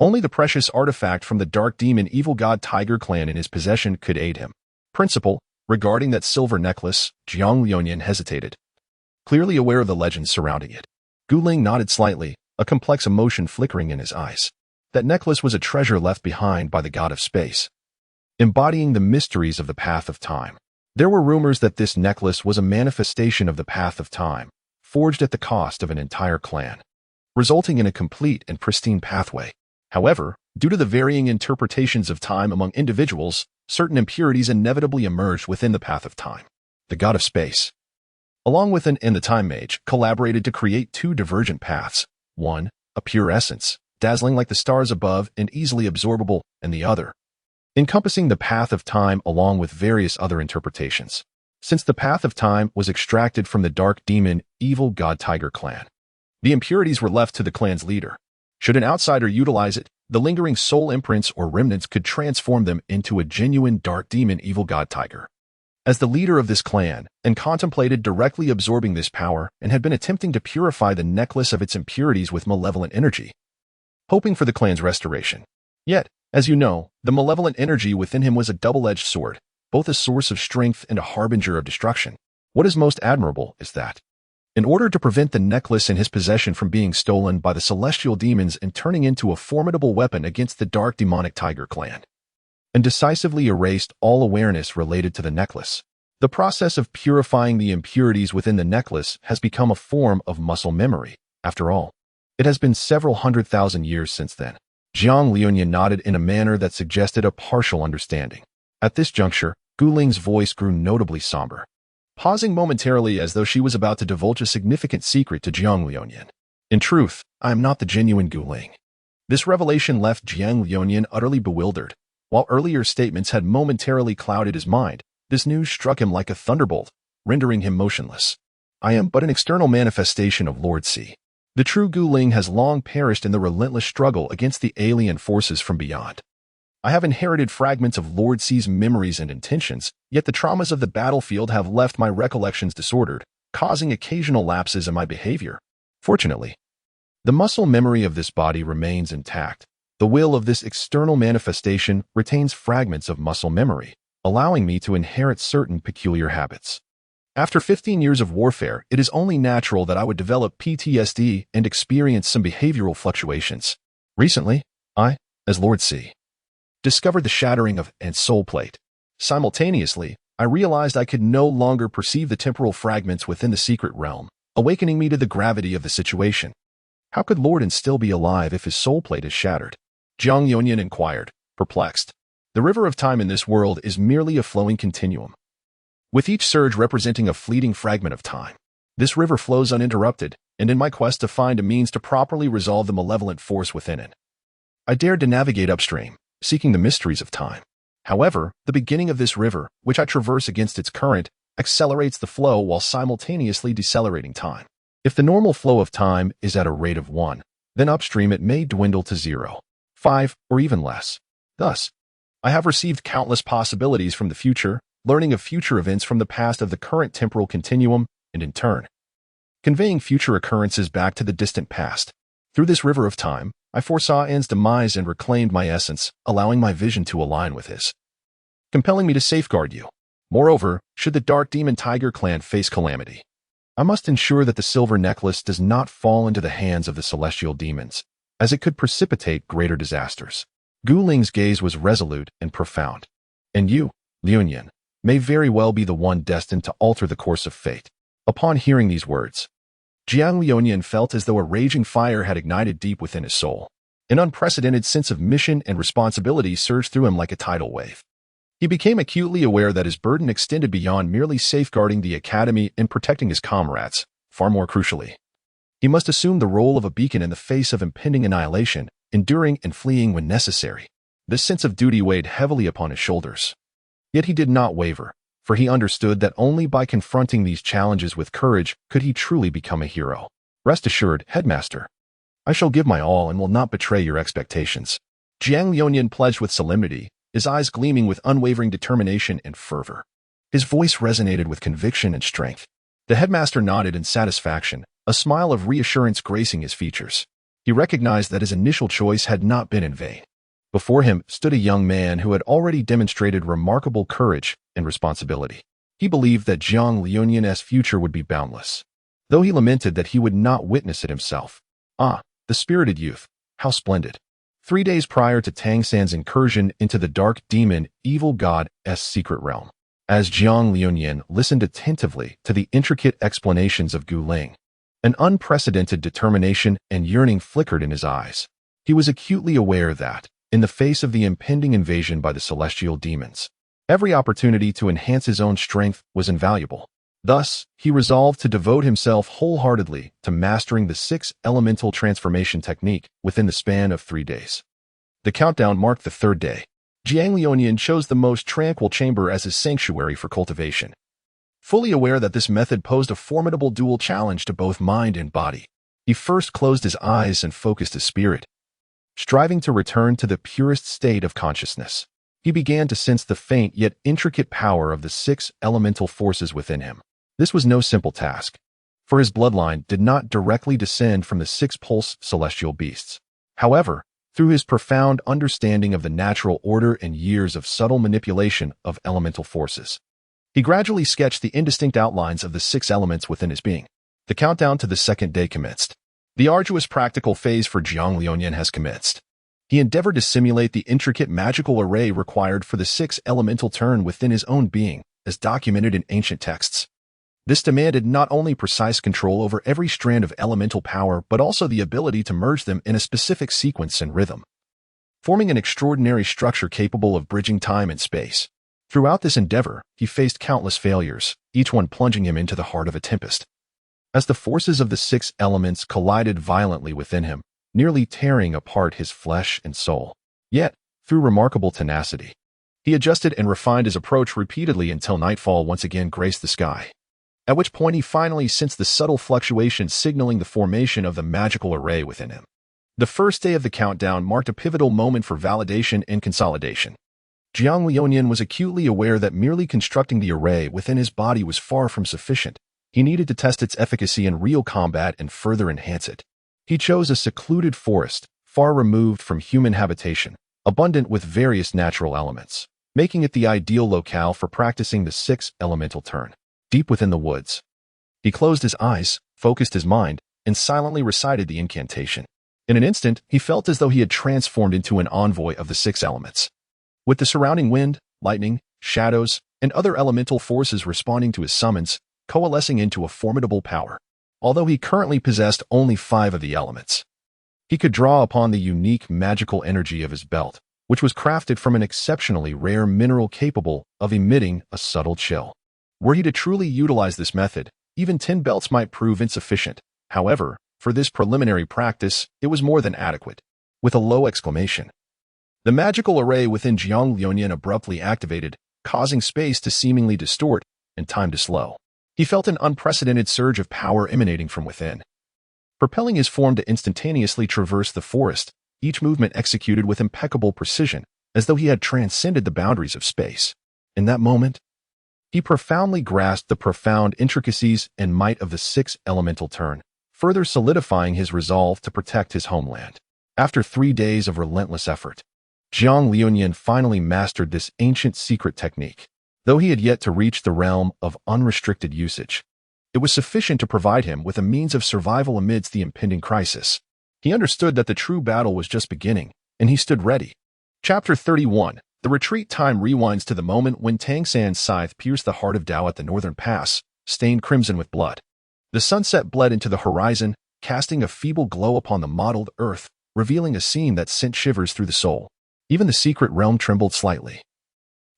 Only the precious artifact from the dark demon Evil God Tiger clan in his possession could aid him. Principal, regarding that silver necklace, Jiang Liuyan hesitated, clearly aware of the legends surrounding it. Guling nodded slightly, a complex emotion flickering in his eyes. That necklace was a treasure left behind by the god of space, embodying the mysteries of the path of time. There were rumors that this necklace was a manifestation of the path of time, forged at the cost of an entire clan, resulting in a complete and pristine pathway. However, due to the varying interpretations of time among individuals, certain impurities inevitably emerged within the path of time. The god of space, along with an and the time mage, collaborated to create two divergent paths. One, a pure essence, dazzling like the stars above and easily absorbable, and the other, encompassing the path of time along with various other interpretations. Since the path of time was extracted from the dark demon, evil god tiger clan, the impurities were left to the clan's leader. Should an outsider utilize it, the lingering soul imprints or remnants could transform them into a genuine dark demon evil god tiger. As the leader of this clan, and contemplated directly absorbing this power and had been attempting to purify the necklace of its impurities with malevolent energy, hoping for the clan's restoration. Yet, as you know, the malevolent energy within him was a double-edged sword, both a source of strength and a harbinger of destruction. What is most admirable is that, in order to prevent the necklace in his possession from being stolen by the celestial demons and turning into a formidable weapon against the dark demonic tiger clan, and decisively erased all awareness related to the necklace. The process of purifying the impurities within the necklace has become a form of muscle memory. After all, it has been several 100,000 years since then. Jiang Liuyan nodded in a manner that suggested a partial understanding. At this juncture, Guling's voice grew notably somber, pausing momentarily as though she was about to divulge a significant secret to Jiang Liuyan. In truth, I am not the genuine Guling. This revelation left Jiang Liuyan utterly bewildered. While earlier statements had momentarily clouded his mind, this news struck him like a thunderbolt, rendering him motionless. I am but an external manifestation of Lord C. The true Guling has long perished in the relentless struggle against the alien forces from beyond. I have inherited fragments of Lord C's memories and intentions, yet the traumas of the battlefield have left my recollections disordered, causing occasional lapses in my behavior. Fortunately, the muscle memory of this body remains intact. The will of this external manifestation retains fragments of muscle memory, allowing me to inherit certain peculiar habits. After 15 years of warfare, it is only natural that I would develop PTSD and experience some behavioral fluctuations. Recently, I, as Lord C, discovered the shattering of and soul plate. Simultaneously, I realized I could no longer perceive the temporal fragments within the secret realm, awakening me to the gravity of the situation. How could Lorden still be alive if his soul plate is shattered? Jiang Liuyan inquired, perplexed. The river of time in this world is merely a flowing continuum, with each surge representing a fleeting fragment of time. This river flows uninterrupted, and in my quest to find a means to properly resolve the malevolent force within it, I dared to navigate upstream, seeking the mysteries of time. However, the beginning of this river, which I traverse against its current, accelerates the flow while simultaneously decelerating time. If the normal flow of time is at a rate of 1, then upstream it may dwindle to 0, 5, or even less. Thus, I have received countless possibilities from the future, learning of future events from the past of the current temporal continuum, and in turn, conveying future occurrences back to the distant past. Through this river of time, I foresaw An's demise and reclaimed my essence, allowing my vision to align with his, compelling me to safeguard you. Moreover, should the Dark Demon Tiger clan face calamity, I must ensure that the silver necklace does not fall into the hands of the celestial demons, as it could precipitate greater disasters. Guling's gaze was resolute and profound. And you, Liuyan, may very well be the one destined to alter the course of fate. Upon hearing these words, Jiang Liuyan felt as though a raging fire had ignited deep within his soul. An unprecedented sense of mission and responsibility surged through him like a tidal wave. He became acutely aware that his burden extended beyond merely safeguarding the academy and protecting his comrades. Far more crucially, he must assume the role of a beacon in the face of impending annihilation, enduring and fleeing when necessary. This sense of duty weighed heavily upon his shoulders. Yet he did not waver, for he understood that only by confronting these challenges with courage could he truly become a hero. Rest assured, Headmaster, I shall give my all and will not betray your expectations. Jiang Liuyan pledged with solemnity, his eyes gleaming with unwavering determination and fervor. His voice resonated with conviction and strength. The headmaster nodded in satisfaction, a smile of reassurance gracing his features. He recognized that his initial choice had not been in vain. Before him stood a young man who had already demonstrated remarkable courage and responsibility. He believed that Jiang Liuyan's future would be boundless. though he lamented that he would not witness it himself. Ah, the spirited youth, how splendid. 3 days prior to Tang San's incursion into the dark demon evil god's secret realm. As Jiang Liuyan listened attentively to the intricate explanations of Gu Ling, an unprecedented determination and yearning flickered in his eyes. He was acutely aware that, in the face of the impending invasion by the celestial demons, every opportunity to enhance his own strength was invaluable. Thus, he resolved to devote himself wholeheartedly to mastering the 6 elemental transformation technique within the span of 3 days. The countdown marked the 3rd day. Jiang Liuyan chose the most tranquil chamber as his sanctuary for cultivation. Fully aware that this method posed a formidable dual challenge to both mind and body, he first closed his eyes and focused his spirit. Striving to return to the purest state of consciousness, he began to sense the faint yet intricate power of the 6 elemental forces within him. This was no simple task, for his bloodline did not directly descend from the 6 pulse celestial beasts. However, through his profound understanding of the natural order and years of subtle manipulation of elemental forces, he gradually sketched the indistinct outlines of the 6 elements within his being. The countdown to the 2nd day commenced. The arduous practical phase for Jiang Liuyan has commenced. He endeavored to simulate the intricate magical array required for the 6 elemental turn within his own being, as documented in ancient texts. This demanded not only precise control over every strand of elemental power, but also the ability to merge them in a specific sequence and rhythm, forming an extraordinary structure capable of bridging time and space. Throughout this endeavor, he faced countless failures, each one plunging him into the heart of a tempest. As the forces of the 6 elements collided violently within him, nearly tearing apart his flesh and soul. Yet, through remarkable tenacity, he adjusted and refined his approach repeatedly until nightfall once again graced the sky, at which point he finally sensed the subtle fluctuation signaling the formation of the magical array within him. The 1st day of the countdown marked a pivotal moment for validation and consolidation. Jiang Liuyan was acutely aware that merely constructing the array within his body was far from sufficient. He needed to test its efficacy in real combat and further enhance it. He chose a secluded forest, far removed from human habitation, abundant with various natural elements, making it the ideal locale for practicing the 6 elemental turn. Deep within the woods, he closed his eyes, focused his mind, and silently recited the incantation. In an instant, he felt as though he had transformed into an envoy of the 6 elements. With the surrounding wind, lightning, shadows, and other elemental forces responding to his summons, coalescing into a formidable power. Although he currently possessed only 5 of the elements, he could draw upon the unique magical energy of his belt, which was crafted from an exceptionally rare mineral capable of emitting a subtle chill. Were he to truly utilize this method, even 10 belts might prove insufficient. However, for this preliminary practice, it was more than adequate. With a low exclamation, the magical array within Jiang Liuyan abruptly activated, causing space to seemingly distort and time to slow. He felt an unprecedented surge of power emanating from within, propelling his form to instantaneously traverse the forest, each movement executed with impeccable precision, as though he had transcended the boundaries of space. In that moment, he profoundly grasped the profound intricacies and might of the 6 elemental turn, further solidifying his resolve to protect his homeland. After 3 days of relentless effort, Jiang Liuyan finally mastered this ancient secret technique. Though he had yet to reach the realm of unrestricted usage, it was sufficient to provide him with a means of survival amidst the impending crisis. He understood that the true battle was just beginning, and he stood ready. Chapter 31. The retreat time rewinds to the moment when Tang San's scythe pierced the heart of Dao at the northern pass, stained crimson with blood. The sunset bled into the horizon, casting a feeble glow upon the mottled earth, revealing a scene that sent shivers through the soul. Even the secret realm trembled slightly.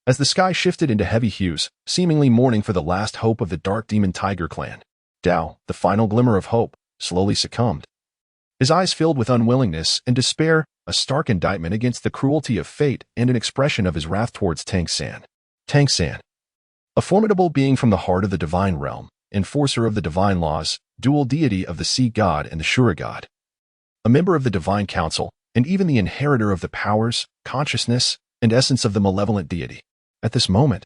As the sky shifted into heavy hues, seemingly mourning for the last hope of the dark demon tiger clan, Dao, the final glimmer of hope, slowly succumbed. His eyes filled with unwillingness and despair, a stark indictment against the cruelty of fate and an expression of his wrath towards Tang San. Tang San, a formidable being from the heart of the divine realm, enforcer of the divine laws, dual deity of the sea god and the Shura god, a member of the divine council, and even the inheritor of the powers, consciousness, and essence of the malevolent deity. At this moment,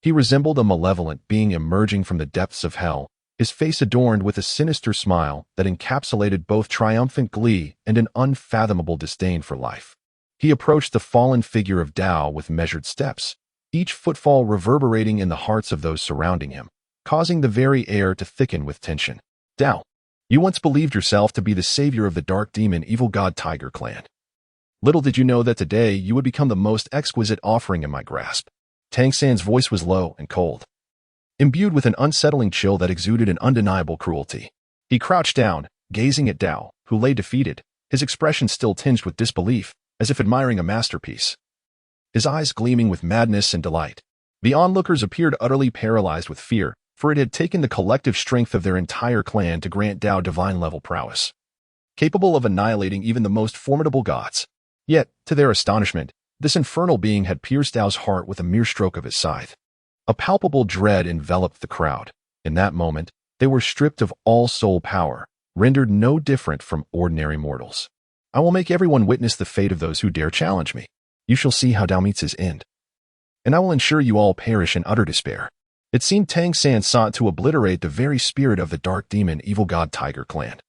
he resembled a malevolent being emerging from the depths of hell, his face adorned with a sinister smile that encapsulated both triumphant glee and an unfathomable disdain for life. He approached the fallen figure of Dao with measured steps, each footfall reverberating in the hearts of those surrounding him, causing the very air to thicken with tension. Dao, you once believed yourself to be the savior of the dark demon evil god tiger clan. Little did you know that today you would become the most exquisite offering in my grasp. Tang San's voice was low and cold, imbued with an unsettling chill that exuded an undeniable cruelty. He crouched down, gazing at Dao, who lay defeated, his expression still tinged with disbelief, as if admiring a masterpiece. His eyes gleaming with madness and delight. The onlookers appeared utterly paralyzed with fear, for it had taken the collective strength of their entire clan to grant Dao divine-level prowess, capable of annihilating even the most formidable gods. Yet, to their astonishment, this infernal being had pierced Dao's heart with a mere stroke of his scythe. A palpable dread enveloped the crowd. In that moment, they were stripped of all soul power, rendered no different from ordinary mortals. I will make everyone witness the fate of those who dare challenge me. You shall see how Dao meets his end. And I will ensure you all perish in utter despair. It seemed Tang San sought to obliterate the very spirit of the dark demon evil god tiger clan.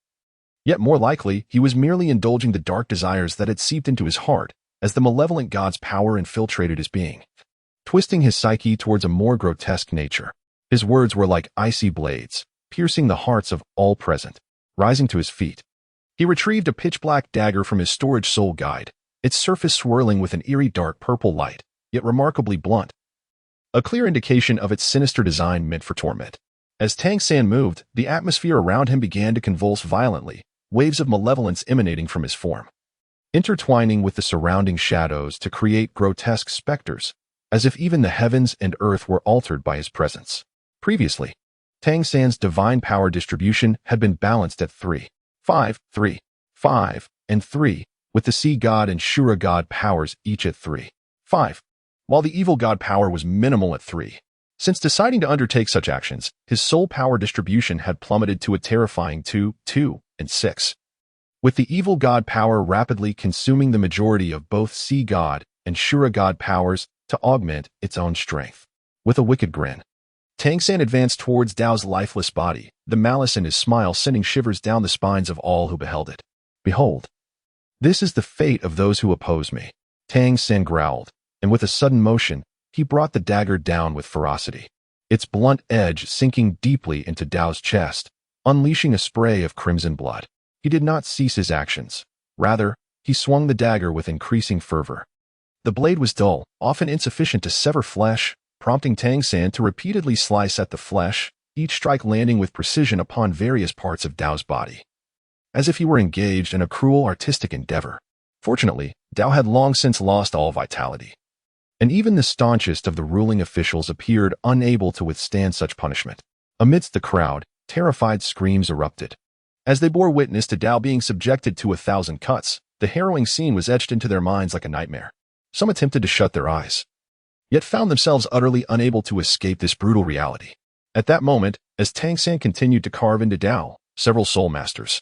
Yet more likely, he was merely indulging the dark desires that had seeped into his heart as the malevolent god's power infiltrated his being, twisting his psyche towards a more grotesque nature. His words were like icy blades, piercing the hearts of all present. Rising to his feet, he retrieved a pitch-black dagger from his storage soul guide, its surface swirling with an eerie dark purple light, yet remarkably blunt, a clear indication of its sinister design meant for torment. As Tang San moved, the atmosphere around him began to convulse violently, waves of malevolence emanating from his form, intertwining with the surrounding shadows to create grotesque specters, as if even the heavens and earth were altered by his presence. Previously, Tang San's divine power distribution had been balanced at 3, 5, 3, 5, and 3, with the sea god and Shura god powers each at 3, 5, while the evil god power was minimal at 3. Since deciding to undertake such actions, his soul power distribution had plummeted to a terrifying 2, 2, and 6, with the evil god power rapidly consuming the majority of both sea god and Shura god powers to augment its own strength. With a wicked grin, Tang San advanced towards Dao's lifeless body, the malice in his smile sending shivers down the spines of all who beheld it. Behold, this is the fate of those who oppose me. Tang San growled, and with a sudden motion, he brought the dagger down with ferocity, its blunt edge sinking deeply into Dao's chest, unleashing a spray of crimson blood. He did not cease his actions. Rather, he swung the dagger with increasing fervor. The blade was dull, often insufficient to sever flesh, prompting Tang San to repeatedly slice at the flesh, each strike landing with precision upon various parts of Dao's body, as if he were engaged in a cruel artistic endeavor. Fortunately, Dao had long since lost all vitality, and even the staunchest of the ruling officials appeared unable to withstand such punishment. Amidst the crowd, terrified screams erupted. As they bore witness to Dao being subjected to 1,000 cuts, the harrowing scene was etched into their minds like a nightmare. Some attempted to shut their eyes, yet found themselves utterly unable to escape this brutal reality. At that moment, as Tang San continued to carve into Dao, several soul masters,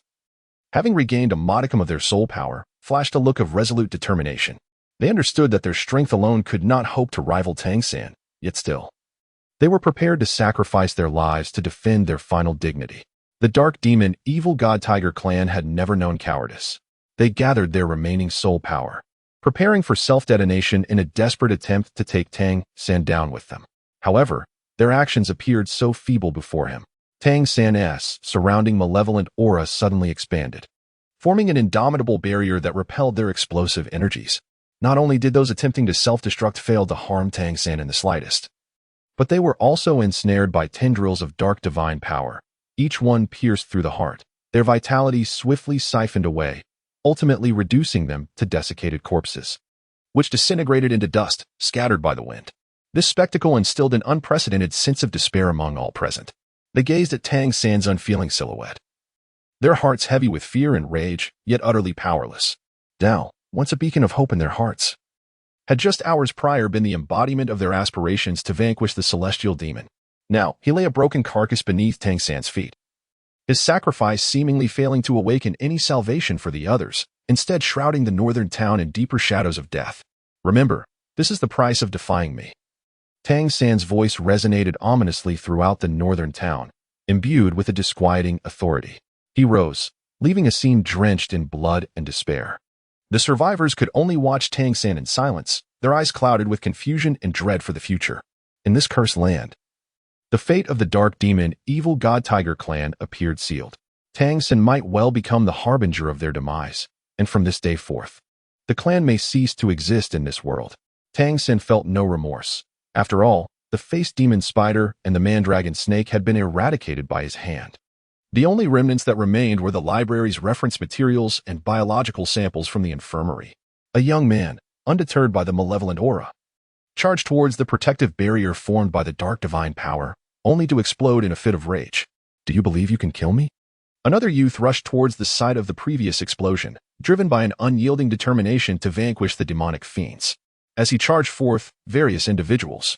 having regained a modicum of their soul power, flashed a look of resolute determination. They understood that their strength alone could not hope to rival Tang San, yet still, they were prepared to sacrifice their lives to defend their final dignity. The dark demon, evil god tiger clan had never known cowardice. They gathered their remaining soul power, preparing for self-detonation in a desperate attempt to take Tang San down with them. However, their actions appeared so feeble before him. Tang San's surrounding malevolent aura suddenly expanded, forming an indomitable barrier that repelled their explosive energies. Not only did those attempting to self-destruct fail to harm Tang San in the slightest, but they were also ensnared by tendrils of dark divine power, each one pierced through the heart. Their vitality swiftly siphoned away, ultimately reducing them to desiccated corpses, which disintegrated into dust, scattered by the wind. This spectacle instilled an unprecedented sense of despair among all present. They gazed at Tang San's unfeeling silhouette, their hearts heavy with fear and rage, yet utterly powerless. Dao, once a beacon of hope in their hearts, had just hours prior been the embodiment of their aspirations to vanquish the celestial demon. Now, he lay a broken carcass beneath Tang San's feet, his sacrifice seemingly failing to awaken any salvation for the others, instead shrouding the northern town in deeper shadows of death. Remember, this is the price of defying me. Tang San's voice resonated ominously throughout the northern town, imbued with a disquieting authority. He rose, leaving a scene drenched in blood and despair. The survivors could only watch Tang San in silence, their eyes clouded with confusion and dread for the future. In this cursed land, The fate of the dark demon, evil god tiger clan appeared sealed. Tang San might well become the harbinger of their demise, and from this day forth, the clan may cease to exist in this world. Tang San felt no remorse. After all, the face demon spider and the man-dragon snake had been eradicated by his hand. The only remnants that remained were the library's reference materials and biological samples from the infirmary. A young man, undeterred by the malevolent aura, charged towards the protective barrier formed by the dark divine power, only to explode in a fit of rage. "Do you believe you can kill me?" Another youth rushed towards the site of the previous explosion, driven by an unyielding determination to vanquish the demonic fiends. As he charged forth, various individuals,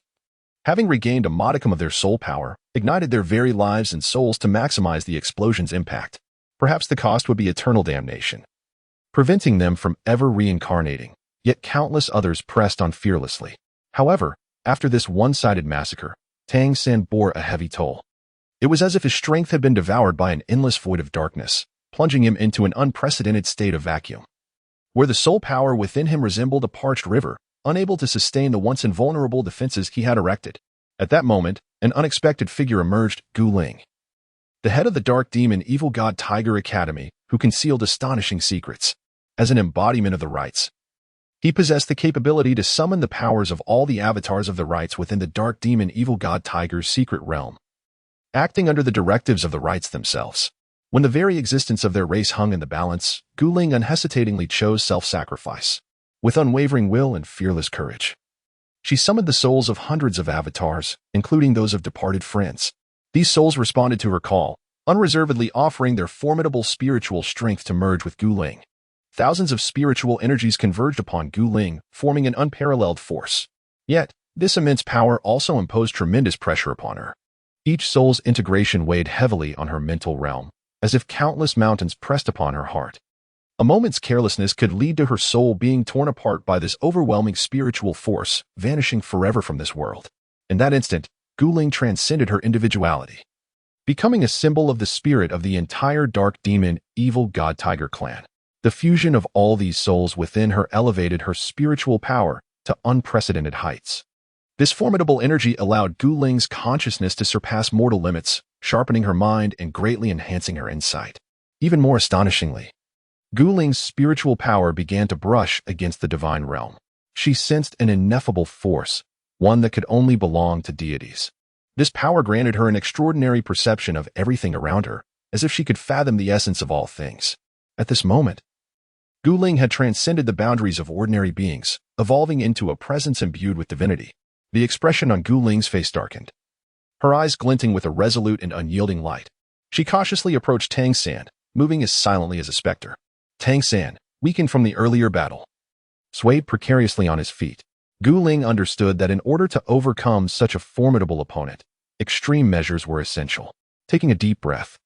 having regained a modicum of their soul power, ignited their very lives and souls to maximize the explosion's impact. Perhaps the cost would be eternal damnation, preventing them from ever reincarnating, yet countless others pressed on fearlessly. However, after this one-sided massacre, Tang San bore a heavy toll. It was as if his strength had been devoured by an endless void of darkness, plunging him into an unprecedented state of vacuum, where the soul power within him resembled a parched river, unable to sustain the once invulnerable defenses he had erected. At that moment, an unexpected figure emerged, Gu Ling, the head of the dark demon evil god Tiger Academy, who concealed astonishing secrets. As an embodiment of the rites, he possessed the capability to summon the powers of all the avatars of the rites within the dark demon evil god Tiger's secret realm, acting under the directives of the rites themselves. When the very existence of their race hung in the balance, Gu Ling unhesitatingly chose self-sacrifice. With unwavering will and fearless courage, she summoned the souls of hundreds of avatars, including those of departed friends. These souls responded to her call, unreservedly offering their formidable spiritual strength to merge with Gu Ling. Thousands of spiritual energies converged upon Gu Ling, forming an unparalleled force. Yet, this immense power also imposed tremendous pressure upon her. Each soul's integration weighed heavily on her mental realm, as if countless mountains pressed upon her heart. A moment's carelessness could lead to her soul being torn apart by this overwhelming spiritual force, vanishing forever from this world. In that instant, Gu Ling transcended her individuality, becoming a symbol of the spirit of the entire dark demon, evil god tiger clan. The fusion of all these souls within her elevated her spiritual power to unprecedented heights. This formidable energy allowed Gu Ling's consciousness to surpass mortal limits, sharpening her mind and greatly enhancing her insight. Even more astonishingly, Gu Ling's spiritual power began to brush against the divine realm. She sensed an ineffable force, one that could only belong to deities. This power granted her an extraordinary perception of everything around her, as if she could fathom the essence of all things. At this moment, Gu Ling had transcended the boundaries of ordinary beings, evolving into a presence imbued with divinity. The expression on Gu Ling's face darkened, her eyes glinting with a resolute and unyielding light. She cautiously approached Tang San, moving as silently as a specter. Tang San, weakened from the earlier battle, swayed precariously on his feet. Gu Ling understood that in order to overcome such a formidable opponent, extreme measures were essential. Taking a deep breath,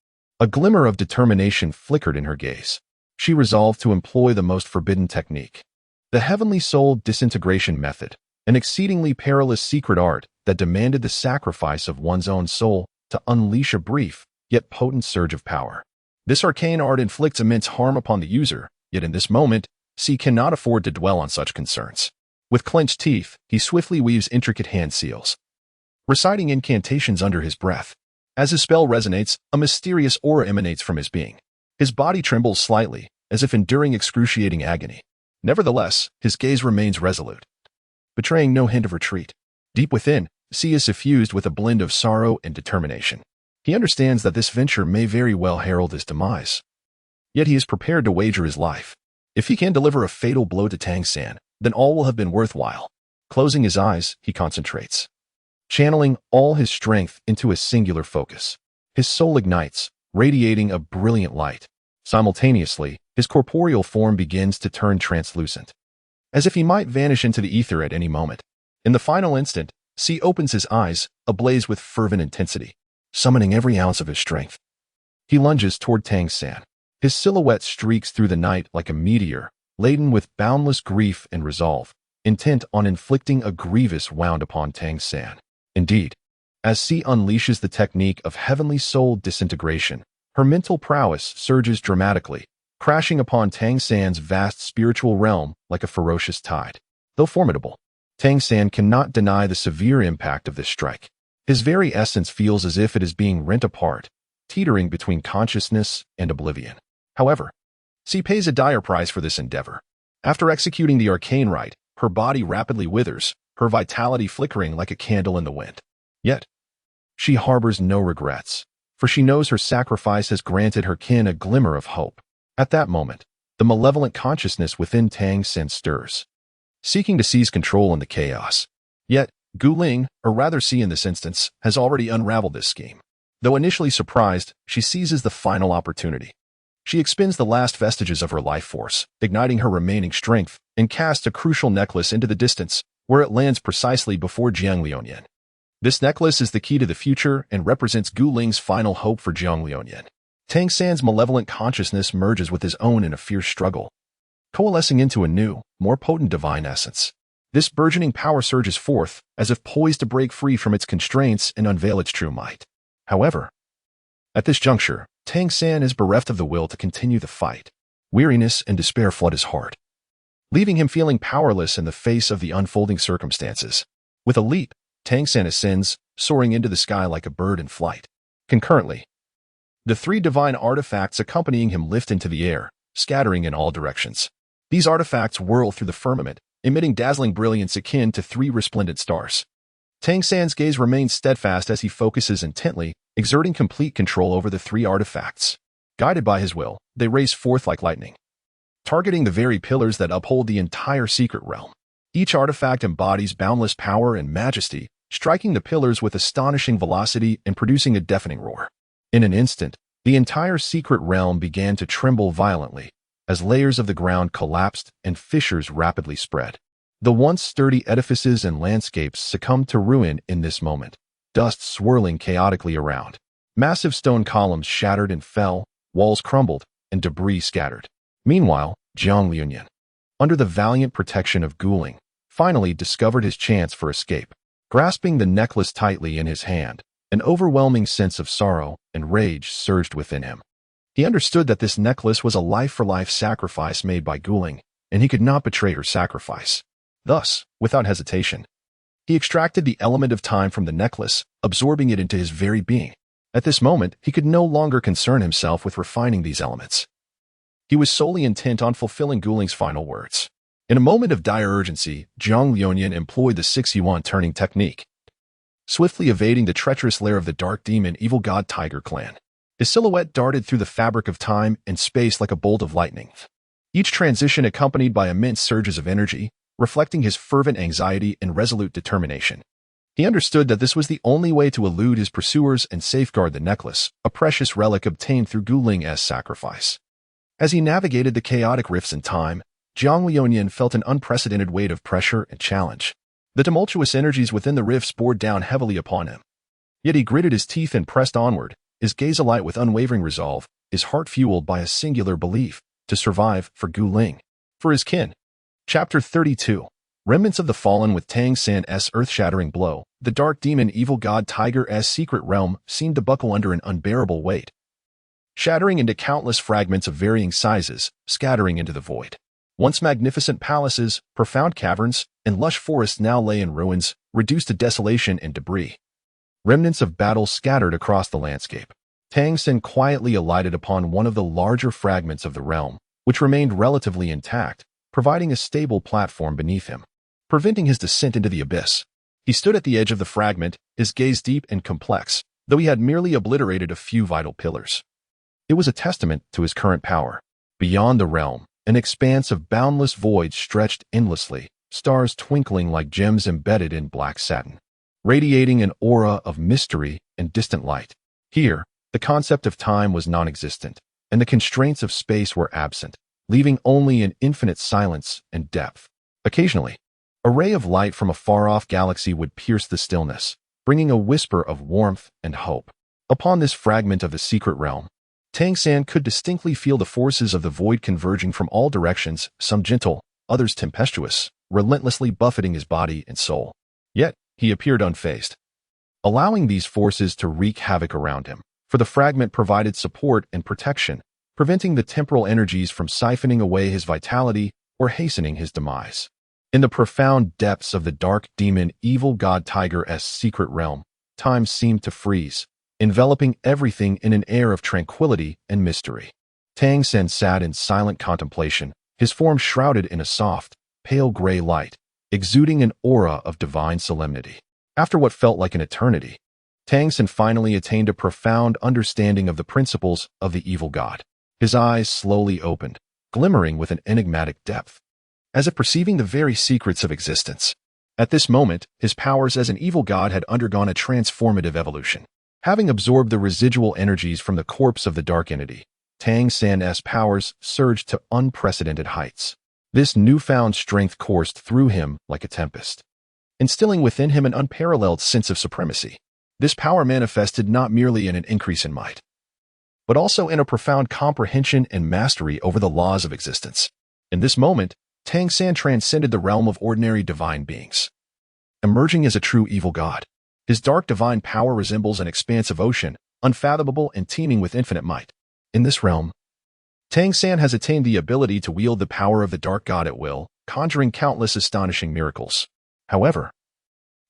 a glimmer of determination flickered in her gaze. She resolved to employ the most forbidden technique, the heavenly soul disintegration method, an exceedingly perilous secret art that demanded the sacrifice of one's own soul to unleash a brief, yet potent surge of power. This arcane art inflicts immense harm upon the user, yet in this moment, C cannot afford to dwell on such concerns. With clenched teeth, he swiftly weaves intricate hand seals, reciting incantations under his breath. As his spell resonates, a mysterious aura emanates from his being. His body trembles slightly, as if enduring excruciating agony. Nevertheless, his gaze remains resolute, betraying no hint of retreat. Deep within, C is suffused with a blend of sorrow and determination. He understands that this venture may very well herald his demise. Yet he is prepared to wager his life. If he can deliver a fatal blow to Tang San, then all will have been worthwhile. Closing his eyes, he concentrates, channeling all his strength into a singular focus. His soul ignites, radiating a brilliant light. Simultaneously, his corporeal form begins to turn translucent, as if he might vanish into the ether at any moment. In the final instant, C opens his eyes, ablaze with fervent intensity, summoning every ounce of his strength. He lunges toward Tang San. His silhouette streaks through the night like a meteor, laden with boundless grief and resolve, intent on inflicting a grievous wound upon Tang San. Indeed, as C unleashes the technique of heavenly soul disintegration, her mental prowess surges dramatically, crashing upon Tang San's vast spiritual realm like a ferocious tide. Though formidable, Tang San cannot deny the severe impact of this strike. His very essence feels as if it is being rent apart, teetering between consciousness and oblivion. However, she pays a dire price for this endeavor. After executing the arcane rite, her body rapidly withers, her vitality flickering like a candle in the wind. Yet, she harbors no regrets, for she knows her sacrifice has granted her kin a glimmer of hope. At that moment, the malevolent consciousness within Tang Sen stirs, seeking to seize control in the chaos. Yet, Gu Ling, or rather Xi in this instance, has already unraveled this scheme. Though initially surprised, she seizes the final opportunity. She expends the last vestiges of her life force, igniting her remaining strength, and casts a crucial necklace into the distance, where it lands precisely before Jiang Liuyan. This necklace is the key to the future and represents Gu Ling's final hope for Jiang Liuyan. Tang San's malevolent consciousness merges with his own in a fierce struggle, coalescing into a new, more potent divine essence. This burgeoning power surges forth, as if poised to break free from its constraints and unveil its true might. However, at this juncture, Tang San is bereft of the will to continue the fight. Weariness and despair flood his heart, leaving him feeling powerless in the face of the unfolding circumstances. With a leap, Tang San ascends, soaring into the sky like a bird in flight. Concurrently, the three divine artifacts accompanying him lift into the air, scattering in all directions. These artifacts whirl through the firmament, emitting dazzling brilliance akin to three resplendent stars. Tang San's gaze remains steadfast as he focuses intently, exerting complete control over the three artifacts. Guided by his will, they race forth like lightning, targeting the very pillars that uphold the entire secret realm. Each artifact embodies boundless power and majesty, striking the pillars with astonishing velocity and producing a deafening roar. In an instant, the entire secret realm began to tremble violently, as layers of the ground collapsed and fissures rapidly spread. The once sturdy edifices and landscapes succumbed to ruin in this moment, dust swirling chaotically around. Massive stone columns shattered and fell, walls crumbled, and debris scattered. Meanwhile, Jiang Liuyan, under the valiant protection of Gu Ling, finally discovered his chance for escape. Grasping the necklace tightly in his hand, an overwhelming sense of sorrow and rage surged within him. He understood that this necklace was a life-for-life sacrifice made by Gu Ling, and he could not betray her sacrifice. Thus, without hesitation, he extracted the element of time from the necklace, absorbing it into his very being. At this moment, he could no longer concern himself with refining these elements. He was solely intent on fulfilling Gu Ling's final words. In a moment of dire urgency, Jiang Liuyan employed the 6-yuan turning technique, swiftly evading the treacherous lair of the dark demon evil god Tiger clan. His silhouette darted through the fabric of time and space like a bolt of lightning, each transition accompanied by immense surges of energy, reflecting his fervent anxiety and resolute determination. He understood that this was the only way to elude his pursuers and safeguard the necklace, a precious relic obtained through Gu Ling's sacrifice. As he navigated the chaotic rifts in time, Jiang Liuyan felt an unprecedented weight of pressure and challenge. The tumultuous energies within the rifts bore down heavily upon him. Yet he gritted his teeth and pressed onward, his gaze alight with unwavering resolve, his heart fueled by a singular belief to survive for Gu Ling, for his kin. Chapter 32. Remnants of the Fallen. With Tang San's earth-shattering blow, the dark demon evil god Tiger's secret realm seemed to buckle under an unbearable weight, shattering into countless fragments of varying sizes, scattering into the void. Once magnificent palaces, profound caverns, and lush forests now lay in ruins, reduced to desolation and debris. Remnants of battle scattered across the landscape. Tang San quietly alighted upon one of the larger fragments of the realm, which remained relatively intact, providing a stable platform beneath him, preventing his descent into the abyss. He stood at the edge of the fragment, his gaze deep and complex, though he had merely obliterated a few vital pillars. It was a testament to his current power. Beyond the realm, an expanse of boundless void stretched endlessly, stars twinkling like gems embedded in black satin, radiating an aura of mystery and distant light. Here, the concept of time was non-existent, and the constraints of space were absent, leaving only an infinite silence and depth. Occasionally, a ray of light from a far-off galaxy would pierce the stillness, bringing a whisper of warmth and hope. Upon this fragment of the secret realm, Tang San could distinctly feel the forces of the void converging from all directions, some gentle, others tempestuous, relentlessly buffeting his body and soul. Yet, he appeared unfazed, allowing these forces to wreak havoc around him, for the fragment provided support and protection, preventing the temporal energies from siphoning away his vitality or hastening his demise. In the profound depths of the dark demon evil god Tiger's secret realm, time seemed to freeze, enveloping everything in an air of tranquility and mystery. Tang Sen sat in silent contemplation, his form shrouded in a soft, pale gray light, exuding an aura of divine solemnity. After what felt like an eternity, Tang Sen finally attained a profound understanding of the principles of the evil god. His eyes slowly opened, glimmering with an enigmatic depth, as if perceiving the very secrets of existence. At this moment, his powers as an evil god had undergone a transformative evolution. Having absorbed the residual energies from the corpse of the dark entity, Tang San's powers surged to unprecedented heights. This newfound strength coursed through him like a tempest, instilling within him an unparalleled sense of supremacy. This power manifested not merely in an increase in might, but also in a profound comprehension and mastery over the laws of existence. In this moment, Tang San transcended the realm of ordinary divine beings, emerging as a true evil god. His dark divine power resembles an expansive ocean, unfathomable and teeming with infinite might. In this realm, Tang San has attained the ability to wield the power of the dark god at will, conjuring countless astonishing miracles. However,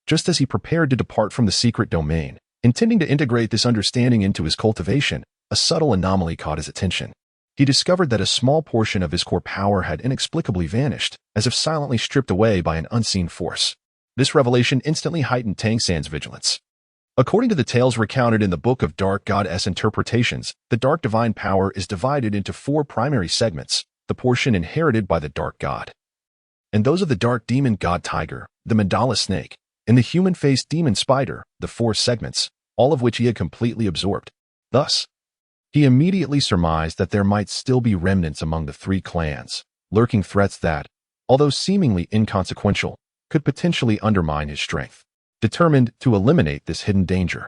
just as he prepared to depart from the secret domain, intending to integrate this understanding into his cultivation, a subtle anomaly caught his attention. He discovered that a small portion of his core power had inexplicably vanished, as if silently stripped away by an unseen force. This revelation instantly heightened Tang San's vigilance. According to the tales recounted in the Book of Dark Goddess Interpretations, the dark divine power is divided into 4 primary segments: the portion inherited by the dark god, and those of the dark demon god tiger, the mandala snake, and the human-faced demon spider, the 4 segments, all of which he had completely absorbed. Thus, he immediately surmised that there might still be remnants among the 3 clans, lurking threats that, although seemingly inconsequential, could potentially undermine his strength. Determined to eliminate this hidden danger,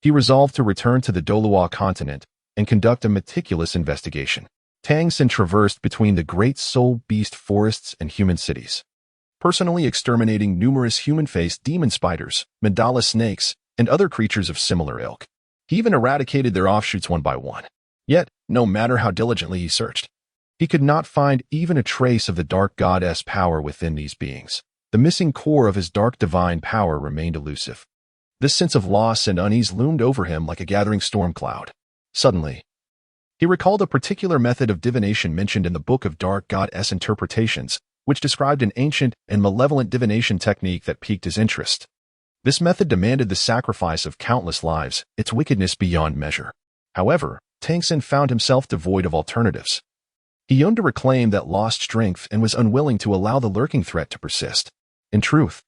he resolved to return to the Douluo continent and conduct a meticulous investigation. Tang San traversed between the great soul beast forests and human cities, personally exterminating numerous human-faced demon spiders, mandala snakes, and other creatures of similar ilk. He even eradicated their offshoots one by one. Yet, no matter how diligently he searched, he could not find even a trace of the dark goddess power within these beings. The missing core of his dark divine power remained elusive. This sense of loss and unease loomed over him like a gathering storm cloud. Suddenly, he recalled a particular method of divination mentioned in the Book of Dark Goddess Interpretations, which described an ancient and malevolent divination technique that piqued his interest. This method demanded the sacrifice of countless lives, its wickedness beyond measure. However, Tang San found himself devoid of alternatives. He yearned to reclaim that lost strength and was unwilling to allow the lurking threat to persist. In truth,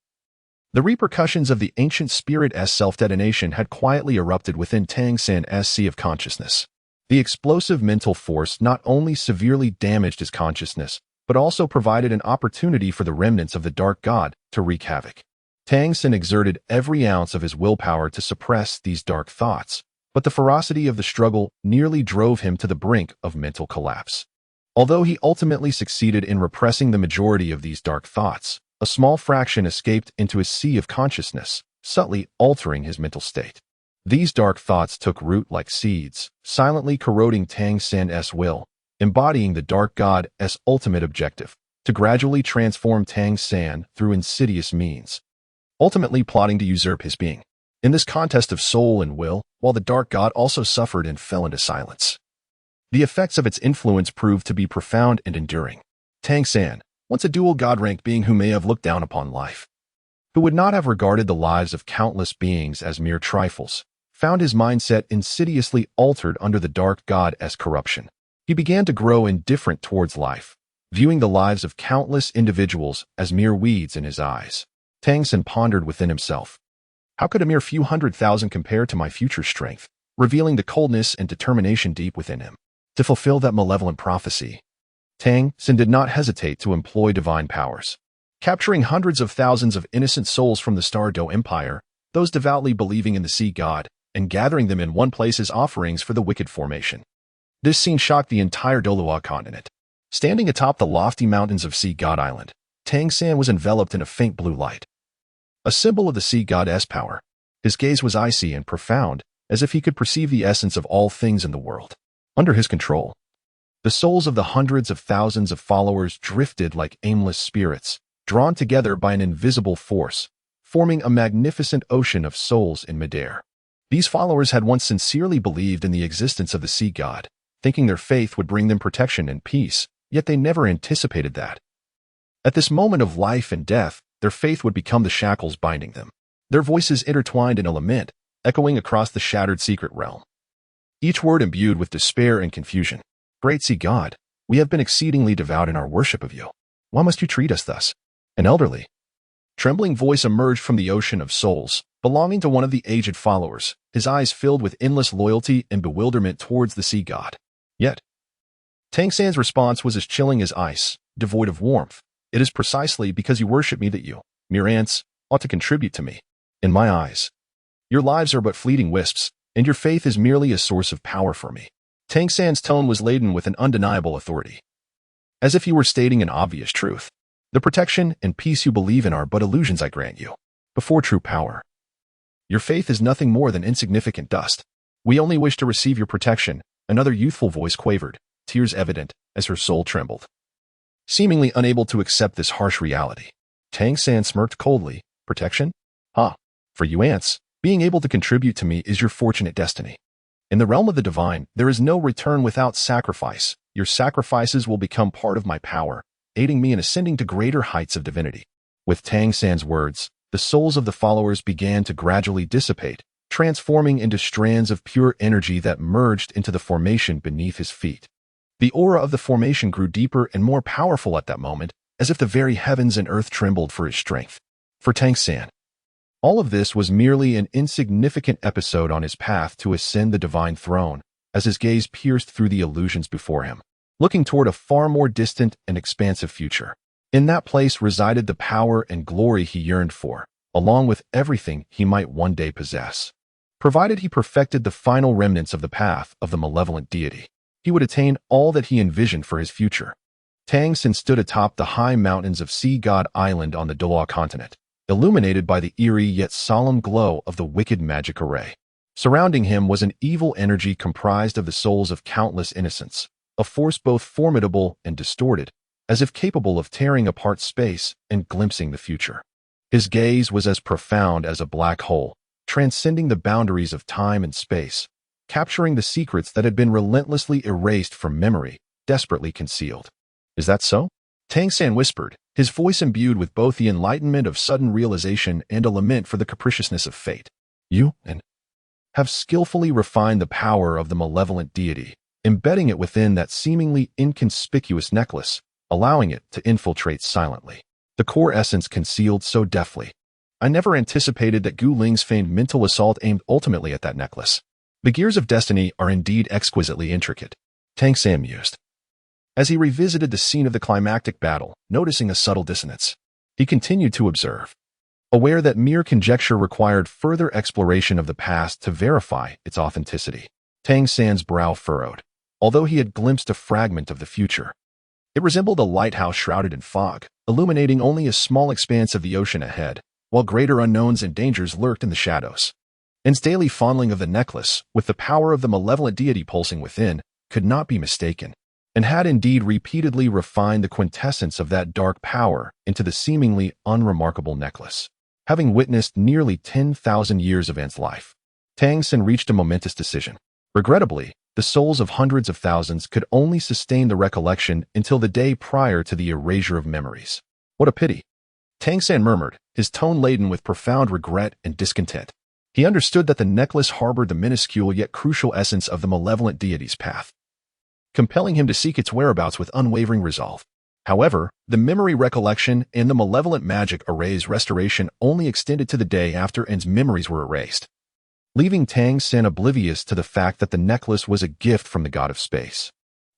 the repercussions of the ancient spirit's self-detonation had quietly erupted within Tang San's sea of consciousness. The explosive mental force not only severely damaged his consciousness, but also provided an opportunity for the remnants of the dark god to wreak havoc. Tang San exerted every ounce of his willpower to suppress these dark thoughts, but the ferocity of the struggle nearly drove him to the brink of mental collapse. Although he ultimately succeeded in repressing the majority of these dark thoughts, a small fraction escaped into his sea of consciousness, subtly altering his mental state. These dark thoughts took root like seeds, silently corroding Tang San's will, embodying the dark god's ultimate objective, to gradually transform Tang San through insidious means, ultimately plotting to usurp his being. In this contest of soul and will, while the dark god also suffered and fell into silence, the effects of its influence proved to be profound and enduring. Tang San, once a dual god-ranked being who may have looked down upon life, who would not have regarded the lives of countless beings as mere trifles, found his mindset insidiously altered under the dark god's corruption. He began to grow indifferent towards life, viewing the lives of countless individuals as mere weeds in his eyes. Tang San pondered within himself, how could a mere few 100,000 compare to my future strength, revealing the coldness and determination deep within him? To fulfill that malevolent prophecy, Tang San did not hesitate to employ divine powers. Capturing hundreds of thousands of innocent souls from the Stardo Empire, those devoutly believing in the sea god, and gathering them in one place as offerings for the wicked formation. This scene shocked the entire Douluo continent. Standing atop the lofty mountains of Sea God Island, Tang San was enveloped in a faint blue light, a symbol of the sea god's power. His gaze was icy and profound, as if he could perceive the essence of all things in the world. Under his control, the souls of the hundreds of thousands of followers drifted like aimless spirits, drawn together by an invisible force, forming a magnificent ocean of souls in midair. These followers had once sincerely believed in the existence of the sea god, thinking their faith would bring them protection and peace, yet they never anticipated that. At this moment of life and death, their faith would become the shackles binding them. Their voices intertwined in a lament, echoing across the shattered secret realm. Each word imbued with despair and confusion. Great sea god, we have been exceedingly devout in our worship of you. Why must you treat us thus? An elderly, trembling voice emerged from the ocean of souls, belonging to one of the aged followers, his eyes filled with endless loyalty and bewilderment towards the sea god. Yet, Tang San's response was as chilling as ice, devoid of warmth. It is precisely because you worship me that you, mere ants, ought to contribute to me. In my eyes, your lives are but fleeting wisps, and your faith is merely a source of power for me. Tang San's tone was laden with an undeniable authority, as if he were stating an obvious truth. The protection and peace you believe in are but illusions I grant you, before true power. Your faith is nothing more than insignificant dust. We only wish to receive your protection, another youthful voice quavered, tears evident as her soul trembled. Seemingly unable to accept this harsh reality, Tang San smirked coldly. Protection? For you ants, being able to contribute to me is your fortunate destiny. In the realm of the divine, there is no return without sacrifice. Your sacrifices will become part of my power, aiding me in ascending to greater heights of divinity. With Tang San's words, the souls of the followers began to gradually dissipate, transforming into strands of pure energy that merged into the formation beneath his feet. The aura of the formation grew deeper and more powerful at that moment, as if the very heavens and earth trembled for his strength. For Tang San, all of this was merely an insignificant episode on his path to ascend the divine throne, as his gaze pierced through the illusions before him, looking toward a far more distant and expansive future. In that place resided the power and glory he yearned for, along with everything he might one day possess. Provided he perfected the final remnants of the path of the malevolent deity, he would attain all that he envisioned for his future. Tang San stood atop the high mountains of Sea God Island on the Douluo continent, illuminated by the eerie yet solemn glow of the wicked magic array. Surrounding him was an evil energy comprised of the souls of countless innocents, a force both formidable and distorted, as if capable of tearing apart space and glimpsing the future. His gaze was as profound as a black hole, transcending the boundaries of time and space, capturing the secrets that had been relentlessly erased from memory, desperately concealed. Is that so? Tang San whispered, his voice imbued with both the enlightenment of sudden realization and a lament for the capriciousness of fate. You have skillfully refined the power of the malevolent deity, embedding it within that seemingly inconspicuous necklace, allowing it to infiltrate silently. The core essence concealed so deftly. I never anticipated that Gu Ling's famed mental assault aimed ultimately at that necklace. The gears of destiny are indeed exquisitely intricate, Tang San mused, as he revisited the scene of the climactic battle, noticing a subtle dissonance. He continued to observe, aware that mere conjecture required further exploration of the past to verify its authenticity. Tang San's brow furrowed, although he had glimpsed a fragment of the future. It resembled a lighthouse shrouded in fog, illuminating only a small expanse of the ocean ahead, while greater unknowns and dangers lurked in the shadows. N's daily fondling of the necklace, with the power of the malevolent deity pulsing within, could not be mistaken, and had indeed repeatedly refined the quintessence of that dark power into the seemingly unremarkable necklace. Having witnessed nearly 10,000 years of N's life, Tang San reached a momentous decision. Regrettably, the souls of hundreds of thousands could only sustain the recollection until the day prior to the erasure of memories. What a pity, Tang San murmured, his tone laden with profound regret and discontent. He understood that the necklace harbored the minuscule yet crucial essence of the malevolent deity's path, compelling him to seek its whereabouts with unwavering resolve. However, the memory recollection and the malevolent magic array's restoration only extended to the day after N's memories were erased, leaving Tang San oblivious to the fact that the necklace was a gift from the god of space,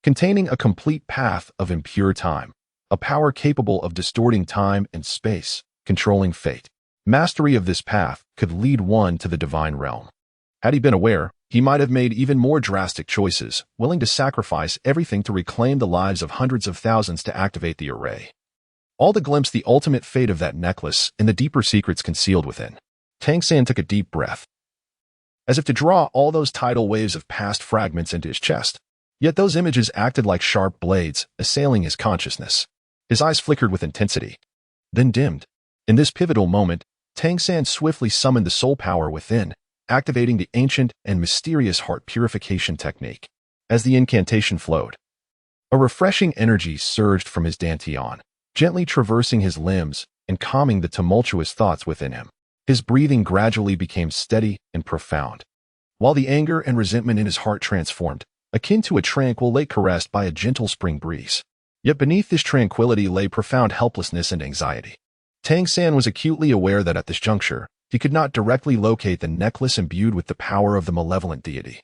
containing a complete path of impure time, a power capable of distorting time and space, controlling fate. Mastery of this path could lead one to the divine realm. Had he been aware, he might have made even more drastic choices, willing to sacrifice everything to reclaim the lives of hundreds of thousands to activate the array. All to glimpse the ultimate fate of that necklace and the deeper secrets concealed within. Tang San took a deep breath, as if to draw all those tidal waves of past fragments into his chest. Yet those images acted like sharp blades, assailing his consciousness. His eyes flickered with intensity, then dimmed. In this pivotal moment, Tang San swiftly summoned the soul power within, activating the ancient and mysterious heart purification technique. As the incantation flowed, a refreshing energy surged from his dantian, gently traversing his limbs and calming the tumultuous thoughts within him. His breathing gradually became steady and profound, while the anger and resentment in his heart transformed, akin to a tranquil lake caressed by a gentle spring breeze. Yet beneath this tranquility lay profound helplessness and anxiety. Tang San was acutely aware that at this juncture, he could not directly locate the necklace imbued with the power of the malevolent deity.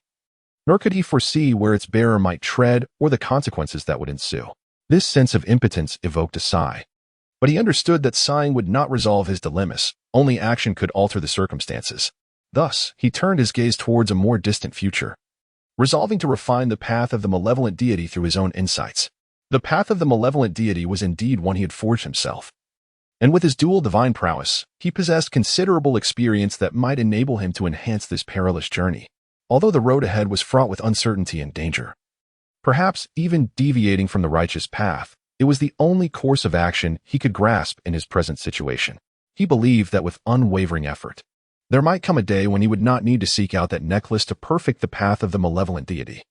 Nor could he foresee where its bearer might tread or the consequences that would ensue. This sense of impotence evoked a sigh. But he understood that sighing would not resolve his dilemmas, only action could alter the circumstances. Thus, he turned his gaze towards a more distant future, resolving to refine the path of the malevolent deity through his own insights. The path of the malevolent deity was indeed one he had forged himself. And with his dual divine prowess, he possessed considerable experience that might enable him to enhance this perilous journey, although the road ahead was fraught with uncertainty and danger. Perhaps even deviating from the righteous path, it was the only course of action he could grasp in his present situation. He believed that with unwavering effort, there might come a day when he would not need to seek out that necklace to perfect the path of the malevolent deity,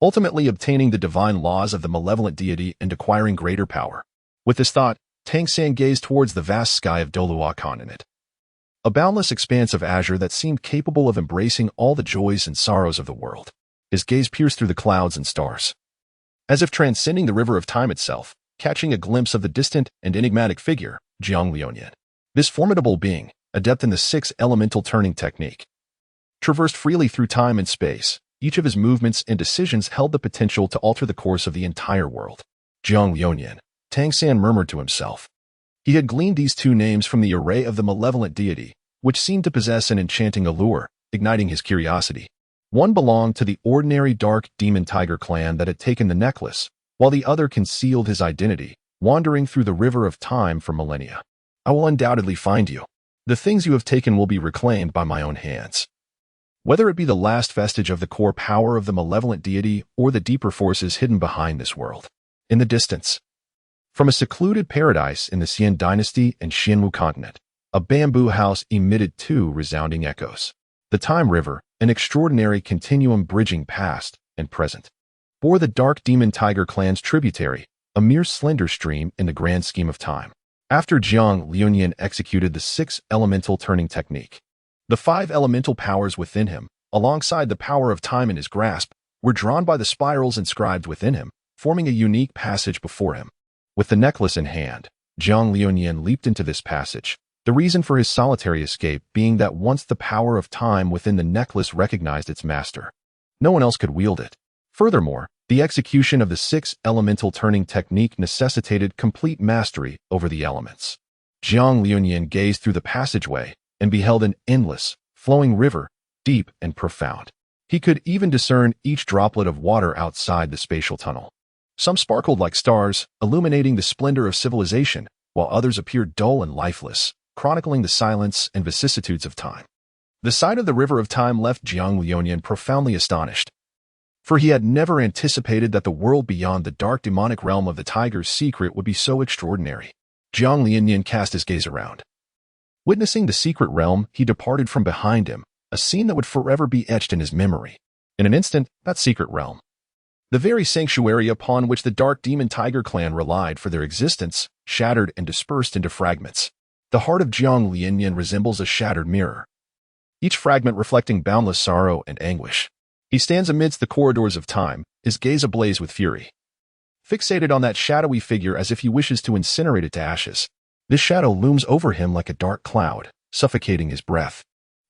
ultimately obtaining the divine laws of the malevolent deity and acquiring greater power. With this thought, Tang San gazed towards the vast sky of Douluo continent, a boundless expanse of azure that seemed capable of embracing all the joys and sorrows of the world. His gaze pierced through the clouds and stars, as if transcending the river of time itself, catching a glimpse of the distant and enigmatic figure, Jiang Liuyan. This formidable being, adept in the six elemental turning technique, traversed freely through time and space. Each of his movements and decisions held the potential to alter the course of the entire world. Jiang Liuyan, Tang San murmured to himself. He had gleaned these two names from the array of the malevolent deity, which seemed to possess an enchanting allure, igniting his curiosity. One belonged to the ordinary dark demon tiger clan that had taken the necklace, while the other concealed his identity, wandering through the river of time for millennia. I will undoubtedly find you. The things you have taken will be reclaimed by my own hands. Whether it be the last vestige of the core power of the malevolent deity or the deeper forces hidden behind this world. In the distance, from a secluded paradise in the Xian dynasty and Xianwu continent, a bamboo house emitted two resounding echoes. The Time River, an extraordinary continuum bridging past and present, bore the dark demon tiger clan's tributary, a mere slender stream in the grand scheme of time. After Jiang Liuyan executed the six elemental turning technique, the five elemental powers within him, alongside the power of time in his grasp, were drawn by the spirals inscribed within him, forming a unique passage before him. With the necklace in hand, Jiang Liuyan leaped into this passage, the reason for his solitary escape being that once the power of time within the necklace recognized its master, no one else could wield it. Furthermore, the execution of the six elemental turning technique necessitated complete mastery over the elements. Jiang Liuyan gazed through the passageway and beheld an endless, flowing river, deep and profound. He could even discern each droplet of water outside the spatial tunnel. Some sparkled like stars, illuminating the splendor of civilization, while others appeared dull and lifeless, chronicling the silence and vicissitudes of time. The sight of the river of time left Jiang Liuyan profoundly astonished, for he had never anticipated that the world beyond the dark demonic realm of the tiger's secret would be so extraordinary. Jiang Liuyan cast his gaze around. Witnessing the secret realm, he departed from behind him, a scene that would forever be etched in his memory. In an instant, that secret realm, the very sanctuary upon which the dark demon tiger clan relied for their existence, shattered and dispersed into fragments. The heart of Jiang Liuyan resembles a shattered mirror, each fragment reflecting boundless sorrow and anguish. He stands amidst the corridors of time, his gaze ablaze with fury, fixated on that shadowy figure as if he wishes to incinerate it to ashes. This shadow looms over him like a dark cloud, suffocating his breath.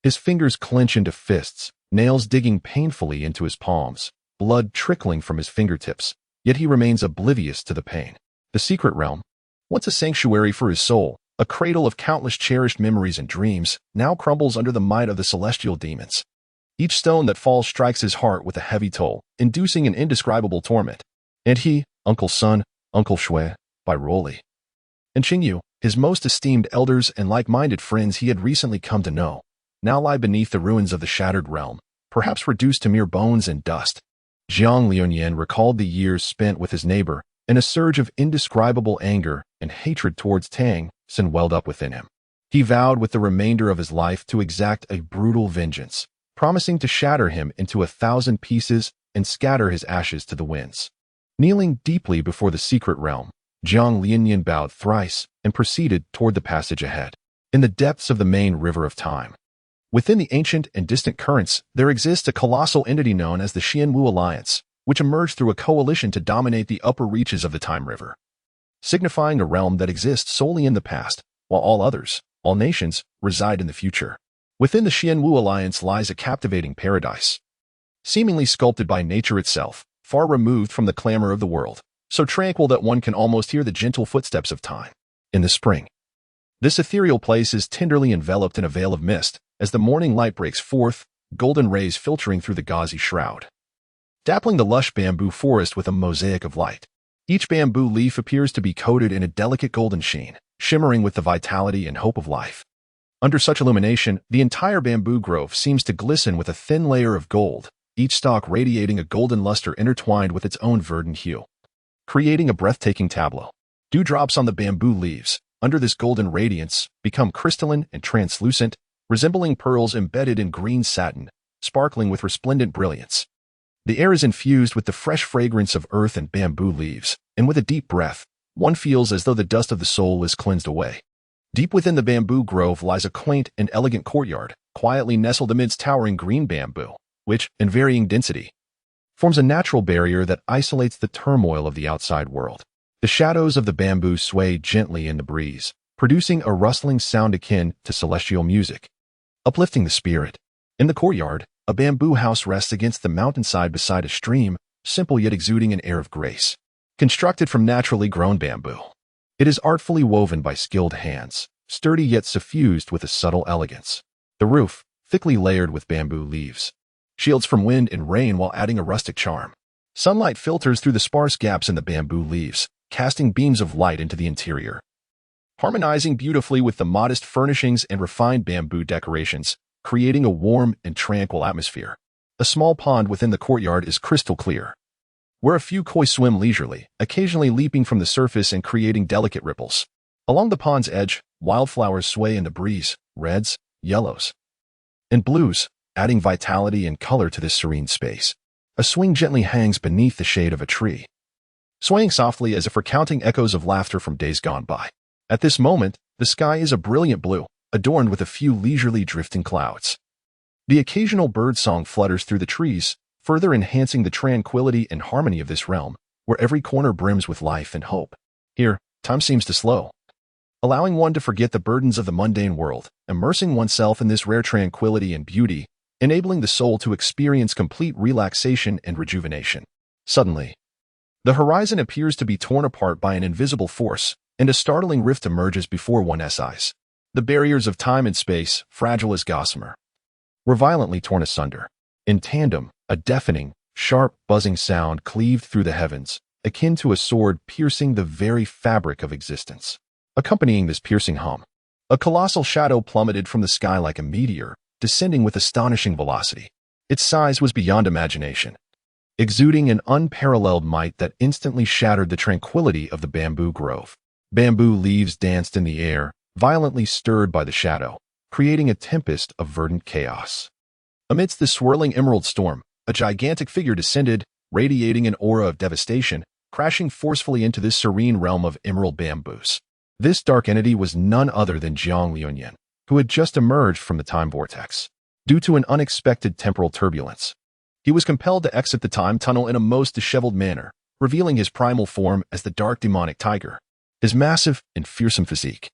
His fingers clench into fists, nails digging painfully into his palms, blood trickling from his fingertips, yet he remains oblivious to the pain. The secret realm, once a sanctuary for his soul, a cradle of countless cherished memories and dreams, now crumbles under the might of the celestial demons. Each stone that falls strikes his heart with a heavy toll, inducing an indescribable torment. And he, Uncle Sun, Uncle Shui, by Rolly, and Qingyu, his most esteemed elders and like-minded friends he had recently come to know, now lie beneath the ruins of the shattered realm, perhaps reduced to mere bones and dust. Jiang Liuyan recalled the years spent with his neighbor, and a surge of indescribable anger and hatred towards Tang San welled up within him. He vowed with the remainder of his life to exact a brutal vengeance, promising to shatter him into 1,000 pieces and scatter his ashes to the winds. Kneeling deeply before the secret realm, Jiang Lianyan bowed thrice and proceeded toward the passage ahead. In the depths of the main river of time, within the ancient and distant currents, there exists a colossal entity known as the Xianwu Alliance, which emerged through a coalition to dominate the upper reaches of the Time River, signifying a realm that exists solely in the past, while all others, all nations, reside in the future. Within the Xianwu Alliance lies a captivating paradise, seemingly sculpted by nature itself, far removed from the clamor of the world, so tranquil that one can almost hear the gentle footsteps of time. In the spring, this ethereal place is tenderly enveloped in a veil of mist, as the morning light breaks forth, golden rays filtering through the gauzy shroud, dappling the lush bamboo forest with a mosaic of light. Each bamboo leaf appears to be coated in a delicate golden sheen, shimmering with the vitality and hope of life. Under such illumination, the entire bamboo grove seems to glisten with a thin layer of gold, each stalk radiating a golden luster intertwined with its own verdant hue, creating a breathtaking tableau. Dewdrops on the bamboo leaves, under this golden radiance, become crystalline and translucent, resembling pearls embedded in green satin, sparkling with resplendent brilliance. The air is infused with the fresh fragrance of earth and bamboo leaves, and with a deep breath, one feels as though the dust of the soul is cleansed away. Deep within the bamboo grove lies a quaint and elegant courtyard, quietly nestled amidst towering green bamboo, which, in varying density, forms a natural barrier that isolates the turmoil of the outside world. The shadows of the bamboo sway gently in the breeze, producing a rustling sound akin to celestial music, uplifting the spirit. In the courtyard, a bamboo house rests against the mountainside beside a stream, simple yet exuding an air of grace. Constructed from naturally grown bamboo, it is artfully woven by skilled hands, sturdy yet suffused with a subtle elegance. The roof, thickly layered with bamboo leaves, shields from wind and rain while adding a rustic charm. Sunlight filters through the sparse gaps in the bamboo leaves, casting beams of light into the interior, harmonizing beautifully with the modest furnishings and refined bamboo decorations, creating a warm and tranquil atmosphere. A small pond within the courtyard is crystal clear, where a few koi swim leisurely, occasionally leaping from the surface and creating delicate ripples. Along the pond's edge, wildflowers sway in the breeze, reds, yellows, and blues, adding vitality and color to this serene space. A swing gently hangs beneath the shade of a tree, swaying softly as if recounting echoes of laughter from days gone by. At this moment, the sky is a brilliant blue, adorned with a few leisurely drifting clouds. The occasional bird song flutters through the trees, further enhancing the tranquility and harmony of this realm, where every corner brims with life and hope. Here, time seems to slow, allowing one to forget the burdens of the mundane world, immersing oneself in this rare tranquility and beauty, enabling the soul to experience complete relaxation and rejuvenation. Suddenly, the horizon appears to be torn apart by an invisible force, and a startling rift emerges before one's eyes. The barriers of time and space, fragile as gossamer, were violently torn asunder. In tandem, a deafening, sharp, buzzing sound cleaved through the heavens, akin to a sword piercing the very fabric of existence. Accompanying this piercing hum, a colossal shadow plummeted from the sky like a meteor, descending with astonishing velocity. Its size was beyond imagination, exuding an unparalleled might that instantly shattered the tranquility of the bamboo grove. Bamboo leaves danced in the air, violently stirred by the shadow, creating a tempest of verdant chaos. Amidst the swirling emerald storm, a gigantic figure descended, radiating an aura of devastation, crashing forcefully into this serene realm of emerald bamboos. This dark entity was none other than Jiang Lianyan, who had just emerged from the time vortex. Due to an unexpected temporal turbulence, he was compelled to exit the time tunnel in a most disheveled manner, revealing his primal form as the dark demonic tiger. His massive and fearsome physique,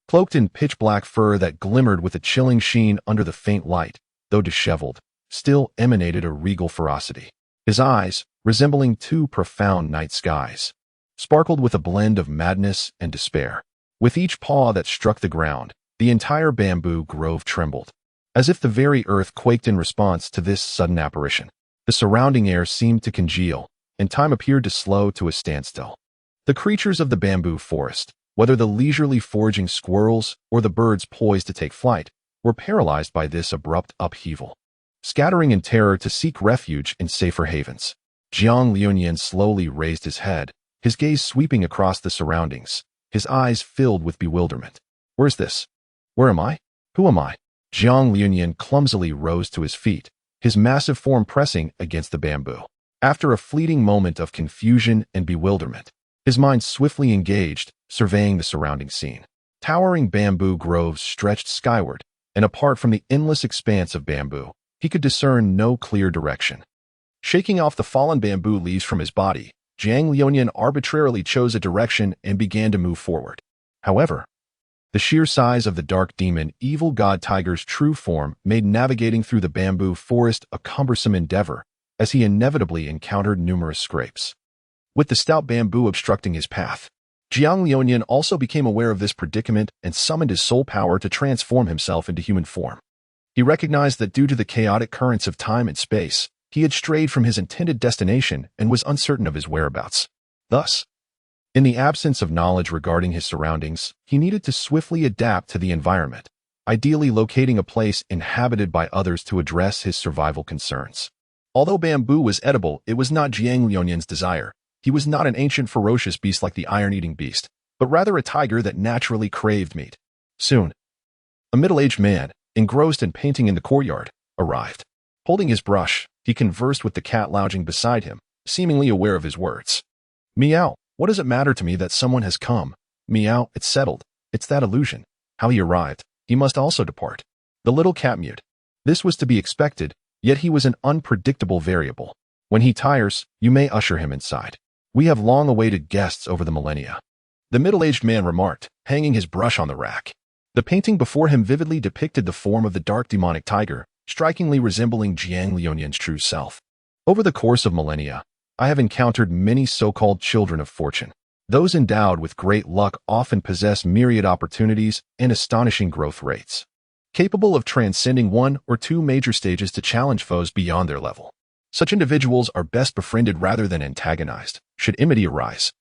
cloaked in pitch-black fur that glimmered with a chilling sheen under the faint light, though disheveled, still emanated a regal ferocity. His eyes, resembling two profound night skies, sparkled with a blend of madness and despair. With each paw that struck the ground, the entire bamboo grove trembled, as if the very earth quaked in response to this sudden apparition. The surrounding air seemed to congeal, and time appeared to slow to a standstill. The creatures of the bamboo forest, whether the leisurely foraging squirrels or the birds poised to take flight, were paralyzed by this abrupt upheaval, scattering in terror to seek refuge in safer havens. Jiang Lianyan slowly raised his head, his gaze sweeping across the surroundings, his eyes filled with bewilderment. "Where's this?" Where am I? Who am I? Jiang Liunian clumsily rose to his feet, his massive form pressing against the bamboo. After a fleeting moment of confusion and bewilderment, his mind swiftly engaged, surveying the surrounding scene. Towering bamboo groves stretched skyward, and apart from the endless expanse of bamboo, he could discern no clear direction. Shaking off the fallen bamboo leaves from his body, Jiang Liunian arbitrarily chose a direction and began to move forward. However, the sheer size of the dark demon, evil god tiger's true form made navigating through the bamboo forest a cumbersome endeavor, as he inevitably encountered numerous scrapes. With the stout bamboo obstructing his path, Jiang Liunian also became aware of this predicament and summoned his soul power to transform himself into human form. He recognized that due to the chaotic currents of time and space, he had strayed from his intended destination and was uncertain of his whereabouts. Thus, in the absence of knowledge regarding his surroundings, he needed to swiftly adapt to the environment, ideally locating a place inhabited by others to address his survival concerns. Although bamboo was edible, it was not Jiang Liunian's desire. He was not an ancient ferocious beast like the iron-eating beast, but rather a tiger that naturally craved meat. Soon, a middle-aged man, engrossed in painting in the courtyard, arrived. Holding his brush, he conversed with the cat lounging beside him, seemingly aware of his words. Meow, what does it matter to me that someone has come? Meow, it's settled. It's that illusion. How he arrived, he must also depart. The little cat mewed. This was to be expected, yet he was an unpredictable variable. When he tires, you may usher him inside. We have long awaited guests over the millennia. The middle-aged man remarked, hanging his brush on the rack. The painting before him vividly depicted the form of the dark demonic tiger, strikingly resembling Jiang Liunian's true self. Over the course of millennia, I have encountered many so-called children of fortune. Those endowed with great luck often possess myriad opportunities and astonishing growth rates, capable of transcending one or two major stages to challenge foes beyond their level. Such individuals are best befriended rather than antagonized, should enmity arise.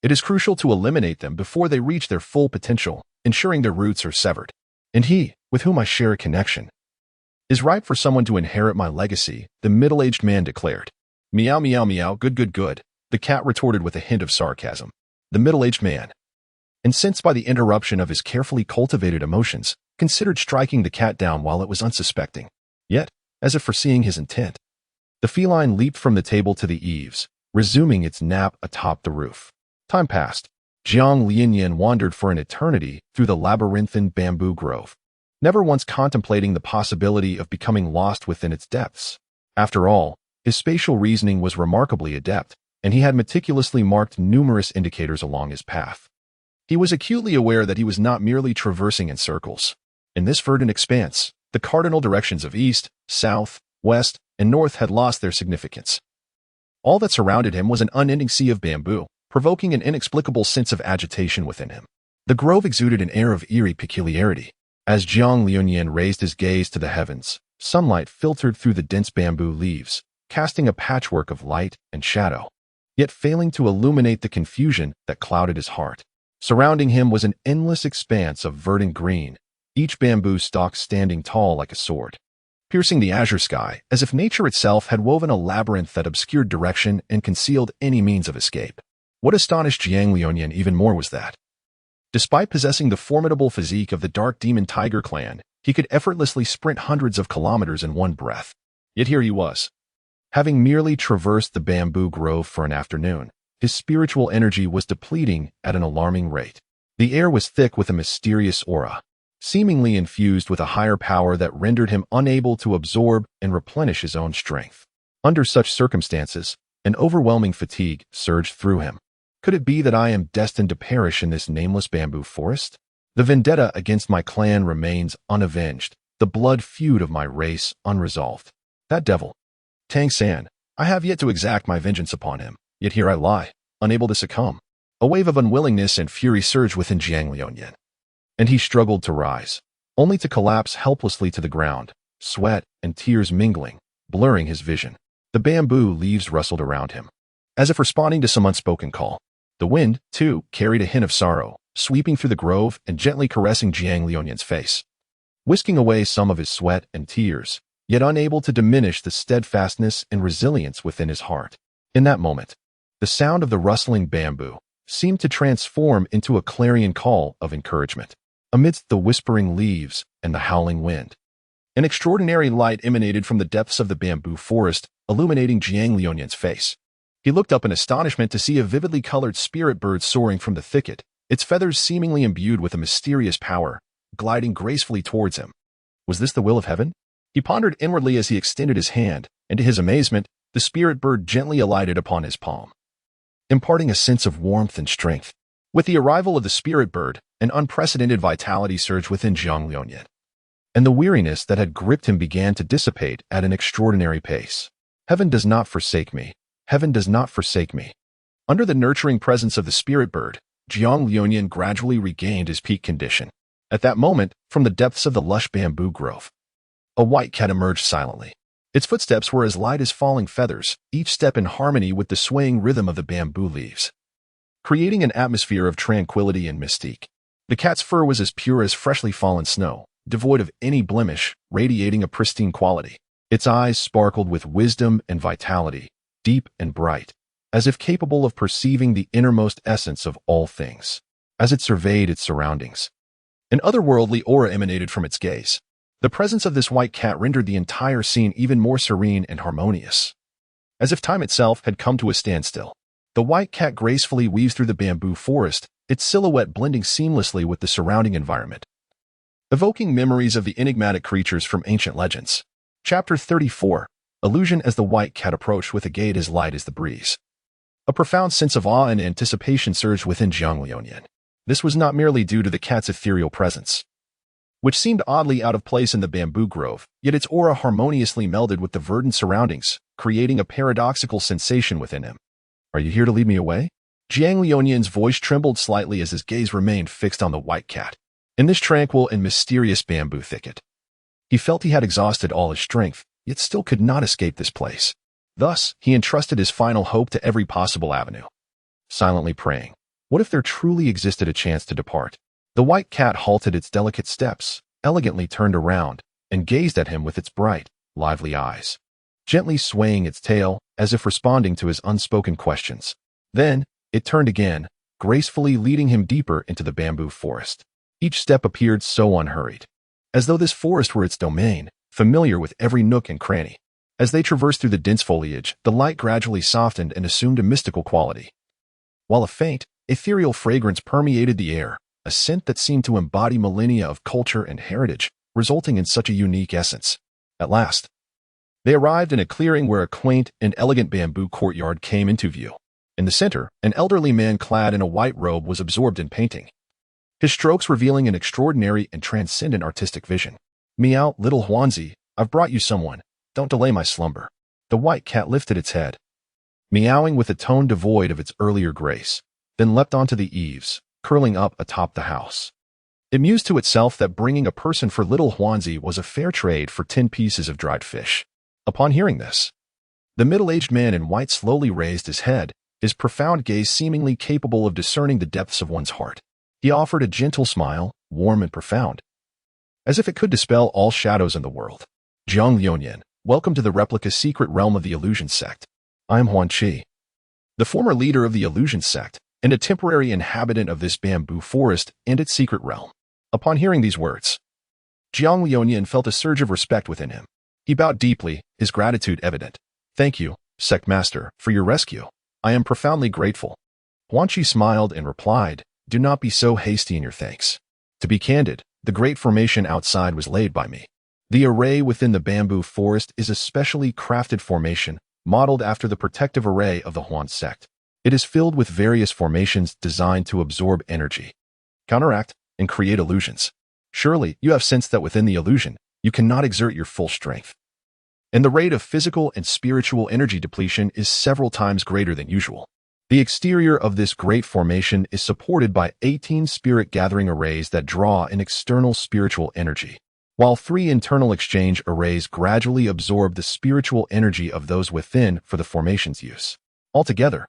It is crucial to eliminate them before they reach their full potential, ensuring their roots are severed. And he, with whom I share a connection, is ripe for someone to inherit my legacy, the middle-aged man declared. Meow, meow, meow, good, good, good, the cat retorted with a hint of sarcasm. The middle-aged man, incensed by the interruption of his carefully cultivated emotions, considered striking the cat down while it was unsuspecting. Yet, as if foreseeing his intent, the feline leaped from the table to the eaves, resuming its nap atop the roof. Time passed. Jiang Liunian wandered for an eternity through the labyrinthine bamboo grove, never once contemplating the possibility of becoming lost within its depths. After all, his spatial reasoning was remarkably adept, and he had meticulously marked numerous indicators along his path. He was acutely aware that he was not merely traversing in circles. In this verdant expanse, the cardinal directions of east, south, west, and north had lost their significance. All that surrounded him was an unending sea of bamboo, provoking an inexplicable sense of agitation within him. The grove exuded an air of eerie peculiarity. As Jiang Liunian raised his gaze to the heavens, sunlight filtered through the dense bamboo leaves, casting a patchwork of light and shadow, yet failing to illuminate the confusion that clouded his heart. Surrounding him was an endless expanse of verdant green, each bamboo stalk standing tall like a sword, piercing the azure sky as if nature itself had woven a labyrinth that obscured direction and concealed any means of escape. What astonished Jiang Liunian even more was that, despite possessing the formidable physique of the dark demon tiger clan, he could effortlessly sprint hundreds of kilometers in one breath. Yet here he was, having merely traversed the bamboo grove for an afternoon. His spiritual energy was depleting at an alarming rate. The air was thick with a mysterious aura, seemingly infused with a higher power that rendered him unable to absorb and replenish his own strength. Under such circumstances, an overwhelming fatigue surged through him. Could it be that I am destined to perish in this nameless bamboo forest? The vendetta against my clan remains unavenged, the blood feud of my race unresolved. That devil, Tang San, I have yet to exact my vengeance upon him, yet here I lie, unable to succumb. A wave of unwillingness and fury surged within Jiang Liunian, and he struggled to rise, only to collapse helplessly to the ground, sweat and tears mingling, blurring his vision. The bamboo leaves rustled around him, as if responding to some unspoken call. The wind, too, carried a hint of sorrow, sweeping through the grove and gently caressing Jiang Liunian's face, whisking away some of his sweat and tears, yet unable to diminish the steadfastness and resilience within his heart. In that moment, the sound of the rustling bamboo seemed to transform into a clarion call of encouragement. amidst the whispering leaves and the howling wind. An extraordinary light emanated from the depths of the bamboo forest, illuminating Jiang Liuyan's face. He looked up in astonishment to see a vividly colored spirit bird soaring from the thicket, its feathers seemingly imbued with a mysterious power, gliding gracefully towards him. Was this the will of heaven? He pondered inwardly as he extended his hand, and to his amazement, the spirit bird gently alighted upon his palm, imparting a sense of warmth and strength. With the arrival of the spirit bird, an unprecedented vitality surged within Jiang Liuyan, and the weariness that had gripped him began to dissipate at an extraordinary pace. Heaven does not forsake me. Heaven does not forsake me. Under the nurturing presence of the spirit bird, Jiang Liuyan gradually regained his peak condition. At that moment, from the depths of the lush bamboo grove, a white cat emerged silently. Its footsteps were as light as falling feathers, each step in harmony with the swaying rhythm of the bamboo leaves, creating an atmosphere of tranquility and mystique. The cat's fur was as pure as freshly fallen snow, devoid of any blemish, radiating a pristine quality. Its eyes sparkled with wisdom and vitality, deep and bright, as if capable of perceiving the innermost essence of all things. As it surveyed its surroundings, an otherworldly aura emanated from its gaze. The presence of this white cat rendered the entire scene even more serene and harmonious, as if time itself had come to a standstill. The white cat gracefully weaves through the bamboo forest, its silhouette blending seamlessly with the surrounding environment, evoking memories of the enigmatic creatures from ancient legends. Chapter 34. Illusion. As the white cat approached with a gait as light as the breeze, a profound sense of awe and anticipation surged within Jiang Liuyan. This was not merely due to the cat's ethereal presence, which seemed oddly out of place in the bamboo grove, yet its aura harmoniously melded with the verdant surroundings, creating a paradoxical sensation within him. Are you here to lead me away? Jiang Liuyan's voice trembled slightly as his gaze remained fixed on the white cat. In this tranquil and mysterious bamboo thicket, he felt he had exhausted all his strength, yet still could not escape this place. Thus, he entrusted his final hope to every possible avenue, silently praying, what if there truly existed a chance to depart? The white cat halted its delicate steps, elegantly turned around, and gazed at him with its bright, lively eyes, gently swaying its tail as if responding to his unspoken questions. Then, it turned again, gracefully leading him deeper into the bamboo forest. Each step appeared so unhurried, as though this forest were its domain, familiar with every nook and cranny. As they traversed through the dense foliage, the light gradually softened and assumed a mystical quality, while a faint, ethereal fragrance permeated the air, a scent that seemed to embody millennia of culture and heritage, resulting in such a unique essence. At last, they arrived in a clearing where a quaint and elegant bamboo courtyard came into view. In the center, an elderly man clad in a white robe was absorbed in painting, his strokes revealing an extraordinary and transcendent artistic vision. Meow, little Huanzi, I've brought you someone. Don't delay my slumber. The white cat lifted its head, meowing with a tone devoid of its earlier grace, then leapt onto the eaves, curling up atop the house. It mused to itself that bringing a person for little Huanzi was a fair trade for 10 pieces of dried fish. Upon hearing this, the middle-aged man in white slowly raised his head, his profound gaze seemingly capable of discerning the depths of one's heart. He offered a gentle smile, warm and profound, as if it could dispel all shadows in the world. Jiang Liuyan, welcome to the replica secret realm of the Illusion Sect. I am Huan Qi, the former leader of the Illusion Sect, and a temporary inhabitant of this bamboo forest and its secret realm. Upon hearing these words, Jiang Liuyan felt a surge of respect within him. He bowed deeply, his gratitude evident. Thank you, Sect Master, for your rescue. I am profoundly grateful. Huan Qi smiled and replied, do not be so hasty in your thanks. To be candid, the great formation outside was laid by me. The array within the bamboo forest is a specially crafted formation, modeled after the protective array of the Huan sect. It is filled with various formations designed to absorb energy, counteract, and create illusions. Surely, you have sensed that within the illusion, you cannot exert your full strength, and the rate of physical and spiritual energy depletion is several times greater than usual. The exterior of this great formation is supported by 18 spirit-gathering arrays that draw an external spiritual energy, while 3 internal exchange arrays gradually absorb the spiritual energy of those within for the formation's use. Altogether,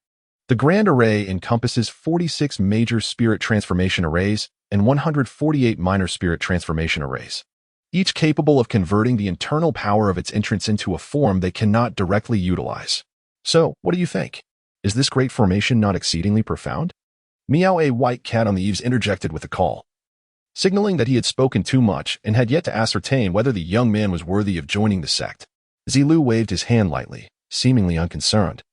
the grand array encompasses 46 major spirit transformation arrays and 148 minor spirit transformation arrays, each capable of converting the internal power of its entrance into a form they cannot directly utilize. So, what do you think? Is this great formation not exceedingly profound? Meow, a white cat on the eaves interjected with a call. signaling that he had spoken too much and had yet to ascertain whether the young man was worthy of joining the sect. Zilu waved his hand lightly, seemingly unconcerned,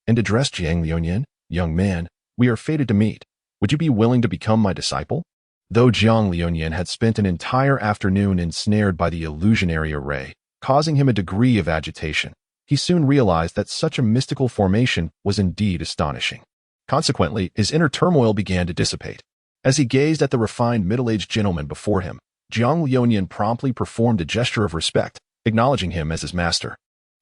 and addressed Jiang Liuyan. "Young man, we are fated to meet. Would you be willing to become my disciple?" Though Jiang Liuyan had spent an entire afternoon ensnared by the illusionary array, causing him a degree of agitation, he soon realized that such a mystical formation was indeed astonishing. Consequently, his inner turmoil began to dissipate. As he gazed at the refined middle-aged gentleman before him, Jiang Liuyan promptly performed a gesture of respect, acknowledging him as his master.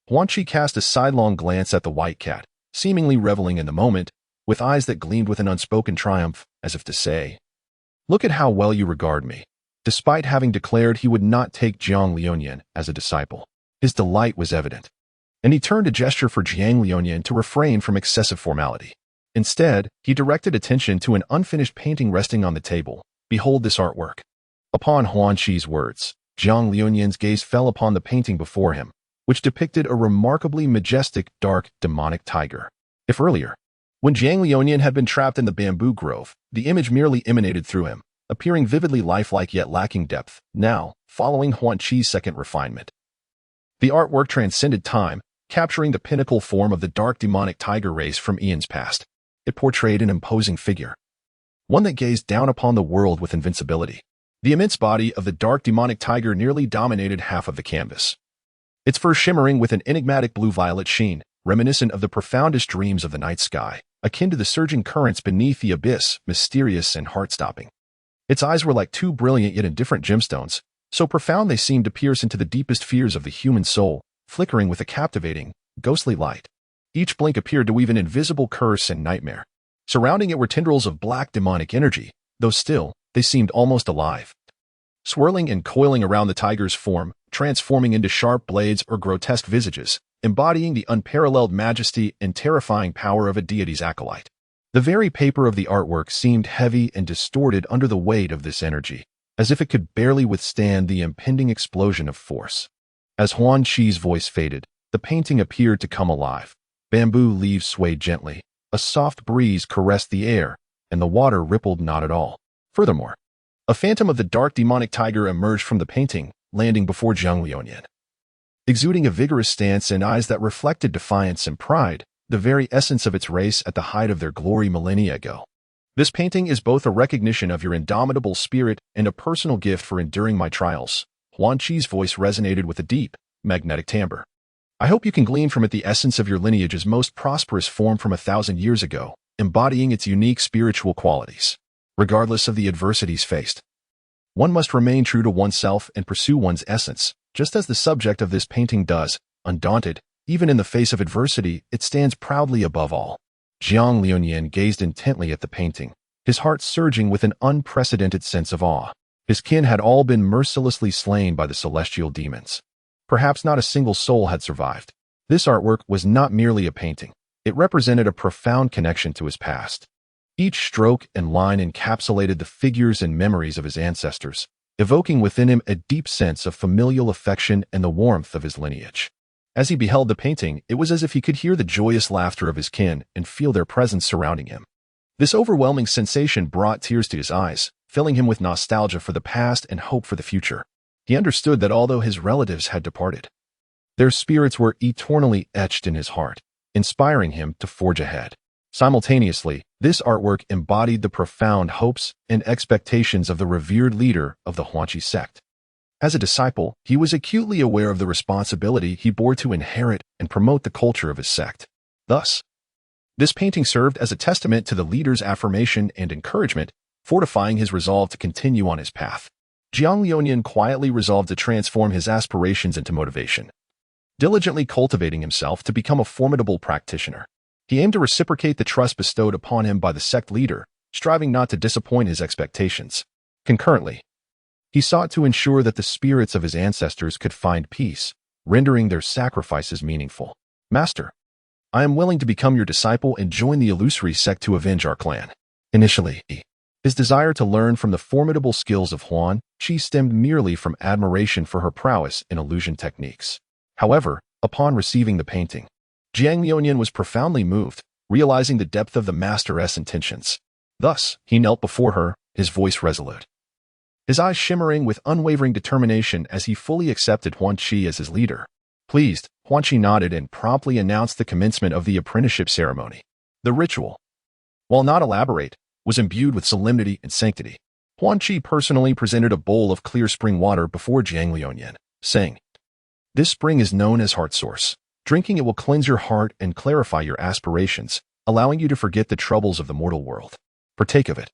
Huan Qi cast a sidelong glance at the white cat, seemingly reveling in the moment, with eyes that gleamed with an unspoken triumph, as if to say, "Look at how well you regard me." Despite having declared he would not take Jiang Liuyan as a disciple, his delight was evident, and he turned a gesture for Jiang Liuyan to refrain from excessive formality. Instead, he directed attention to an unfinished painting resting on the table. "Behold this artwork." Upon Huan Qi's words, Jiang Liuyan's gaze fell upon the painting before him, which depicted a remarkably majestic, dark, demonic tiger. If earlier, when Jiang Liuyan had been trapped in the bamboo grove, the image merely emanated through him, appearing vividly lifelike yet lacking depth, now, following Huan Qi's second refinement, the artwork transcended time, capturing the pinnacle form of the dark demonic tiger race from eons past. It portrayed an imposing figure, one that gazed down upon the world with invincibility. The immense body of the dark demonic tiger nearly dominated half of the canvas, its fur shimmering with an enigmatic blue-violet sheen, reminiscent of the profoundest dreams of the night sky, akin to the surging currents beneath the abyss, mysterious and heart-stopping. Its eyes were like two brilliant yet indifferent gemstones, so profound they seemed to pierce into the deepest fears of the human soul, flickering with a captivating, ghostly light. Each blink appeared to weave an invisible curse and nightmare. Surrounding it were tendrils of black demonic energy, though still, they seemed almost alive, swirling and coiling around the tiger's form, transforming into sharp blades or grotesque visages, embodying the unparalleled majesty and terrifying power of a deity's acolyte. The very paper of the artwork seemed heavy and distorted under the weight of this energy, as if it could barely withstand the impending explosion of force. As Huan Qi's voice faded, the painting appeared to come alive. Bamboo leaves swayed gently, a soft breeze caressed the air, and the water rippled not at all. Furthermore, a phantom of the dark demonic tiger emerged from the painting, landing before Jiang Liuyan. Exuding a vigorous stance and eyes that reflected defiance and pride, the very essence of its race at the height of their glory millennia ago. "This painting is both a recognition of your indomitable spirit and a personal gift for enduring my trials." Huan Qi's voice resonated with a deep, magnetic timbre. "I hope you can glean from it the essence of your lineage's most prosperous form from 1,000 years ago, embodying its unique spiritual qualities. Regardless of the adversities faced, one must remain true to oneself and pursue one's essence, just as the subject of this painting does. Undaunted, even in the face of adversity, it stands proudly above all." Jiang Liuyan gazed intently at the painting, his heart surging with an unprecedented sense of awe. His kin had all been mercilessly slain by the celestial demons. Perhaps not a single soul had survived. This artwork was not merely a painting. It represented a profound connection to his past. Each stroke and line encapsulated the figures and memories of his ancestors, evoking within him a deep sense of familial affection and the warmth of his lineage. As he beheld the painting, it was as if he could hear the joyous laughter of his kin and feel their presence surrounding him. This overwhelming sensation brought tears to his eyes, filling him with nostalgia for the past and hope for the future. He understood that although his relatives had departed, their spirits were eternally etched in his heart, inspiring him to forge ahead. Simultaneously, this artwork embodied the profound hopes and expectations of the revered leader of the Huan Qi sect. As a disciple, he was acutely aware of the responsibility he bore to inherit and promote the culture of his sect. Thus, this painting served as a testament to the leader's affirmation and encouragement, fortifying his resolve to continue on his path. Jiang Liuyan quietly resolved to transform his aspirations into motivation, diligently cultivating himself to become a formidable practitioner. He aimed to reciprocate the trust bestowed upon him by the sect leader, striving not to disappoint his expectations. Concurrently, he sought to ensure that the spirits of his ancestors could find peace, rendering their sacrifices meaningful. "Master, I am willing to become your disciple and join the illusory sect to avenge our clan." Initially, his desire to learn from the formidable skills of Huan Qi stemmed merely from admiration for her prowess in illusion techniques. However, upon receiving the painting, Jiang Liuyan was profoundly moved, realizing the depth of the master's intentions. Thus, he knelt before her, his voice resolute. his eyes shimmering with unwavering determination as he fully accepted Huan Qi as his leader. Pleased, Huan Qi nodded and promptly announced the commencement of the apprenticeship ceremony. The ritual, while not elaborate, was imbued with solemnity and sanctity. Huan Qi personally presented a bowl of clear spring water before Jiang Liuyan, saying, "This spring is known as Heart Source. Drinking it will cleanse your heart and clarify your aspirations, allowing you to forget the troubles of the mortal world. Partake of it.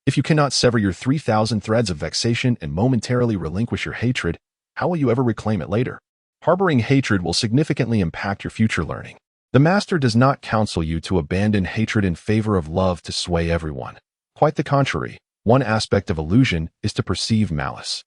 If you cannot sever your 3,000 threads of vexation and momentarily relinquish your hatred, how will you ever reclaim it later? Harboring hatred will significantly impact your future learning. The master does not counsel you to abandon hatred in favor of love to sway everyone. Quite the contrary, one aspect of illusion is to perceive malice.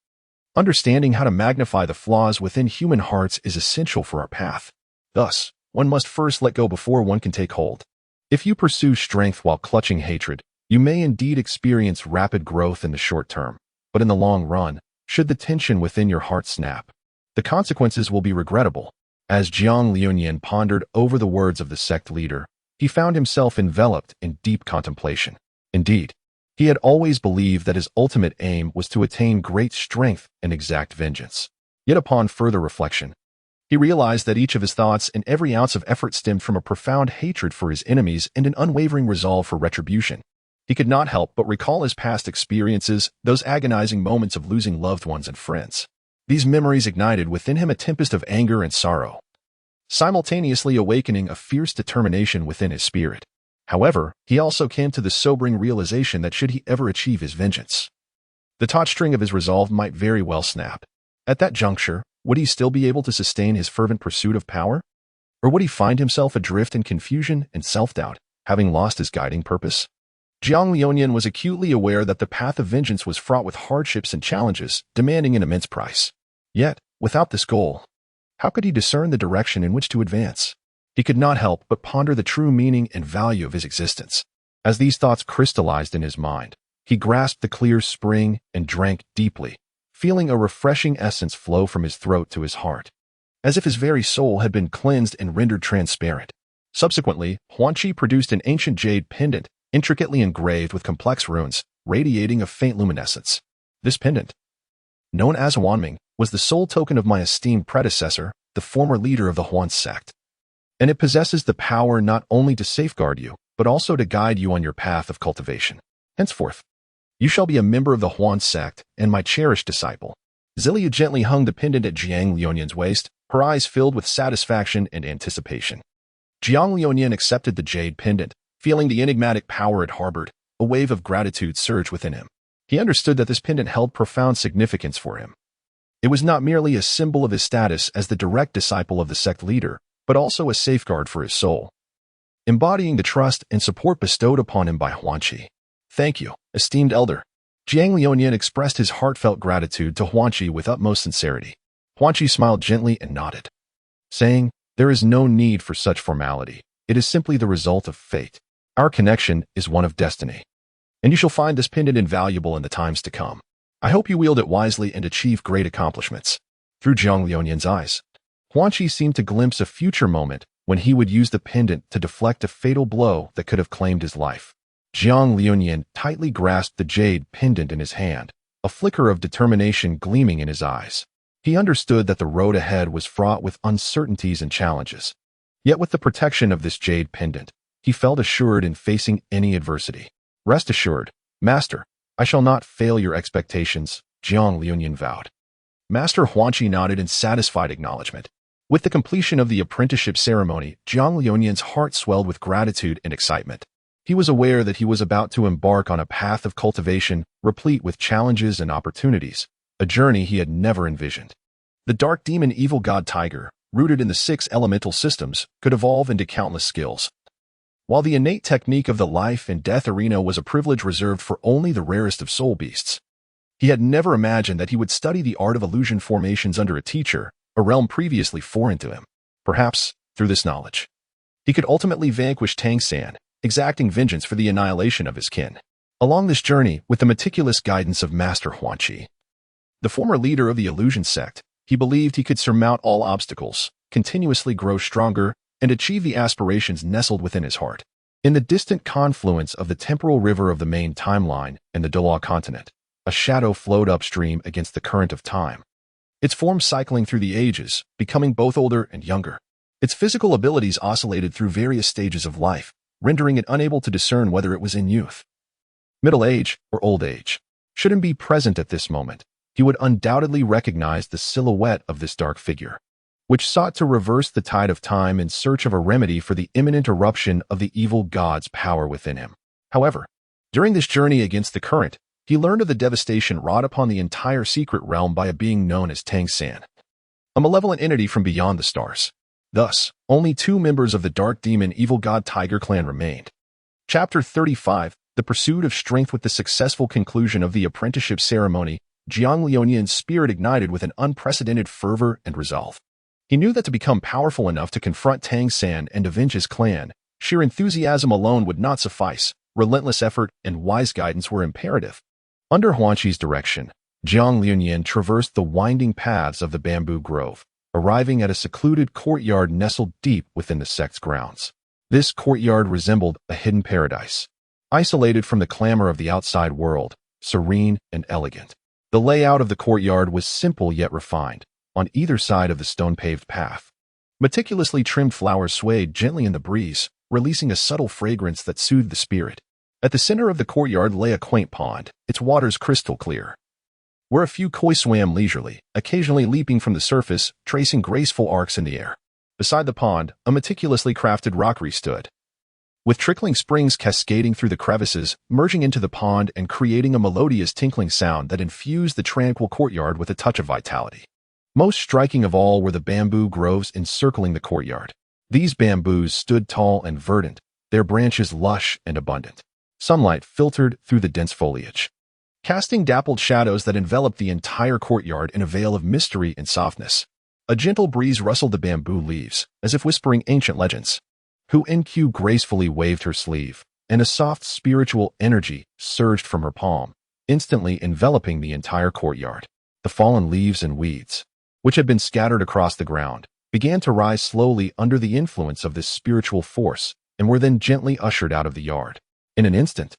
Understanding how to magnify the flaws within human hearts is essential for our path. Thus, one must first let go before one can take hold. If you pursue strength while clutching hatred, you may indeed experience rapid growth in the short term, but in the long run, should the tension within your heart snap, the consequences will be regrettable." As Jiang Liuyan pondered over the words of the sect leader, he found himself enveloped in deep contemplation. Indeed, he had always believed that his ultimate aim was to attain great strength and exact vengeance. Yet upon further reflection, he realized that each of his thoughts and every ounce of effort stemmed from a profound hatred for his enemies and an unwavering resolve for retribution. He could not help but recall his past experiences, those agonizing moments of losing loved ones and friends. These memories ignited within him a tempest of anger and sorrow, simultaneously awakening a fierce determination within his spirit. However, he also came to the sobering realization that should he ever achieve his vengeance, the taut string of his resolve might very well snap. At that juncture, would he still be able to sustain his fervent pursuit of power? Or would he find himself adrift in confusion and self-doubt, having lost his guiding purpose? Jiang Liuyan was acutely aware that the path of vengeance was fraught with hardships and challenges, demanding an immense price. Yet, without this goal, how could he discern the direction in which to advance? He could not help but ponder the true meaning and value of his existence. As these thoughts crystallized in his mind, he grasped the clear spring and drank deeply, feeling a refreshing essence flow from his throat to his heart, as if his very soul had been cleansed and rendered transparent. Subsequently, Huan Qi produced an ancient jade pendant, intricately engraved with complex runes, radiating a faint luminescence. This pendant, known as Huanming, was the sole token of my esteemed predecessor, the former leader of the Huan sect. And it possesses the power not only to safeguard you, but also to guide you on your path of cultivation. Henceforth, you shall be a member of the Huan sect and my cherished disciple. Zilia gently hung the pendant at Jiang Liuyan's waist, her eyes filled with satisfaction and anticipation. Jiang Liuyan accepted the jade pendant, feeling the enigmatic power it harbored. A wave of gratitude surged within him. He understood that this pendant held profound significance for him. It was not merely a symbol of his status as the direct disciple of the sect leader, but also a safeguard for his soul, embodying the trust and support bestowed upon him by Huan Qi. "Thank you, esteemed elder." Jiang Liuyan expressed his heartfelt gratitude to Huan Qi with utmost sincerity. Huan Qi smiled gently and nodded, saying, "There is no need for such formality. It is simply the result of fate. Our connection is one of destiny, and you shall find this pendant invaluable in the times to come. I hope you wield it wisely and achieve great accomplishments." Through Jiang Liuyan's eyes, Huan Qi seemed to glimpse a future moment when he would use the pendant to deflect a fatal blow that could have claimed his life. Jiang Liuyan tightly grasped the jade pendant in his hand, a flicker of determination gleaming in his eyes. He understood that the road ahead was fraught with uncertainties and challenges. Yet with the protection of this jade pendant, he felt assured in facing any adversity. "Rest assured, Master, I shall not fail your expectations," Jiang Liuyan vowed. Master Huan Qi nodded in satisfied acknowledgement. With the completion of the apprenticeship ceremony, Jiang Liuyan's heart swelled with gratitude and excitement. He was aware that he was about to embark on a path of cultivation replete with challenges and opportunities, a journey he had never envisioned. The dark demon evil god tiger, rooted in the 6 elemental systems, could evolve into countless skills. While the innate technique of the life and death arena was a privilege reserved for only the rarest of soul beasts, he had never imagined that he would study the art of illusion formations under a teacher, a realm previously foreign to him. Perhaps, through this knowledge, he could ultimately vanquish Tang San, exacting vengeance for the annihilation of his kin. Along this journey, with the meticulous guidance of Master Huan Qi, the former leader of the illusion sect, he believed he could surmount all obstacles, continuously grow stronger, and achieve the aspirations nestled within his heart. In the distant confluence of the temporal river of the main timeline and the Douluo continent, a shadow flowed upstream against the current of time. Its form cycling through the ages, becoming both older and younger. Its physical abilities oscillated through various stages of life, rendering it unable to discern whether it was in youth, middle age, or old age. Should it be present at this moment, he would undoubtedly recognize the silhouette of this dark figure, which sought to reverse the tide of time in search of a remedy for the imminent eruption of the evil god's power within him. However, during this journey against the current, he learned of the devastation wrought upon the entire secret realm by a being known as Tang San, a malevolent entity from beyond the stars. Thus, only 2 members of the dark demon evil god Tiger clan remained. Chapter 35, The Pursuit of Strength. With the successful conclusion of the apprenticeship ceremony, Jiang Liuanian's spirit ignited with an unprecedented fervor and resolve. He knew that to become powerful enough to confront Tang San and avenge his clan, sheer enthusiasm alone would not suffice. Relentless effort and wise guidance were imperative. Under Huanqi's direction, Jiang Liuanian traversed the winding paths of the bamboo grove, arriving at a secluded courtyard nestled deep within the sect's grounds. This courtyard resembled a hidden paradise, isolated from the clamor of the outside world, serene and elegant. The layout of the courtyard was simple yet refined. On either side of the stone-paved path, meticulously trimmed flowers swayed gently in the breeze, releasing a subtle fragrance that soothed the spirit. At the center of the courtyard lay a quaint pond, its waters crystal clear, where a few koi swam leisurely, occasionally leaping from the surface, tracing graceful arcs in the air. Beside the pond, a meticulously crafted rockery stood, with trickling springs cascading through the crevices, merging into the pond and creating a melodious tinkling sound that infused the tranquil courtyard with a touch of vitality. Most striking of all were the bamboo groves encircling the courtyard. These bamboos stood tall and verdant, their branches lush and abundant. Sunlight filtered through the dense foliage, casting dappled shadows that enveloped the entire courtyard in a veil of mystery and softness. A gentle breeze rustled the bamboo leaves, as if whispering ancient legends. NQ gracefully waved her sleeve, and a soft spiritual energy surged from her palm, instantly enveloping the entire courtyard. The fallen leaves and weeds, which had been scattered across the ground, began to rise slowly under the influence of this spiritual force and were then gently ushered out of the yard. In an instant,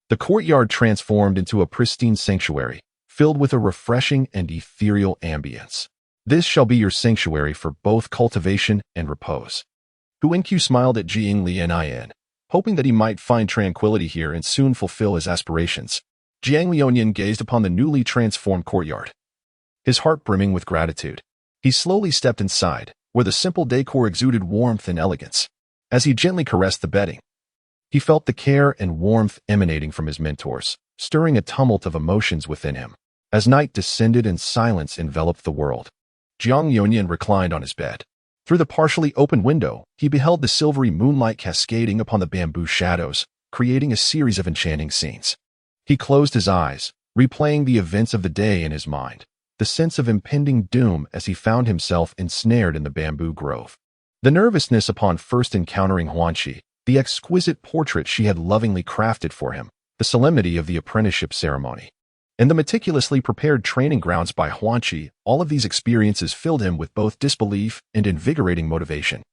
the courtyard transformed into a pristine sanctuary, filled with a refreshing and ethereal ambience. This shall be your sanctuary for both cultivation and repose. NQ smiled at Jiang Liuanian, hoping that he might find tranquility here and soon fulfill his aspirations. Jiang Liuanian gazed upon the newly transformed courtyard, his heart brimming with gratitude. He slowly stepped inside, where the simple decor exuded warmth and elegance. As he gently caressed the bedding, he felt the care and warmth emanating from his mentors, stirring a tumult of emotions within him. As night descended and silence enveloped the world, Jiang Liuanian reclined on his bed. Through the partially open window, he beheld the silvery moonlight cascading upon the bamboo shadows, creating a series of enchanting scenes. He closed his eyes, replaying the events of the day in his mind, the sense of impending doom as he found himself ensnared in the bamboo grove. The nervousness upon first encountering Huanqi, the exquisite portrait she had lovingly crafted for him, the solemnity of the apprenticeship ceremony, and the meticulously prepared training grounds by Huanqi, all of these experiences filled him with both disbelief and invigorating motivation.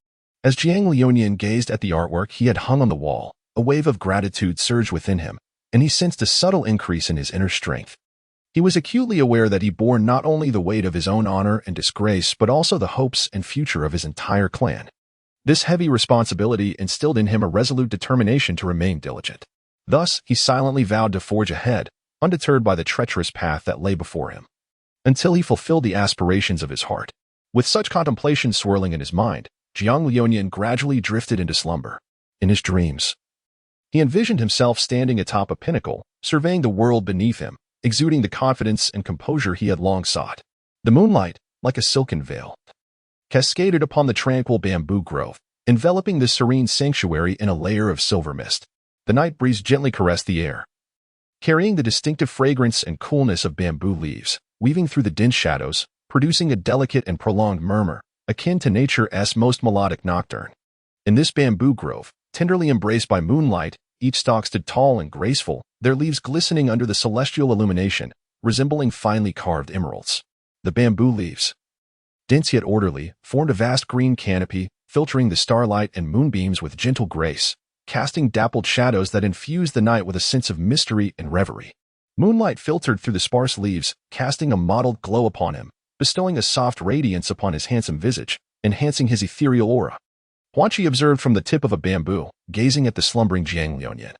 As Jiang Liuanian gazed at the artwork he had hung on the wall, a wave of gratitude surged within him, and he sensed a subtle increase in his inner strength. He was acutely aware that he bore not only the weight of his own honor and disgrace, but also the hopes and future of his entire clan. This heavy responsibility instilled in him a resolute determination to remain diligent. Thus, he silently vowed to forge ahead, undeterred by the treacherous path that lay before him, until he fulfilled the aspirations of his heart. With such contemplation swirling in his mind, Jiang Liuanian gradually drifted into slumber. In his dreams, he envisioned himself standing atop a pinnacle, surveying the world beneath him, exuding the confidence and composure he had long sought. The moonlight, like a silken veil, cascaded upon the tranquil bamboo grove, enveloping the serene sanctuary in a layer of silver mist. The night breeze gently caressed the air, carrying the distinctive fragrance and coolness of bamboo leaves, weaving through the dense shadows, producing a delicate and prolonged murmur, akin to nature's most melodic nocturne. In this bamboo grove, tenderly embraced by moonlight, each stalk stood tall and graceful, their leaves glistening under the celestial illumination, resembling finely carved emeralds. The bamboo leaves, dense yet orderly, formed a vast green canopy, filtering the starlight and moonbeams with gentle grace, casting dappled shadows that infused the night with a sense of mystery and reverie. Moonlight filtered through the sparse leaves, casting a mottled glow upon him, bestowing a soft radiance upon his handsome visage, enhancing his ethereal aura. Huan Qi observed from the tip of a bamboo, gazing at the slumbering Jiang Liuyan,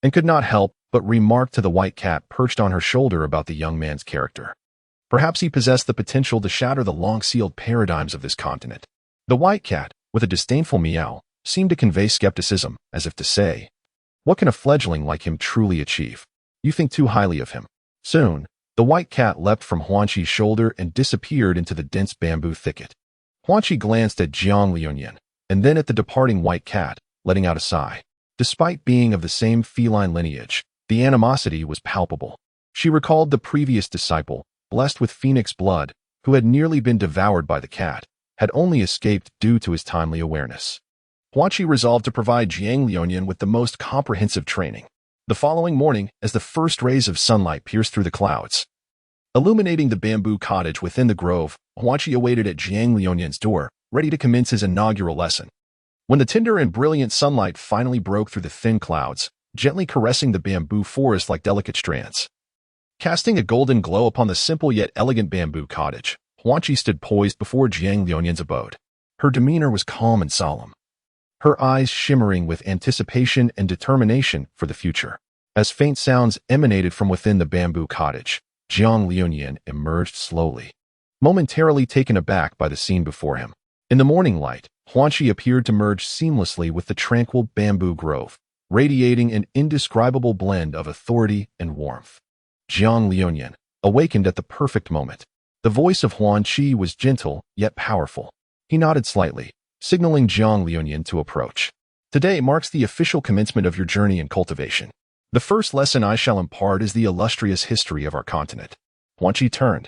and could not help but remark to the white cat perched on her shoulder about the young man's character. Perhaps he possessed the potential to shatter the long-sealed paradigms of this continent. The white cat, with a disdainful meow, seemed to convey skepticism, as if to say, "What can a fledgling like him truly achieve? You think too highly of him." Soon, the white cat leapt from Huan Qi's shoulder and disappeared into the dense bamboo thicket. Huan Qi glanced at Jiang Liuyan, and then at the departing white cat, letting out a sigh. Despite being of the same feline lineage, the animosity was palpable. She recalled the previous disciple, blessed with phoenix blood, who had nearly been devoured by the cat, had only escaped due to his timely awareness. Huan Qi resolved to provide Jiang Liuyan with the most comprehensive training. The following morning, as the first rays of sunlight pierced through the clouds, illuminating the bamboo cottage within the grove, Huan Qi awaited at Jiang Liuyan's door, ready to commence his inaugural lesson. When the tender and brilliant sunlight finally broke through the thin clouds, gently caressing the bamboo forest like delicate strands, casting a golden glow upon the simple yet elegant bamboo cottage, Huan Qi stood poised before Jiang Liuyan's abode. Her demeanor was calm and solemn, her eyes shimmering with anticipation and determination for the future. As faint sounds emanated from within the bamboo cottage, Jiang Liuyan emerged slowly, momentarily taken aback by the scene before him. In the morning light, Huan Qi appeared to merge seamlessly with the tranquil bamboo grove, radiating an indescribable blend of authority and warmth. Jiang Liuyan awakened at the perfect moment. The voice of Huan Qi was gentle yet powerful. He nodded slightly, signaling Jiang Liuyan to approach. "Today marks the official commencement of your journey in cultivation. The first lesson I shall impart is the illustrious history of our continent." Huan Qi turned,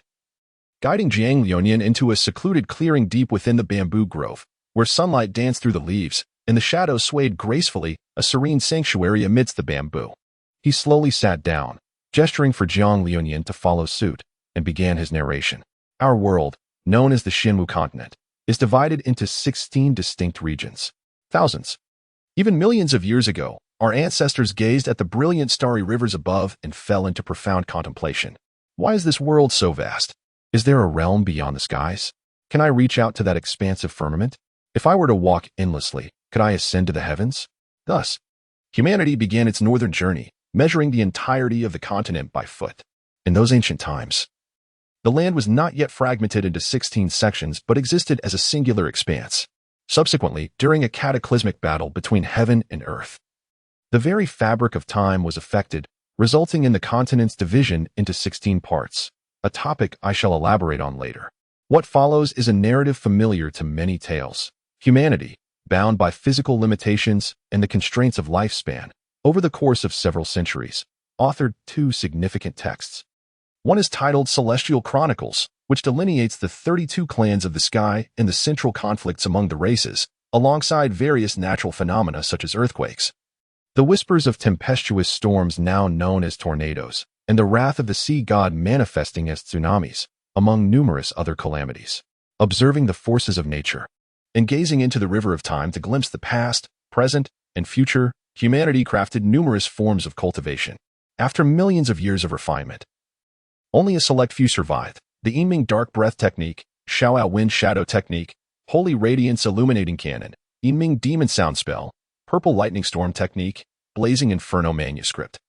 guiding Jiang Liuyan into a secluded clearing deep within the bamboo grove, where sunlight danced through the leaves, and the shadows swayed gracefully, a serene sanctuary amidst the bamboo. He slowly sat down, gesturing for Jiang Liuyan to follow suit, and began his narration. "Our world, known as the Xinwu continent, is divided into 16 distinct regions. Thousands, even millions of years ago, our ancestors gazed at the brilliant starry rivers above and fell into profound contemplation. Why is this world so vast? Is there a realm beyond the skies? Can I reach out to that expansive firmament? If I were to walk endlessly, could I ascend to the heavens?" Thus, humanity began its northern journey, measuring the entirety of the continent by foot. In those ancient times, the land was not yet fragmented into 16 sections but existed as a singular expanse. Subsequently, during a cataclysmic battle between heaven and earth, the very fabric of time was affected, resulting in the continent's division into 16 parts, a topic I shall elaborate on later. What follows is a narrative familiar to many tales. Humanity, bound by physical limitations and the constraints of lifespan, over the course of several centuries, authored 2 significant texts. One is titled Celestial Chronicles, which delineates the 32 clans of the sky and the central conflicts among the races, alongside various natural phenomena such as earthquakes, the whispers of tempestuous storms now known as tornadoes, and the wrath of the sea god manifesting as tsunamis, among numerous other calamities. Observing the forces of nature, and gazing into the river of time to glimpse the past, present, and future, humanity crafted numerous forms of cultivation. After millions of years of refinement, only a select few survived. The Yiming Dark Breath Technique, Xiaoao Wind Shadow Technique, Holy Radiance Illuminating Cannon, Yiming Demon Sound Spell, Purple Lightning Storm Technique, Blazing Inferno Manuscript,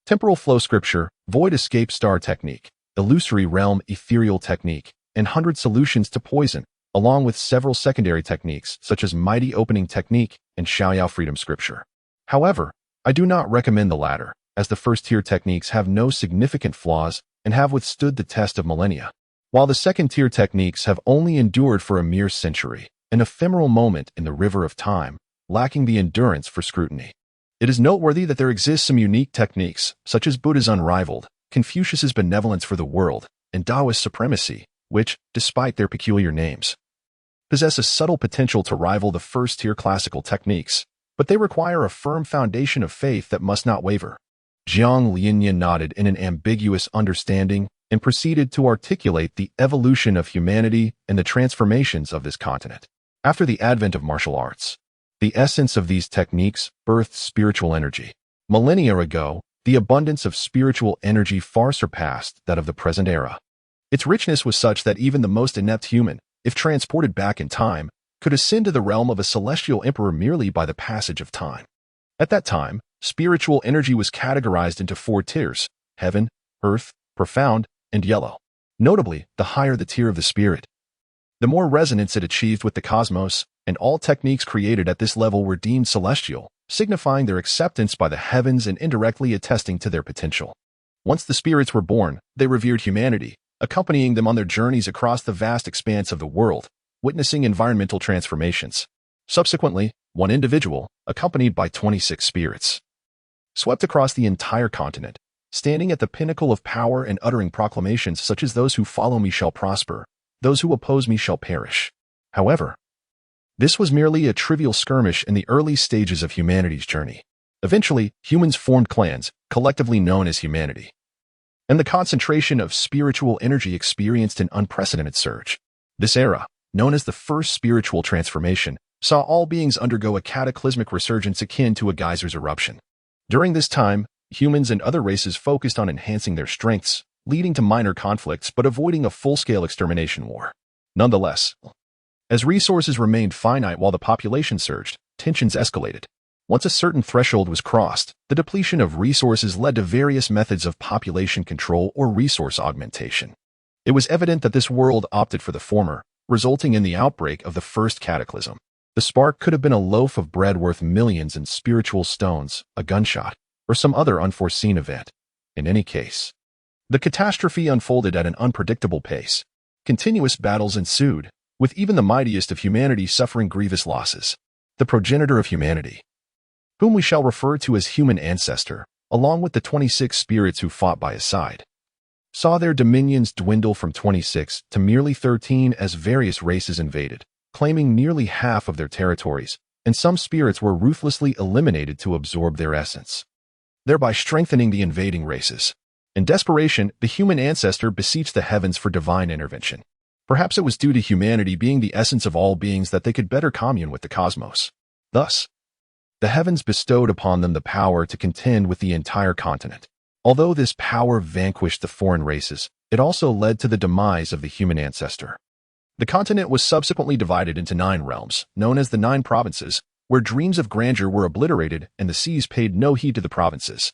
Temporal Flow Scripture, Void Escape Star Technique, Illusory Realm Ethereal Technique, and 100 Solutions to Poison, along with several secondary techniques such as Mighty Opening Technique and Xiaoyao Freedom Scripture. However, I do not recommend the latter, as the first-tier techniques have no significant flaws and have withstood the test of millennia, while the second-tier techniques have only endured for a mere century, an ephemeral moment in the river of time, lacking the endurance for scrutiny. It is noteworthy that there exist some unique techniques, such as Buddha's unrivaled, Confucius's benevolence for the world, and Taoist supremacy, which, despite their peculiar names, possess a subtle potential to rival the first-tier classical techniques, but they require a firm foundation of faith that must not waver. Jiang Liuyan nodded in an ambiguous understanding and proceeded to articulate the evolution of humanity and the transformations of this continent. After the advent of martial arts, the essence of these techniques birthed spiritual energy. Millennia ago, The abundance of spiritual energy far surpassed that of the present era. Its richness was such that even the most inept human, if transported back in time, could ascend to the realm of a celestial emperor merely by the passage of time. At that time, spiritual energy was categorized into 4 tiers: heaven, earth, profound, and yellow. Notably, the higher the tier of the spirit, the more resonance it achieved with the cosmos, and all techniques created at this level were deemed celestial, signifying their acceptance by the heavens and indirectly attesting to their potential. Once the spirits were born, they revered humanity, accompanying them on their journeys across the vast expanse of the world, witnessing environmental transformations. Subsequently, one individual, accompanied by 26 spirits, swept across the entire continent, standing at the pinnacle of power and uttering proclamations such as "Those who follow me shall prosper, those who oppose me shall perish." However, this was merely a trivial skirmish in the early stages of humanity's journey. Eventually, humans formed clans, collectively known as humanity, and the concentration of spiritual energy experienced an unprecedented surge. This era, known as the First Spiritual Transformation, saw all beings undergo a cataclysmic resurgence akin to a geyser's eruption. During this time, humans and other races focused on enhancing their strengths, leading to minor conflicts but avoiding a full-scale extermination war. Nonetheless, as resources remained finite while the population surged, tensions escalated. Once a certain threshold was crossed, the depletion of resources led to various methods of population control or resource augmentation. It was evident that this world opted for the former, resulting in the outbreak of the first cataclysm. The spark could have been a loaf of bread worth millions in spiritual stones, a gunshot, or some other unforeseen event. In any case, the catastrophe unfolded at an unpredictable pace. Continuous battles ensued, with even the mightiest of humanity suffering grievous losses. The progenitor of humanity, whom we shall refer to as human ancestor, along with the 26 spirits who fought by his side, saw their dominions dwindle from 26 to merely 13 as various races invaded, claiming nearly half of their territories, and some spirits were ruthlessly eliminated to absorb their essence, thereby strengthening the invading races. In desperation, the human ancestor beseeched the heavens for divine intervention. Perhaps it was due to humanity being the essence of all beings that they could better commune with the cosmos. Thus, the heavens bestowed upon them the power to contend with the entire continent. Although this power vanquished the foreign races, it also led to the demise of the human ancestor. The continent was subsequently divided into 9 realms, known as the 9 provinces, where dreams of grandeur were obliterated and the seas paid no heed to the provinces.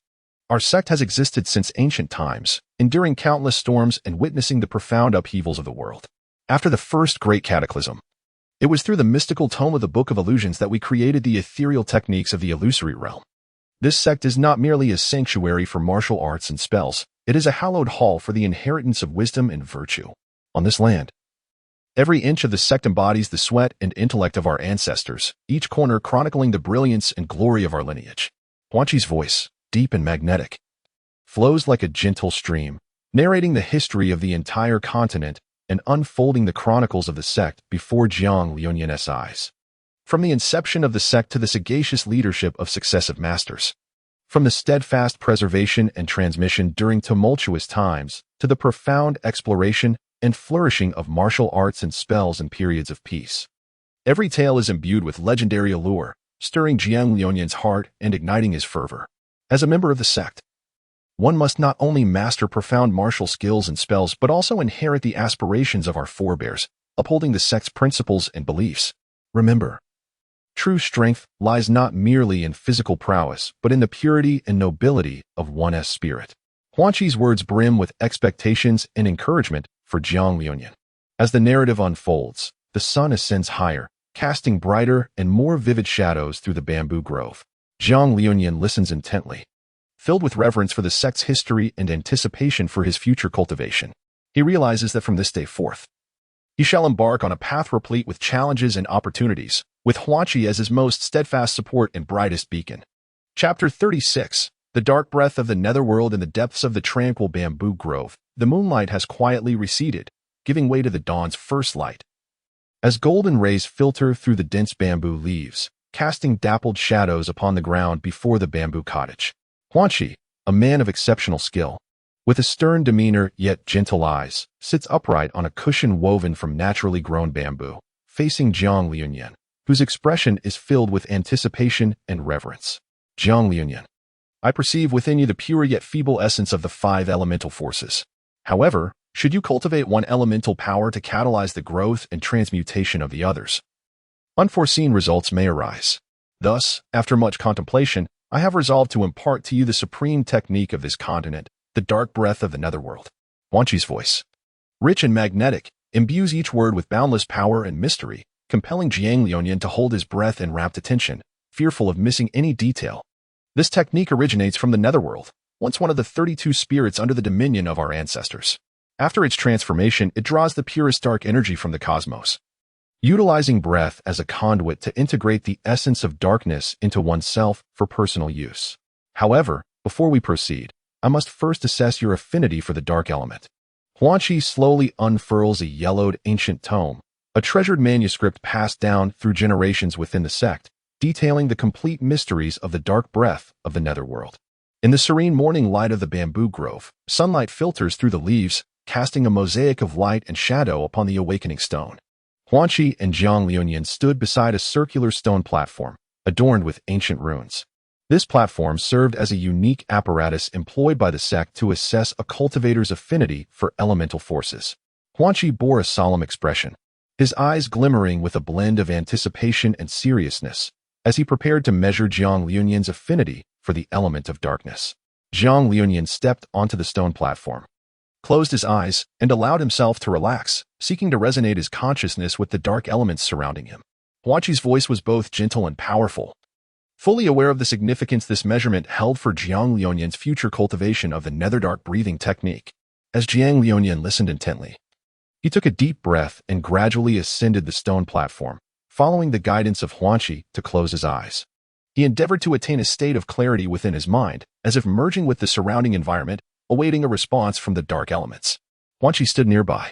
Our sect has existed since ancient times, enduring countless storms and witnessing the profound upheavals of the world. After the first great cataclysm, it was through the mystical tome of the Book of Illusions that we created the ethereal techniques of the illusory realm. This sect is not merely a sanctuary for martial arts and spells, it is a hallowed hall for the inheritance of wisdom and virtue. On this land, every inch of the sect embodies the sweat and intellect of our ancestors, each corner chronicling the brilliance and glory of our lineage. Huanqi's voice, deep and magnetic, flows like a gentle stream, narrating the history of the entire continent and unfolding the chronicles of the sect before Jiang Liunian's eyes. From the inception of the sect to the sagacious leadership of successive masters, from the steadfast preservation and transmission during tumultuous times to the profound exploration and flourishing of martial arts and spells in periods of peace. Every tale is imbued with legendary allure, stirring Jiang Liunian's heart and igniting his fervor. As a member of the sect, one must not only master profound martial skills and spells but also inherit the aspirations of our forebears, upholding the sect's principles and beliefs. Remember, true strength lies not merely in physical prowess but in the purity and nobility of one's spirit. Huanqi's words brim with expectations and encouragement for Jiang Liunian. As the narrative unfolds, the sun ascends higher, casting brighter and more vivid shadows through the bamboo grove. Jiang Liunian listens intently, filled with reverence for the sect's history and anticipation for his future cultivation. He realizes that from this day forth, he shall embark on a path replete with challenges and opportunities, with Huanqi as his most steadfast support and brightest beacon. Chapter 36. The dark breath of the netherworld in the depths of the tranquil bamboo grove. The moonlight has quietly receded, giving way to the dawn's first light. As golden rays filter through the dense bamboo leaves, casting dappled shadows upon the ground before the bamboo cottage, Huanqi, a man of exceptional skill, with a stern demeanor yet gentle eyes, sits upright on a cushion woven from naturally grown bamboo, facing Jiang Liunian, whose expression is filled with anticipation and reverence. Jiang Liunian, I perceive within you the pure yet feeble essence of the 5 elemental forces. However, should you cultivate one elemental power to catalyze the growth and transmutation of the others, unforeseen results may arise. Thus, after much contemplation, I have resolved to impart to you the supreme technique of this continent, the dark breath of the netherworld. Huan Chi's voice, rich and magnetic, imbues each word with boundless power and mystery, compelling Jiang Liuyan to hold his breath in rapt attention, fearful of missing any detail. This technique originates from the netherworld, once one of the 32 spirits under the dominion of our ancestors. After its transformation, it draws the purest dark energy from the cosmos, utilizing breath as a conduit to integrate the essence of darkness into oneself for personal use. However, before we proceed, I must first assess your affinity for the dark element. Huan Chi slowly unfurls a yellowed ancient tome, a treasured manuscript passed down through generations within the sect, detailing the complete mysteries of the dark breath of the netherworld. In the serene morning light of the bamboo grove, sunlight filters through the leaves, casting a mosaic of light and shadow upon the awakening stone. Huan Chi and Jiang Liuyan stood beside a circular stone platform, adorned with ancient runes. This platform served as a unique apparatus employed by the sect to assess a cultivator's affinity for elemental forces. Huan Chi bore a solemn expression, his eyes glimmering with a blend of anticipation and seriousness, as he prepared to measure Jiang Liuyan's affinity for the element of darkness. Jiang Liuyan stepped onto the stone platform, closed his eyes, and allowed himself to relax, seeking to resonate his consciousness with the dark elements surrounding him. Huan Chi's voice was both gentle and powerful. Fully aware of the significance this measurement held for Jiang Liuyan's future cultivation of the netherdark breathing technique, as Jiang Liuyan listened intently, he took a deep breath and gradually ascended the stone platform, following the guidance of Huan Chi to close his eyes. He endeavored to attain a state of clarity within his mind, as if merging with the surrounding environment, awaiting a response from the dark elements. Huan Chi stood nearby,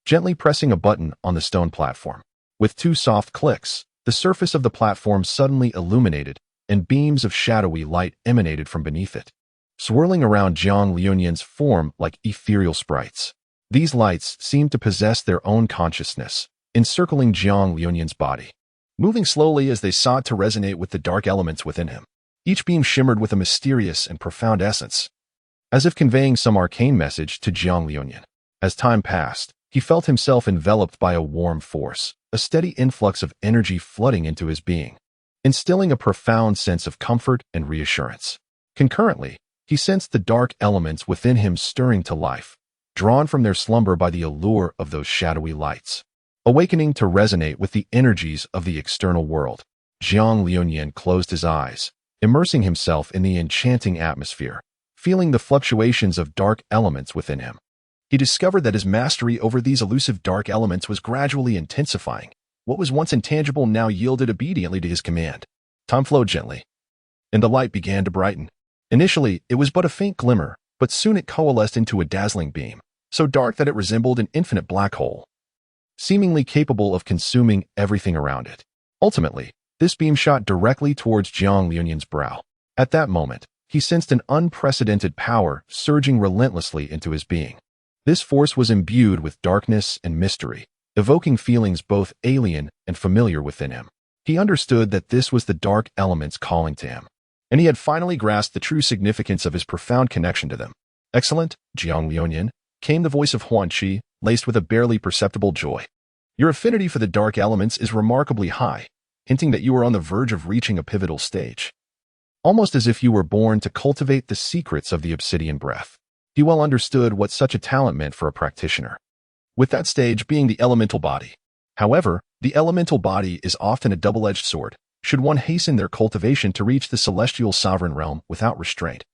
gently pressing a button on the stone platform. With 2 soft clicks, the surface of the platform suddenly illuminated, and beams of shadowy light emanated from beneath it, swirling around Jiang Liuyan's form like ethereal sprites. These lights seemed to possess their own consciousness, encircling Jiang Liuyan's body, moving slowly as they sought to resonate with the dark elements within him. Each beam shimmered with a mysterious and profound essence, as if conveying some arcane message to Jiang Liuyan. As time passed, he felt himself enveloped by a warm force, a steady influx of energy flooding into his being, instilling a profound sense of comfort and reassurance. Concurrently, he sensed the dark elements within him stirring to life, drawn from their slumber by the allure of those shadowy lights. Awakening to resonate with the energies of the external world, Jiang Liuyan closed his eyes, immersing himself in the enchanting atmosphere, feeling the fluctuations of dark elements within him. He discovered that his mastery over these elusive dark elements was gradually intensifying. What was once intangible now yielded obediently to his command. Time flowed gently, and the light began to brighten. Initially, it was but a faint glimmer, but soon it coalesced into a dazzling beam, so dark that it resembled an infinite black hole, seemingly capable of consuming everything around it. Ultimately, this beam shot directly towards Jiang Liuyan's brow. At that moment, he sensed an unprecedented power surging relentlessly into his being. This force was imbued with darkness and mystery, evoking feelings both alien and familiar within him. He understood that this was the dark elements calling to him, and he had finally grasped the true significance of his profound connection to them. "Excellent, Jiang Liuyan," came the voice of Huan Chi, laced with a barely perceptible joy. "Your affinity for the dark elements is remarkably high, hinting that you are on the verge of reaching a pivotal stage. Almost as if you were born to cultivate the secrets of the obsidian breath." He well understood what such a talent meant for a practitioner, with that stage being the elemental body. However, the elemental body is often a double-edged sword, should one hasten their cultivation to reach the celestial sovereign realm without restraint.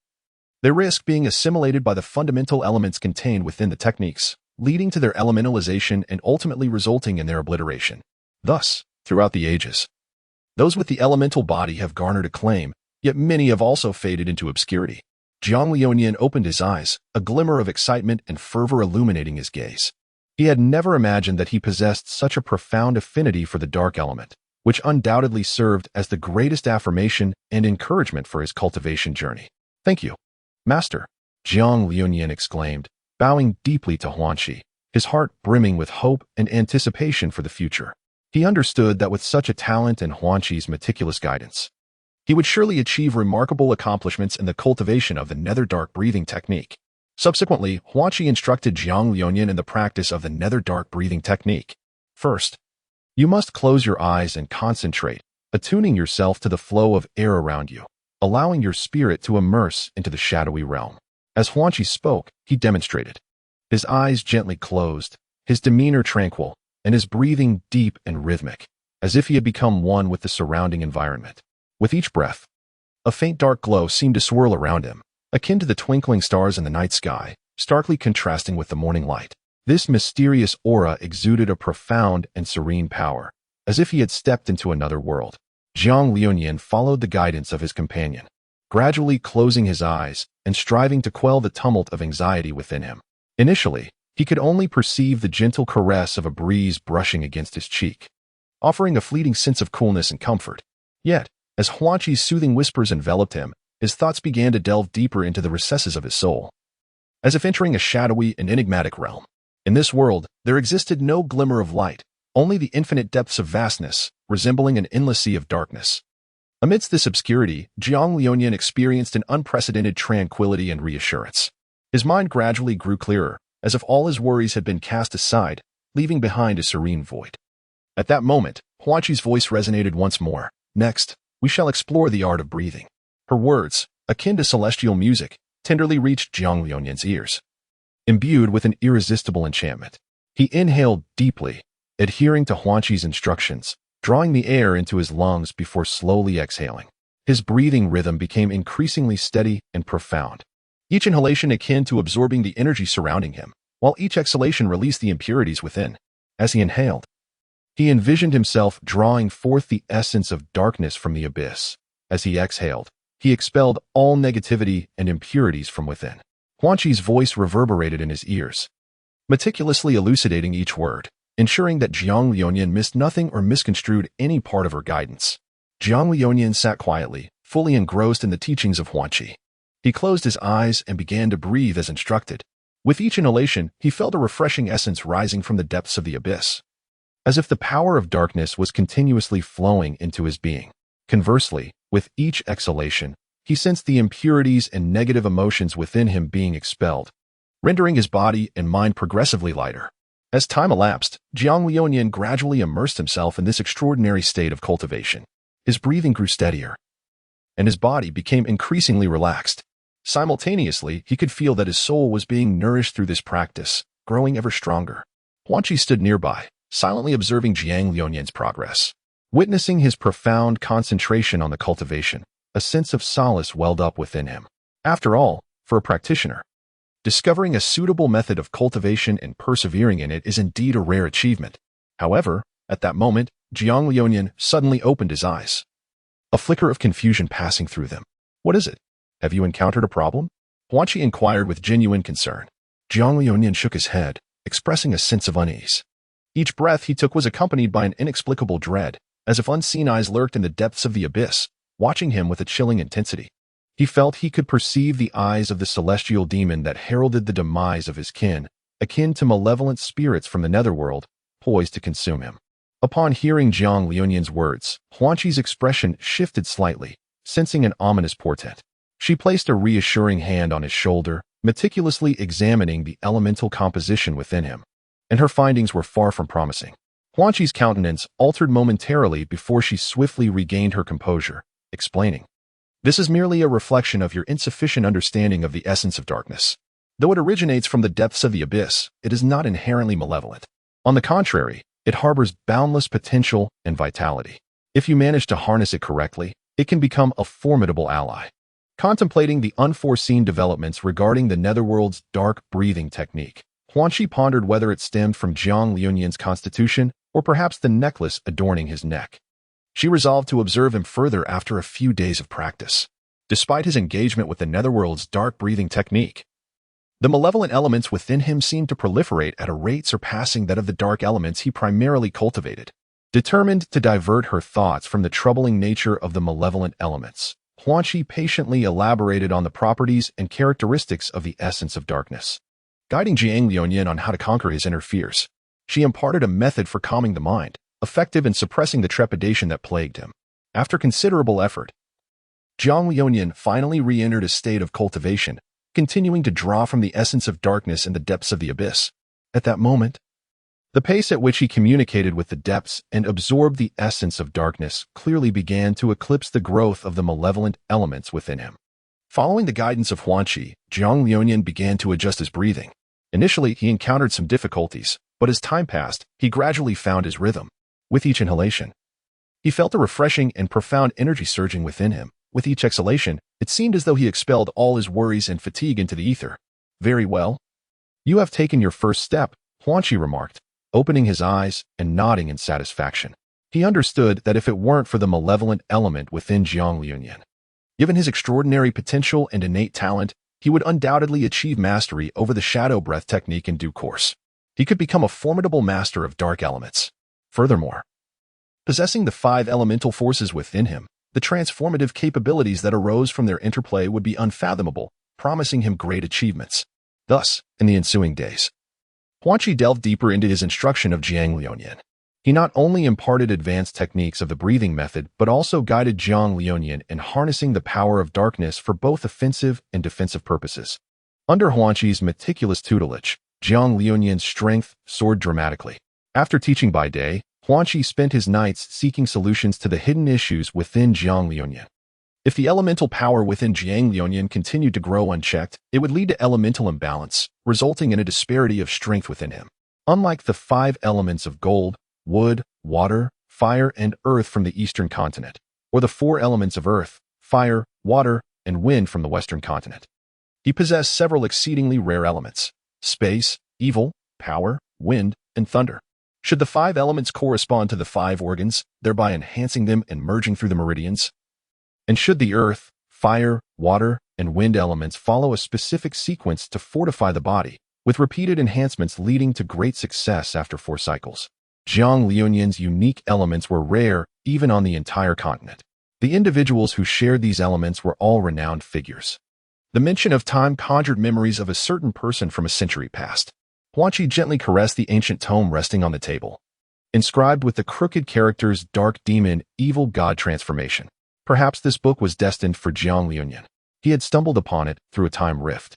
They risk being assimilated by the fundamental elements contained within the techniques, leading to their elementalization and ultimately resulting in their obliteration. Thus, throughout the ages, those with the elemental body have garnered acclaim, yet many have also faded into obscurity. Jiang Liuyan opened his eyes, a glimmer of excitement and fervor illuminating his gaze. He had never imagined that he possessed such a profound affinity for the dark element, which undoubtedly served as the greatest affirmation and encouragement for his cultivation journey. "Thank you, Master," Jiang Liuyan exclaimed, bowing deeply to Huan Chi, his heart brimming with hope and anticipation for the future. He understood that with such a talent and Huan Chi's meticulous guidance, he would surely achieve remarkable accomplishments in the cultivation of the nether dark breathing technique. Subsequently, Huangqi instructed Jiang Liuyan in the practice of the nether dark breathing technique. First, you must close your eyes and concentrate, attuning yourself to the flow of air around you, allowing your spirit to immerse into the shadowy realm. As Huangqi spoke, he demonstrated. His eyes gently closed, his demeanor tranquil, and his breathing deep and rhythmic, as if he had become one with the surrounding environment. With each breath, a faint dark glow seemed to swirl around him, akin to the twinkling stars in the night sky, starkly contrasting with the morning light. This mysterious aura exuded a profound and serene power, as if he had stepped into another world. Jiang Liuyan followed the guidance of his companion, gradually closing his eyes and striving to quell the tumult of anxiety within him. Initially, he could only perceive the gentle caress of a breeze brushing against his cheek, offering a fleeting sense of coolness and comfort. Yet, as Huangqi's soothing whispers enveloped him, his thoughts began to delve deeper into the recesses of his soul, as if entering a shadowy and enigmatic realm. In this world, there existed no glimmer of light, only the infinite depths of vastness, resembling an endless sea of darkness. Amidst this obscurity, Jiang Liuyan experienced an unprecedented tranquility and reassurance. His mind gradually grew clearer, as if all his worries had been cast aside, leaving behind a serene void. At that moment, Huangqi's voice resonated once more. Next, we shall explore the art of breathing. Her words, akin to celestial music, tenderly reached Jiang Liuyan's ears. Imbued with an irresistible enchantment, he inhaled deeply, adhering to Huangqi's instructions, drawing the air into his lungs before slowly exhaling. His breathing rhythm became increasingly steady and profound, each inhalation akin to absorbing the energy surrounding him, while each exhalation released the impurities within. As he inhaled, he envisioned himself drawing forth the essence of darkness from the abyss. As he exhaled, he expelled all negativity and impurities from within. Huangqi's voice reverberated in his ears, meticulously elucidating each word, ensuring that Jiang Liuyan missed nothing or misconstrued any part of her guidance. Jiang Liuyan sat quietly, fully engrossed in the teachings of Huangqi. He closed his eyes and began to breathe as instructed. With each inhalation, he felt a refreshing essence rising from the depths of the abyss, as if the power of darkness was continuously flowing into his being. Conversely, with each exhalation, he sensed the impurities and negative emotions within him being expelled, rendering his body and mind progressively lighter. As time elapsed, Jiang Liuyan gradually immersed himself in this extraordinary state of cultivation. His breathing grew steadier, and his body became increasingly relaxed. Simultaneously, he could feel that his soul was being nourished through this practice, growing ever stronger. Huangqi stood nearby, silently observing Jiang Liuyan's progress. Witnessing his profound concentration on the cultivation, a sense of solace welled up within him. After all, for a practitioner, discovering a suitable method of cultivation and persevering in it is indeed a rare achievement. However, at that moment, Jiang Liuyan suddenly opened his eyes, a flicker of confusion passing through them. What is it? Have you encountered a problem? Huangqi inquired with genuine concern. Jiang Liuyan shook his head, expressing a sense of unease. Each breath he took was accompanied by an inexplicable dread, as if unseen eyes lurked in the depths of the abyss, watching him with a chilling intensity. He felt he could perceive the eyes of the celestial demon that heralded the demise of his kin, akin to malevolent spirits from the netherworld, poised to consume him. Upon hearing Jiang Liuyan's words, Huangqi's expression shifted slightly, sensing an ominous portent. She placed a reassuring hand on his shoulder, meticulously examining the elemental composition within him, and her findings were far from promising. Huangqi's countenance altered momentarily before she swiftly regained her composure, explaining, "This is merely a reflection of your insufficient understanding of the essence of darkness. Though it originates from the depths of the abyss, it is not inherently malevolent. On the contrary, it harbors boundless potential and vitality. If you manage to harness it correctly, it can become a formidable ally." Contemplating the unforeseen developments regarding the netherworld's dark breathing technique, Huangqi pondered whether it stemmed from Jiang Liuyan's constitution or perhaps the necklace adorning his neck. She resolved to observe him further after a few days of practice. Despite his engagement with the netherworld's dark breathing technique, the malevolent elements within him seemed to proliferate at a rate surpassing that of the dark elements he primarily cultivated. Determined to divert her thoughts from the troubling nature of the malevolent elements, Huangqi patiently elaborated on the properties and characteristics of the essence of darkness. Guiding Jiang Liuyan on how to conquer his inner fears, she imparted a method for calming the mind, effective in suppressing the trepidation that plagued him. After considerable effort, Jiang Liunian finally re-entered a state of cultivation, continuing to draw from the essence of darkness in the depths of the abyss. At that moment, the pace at which he communicated with the depths and absorbed the essence of darkness clearly began to eclipse the growth of the malevolent elements within him. Following the guidance of Huanqi, Jiang Liunian began to adjust his breathing. Initially, he encountered some difficulties, but as time passed, he gradually found his rhythm. With each inhalation, he felt a refreshing and profound energy surging within him. With each exhalation, it seemed as though he expelled all his worries and fatigue into the ether. Very well. You have taken your first step, Huanqi remarked, opening his eyes and nodding in satisfaction. He understood that if it weren't for the malevolent element within Jiang Liunian, given his extraordinary potential and innate talent, he would undoubtedly achieve mastery over the shadow breath technique in due course. He could become a formidable master of dark elements. Furthermore, possessing the 5 elemental forces within him, the transformative capabilities that arose from their interplay would be unfathomable, promising him great achievements. Thus, in the ensuing days, Huanqi delved deeper into his instruction of Jiang Liunian. He not only imparted advanced techniques of the breathing method, but also guided Jiang Liunian in harnessing the power of darkness for both offensive and defensive purposes. Under Huanqi's meticulous tutelage, Jiang Liunian's strength soared dramatically. After teaching by day, Huanqi spent his nights seeking solutions to the hidden issues within Jiang Liunian. If the elemental power within Jiang Liunian continued to grow unchecked, it would lead to elemental imbalance, resulting in a disparity of strength within him. Unlike the 5 elements of gold, wood, water, fire, and earth from the eastern continent, or the 4 elements of earth, fire, water, and wind from the western continent, he possessed several exceedingly rare elements: space, evil, power, wind, and thunder. Should the 5 elements correspond to the 5 organs, thereby enhancing them and merging through the meridians? And should the earth, fire, water, and wind elements follow a specific sequence to fortify the body, with repeated enhancements leading to great success after 4 cycles? Jiang Liunian's unique elements were rare even on the entire continent. The individuals who shared these elements were all renowned figures. The mention of time conjured memories of a certain person from a century past. Huanqi gently caressed the ancient tome resting on the table, inscribed with the crooked characters Dark Demon, Evil God Transformation. Perhaps this book was destined for Jiang Liunian. He had stumbled upon it through a time rift,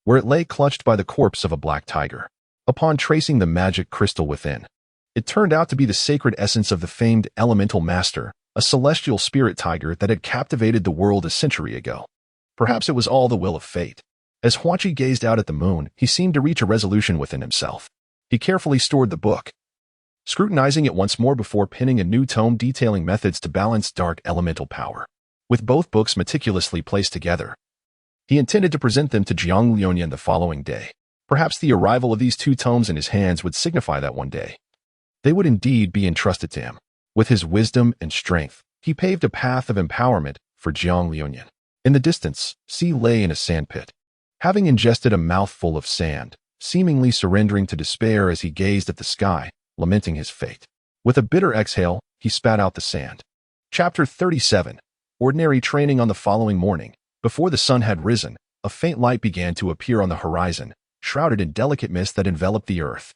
where it lay clutched by the corpse of a black tiger. Upon tracing the magic crystal within, it turned out to be the sacred essence of the famed elemental master, a celestial spirit tiger that had captivated the world a century ago. Perhaps it was all the will of fate. As Huanqi gazed out at the moon, he seemed to reach a resolution within himself. He carefully stored the book, scrutinizing it once more before penning a new tome detailing methods to balance dark elemental power. With both books meticulously placed together, he intended to present them to Jiang Liunian the following day. Perhaps the arrival of these 2 tomes in his hands would signify that one day they would indeed be entrusted to him. With his wisdom and strength, he paved a path of empowerment for Jiang Liunian. In the distance, Xi lay in a sandpit, having ingested a mouthful of sand, seemingly surrendering to despair as he gazed at the sky, lamenting his fate. With a bitter exhale, he spat out the sand. Chapter 37. Ordinary training. On the following morning, before the sun had risen, a faint light began to appear on the horizon, shrouded in delicate mist that enveloped the earth.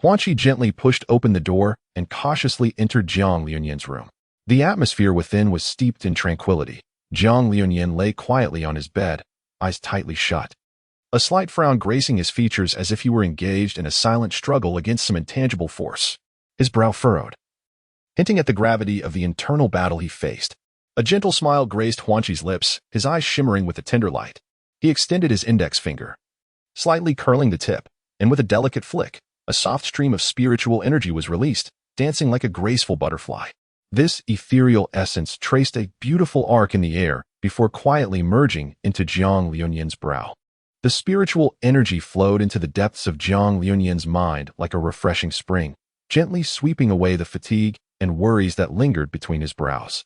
Huanqi gently pushed open the door and cautiously entered Jiang Liunian's room. The atmosphere within was steeped in tranquility. Jiang Liunian lay quietly on his bed, eyes tightly shut, a slight frown gracing his features as if he were engaged in a silent struggle against some intangible force. His brow furrowed, hinting at the gravity of the internal battle he faced. A gentle smile graced Huanqi's lips, his eyes shimmering with a tender light. He extended his index finger, slightly curling the tip, and with a delicate flick, a soft stream of spiritual energy was released, dancing like a graceful butterfly. This ethereal essence traced a beautiful arc in the air before quietly merging into Jiang Liunian's brow. The spiritual energy flowed into the depths of Jiang Liunian's mind like a refreshing spring, gently sweeping away the fatigue and worries that lingered between his brows.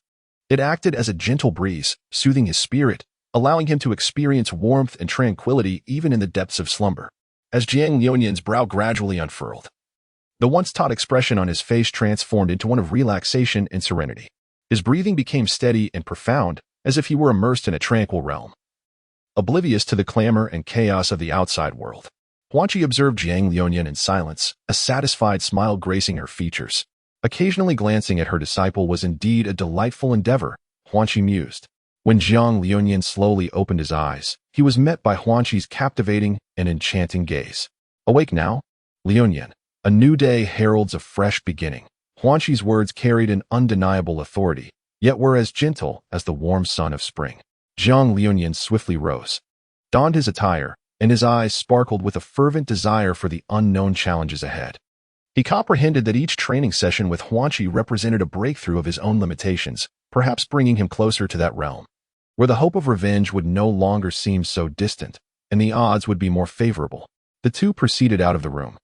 It acted as a gentle breeze, soothing his spirit, allowing him to experience warmth and tranquility even in the depths of slumber. As Jiang Liunian's brow gradually unfurled, the once taut expression on his face transformed into one of relaxation and serenity. His breathing became steady and profound, as if he were immersed in a tranquil realm, oblivious to the clamor and chaos of the outside world. Huanqi observed Jiang Liunian in silence, a satisfied smile gracing her features. Occasionally glancing at her disciple was indeed a delightful endeavor, Huanqi mused. When Jiang Liuyan slowly opened his eyes, he was met by Huanqi's captivating and enchanting gaze. Awake now, Liuyan. A new day heralds a fresh beginning. Huanqi's words carried an undeniable authority, yet were as gentle as the warm sun of spring. Jiang Liuyan swiftly rose, donned his attire, and his eyes sparkled with a fervent desire for the unknown challenges ahead. He comprehended that each training session with Huanqi represented a breakthrough of his own limitations, perhaps bringing him closer to that realm, where the hope of revenge would no longer seem so distant, and the odds would be more favorable. The two proceeded out of the room,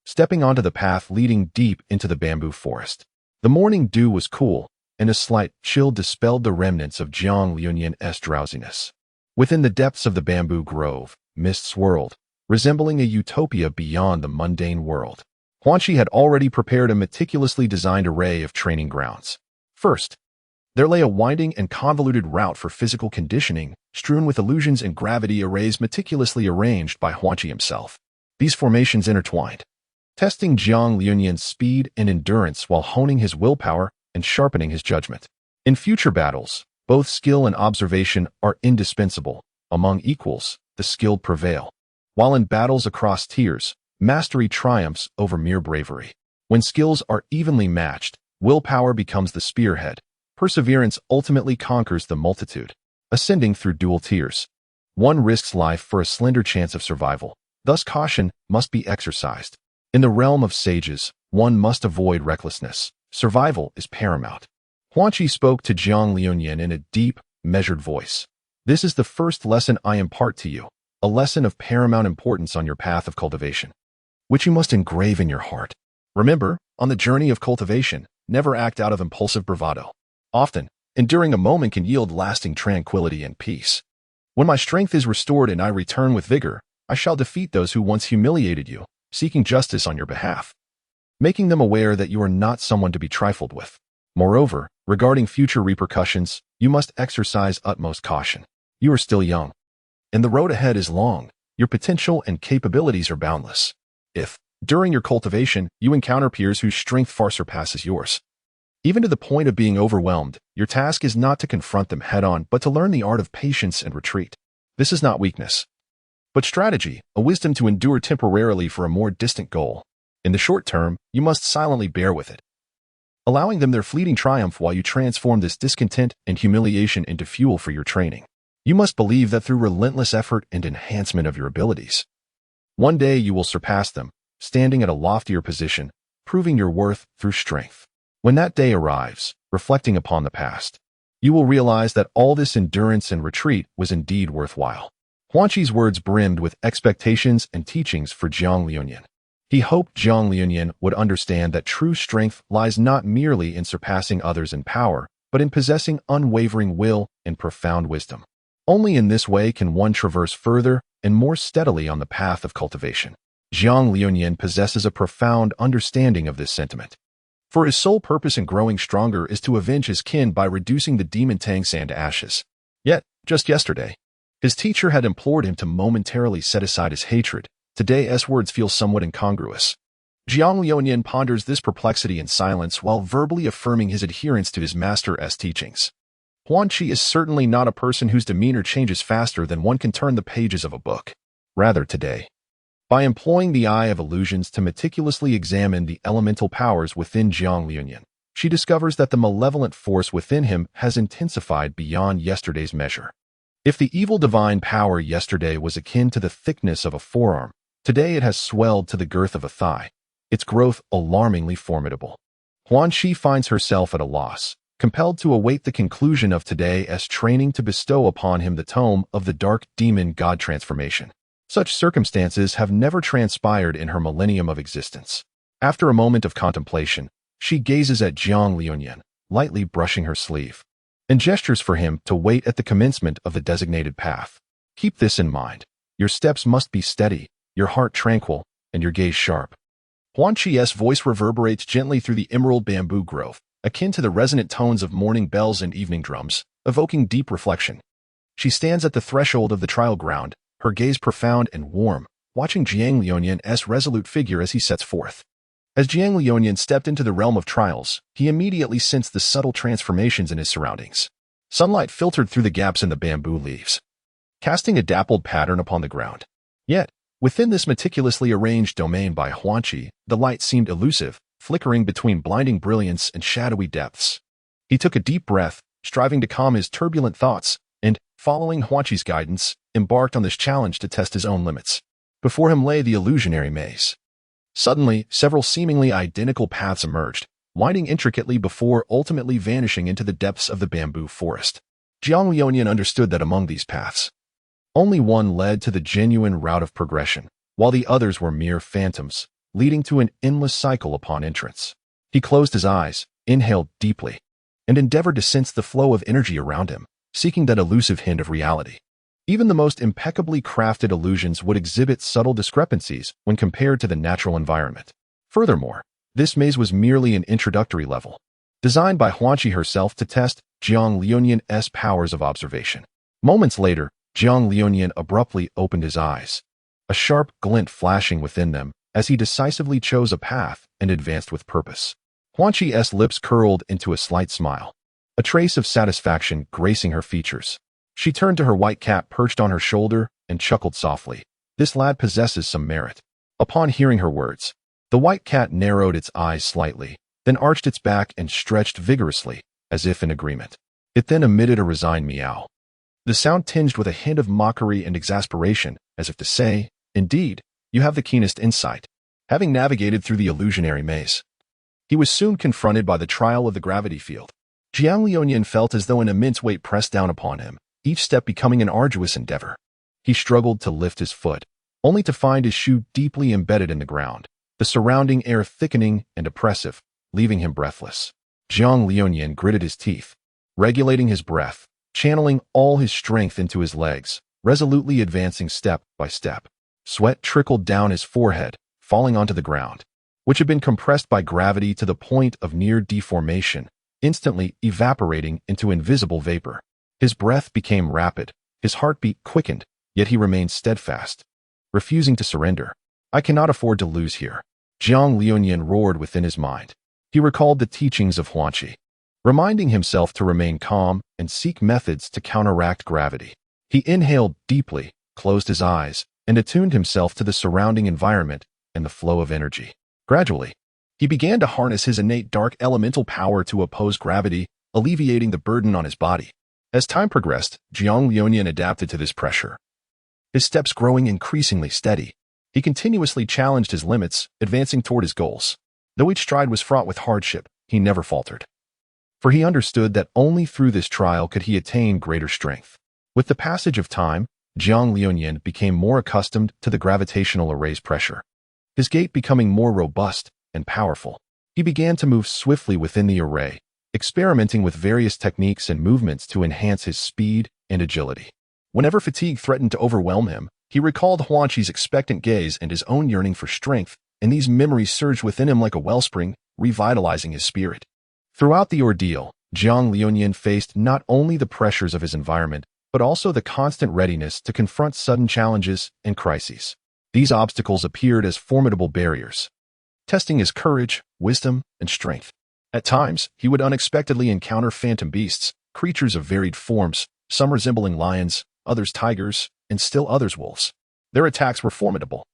stepping onto the path leading deep into the bamboo forest. The morning dew was cool, and a slight chill dispelled the remnants of Jiang Liuyan's drowsiness. Within the depths of the bamboo grove, mist swirled, resembling a utopia beyond the mundane world. Huanqi had already prepared a meticulously designed array of training grounds. First, there lay a winding and convoluted route for physical conditioning, strewn with illusions and gravity arrays meticulously arranged by Huanqi himself. These formations intertwined, testing Jiang Liuyan's speed and endurance while honing his willpower and sharpening his judgment. In future battles, both skill and observation are indispensable. Among equals, the skilled prevail, while in battles across tiers, mastery triumphs over mere bravery. When skills are evenly matched, willpower becomes the spearhead. Perseverance ultimately conquers the multitude. Ascending through dual tiers, one risks life for a slender chance of survival. Thus caution must be exercised. In the realm of sages, one must avoid recklessness. Survival is paramount. Huanqi spoke to Jiang Liuyan in a deep, measured voice. This is the first lesson I impart to you, a lesson of paramount importance on your path of cultivation, which you must engrave in your heart. Remember, on the journey of cultivation, never act out of impulsive bravado. Often, enduring a moment can yield lasting tranquility and peace. When my strength is restored and I return with vigor, I shall defeat those who once humiliated you, seeking justice on your behalf, making them aware that you are not someone to be trifled with. Moreover, regarding future repercussions, you must exercise utmost caution. You are still young, and the road ahead is long. Your potential and capabilities are boundless. If, during your cultivation, you encounter peers whose strength far surpasses yours, even to the point of being overwhelmed, your task is not to confront them head-on, but to learn the art of patience and retreat. This is not weakness, but strategy, a wisdom to endure temporarily for a more distant goal. In the short term, you must silently bear with it, allowing them their fleeting triumph while you transform this discontent and humiliation into fuel for your training. You must believe that through relentless effort and enhancement of your abilities, one day you will surpass them, standing at a loftier position, proving your worth through strength. When that day arrives, reflecting upon the past, you will realize that all this endurance and retreat was indeed worthwhile. Huanqi's words brimmed with expectations and teachings for Jiang Liuyan. He hoped Jiang Liuyan would understand that true strength lies not merely in surpassing others in power, but in possessing unwavering will and profound wisdom. Only in this way can one traverse further and more steadily on the path of cultivation. Jiang Liuyan possesses a profound understanding of this sentiment, for his sole purpose in growing stronger is to avenge his kin by reducing the demon Tang San to ashes. Yet, just yesterday, his teacher had implored him to momentarily set aside his hatred. Today's words feel somewhat incongruous. Jiang Liuyan ponders this perplexity in silence while verbally affirming his adherence to his master's teachings. Huanqi is certainly not a person whose demeanor changes faster than one can turn the pages of a book. Rather, today, by employing the eye of illusions to meticulously examine the elemental powers within Jiang Liuyan, she discovers that the malevolent force within him has intensified beyond yesterday's measure. If the evil divine power yesterday was akin to the thickness of a forearm, today it has swelled to the girth of a thigh, its growth alarmingly formidable. Huanqi finds herself at a loss, compelled to await the conclusion of today's training to bestow upon him the tome of the dark demon god transformation. Such circumstances have never transpired in her millennium of existence. After a moment of contemplation, she gazes at Jiang Liuyan, lightly brushing her sleeve, and gestures for him to wait at the commencement of the designated path. Keep this in mind. Your steps must be steady, your heart tranquil, and your gaze sharp. Huanqi's voice reverberates gently through the emerald bamboo grove, akin to the resonant tones of morning bells and evening drums, evoking deep reflection. She stands at the threshold of the trial ground, her gaze profound and warm, watching Jiang Liuyan's resolute figure as he sets forth. As Jiang Liuyan stepped into the realm of trials, he immediately sensed the subtle transformations in his surroundings. Sunlight filtered through the gaps in the bamboo leaves, casting a dappled pattern upon the ground. Yet, within this meticulously arranged domain by Huangqi, the light seemed elusive, flickering between blinding brilliance and shadowy depths. He took a deep breath, striving to calm his turbulent thoughts, and, following Huangqi's guidance, embarked on this challenge to test his own limits. Before him lay the illusionary maze. Suddenly, several seemingly identical paths emerged, winding intricately before ultimately vanishing into the depths of the bamboo forest. Jiang Liuanian understood that among these paths, only one led to the genuine route of progression, while the others were mere phantoms, leading to an endless cycle upon entrance. He closed his eyes, inhaled deeply, and endeavored to sense the flow of energy around him, seeking that elusive hint of reality. Even the most impeccably crafted illusions would exhibit subtle discrepancies when compared to the natural environment. Furthermore, this maze was merely an introductory level, designed by Huangqi herself to test Jiang Liuanian's powers of observation. Moments later, Jiang Liuanian abruptly opened his eyes, a sharp glint flashing within them as he decisively chose a path and advanced with purpose. Huangqi's lips curled into a slight smile, a trace of satisfaction gracing her features. She turned to her white cat perched on her shoulder and chuckled softly. This lad possesses some merit. Upon hearing her words, the white cat narrowed its eyes slightly, then arched its back and stretched vigorously, as if in agreement. It then emitted a resigned meow. The sound tinged with a hint of mockery and exasperation, as if to say, "Indeed, you have the keenest insight." Having navigated through the illusionary maze, he was soon confronted by the trial of the gravity field. Jiang Liuanian felt as though an immense weight pressed down upon him, each step becoming an arduous endeavor. He struggled to lift his foot, only to find his shoe deeply embedded in the ground, the surrounding air thickening and oppressive, leaving him breathless. Jiang Liuanian gritted his teeth, regulating his breath, channeling all his strength into his legs, resolutely advancing step by step. Sweat trickled down his forehead, falling onto the ground, which had been compressed by gravity to the point of near deformation, instantly evaporating into invisible vapor. His breath became rapid, his heartbeat quickened, yet he remained steadfast, refusing to surrender. "I cannot afford to lose here," Jiang Liuanian roared within his mind. He recalled the teachings of Huangqi, reminding himself to remain calm and seek methods to counteract gravity. He inhaled deeply, closed his eyes, and attuned himself to the surrounding environment and the flow of energy. Gradually, he began to harness his innate dark elemental power to oppose gravity, alleviating the burden on his body. As time progressed, Jiang Liuanian adapted to this pressure, his steps growing increasingly steady. He continuously challenged his limits, advancing toward his goals. Though each stride was fraught with hardship, he never faltered. For he understood that only through this trial could he attain greater strength. With the passage of time, Jiang Liuanian became more accustomed to the gravitational array's pressure, his gait becoming more robust and powerful. He began to move swiftly within the array, experimenting with various techniques and movements to enhance his speed and agility. Whenever fatigue threatened to overwhelm him, he recalled Huangqi's expectant gaze and his own yearning for strength, and these memories surged within him like a wellspring, revitalizing his spirit. Throughout the ordeal, Jiang Liuanian faced not only the pressures of his environment, but also the constant readiness to confront sudden challenges and crises. These obstacles appeared as formidable barriers, testing his courage, wisdom, and strength. At times, he would unexpectedly encounter phantom beasts, creatures of varied forms, some resembling lions, others tigers, and still others wolves. Their attacks were formidable,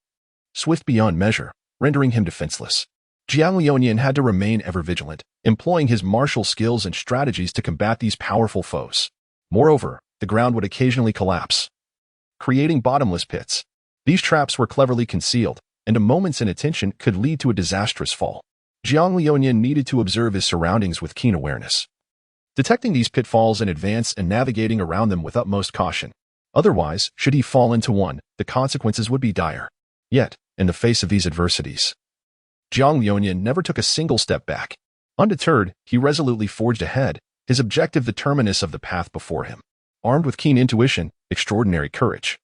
swift beyond measure, rendering him defenseless. Jiang Liuanian had to remain ever vigilant, employing his martial skills and strategies to combat these powerful foes. Moreover, the ground would occasionally collapse, creating bottomless pits. These traps were cleverly concealed, and a moment's inattention could lead to a disastrous fall. Jiang Liuanian needed to observe his surroundings with keen awareness, detecting these pitfalls in advance and navigating around them with utmost caution. Otherwise, should he fall into one, the consequences would be dire. Yet, in the face of these adversities, Jiang Liuanian never took a single step back. Undeterred, he resolutely forged ahead, his objective the terminus of the path before him. Armed with keen intuition, extraordinary courage,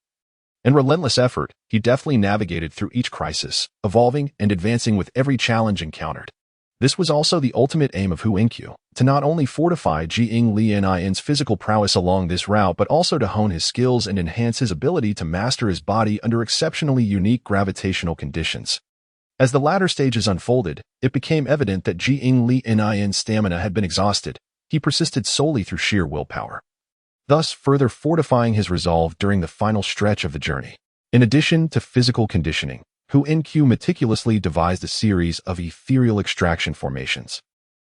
and relentless effort, he deftly navigated through each crisis, evolving and advancing with every challenge encountered. This was also the ultimate aim of Hu Enqiu, to not only fortify Jiang Liuanian's physical prowess along this route but also to hone his skills and enhance his ability to master his body under exceptionally unique gravitational conditions. As the latter stages unfolded, it became evident that Jiang Liuanian's stamina had been exhausted, he persisted solely through sheer willpower, thus further fortifying his resolve during the final stretch of the journey. In addition to physical conditioning, Hu Enq meticulously devised a series of ethereal extraction formations,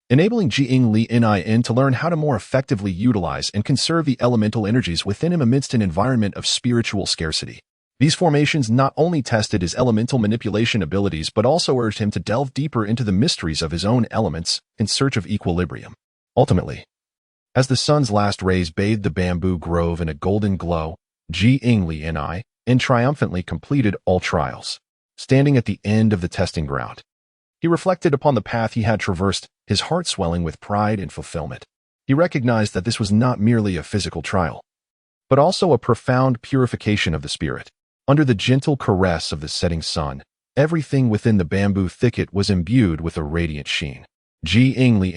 enabling Jiang Li Nin to learn how to more effectively utilize and conserve the elemental energies within him amidst an environment of spiritual scarcity. These formations not only tested his elemental manipulation abilities but also urged him to delve deeper into the mysteries of his own elements in search of equilibrium. Ultimately, as the sun's last rays bathed the bamboo grove in a golden glow, Jiang Li Nin triumphantly completed all trials. Standing at the end of the testing ground, he reflected upon the path he had traversed, his heart swelling with pride and fulfillment. He recognized that this was not merely a physical trial, but also a profound purification of the spirit. Under the gentle caress of the setting sun, everything within the bamboo thicket was imbued with a radiant sheen. Jiang Li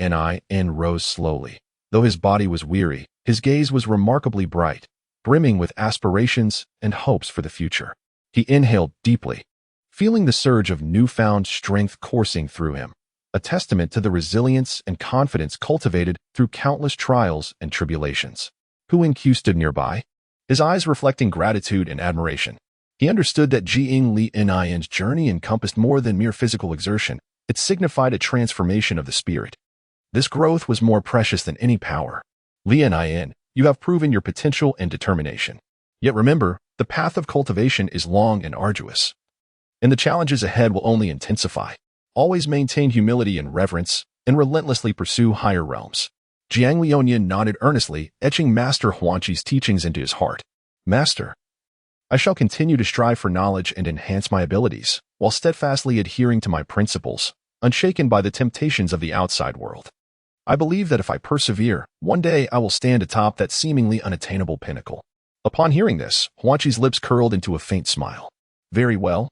Nin rose slowly. Though his body was weary, his gaze was remarkably bright, brimming with aspirations and hopes for the future. He inhaled deeply, feeling the surge of newfound strength coursing through him, a testament to the resilience and confidence cultivated through countless trials and tribulations. Hu Enq stood nearby, his eyes reflecting gratitude and admiration. He understood that Jiang Li Nin's journey encompassed more than mere physical exertion. It signified a transformation of the spirit. This growth was more precious than any power. Li Nin, you have proven your potential and determination. Yet remember, the path of cultivation is long and arduous, and the challenges ahead will only intensify. Always maintain humility and reverence, and relentlessly pursue higher realms. Jiang Lionian nodded earnestly, etching Master Huanqi's teachings into his heart. Master, I shall continue to strive for knowledge and enhance my abilities, while steadfastly adhering to my principles, unshaken by the temptations of the outside world. I believe that if I persevere, one day I will stand atop that seemingly unattainable pinnacle. Upon hearing this, Huanqi's lips curled into a faint smile. Very well.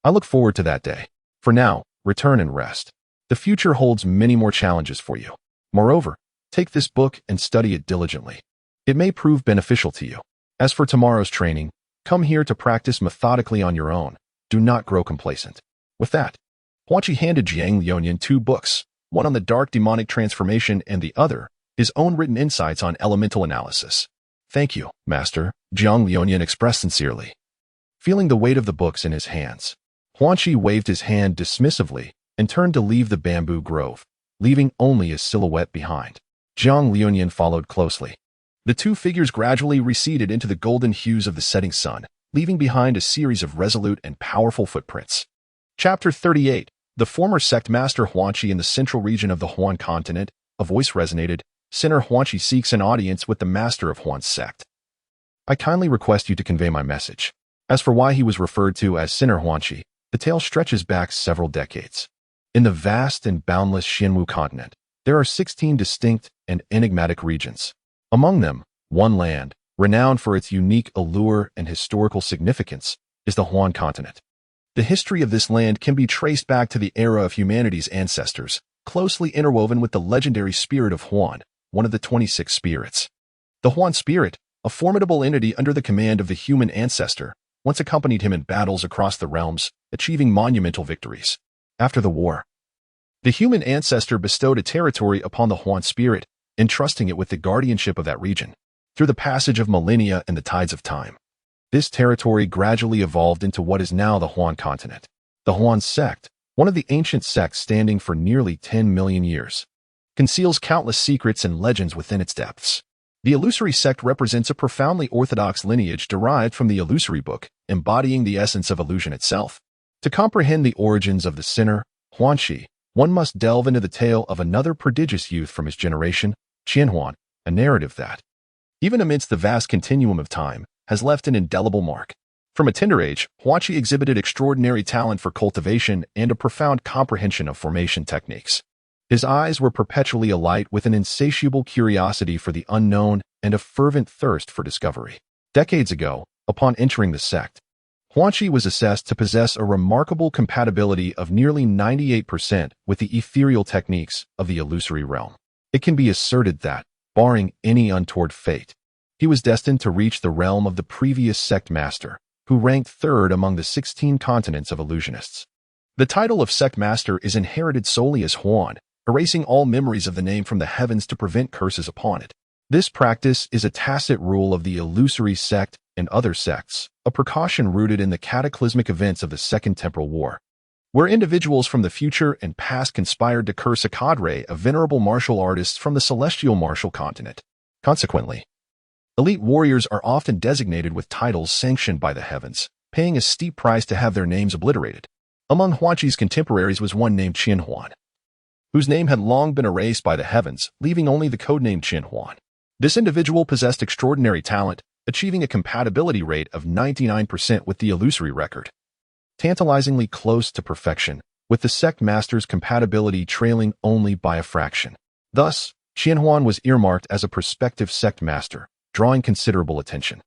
I look forward to that day. For now, return and rest. The future holds many more challenges for you. Moreover, take this book and study it diligently. It may prove beneficial to you. As for tomorrow's training, come here to practice methodically on your own. Do not grow complacent. With that, Huanqi handed Jiang Lionian 2 books, one on the dark demonic transformation and the other, his own written insights on elemental analysis. Thank you, Master, Jiang Lionian expressed sincerely. Feeling the weight of the books in his hands, Huanqi waved his hand dismissively and turned to leave the bamboo grove, leaving only his silhouette behind. Jiang Lionian followed closely. The two figures gradually receded into the golden hues of the setting sun, leaving behind a series of resolute and powerful footprints. Chapter 38. The former sect Master Huanqi in the central region of the Huan continent. A voice resonated. Sinner Huanqi seeks an audience with the master of Huan's sect. I kindly request you to convey my message. As for why he was referred to as Sinner Huanqi, the tale stretches back several decades. In the vast and boundless Xianwu continent, there are 16 distinct and enigmatic regions. Among them, one land, renowned for its unique allure and historical significance, is the Huan continent. The history of this land can be traced back to the era of humanity's ancestors, closely interwoven with the legendary spirit of Huan, one of the 26 spirits. The Huan spirit, a formidable entity under the command of the human ancestor, once accompanied him in battles across the realms, achieving monumental victories. After the war, the human ancestor bestowed a territory upon the Huan spirit, entrusting it with the guardianship of that region. Through the passage of millennia and the tides of time, this territory gradually evolved into what is now the Huan continent. The Huan sect, one of the ancient sects standing for nearly 10 million years, conceals countless secrets and legends within its depths. The illusory sect represents a profoundly orthodox lineage derived from the illusory book, embodying the essence of illusion itself. To comprehend the origins of the sinner, Huanqi, one must delve into the tale of another prodigious youth from his generation, Qianhuan, a narrative that, even amidst the vast continuum of time, has left an indelible mark. From a tender age, Huanqi exhibited extraordinary talent for cultivation and a profound comprehension of formation techniques. His eyes were perpetually alight with an insatiable curiosity for the unknown and a fervent thirst for discovery. Decades ago, upon entering the sect, Huanqi was assessed to possess a remarkable compatibility of nearly 98% with the ethereal techniques of the illusory realm. It can be asserted that, barring any untoward fate, he was destined to reach the realm of the previous sect master, who ranked third among the 16 continents of illusionists. The title of sect master is inherited solely as Huan, erasing all memories of the name from the heavens to prevent curses upon it. This practice is a tacit rule of the illusory sect and other sects, a precaution rooted in the cataclysmic events of the Second Temporal War, where individuals from the future and past conspired to curse a cadre of venerable martial artists from the celestial martial continent. Consequently, elite warriors are often designated with titles sanctioned by the heavens, paying a steep price to have their names obliterated. Among Huanqi's contemporaries was one named Qian Huan, whose name had long been erased by the heavens, leaving only the codename Qian Huan. This individual possessed extraordinary talent, achieving a compatibility rate of 99% with the illusory record, tantalizingly close to perfection, with the sect master's compatibility trailing only by a fraction. Thus, Qian Huan was earmarked as a prospective sect master, drawing considerable attention.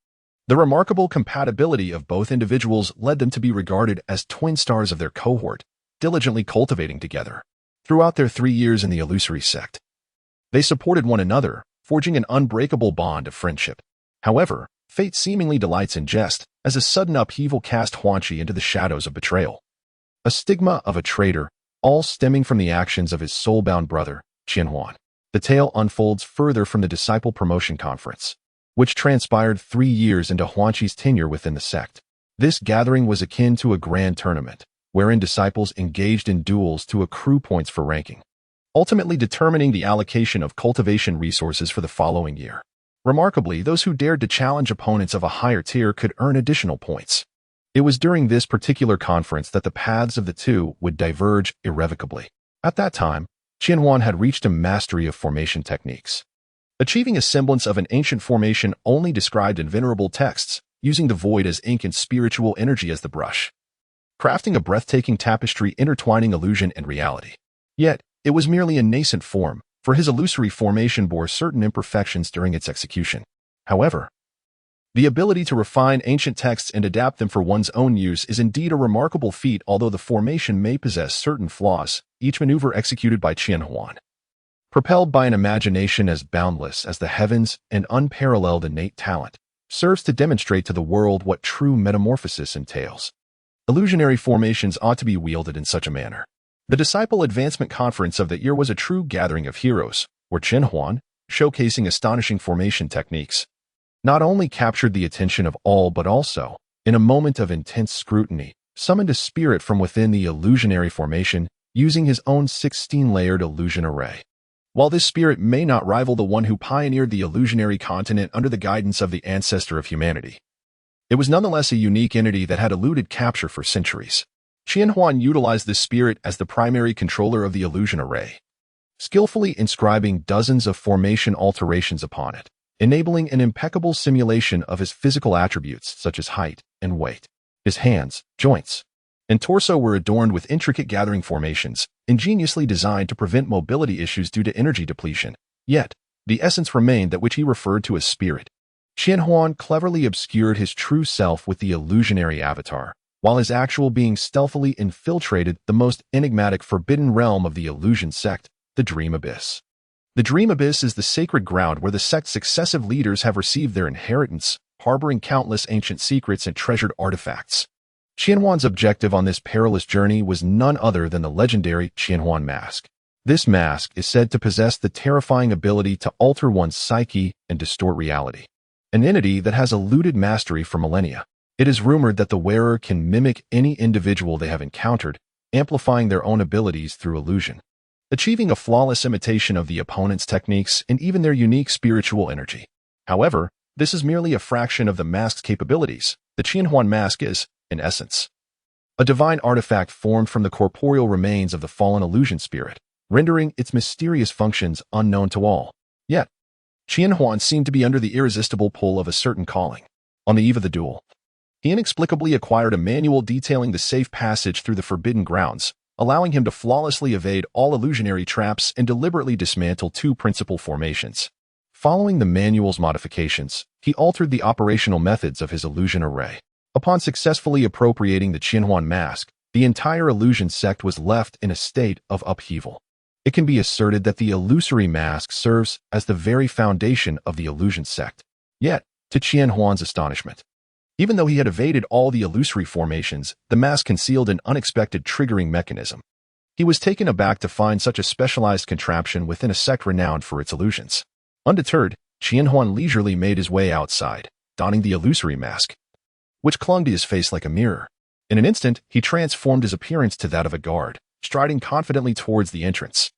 The remarkable compatibility of both individuals led them to be regarded as twin stars of their cohort, diligently cultivating together. Throughout their 3 years in the illusory sect, they supported one another, forging an unbreakable bond of friendship. However, fate seemingly delights in jest, as a sudden upheaval cast Huanqi into the shadows of betrayal. A stigma of a traitor, all stemming from the actions of his soul-bound brother, Qian Huan. The tale unfolds further from the Disciple Promotion Conference, which transpired 3 years into Huanqi's tenure within the sect. This gathering was akin to a grand tournament, wherein disciples engaged in duels to accrue points for ranking, ultimately determining the allocation of cultivation resources for the following year. Remarkably, those who dared to challenge opponents of a higher tier could earn additional points. It was during this particular conference that the paths of the two would diverge irrevocably. At that time, Qian Huan had reached a mastery of formation techniques, achieving a semblance of an ancient formation only described in venerable texts, using the void as ink and spiritual energy as the brush, crafting a breathtaking tapestry intertwining illusion and reality. Yet, it was merely a nascent form, for his illusory formation bore certain imperfections during its execution. However, the ability to refine ancient texts and adapt them for one's own use is indeed a remarkable feat. Although the formation may possess certain flaws, each maneuver executed by Qian Huan, propelled by an imagination as boundless as the heavens and unparalleled innate talent, serves to demonstrate to the world what true metamorphosis entails. Illusionary formations ought to be wielded in such a manner. The Disciple Advancement Conference of the year was a true gathering of heroes, where Qian Huan, showcasing astonishing formation techniques, not only captured the attention of all but also, in a moment of intense scrutiny, summoned a spirit from within the illusionary formation using his own 16-layered illusion array. While this spirit may not rival the one who pioneered the illusionary continent under the guidance of the ancestor of humanity, it was nonetheless a unique entity that had eluded capture for centuries. Qian Huan utilized this spirit as the primary controller of the illusion array, skillfully inscribing dozens of formation alterations upon it, enabling an impeccable simulation of his physical attributes such as height and weight. His hands, joints, and torso were adorned with intricate gathering formations, ingeniously designed to prevent mobility issues due to energy depletion. Yet, the essence remained that which he referred to as spirit. Qian Huan cleverly obscured his true self with the illusionary avatar, while his actual being stealthily infiltrated the most enigmatic forbidden realm of the illusion sect, the Dream Abyss. The Dream Abyss is the sacred ground where the sect's successive leaders have received their inheritance, harboring countless ancient secrets and treasured artifacts. Qian Huan's objective on this perilous journey was none other than the legendary Qian Huan mask. This mask is said to possess the terrifying ability to alter one's psyche and distort reality, an entity that has eluded mastery for millennia. It is rumored that the wearer can mimic any individual they have encountered, amplifying their own abilities through illusion, achieving a flawless imitation of the opponent's techniques and even their unique spiritual energy. However, this is merely a fraction of the mask's capabilities. The Qian Huan mask is, in essence, a divine artifact formed from the corporeal remains of the fallen illusion spirit, rendering its mysterious functions unknown to all. Yet, Qian Huan seemed to be under the irresistible pull of a certain calling. On the eve of the duel, he inexplicably acquired a manual detailing the safe passage through the forbidden grounds, allowing him to flawlessly evade all illusionary traps and deliberately dismantle 2 principal formations. Following the manual's modifications, he altered the operational methods of his illusion array. Upon successfully appropriating the Qian Huan mask, the entire illusion sect was left in a state of upheaval. It can be asserted that the illusory mask serves as the very foundation of the illusion sect. Yet, to Qian Huan's astonishment, even though he had evaded all the illusory formations, the mask concealed an unexpected triggering mechanism. He was taken aback to find such a specialized contraption within a sect renowned for its illusions. Undeterred, Qianhuan leisurely made his way outside, donning the illusory mask, which clung to his face like a mirror. In an instant, he transformed his appearance to that of a guard, striding confidently towards the entrance.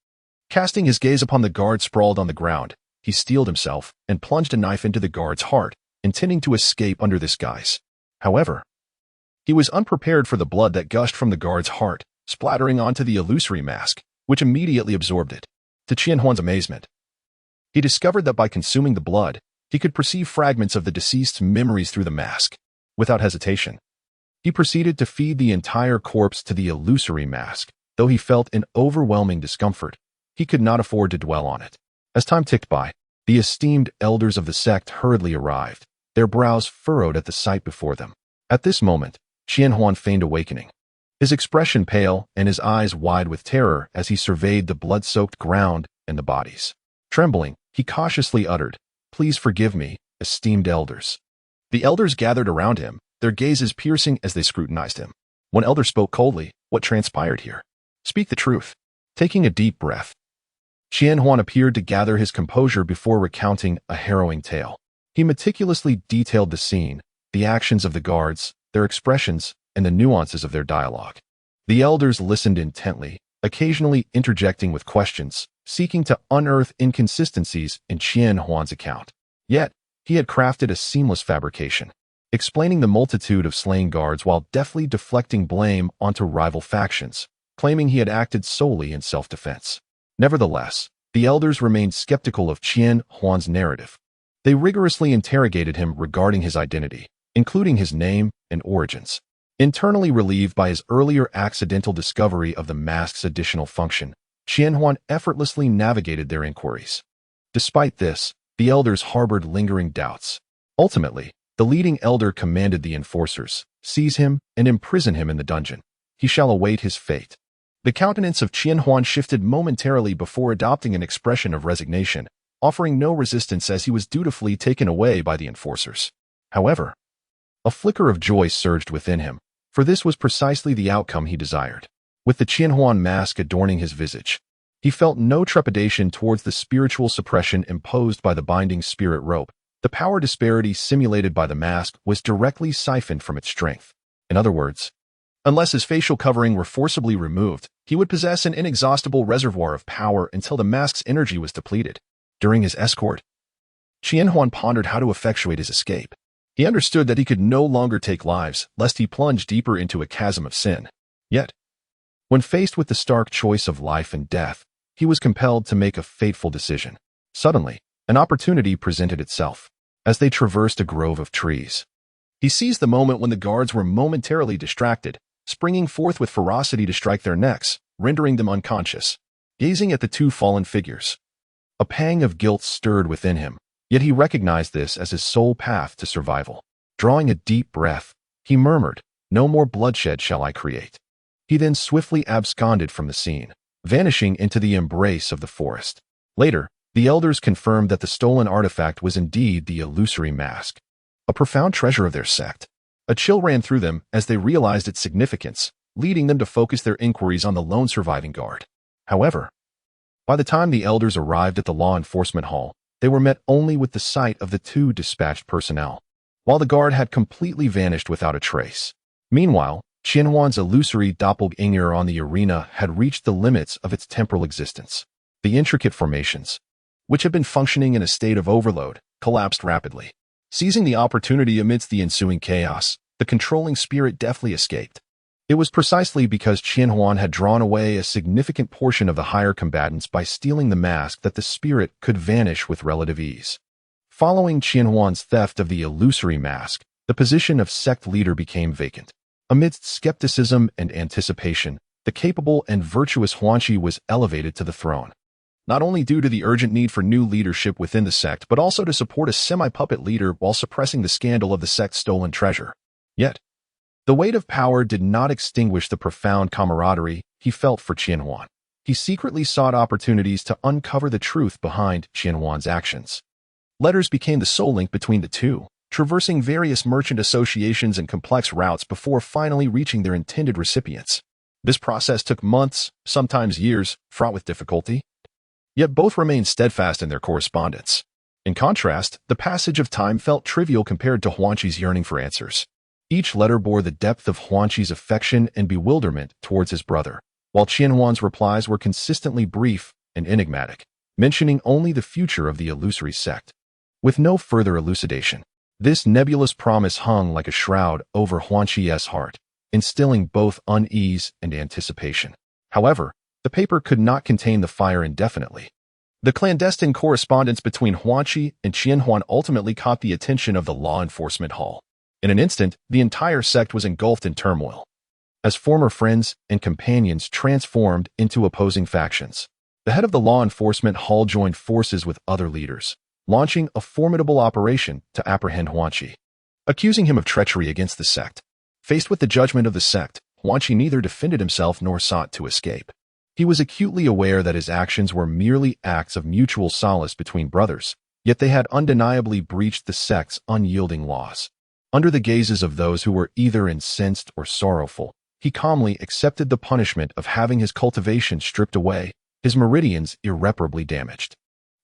Casting his gaze upon the guard sprawled on the ground, he steeled himself and plunged a knife into the guard's heart, intending to escape under this guise. However, he was unprepared for the blood that gushed from the guard's heart, splattering onto the illusory mask, which immediately absorbed it. To Qianhuan's amazement, he discovered that by consuming the blood, he could perceive fragments of the deceased's memories through the mask. Without hesitation, he proceeded to feed the entire corpse to the illusory mask. Though he felt an overwhelming discomfort, he could not afford to dwell on it. As time ticked by, the esteemed elders of the sect hurriedly arrived, their brows furrowed at the sight before them. At this moment, Qianhuan feigned awakening, his expression pale and his eyes wide with terror as he surveyed the blood-soaked ground and the bodies. Trembling, he cautiously uttered, "Please forgive me, esteemed elders." The elders gathered around him, their gazes piercing as they scrutinized him. One elder spoke coldly, "What transpired here? Speak the truth." Taking a deep breath, Qianhuan appeared to gather his composure before recounting a harrowing tale. He meticulously detailed the scene, the actions of the guards, their expressions, and the nuances of their dialogue. The elders listened intently, occasionally interjecting with questions, seeking to unearth inconsistencies in Qianhuan's account. Yet, he had crafted a seamless fabrication, explaining the multitude of slain guards while deftly deflecting blame onto rival factions, claiming he had acted solely in self-defense. Nevertheless, the elders remained skeptical of Qianhuan's narrative. They rigorously interrogated him regarding his identity, including his name and origins. Internally relieved by his earlier accidental discovery of the mask's additional function, Qianhuan effortlessly navigated their inquiries. Despite this, the elders harbored lingering doubts. Ultimately, the leading elder commanded the enforcers, "Seize him and imprison him in the dungeon. He shall await his fate." The countenance of Qianhuan shifted momentarily before adopting an expression of resignation, offering no resistance as he was dutifully taken away by the enforcers. However, a flicker of joy surged within him, for this was precisely the outcome he desired. With the Qianhuan mask adorning his visage, he felt no trepidation towards the spiritual suppression imposed by the binding spirit rope. The power disparity simulated by the mask was directly siphoned from its strength. In other words, unless his facial covering were forcibly removed, he would possess an inexhaustible reservoir of power until the mask's energy was depleted. During his escort, Qianhuan pondered how to effectuate his escape. He understood that he could no longer take lives, lest he plunge deeper into a chasm of sin. Yet, when faced with the stark choice of life and death, he was compelled to make a fateful decision. Suddenly, an opportunity presented itself. As they traversed a grove of trees, he seized the moment when the guards were momentarily distracted, springing forth with ferocity to strike their necks, rendering them unconscious. Gazing at the two fallen figures, a pang of guilt stirred within him, yet he recognized this as his sole path to survival. Drawing a deep breath, he murmured, "No more bloodshed shall I create." He then swiftly absconded from the scene, vanishing into the embrace of the forest. Later, the elders confirmed that the stolen artifact was indeed the illusory mask, a profound treasure of their sect. A chill ran through them as they realized its significance, leading them to focus their inquiries on the lone surviving guard. However, by the time the elders arrived at the law enforcement hall, they were met only with the sight of the two dispatched personnel, while the guard had completely vanished without a trace. Meanwhile, Qianhuan's illusory doppelganger on the arena had reached the limits of its temporal existence. The intricate formations, which had been functioning in a state of overload, collapsed rapidly. Seizing the opportunity amidst the ensuing chaos, the controlling spirit deftly escaped. It was precisely because Qianhuan had drawn away a significant portion of the higher combatants by stealing the mask that the spirit could vanish with relative ease. Following Qianhuan's theft of the illusory mask, the position of sect leader became vacant. Amidst skepticism and anticipation, the capable and virtuous Huanqi was elevated to the throne, not only due to the urgent need for new leadership within the sect, but also to support a semi-puppet leader while suppressing the scandal of the sect's stolen treasure. Yet, the weight of power did not extinguish the profound camaraderie he felt for Qianhuan. He secretly sought opportunities to uncover the truth behind Qianhuan's actions. Letters became the sole link between the two, traversing various merchant associations and complex routes before finally reaching their intended recipients. This process took months, sometimes years, fraught with difficulty. Yet both remained steadfast in their correspondence. In contrast, the passage of time felt trivial compared to Huangqi's yearning for answers. Each letter bore the depth of Huangqi's affection and bewilderment towards his brother, while Qianhuan's replies were consistently brief and enigmatic, mentioning only the future of the illusory sect. With no further elucidation, this nebulous promise hung like a shroud over Huangqi's heart, instilling both unease and anticipation. However, the paper could not contain the fire indefinitely. The clandestine correspondence between Huangqi and Qianhuan ultimately caught the attention of the law enforcement hall. In an instant, the entire sect was engulfed in turmoil, as former friends and companions transformed into opposing factions. The head of the law enforcement hall joined forces with other leaders, launching a formidable operation to apprehend Huangqi, accusing him of treachery against the sect. Faced with the judgment of the sect, Huangqi neither defended himself nor sought to escape. He was acutely aware that his actions were merely acts of mutual solace between brothers, yet they had undeniably breached the sect's unyielding laws. Under the gazes of those who were either incensed or sorrowful, he calmly accepted the punishment of having his cultivation stripped away, his meridians irreparably damaged.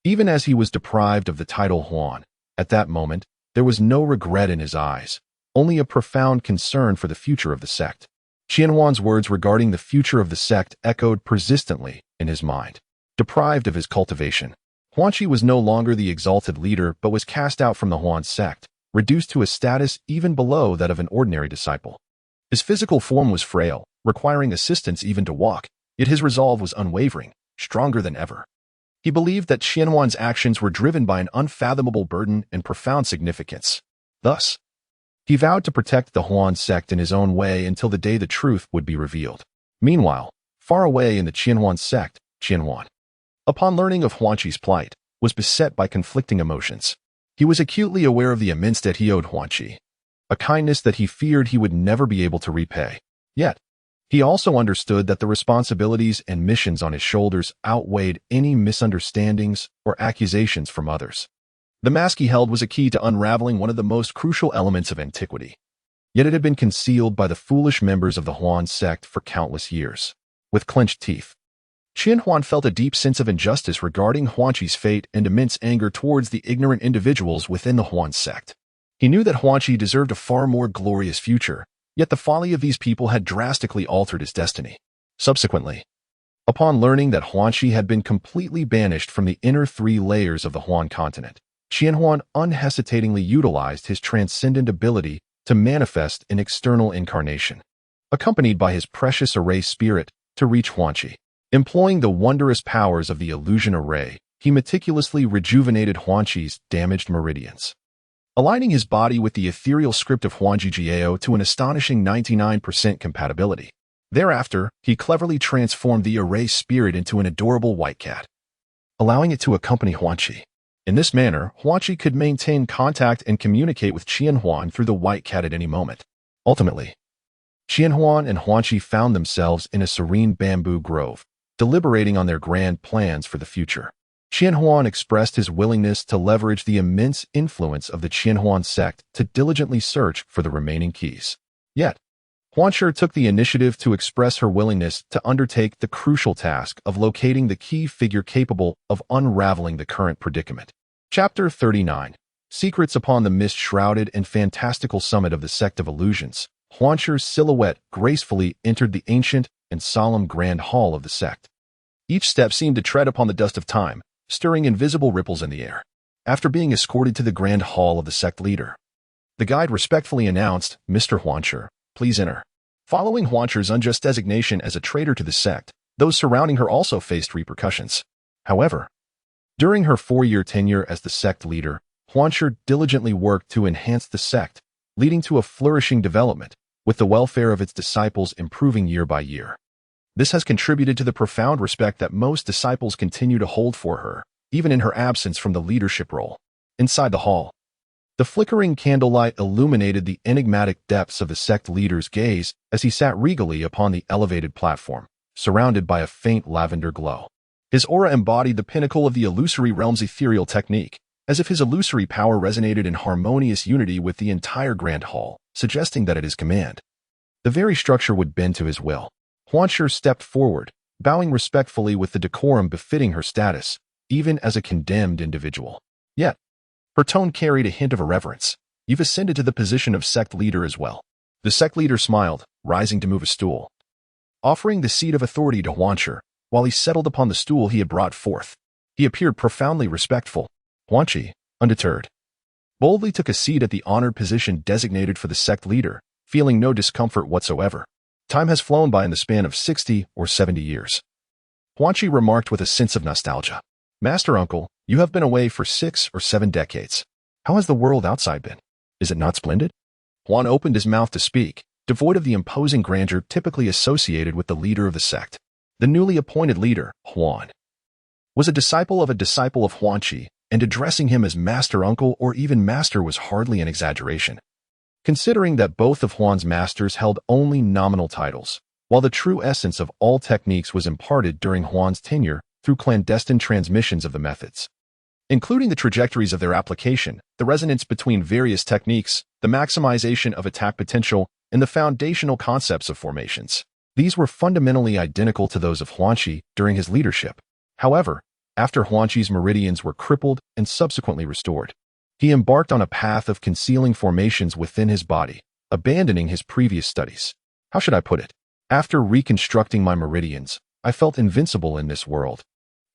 Even as he was deprived of the title Huan, at that moment, there was no regret in his eyes, only a profound concern for the future of the sect. Qianhuan's words regarding the future of the sect echoed persistently in his mind. Deprived of his cultivation, Huangqi was no longer the exalted leader but was cast out from the Huan sect, reduced to a status even below that of an ordinary disciple. His physical form was frail, requiring assistance even to walk, yet his resolve was unwavering, stronger than ever. He believed that Qianhuan's actions were driven by an unfathomable burden and profound significance. Thus, he vowed to protect the Huan sect in his own way until the day the truth would be revealed. Meanwhile, far away in the Qianhuan sect, Qianhuan, upon learning of Huangqi's plight, was beset by conflicting emotions. He was acutely aware of the immense debt he owed Huangqi, a kindness that he feared he would never be able to repay. Yet, he also understood that the responsibilities and missions on his shoulders outweighed any misunderstandings or accusations from others. The mask he held was a key to unraveling one of the most crucial elements of antiquity. Yet it had been concealed by the foolish members of the Huan sect for countless years. With clenched teeth, Qianhuan felt a deep sense of injustice regarding Huangqi's fate and immense anger towards the ignorant individuals within the Huan sect. He knew that Huangqi deserved a far more glorious future, yet the folly of these people had drastically altered his destiny. Subsequently, upon learning that Huangqi had been completely banished from the inner 3 layers of the Huan continent, Qianhuan unhesitatingly utilized his transcendent ability to manifest an external incarnation, accompanied by his precious array spirit, to reach Huangqi. Employing the wondrous powers of the illusion array, he meticulously rejuvenated Huangqi's damaged meridians, aligning his body with the ethereal script of Huangji Jiao to an astonishing 99% compatibility. Thereafter, he cleverly transformed the array spirit into an adorable white cat, allowing it to accompany Huangqi. In this manner, Huangqi could maintain contact and communicate with Qianhuan through the white cat at any moment. Ultimately, Qianhuan and Huangqi found themselves in a serene bamboo grove, deliberating on their grand plans for the future. Qianhuan expressed his willingness to leverage the immense influence of the Qianhuan sect to diligently search for the remaining keys. Yet, Huangqi took the initiative to express her willingness to undertake the crucial task of locating the key figure capable of unraveling the current predicament. Chapter 39. Secrets upon the mist-shrouded and fantastical summit of the Sect of Illusions. Huangqi's silhouette gracefully entered the ancient and solemn grand hall of the sect. Each step seemed to tread upon the dust of time, stirring invisible ripples in the air. After being escorted to the grand hall of the sect leader, the guide respectfully announced, "Mr. Huangqi, please enter." Following Huangqi's unjust designation as a traitor to the sect, those surrounding her also faced repercussions. However, during her 4-year tenure as the sect leader, Huangqi diligently worked to enhance the sect, leading to a flourishing development, with the welfare of its disciples improving year by year. This has contributed to the profound respect that most disciples continue to hold for her, even in her absence from the leadership role. Inside the hall, the flickering candlelight illuminated the enigmatic depths of the sect leader's gaze as he sat regally upon the elevated platform, surrounded by a faint lavender glow. His aura embodied the pinnacle of the illusory realm's ethereal technique, as if his illusory power resonated in harmonious unity with the entire grand hall, suggesting that at his command, the very structure would bend to his will. Huanshi stepped forward, bowing respectfully with the decorum befitting her status, even as a condemned individual. Yet, her tone carried a hint of irreverence. You've ascended to the position of sect leader as well. The sect leader smiled, rising to move a stool, offering the seat of authority to Huanshi. While he settled upon the stool he had brought forth, he appeared profoundly respectful. Huanshi, undeterred, boldly took a seat at the honored position designated for the sect leader, feeling no discomfort whatsoever. Time has flown by in the span of 60 or 70 years. Huanshi remarked with a sense of nostalgia. Master Uncle, you have been away for 6 or 7 decades. How has the world outside been? Is it not splendid? Huan opened his mouth to speak, devoid of the imposing grandeur typically associated with the leader of the sect. The newly appointed leader, Huan, was a disciple of Huanshi, and addressing him as Master Uncle or even Master was hardly an exaggeration, considering that both of Huan's masters held only nominal titles, while the true essence of all techniques was imparted during Huan's tenure through clandestine transmissions of the methods, including the trajectories of their application, the resonance between various techniques, the maximization of attack potential, and the foundational concepts of formations. These were fundamentally identical to those of Huanshi during his leadership. However, after Huanshi's meridians were crippled and subsequently restored, he embarked on a path of concealing formations within his body, abandoning his previous studies. How should I put it? After reconstructing my meridians, I felt invincible in this world.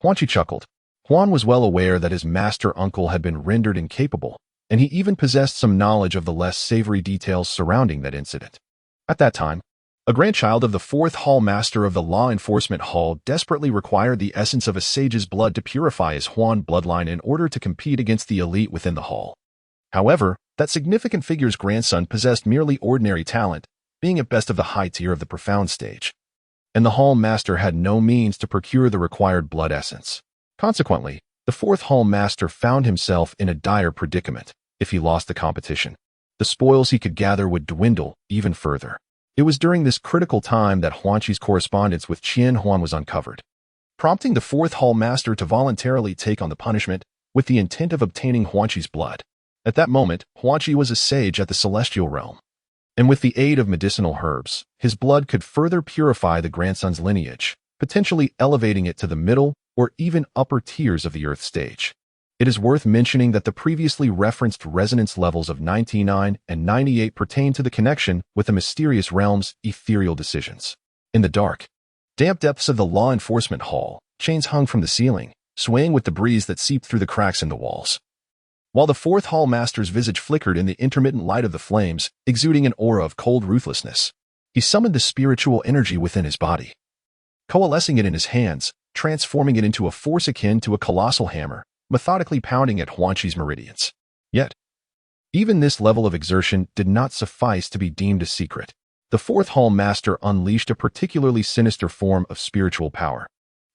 Huanshi chuckled. Huan was well aware that his master uncle had been rendered incapable, and he even possessed some knowledge of the less savory details surrounding that incident. At that time, a grandchild of the 4th Hall Master of the Law Enforcement Hall desperately required the essence of a sage's blood to purify his Huan bloodline in order to compete against the elite within the Hall. However, that significant figure's grandson possessed merely ordinary talent, being at best of the high tier of the profound stage, and the Hall Master had no means to procure the required blood essence. Consequently, the 4th Hall Master found himself in a dire predicament. If he lost the competition, the spoils he could gather would dwindle even further. It was during this critical time that Huanshi's correspondence with Qian Huan was uncovered, prompting the 4th Hall Master to voluntarily take on the punishment with the intent of obtaining Huanshi's blood. At that moment, Huanshi was a sage at the celestial realm, and with the aid of medicinal herbs, his blood could further purify the grandson's lineage, potentially elevating it to the middle or even upper tiers of the Earth stage. It is worth mentioning that the previously referenced resonance levels of 99 and 98 pertain to the connection with the mysterious realm's ethereal decisions. In the dark, damp depths of the Law Enforcement Hall, chains hung from the ceiling, swaying with the breeze that seeped through the cracks in the walls. While the 4th Hall Master's visage flickered in the intermittent light of the flames, exuding an aura of cold ruthlessness, he summoned the spiritual energy within his body, coalescing it in his hands, transforming it into a force akin to a colossal hammer, methodically pounding at Huanshi's meridians. Yet, even this level of exertion did not suffice to be deemed a secret. The 4th Hall Master unleashed a particularly sinister form of spiritual power,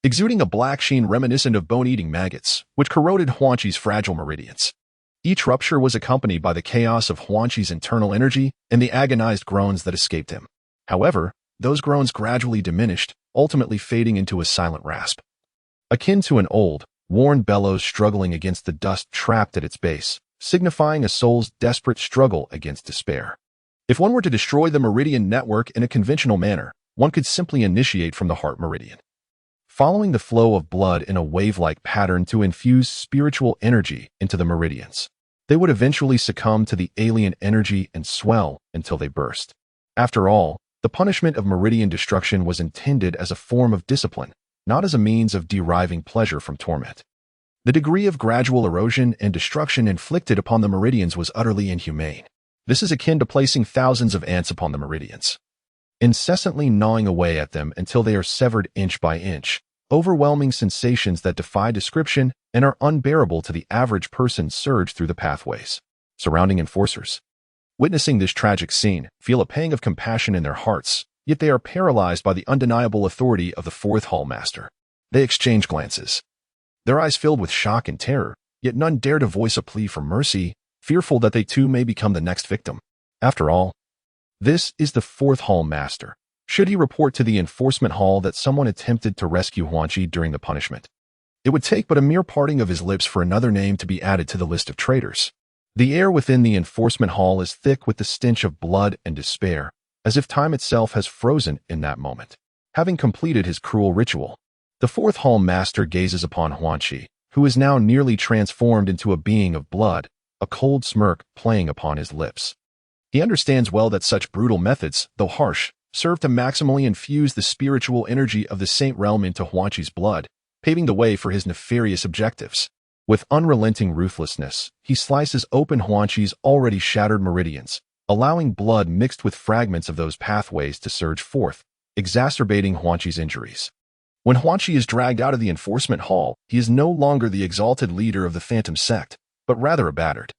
exuding a black sheen reminiscent of bone-eating maggots, which corroded Huanshi's fragile meridians. Each rupture was accompanied by the chaos of Huanshi's internal energy and the agonized groans that escaped him. However, those groans gradually diminished, ultimately fading into a silent rasp, akin to an old, worn bellows struggling against the dust trapped at its base, signifying a soul's desperate struggle against despair. If one were to destroy the meridian network in a conventional manner, one could simply initiate from the heart meridian, following the flow of blood in a wave-like pattern to infuse spiritual energy into the meridians. They would eventually succumb to the alien energy and swell until they burst. After all, the punishment of meridian destruction was intended as a form of discipline, not as a means of deriving pleasure from torment. The degree of gradual erosion and destruction inflicted upon the meridians was utterly inhumane. This is akin to placing thousands of ants upon the meridians, incessantly gnawing away at them until they are severed inch by inch. Overwhelming sensations that defy description and are unbearable to the average person surge through the pathways. Surrounding enforcers, witnessing this tragic scene, feel a pang of compassion in their hearts, yet they are paralyzed by the undeniable authority of the 4th Hall Master. They exchange glances, their eyes filled with shock and terror, yet none dare to voice a plea for mercy, fearful that they too may become the next victim. After all, this is the 4th Hall Master. Should he report to the Enforcement Hall that someone attempted to rescue Huanshi during the punishment, it would take but a mere parting of his lips for another name to be added to the list of traitors. The air within the Enforcement Hall is thick with the stench of blood and despair, as if time itself has frozen in that moment. having completed his cruel ritual. The fourth hall master gazes upon Huanqi, who is now nearly transformed into a being of blood, a cold smirk playing upon his lips. He understands well that such brutal methods, though harsh, serve to maximally infuse the spiritual energy of the Saint Realm into Huanqi's blood, paving the way for his nefarious objectives. With unrelenting ruthlessness, he slices open Huanqi's already shattered meridians, allowing blood mixed with fragments of those pathways to surge forth, exacerbating Huanqi's injuries. When Huanqi is dragged out of the enforcement hall, he is no longer the exalted leader of the Phantom sect, but rather a battered,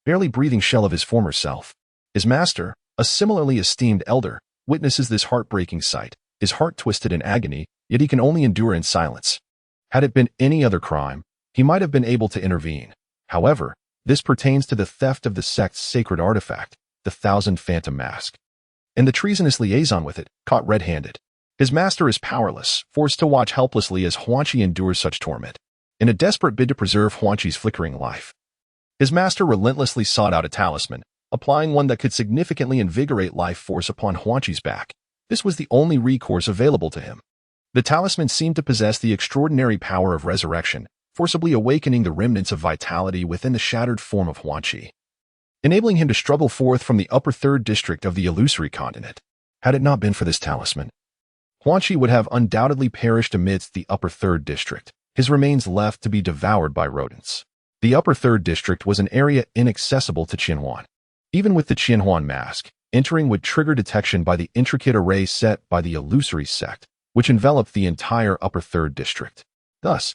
barely breathing shell of his former self. His master, a similarly esteemed elder, witnesses this heartbreaking sight, his heart twisted in agony, yet he can only endure in silence. Had it been any other crime, he might have been able to intervene. However, this pertains to the theft of the sect's sacred artifact, the Thousand Phantom Mask, and the treasonous liaison with it, caught red-handed. His master is powerless, forced to watch helplessly as Huanqi endures such torment. In a desperate bid to preserve Huanqi's flickering life, his master relentlessly sought out a talisman, applying one that could significantly invigorate life force upon Huanqi's back. This was the only recourse available to him. The talisman seemed to possess the extraordinary power of resurrection, forcibly awakening the remnants of vitality within the shattered form of Huanqi, enabling him to struggle forth from the upper third district of the illusory continent. Had it not been for this talisman, Huanqi would have undoubtedly perished amidst the upper third district, his remains left to be devoured by rodents. The upper third district was an area inaccessible to Qianhuan. Even with the Qianhuan mask, entering would trigger detection by the intricate array set by the illusory sect, which enveloped the entire upper third district. Thus,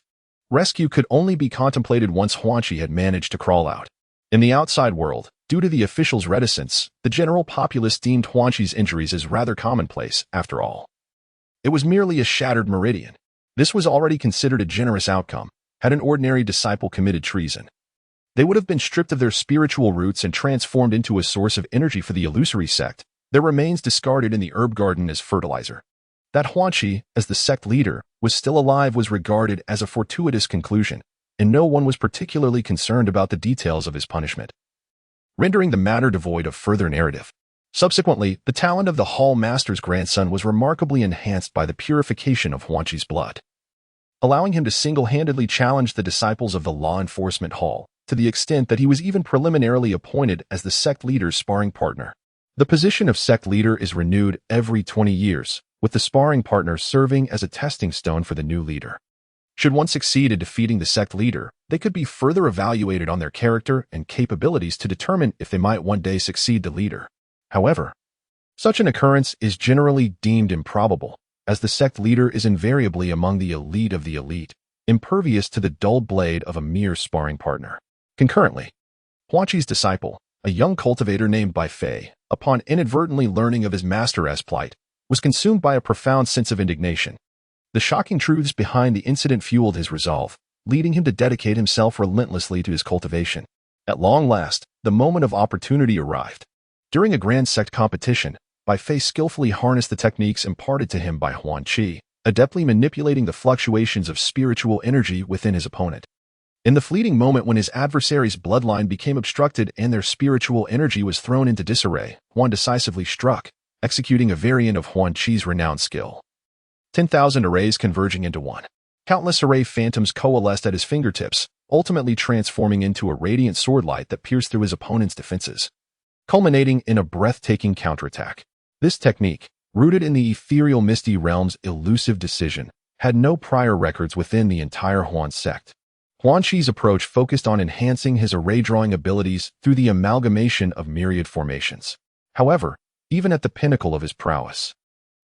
rescue could only be contemplated once Huanqi had managed to crawl out. In the outside world, due to the officials' reticence, the general populace deemed Huanqi's injuries as rather commonplace, after all. It was merely a shattered meridian. This was already considered a generous outcome, had an ordinary disciple committed treason. They would have been stripped of their spiritual roots and transformed into a source of energy for the illusory sect, their remains discarded in the herb garden as fertilizer. That Huanqi, as the sect leader, was still alive was regarded as a fortuitous conclusion, and no one was particularly concerned about the details of his punishment, rendering the matter devoid of further narrative. Subsequently, the talent of the Hall Master's grandson was remarkably enhanced by the purification of Huanqi's blood, allowing him to single-handedly challenge the disciples of the Law Enforcement Hall, to the extent that he was even preliminarily appointed as the sect leader's sparring partner. The position of sect leader is renewed every 20 years, with the sparring partner serving as a testing stone for the new leader. Should one succeed in defeating the sect leader, they could be further evaluated on their character and capabilities to determine if they might one day succeed the leader. However, such an occurrence is generally deemed improbable, as the sect leader is invariably among the elite of the elite, impervious to the dull blade of a mere sparring partner. Concurrently, Huanqi's disciple, a young cultivator named Bai Fei, upon inadvertently learning of his master's plight, was consumed by a profound sense of indignation. The shocking truths behind the incident fueled his resolve, leading him to dedicate himself relentlessly to his cultivation. At long last, the moment of opportunity arrived. During a grand sect competition, Bai Fei skillfully harnessed the techniques imparted to him by Huanqi, adeptly manipulating the fluctuations of spiritual energy within his opponent. In the fleeting moment when his adversary's bloodline became obstructed and their spiritual energy was thrown into disarray, Huan decisively struck, executing a variant of Huanqi's renowned skill. 10,000 arrays converging into one. Countless array phantoms coalesced at his fingertips, ultimately transforming into a radiant swordlight that pierced through his opponent's defenses, culminating in a breathtaking counterattack. This technique, rooted in the ethereal misty realm's elusive decision, had no prior records within the entire Huan sect. Huanqi's approach focused on enhancing his array-drawing abilities through the amalgamation of myriad formations. However, even at the pinnacle of his prowess,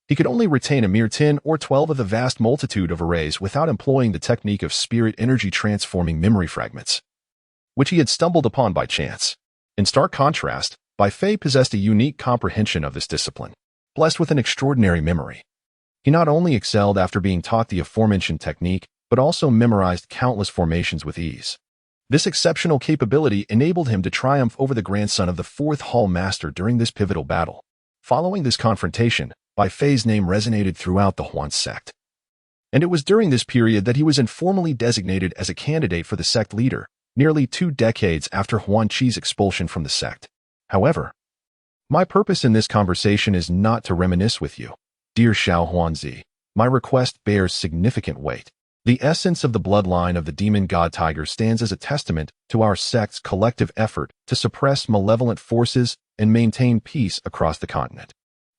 he could only retain a mere 10 or 12 of the vast multitude of arrays without employing the technique of spirit energy transforming memory fragments, which he had stumbled upon by chance. In stark contrast, Bai Fei possessed a unique comprehension of this discipline. Blessed with an extraordinary memory, he not only excelled after being taught the aforementioned technique, but also memorized countless formations with ease. This exceptional capability enabled him to triumph over the grandson of the fourth Hall Master during this pivotal battle. Following this confrontation, Bai Fei's name resonated throughout the Huan sect, and it was during this period that he was informally designated as a candidate for the sect leader, nearly 2 decades after Huanqi's expulsion from the sect. However, my purpose in this conversation is not to reminisce with you, dear Xiao Huanzi, my request bears significant weight. The essence of the bloodline of the demon god tiger stands as a testament to our sect's collective effort to suppress malevolent forces and maintain peace across the continent.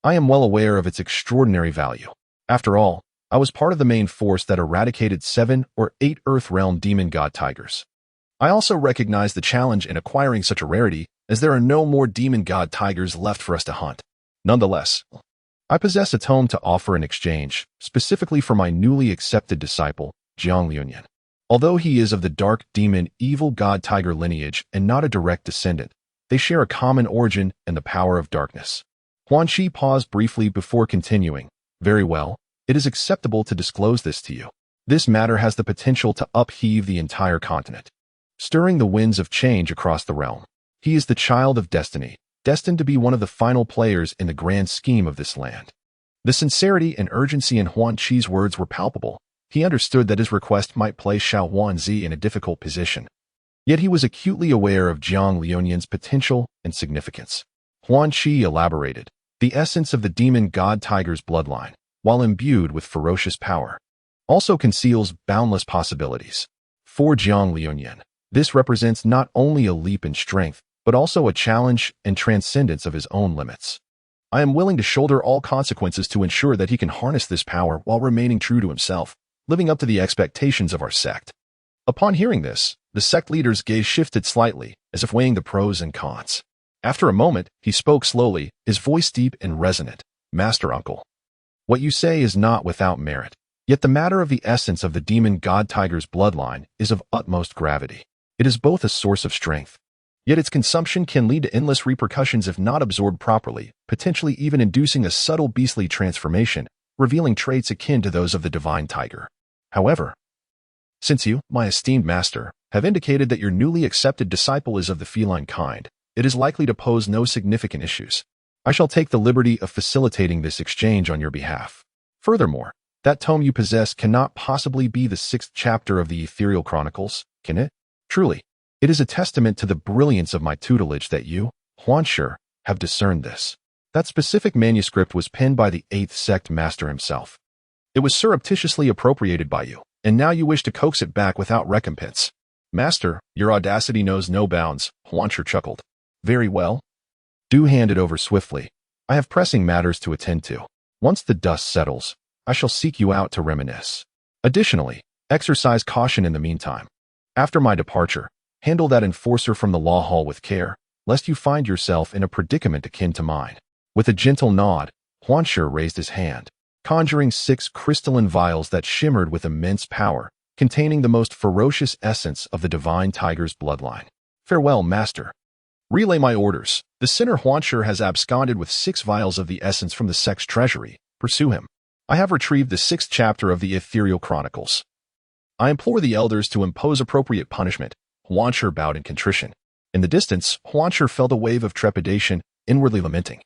I am well aware of its extraordinary value. After all, I was part of the main force that eradicated 7 or 8 Earth Realm demon god tigers. I also recognize the challenge in acquiring such a rarity, as there are no more demon god tigers left for us to hunt. Nonetheless, I possess a tome to offer in exchange, specifically for my newly accepted disciple, Jiang Liuyan. Although he is of the dark demon evil god tiger lineage and not a direct descendant, they share a common origin and the power of darkness. Huan Qi paused briefly before continuing. Very well, it is acceptable to disclose this to you. This matter has the potential to upheave the entire continent, stirring the winds of change across the realm. He is the child of destiny, destined to be one of the final players in the grand scheme of this land. The sincerity and urgency in Huan Qi's words were palpable. He understood that his request might place Xiao Huanzi in a difficult position. Yet he was acutely aware of Jiang Liuyan's potential and significance. Huan Qi elaborated. The essence of the demon god tiger's bloodline, while imbued with ferocious power, also conceals boundless possibilities. For Jiang Liuyan, this represents not only a leap in strength, but also a challenge and transcendence of his own limits. I am willing to shoulder all consequences to ensure that he can harness this power while remaining true to himself, living up to the expectations of our sect. Upon hearing this, the sect leader's gaze shifted slightly, as if weighing the pros and cons. After a moment, he spoke slowly, his voice deep and resonant. Master Uncle, what you say is not without merit. Yet the matter of the essence of the demon god tiger's bloodline is of utmost gravity. It is both a source of strength, yet its consumption can lead to endless repercussions if not absorbed properly, potentially even inducing a subtle beastly transformation, revealing traits akin to those of the divine tiger. However, since you, my esteemed master, have indicated that your newly accepted disciple is of the feline kind, it is likely to pose no significant issues. I shall take the liberty of facilitating this exchange on your behalf. Furthermore, that tome you possess cannot possibly be the 6th chapter of the Ethereal Chronicles, can it? Truly, it is a testament to the brilliance of my tutelage that you, Huan Shi, have discerned this. That specific manuscript was penned by the 8th sect master himself. It was surreptitiously appropriated by you, and now you wish to coax it back without recompense. Master, your audacity knows no bounds, Huan Shi chuckled. Very well. Do hand it over swiftly. I have pressing matters to attend to. Once the dust settles, I shall seek you out to reminisce. Additionally, exercise caution in the meantime. After my departure, handle that enforcer from the law hall with care, lest you find yourself in a predicament akin to mine. With a gentle nod, Huan Shi raised his hand, conjuring 6 crystalline vials that shimmered with immense power, containing the most ferocious essence of the divine tiger's bloodline. Farewell, master. Relay my orders. The sinner Huan Shi has absconded with 6 vials of the essence from the sect's treasury. Pursue him. I have retrieved the 6th chapter of the Ethereal Chronicles. I implore the elders to impose appropriate punishment. Huan Shi bowed in contrition. In the distance, Huan Shi felt a wave of trepidation, inwardly lamenting.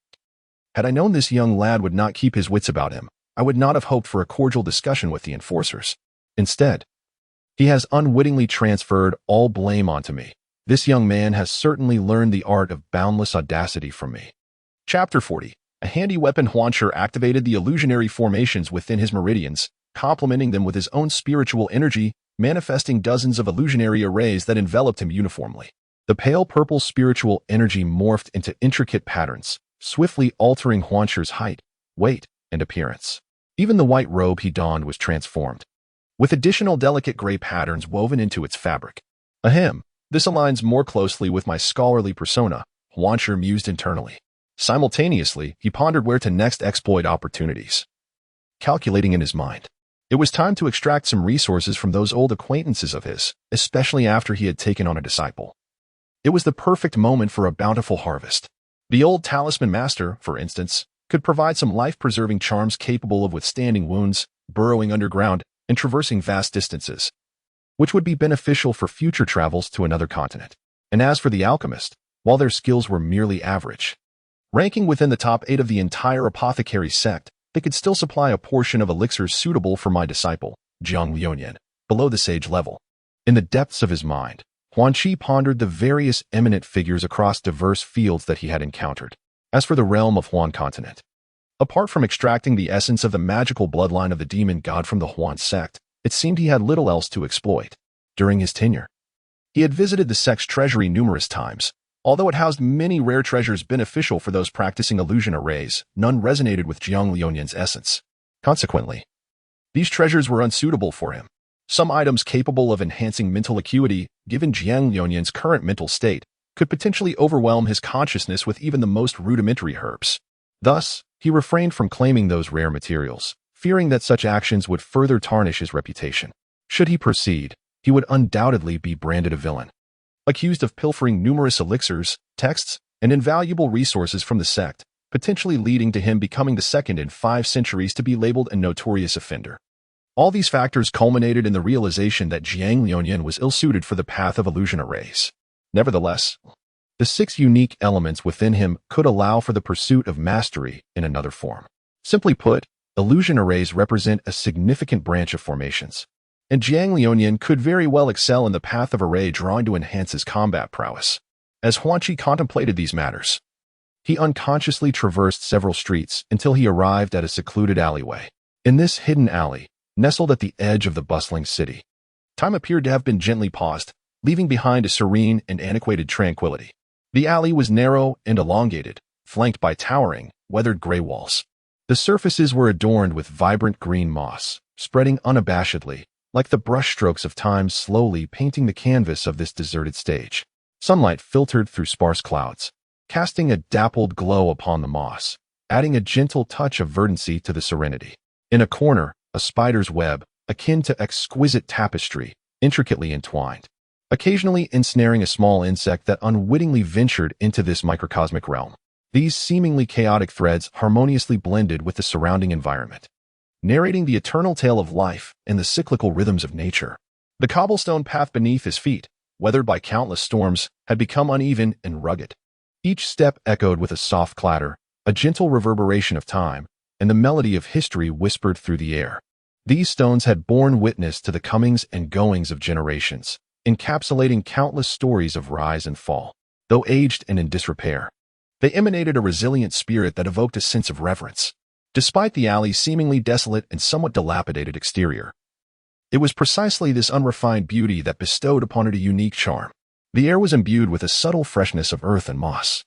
Had I known this young lad would not keep his wits about him, I would not have hoped for a cordial discussion with the enforcers. Instead, he has unwittingly transferred all blame onto me. This young man has certainly learned the art of boundless audacity from me. Chapter 40. A handy weapon. Huan Shi activated the illusionary formations within his meridians, complementing them with his own spiritual energy, manifesting dozens of illusionary arrays that enveloped him uniformly. The pale purple spiritual energy morphed into intricate patterns, swiftly altering Huan Shi's height, weight, and appearance. Even the white robe he donned was transformed, with additional delicate gray patterns woven into its fabric. Ahem. This aligns more closely with my scholarly persona, Huan Shi mused internally. Simultaneously, he pondered where to next exploit opportunities. Calculating in his mind, it was time to extract some resources from those old acquaintances of his, especially after he had taken on a disciple. It was the perfect moment for a bountiful harvest. The old talisman master, for instance, could provide some life-preserving charms capable of withstanding wounds, burrowing underground, and traversing vast distances, which would be beneficial for future travels to another continent. And as for the alchemist, while their skills were merely average, ranking within the top 8 of the entire apothecary sect, they could still supply a portion of elixirs suitable for my disciple, Jiang Liuyan, below the sage level. In the depths of his mind, Huan Qi pondered the various eminent figures across diverse fields that he had encountered. As for the realm of Huan continent, Apart from extracting the essence of the magical bloodline of the demon god from the Huan sect, it seemed he had little else to exploit. During his tenure, he had visited the sect's treasury numerous times. Although it housed many rare treasures beneficial for those practicing illusion arrays, none resonated with Jiang Liuyan's essence. Consequently, these treasures were unsuitable for him. Some items capable of enhancing mental acuity, given Jiang Liuyan's current mental state, could potentially overwhelm his consciousness with even the most rudimentary herbs. Thus, he refrained from claiming those rare materials, fearing that such actions would further tarnish his reputation. Should he proceed, he would undoubtedly be branded a villain, accused of pilfering numerous elixirs, texts, and invaluable resources from the sect, potentially leading to him becoming the second in 5 centuries to be labeled a notorious offender. All these factors culminated in the realization that Jiang Liuyan was ill-suited for the path of illusion arrays. Nevertheless, the 6 unique elements within him could allow for the pursuit of mastery in another form. Simply put, illusion arrays represent a significant branch of formations, and Jiang Liuyan could very well excel in the path of array drawing to enhance his combat prowess. As Huanqi contemplated these matters, he unconsciously traversed several streets until he arrived at a secluded alleyway. In this hidden alley, nestled at the edge of the bustling city, time appeared to have been gently paused, leaving behind a serene and antiquated tranquility. The alley was narrow and elongated, flanked by towering, weathered gray walls. The surfaces were adorned with vibrant green moss, spreading unabashedly, like the brushstrokes of time slowly painting the canvas of this deserted stage. Sunlight filtered through sparse clouds, casting a dappled glow upon the moss, adding a gentle touch of verdancy to the serenity. In a corner, a spider's web, akin to exquisite tapestry, intricately entwined, occasionally ensnaring a small insect that unwittingly ventured into this microcosmic realm. These seemingly chaotic threads harmoniously blended with the surrounding environment, narrating the eternal tale of life and the cyclical rhythms of nature. The cobblestone path beneath his feet, weathered by countless storms, had become uneven and rugged. Each step echoed with a soft clatter, a gentle reverberation of time, and the melody of history whispered through the air. These stones had borne witness to the comings and goings of generations, encapsulating countless stories of rise and fall. Though aged and in disrepair, they emanated a resilient spirit that evoked a sense of reverence. Despite the alley's seemingly desolate and somewhat dilapidated exterior, it was precisely this unrefined beauty that bestowed upon it a unique charm. The air was imbued with a subtle freshness of earth and moss,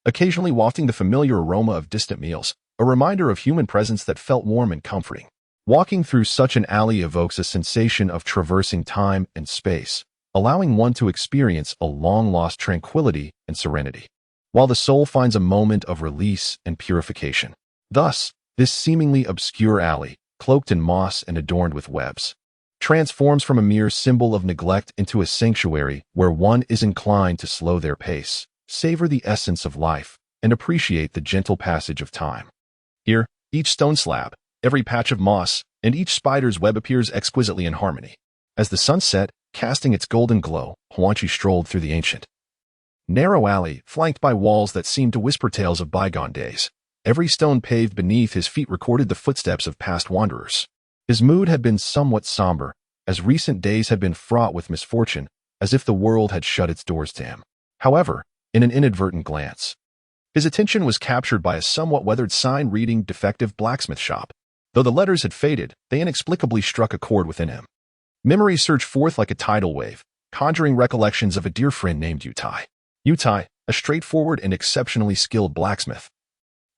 occasionally wafting the familiar aroma of distant meals, a reminder of human presence that felt warm and comforting. Walking through such an alley evokes a sensation of traversing time and space, allowing one to experience a long-lost tranquility and serenity, while the soul finds a moment of release and purification. Thus, this seemingly obscure alley, cloaked in moss and adorned with webs, transforms from a mere symbol of neglect into a sanctuary where one is inclined to slow their pace, savor the essence of life, and appreciate the gentle passage of time. Here, each stone slab, every patch of moss, and each spider's web appears exquisitely in harmony. As the sun set, casting its golden glow, Huanqi strolled through the ancient, narrow alley, flanked by walls that seemed to whisper tales of bygone days. Every stone paved beneath his feet recorded the footsteps of past wanderers. His mood had been somewhat somber, as recent days had been fraught with misfortune, as if the world had shut its doors to him. However, in an inadvertent glance, his attention was captured by a somewhat weathered sign reading "Defective Blacksmith Shop." Though the letters had faded, they inexplicably struck a chord within him. Memories surged forth like a tidal wave, conjuring recollections of a dear friend named Yutai. Yutai, a straightforward and exceptionally skilled blacksmith,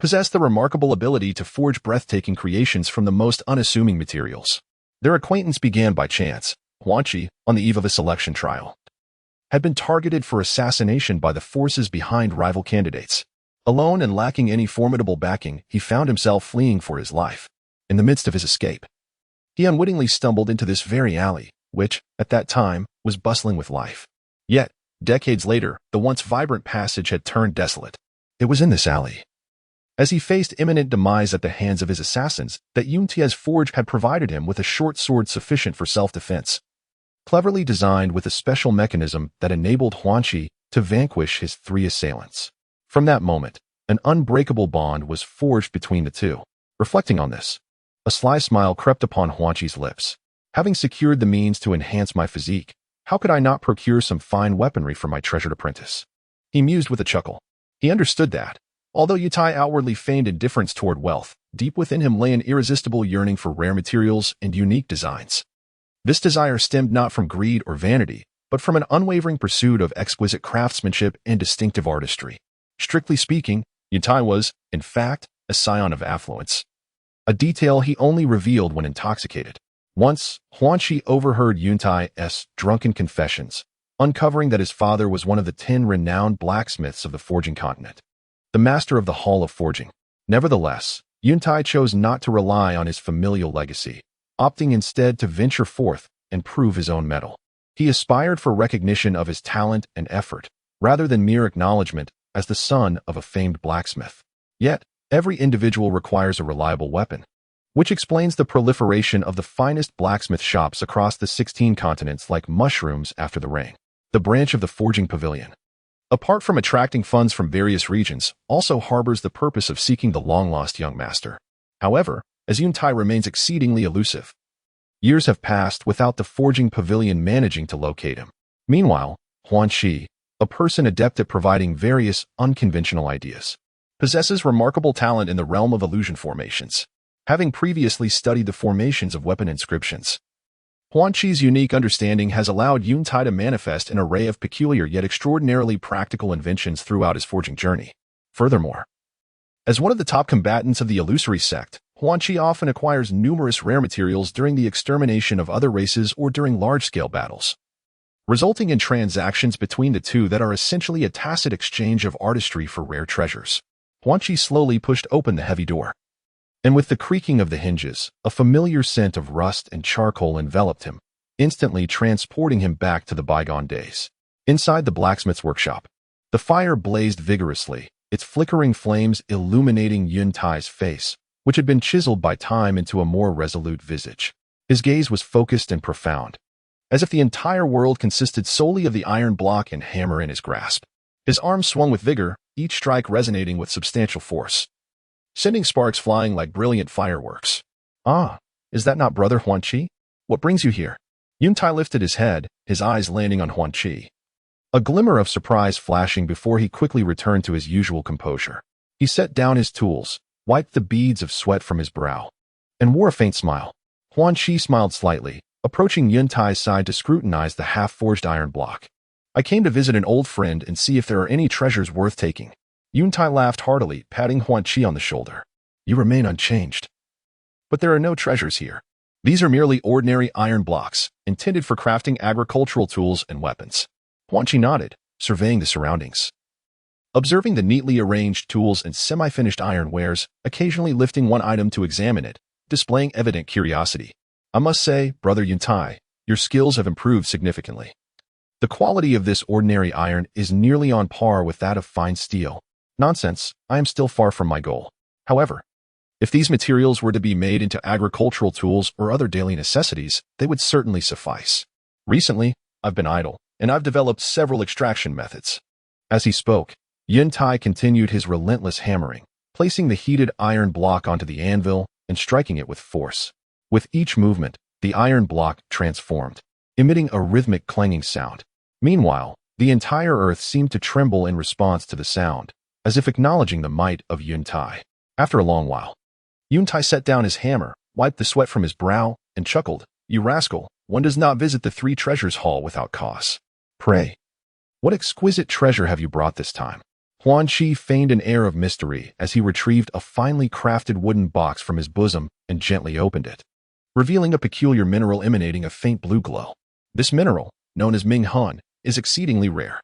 possessed the remarkable ability to forge breathtaking creations from the most unassuming materials. Their acquaintance began by chance. Huanqi, on the eve of a selection trial, had been targeted for assassination by the forces behind rival candidates. Alone and lacking any formidable backing, he found himself fleeing for his life. In the midst of his escape, he unwittingly stumbled into this very alley, which, at that time, was bustling with life. Yet, decades later, the once vibrant passage had turned desolate. It was in this alley, as he faced imminent demise at the hands of his assassins, that Yuntia's forge had provided him with a short sword sufficient for self-defense, cleverly designed with a special mechanism that enabled Huanqi to vanquish his 3 assailants. From that moment, an unbreakable bond was forged between the two. Reflecting on this, a sly smile crept upon Huanqi's lips. Having secured the means to enhance my physique, how could I not procure some fine weaponry for my treasured apprentice? He mused with a chuckle. He understood that, Although Yutai outwardly feigned indifference toward wealth, deep within him lay an irresistible yearning for rare materials and unique designs. This desire stemmed not from greed or vanity, but from an unwavering pursuit of exquisite craftsmanship and distinctive artistry. Strictly speaking, Yutai was, in fact, a scion of affluence, a detail he only revealed when intoxicated. Once, Huanqi overheard Yuntai's drunken confessions, uncovering that his father was one of the 10 renowned blacksmiths of the forging continent, the master of the Hall of Forging. Nevertheless, Yuntai chose not to rely on his familial legacy, opting instead to venture forth and prove his own mettle. He aspired for recognition of his talent and effort, rather than mere acknowledgement as the son of a famed blacksmith. Yet, every individual requires a reliable weapon, which explains the proliferation of the finest blacksmith shops across the 16 continents like mushrooms after the rain. The branch of the Forging Pavilion, apart from attracting funds from various regions, also harbors the purpose of seeking the long-lost young master. However, as Yuntai remains exceedingly elusive, years have passed without the Forging Pavilion managing to locate him. Meanwhile, Huanqi, a person adept at providing various unconventional ideas, possesses remarkable talent in the realm of illusion formations. Having previously studied the formations of weapon inscriptions, Huanqi's unique understanding has allowed Yuntai to manifest an array of peculiar yet extraordinarily practical inventions throughout his forging journey. Furthermore, as one of the top combatants of the illusory sect, Huanqi often acquires numerous rare materials during the extermination of other races or during large-scale battles, resulting in transactions between the two that are essentially a tacit exchange of artistry for rare treasures. Huanqi slowly pushed open the heavy door, and with the creaking of the hinges, a familiar scent of rust and charcoal enveloped him, instantly transporting him back to the bygone days. Inside the blacksmith's workshop, the fire blazed vigorously, its flickering flames illuminating Yuntai's face, which had been chiseled by time into a more resolute visage. His gaze was focused and profound, as if the entire world consisted solely of the iron block and hammer in his grasp. His arms swung with vigor, each strike resonating with substantial force, sending sparks flying like brilliant fireworks. "Ah, is that not Brother Huanqi? What brings you here?" Yuntai lifted his head, his eyes landing on Huanqi, a glimmer of surprise flashing before he quickly returned to his usual composure. He set down his tools, wiped the beads of sweat from his brow, and wore a faint smile. Huanqi smiled slightly, approaching Yuntai's side to scrutinize the half-forged iron block. "I came to visit an old friend and see if there are any treasures worth taking." Yuntai laughed heartily, patting Huanqi on the shoulder. "You remain unchanged. But there are no treasures here. These are merely ordinary iron blocks, intended for crafting agricultural tools and weapons." Huanqi nodded, surveying the surroundings, observing the neatly arranged tools and semi-finished iron wares, occasionally lifting one item to examine it, displaying evident curiosity. "I must say, Brother Yuntai, your skills have improved significantly. The quality of this ordinary iron is nearly on par with that of fine steel." "Nonsense, I am still far from my goal. However, if these materials were to be made into agricultural tools or other daily necessities, they would certainly suffice. Recently, I've been idle, and I've developed several extraction methods." As he spoke, Yuntai continued his relentless hammering, placing the heated iron block onto the anvil and striking it with force. With each movement, the iron block transformed, emitting a rhythmic clanging sound. Meanwhile, the entire earth seemed to tremble in response to the sound, as if acknowledging the might of Yuntai. After a long while, Yuntai set down his hammer, wiped the sweat from his brow, and chuckled. "You rascal, one does not visit the Three Treasures Hall without cause. Pray, what exquisite treasure have you brought this time?" Huanqi feigned an air of mystery as he retrieved a finely crafted wooden box from his bosom and gently opened it, revealing a peculiar mineral emanating a faint blue glow. This mineral, known as Ming Han, is exceedingly rare.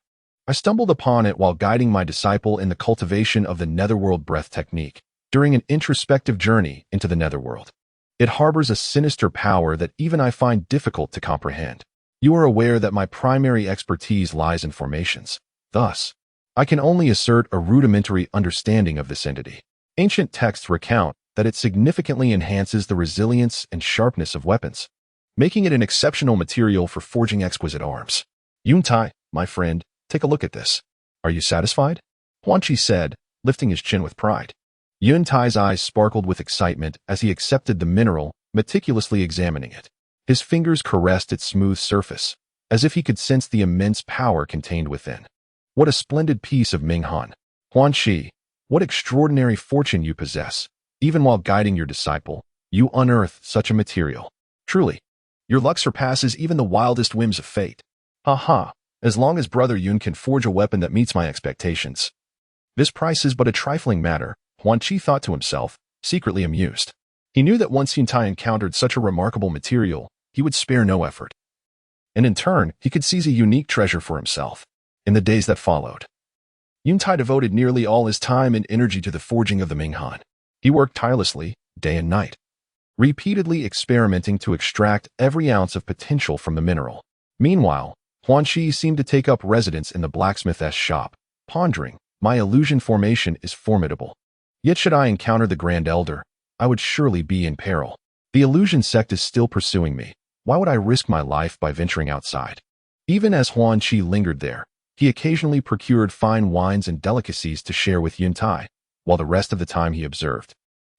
I stumbled upon it while guiding my disciple in the cultivation of the Netherworld breath technique during an introspective journey into the Netherworld. It harbors a sinister power that even I find difficult to comprehend. You are aware that my primary expertise lies in formations. Thus, I can only assert a rudimentary understanding of this entity. Ancient texts recount that it significantly enhances the resilience and sharpness of weapons, making it an exceptional material for forging exquisite arms. "Yuntai, my friend, take a look at this. Are you satisfied?" Huanqi said, lifting his chin with pride. Yuntai's eyes sparkled with excitement as he accepted the mineral, meticulously examining it. His fingers caressed its smooth surface, as if he could sense the immense power contained within. "What a splendid piece of Ming Han." Huanqi, What extraordinary fortune you possess. Even while guiding your disciple, you unearth such a material. Truly, your luck surpasses even the wildest whims of fate. Ha ha, as long as Brother Yun can forge a weapon that meets my expectations. This price is but a trifling matter, Huan Qi thought to himself, secretly amused. He knew that once Yun Tai encountered such a remarkable material, he would spare no effort. And in turn, he could seize a unique treasure for himself. In the days that followed, Yun Tai devoted nearly all his time and energy to the forging of the Minghan. He worked tirelessly, day and night, repeatedly experimenting to extract every ounce of potential from the mineral. Meanwhile, Huan Qi seemed to take up residence in the blacksmith's shop, pondering, my illusion formation is formidable. Yet should I encounter the Grand Elder, I would surely be in peril. The illusion sect is still pursuing me. Why would I risk my life by venturing outside? Even as Huan Qi lingered there, he occasionally procured fine wines and delicacies to share with Yun Tai, while the rest of the time he observed,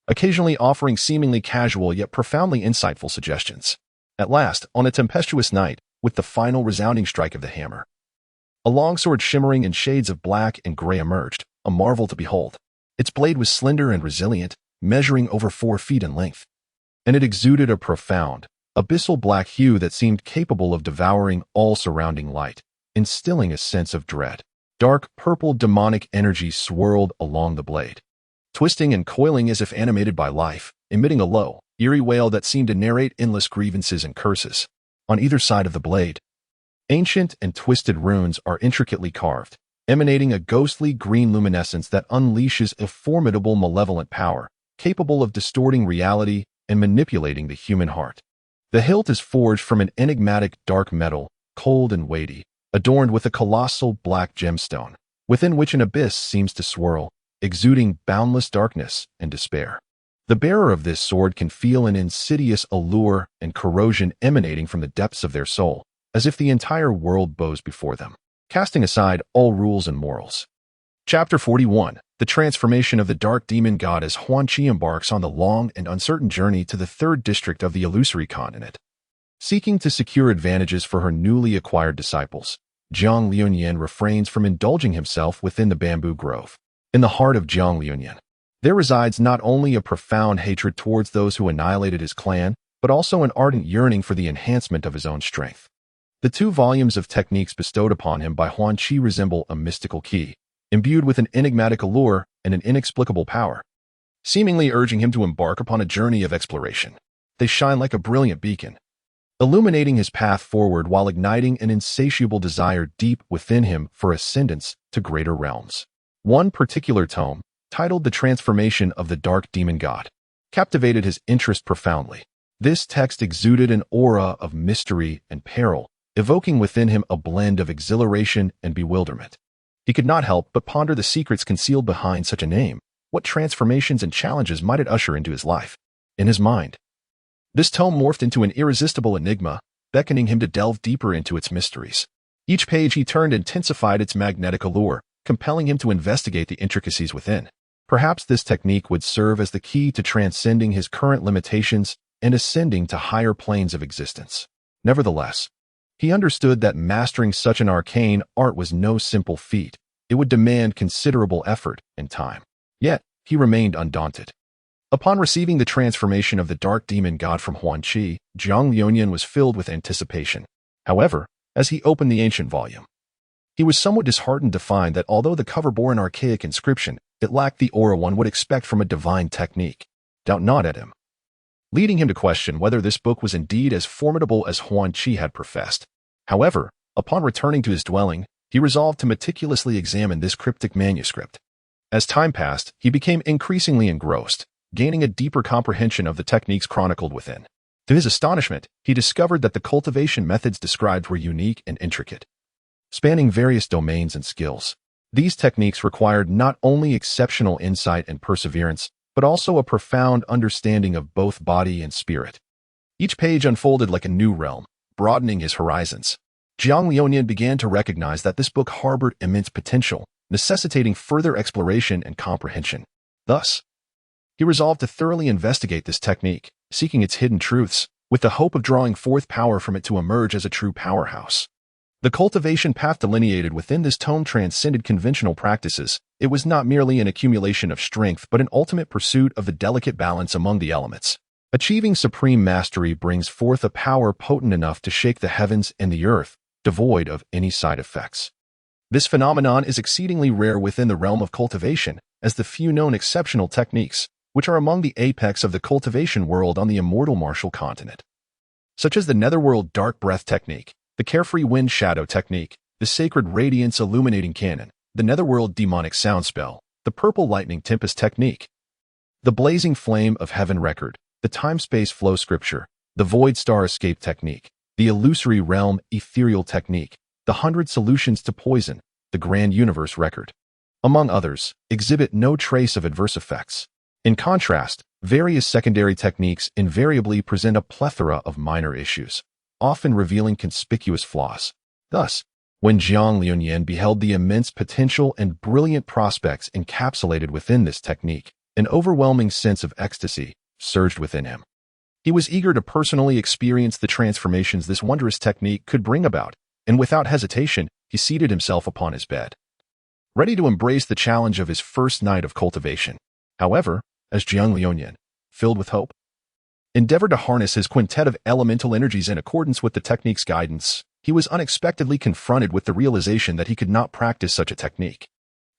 occasionally offering seemingly casual yet profoundly insightful suggestions. At last, on a tempestuous night, with the final resounding strike of the hammer, a longsword shimmering in shades of black and gray emerged, a marvel to behold. Its blade was slender and resilient, measuring over 4 feet in length, and it exuded a profound, abyssal black hue that seemed capable of devouring all surrounding light, instilling a sense of dread. Dark purple demonic energy swirled along the blade, twisting and coiling as if animated by life, emitting a low, eerie wail that seemed to narrate endless grievances and curses. On either side of the blade, ancient and twisted runes are intricately carved, emanating a ghostly green luminescence that unleashes a formidable malevolent power, capable of distorting reality and manipulating the human heart. The hilt is forged from an enigmatic dark metal, cold and weighty, adorned with a colossal black gemstone, within which an abyss seems to swirl, exuding boundless darkness and despair. The bearer of this sword can feel an insidious allure and corrosion emanating from the depths of their soul, as if the entire world bows before them, casting aside all rules and morals. Chapter 41. The Transformation of the Dark Demon God. As Huan Qi embarks on the long and uncertain journey to the 3rd district of the illusory continent, seeking to secure advantages for her newly acquired disciples, Jiang Liunyan refrains from indulging himself within the bamboo grove. In the heart of Jiang Liunyan, there resides not only a profound hatred towards those who annihilated his clan, but also an ardent yearning for the enhancement of his own strength. The 2 volumes of techniques bestowed upon him by Huan Qi resemble a mystical key, imbued with an enigmatic allure and an inexplicable power, seemingly urging him to embark upon a journey of exploration. They shine like a brilliant beacon, illuminating his path forward while igniting an insatiable desire deep within him for ascendance to greater realms. One particular tome, titled The Transformation of the Dark Demon God, captivated his interest profoundly. This text exuded an aura of mystery and peril, evoking within him a blend of exhilaration and bewilderment. He could not help but ponder the secrets concealed behind such a name. What transformations and challenges might it usher into his life? In his mind, this tome morphed into an irresistible enigma, beckoning him to delve deeper into its mysteries. Each page he turned intensified its magnetic allure, compelling him to investigate the intricacies within. Perhaps this technique would serve as the key to transcending his current limitations and ascending to higher planes of existence. Nevertheless, he understood that mastering such an arcane art was no simple feat. It would demand considerable effort and time. Yet, he remained undaunted. Upon receiving the transformation of the Dark Demon God from Huan Qi, Jiang Liunyan was filled with anticipation. However, as he opened the ancient volume, he was somewhat disheartened to find that although the cover bore an archaic inscription, it lacked the aura one would expect from a divine technique. Doubt gnawed at him, leading him to question whether this book was indeed as formidable as Huan Qi had professed. However, upon returning to his dwelling, he resolved to meticulously examine this cryptic manuscript. As time passed, he became increasingly engrossed, gaining a deeper comprehension of the techniques chronicled within. To his astonishment, he discovered that the cultivation methods described were unique and intricate, spanning various domains and skills. These techniques required not only exceptional insight and perseverance, but also a profound understanding of both body and spirit. Each page unfolded like a new realm, broadening his horizons. Jiang Liunyan began to recognize that this book harbored immense potential, necessitating further exploration and comprehension. Thus, he resolved to thoroughly investigate this technique, seeking its hidden truths, with the hope of drawing forth power from it to emerge as a true powerhouse. The cultivation path delineated within this tome transcended conventional practices, It was not merely an accumulation of strength, but an ultimate pursuit of the delicate balance among the elements. Achieving supreme mastery brings forth a power potent enough to shake the heavens and the earth, devoid of any side effects. This phenomenon is exceedingly rare within the realm of cultivation, as the few known exceptional techniques, which are among the apex of the cultivation world on the immortal martial continent, such as the Netherworld Dark Breath technique, the Carefree Wind Shadow technique, the Sacred Radiance Illuminating Cannon, the Netherworld Demonic Sound Spell, the Purple Lightning Tempest technique, the Blazing Flame of Heaven record, the Time-Space Flow Scripture, the Void Star Escape technique, the Illusory Realm Ethereal technique, the 100 Solutions to Poison, the Grand Universe record, among others, exhibit no trace of adverse effects. In contrast, various secondary techniques invariably present a plethora of minor issues, often revealing conspicuous flaws. Thus, when Jiang Liuyan beheld the immense potential and brilliant prospects encapsulated within this technique, an overwhelming sense of ecstasy surged within him. He was eager to personally experience the transformations this wondrous technique could bring about, and without hesitation, he seated himself upon his bed, ready to embrace the challenge of his first night of cultivation. However, as Jiang Liuyan, filled with hope, endeavored to harness his quintet of elemental energies in accordance with the technique's guidance, he was unexpectedly confronted with the realization that he could not practice such a technique.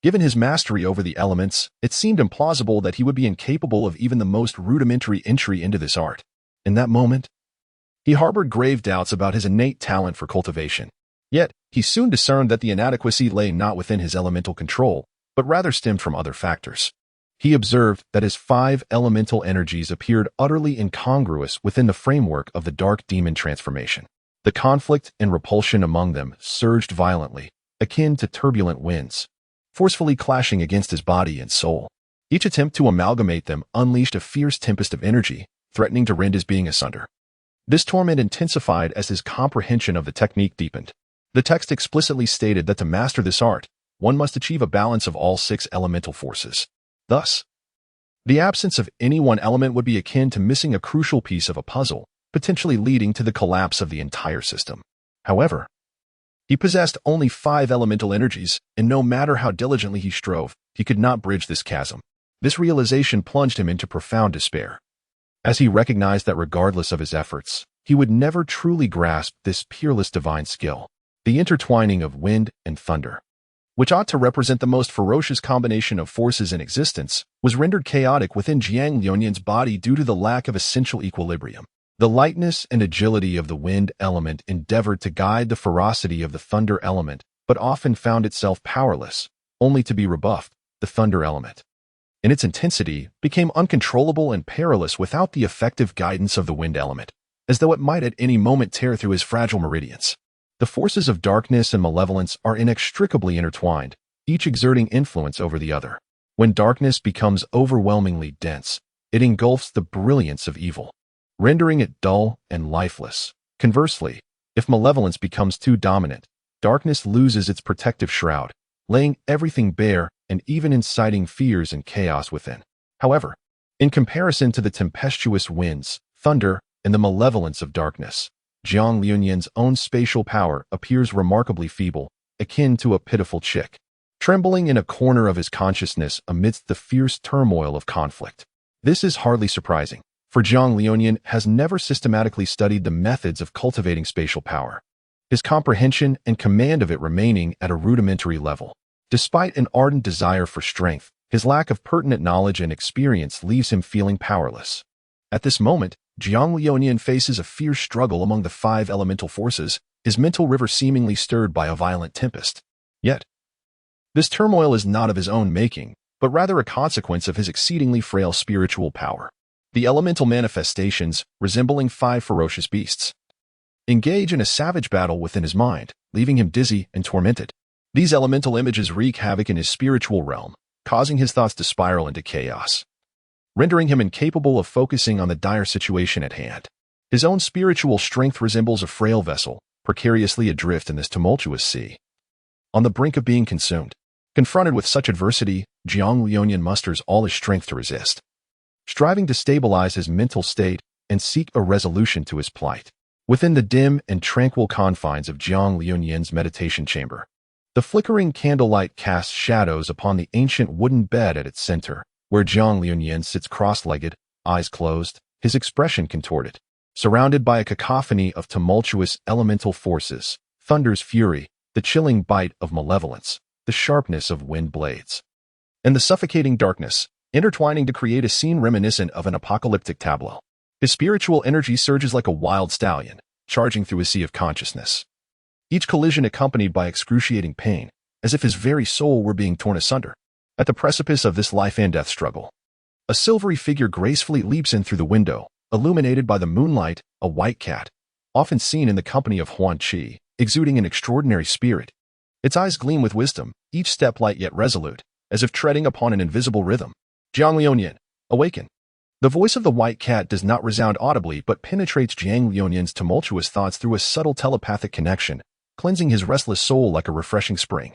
Given his mastery over the elements, it seemed implausible that he would be incapable of even the most rudimentary entry into this art. In that moment, he harbored grave doubts about his innate talent for cultivation. Yet, he soon discerned that the inadequacy lay not within his elemental control, but rather stemmed from other factors. He observed that his 5 elemental energies appeared utterly incongruous within the framework of the dark demon transformation. The conflict and repulsion among them surged violently, akin to turbulent winds, forcefully clashing against his body and soul. Each attempt to amalgamate them unleashed a fierce tempest of energy, threatening to rend his being asunder. This torment intensified as his comprehension of the technique deepened. The text explicitly stated that to master this art, one must achieve a balance of all 6 elemental forces. Thus, the absence of any one element would be akin to missing a crucial piece of a puzzle, potentially leading to the collapse of the entire system. However, he possessed only 5 elemental energies, and no matter how diligently he strove, he could not bridge this chasm. This realization plunged him into profound despair, as he recognized that regardless of his efforts, he would never truly grasp this peerless divine skill. The intertwining of wind and thunder, which ought to represent the most ferocious combination of forces in existence, was rendered chaotic within Jiang Liuyan's body due to the lack of essential equilibrium. The lightness and agility of the wind element endeavored to guide the ferocity of the thunder element, but often found itself powerless, only to be rebuffed. The thunder element, in its intensity, became uncontrollable and perilous without the effective guidance of the wind element, as though it might at any moment tear through his fragile meridians. The forces of darkness and malevolence are inextricably intertwined, each exerting influence over the other. When darkness becomes overwhelmingly dense, it engulfs the brilliance of evil, rendering it dull and lifeless. Conversely, if malevolence becomes too dominant, darkness loses its protective shroud, laying everything bare and even inciting fears and chaos within. However, in comparison to the tempestuous winds, thunder, and the malevolence of darkness, Jiang Liuyan's own spatial power appears remarkably feeble, akin to a pitiful chick, trembling in a corner of his consciousness amidst the fierce turmoil of conflict. This is hardly surprising, for Jiang Liuyan has never systematically studied the methods of cultivating spatial power, his comprehension and command of it remaining at a rudimentary level. Despite an ardent desire for strength, his lack of pertinent knowledge and experience leaves him feeling powerless. At this moment, Jiang Liuyan faces a fierce struggle among the 5 elemental forces, his mental river seemingly stirred by a violent tempest. Yet, this turmoil is not of his own making, but rather a consequence of his exceedingly frail spiritual power. The elemental manifestations, resembling 5 ferocious beasts, engage in a savage battle within his mind, leaving him dizzy and tormented. These elemental images wreak havoc in his spiritual realm, causing his thoughts to spiral into chaos, rendering him incapable of focusing on the dire situation at hand. His own spiritual strength resembles a frail vessel, precariously adrift in this tumultuous sea, on the brink of being consumed. Confronted with such adversity, Jiang Liuyan musters all his strength to resist, striving to stabilize his mental state and seek a resolution to his plight. Within the dim and tranquil confines of Jiang Liuyan's meditation chamber, The flickering candlelight casts shadows upon the ancient wooden bed at its center, where Jiang Liuyan sits cross-legged, eyes closed, his expression contorted. Surrounded by a cacophony of tumultuous elemental forces, thunder's fury, the chilling bite of malevolence, the sharpness of wind blades, and the suffocating darkness, intertwining to create a scene reminiscent of an apocalyptic tableau. His spiritual energy surges like a wild stallion, charging through a sea of consciousness. Each collision accompanied by excruciating pain, as if his very soul were being torn asunder. At the precipice of this life and death struggle, a silvery figure gracefully leaps in through the window, illuminated by the moonlight, a white cat, often seen in the company of Huan Qi, exuding an extraordinary spirit. Its eyes gleam with wisdom, each step light yet resolute, as if treading upon an invisible rhythm. Jiang Liuyan, awaken. The voice of the white cat does not resound audibly but penetrates Jiang Liuyan's tumultuous thoughts through a subtle telepathic connection, cleansing his restless soul like a refreshing spring.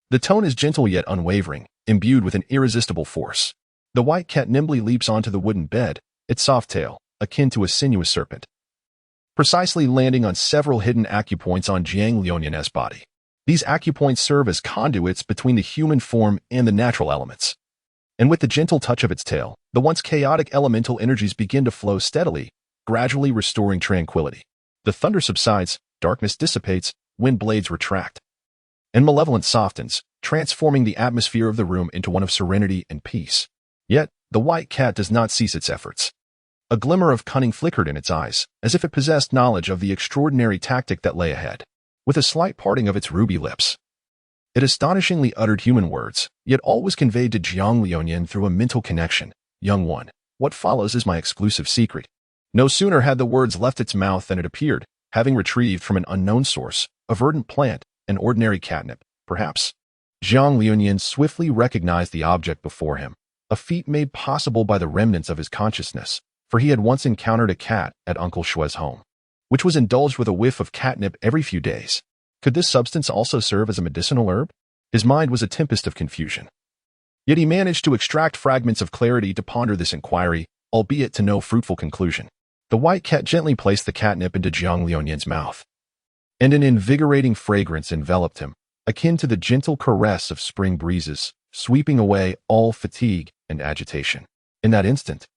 The tone is gentle yet unwavering, imbued with an irresistible force. The white cat nimbly leaps onto the wooden bed, its soft tail, akin to a sinuous serpent, precisely landing on several hidden acupoints on Jiang Liuyan's body. These acupoints serve as conduits between the human form and the natural elements. And with the gentle touch of its tail, the once chaotic elemental energies begin to flow steadily, gradually restoring tranquility. The thunder subsides, darkness dissipates, wind blades retract, and malevolence softens, transforming the atmosphere of the room into one of serenity and peace. Yet, the white cat does not cease its efforts. A glimmer of cunning flickered in its eyes, as if it possessed knowledge of the extraordinary tactic that lay ahead. With a slight parting of its ruby lips, it astonishingly uttered human words, yet all was conveyed to Jiang Liuyan through a mental connection. Young one, what follows is my exclusive secret. No sooner had the words left its mouth than it appeared, having retrieved from an unknown source, a verdant plant, an ordinary catnip, perhaps. Jiang Liuyan swiftly recognized the object before him, a feat made possible by the remnants of his consciousness, for he had once encountered a cat at Uncle Shue's home, which was indulged with a whiff of catnip every few days. Could this substance also serve as a medicinal herb? His mind was a tempest of confusion. Yet he managed to extract fragments of clarity to ponder this inquiry, albeit to no fruitful conclusion. The white cat gently placed the catnip into Jiang Liuyan's mouth, and an invigorating fragrance enveloped him, akin to the gentle caress of spring breezes, sweeping away all fatigue and agitation. In that instant,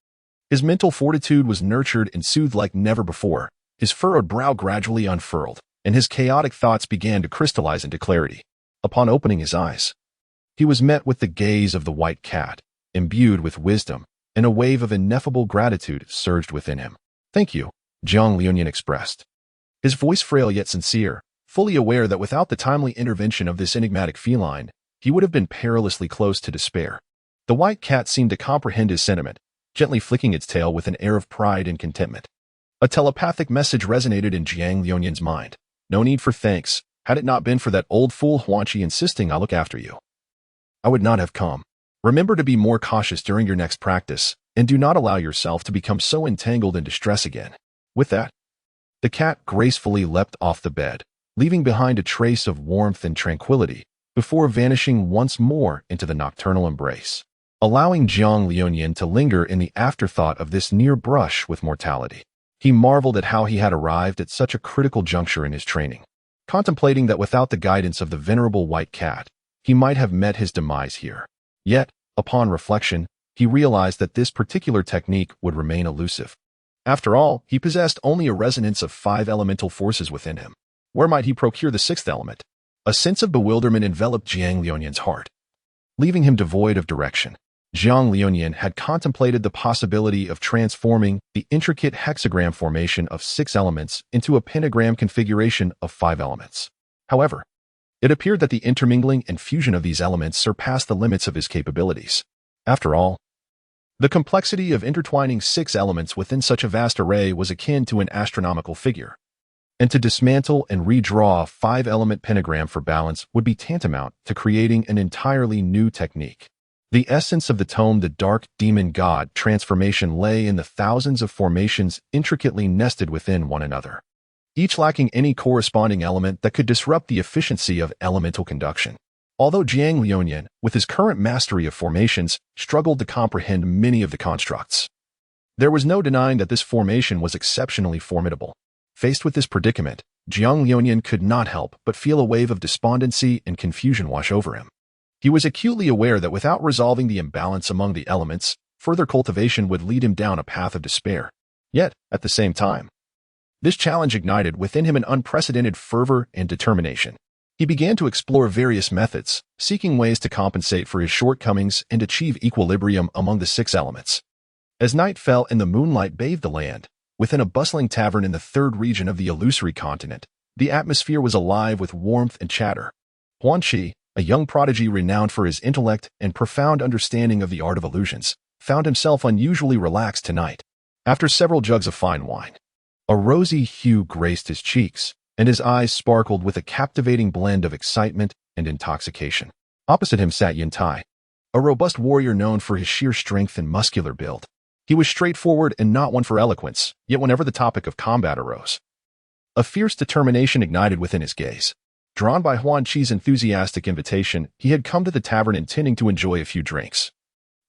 his mental fortitude was nurtured and soothed like never before. His furrowed brow gradually unfurled, and his chaotic thoughts began to crystallize into clarity. Upon opening his eyes, he was met with the gaze of the white cat, imbued with wisdom, and a wave of ineffable gratitude surged within him. Thank you, Jiang Liuyan expressed, his voice frail yet sincere, fully aware that without the timely intervention of this enigmatic feline, he would have been perilously close to despair. The white cat seemed to comprehend his sentiment, gently flicking its tail with an air of pride and contentment. A telepathic message resonated in Jiang Liuyan's mind. No need for thanks. Had it not been for that old fool Huan Qi insisting I'll look after you, I would not have come. Remember to be more cautious during your next practice, and do not allow yourself to become so entangled in distress again. With that, the cat gracefully leapt off the bed, leaving behind a trace of warmth and tranquility, before vanishing once more into the nocturnal embrace, allowing Jiang Liuyan to linger in the afterthought of this near brush with mortality. He marveled at how he had arrived at such a critical juncture in his training, contemplating that without the guidance of the venerable white cat, he might have met his demise here. Yet, upon reflection, he realized that this particular technique would remain elusive. After all, he possessed only a resonance of 5 elemental forces within him. Where might he procure the 6th element? A sense of bewilderment enveloped Jiang Liuyan's heart, leaving him devoid of direction. Jiang Liuyan had contemplated the possibility of transforming the intricate hexagram formation of 6 elements into a pentagram configuration of 5 elements. However, it appeared that the intermingling and fusion of these elements surpassed the limits of his capabilities. After all, the complexity of intertwining 6 elements within such a vast array was akin to an astronomical figure, and to dismantle and redraw a 5-element pentagram for balance would be tantamount to creating an entirely new technique. The essence of the tome The Dark Demon God transformation lay in the thousands of formations intricately nested within one another, each lacking any corresponding element that could disrupt the efficiency of elemental conduction. Although Jiang Liuyan, with his current mastery of formations, struggled to comprehend many of the constructs, there was no denying that this formation was exceptionally formidable. Faced with this predicament, Jiang Liunian could not help but feel a wave of despondency and confusion wash over him. He was acutely aware that without resolving the imbalance among the elements, further cultivation would lead him down a path of despair. Yet, at the same time, this challenge ignited within him an unprecedented fervor and determination. He began to explore various methods, seeking ways to compensate for his shortcomings and achieve equilibrium among the 6 elements. As night fell and the moonlight bathed the land, within a bustling tavern in the 3rd region of the illusory continent, the atmosphere was alive with warmth and chatter. Huan Qi, a young prodigy renowned for his intellect and profound understanding of the art of illusions, found himself unusually relaxed tonight. After several jugs of fine wine, a rosy hue graced his cheeks, and his eyes sparkled with a captivating blend of excitement and intoxication. Opposite him sat Yuntai, a robust warrior known for his sheer strength and muscular build. He was straightforward and not one for eloquence, yet whenever the topic of combat arose, a fierce determination ignited within his gaze. Drawn by Huan Qi's enthusiastic invitation, he had come to the tavern intending to enjoy a few drinks,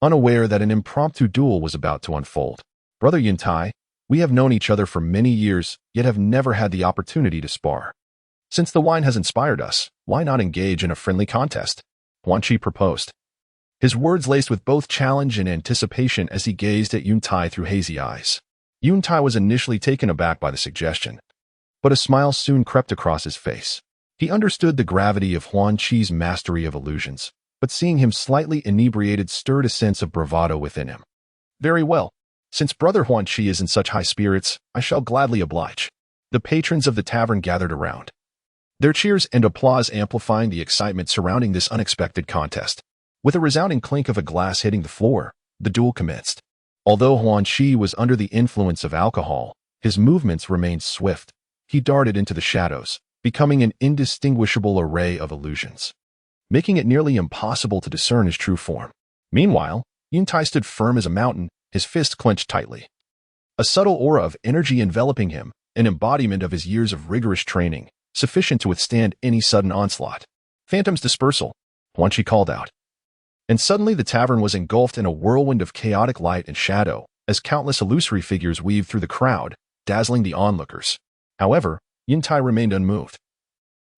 unaware that an impromptu duel was about to unfold. "Brother Yuntai, we have known each other for many years, yet have never had the opportunity to spar. Since the wine has inspired us, why not engage in a friendly contest?" Huan Qi proposed, his words laced with both challenge and anticipation as he gazed at Yuntai through hazy eyes. Yuntai was initially taken aback by the suggestion, but a smile soon crept across his face. He understood the gravity of Huan Qi's mastery of illusions, but seeing him slightly inebriated stirred a sense of bravado within him. "Very well. Since Brother Huan Qi is in such high spirits, I shall gladly oblige." The patrons of the tavern gathered around, their cheers and applause amplifying the excitement surrounding this unexpected contest. With a resounding clink of a glass hitting the floor, the duel commenced. Although Huan Qi was under the influence of alcohol, his movements remained swift. He darted into the shadows, becoming an indistinguishable array of illusions, making it nearly impossible to discern his true form. Meanwhile, Yuntai stood firm as a mountain, his fists clenched tightly, a subtle aura of energy enveloping him, an embodiment of his years of rigorous training, sufficient to withstand any sudden onslaught. "Phantom's dispersal," Huan Qi called out. And suddenly the tavern was engulfed in a whirlwind of chaotic light and shadow, as countless illusory figures weaved through the crowd, dazzling the onlookers. However, Yuntai remained unmoved.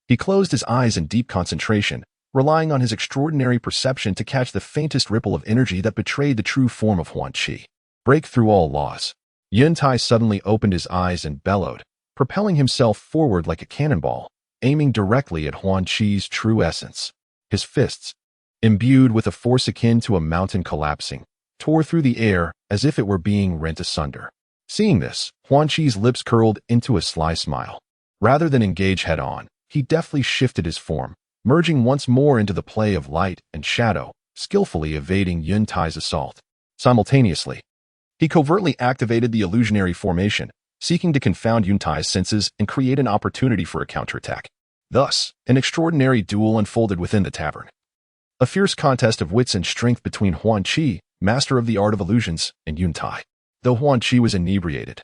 He closed his eyes in deep concentration, relying on his extraordinary perception to catch the faintest ripple of energy that betrayed the true form of Huan Qi. Break through all laws. Yuntai suddenly opened his eyes and bellowed, propelling himself forward like a cannonball, aiming directly at Huan Qi's true essence. His fists, imbued with a force akin to a mountain collapsing, tore through the air as if it were being rent asunder. Seeing this, Huan Qi's lips curled into a sly smile. Rather than engage head-on, he deftly shifted his form, merging once more into the play of light and shadow, skillfully evading Yuntai's assault. Simultaneously, he covertly activated the illusionary formation, seeking to confound Yuntai's senses and create an opportunity for a counterattack. Thus, an extraordinary duel unfolded within the tavern. A fierce contest of wits and strength between Huan Qi, master of the art of illusions, and Yuntai. Though Huan Qi was inebriated,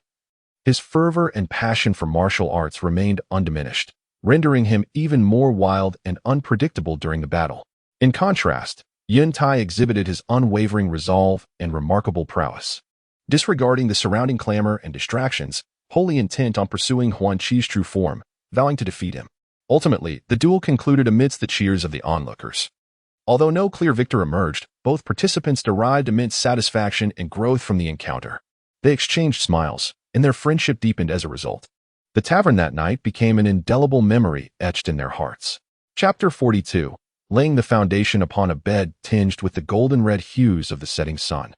his fervor and passion for martial arts remained undiminished, rendering him even more wild and unpredictable during the battle. In contrast, Yuntai exhibited his unwavering resolve and remarkable prowess, disregarding the surrounding clamor and distractions, wholly intent on pursuing Huan Qi's true form, vowing to defeat him. Ultimately, the duel concluded amidst the cheers of the onlookers. Although no clear victor emerged, both participants derived immense satisfaction and growth from the encounter. They exchanged smiles, and their friendship deepened as a result. The tavern that night became an indelible memory etched in their hearts. Chapter 42. Laying the foundation upon a bed tinged with the golden-red hues of the setting sun.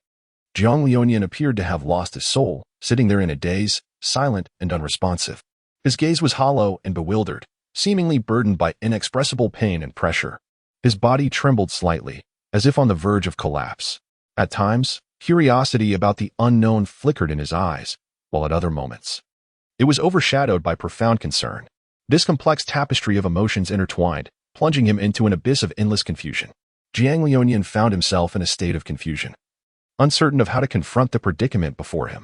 Jiang Liunian appeared to have lost his soul, sitting there in a daze, silent and unresponsive. His gaze was hollow and bewildered, seemingly burdened by inexpressible pain and pressure. His body trembled slightly, as if on the verge of collapse. At times, curiosity about the unknown flickered in his eyes, while at other moments, it was overshadowed by profound concern. This complex tapestry of emotions intertwined, plunging him into an abyss of endless confusion. Jiang Liunian found himself in a state of confusion, uncertain of how to confront the predicament before him.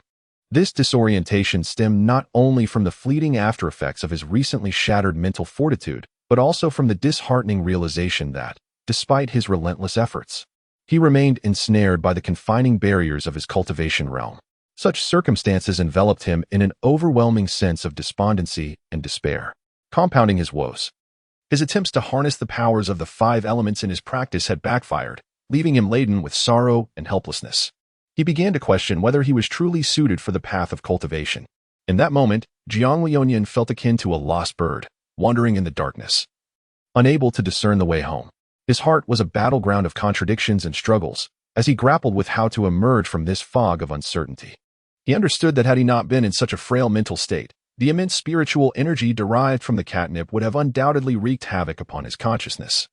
This disorientation stemmed not only from the fleeting aftereffects of his recently shattered mental fortitude, but also from the disheartening realization that, despite his relentless efforts, he remained ensnared by the confining barriers of his cultivation realm. Such circumstances enveloped him in an overwhelming sense of despondency and despair, compounding his woes. His attempts to harness the powers of the 5 elements in his practice had backfired, leaving him laden with sorrow and helplessness. He began to question whether he was truly suited for the path of cultivation. In that moment, Jiang Liuyan felt akin to a lost bird, wandering in the darkness, unable to discern the way home. His heart was a battleground of contradictions and struggles, as he grappled with how to emerge from this fog of uncertainty. He understood that had he not been in such a frail mental state, the immense spiritual energy derived from the catnip would have undoubtedly wreaked havoc upon his consciousness,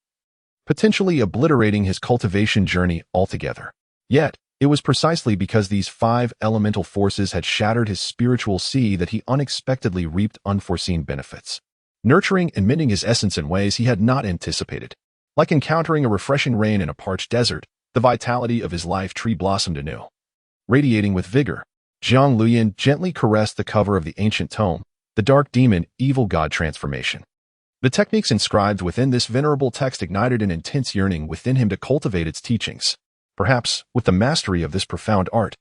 potentially obliterating his cultivation journey altogether. Yet, it was precisely because these 5 elemental forces had shattered his spiritual sea that he unexpectedly reaped unforeseen benefits, nurturing and mending his essence in ways he had not anticipated. Like encountering a refreshing rain in a parched desert, the vitality of his life tree blossomed anew. Radiating with vigor, Jiang Liuyan gently caressed the cover of the ancient tome, the Dark Demon Evil God Transformation. The techniques inscribed within this venerable text ignited an intense yearning within him to cultivate its teachings. Perhaps, with the mastery of this profound art,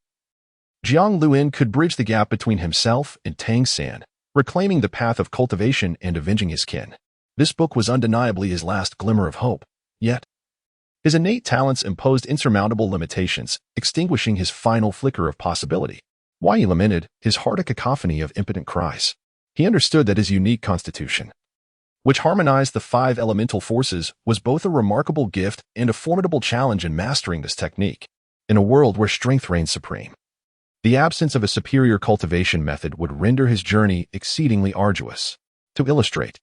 Jiang Liuyan could bridge the gap between himself and Tang San, reclaiming the path of cultivation and avenging his kin. This book was undeniably his last glimmer of hope, yet his innate talents imposed insurmountable limitations, extinguishing his final flicker of possibility. While he lamented, his heart a cacophony of impotent cries. He understood that his unique constitution, which harmonized the 5 elemental forces, was both a remarkable gift and a formidable challenge in mastering this technique, in a world where strength reigns supreme. The absence of a superior cultivation method would render his journey exceedingly arduous. To illustrate,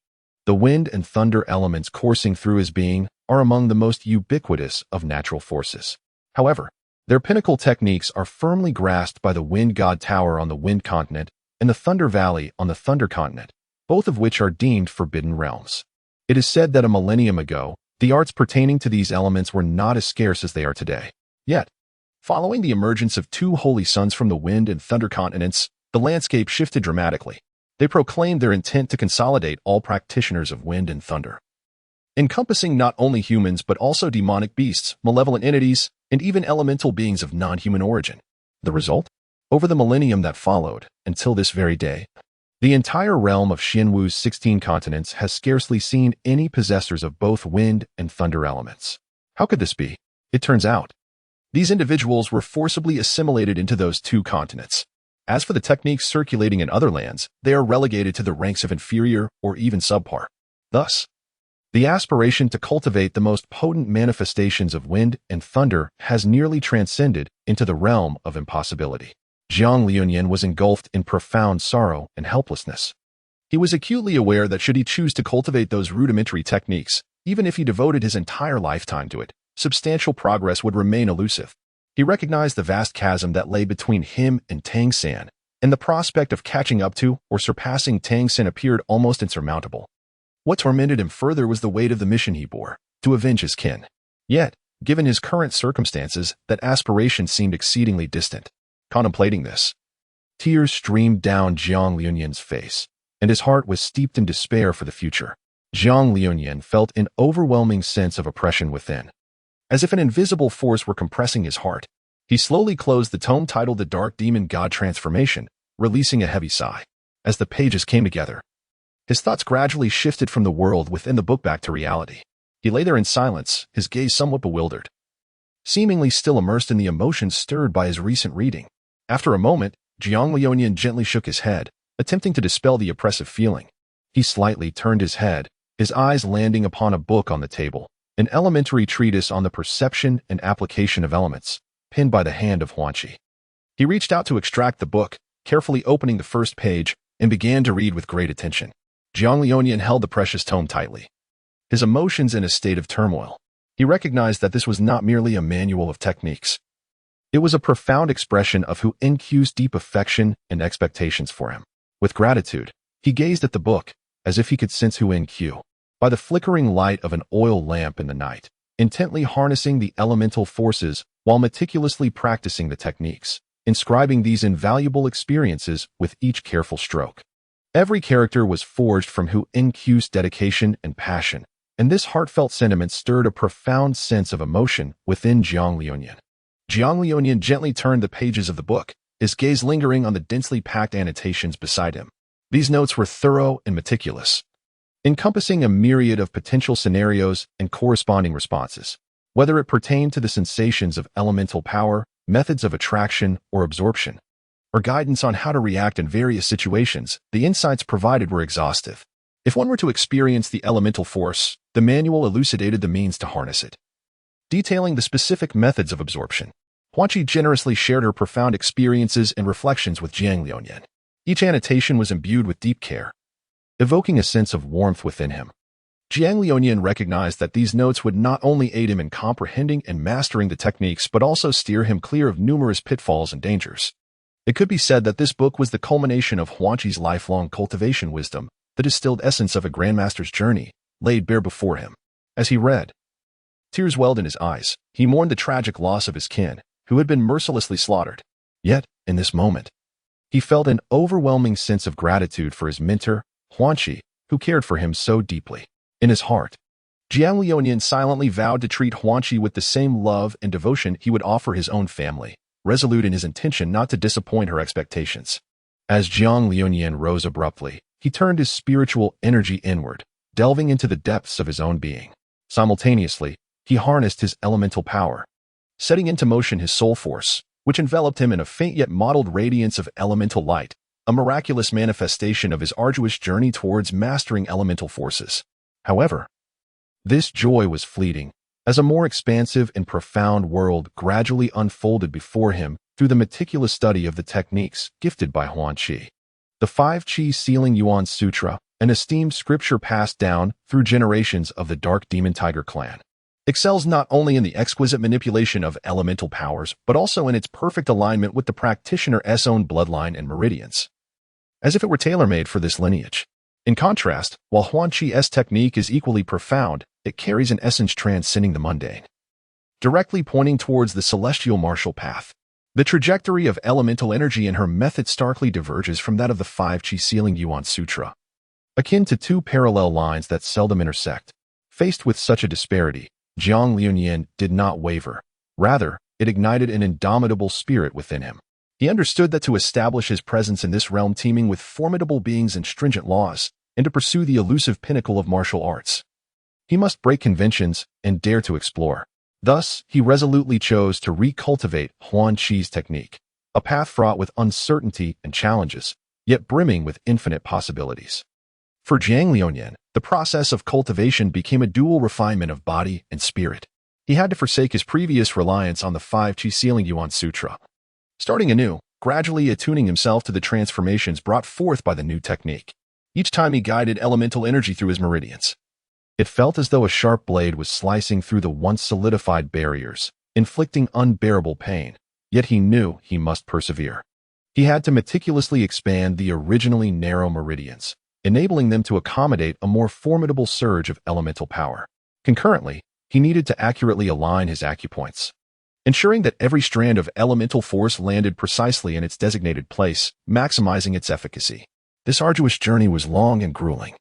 the wind and thunder elements coursing through his being are among the most ubiquitous of natural forces. However, their pinnacle techniques are firmly grasped by the Wind God Tower on the Wind Continent and the Thunder Valley on the Thunder Continent, both of which are deemed forbidden realms. It is said that a millennium ago, the arts pertaining to these elements were not as scarce as they are today. Yet, following the emergence of 2 holy sons from the Wind and Thunder continents, the landscape shifted dramatically. They proclaimed their intent to consolidate all practitioners of wind and thunder, encompassing not only humans but also demonic beasts, malevolent entities, and even elemental beings of non-human origin. The result? Over the millennium that followed, until this very day, the entire realm of Xianwu's 16 continents has scarcely seen any possessors of both wind and thunder elements. How could this be? It turns out, these individuals were forcibly assimilated into those 2 continents. As for the techniques circulating in other lands, they are relegated to the ranks of inferior or even subpar. Thus, the aspiration to cultivate the most potent manifestations of wind and thunder has nearly transcended into the realm of impossibility. Jiang Liuyan was engulfed in profound sorrow and helplessness. He was acutely aware that should he choose to cultivate those rudimentary techniques, even if he devoted his entire lifetime to it, substantial progress would remain elusive. He recognized the vast chasm that lay between him and Tang San, and the prospect of catching up to or surpassing Tang San appeared almost insurmountable. What tormented him further was the weight of the mission he bore, to avenge his kin. Yet, given his current circumstances, that aspiration seemed exceedingly distant. Contemplating this, tears streamed down Jiang Liuyan's face, and his heart was steeped in despair for the future. Jiang Liuyan felt an overwhelming sense of oppression within. As if an invisible force were compressing his heart, he slowly closed the tome titled The Dark Demon God Transformation, releasing a heavy sigh. As the pages came together, his thoughts gradually shifted from the world within the book back to reality. He lay there in silence, his gaze somewhat bewildered, seemingly still immersed in the emotions stirred by his recent reading. After a moment, Jiang Liuyan gently shook his head, attempting to dispel the oppressive feeling. He slightly turned his head, his eyes landing upon a book on the table, an elementary treatise on the perception and application of elements, pinned by the hand of Huanqi. He reached out to extract the book, carefully opening the first page, and began to read with great attention. Jiang Liuyan held the precious tome tightly, his emotions in a state of turmoil. He recognized that this was not merely a manual of techniques. It was a profound expression of Hu Nq's deep affection and expectations for him. With gratitude, he gazed at the book, as if he could sense Hu Nq, by the flickering light of an oil lamp in the night, intently harnessing the elemental forces while meticulously practicing the techniques, inscribing these invaluable experiences with each careful stroke. Every character was forged from Hu Nq's dedication and passion, and this heartfelt sentiment stirred a profound sense of emotion within Jiang Liuyan. Jiang Liuyan gently turned the pages of the book, his gaze lingering on the densely packed annotations beside him. These notes were thorough and meticulous, encompassing a myriad of potential scenarios and corresponding responses. Whether it pertained to the sensations of elemental power, methods of attraction or absorption, or guidance on how to react in various situations, the insights provided were exhaustive. If one were to experience the elemental force, the manual elucidated the means to harness it, detailing the specific methods of absorption. Huanqi generously shared her profound experiences and reflections with Jiang Liuyan. Each annotation was imbued with deep care, evoking a sense of warmth within him. Jiang Liuyan recognized that these notes would not only aid him in comprehending and mastering the techniques but also steer him clear of numerous pitfalls and dangers. It could be said that this book was the culmination of Huanqi's lifelong cultivation wisdom, the distilled essence of a grandmaster's journey, laid bare before him. As he read, tears welled in his eyes. He mourned the tragic loss of his kin, who had been mercilessly slaughtered. Yet, in this moment, he felt an overwhelming sense of gratitude for his mentor, Huanqi, who cared for him so deeply. In his heart, Jiang Liuyan silently vowed to treat Huanqi with the same love and devotion he would offer his own family, resolute in his intention not to disappoint her expectations. As Jiang Liuyan rose abruptly, he turned his spiritual energy inward, delving into the depths of his own being. Simultaneously, he harnessed his elemental power, setting into motion his soul force, which enveloped him in a faint yet mottled radiance of elemental light, a miraculous manifestation of his arduous journey towards mastering elemental forces. However, this joy was fleeting, as a more expansive and profound world gradually unfolded before him through the meticulous study of the techniques gifted by Huanqi. The 5 Qi Sealing Yuan Sutra, an esteemed scripture passed down through generations of the Dark Demon Tiger clan, excels not only in the exquisite manipulation of elemental powers, but also in its perfect alignment with the practitioner's own bloodline and meridians, as if it were tailor-made for this lineage. In contrast, while Huanqi's technique is equally profound, it carries an essence transcending the mundane, directly pointing towards the celestial martial path. The trajectory of elemental energy in her method starkly diverges from that of the 5 Qi Sealing Yuan Sutra, akin to two parallel lines that seldom intersect. Faced with such a disparity, Jiang Liuyan did not waver. Rather, it ignited an indomitable spirit within him. He understood that to establish his presence in this realm teeming with formidable beings and stringent laws, and to pursue the elusive pinnacle of martial arts, he must break conventions and dare to explore. Thus, he resolutely chose to recultivate Huanqi's technique, a path fraught with uncertainty and challenges, yet brimming with infinite possibilities. For Jiang Liuyan, the process of cultivation became a dual refinement of body and spirit. He had to forsake his previous reliance on the 5 Qi Sealing Yuan Sutra, starting anew, gradually attuning himself to the transformations brought forth by the new technique. Each time he guided elemental energy through his meridians, it felt as though a sharp blade was slicing through the once solidified barriers, inflicting unbearable pain. Yet he knew he must persevere. He had to meticulously expand the originally narrow meridians, enabling them to accommodate a more formidable surge of elemental power. Concurrently, he needed to accurately align his acupoints, ensuring that every strand of elemental force landed precisely in its designated place, maximizing its efficacy. This arduous journey was long and grueling.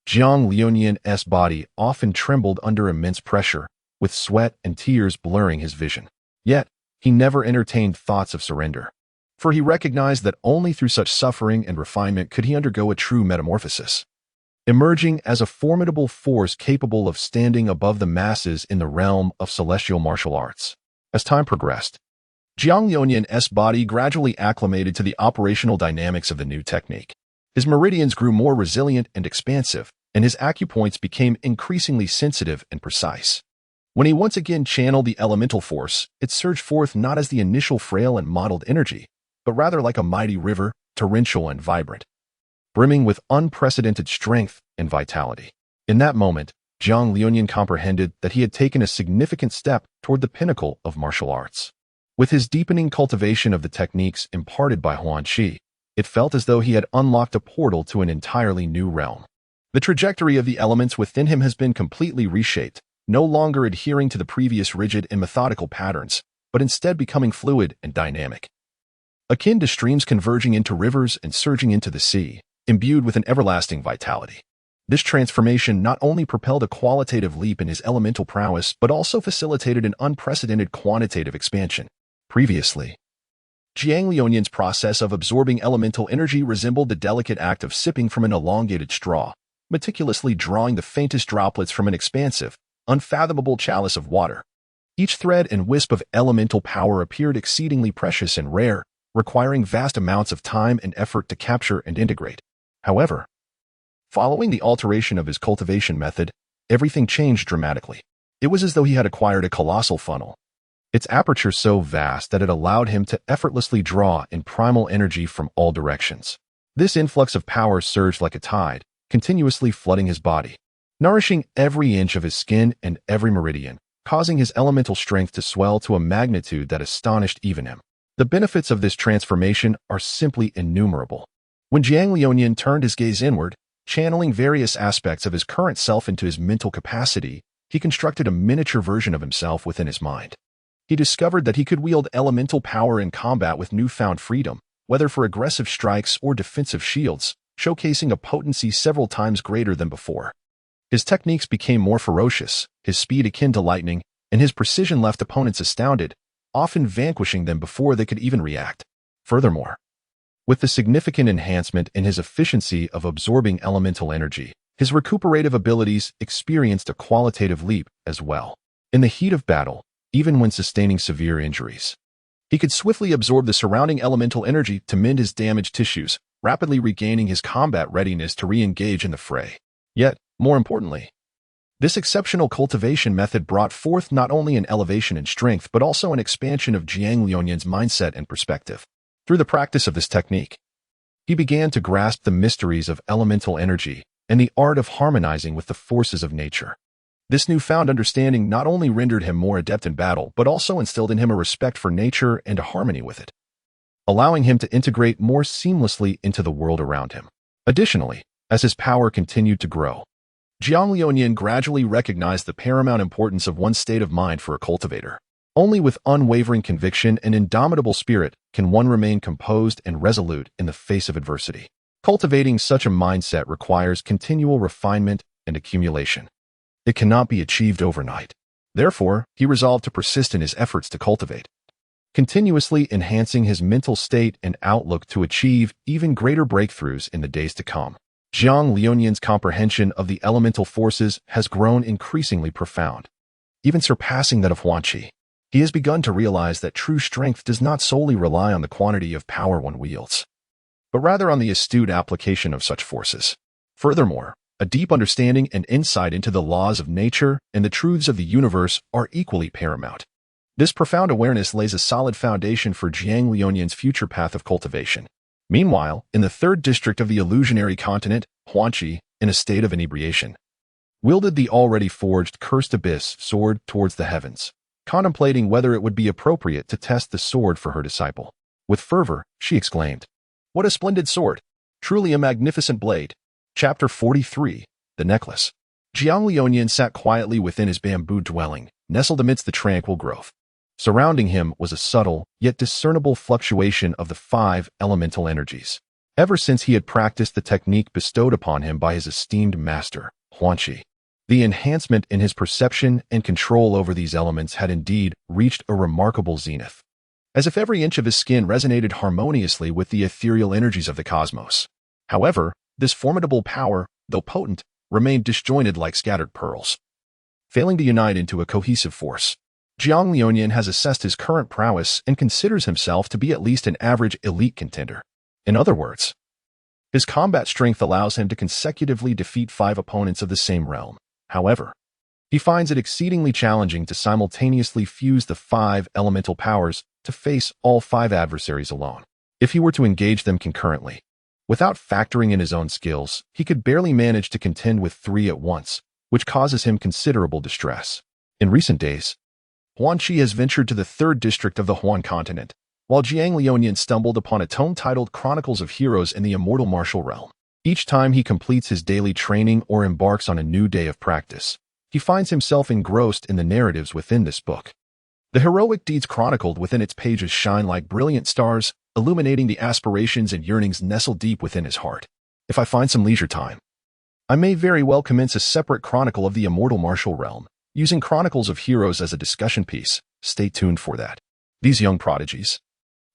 Jiang Liuyan's body often trembled under immense pressure, with sweat and tears blurring his vision. Yet, he never entertained thoughts of surrender, for he recognized that only through such suffering and refinement could he undergo a true metamorphosis, emerging as a formidable force capable of standing above the masses in the realm of celestial martial arts. As time progressed, Jiang Liuyan's body gradually acclimated to the operational dynamics of the new technique. His meridians grew more resilient and expansive, and his acupoints became increasingly sensitive and precise. When he once again channeled the elemental force, it surged forth not as the initial frail and mottled energy, but rather like a mighty river, torrential and vibrant, brimming with unprecedented strength and vitality. In that moment, Jiang Liuyan comprehended that he had taken a significant step toward the pinnacle of martial arts. With his deepening cultivation of the techniques imparted by Huanqi, it felt as though he had unlocked a portal to an entirely new realm. The trajectory of the elements within him has been completely reshaped, no longer adhering to the previous rigid and methodical patterns, but instead becoming fluid and dynamic, akin to streams converging into rivers and surging into the sea, imbued with an everlasting vitality. This transformation not only propelled a qualitative leap in his elemental prowess, but also facilitated an unprecedented quantitative expansion. Previously, Jiang Liunian's process of absorbing elemental energy resembled the delicate act of sipping from an elongated straw, meticulously drawing the faintest droplets from an expansive, unfathomable chalice of water. Each thread and wisp of elemental power appeared exceedingly precious and rare, requiring vast amounts of time and effort to capture and integrate. However, following the alteration of his cultivation method, everything changed dramatically. It was as though he had acquired a colossal funnel, its aperture so vast that it allowed him to effortlessly draw in primal energy from all directions. This influx of power surged like a tide, continuously flooding his body, nourishing every inch of his skin and every meridian, causing his elemental strength to swell to a magnitude that astonished even him. The benefits of this transformation are simply innumerable. When Jiang Liunian turned his gaze inward, channeling various aspects of his current self into his mental capacity, he constructed a miniature version of himself within his mind. He discovered that he could wield elemental power in combat with newfound freedom, whether for aggressive strikes or defensive shields, showcasing a potency several times greater than before. His techniques became more ferocious, his speed akin to lightning, and his precision left opponents astounded, often vanquishing them before they could even react. Furthermore, with the significant enhancement in his efficiency of absorbing elemental energy, his recuperative abilities experienced a qualitative leap as well. In the heat of battle, even when sustaining severe injuries, he could swiftly absorb the surrounding elemental energy to mend his damaged tissues, rapidly regaining his combat readiness to re-engage in the fray. Yet, more importantly, this exceptional cultivation method brought forth not only an elevation in strength but also an expansion of Jiang Liunian's mindset and perspective. Through the practice of this technique, he began to grasp the mysteries of elemental energy and the art of harmonizing with the forces of nature. This newfound understanding not only rendered him more adept in battle, but also instilled in him a respect for nature and a harmony with it, allowing him to integrate more seamlessly into the world around him. Additionally, as his power continued to grow, Jiang Liunian gradually recognized the paramount importance of one's state of mind for a cultivator. Only with unwavering conviction and indomitable spirit can one remain composed and resolute in the face of adversity. Cultivating such a mindset requires continual refinement and accumulation. It cannot be achieved overnight. Therefore, he resolved to persist in his efforts to cultivate, continuously enhancing his mental state and outlook to achieve even greater breakthroughs in the days to come. Jiang Liunian's comprehension of the elemental forces has grown increasingly profound, even surpassing that of Huan Qi. He has begun to realize that true strength does not solely rely on the quantity of power one wields, but rather on the astute application of such forces. Furthermore, a deep understanding and insight into the laws of nature and the truths of the universe are equally paramount. This profound awareness lays a solid foundation for Jiang Liunian's future path of cultivation. Meanwhile, in the third district of the illusionary continent, Huan Qi, in a state of inebriation, wielded the already forged cursed abyss sword towards the heavens, contemplating whether it would be appropriate to test the sword for her disciple. With fervor, she exclaimed, "What a splendid sword! Truly a magnificent blade!" Chapter 43, The Necklace. Jiang Liunian sat quietly within his bamboo dwelling, nestled amidst the tranquil growth. Surrounding him was a subtle, yet discernible fluctuation of the 5 elemental energies. Ever since he had practiced the technique bestowed upon him by his esteemed master, Huan Qi, the enhancement in his perception and control over these elements had indeed reached a remarkable zenith, as if every inch of his skin resonated harmoniously with the ethereal energies of the cosmos. However, this formidable power, though potent, remained disjointed like scattered pearls, failing to unite into a cohesive force. Jiang Liunian has assessed his current prowess and considers himself to be at least an average elite contender. In other words, his combat strength allows him to consecutively defeat 5 opponents of the same realm. However, he finds it exceedingly challenging to simultaneously fuse the 5 elemental powers to face all 5 adversaries alone. If he were to engage them concurrently, without factoring in his own skills, he could barely manage to contend with 3 at once, which causes him considerable distress. In recent days, Huan Qi has ventured to the 3rd district of the Huan continent, while Jiang Liunian stumbled upon a tome titled Chronicles of Heroes in the Immortal Martial Realm. Each time he completes his daily training or embarks on a new day of practice, he finds himself engrossed in the narratives within this book. The heroic deeds chronicled within its pages shine like brilliant stars, illuminating the aspirations and yearnings nestled deep within his heart. If I find some leisure time, I may very well commence a separate chronicle of the Immortal Martial Realm, using Chronicles of Heroes as a discussion piece. Stay tuned for that. These young prodigies,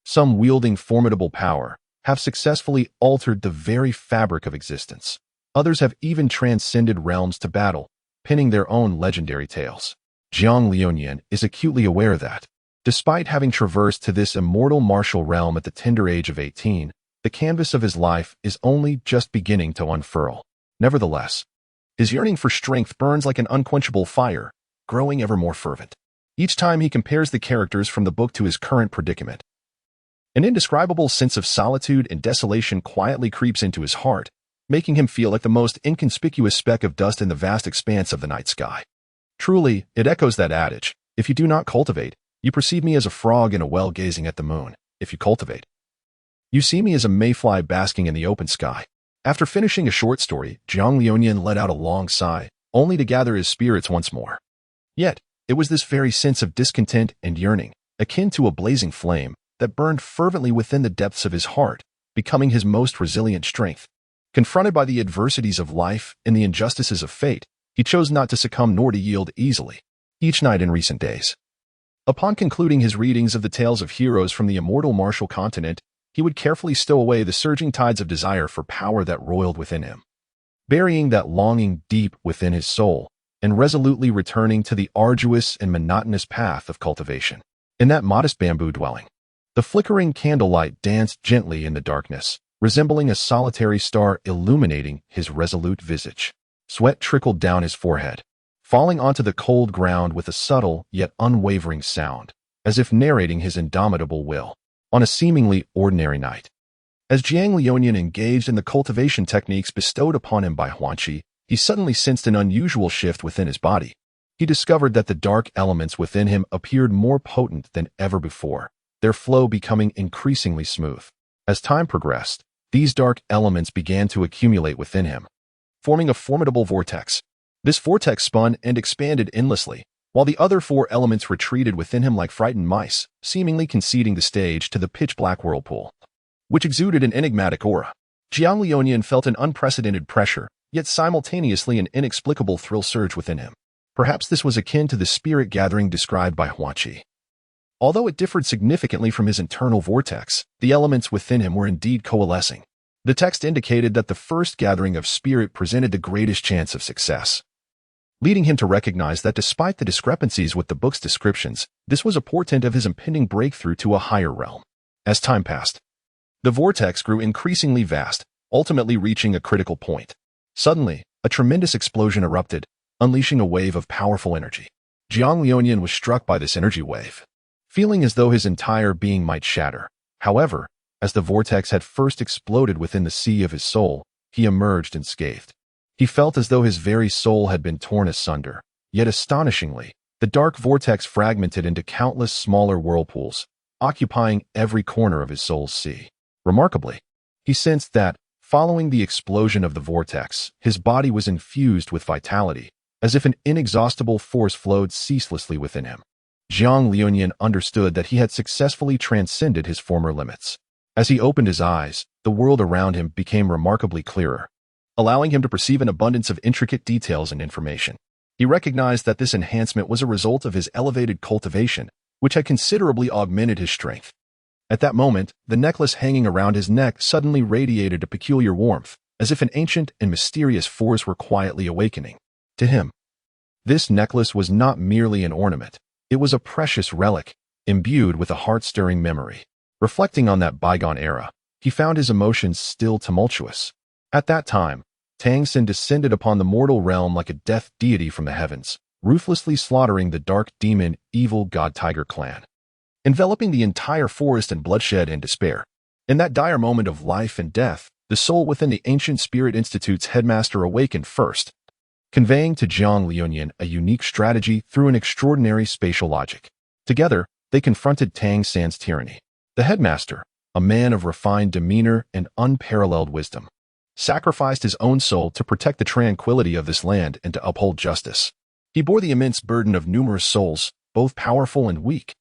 some wielding formidable power, have successfully altered the very fabric of existence. Others have even transcended realms to battle, penning their own legendary tales. Jiang Liunian is acutely aware that, despite having traversed to this immortal martial realm at the tender age of 18, the canvas of his life is only just beginning to unfurl. Nevertheless, his yearning for strength burns like an unquenchable fire, growing ever more fervent. Each time he compares the characters from the book to his current predicament, an indescribable sense of solitude and desolation quietly creeps into his heart, making him feel like the most inconspicuous speck of dust in the vast expanse of the night sky. Truly, it echoes that adage, if you do not cultivate, you perceive me as a frog in a well gazing at the moon. If you cultivate, you see me as a mayfly basking in the open sky. After finishing a short story, Jiang Liunian let out a long sigh, only to gather his spirits once more. Yet, it was this very sense of discontent and yearning, akin to a blazing flame, that burned fervently within the depths of his heart, becoming his most resilient strength. Confronted by the adversities of life and the injustices of fate, he chose not to succumb nor to yield easily. Each night in recent days, upon concluding his readings of the tales of heroes from the immortal martial continent, he would carefully stow away the surging tides of desire for power that roiled within him, burying that longing deep within his soul, and resolutely returning to the arduous and monotonous path of cultivation. In that modest bamboo dwelling, the flickering candlelight danced gently in the darkness, resembling a solitary star illuminating his resolute visage. Sweat trickled down his forehead, falling onto the cold ground with a subtle yet unwavering sound, as if narrating his indomitable will. On a seemingly ordinary night, as Jiang Liunian engaged in the cultivation techniques bestowed upon him by Huanqi, he suddenly sensed an unusual shift within his body. He discovered that the dark elements within him appeared more potent than ever before, their flow becoming increasingly smooth. As time progressed, these dark elements began to accumulate within him, forming a formidable vortex. This vortex spun and expanded endlessly, while the other four elements retreated within him like frightened mice, seemingly conceding the stage to the pitch-black whirlpool, which exuded an enigmatic aura. Jiang Liunian felt an unprecedented pressure, yet simultaneously an inexplicable thrill surge within him. Perhaps this was akin to the spirit gathering described by Huanqi. Although it differed significantly from his internal vortex, the elements within him were indeed coalescing. The text indicated that the first gathering of spirit presented the greatest chance of success, leading him to recognize that despite the discrepancies with the book's descriptions, this was a portent of his impending breakthrough to a higher realm. As time passed, the vortex grew increasingly vast, ultimately reaching a critical point. Suddenly, a tremendous explosion erupted, unleashing a wave of powerful energy. Jiang Liunian was struck by this energy wave, feeling as though his entire being might shatter. However, as the vortex had first exploded within the sea of his soul, he emerged unscathed. He felt as though his very soul had been torn asunder. Yet astonishingly, the dark vortex fragmented into countless smaller whirlpools, occupying every corner of his soul's sea. Remarkably, he sensed that, following the explosion of the vortex, his body was infused with vitality, as if an inexhaustible force flowed ceaselessly within him. Jiang Liunian understood that he had successfully transcended his former limits. As he opened his eyes, the world around him became remarkably clearer, allowing him to perceive an abundance of intricate details and information. He recognized that this enhancement was a result of his elevated cultivation, which had considerably augmented his strength. At that moment, the necklace hanging around his neck suddenly radiated a peculiar warmth, as if an ancient and mysterious force were quietly awakening. To him, this necklace was not merely an ornament. It was a precious relic, imbued with a heart-stirring memory. Reflecting on that bygone era, he found his emotions still tumultuous. At that time, Tang Xin descended upon the mortal realm like a death deity from the heavens, ruthlessly slaughtering the dark demon evil god tiger clan, enveloping the entire forest in bloodshed and despair. In that dire moment of life and death, the soul within the Ancient Spirit Institute's headmaster awakened first, conveying to Jiang Liunian a unique strategy through an extraordinary spatial logic. Together, they confronted Tang San's tyranny. The headmaster, a man of refined demeanor and unparalleled wisdom, sacrificed his own soul to protect the tranquility of this land and to uphold justice. He bore the immense burden of numerous souls, both powerful and weak,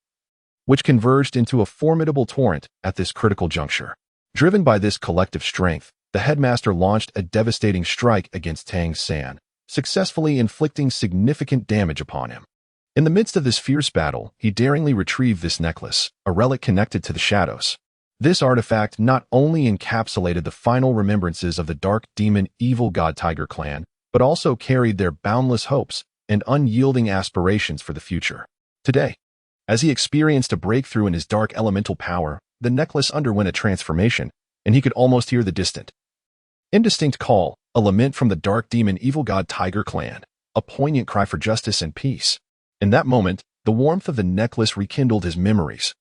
which converged into a formidable torrent at this critical juncture. Driven by this collective strength, the headmaster launched a devastating strike against Tang San, successfully inflicting significant damage upon him. In the midst of this fierce battle, he daringly retrieved this necklace, a relic connected to the shadows. This artifact not only encapsulated the final remembrances of the dark demon evil god tiger clan, but also carried their boundless hopes and unyielding aspirations for the future. Today, as he experienced a breakthrough in his dark elemental power, the necklace underwent a transformation, and he could almost hear the distant, indistinct call, a lament from the dark demon evil god tiger clan, a poignant cry for justice and peace. In that moment, the warmth of the necklace rekindled his memories,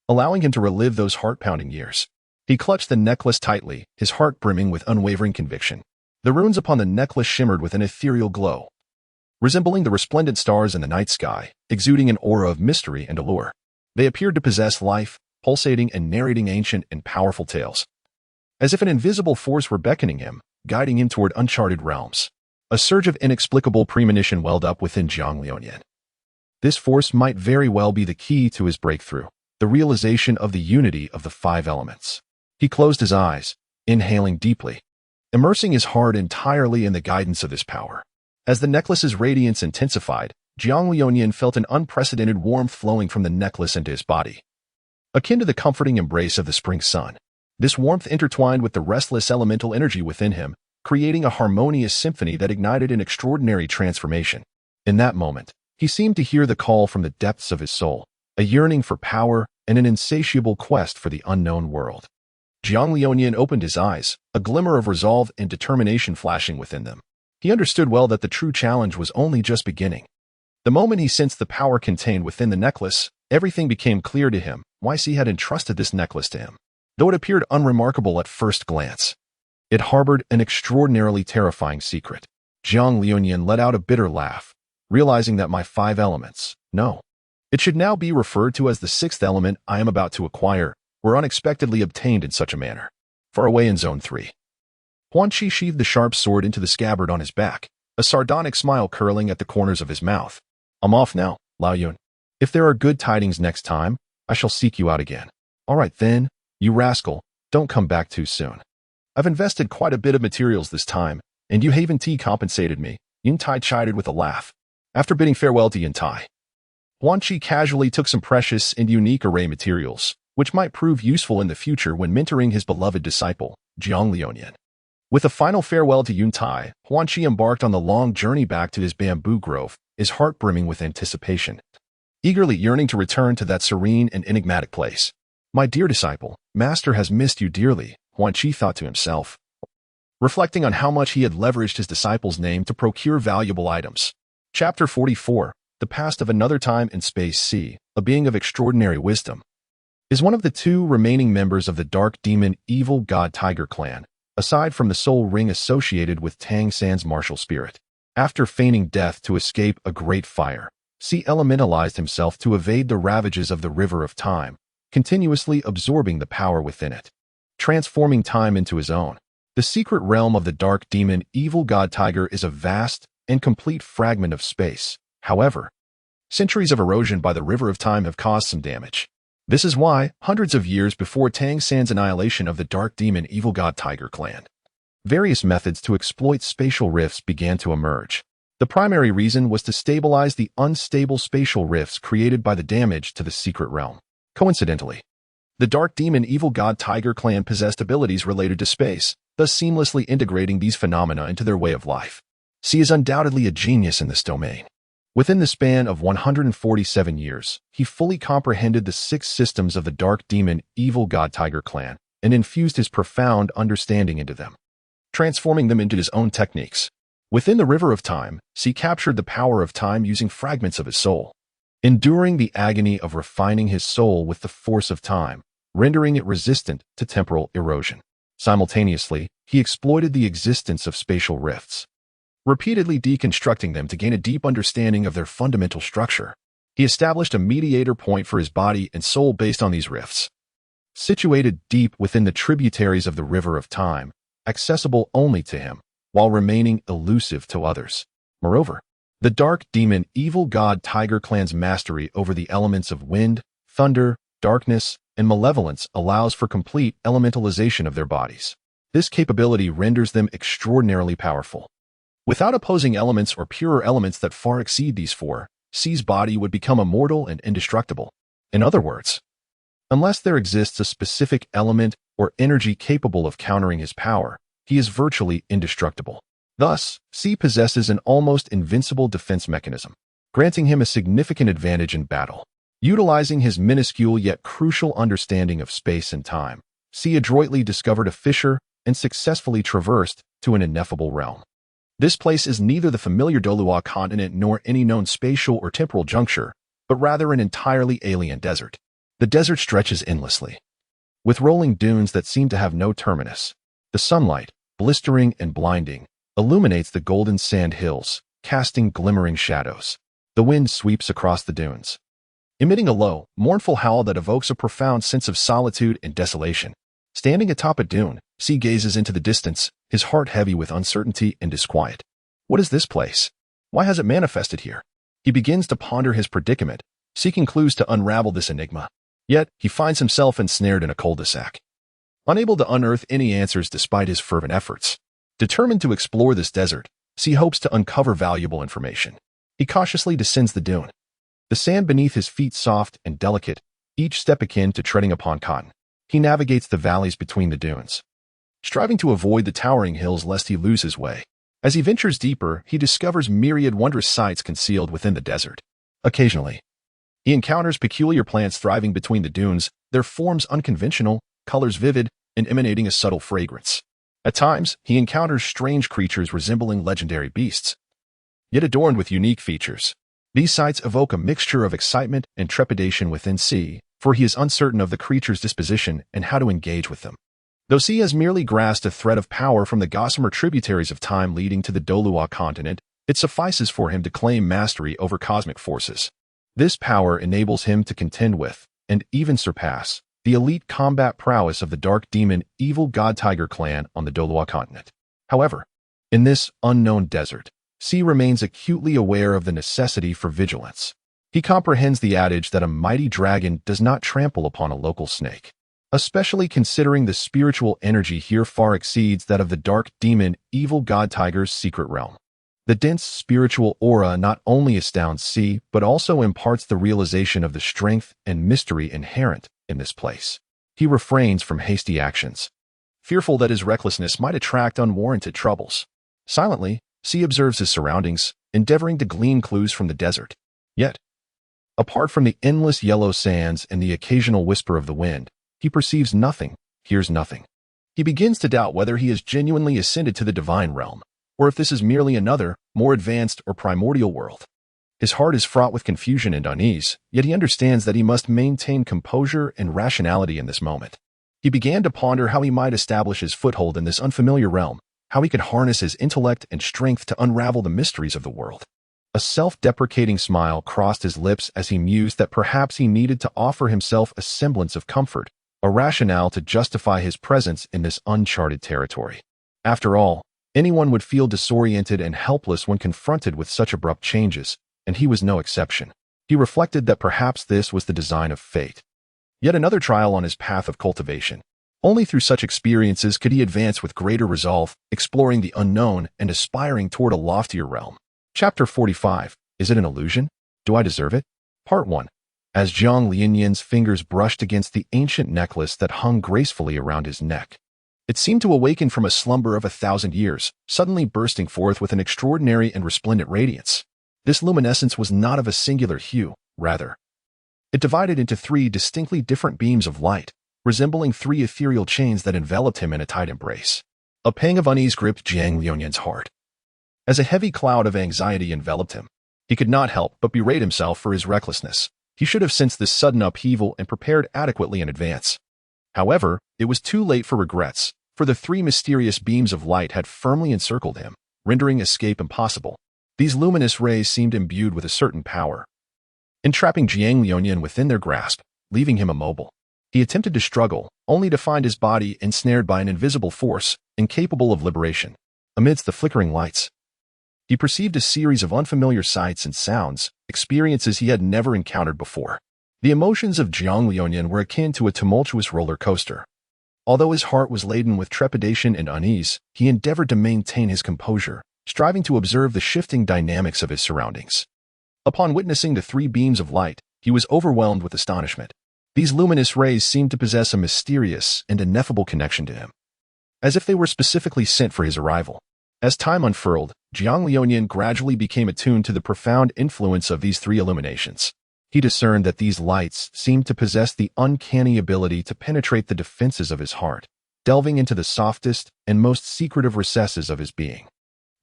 allowing him to relive those heart-pounding years. He clutched the necklace tightly, his heart brimming with unwavering conviction. The runes upon the necklace shimmered with an ethereal glow, resembling the resplendent stars in the night sky, exuding an aura of mystery and allure. They appeared to possess life, pulsating and narrating ancient and powerful tales, as if an invisible force were beckoning him, guiding him toward uncharted realms. A surge of inexplicable premonition welled up within Jiang Liuyan. This force might very well be the key to his breakthrough, the realization of the unity of the five elements. He closed his eyes, inhaling deeply, immersing his heart entirely in the guidance of this power. As the necklace's radiance intensified, Jiang Liuyan felt an unprecedented warmth flowing from the necklace into his body, akin to the comforting embrace of the spring sun. This warmth intertwined with the restless elemental energy within him, creating a harmonious symphony that ignited an extraordinary transformation. In that moment, he seemed to hear the call from the depths of his soul, a yearning for power and an insatiable quest for the unknown world. Jiang Liuyan opened his eyes, a glimmer of resolve and determination flashing within them. He understood well that the true challenge was only just beginning. The moment he sensed the power contained within the necklace, everything became clear to him why he had entrusted this necklace to him. Though it appeared unremarkable at first glance, it harbored an extraordinarily terrifying secret. Jiang Liuyan let out a bitter laugh, realizing that my five elements, no, it should now be referred to as the sixth element I am about to acquire, were unexpectedly obtained in such a manner. Far away in Zone 3. Huan Qi sheathed the sharp sword into the scabbard on his back, a sardonic smile curling at the corners of his mouth. I'm off now, Lao Yun. If there are good tidings next time, I shall seek you out again. All right then, you rascal, don't come back too soon. I've invested quite a bit of materials this time, and you Haven Tea compensated me, Yun Tai chided with a laugh. After bidding farewell to Yun Tai, Huan Qi casually took some precious and unique array materials, which might prove useful in the future when mentoring his beloved disciple, Jiang Liuyan. With a final farewell to Yun Tai, Huan Qi embarked on the long journey back to his bamboo grove, his heart brimming with anticipation, eagerly yearning to return to that serene and enigmatic place. My dear disciple, Master has missed you dearly, Huan Qi thought to himself, reflecting on how much he had leveraged his disciple's name to procure valuable items. Chapter 44, The Past of Another Time in Space C, a being of extraordinary wisdom, is one of the two remaining members of the Dark Demon Evil God Tiger clan, aside from the soul ring associated with Tang San's martial spirit. After feigning death to escape a great fire, C elementalized himself to evade the ravages of the River of Time, continuously absorbing the power within it, transforming time into his own. The secret realm of the Dark Demon Evil God Tiger is a vast and complete fragment of space. However, centuries of erosion by the River of Time have caused some damage. This is why, hundreds of years before Tang San's annihilation of the Dark Demon Evil God Tiger clan, various methods to exploit spatial rifts began to emerge. The primary reason was to stabilize the unstable spatial rifts created by the damage to the secret realm. Coincidentally, the Dark Demon Evil God Tiger clan possessed abilities related to space, thus seamlessly integrating these phenomena into their way of life. C is undoubtedly a genius in this domain. Within the span of 147 years, he fully comprehended the 6 systems of the Dark Demon Evil God Tiger clan and infused his profound understanding into them, transforming them into his own techniques. Within the River of Time, C captured the power of time using fragments of his soul, enduring the agony of refining his soul with the force of time, rendering it resistant to temporal erosion. Simultaneously, he exploited the existence of spatial rifts, repeatedly deconstructing them to gain a deep understanding of their fundamental structure. He established a mediator point for his body and soul based on these rifts, situated deep within the tributaries of the River of Time, accessible only to him, while remaining elusive to others. Moreover, the Dark Demon Evil God Tiger clan's mastery over the elements of wind, thunder, darkness, and malevolence allows for complete elementalization of their bodies. This capability renders them extraordinarily powerful. Without opposing elements or purer elements that far exceed these 4, Xi's body would become immortal and indestructible. In other words, unless there exists a specific element or energy capable of countering his power, he is virtually indestructible. Thus, Xi possesses an almost invincible defense mechanism, granting him a significant advantage in battle. Utilizing his minuscule yet crucial understanding of space and time, Xi adroitly discovered a fissure and successfully traversed to an ineffable realm. This place is neither the familiar Douluo continent nor any known spatial or temporal juncture, but rather an entirely alien desert. The desert stretches endlessly, with rolling dunes that seem to have no terminus. The sunlight, blistering and blinding, illuminates the golden sand hills, casting glimmering shadows. The wind sweeps across the dunes, emitting a low, mournful howl that evokes a profound sense of solitude and desolation. Standing atop a dune, Xi gazes into the distance, his heart heavy with uncertainty and disquiet. What is this place? Why has it manifested here? He begins to ponder his predicament, seeking clues to unravel this enigma. Yet, he finds himself ensnared in a cul-de-sac, unable to unearth any answers despite his fervent efforts. Determined to explore this desert, Xi hopes to uncover valuable information. He cautiously descends the dune, the sand beneath his feet soft and delicate, each step akin to treading upon cotton. He navigates the valleys between the dunes, striving to avoid the towering hills lest he lose his way. As he ventures deeper, he discovers myriad wondrous sights concealed within the desert. Occasionally, he encounters peculiar plants thriving between the dunes, their forms unconventional, colors vivid, and emanating a subtle fragrance. At times, he encounters strange creatures resembling legendary beasts, yet adorned with unique features. These sights evoke a mixture of excitement and trepidation within Xi, for he is uncertain of the creature's disposition and how to engage with them. Though Xi has merely grasped a thread of power from the gossamer tributaries of time leading to the Douluo continent, it suffices for him to claim mastery over cosmic forces. This power enables him to contend with, and even surpass, the elite combat prowess of the dark demon evil god tiger clan on the Douluo continent. However, in this unknown desert, Xi remains acutely aware of the necessity for vigilance. He comprehends the adage that a mighty dragon does not trample upon a local snake, especially considering the spiritual energy here far exceeds that of the dark demon evil god tiger's secret realm. The dense spiritual aura not only astounds Xi, but also imparts the realization of the strength and mystery inherent in this place. He refrains from hasty actions, fearful that his recklessness might attract unwarranted troubles. Silently, Xi observes his surroundings, endeavoring to glean clues from the desert. Yet, apart from the endless yellow sands and the occasional whisper of the wind, he perceives nothing, hears nothing. He begins to doubt whether he has genuinely ascended to the divine realm, or if this is merely another, more advanced or primordial world. His heart is fraught with confusion and unease, yet he understands that he must maintain composure and rationality in this moment. He began to ponder how he might establish his foothold in this unfamiliar realm, how he could harness his intellect and strength to unravel the mysteries of the world. A self-deprecating smile crossed his lips as he mused that perhaps he needed to offer himself a semblance of comfort, a rationale to justify his presence in this uncharted territory. After all, anyone would feel disoriented and helpless when confronted with such abrupt changes, and he was no exception. He reflected that perhaps this was the design of fate. Yet another trial on his path of cultivation. Only through such experiences could he advance with greater resolve, exploring the unknown and aspiring toward a loftier realm. Chapter 45. Is it an illusion? Do I deserve it? Part 1. As Zhang Lianyan's fingers brushed against the ancient necklace that hung gracefully around his neck, it seemed to awaken from a slumber of 1,000 years, suddenly bursting forth with an extraordinary and resplendent radiance. This luminescence was not of a singular hue, rather, it divided into 3 distinctly different beams of light, resembling 3 ethereal chains that enveloped him in a tight embrace. A pang of unease gripped Zhang Lianyan's heart. As a heavy cloud of anxiety enveloped him, he could not help but berate himself for his recklessness. He should have sensed this sudden upheaval and prepared adequately in advance. However, it was too late for regrets, for the 3 mysterious beams of light had firmly encircled him, rendering escape impossible. These luminous rays seemed imbued with a certain power, entrapping Zhang Lianyan within their grasp, leaving him immobile. He attempted to struggle, only to find his body ensnared by an invisible force, incapable of liberation. Amidst the flickering lights, he perceived a series of unfamiliar sights and sounds, experiences he had never encountered before. The emotions of Zhang Lianyan were akin to a tumultuous roller coaster. Although his heart was laden with trepidation and unease, he endeavored to maintain his composure, striving to observe the shifting dynamics of his surroundings. Upon witnessing the three beams of light, he was overwhelmed with astonishment. These luminous rays seemed to possess a mysterious and ineffable connection to him, as if they were specifically sent for his arrival. As time unfurled, Jiang Liunian gradually became attuned to the profound influence of these three illuminations. He discerned that these lights seemed to possess the uncanny ability to penetrate the defenses of his heart, delving into the softest and most secretive recesses of his being.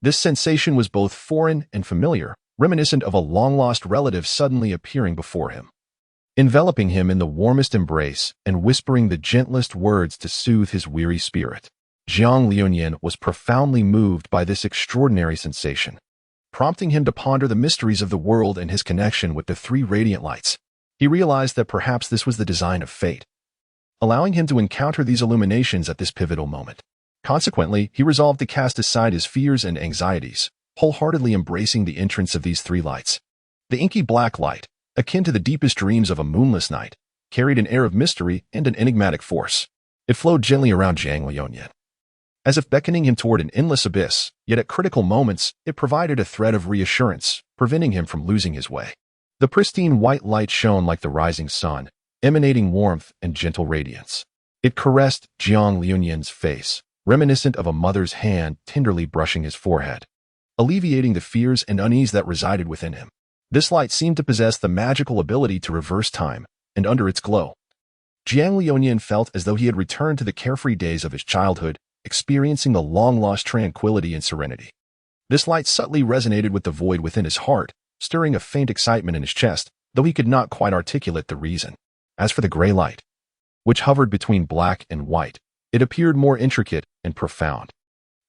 This sensation was both foreign and familiar, reminiscent of a long-lost relative suddenly appearing before him, enveloping him in the warmest embrace and whispering the gentlest words to soothe his weary spirit. Jiang Liunian was profoundly moved by this extraordinary sensation, prompting him to ponder the mysteries of the world and his connection with the three radiant lights. He realized that perhaps this was the design of fate, allowing him to encounter these illuminations at this pivotal moment. Consequently, he resolved to cast aside his fears and anxieties, wholeheartedly embracing the entrance of these three lights. The inky black light, akin to the deepest dreams of a moonless night, carried an air of mystery and an enigmatic force. It flowed gently around Jiang Liunian, as if beckoning him toward an endless abyss, yet at critical moments, it provided a thread of reassurance, preventing him from losing his way. The pristine white light shone like the rising sun, emanating warmth and gentle radiance. It caressed Jiang Liunian's face, reminiscent of a mother's hand tenderly brushing his forehead, alleviating the fears and unease that resided within him. This light seemed to possess the magical ability to reverse time, and under its glow, Jiang Liunian felt as though he had returned to the carefree days of his childhood, experiencing the long-lost tranquility and serenity. This light subtly resonated with the void within his heart, stirring a faint excitement in his chest, though he could not quite articulate the reason. As for the gray light, which hovered between black and white, it appeared more intricate and profound.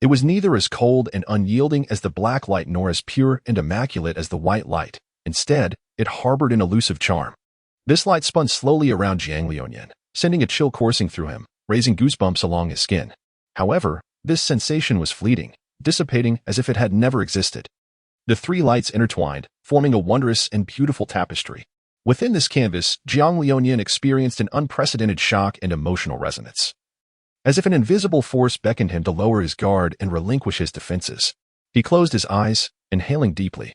It was neither as cold and unyielding as the black light nor as pure and immaculate as the white light. Instead, it harbored an elusive charm. This light spun slowly around Jiang Liunian, sending a chill coursing through him, raising goosebumps along his skin. However, this sensation was fleeting, dissipating as if it had never existed. The three lights intertwined, forming a wondrous and beautiful tapestry. Within this canvas, Jiang Liunian experienced an unprecedented shock and emotional resonance, as if an invisible force beckoned him to lower his guard and relinquish his defenses. He closed his eyes, inhaling deeply,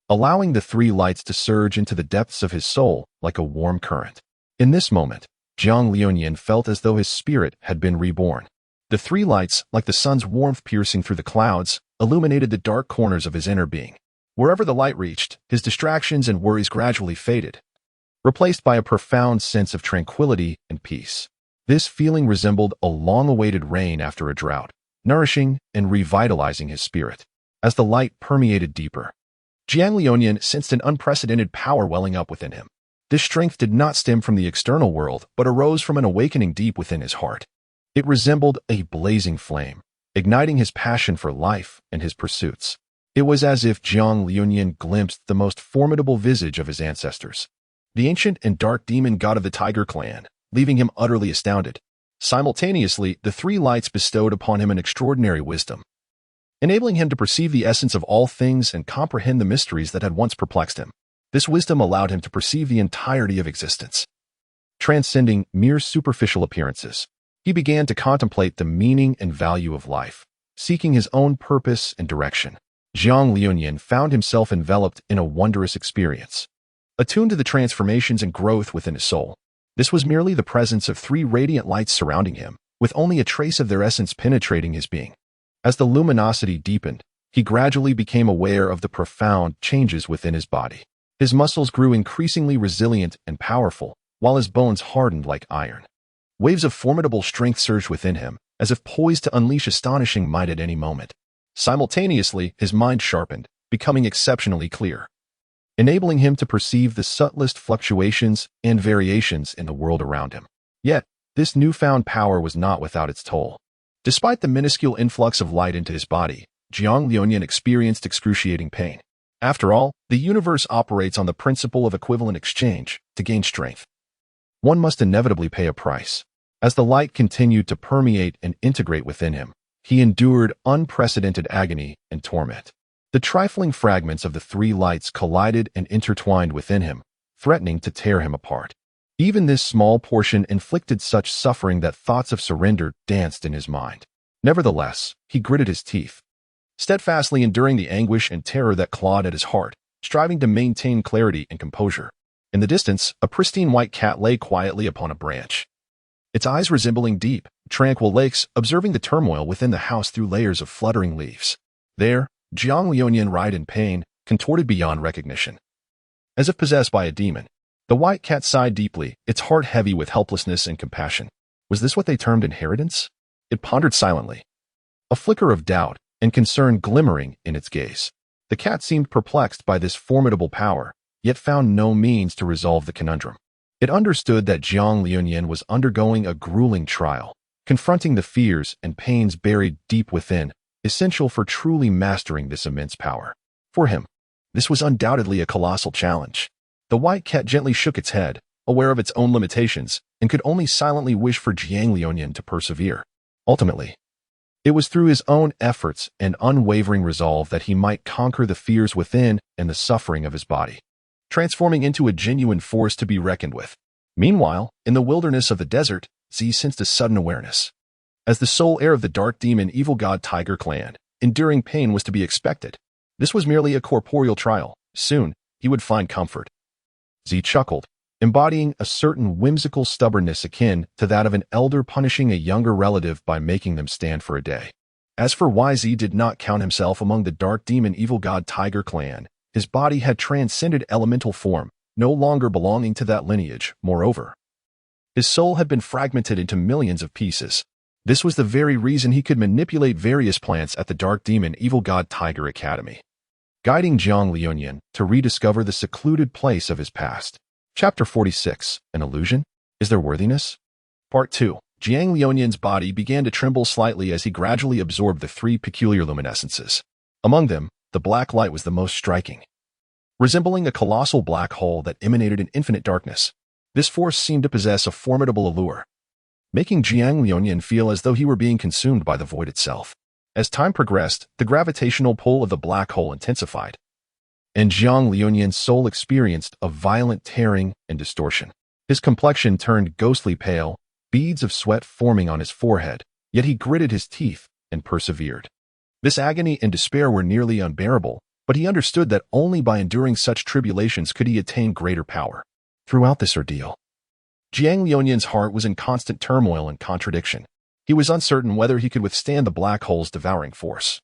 allowing the three lights to surge into the depths of his soul like a warm current. In this moment, Jiang Liunian felt as though his spirit had been reborn. The three lights, like the sun's warmth piercing through the clouds, illuminated the dark corners of his inner being. Wherever the light reached, his distractions and worries gradually faded, replaced by a profound sense of tranquility and peace. This feeling resembled a long-awaited rain after a drought, nourishing and revitalizing his spirit. As the light permeated deeper, Jiang Liunian sensed an unprecedented power welling up within him. This strength did not stem from the external world, but arose from an awakening deep within his heart. It resembled a blazing flame, igniting his passion for life and his pursuits. It was as if Jiang Liunian glimpsed the most formidable visage of his ancestors, the ancient and dark demon god of the Tiger clan, leaving him utterly astounded. Simultaneously, the three lights bestowed upon him an extraordinary wisdom, enabling him to perceive the essence of all things and comprehend the mysteries that had once perplexed him. This wisdom allowed him to perceive the entirety of existence, transcending mere superficial appearances. He began to contemplate the meaning and value of life, seeking his own purpose and direction. Jiang Liunian found himself enveloped in a wondrous experience, attuned to the transformations and growth within his soul. This was merely the presence of three radiant lights surrounding him, with only a trace of their essence penetrating his being. As the luminosity deepened, he gradually became aware of the profound changes within his body. His muscles grew increasingly resilient and powerful, while his bones hardened like iron. Waves of formidable strength surged within him, as if poised to unleash astonishing might at any moment. Simultaneously, his mind sharpened, becoming exceptionally clear, enabling him to perceive the subtlest fluctuations and variations in the world around him. Yet, this newfound power was not without its toll. Despite the minuscule influx of light into his body, Jiang Liunian experienced excruciating pain. After all, the universe operates on the principle of equivalent exchange. To gain strength, one must inevitably pay a price. As the light continued to permeate and integrate within him, he endured unprecedented agony and torment. The trifling fragments of the three lights collided and intertwined within him, threatening to tear him apart. Even this small portion inflicted such suffering that thoughts of surrender danced in his mind. Nevertheless, he gritted his teeth, steadfastly enduring the anguish and terror that clawed at his heart. striving to maintain clarity and composure. In the distance, a pristine white cat lay quietly upon a branch, its eyes resembling deep, tranquil lakes, observing the turmoil within the house through layers of fluttering leaves. There, Jiang Liunian writhed in pain, contorted beyond recognition. As if possessed by a demon, the white cat sighed deeply, its heart heavy with helplessness and compassion. Was this what they termed inheritance? It pondered silently, a flicker of doubt and concern glimmering in its gaze. The cat seemed perplexed by this formidable power, yet found no means to resolve the conundrum. It understood that Jiang Liunian was undergoing a grueling trial, confronting the fears and pains buried deep within, essential for truly mastering this immense power. For him, this was undoubtedly a colossal challenge. The white cat gently shook its head, aware of its own limitations, and could only silently wish for Jiang Liunian to persevere. Ultimately, it was through his own efforts and unwavering resolve that he might conquer the fears within and the suffering of his body, transforming into a genuine force to be reckoned with. Meanwhile, in the wilderness of the desert, Z sensed a sudden awareness. As the sole heir of the dark demon evil god tiger clan, enduring pain was to be expected. This was merely a corporeal trial. Soon, he would find comfort. Z chuckled, embodying a certain whimsical stubbornness akin to that of an elder punishing a younger relative by making them stand for a day. As for YZ did not count himself among the dark demon evil god tiger clan. His body had transcended elemental form, no longer belonging to that lineage. Moreover, his soul had been fragmented into millions of pieces. This was the very reason he could manipulate various plants at the Dark Demon Evil God Tiger Academy, guiding Jiang Liunian to rediscover the secluded place of his past. Chapter 46. An Illusion? Is There Worthiness? Part 2. Jiang Liunian's body began to tremble slightly as he gradually absorbed the three peculiar luminescences. Among them, the black light was the most striking. Resembling a colossal black hole that emanated in infinite darkness, this force seemed to possess a formidable allure, making Jiang Liunian feel as though he were being consumed by the void itself. As time progressed, the gravitational pull of the black hole intensified, and Jiang Liunian's soul experienced a violent tearing and distortion. His complexion turned ghostly pale, beads of sweat forming on his forehead, yet he gritted his teeth and persevered. This agony and despair were nearly unbearable, but he understood that only by enduring such tribulations could he attain greater power. Throughout this ordeal, Jiang Liunian's heart was in constant turmoil and contradiction. He was uncertain whether he could withstand the black hole's devouring force,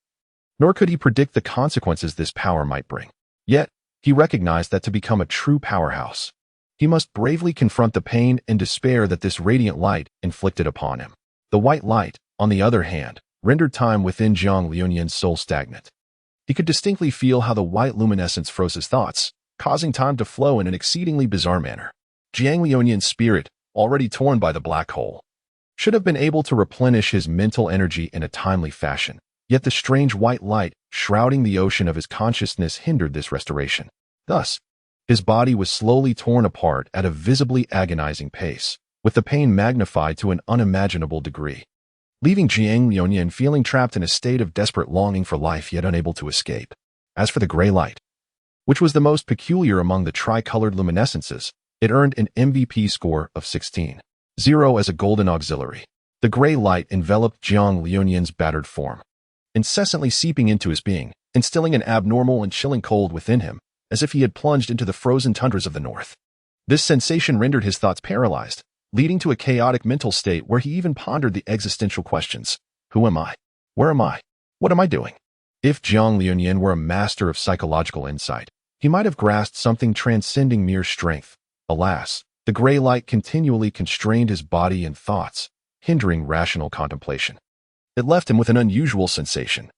nor could he predict the consequences this power might bring. Yet, he recognized that to become a true powerhouse, he must bravely confront the pain and despair that this radiant light inflicted upon him. The white light, on the other hand, rendered time within Jiang Liunian's soul stagnant. He could distinctly feel how the white luminescence froze his thoughts, causing time to flow in an exceedingly bizarre manner. Jiang Liunian's spirit, already torn by the black hole, should have been able to replenish his mental energy in a timely fashion. Yet the strange white light shrouding the ocean of his consciousness hindered this restoration. Thus, his body was slowly torn apart at a visibly agonizing pace, with the pain magnified to an unimaginable degree, leaving Jiang Liunian feeling trapped in a state of desperate longing for life yet unable to escape. As for the gray light, which was the most peculiar among the tricolored luminescences, it earned an MVP score of 16.0 as a golden auxiliary. The gray light enveloped Jiang Liunian's battered form, incessantly seeping into his being, instilling an abnormal and chilling cold within him, as if he had plunged into the frozen tundras of the north. This sensation rendered his thoughts paralyzed, leading to a chaotic mental state where he even pondered the existential questions. Who am I? Where am I? What am I doing? If Jiang Liunian were a master of psychological insight, he might have grasped something transcending mere strength. Alas, the gray light continually constrained his body and thoughts, hindering rational contemplation. It left him with an unusual sensation,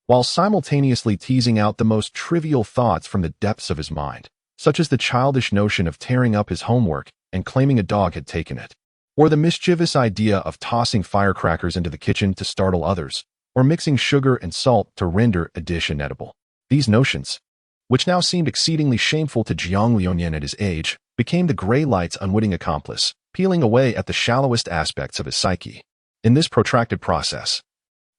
while simultaneously teasing out the most trivial thoughts from the depths of his mind, such as the childish notion of tearing up his homework and claiming a dog had taken it, or the mischievous idea of tossing firecrackers into the kitchen to startle others, or mixing sugar and salt to render a dish inedible. These notions, which now seemed exceedingly shameful to Jiang Liunian at his age, became the gray light's unwitting accomplice, peeling away at the shallowest aspects of his psyche. In this protracted process,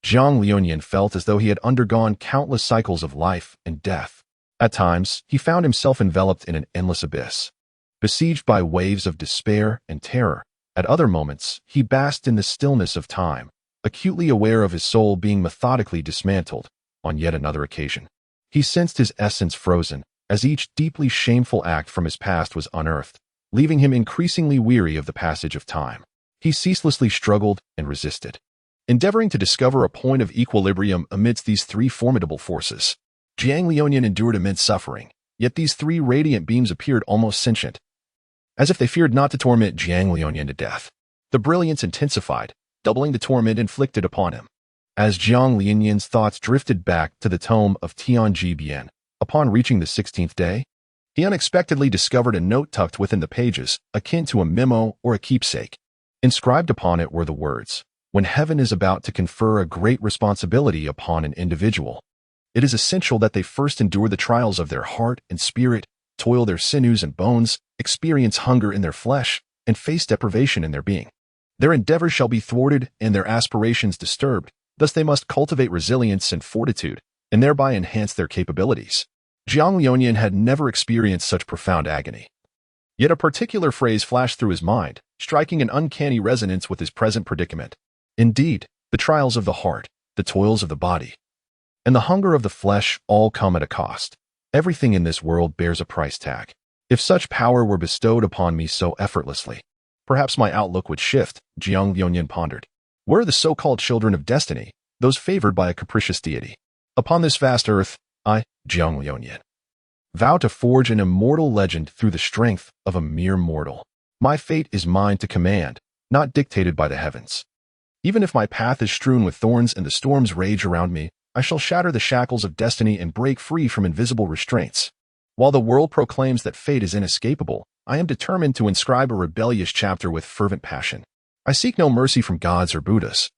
Jiang Liunian felt as though he had undergone countless cycles of life and death. At times, he found himself enveloped in an endless abyss, besieged by waves of despair and terror. At other moments, he basked in the stillness of time, acutely aware of his soul being methodically dismantled. On yet another occasion, he sensed his essence frozen, as each deeply shameful act from his past was unearthed, leaving him increasingly weary of the passage of time. He ceaselessly struggled and resisted, endeavoring to discover a point of equilibrium amidst these three formidable forces. Jiang Liunian endured immense suffering, yet these three radiant beams appeared almost sentient, as if they feared not to torment Jiang Liunian to death. The brilliance intensified, doubling the torment inflicted upon him. As Jiang Liunian's thoughts drifted back to the tome of Tianji Bian, upon reaching the 16th day, he unexpectedly discovered a note tucked within the pages, akin to a memo or a keepsake. Inscribed upon it were the words, "When heaven is about to confer a great responsibility upon an individual, it is essential that they first endure the trials of their heart and spirit, toil their sinews and bones, experience hunger in their flesh, and face deprivation in their being. Their endeavors shall be thwarted and their aspirations disturbed, thus they must cultivate resilience and fortitude, and thereby enhance their capabilities." Jiang Liunian had never experienced such profound agony. Yet a particular phrase flashed through his mind, striking an uncanny resonance with his present predicament. Indeed, the trials of the heart, the toils of the body, and the hunger of the flesh all come at a cost. Everything in this world bears a price tag. If such power were bestowed upon me so effortlessly, perhaps my outlook would shift, Jiang Liunian pondered. Where are the so-called children of destiny, those favored by a capricious deity? Upon this vast earth, I, Jiang Liunian, vow to forge an immortal legend through the strength of a mere mortal. My fate is mine to command, not dictated by the heavens. Even if my path is strewn with thorns and the storms rage around me, I shall shatter the shackles of destiny and break free from invisible restraints. While the world proclaims that fate is inescapable, I am determined to inscribe a rebellious chapter with fervent passion. I seek no mercy from gods or Buddhas,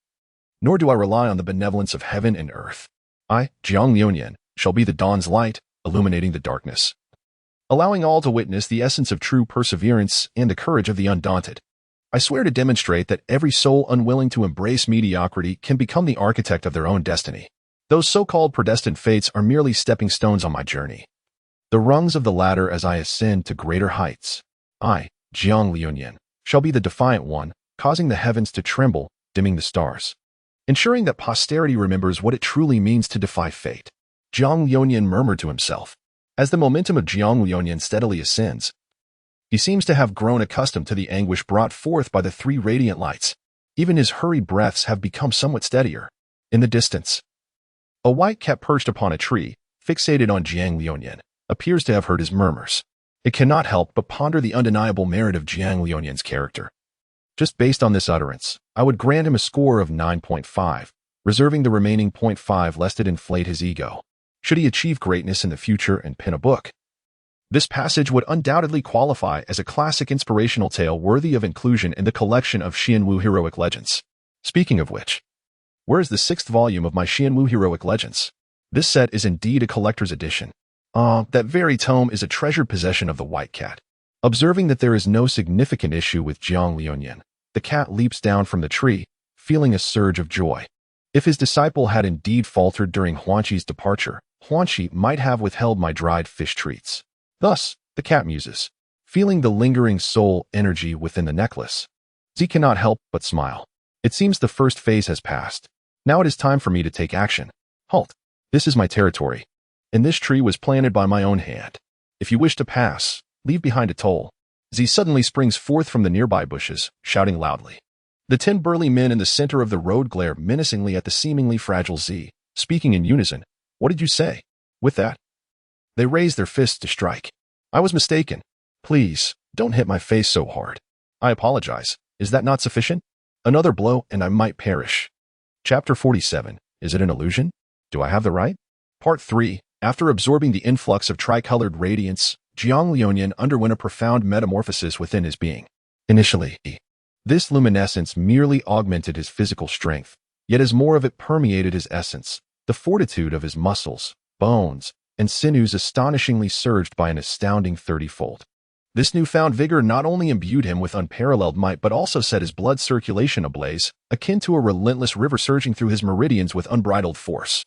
nor do I rely on the benevolence of heaven and earth. I, Jiang Liunian, shall be the dawn's light, illuminating the darkness, allowing all to witness the essence of true perseverance and the courage of the undaunted. I swear to demonstrate that every soul unwilling to embrace mediocrity can become the architect of their own destiny. Those so-called predestined fates are merely stepping stones on my journey, the rungs of the ladder as I ascend to greater heights. I, Jiang Liunian, shall be the defiant one, causing the heavens to tremble, dimming the stars, ensuring that posterity remembers what it truly means to defy fate. Jiang Liunian murmured to himself. As the momentum of Jiang Liunian steadily ascends, he seems to have grown accustomed to the anguish brought forth by the three radiant lights. Even his hurried breaths have become somewhat steadier. In the distance, a white cat perched upon a tree, fixated on Jiang Liunian, appears to have heard his murmurs. It cannot help but ponder the undeniable merit of Jiang Liunian's character. Just based on this utterance, I would grant him a score of 9.5, reserving the remaining 0.5 lest it inflate his ego, should he achieve greatness in the future and pen a book. This passage would undoubtedly qualify as a classic inspirational tale worthy of inclusion in the collection of Xianwu heroic legends. Speaking of which, where is the 6th volume of my Xianwu heroic legends? This set is indeed a collector's edition. That very tome is a treasured possession of the white cat. Observing that there is no significant issue with Jiang Liunian, the cat leaps down from the tree, feeling a surge of joy. If his disciple had indeed faltered during Huanqi's departure, Huanqi might have withheld my dried fish treats. Thus, the cat muses, feeling the lingering soul energy within the necklace. Z cannot help but smile. It seems the first phase has passed. Now it is time for me to take action. Halt. This is my territory, and this tree was planted by my own hand. If you wish to pass, leave behind a toll. Z suddenly springs forth from the nearby bushes, shouting loudly. The 10 burly men in the center of the road glare menacingly at the seemingly fragile Z, speaking in unison. What did you say? With that, they raise their fists to strike. I was mistaken. Please, don't hit my face so hard. I apologize. Is that not sufficient? Another blow and I might perish. Chapter 47. Is it an illusion? Do I have the right? Part 3. After absorbing the influx of tricolored radiance, Jiang Liunian underwent a profound metamorphosis within his being. Initially, this luminescence merely augmented his physical strength, yet as more of it permeated his essence, the fortitude of his muscles, bones, and sinews astonishingly surged by an astounding 30-fold. This newfound vigor not only imbued him with unparalleled might but also set his blood circulation ablaze, akin to a relentless river surging through his meridians with unbridled force.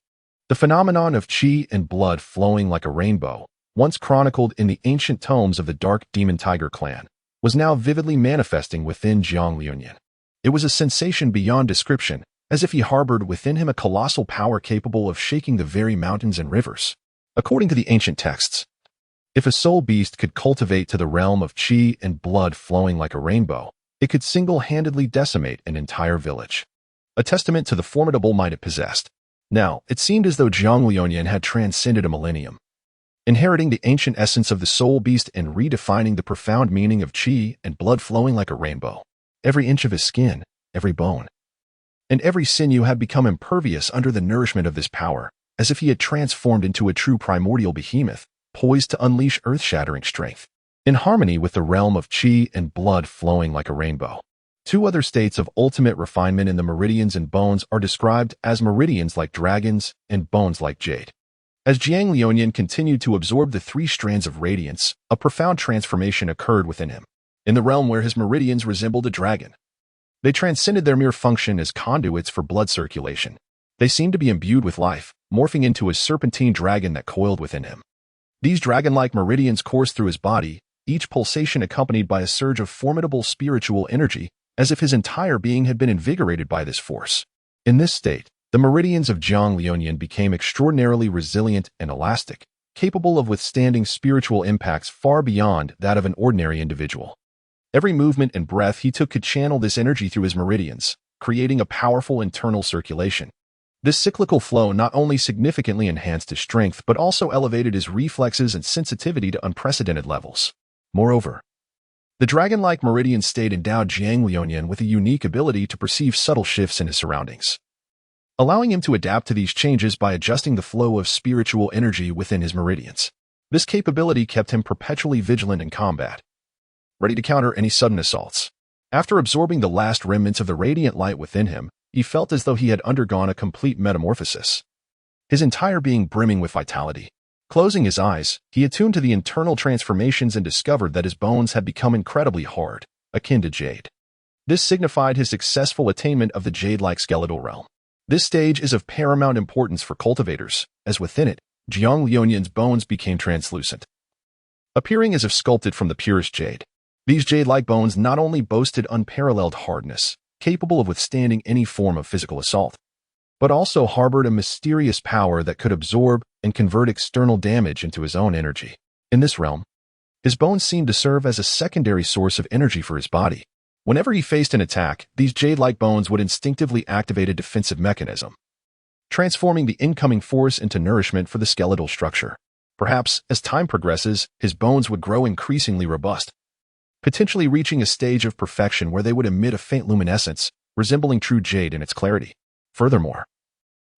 The phenomenon of qi and blood flowing like a rainbow, once chronicled in the ancient tomes of the Dark Demon Tiger clan, was now vividly manifesting within Jiang Liunian. It was a sensation beyond description, as if he harbored within him a colossal power capable of shaking the very mountains and rivers. According to the ancient texts, If a soul beast could cultivate to the realm of qi and blood flowing like a rainbow, it could single-handedly decimate an entire village. A testament to the formidable might it possessed. Now, it seemed as though Jiang Liuyan had transcended a millennium, inheriting the ancient essence of the soul beast and redefining the profound meaning of qi and blood flowing like a rainbow. Every inch of his skin, every bone, and every sinew had become impervious under the nourishment of this power, as if he had transformed into a true primordial behemoth, poised to unleash earth-shattering strength. In harmony with the realm of qi and blood flowing like a rainbow. Two other states of ultimate refinement in the meridians and bones are described as meridians like dragons and bones like jade. As Jiang Liuyan continued to absorb the three strands of radiance, a profound transformation occurred within him. In the realm where his meridians resembled a dragon, they transcended their mere function as conduits for blood circulation. They seemed to be imbued with life, morphing into a serpentine dragon that coiled within him. These dragon-like meridians coursed through his body, each pulsation accompanied by a surge of formidable spiritual energy, as if his entire being had been invigorated by this force. In this state, the meridians of Jiang Liuyan became extraordinarily resilient and elastic, capable of withstanding spiritual impacts far beyond that of an ordinary individual. Every movement and breath he took could channel this energy through his meridians, creating a powerful internal circulation. This cyclical flow not only significantly enhanced his strength but also elevated his reflexes and sensitivity to unprecedented levels. Moreover, the dragon-like meridian state endowed Jiang Liuyan with a unique ability to perceive subtle shifts in his surroundings, allowing him to adapt to these changes by adjusting the flow of spiritual energy within his meridians. This capability kept him perpetually vigilant in combat, ready to counter any sudden assaults. After absorbing the last remnants of the radiant light within him, he felt as though he had undergone a complete metamorphosis, his entire being brimming with vitality. Closing his eyes, he attuned to the internal transformations and discovered that his bones had become incredibly hard, akin to jade. This signified his successful attainment of the jade-like skeletal realm. This stage is of paramount importance for cultivators, as within it, Jiang Liuyan's bones became translucent, appearing as if sculpted from the purest jade. These jade-like bones not only boasted unparalleled hardness, capable of withstanding any form of physical assault, but also harbored a mysterious power that could absorb and convert external damage into his own energy. In this realm, his bones seemed to serve as a secondary source of energy for his body. Whenever he faced an attack, these jade-like bones would instinctively activate a defensive mechanism, transforming the incoming force into nourishment for the skeletal structure. Perhaps, as time progresses, his bones would grow increasingly robust, potentially reaching a stage of perfection where they would emit a faint luminescence, resembling true jade in its clarity. Furthermore,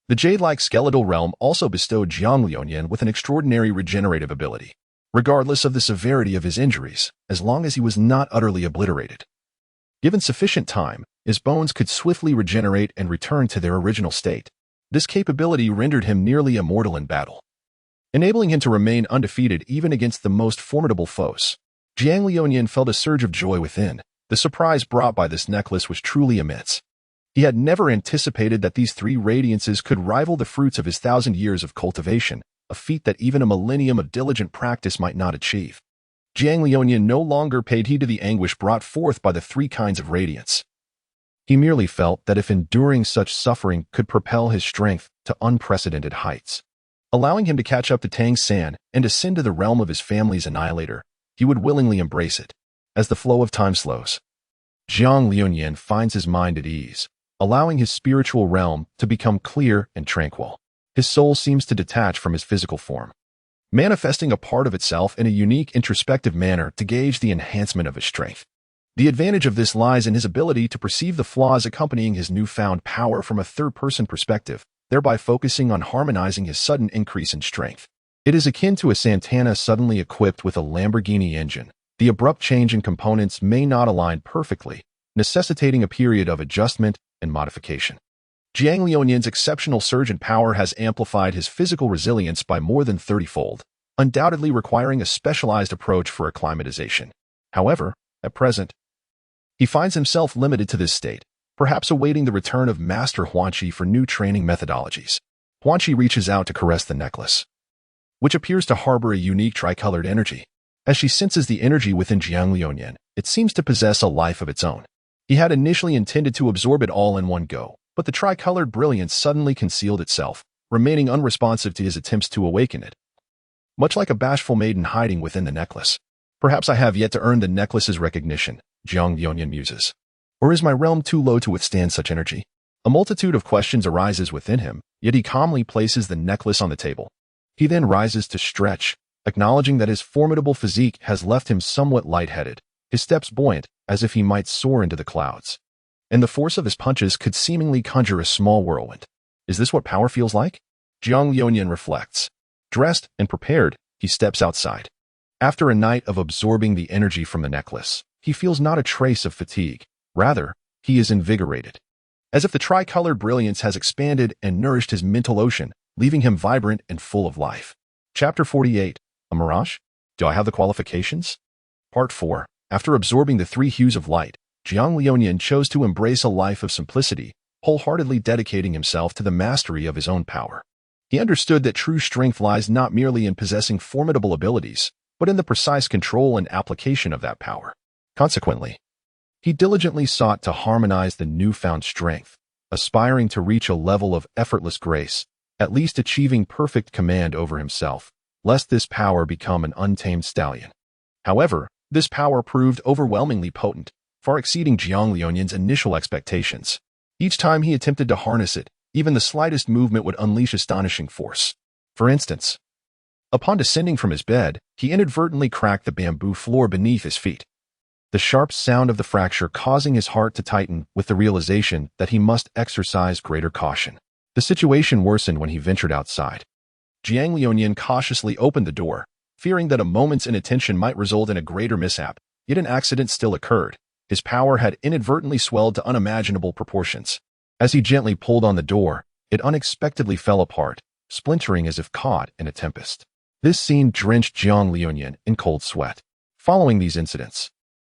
the jade-like skeletal realm also bestowed Jiang Liuyan with an extraordinary regenerative ability, regardless of the severity of his injuries, as long as he was not utterly obliterated. Given sufficient time, his bones could swiftly regenerate and return to their original state. This capability rendered him nearly immortal in battle, enabling him to remain undefeated even against the most formidable foes. Jiang Liuyan felt a surge of joy within. The surprise brought by this necklace was truly immense. He had never anticipated that these three radiances could rival the fruits of his 1,000 years of cultivation, a feat that even a millennium of diligent practice might not achieve. Jiang Liuyan no longer paid heed to the anguish brought forth by the three kinds of radiance. He merely felt that if enduring such suffering could propel his strength to unprecedented heights, allowing him to catch up to Tang San and ascend to the realm of his family's annihilator, he would willingly embrace it. As the flow of time slows, Jiang Liuyan finds his mind at ease, allowing his spiritual realm to become clear and tranquil. His soul seems to detach from his physical form, manifesting a part of itself in a unique introspective manner to gauge the enhancement of his strength. The advantage of this lies in his ability to perceive the flaws accompanying his newfound power from a third-person perspective, thereby focusing on harmonizing his sudden increase in strength. It is akin to a Santana suddenly equipped with a Lamborghini engine. The abrupt change in components may not align perfectly, necessitating a period of adjustment and modification. Jiang Liuyan's exceptional surge in power has amplified his physical resilience by more than 30-fold, undoubtedly requiring a specialized approach for acclimatization. However, at present, he finds himself limited to this state, perhaps awaiting the return of Master Huanqi for new training methodologies. Huanqi reaches out to caress the necklace, which appears to harbor a unique tricolored energy. As she senses the energy within Jiang Liuyan, it seems to possess a life of its own. He had initially intended to absorb it all in one go, but the tricolored brilliance suddenly concealed itself, remaining unresponsive to his attempts to awaken it. much like a bashful maiden hiding within the necklace. Perhaps I have yet to earn the necklace's recognition, Jiang Liuyan muses. Or is my realm too low to withstand such energy? A multitude of questions arises within him, yet he calmly places the necklace on the table. He then rises to stretch, acknowledging that his formidable physique has left him somewhat lightheaded, his steps buoyant, as if he might soar into the clouds. And the force of his punches could seemingly conjure a small whirlwind. Is this what power feels like? Jiang Liuyan reflects. Dressed and prepared, he steps outside. After a night of absorbing the energy from the necklace, he feels not a trace of fatigue. Rather, he is invigorated. As if the tricolored brilliance has expanded and nourished his mental ocean, leaving him vibrant and full of life. Chapter 48. A mirage? Do I have the qualifications? Part 4. After absorbing the three hues of light, Jiang Liuyan chose to embrace a life of simplicity, wholeheartedly dedicating himself to the mastery of his own power. He understood that true strength lies not merely in possessing formidable abilities, but in the precise control and application of that power. Consequently, he diligently sought to harmonize the newfound strength, aspiring to reach a level of effortless grace, at least achieving perfect command over himself, lest this power become an untamed stallion. However, this power proved overwhelmingly potent, far exceeding Jiang Liuyan's initial expectations. Each time he attempted to harness it, even the slightest movement would unleash astonishing force. For instance, upon descending from his bed, he inadvertently cracked the bamboo floor beneath his feet. The sharp sound of the fracture causing his heart to tighten with the realization that he must exercise greater caution. The situation worsened when he ventured outside. Jiang Liuyan cautiously opened the door, fearing that a moment's inattention might result in a greater mishap, yet an accident still occurred. His power had inadvertently swelled to unimaginable proportions. As he gently pulled on the door, it unexpectedly fell apart, splintering as if caught in a tempest. This scene drenched Jiang Liuyan in cold sweat. Following these incidents,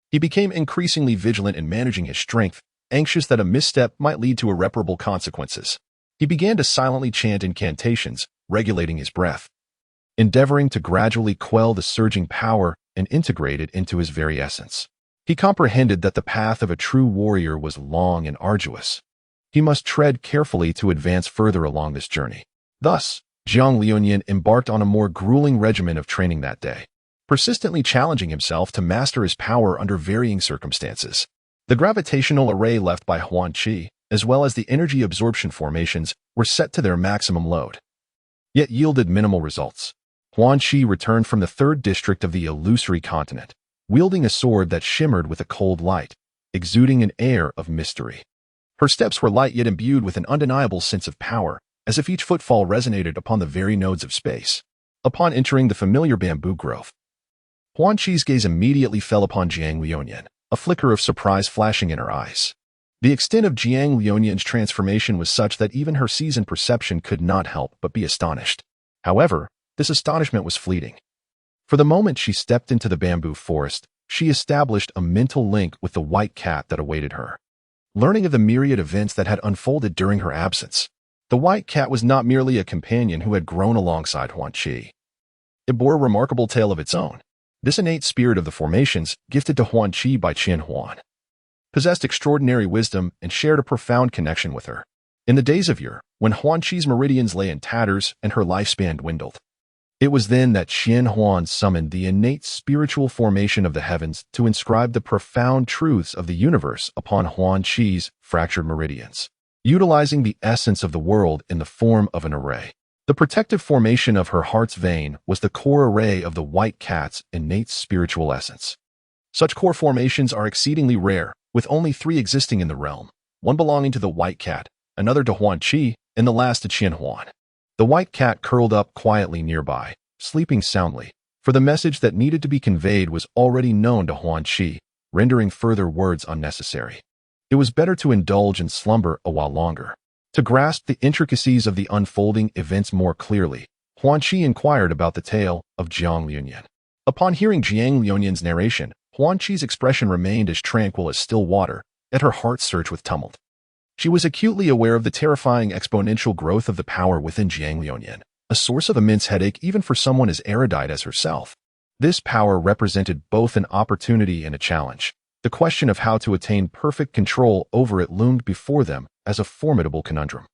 he became increasingly vigilant in managing his strength, anxious that a misstep might lead to irreparable consequences. He began to silently chant incantations, regulating his breath, endeavoring to gradually quell the surging power and integrate it into his very essence. He comprehended that the path of a true warrior was long and arduous. He must tread carefully to advance further along this journey. Thus, Jiang Liuyan embarked on a more grueling regimen of training that day, persistently challenging himself to master his power under varying circumstances. The gravitational array left by Huan Qi, as well as the energy absorption formations, were set to their maximum load, yet yielded minimal results. Huan Qi returned from the third district of the illusory continent, wielding a sword that shimmered with a cold light, exuding an air of mystery. Her steps were light yet imbued with an undeniable sense of power, as if each footfall resonated upon the very nodes of space. Upon entering the familiar bamboo grove, Huan Qi's gaze immediately fell upon Jiang Liuyan, a flicker of surprise flashing in her eyes. The extent of Jiang Liuyan's transformation was such that even her seasoned perception could not help but be astonished. However, this astonishment was fleeting. For the moment she stepped into the bamboo forest, she established a mental link with the white cat that awaited her. Learning of the myriad events that had unfolded during her absence, the white cat was not merely a companion who had grown alongside Huan Qi. It bore a remarkable tale of its own. This innate spirit of the formations, gifted to Huan Qi by Qian Huan, possessed extraordinary wisdom and shared a profound connection with her. In the days of yore, when Huan Qi's meridians lay in tatters and her lifespan dwindled, it was then that Qian Huan summoned the innate spiritual formation of the heavens to inscribe the profound truths of the universe upon Huan Qi's fractured meridians, utilizing the essence of the world in the form of an array. The protective formation of her heart's vein was the core array of the white cat's innate spiritual essence. Such core formations are exceedingly rare, with only 3 existing in the realm, one belonging to the white cat, another to Huan Qi, and the last to Qian Huan. The white cat curled up quietly nearby, sleeping soundly, for the message that needed to be conveyed was already known to Huan Qi, rendering further words unnecessary. It was better to indulge in slumber a while longer. To grasp the intricacies of the unfolding events more clearly, Huan Qi inquired about the tale of Jiang Liuyan. Upon hearing Jiang Liuyan's narration, Huan Qi's expression remained as tranquil as still water, yet her heart surged with tumult. She was acutely aware of the terrifying exponential growth of the power within Jiang Liuyan, a source of immense headache even for someone as erudite as herself. This power represented both an opportunity and a challenge. The question of how to attain perfect control over it loomed before them as a formidable conundrum.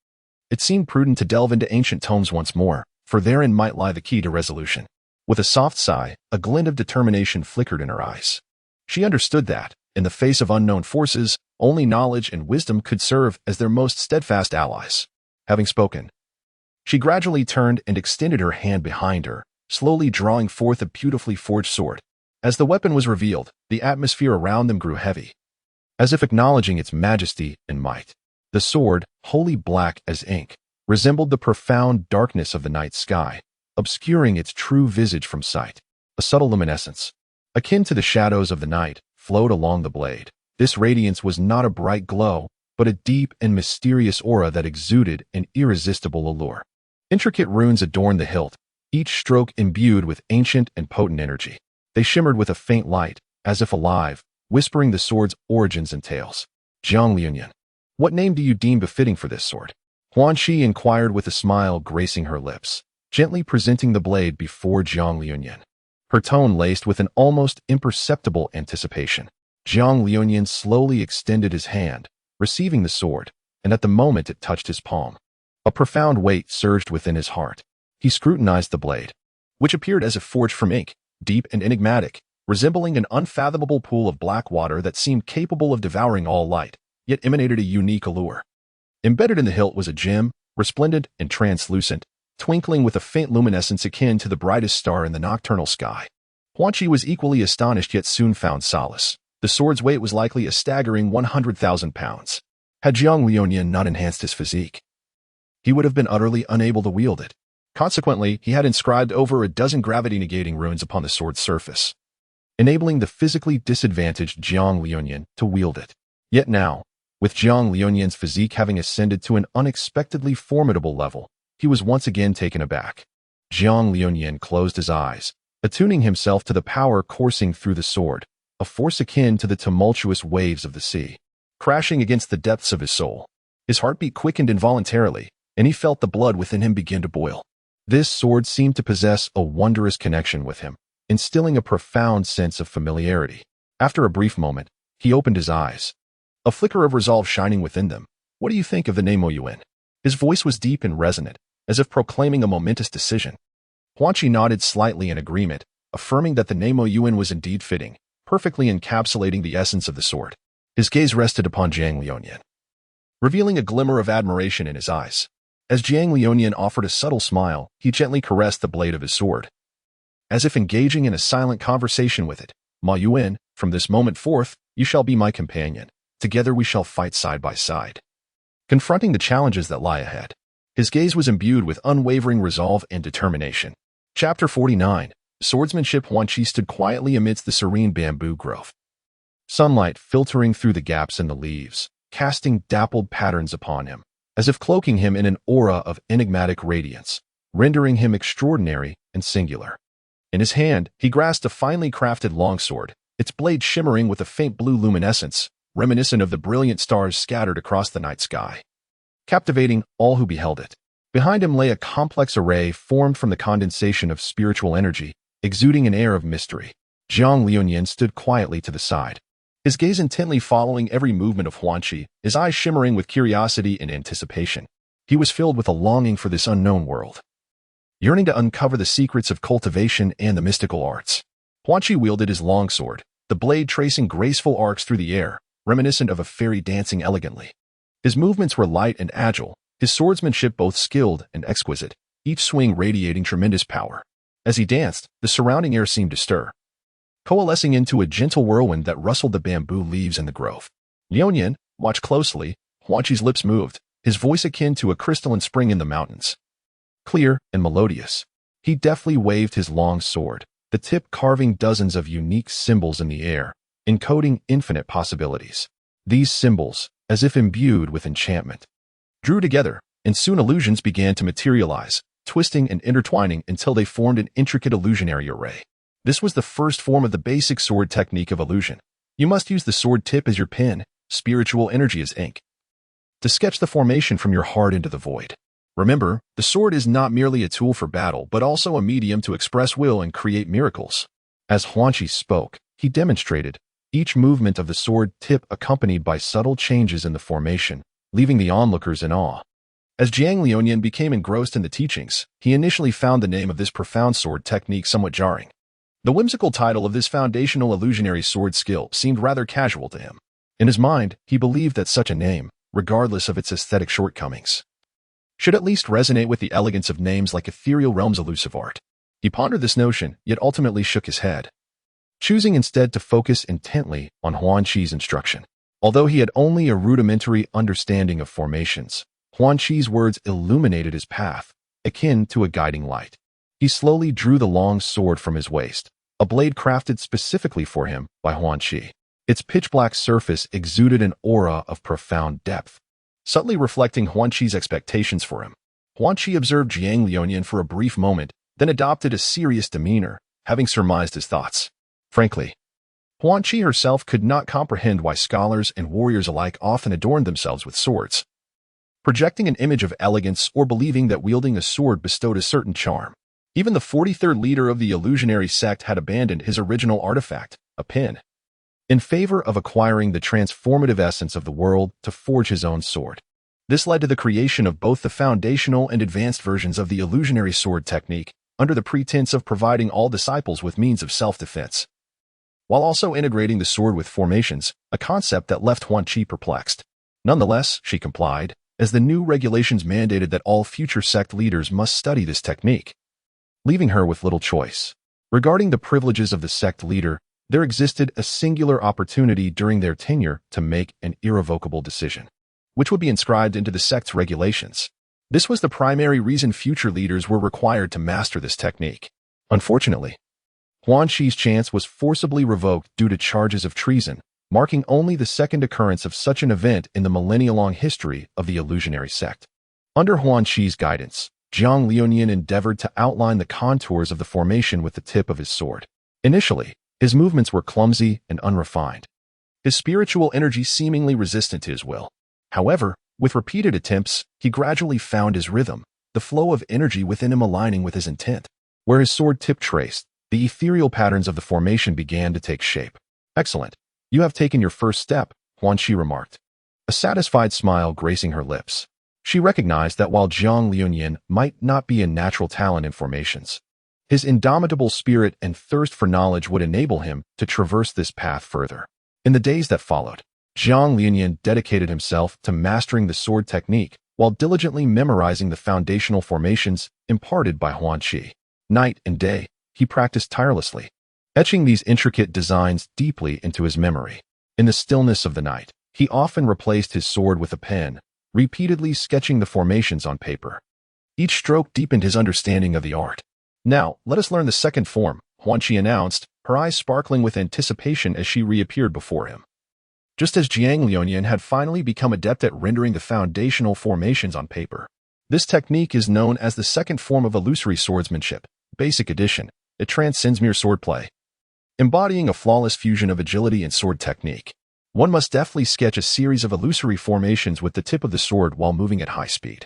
It seemed prudent to delve into ancient tomes once more, for therein might lie the key to resolution. With a soft sigh, a glint of determination flickered in her eyes. She understood that, in the face of unknown forces, only knowledge and wisdom could serve as their most steadfast allies. Having spoken, she gradually turned and extended her hand behind her, slowly drawing forth a beautifully forged sword. As the weapon was revealed, the atmosphere around them grew heavy, as if acknowledging its majesty and might. The sword, wholly black as ink, resembled the profound darkness of the night sky, obscuring its true visage from sight. A subtle luminescence, akin to the shadows of the night, flowed along the blade. This radiance was not a bright glow, but a deep and mysterious aura that exuded an irresistible allure. Intricate runes adorned the hilt, each stroke imbued with ancient and potent energy. They shimmered with a faint light, as if alive, whispering the sword's origins and tales. Jiang Liunyuan, what name do you deem befitting for this sword? Huan Qi inquired with a smile gracing her lips, gently presenting the blade before Jiang Liunyuan. Her tone laced with an almost imperceptible anticipation. Jiang Liunyuan slowly extended his hand, receiving the sword, and at the moment it touched his palm, a profound weight surged within his heart. He scrutinized the blade, which appeared as if forged from ink, deep and enigmatic, resembling an unfathomable pool of black water that seemed capable of devouring all light, yet emanated a unique allure. Embedded in the hilt was a gem, resplendent and translucent, twinkling with a faint luminescence akin to the brightest star in the nocturnal sky. Huan Qi was equally astonished yet soon found solace. The sword's weight was likely a staggering 100,000 pounds. Had Jiang Liunyuan not enhanced his physique, he would have been utterly unable to wield it. Consequently, he had inscribed over a dozen gravity-negating runes upon the sword's surface, enabling the physically disadvantaged Jiang Liunyuan to wield it. Yet now, with Jiang Liunyuan's physique having ascended to an unexpectedly formidable level, he was once again taken aback. Jiang Liunyuan closed his eyes, attuning himself to the power coursing through the sword, a force akin to the tumultuous waves of the sea, crashing against the depths of his soul. His heartbeat quickened involuntarily, and he felt the blood within him begin to boil. This sword seemed to possess a wondrous connection with him, instilling a profound sense of familiarity. After a brief moment, he opened his eyes, a flicker of resolve shining within them. What do you think of the Nemo Yuan? His voice was deep and resonant, as if proclaiming a momentous decision. Huan Qi nodded slightly in agreement, affirming that the Nemo Yuan was indeed fitting, perfectly encapsulating the essence of the sword. His gaze rested upon Jiang Liunyuan, revealing a glimmer of admiration in his eyes. As Jiang Liunyuan offered a subtle smile, he gently caressed the blade of his sword, as if engaging in a silent conversation with it. Ma Yuan, from this moment forth, you shall be my companion. Together we shall fight side by side, confronting the challenges that lie ahead. His gaze was imbued with unwavering resolve and determination. Chapter 49. Swordsmanship. Huan Qi stood quietly amidst the serene bamboo grove, sunlight filtering through the gaps in the leaves, casting dappled patterns upon him, as if cloaking him in an aura of enigmatic radiance, rendering him extraordinary and singular. In his hand, he grasped a finely crafted longsword, its blade shimmering with a faint blue luminescence, reminiscent of the brilliant stars scattered across the night sky, captivating all who beheld it. Behind him lay a complex array formed from the condensation of spiritual energy, exuding an air of mystery. Jiang Liunyuan stood quietly to the side, his gaze intently following every movement of Huan Qi, his eyes shimmering with curiosity and anticipation. He was filled with a longing for this unknown world, yearning to uncover the secrets of cultivation and the mystical arts. Huan Qi wielded his longsword, the blade tracing graceful arcs through the air, reminiscent of a fairy dancing elegantly. His movements were light and agile, his swordsmanship both skilled and exquisite, each swing radiating tremendous power. As he danced, the surrounding air seemed to stir, coalescing into a gentle whirlwind that rustled the bamboo leaves in the grove. Liunyuan watched closely. Huan Qi's lips moved, his voice akin to a crystalline spring in the mountains, clear and melodious. He deftly waved his long sword, the tip carving dozens of unique symbols in the air, encoding infinite possibilities. These symbols, as if imbued with enchantment, drew together, and soon illusions began to materialize, twisting and intertwining until they formed an intricate illusionary array. This was the first form of the basic sword technique of illusion. You must use the sword tip as your pen, spiritual energy as ink, to sketch the formation from your heart into the void. Remember, the sword is not merely a tool for battle, but also a medium to express will and create miracles. As Huan Qi spoke, he demonstrated, each movement of the sword tip accompanied by subtle changes in the formation, leaving the onlookers in awe. As Jiang Liunian became engrossed in the teachings, he initially found the name of this profound sword technique somewhat jarring. The whimsical title of this foundational illusionary sword skill seemed rather casual to him. In his mind, he believed that such a name, regardless of its aesthetic shortcomings, should at least resonate with the elegance of names like Ethereal Realm's elusive art. He pondered this notion, yet ultimately shook his head, choosing instead to focus intently on Huan Qi's instruction. Although he had only a rudimentary understanding of formations, Huan Qi's words illuminated his path, akin to a guiding light. He slowly drew the long sword from his waist, a blade crafted specifically for him by Huan Qi. Its pitch-black surface exuded an aura of profound depth, subtly reflecting Huan Qi's expectations for him. Huan Qi observed Jiang Liunian for a brief moment, then adopted a serious demeanor, having surmised his thoughts. Frankly, Huan Qi herself could not comprehend why scholars and warriors alike often adorned themselves with swords, projecting an image of elegance or believing that wielding a sword bestowed a certain charm. Even the 43rd leader of the illusionary sect had abandoned his original artifact, a pin, in favor of acquiring the transformative essence of the world to forge his own sword. This led to the creation of both the foundational and advanced versions of the illusionary sword technique, under the pretense of providing all disciples with means of self-defense, while also integrating the sword with formations, a concept that left Huan Qi perplexed. Nonetheless, she complied, as the new regulations mandated that all future sect leaders must study this technique, leaving her with little choice. Regarding the privileges of the sect leader, there existed a singular opportunity during their tenure to make an irrevocable decision, which would be inscribed into the sect's regulations. This was the primary reason future leaders were required to master this technique. Unfortunately, Huan Qi's chance was forcibly revoked due to charges of treason, marking only the second occurrence of such an event in the millennia-long history of the illusionary sect. Under Huan Qi's guidance, Jiang Liunian endeavored to outline the contours of the formation with the tip of his sword. Initially, his movements were clumsy and unrefined, his spiritual energy seemingly resistant to his will. However, with repeated attempts, he gradually found his rhythm, the flow of energy within him aligning with his intent. Where his sword tip traced, the ethereal patterns of the formation began to take shape. Excellent. You have taken your first step, Huan Qi remarked, a satisfied smile gracing her lips. She recognized that while Jiang Liunian might not be a natural talent in formations, his indomitable spirit and thirst for knowledge would enable him to traverse this path further. In the days that followed, Jiang Liunian dedicated himself to mastering the sword technique while diligently memorizing the foundational formations imparted by Huan Qi. Night and day, he practiced tirelessly, etching these intricate designs deeply into his memory. In the stillness of the night, he often replaced his sword with a pen, repeatedly sketching the formations on paper. Each stroke deepened his understanding of the art. Now, let us learn the second form, Huan Qi announced, her eyes sparkling with anticipation as she reappeared before him. Just as Jiang Liunian had finally become adept at rendering the foundational formations on paper, this technique is known as the second form of illusory swordsmanship, Basic Edition. It transcends mere swordplay, embodying a flawless fusion of agility and sword technique. One must deftly sketch a series of illusory formations with the tip of the sword while moving at high speed,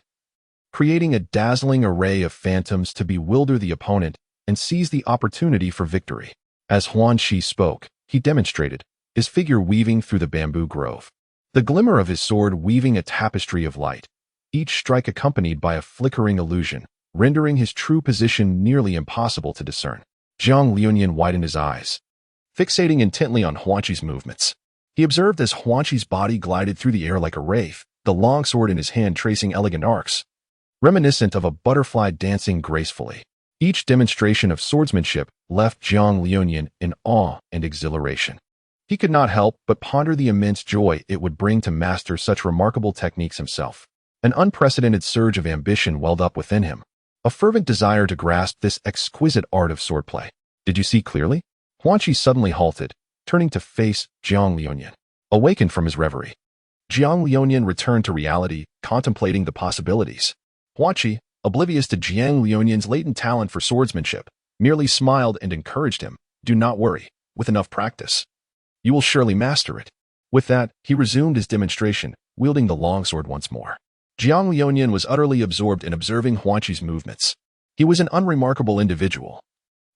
creating a dazzling array of phantoms to bewilder the opponent and seize the opportunity for victory. As Huan Qi spoke, he demonstrated, his figure weaving through the bamboo grove, the glimmer of his sword weaving a tapestry of light, each strike accompanied by a flickering illusion, rendering his true position nearly impossible to discern. Jiang Liunian widened his eyes, fixating intently on Huan Qi's movements. He observed as Huan Qi's body glided through the air like a wraith, the long sword in his hand tracing elegant arcs, reminiscent of a butterfly dancing gracefully. Each demonstration of swordsmanship left Jiang Liunian in awe and exhilaration. He could not help but ponder the immense joy it would bring to master such remarkable techniques himself. An unprecedented surge of ambition welled up within him, a fervent desire to grasp this exquisite art of swordplay. Did you see clearly? Huan Qi suddenly halted, turning to face Jiang Liunian. Awakened from his reverie, Jiang Liunian returned to reality, contemplating the possibilities. Huan Qi, oblivious to Jiang Liunian's latent talent for swordsmanship, merely smiled and encouraged him. Do not worry. With enough practice, you will surely master it. With that, he resumed his demonstration, wielding the longsword once more. Jiang Liunian was utterly absorbed in observing Huan Qi's movements. He was an unremarkable individual,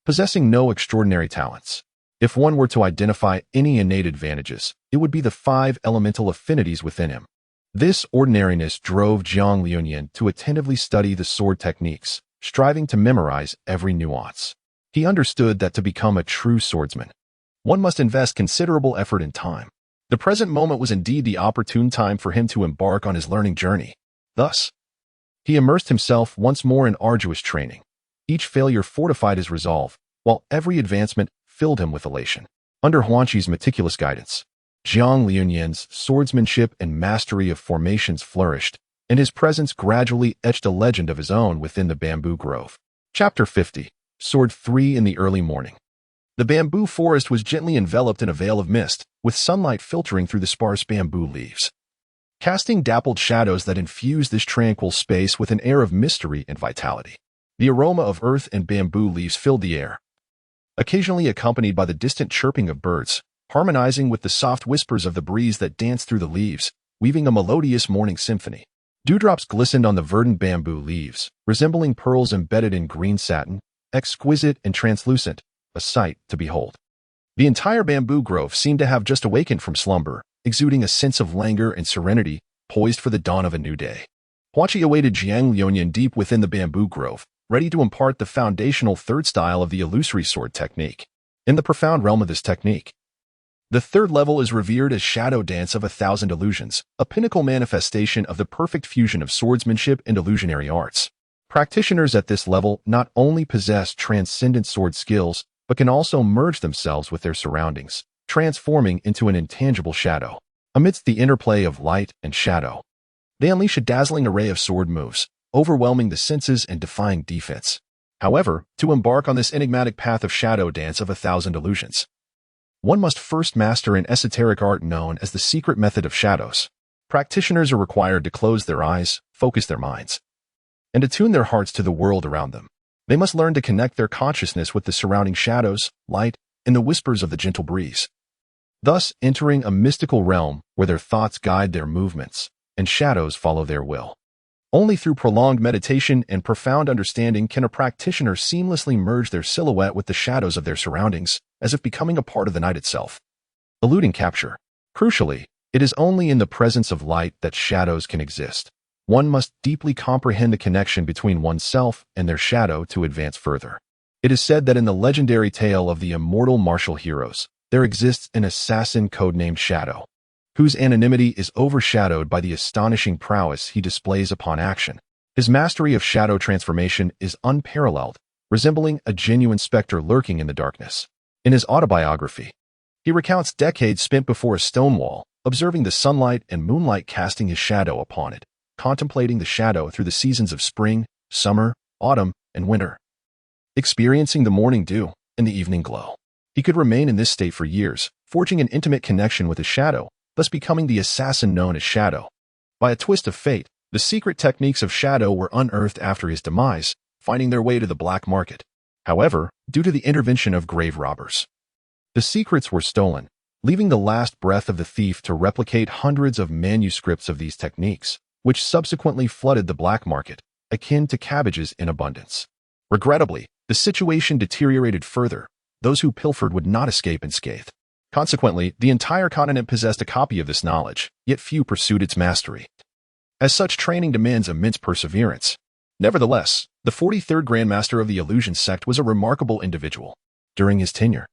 possessing no extraordinary talents. If one were to identify any innate advantages, it would be the 5 elemental affinities within him. This ordinariness drove Jiang Liuyan to attentively study the sword techniques, striving to memorize every nuance. He understood that to become a true swordsman, one must invest considerable effort and time. The present moment was indeed the opportune time for him to embark on his learning journey. Thus, he immersed himself once more in arduous training. Each failure fortified his resolve, while every advancement filled him with elation. Under Huangqi's meticulous guidance, Jiang Liuyan's swordsmanship and mastery of formations flourished, and his presence gradually etched a legend of his own within the bamboo grove. Chapter 50. Sword 3 in the early morning. The bamboo forest was gently enveloped in a veil of mist, with sunlight filtering through the sparse bamboo leaves, casting dappled shadows that infused this tranquil space with an air of mystery and vitality. The aroma of earth and bamboo leaves filled the air, occasionally accompanied by the distant chirping of birds, harmonizing with the soft whispers of the breeze that danced through the leaves, weaving a melodious morning symphony. Dewdrops glistened on the verdant bamboo leaves, resembling pearls embedded in green satin, exquisite and translucent, a sight to behold. The entire bamboo grove seemed to have just awakened from slumber, exuding a sense of languor and serenity, poised for the dawn of a new day. Huangqi awaited Jiang Liuyan deep within the bamboo grove, ready to impart the foundational third style of the illusory sword technique. In the profound realm of this technique, the third level is revered as Shadow Dance of 1,000 Illusions, a pinnacle manifestation of the perfect fusion of swordsmanship and illusionary arts. Practitioners at this level not only possess transcendent sword skills, but can also merge themselves with their surroundings, transforming into an intangible shadow. Amidst the interplay of light and shadow, they unleash a dazzling array of sword moves, overwhelming the senses and defying defense. However, to embark on this enigmatic path of Shadow Dance of 1,000 Illusions, one must first master an esoteric art known as the secret method of shadows. Practitioners are required to close their eyes, focus their minds, and attune their hearts to the world around them. They must learn to connect their consciousness with the surrounding shadows, light, and the whispers of the gentle breeze, thus entering a mystical realm where their thoughts guide their movements and shadows follow their will. Only through prolonged meditation and profound understanding can a practitioner seamlessly merge their silhouette with the shadows of their surroundings, as if becoming a part of the night itself, eluding capture. Crucially, it is only in the presence of light that shadows can exist. One must deeply comprehend the connection between oneself and their shadow to advance further. It is said that in the legendary tale of the immortal martial heroes, there exists an assassin codenamed Shadow, whose anonymity is overshadowed by the astonishing prowess he displays upon action. His mastery of shadow transformation is unparalleled, resembling a genuine specter lurking in the darkness. In his autobiography, he recounts decades spent before a stone wall, observing the sunlight and moonlight casting his shadow upon it, contemplating the shadow through the seasons of spring, summer, autumn, and winter, experiencing the morning dew and the evening glow. He could remain in this state for years, forging an intimate connection with his shadow, thus becoming the assassin known as Shadow. By a twist of fate, the secret techniques of Shadow were unearthed after his demise, finding their way to the black market. However, due to the intervention of grave robbers, the secrets were stolen, leaving the last breath of the thief to replicate hundreds of manuscripts of these techniques, which subsequently flooded the black market, akin to cabbages in abundance. Regrettably, the situation deteriorated further. Those who pilfered would not escape unscathed. Consequently, the entire continent possessed a copy of this knowledge, yet few pursued its mastery. As such, training demands immense perseverance. Nevertheless, the 43rd Grandmaster of the Illusion sect was a remarkable individual. During his tenure,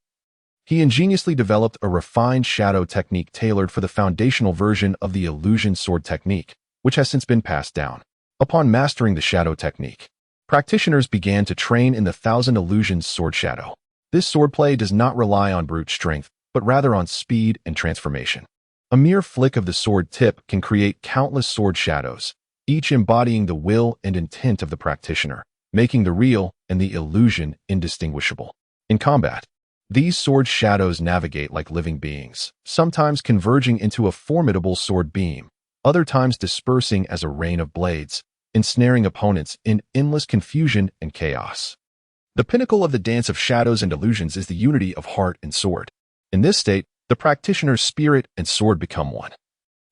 he ingeniously developed a refined shadow technique tailored for the foundational version of the illusion sword technique, which has since been passed down. Upon mastering the shadow technique, practitioners began to train in the 1,000 Illusions sword shadow. This swordplay does not rely on brute strength, but rather on speed and transformation. A mere flick of the sword tip can create countless sword shadows, each embodying the will and intent of the practitioner, making the real and the illusion indistinguishable. In combat, these sword shadows navigate like living beings, sometimes converging into a formidable sword beam, other times dispersing as a rain of blades, ensnaring opponents in endless confusion and chaos. The pinnacle of the dance of shadows and illusions is the unity of heart and sword. In this state, the practitioner's spirit and sword become one.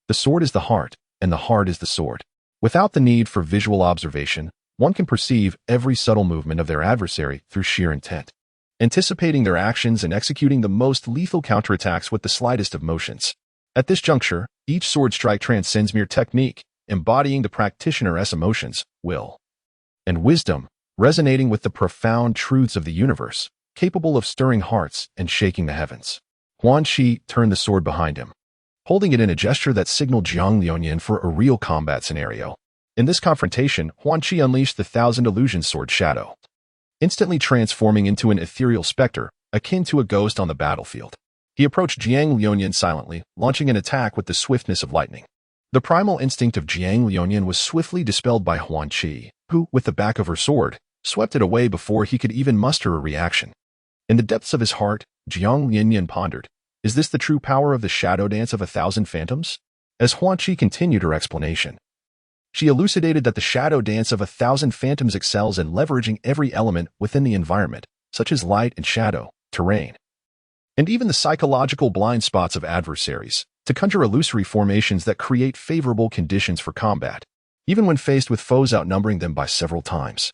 The sword is the heart, and the heart is the sword. Without the need for visual observation, one can perceive every subtle movement of their adversary through sheer intent, anticipating their actions and executing the most lethal counterattacks with the slightest of motions. At this juncture, Each sword strike transcends mere technique, embodying the practitioner's emotions, will, and wisdom, resonating with the profound truths of the universe, capable of stirring hearts and shaking the heavens. Huan Qi turned the sword behind him, holding it in a gesture that signaled Jiang Liuyan for a real combat scenario. In this confrontation, Huan Qi unleashed the Thousand Illusions Sword Shadow, instantly transforming into an ethereal specter, akin to a ghost on the battlefield. He approached Jiang Liuyan silently, launching an attack with the swiftness of lightning. The primal instinct of Jiang Liuyan was swiftly dispelled by Huan Qi, who, with the back of her sword, swept it away before he could even muster a reaction. In the depths of his heart, Jiang Liuyan pondered, is this the true power of the shadow dance of 1,000 phantoms? As Huan Qi continued her explanation, she elucidated that the shadow dance of 1,000 phantoms excels in leveraging every element within the environment, such as light and shadow, terrain, and even the psychological blind spots of adversaries, to conjure illusory formations that create favorable conditions for combat, even when faced with foes outnumbering them by several times.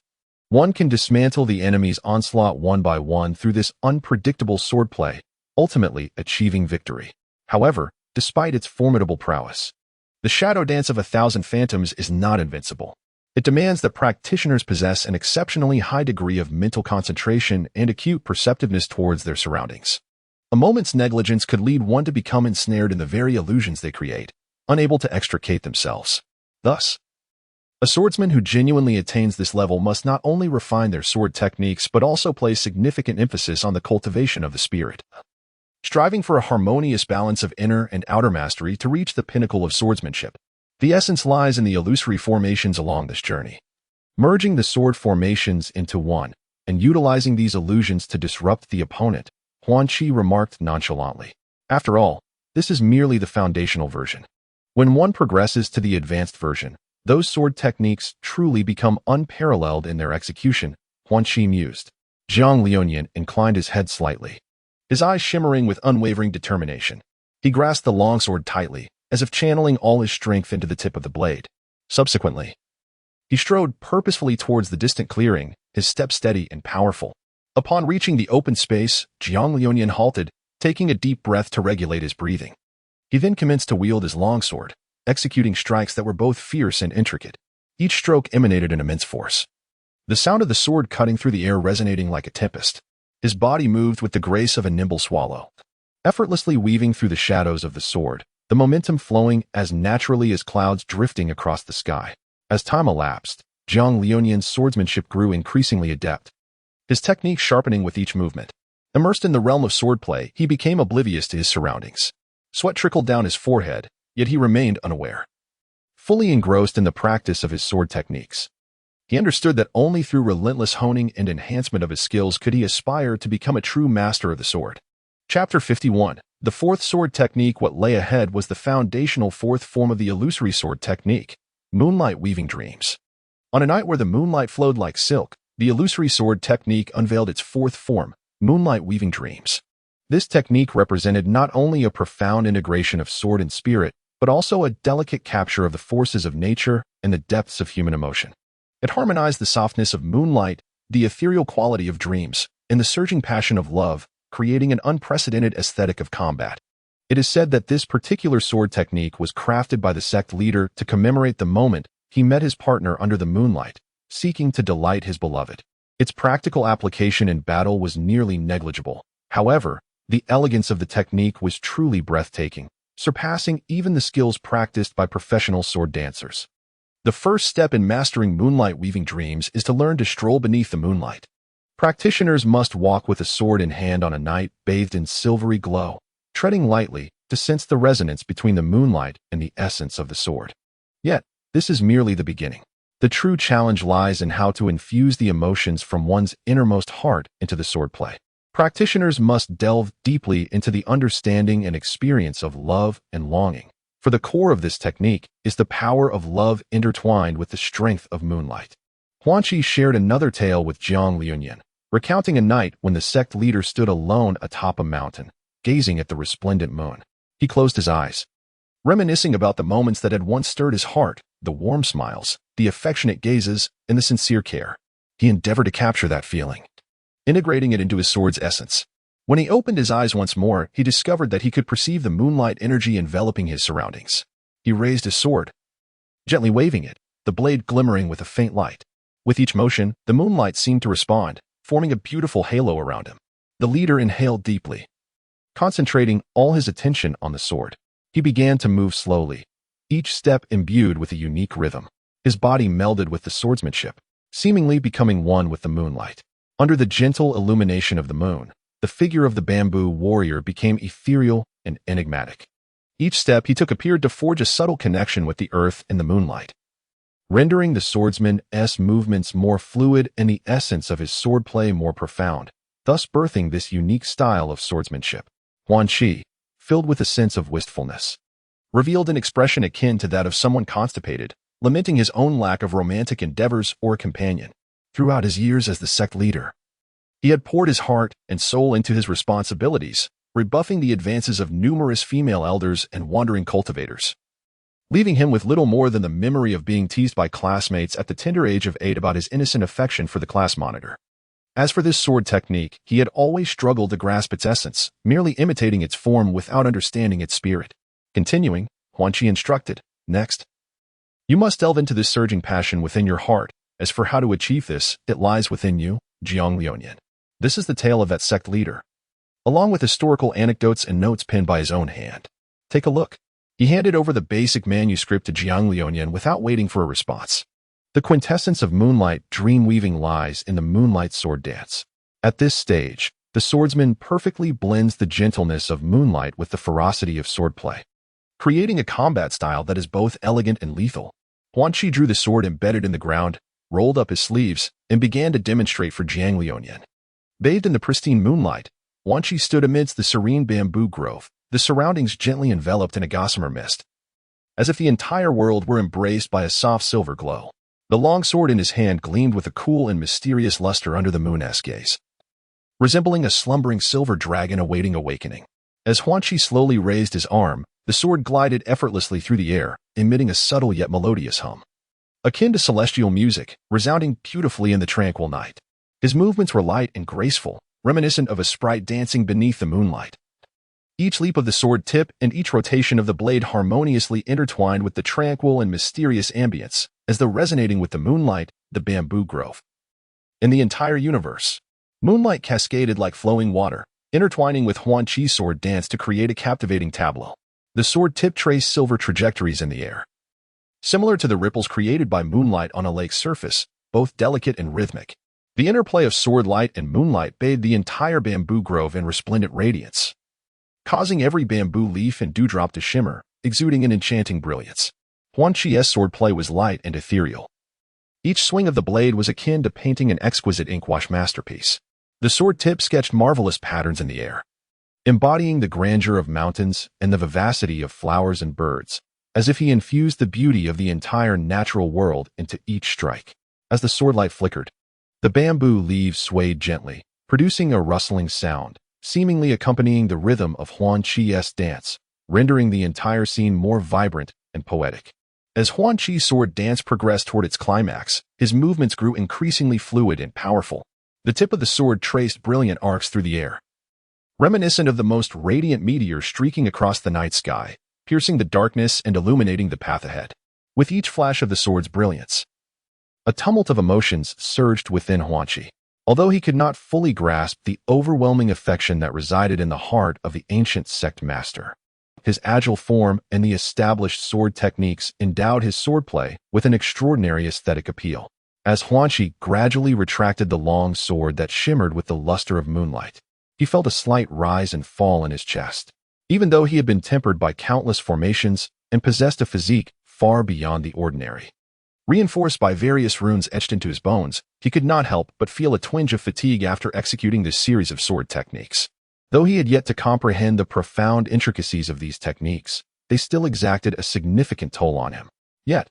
One can dismantle the enemy's onslaught one by one through this unpredictable swordplay, ultimately achieving victory. However, despite its formidable prowess, the shadow dance of 1,000 phantoms is not invincible. It demands that practitioners possess an exceptionally high degree of mental concentration and acute perceptiveness towards their surroundings. A moment's negligence could lead one to become ensnared in the very illusions they create, unable to extricate themselves. Thus, a swordsman who genuinely attains this level must not only refine their sword techniques but also place significant emphasis on the cultivation of the spirit, striving for a harmonious balance of inner and outer mastery to reach the pinnacle of swordsmanship. The essence lies in the illusory formations along this journey. Merging the sword formations into one, and utilizing these illusions to disrupt the opponent, Huan Qi remarked nonchalantly. After all, this is merely the foundational version. When one progresses to the advanced version, those sword techniques truly become unparalleled in their execution, Huan Qi mused. Jiang Liuyan inclined his head slightly, his eyes shimmering with unwavering determination. He grasped the longsword tightly, as if channeling all his strength into the tip of the blade. Subsequently, he strode purposefully towards the distant clearing, his step steady and powerful. Upon reaching the open space, Jiang Liuyan halted, taking a deep breath to regulate his breathing. He then commenced to wield his longsword, executing strikes that were both fierce and intricate. Each stroke emanated an immense force, the sound of the sword cutting through the air resonating like a tempest. His body moved with the grace of a nimble swallow, effortlessly weaving through the shadows of the sword, the momentum flowing as naturally as clouds drifting across the sky. As time elapsed, Jiang Liuyan's swordsmanship grew increasingly adept, his technique sharpening with each movement. Immersed in the realm of swordplay, he became oblivious to his surroundings. Sweat trickled down his forehead, yet he remained unaware, fully engrossed in the practice of his sword techniques. He understood that only through relentless honing and enhancement of his skills could he aspire to become a true master of the sword. Chapter 51. The fourth sword technique. What lay ahead was the foundational fourth form of the illusory sword technique, moonlight weaving dreams. On a night where the moonlight flowed like silk, the illusory sword technique unveiled its fourth form, moonlight weaving dreams. This technique represented not only a profound integration of sword and spirit, but also a delicate capture of the forces of nature and the depths of human emotion. It harmonized the softness of moonlight, the ethereal quality of dreams, and the surging passion of love, creating an unprecedented aesthetic of combat. It is said that this particular sword technique was crafted by the sect leader to commemorate the moment he met his partner under the moonlight, seeking to delight his beloved. Its practical application in battle was nearly negligible. However, the elegance of the technique was truly breathtaking, surpassing even the skills practiced by professional sword dancers. The first step in mastering moonlight weaving dreams is to learn to stroll beneath the moonlight. Practitioners must walk with a sword in hand on a night bathed in silvery glow, treading lightly to sense the resonance between the moonlight and the essence of the sword. Yet, this is merely the beginning. The true challenge lies in how to infuse the emotions from one's innermost heart into the swordplay. Practitioners must delve deeply into the understanding and experience of love and longing. For the core of this technique is the power of love intertwined with the strength of moonlight. Huan Qi shared another tale with Jiang Liuyan, recounting a night when the sect leader stood alone atop a mountain, gazing at the resplendent moon. He closed his eyes, reminiscing about the moments that had once stirred his heart, the warm smiles, the affectionate gazes, and the sincere care. He endeavored to capture that feeling, integrating it into his sword's essence. When he opened his eyes once more, he discovered that he could perceive the moonlight energy enveloping his surroundings. He raised his sword, gently waving it, the blade glimmering with a faint light. With each motion, the moonlight seemed to respond, forming a beautiful halo around him. The leader inhaled deeply, concentrating all his attention on the sword. He began to move slowly, each step imbued with a unique rhythm. His body melded with the swordsmanship, seemingly becoming one with the moonlight. Under the gentle illumination of the moon, the figure of the bamboo warrior became ethereal and enigmatic. Each step he took appeared to forge a subtle connection with the earth and the moonlight, rendering the swordsman's movements more fluid and the essence of his swordplay more profound, thus birthing this unique style of swordsmanship. Huan Qi, filled with a sense of wistfulness, revealed an expression akin to that of someone constipated, lamenting his own lack of romantic endeavors or companion. Throughout his years as the sect leader, he had poured his heart and soul into his responsibilities, rebuffing the advances of numerous female elders and wandering cultivators, leaving him with little more than the memory of being teased by classmates at the tender age of 8 about his innocent affection for the class monitor. As for this sword technique, he had always struggled to grasp its essence, merely imitating its form without understanding its spirit. Continuing, Huan Qi instructed, "Next, you must delve into this surging passion within your heart. As for how to achieve this, it lies within you, Jiang Liuyan." This is the tale of that sect leader, along with historical anecdotes and notes penned by his own hand. Take a look. He handed over the basic manuscript to Jiang Liuyan without waiting for a response. The quintessence of moonlight dream-weaving lies in the moonlight sword dance. At this stage, the swordsman perfectly blends the gentleness of moonlight with the ferocity of swordplay, creating a combat style that is both elegant and lethal. Huan Qi drew the sword embedded in the ground, rolled up his sleeves, and began to demonstrate for Jiang Liuyan. Bathed in the pristine moonlight, Huan Qi stood amidst the serene bamboo grove, the surroundings gently enveloped in a gossamer mist, as if the entire world were embraced by a soft silver glow. The long sword in his hand gleamed with a cool and mysterious luster under the moon's gaze, resembling a slumbering silver dragon awaiting awakening. As Huan Qi slowly raised his arm, the sword glided effortlessly through the air, emitting a subtle yet melodious hum, akin to celestial music, resounding beautifully in the tranquil night. His movements were light and graceful, reminiscent of a sprite dancing beneath the moonlight. Each leap of the sword tip and each rotation of the blade harmoniously intertwined with the tranquil and mysterious ambience, as though resonating with the moonlight, the bamboo grove, and the entire universe. Moonlight cascaded like flowing water, intertwining with Huan Qi's sword dance to create a captivating tableau. The sword tip traced silver trajectories in the air, similar to the ripples created by moonlight on a lake's surface, both delicate and rhythmic. The interplay of sword light and moonlight bathed the entire bamboo grove in resplendent radiance, causing every bamboo leaf and dewdrop to shimmer, exuding an enchanting brilliance. Huan Qi's swordplay was light and ethereal. Each swing of the blade was akin to painting an exquisite inkwash masterpiece. The sword tip sketched marvelous patterns in the air, embodying the grandeur of mountains and the vivacity of flowers and birds, as if he infused the beauty of the entire natural world into each strike. As the swordlight flickered, the bamboo leaves swayed gently, producing a rustling sound, seemingly accompanying the rhythm of Huan Qi's dance, rendering the entire scene more vibrant and poetic. As Huan Qi's sword dance progressed toward its climax, his movements grew increasingly fluid and powerful. The tip of the sword traced brilliant arcs through the air, reminiscent of the most radiant meteor streaking across the night sky, piercing the darkness and illuminating the path ahead. With each flash of the sword's brilliance, a tumult of emotions surged within Huan Qi. Although he could not fully grasp the overwhelming affection that resided in the heart of the ancient sect master, his agile form and the established sword techniques endowed his swordplay with an extraordinary aesthetic appeal. As Huan Qi gradually retracted the long sword that shimmered with the luster of moonlight, he felt a slight rise and fall in his chest. Even though he had been tempered by countless formations and possessed a physique far beyond the ordinary, reinforced by various runes etched into his bones, he could not help but feel a twinge of fatigue after executing this series of sword techniques. Though he had yet to comprehend the profound intricacies of these techniques, they still exacted a significant toll on him. Yet,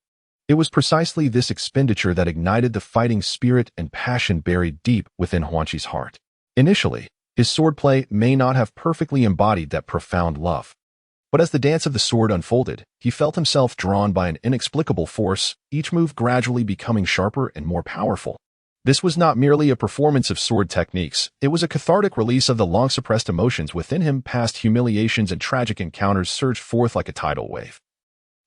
it was precisely this expenditure that ignited the fighting spirit and passion buried deep within Huan Qi's heart. Initially, his swordplay may not have perfectly embodied that profound love, but as the dance of the sword unfolded, he felt himself drawn by an inexplicable force, each move gradually becoming sharper and more powerful. This was not merely a performance of sword techniques, it was a cathartic release of the long-suppressed emotions within him. Past humiliations and tragic encounters surged forth like a tidal wave,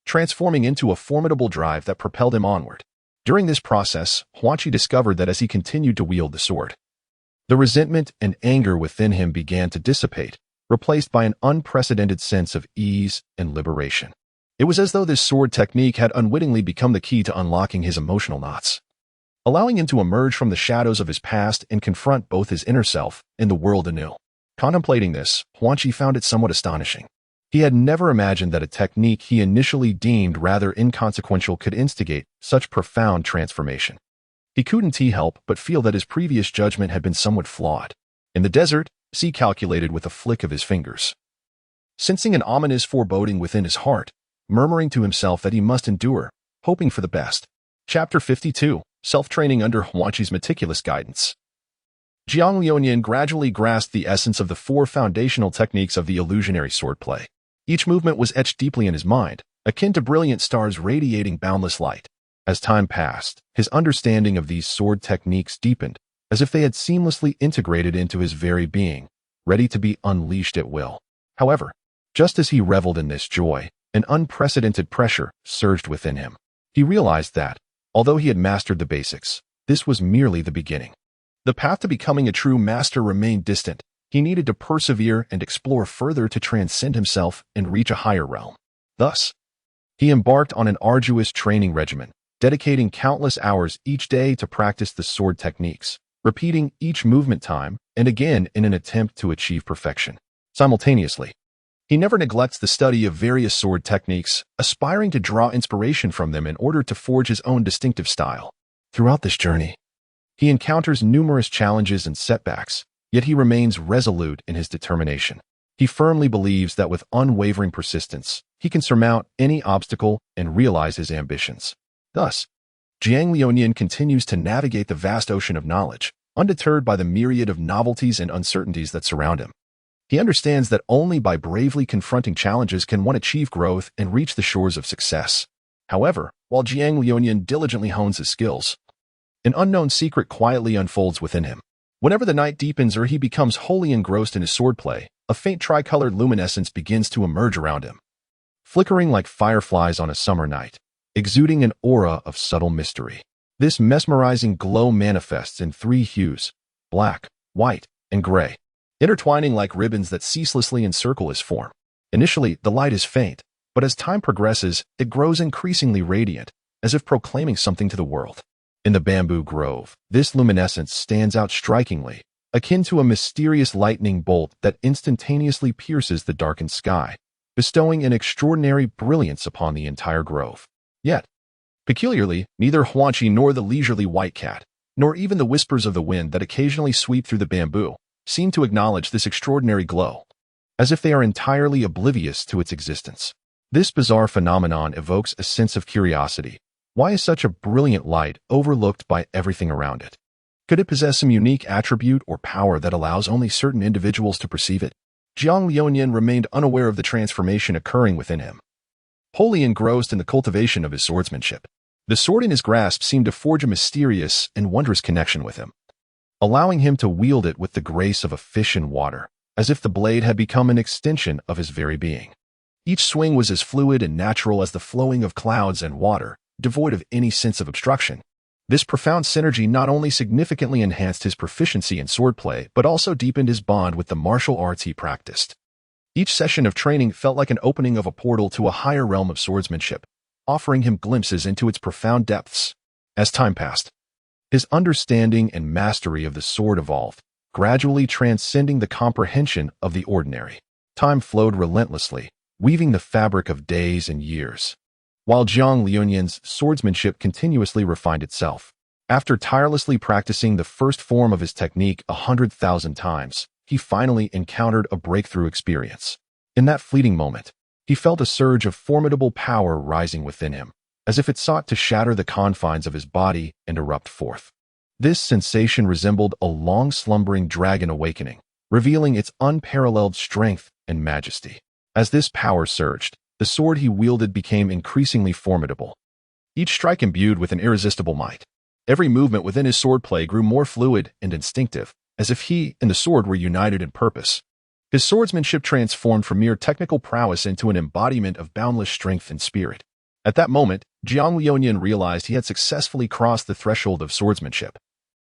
transforming into a formidable drive that propelled him onward. During this process, Huangqi discovered that as he continued to wield the sword, the resentment and anger within him began to dissipate, replaced by an unprecedented sense of ease and liberation. It was as though this sword technique had unwittingly become the key to unlocking his emotional knots, allowing him to emerge from the shadows of his past and confront both his inner self and the world anew. Contemplating this, Huangqi found it somewhat astonishing. He had never imagined that a technique he initially deemed rather inconsequential could instigate such profound transformation. He couldn't help but feel that his previous judgment had been somewhat flawed. In the desert, he calculated with a flick of his fingers, sensing an ominous foreboding within his heart, murmuring to himself that he must endure, hoping for the best. Chapter 52. Self-training under Huangqi's meticulous guidance. Jiang Liuyan gradually grasped the essence of the four foundational techniques of the illusionary swordplay. Each movement was etched deeply in his mind, akin to brilliant stars radiating boundless light. As time passed, his understanding of these sword techniques deepened, as if they had seamlessly integrated into his very being, ready to be unleashed at will. However, just as he reveled in this joy, an unprecedented pressure surged within him. He realized that, although he had mastered the basics, this was merely the beginning. The path to becoming a true master remained distant. He needed to persevere and explore further to transcend himself and reach a higher realm. Thus, he embarked on an arduous training regimen, dedicating countless hours each day to practice the sword techniques, repeating each movement time and again in an attempt to achieve perfection. Simultaneously, he never neglects the study of various sword techniques, aspiring to draw inspiration from them in order to forge his own distinctive style. Throughout this journey, he encounters numerous challenges and setbacks, yet he remains resolute in his determination. He firmly believes that with unwavering persistence, he can surmount any obstacle and realize his ambitions. Thus, Jiang Liuyan continues to navigate the vast ocean of knowledge, undeterred by the myriad of novelties and uncertainties that surround him. He understands that only by bravely confronting challenges can one achieve growth and reach the shores of success. However, while Jiang Liuyan diligently hones his skills, an unknown secret quietly unfolds within him. Whenever the night deepens or he becomes wholly engrossed in his swordplay, a faint tricolored luminescence begins to emerge around him, flickering like fireflies on a summer night, exuding an aura of subtle mystery. This mesmerizing glow manifests in three hues: black, white, and gray, intertwining like ribbons that ceaselessly encircle his form. Initially, the light is faint, but as time progresses, it grows increasingly radiant, as if proclaiming something to the world. In the bamboo grove, this luminescence stands out strikingly, akin to a mysterious lightning bolt that instantaneously pierces the darkened sky, bestowing an extraordinary brilliance upon the entire grove. Yet, peculiarly, neither Huangqi nor the leisurely white cat, nor even the whispers of the wind that occasionally sweep through the bamboo, seem to acknowledge this extraordinary glow, as if they are entirely oblivious to its existence. This bizarre phenomenon evokes a sense of curiosity. Why is such a brilliant light overlooked by everything around it? Could it possess some unique attribute or power that allows only certain individuals to perceive it? Jiang Liuyan remained unaware of the transformation occurring within him, wholly engrossed in the cultivation of his swordsmanship. The sword in his grasp seemed to forge a mysterious and wondrous connection with him, allowing him to wield it with the grace of a fish in water, as if the blade had become an extension of his very being. Each swing was as fluid and natural as the flowing of clouds and water, devoid of any sense of obstruction. This profound synergy not only significantly enhanced his proficiency in swordplay, but also deepened his bond with the martial arts he practiced. Each session of training felt like an opening of a portal to a higher realm of swordsmanship, offering him glimpses into its profound depths. As time passed, his understanding and mastery of the sword evolved, gradually transcending the comprehension of the ordinary. Time flowed relentlessly, weaving the fabric of days and years, while Jiang Liuyan's swordsmanship continuously refined itself. After tirelessly practicing the first form of his technique 100,000 times, he finally encountered a breakthrough experience. In that fleeting moment, he felt a surge of formidable power rising within him, as if it sought to shatter the confines of his body and erupt forth. This sensation resembled a long-slumbering dragon awakening, revealing its unparalleled strength and majesty. As this power surged, the sword he wielded became increasingly formidable, each strike imbued with an irresistible might. Every movement within his swordplay grew more fluid and instinctive, as if he and the sword were united in purpose. His swordsmanship transformed from mere technical prowess into an embodiment of boundless strength and spirit. At that moment, Jiang Liuyan realized he had successfully crossed the threshold of swordsmanship,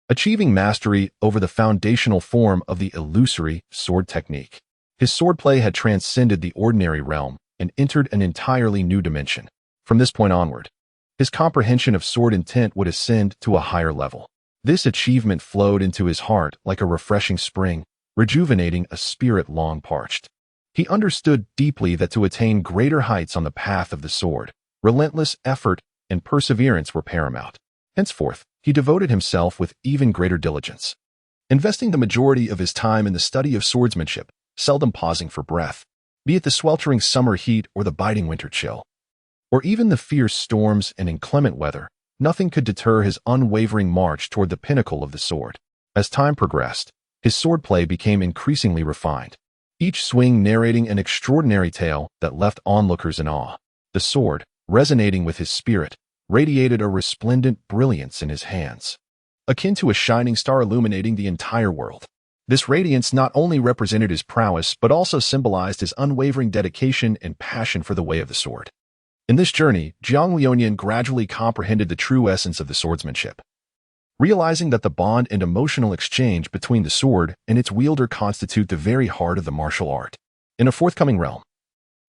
achieving mastery over the foundational form of the illusory sword technique. His swordplay had transcended the ordinary realm and entered an entirely new dimension. From this point onward, his comprehension of sword intent would ascend to a higher level. This achievement flowed into his heart like a refreshing spring, rejuvenating a spirit long parched. He understood deeply that to attain greater heights on the path of the sword, relentless effort and perseverance were paramount. Henceforth, he devoted himself with even greater diligence, investing the majority of his time in the study of swordsmanship, seldom pausing for breath, be it the sweltering summer heat or the biting winter chill, or even the fierce storms and inclement weather. Nothing could deter his unwavering march toward the pinnacle of the sword. As time progressed, his swordplay became increasingly refined, each swing narrating an extraordinary tale that left onlookers in awe. The sword, resonating with his spirit, radiated a resplendent brilliance in his hands, akin to a shining star illuminating the entire world. This radiance not only represented his prowess but also symbolized his unwavering dedication and passion for the way of the sword. In this journey, Jiang Liuyan gradually comprehended the true essence of the swordsmanship, realizing that the bond and emotional exchange between the sword and its wielder constitute the very heart of the martial art. In a forthcoming realm,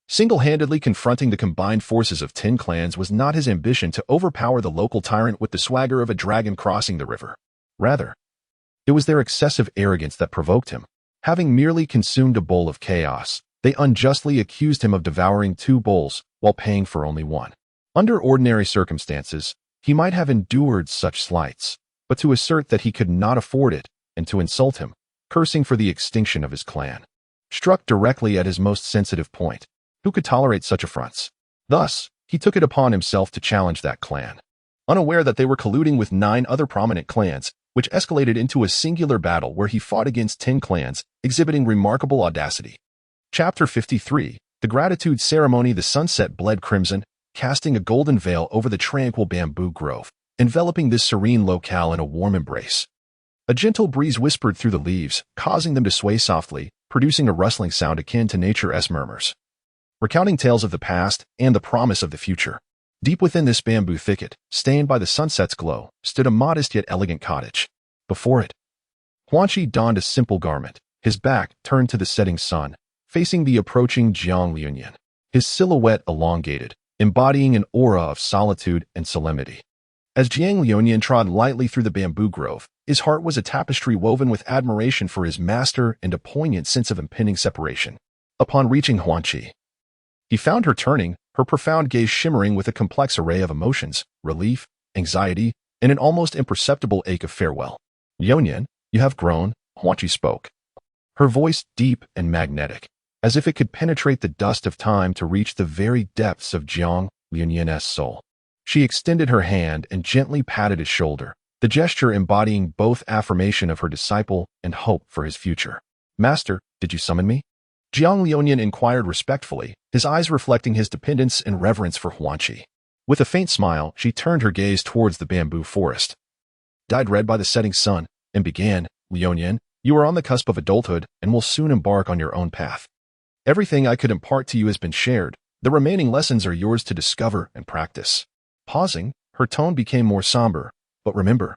single-handedly confronting the combined forces of 10 clans was not his ambition to overpower the local tyrant with the swagger of a dragon crossing the river. Rather, it was their excessive arrogance that provoked him. Having merely consumed a bowl of chaos, they unjustly accused him of devouring 2 bowls while paying for only one. Under ordinary circumstances, he might have endured such slights, but to assert that he could not afford it, and to insult him, cursing for the extinction of his clan, struck directly at his most sensitive point. Who could tolerate such affronts? Thus, he took it upon himself to challenge that clan, unaware that they were colluding with 9 other prominent clans, which escalated into a singular battle where he fought against 10 clans, exhibiting remarkable audacity. Chapter 53, The Gratitude Ceremony. The sunset bled crimson, casting a golden veil over the tranquil bamboo grove, enveloping this serene locale in a warm embrace. A gentle breeze whispered through the leaves, causing them to sway softly, producing a rustling sound akin to nature's murmurs, recounting tales of the past and the promise of the future. Deep within this bamboo thicket, stained by the sunset's glow, stood a modest yet elegant cottage. Before it, Huanqi donned a simple garment, his back turned to the setting sun, facing the approaching Jiang Liuyan, his silhouette elongated, embodying an aura of solitude and solemnity. As Jiang Liuyan trod lightly through the bamboo grove, his heart was a tapestry woven with admiration for his master and a poignant sense of impending separation. Upon reaching Huanqi, he found her turning, her profound gaze shimmering with a complex array of emotions, relief, anxiety, and an almost imperceptible ache of farewell. "Liuyan, you have grown," Huanqi spoke, her voice deep and magnetic, as if it could penetrate the dust of time to reach the very depths of Jiang Liuyan's soul. She extended her hand and gently patted his shoulder, the gesture embodying both affirmation of her disciple and hope for his future. "Master, did you summon me?" Jiang Liuyan inquired respectfully, his eyes reflecting his dependence and reverence for Huanqi. With a faint smile, she turned her gaze towards the bamboo forest, dyed red by the setting sun, and began, "Liuyan, you are on the cusp of adulthood and will soon embark on your own path. Everything I could impart to you has been shared. The remaining lessons are yours to discover and practice." Pausing, her tone became more somber. "But remember,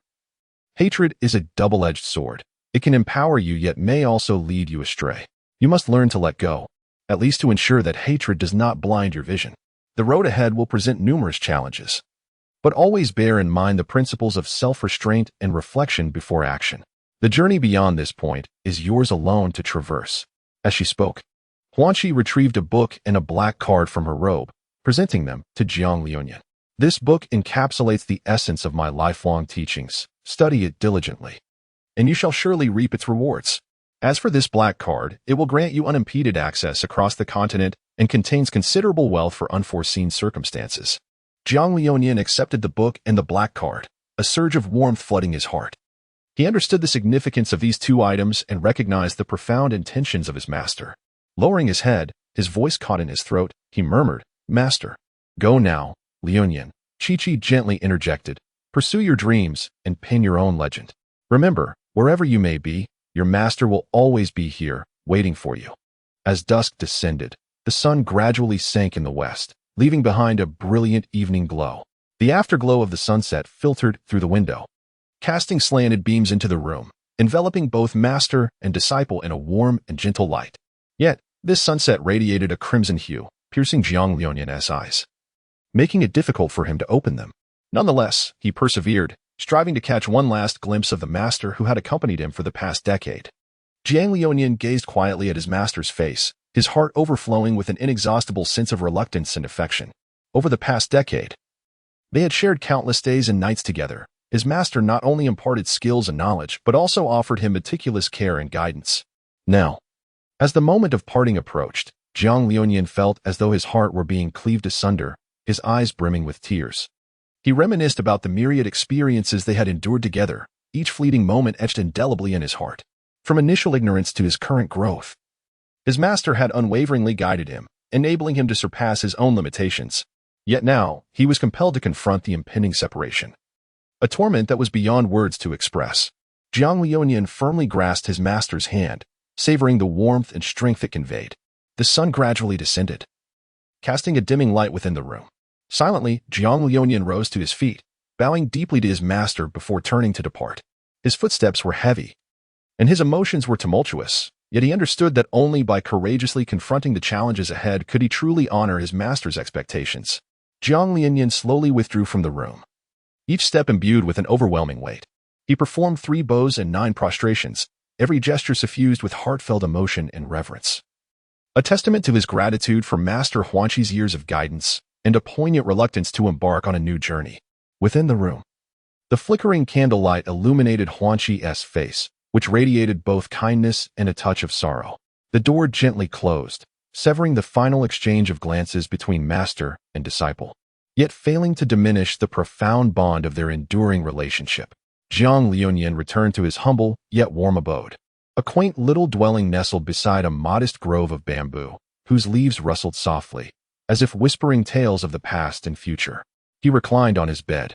hatred is a double-edged sword. It can empower you yet may also lead you astray. You must learn to let go, at least to ensure that hatred does not blind your vision. The road ahead will present numerous challenges, but always bear in mind the principles of self-restraint and reflection before action. The journey beyond this point is yours alone to traverse." As she spoke, Huanqi retrieved a book and a black card from her robe, presenting them to Jiang Liuyan. "This book encapsulates the essence of my lifelong teachings. Study it diligently, and you shall surely reap its rewards. As for this black card, it will grant you unimpeded access across the continent and contains considerable wealth for unforeseen circumstances." Jiang Liuyan accepted the book and the black card, a surge of warmth flooding his heart. He understood the significance of these 2 items and recognized the profound intentions of his master. Lowering his head, his voice caught in his throat, he murmured, "Master." "Go now, Liuyan," Chi-Chi gently interjected, Pursue your dreams and pin your own legend. Remember, wherever you may be, your master will always be here, waiting for you. As dusk descended, the sun gradually sank in the west, leaving behind a brilliant evening glow. The afterglow of the sunset filtered through the window, casting slanted beams into the room, enveloping both master and disciple in a warm and gentle light. Yet, this sunset radiated a crimson hue, piercing Jiang Liuyan's eyes, making it difficult for him to open them. Nonetheless, he persevered, striving to catch one last glimpse of the master who had accompanied him for the past decade. Jiang Liuyan gazed quietly at his master's face, his heart overflowing with an inexhaustible sense of reluctance and affection. Over the past decade, they had shared countless days and nights together. His master not only imparted skills and knowledge, but also offered him meticulous care and guidance. Now, as the moment of parting approached, Jiang Liuyan felt as though his heart were being cleaved asunder, his eyes brimming with tears. He reminisced about the myriad experiences they had endured together, each fleeting moment etched indelibly in his heart. From initial ignorance to his current growth, his master had unwaveringly guided him, enabling him to surpass his own limitations. Yet now, he was compelled to confront the impending separation, a torment that was beyond words to express. Jiang Liuyan firmly grasped his master's hand, savoring the warmth and strength it conveyed. The sun gradually descended, casting a dimming light within the room. Silently, Jiang Liuyan rose to his feet, bowing deeply to his master before turning to depart. His footsteps were heavy, and his emotions were tumultuous, yet he understood that only by courageously confronting the challenges ahead could he truly honor his master's expectations. Jiang Liuyan slowly withdrew from the room, each step imbued with an overwhelming weight. He performed 3 bows and 9 prostrations, every gesture suffused with heartfelt emotion and reverence, a testament to his gratitude for Master Huanqi's years of guidance and a poignant reluctance to embark on a new journey. Within the room, the flickering candlelight illuminated Huanqi's face, which radiated both kindness and a touch of sorrow. The door gently closed, severing the final exchange of glances between master and disciple, yet failing to diminish the profound bond of their enduring relationship. Jiang Liuyan returned to his humble yet warm abode, a quaint little dwelling nestled beside a modest grove of bamboo, whose leaves rustled softly, as if whispering tales of the past and future. He reclined on his bed,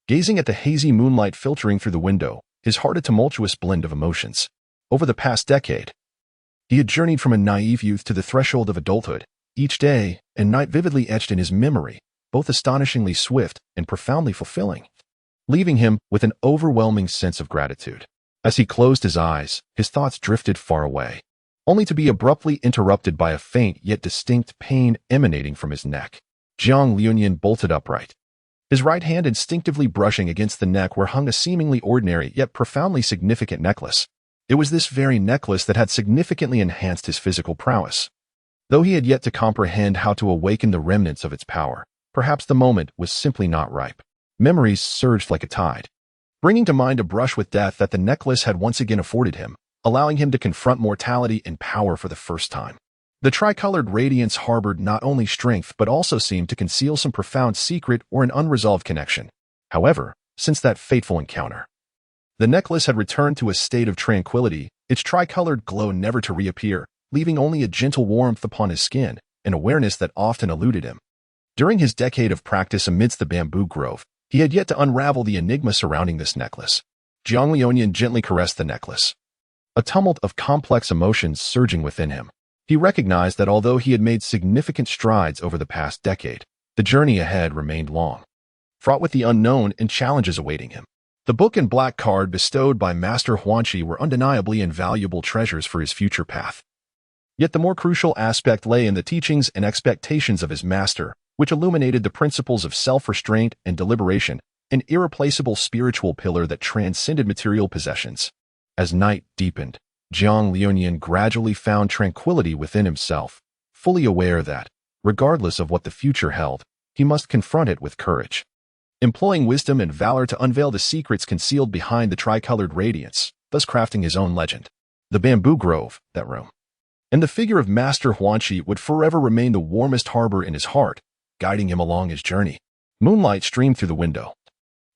gazing at the hazy moonlight filtering through the window, his heart a tumultuous blend of emotions. Over the past decade, he had journeyed from a naive youth to the threshold of adulthood, each day and night vividly etched in his memory, both astonishingly swift and profoundly fulfilling, leaving him with an overwhelming sense of gratitude. As he closed his eyes, his thoughts drifted far away, only to be abruptly interrupted by a faint yet distinct pain emanating from his neck. Jiang Liuyan bolted upright, his right hand instinctively brushing against the neck where hung a seemingly ordinary yet profoundly significant necklace. It was this very necklace that had significantly enhanced his physical prowess. Though he had yet to comprehend how to awaken the remnants of its power, perhaps the moment was simply not ripe. Memories surged like a tide, bringing to mind a brush with death that the necklace had once again afforded him, allowing him to confront mortality and power for the first time. The tricolored radiance harbored not only strength but also seemed to conceal some profound secret or an unresolved connection. However, since that fateful encounter, the necklace had returned to a state of tranquility, its tricolored glow never to reappear, leaving only a gentle warmth upon his skin, an awareness that often eluded him. During his decade of practice amidst the bamboo grove, he had yet to unravel the enigma surrounding this necklace. Jiang Liuyan gently caressed the necklace, a tumult of complex emotions surging within him. He recognized that although he had made significant strides over the past decade, the journey ahead remained long, fraught with the unknown and challenges awaiting him. The book and black card bestowed by Master Huanqi were undeniably invaluable treasures for his future path. Yet the more crucial aspect lay in the teachings and expectations of his master, which illuminated the principles of self-restraint and deliberation, an irreplaceable spiritual pillar that transcended material possessions. As night deepened, Jiang Liuyan gradually found tranquility within himself, fully aware that, regardless of what the future held, he must confront it with courage, employing wisdom and valor to unveil the secrets concealed behind the tricolored radiance, thus crafting his own legend. The bamboo grove, that room, and the figure of Master Huanqi would forever remain the warmest harbor in his heart, guiding him along his journey. Moonlight streamed through the window,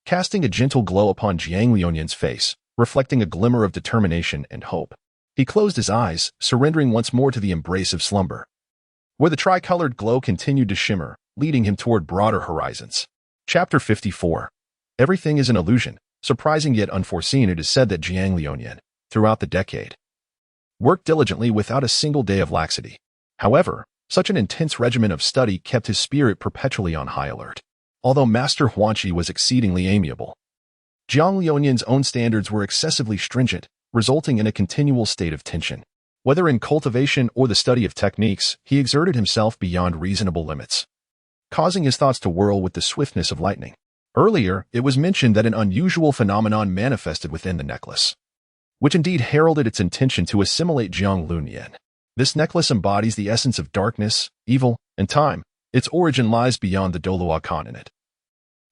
casting a gentle glow upon Jiang Liuyan's face, reflecting a glimmer of determination and hope. He closed his eyes, surrendering once more to the embrace of slumber, where the tricolored glow continued to shimmer, leading him toward broader horizons. Chapter 54. Everything is an illusion. Surprising yet unforeseen, it is said that Jiang Liuyan, throughout the decade, worked diligently without a single day of laxity. However, such an intense regimen of study kept his spirit perpetually on high alert. Although Master Huanqi was exceedingly amiable, Jiang Liuyan's own standards were excessively stringent, resulting in a continual state of tension. Whether in cultivation or the study of techniques, he exerted himself beyond reasonable limits, causing his thoughts to whirl with the swiftness of lightning. Earlier, it was mentioned that an unusual phenomenon manifested within the necklace, which indeed heralded its intention to assimilate Jiang Liuyan. This necklace embodies the essence of darkness, evil, and time. Its origin lies beyond the Douluo continent,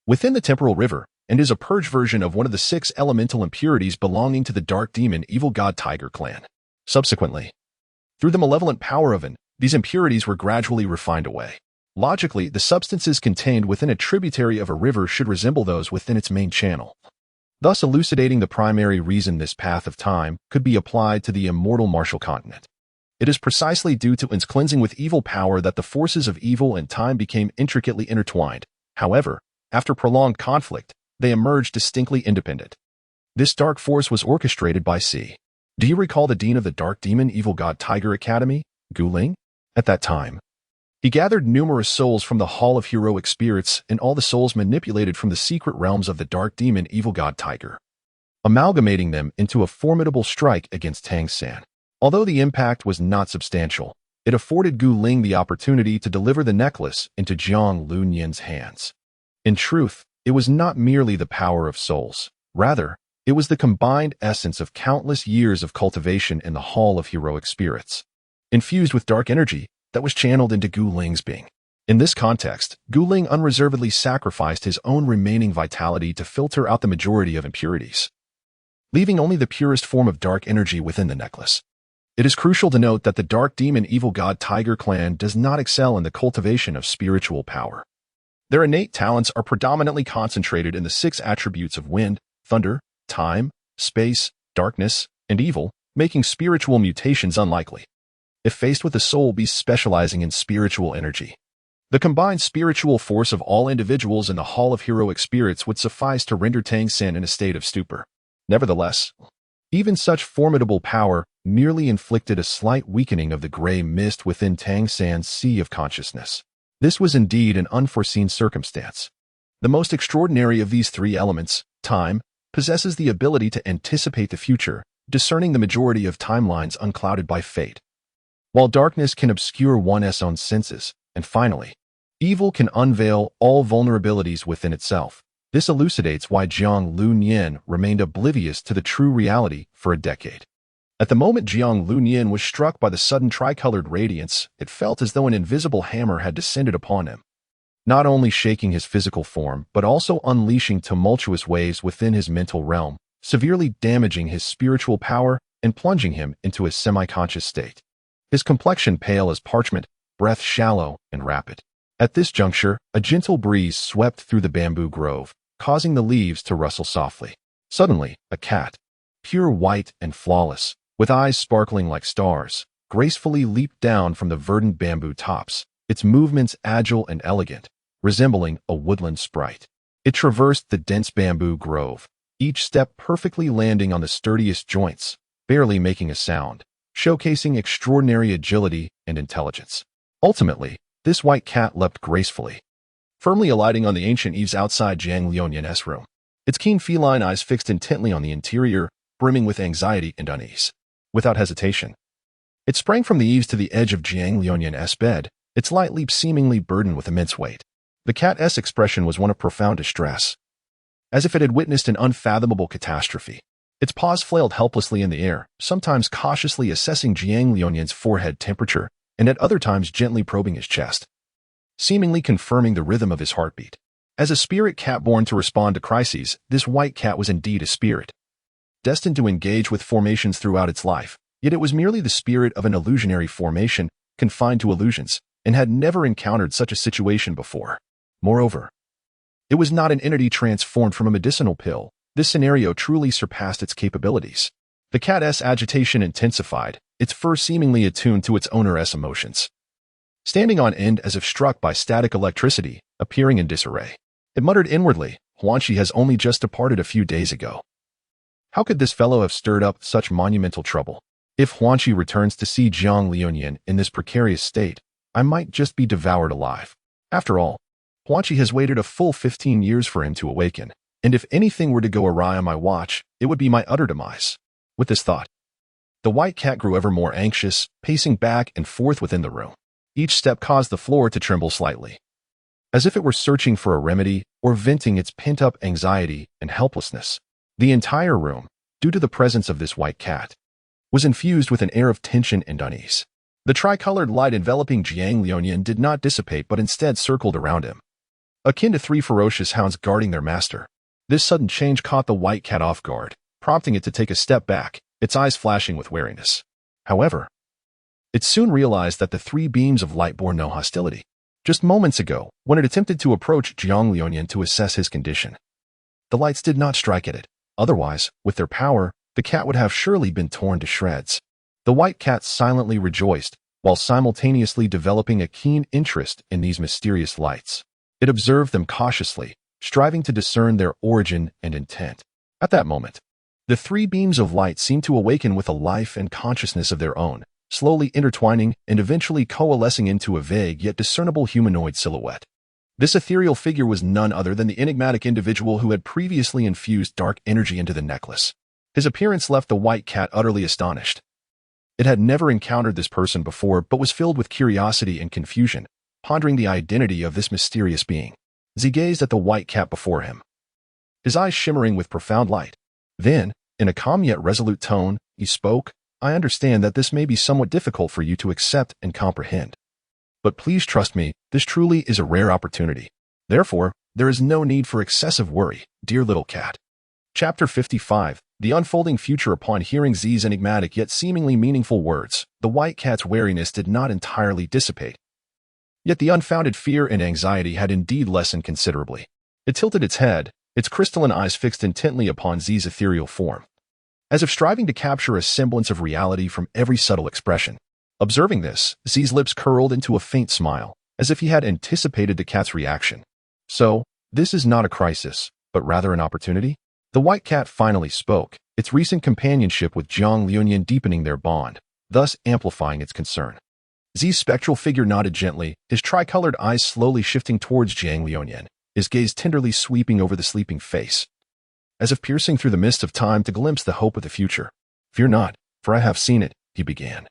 within the temporal river, and is a purge version of one of the 6 elemental impurities belonging to the dark demon evil god Tiger clan. Subsequently, through the malevolent power of these impurities were gradually refined away. Logically, the substances contained within a tributary of a river should resemble those within its main channel, thus elucidating the primary reason this path of time could be applied to the immortal martial continent. It is precisely due to its cleansing with evil power that the forces of evil and time became intricately intertwined. However, after prolonged conflict, they emerged distinctly independent. This dark force was orchestrated by C. Do you recall the dean of the dark demon evil god Tiger Academy, Gu Ling? At that time, he gathered numerous souls from the Hall of Heroic Spirits and all the souls manipulated from the secret realms of the dark demon evil god Tiger, amalgamating them into a formidable strike against Tang San. Although the impact was not substantial, it afforded Gu Ling the opportunity to deliver the necklace into Jiang Liuyan's hands. In truth, it was not merely the power of souls. Rather, it was the combined essence of countless years of cultivation in the Hall of Heroic Spirits, infused with dark energy that was channeled into Gu Ling's being. In this context, Gu Ling unreservedly sacrificed his own remaining vitality to filter out the majority of impurities, leaving only the purest form of dark energy within the necklace. It is crucial to note that the dark demon evil god Tiger clan does not excel in the cultivation of spiritual power. Their innate talents are predominantly concentrated in the 6 attributes of wind, thunder, time, space, darkness, and evil, making spiritual mutations unlikely. If faced with a soul beast specializing in spiritual energy, the combined spiritual force of all individuals in the Hall of Heroic Spirits would suffice to render Tang San in a state of stupor. Nevertheless, even such formidable power merely inflicted a slight weakening of the gray mist within Tang San's sea of consciousness. This was indeed an unforeseen circumstance. The most extraordinary of these 3 elements, time, possesses the ability to anticipate the future, discerning the majority of timelines unclouded by fate, while darkness can obscure one's own senses, and finally, evil can unveil all vulnerabilities within itself. This elucidates why Jiang Liuyan remained oblivious to the true reality for a decade. At the moment Jiang Liuyan was struck by the sudden tricolored radiance, it felt as though an invisible hammer had descended upon him, not only shaking his physical form, but also unleashing tumultuous waves within his mental realm, severely damaging his spiritual power and plunging him into a semi-conscious state. His complexion pale as parchment, breath shallow and rapid. At this juncture, a gentle breeze swept through the bamboo grove, causing the leaves to rustle softly. Suddenly, a cat, pure white and flawless, with eyes sparkling like stars, gracefully leaped down from the verdant bamboo tops, its movements agile and elegant, resembling a woodland sprite. It traversed the dense bamboo grove, each step perfectly landing on the sturdiest joints, barely making a sound, showcasing extraordinary agility and intelligence. Ultimately, this white cat leapt gracefully, firmly alighting on the ancient eaves outside Jiang Liuyan's room, its keen feline eyes fixed intently on the interior, brimming with anxiety and unease. Without hesitation, it sprang from the eaves to the edge of Jiang Liuyan's bed, its light leap seemingly burdened with immense weight. The cat's expression was one of profound distress, as if it had witnessed an unfathomable catastrophe. Its paws flailed helplessly in the air, sometimes cautiously assessing Jiang Liuyan's forehead temperature, and at other times gently probing his chest, seemingly confirming the rhythm of his heartbeat. As a spirit cat born to respond to crises, this white cat was indeed a spirit, destined to engage with formations throughout its life, yet it was merely the spirit of an illusionary formation, confined to illusions, and had never encountered such a situation before. Moreover, it was not an entity transformed from a medicinal pill. This scenario truly surpassed its capabilities. The cat's agitation intensified, its fur seemingly attuned to its owner's emotions, standing on end as if struck by static electricity, appearing in disarray. It muttered inwardly, Huanqi has only just departed a few days ago. How could this fellow have stirred up such monumental trouble? If Huanqi returns to see Jiang Liuyan in this precarious state, I might just be devoured alive. After all, Huanqi has waited a full 15 years for him to awaken, and if anything were to go awry on my watch, it would be my utter demise. With this thought, the white cat grew ever more anxious, pacing back and forth within the room. Each step caused the floor to tremble slightly, as if it were searching for a remedy or venting its pent-up anxiety and helplessness. The entire room, due to the presence of this white cat, was infused with an air of tension and unease. The tricolored light enveloping Jiang Liuyan did not dissipate but instead circled around him, akin to three ferocious hounds guarding their master. This sudden change caught the white cat off guard, prompting it to take a step back, its eyes flashing with wariness. However, it soon realized that the three beams of light bore no hostility. Just moments ago, when it attempted to approach Jiang Liuyan to assess his condition, the lights did not strike at it. Otherwise, with their power, the cat would have surely been torn to shreds. The white cat silently rejoiced, while simultaneously developing a keen interest in these mysterious lights. It observed them cautiously, striving to discern their origin and intent. At that moment, the three beams of light seemed to awaken with a life and consciousness of their own, slowly intertwining and eventually coalescing into a vague yet discernible humanoid silhouette. This ethereal figure was none other than the enigmatic individual who had previously infused dark energy into the necklace. His appearance left the white cat utterly astonished. It had never encountered this person before but was filled with curiosity and confusion, pondering the identity of this mysterious being. As he gazed at the white cat before him, his eyes shimmering with profound light. Then, in a calm yet resolute tone, he spoke, "I understand that this may be somewhat difficult for you to accept and comprehend. But please trust me, this truly is a rare opportunity. Therefore, there is no need for excessive worry, dear little cat." Chapter 55, The Unfolding Future. Upon hearing Z's enigmatic yet seemingly meaningful words, the white cat's wariness did not entirely dissipate. Yet the unfounded fear and anxiety had indeed lessened considerably. It tilted its head, its crystalline eyes fixed intently upon Z's ethereal form, as if striving to capture a semblance of reality from every subtle expression. Observing this, Z's lips curled into a faint smile, as if he had anticipated the cat's reaction. "So, this is not a crisis, but rather an opportunity?" The white cat finally spoke, its recent companionship with Jiang Liuyan deepening their bond, thus amplifying its concern. Z's spectral figure nodded gently, his tricolored eyes slowly shifting towards Jiang Liuyan, his gaze tenderly sweeping over the sleeping face, as if piercing through the mist of time to glimpse the hope of the future. "Fear not, for I have seen it," he began.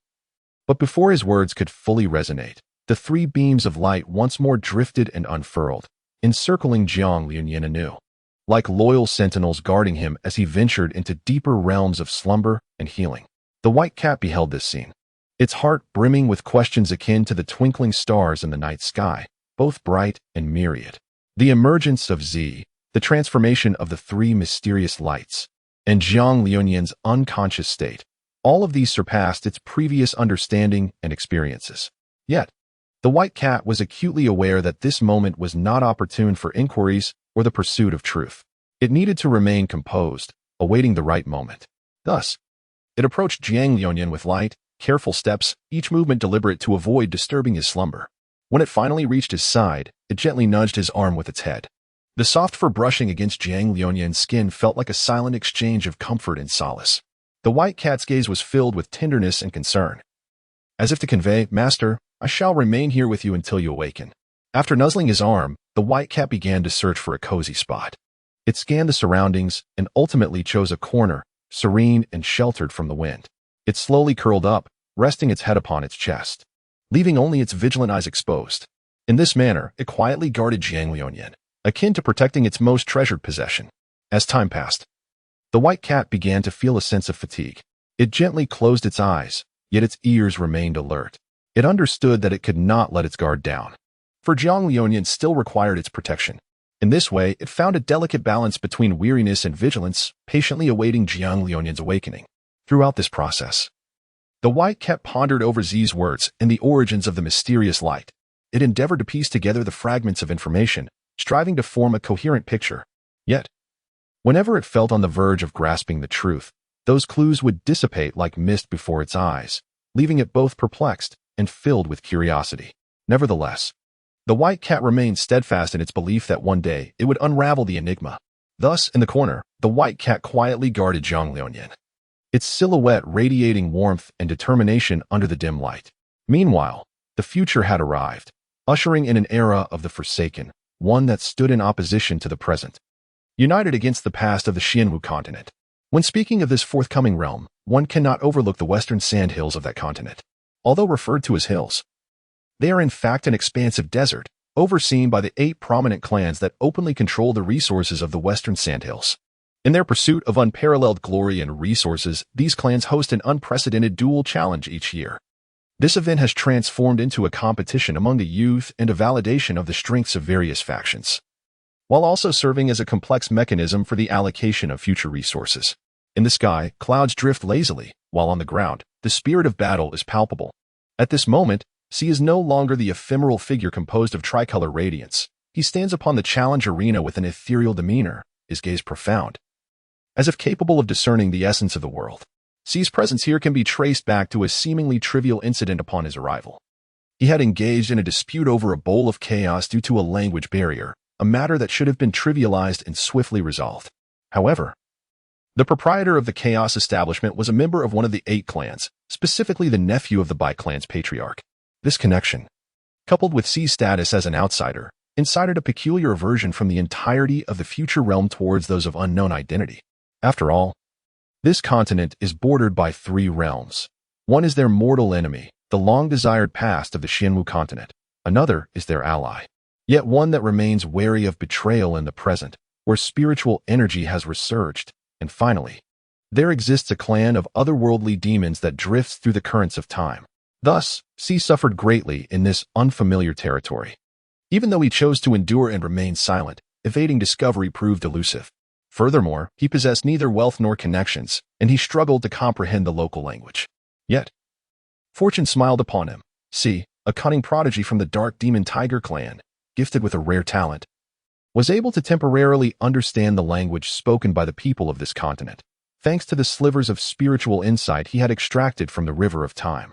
But before his words could fully resonate, the three beams of light once more drifted and unfurled, encircling Jiang Liuyan anew, like loyal sentinels guarding him as he ventured into deeper realms of slumber and healing. The white cat beheld this scene, its heart brimming with questions akin to the twinkling stars in the night sky, both bright and myriad. The emergence of Z, the transformation of the three mysterious lights, and Jiang Liuyan's unconscious state, all of these surpassed its previous understanding and experiences. Yet, the white cat was acutely aware that this moment was not opportune for inquiries or the pursuit of truth. It needed to remain composed, awaiting the right moment. Thus, it approached Jiang Liuyan with light, careful steps, each movement deliberate to avoid disturbing his slumber. When it finally reached his side, it gently nudged his arm with its head. The soft fur brushing against Jiang Liuyan's skin felt like a silent exchange of comfort and solace. The white cat's gaze was filled with tenderness and concern, as if to convey, "Master, I shall remain here with you until you awaken." After nuzzling his arm, the white cat began to search for a cozy spot. It scanned the surroundings and ultimately chose a corner, serene and sheltered from the wind. It slowly curled up, resting its head upon its chest, leaving only its vigilant eyes exposed. In this manner, it quietly guarded Jiang Liuyan, akin to protecting its most treasured possession. As time passed, the white cat began to feel a sense of fatigue. It gently closed its eyes, yet its ears remained alert. It understood that it could not let its guard down, for Jiang Liuyan still required its protection. In this way, it found a delicate balance between weariness and vigilance, patiently awaiting Jiang Liuyan's awakening. Throughout this process, the white cat pondered over Z's words and the origins of the mysterious light. It endeavored to piece together the fragments of information, striving to form a coherent picture. Yet, whenever it felt on the verge of grasping the truth, those clues would dissipate like mist before its eyes, leaving it both perplexed and filled with curiosity. Nevertheless, The white cat remained steadfast in its belief that one day it would unravel the enigma. Thus, in the corner, the white cat quietly guarded Zhang Liuyan, its silhouette radiating warmth and determination under the dim light. Meanwhile, the future had arrived, ushering in an era of the Forsaken, one that stood in opposition to the present, united against the past of the Xianwu continent. When speaking of this forthcoming realm, one cannot overlook the western sandhills of that continent. Although referred to as hills, they are in fact an expansive desert, overseen by the 8 prominent clans that openly control the resources of the western sandhills. In their pursuit of unparalleled glory and resources, these clans host an unprecedented duel challenge each year. This event has transformed into a competition among the youth and a validation of the strengths of various factions, while also serving as a complex mechanism for the allocation of future resources. In the sky, clouds drift lazily, while on the ground, the spirit of battle is palpable. At this moment, C is no longer the ephemeral figure composed of tricolor radiance. He stands upon the challenge arena with an ethereal demeanor, his gaze profound, as if capable of discerning the essence of the world. C's presence here can be traced back to a seemingly trivial incident upon his arrival. He had engaged in a dispute over a bowl of chaos due to a language barrier, a matter that should have been trivialized and swiftly resolved. However, the proprietor of the chaos establishment was a member of one of the 8 clans, specifically the nephew of the Bai clan's patriarch. This connection, coupled with C's status as an outsider, incited a peculiar aversion from the entirety of the future realm towards those of unknown identity. After all, this continent is bordered by 3 realms. One is their mortal enemy, the long-desired past of the Xianwu continent. Another is their ally, yet one that remains wary of betrayal in the present, where spiritual energy has resurged. And finally, there exists a clan of otherworldly demons that drifts through the currents of time. Thus, C suffered greatly in this unfamiliar territory. Even though he chose to endure and remain silent, evading discovery proved elusive. Furthermore, he possessed neither wealth nor connections, and he struggled to comprehend the local language. Yet, fortune smiled upon him. C, a cunning prodigy from the Dark Demon Tiger clan, gifted with a rare talent, was able to temporarily understand the language spoken by the people of this continent, thanks to the slivers of spiritual insight he had extracted from the river of time.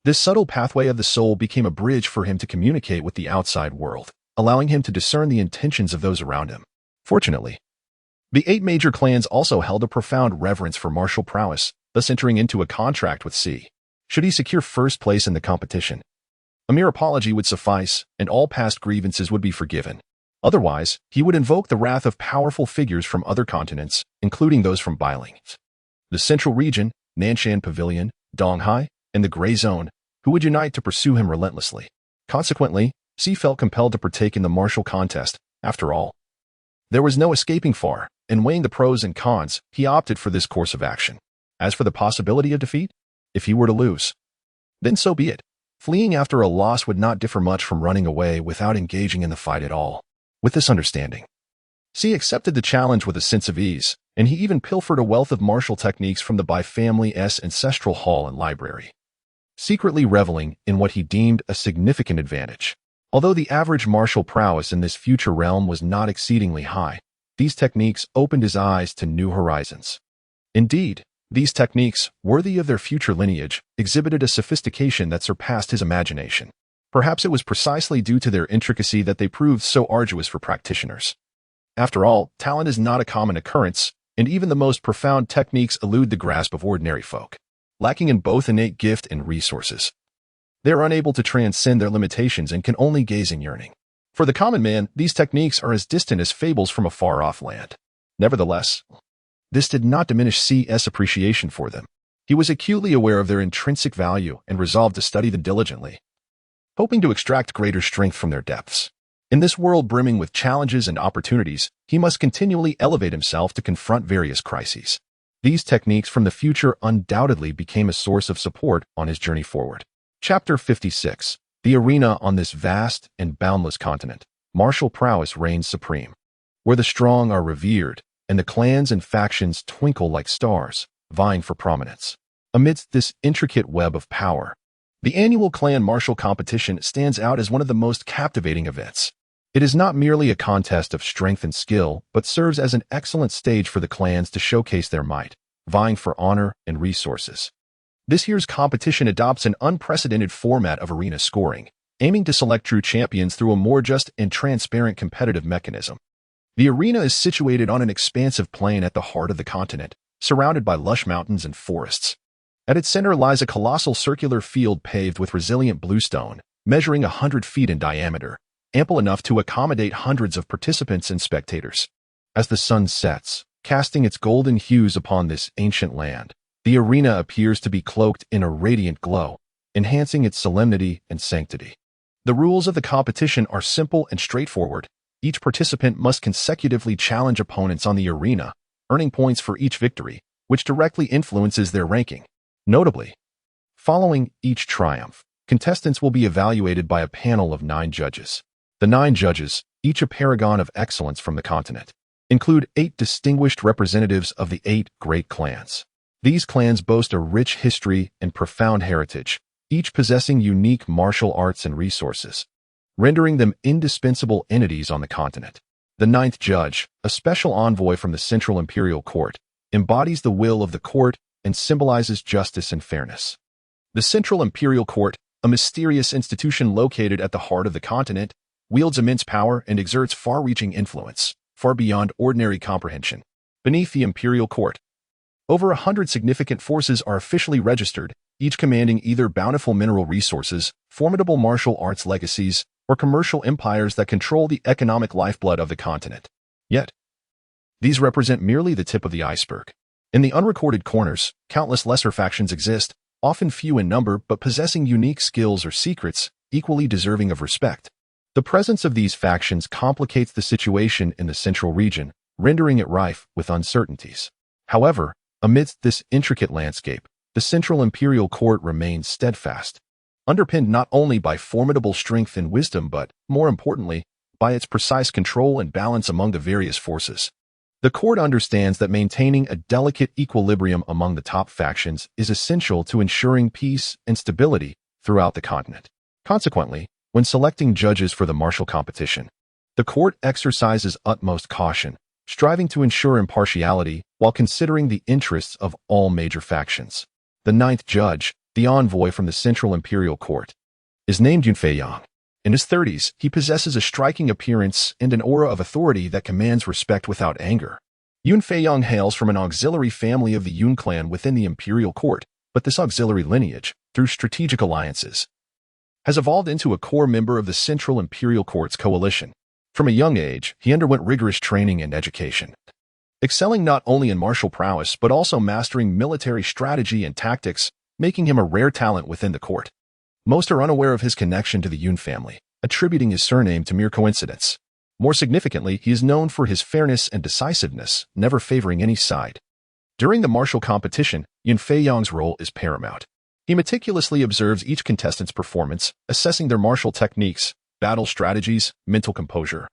This subtle pathway of the soul became a bridge for him to communicate with the outside world, allowing him to discern the intentions of those around him. Fortunately, the 8 major clans also held a profound reverence for martial prowess, thus entering into a contract with C. Should he secure first place in the competition, a mere apology would suffice, and all past grievances would be forgiven. Otherwise, he would invoke the wrath of powerful figures from other continents, including those from Bailing, the Central Region, Nanshan Pavilion, Donghai, and the Gray Zone, who would unite to pursue him relentlessly. Consequently, C felt compelled to partake in the martial contest. After all, there was no escaping far, and weighing the pros and cons, he opted for this course of action. As for the possibility of defeat, if he were to lose, then so be it. Fleeing after a loss would not differ much from running away without engaging in the fight at all. With this understanding, C accepted the challenge with a sense of ease, and he even pilfered a wealth of martial techniques from the Bai family's ancestral hall and library, secretly reveling in what he deemed a significant advantage. Although the average martial prowess in this future realm was not exceedingly high, these techniques opened his eyes to new horizons. Indeed, these techniques, worthy of their future lineage, exhibited a sophistication that surpassed his imagination. Perhaps it was precisely due to their intricacy that they proved so arduous for practitioners. After all, talent is not a common occurrence, and even the most profound techniques elude the grasp of ordinary folk. Lacking in both innate gift and resources, they are unable to transcend their limitations and can only gaze in yearning. For the common man, these techniques are as distant as fables from a far-off land. Nevertheless, this did not diminish C.'s appreciation for them. He was acutely aware of their intrinsic value and resolved to study them diligently, hoping to extract greater strength from their depths. In this world brimming with challenges and opportunities, he must continually elevate himself to confront various crises. These techniques from the future undoubtedly became a source of support on his journey forward. Chapter 56. The arena on this vast and boundless continent. Martial prowess reigns supreme, where the strong are revered, and the clans and factions twinkle like stars, vying for prominence. Amidst this intricate web of power, the annual clan martial competition stands out as one of the most captivating events. It is not merely a contest of strength and skill, but serves as an excellent stage for the clans to showcase their might, vying for honor and resources. This year's competition adopts an unprecedented format of arena scoring. aiming to select true champions through a more just and transparent competitive mechanism. The arena is situated on an expansive plain at the heart of the continent, surrounded by lush mountains and forests. At its center lies a colossal circular field paved with resilient bluestone, measuring 100 feet in diameter, ample enough to accommodate hundreds of participants and spectators. As the sun sets, casting its golden hues upon this ancient land, the arena appears to be cloaked in a radiant glow, enhancing its solemnity and sanctity. The rules of the competition are simple and straightforward. Each participant must consecutively challenge opponents on the arena, earning points for each victory, which directly influences their ranking. Notably, following each triumph, contestants will be evaluated by a panel of 9 judges. The 9 judges, each a paragon of excellence from the continent, include 8 distinguished representatives of the 8 great clans. These clans boast a rich history and profound heritage, each possessing unique martial arts and resources, rendering them indispensable entities on the continent. The 9th judge, a special envoy from the Central Imperial Court, embodies the will of the court and symbolizes justice and fairness. The Central Imperial Court, a mysterious institution located at the heart of the continent, wields immense power and exerts far-reaching influence, far beyond ordinary comprehension. Beneath the Imperial Court, over 100 significant forces are officially registered, each commanding either bountiful mineral resources, formidable martial arts legacies, or commercial empires that control the economic lifeblood of the continent. Yet, these represent merely the tip of the iceberg. In the unrecorded corners, countless lesser factions exist, often few in number but possessing unique skills or secrets, equally deserving of respect. The presence of these factions complicates the situation in the central region, rendering it rife with uncertainties. However, amidst this intricate landscape, the Central Imperial Court remains steadfast, underpinned not only by formidable strength and wisdom but, more importantly, by its precise control and balance among the various forces. The court understands that maintaining a delicate equilibrium among the top factions is essential to ensuring peace and stability throughout the continent. Consequently, when selecting judges for the martial competition, the court exercises utmost caution, striving to ensure impartiality while considering the interests of all major factions. The 9th judge, the envoy from the Central Imperial Court, is named Yunfei. In his 30s, he possesses a striking appearance and an aura of authority that commands respect without anger. Yunfei hails from an auxiliary family of the Yun clan within the Imperial Court, but this auxiliary lineage, through strategic alliances, has evolved into a core member of the Central Imperial Court's coalition. From a young age, he underwent rigorous training and education, excelling not only in martial prowess but also mastering military strategy and tactics, making him a rare talent within the court. Most are unaware of his connection to the Yun family, attributing his surname to mere coincidence. More significantly, he is known for his fairness and decisiveness, never favoring any side. During the martial competition, Yunfei role is paramount. He meticulously observes each contestant's performance, assessing their martial techniques, battle strategies, mental composure,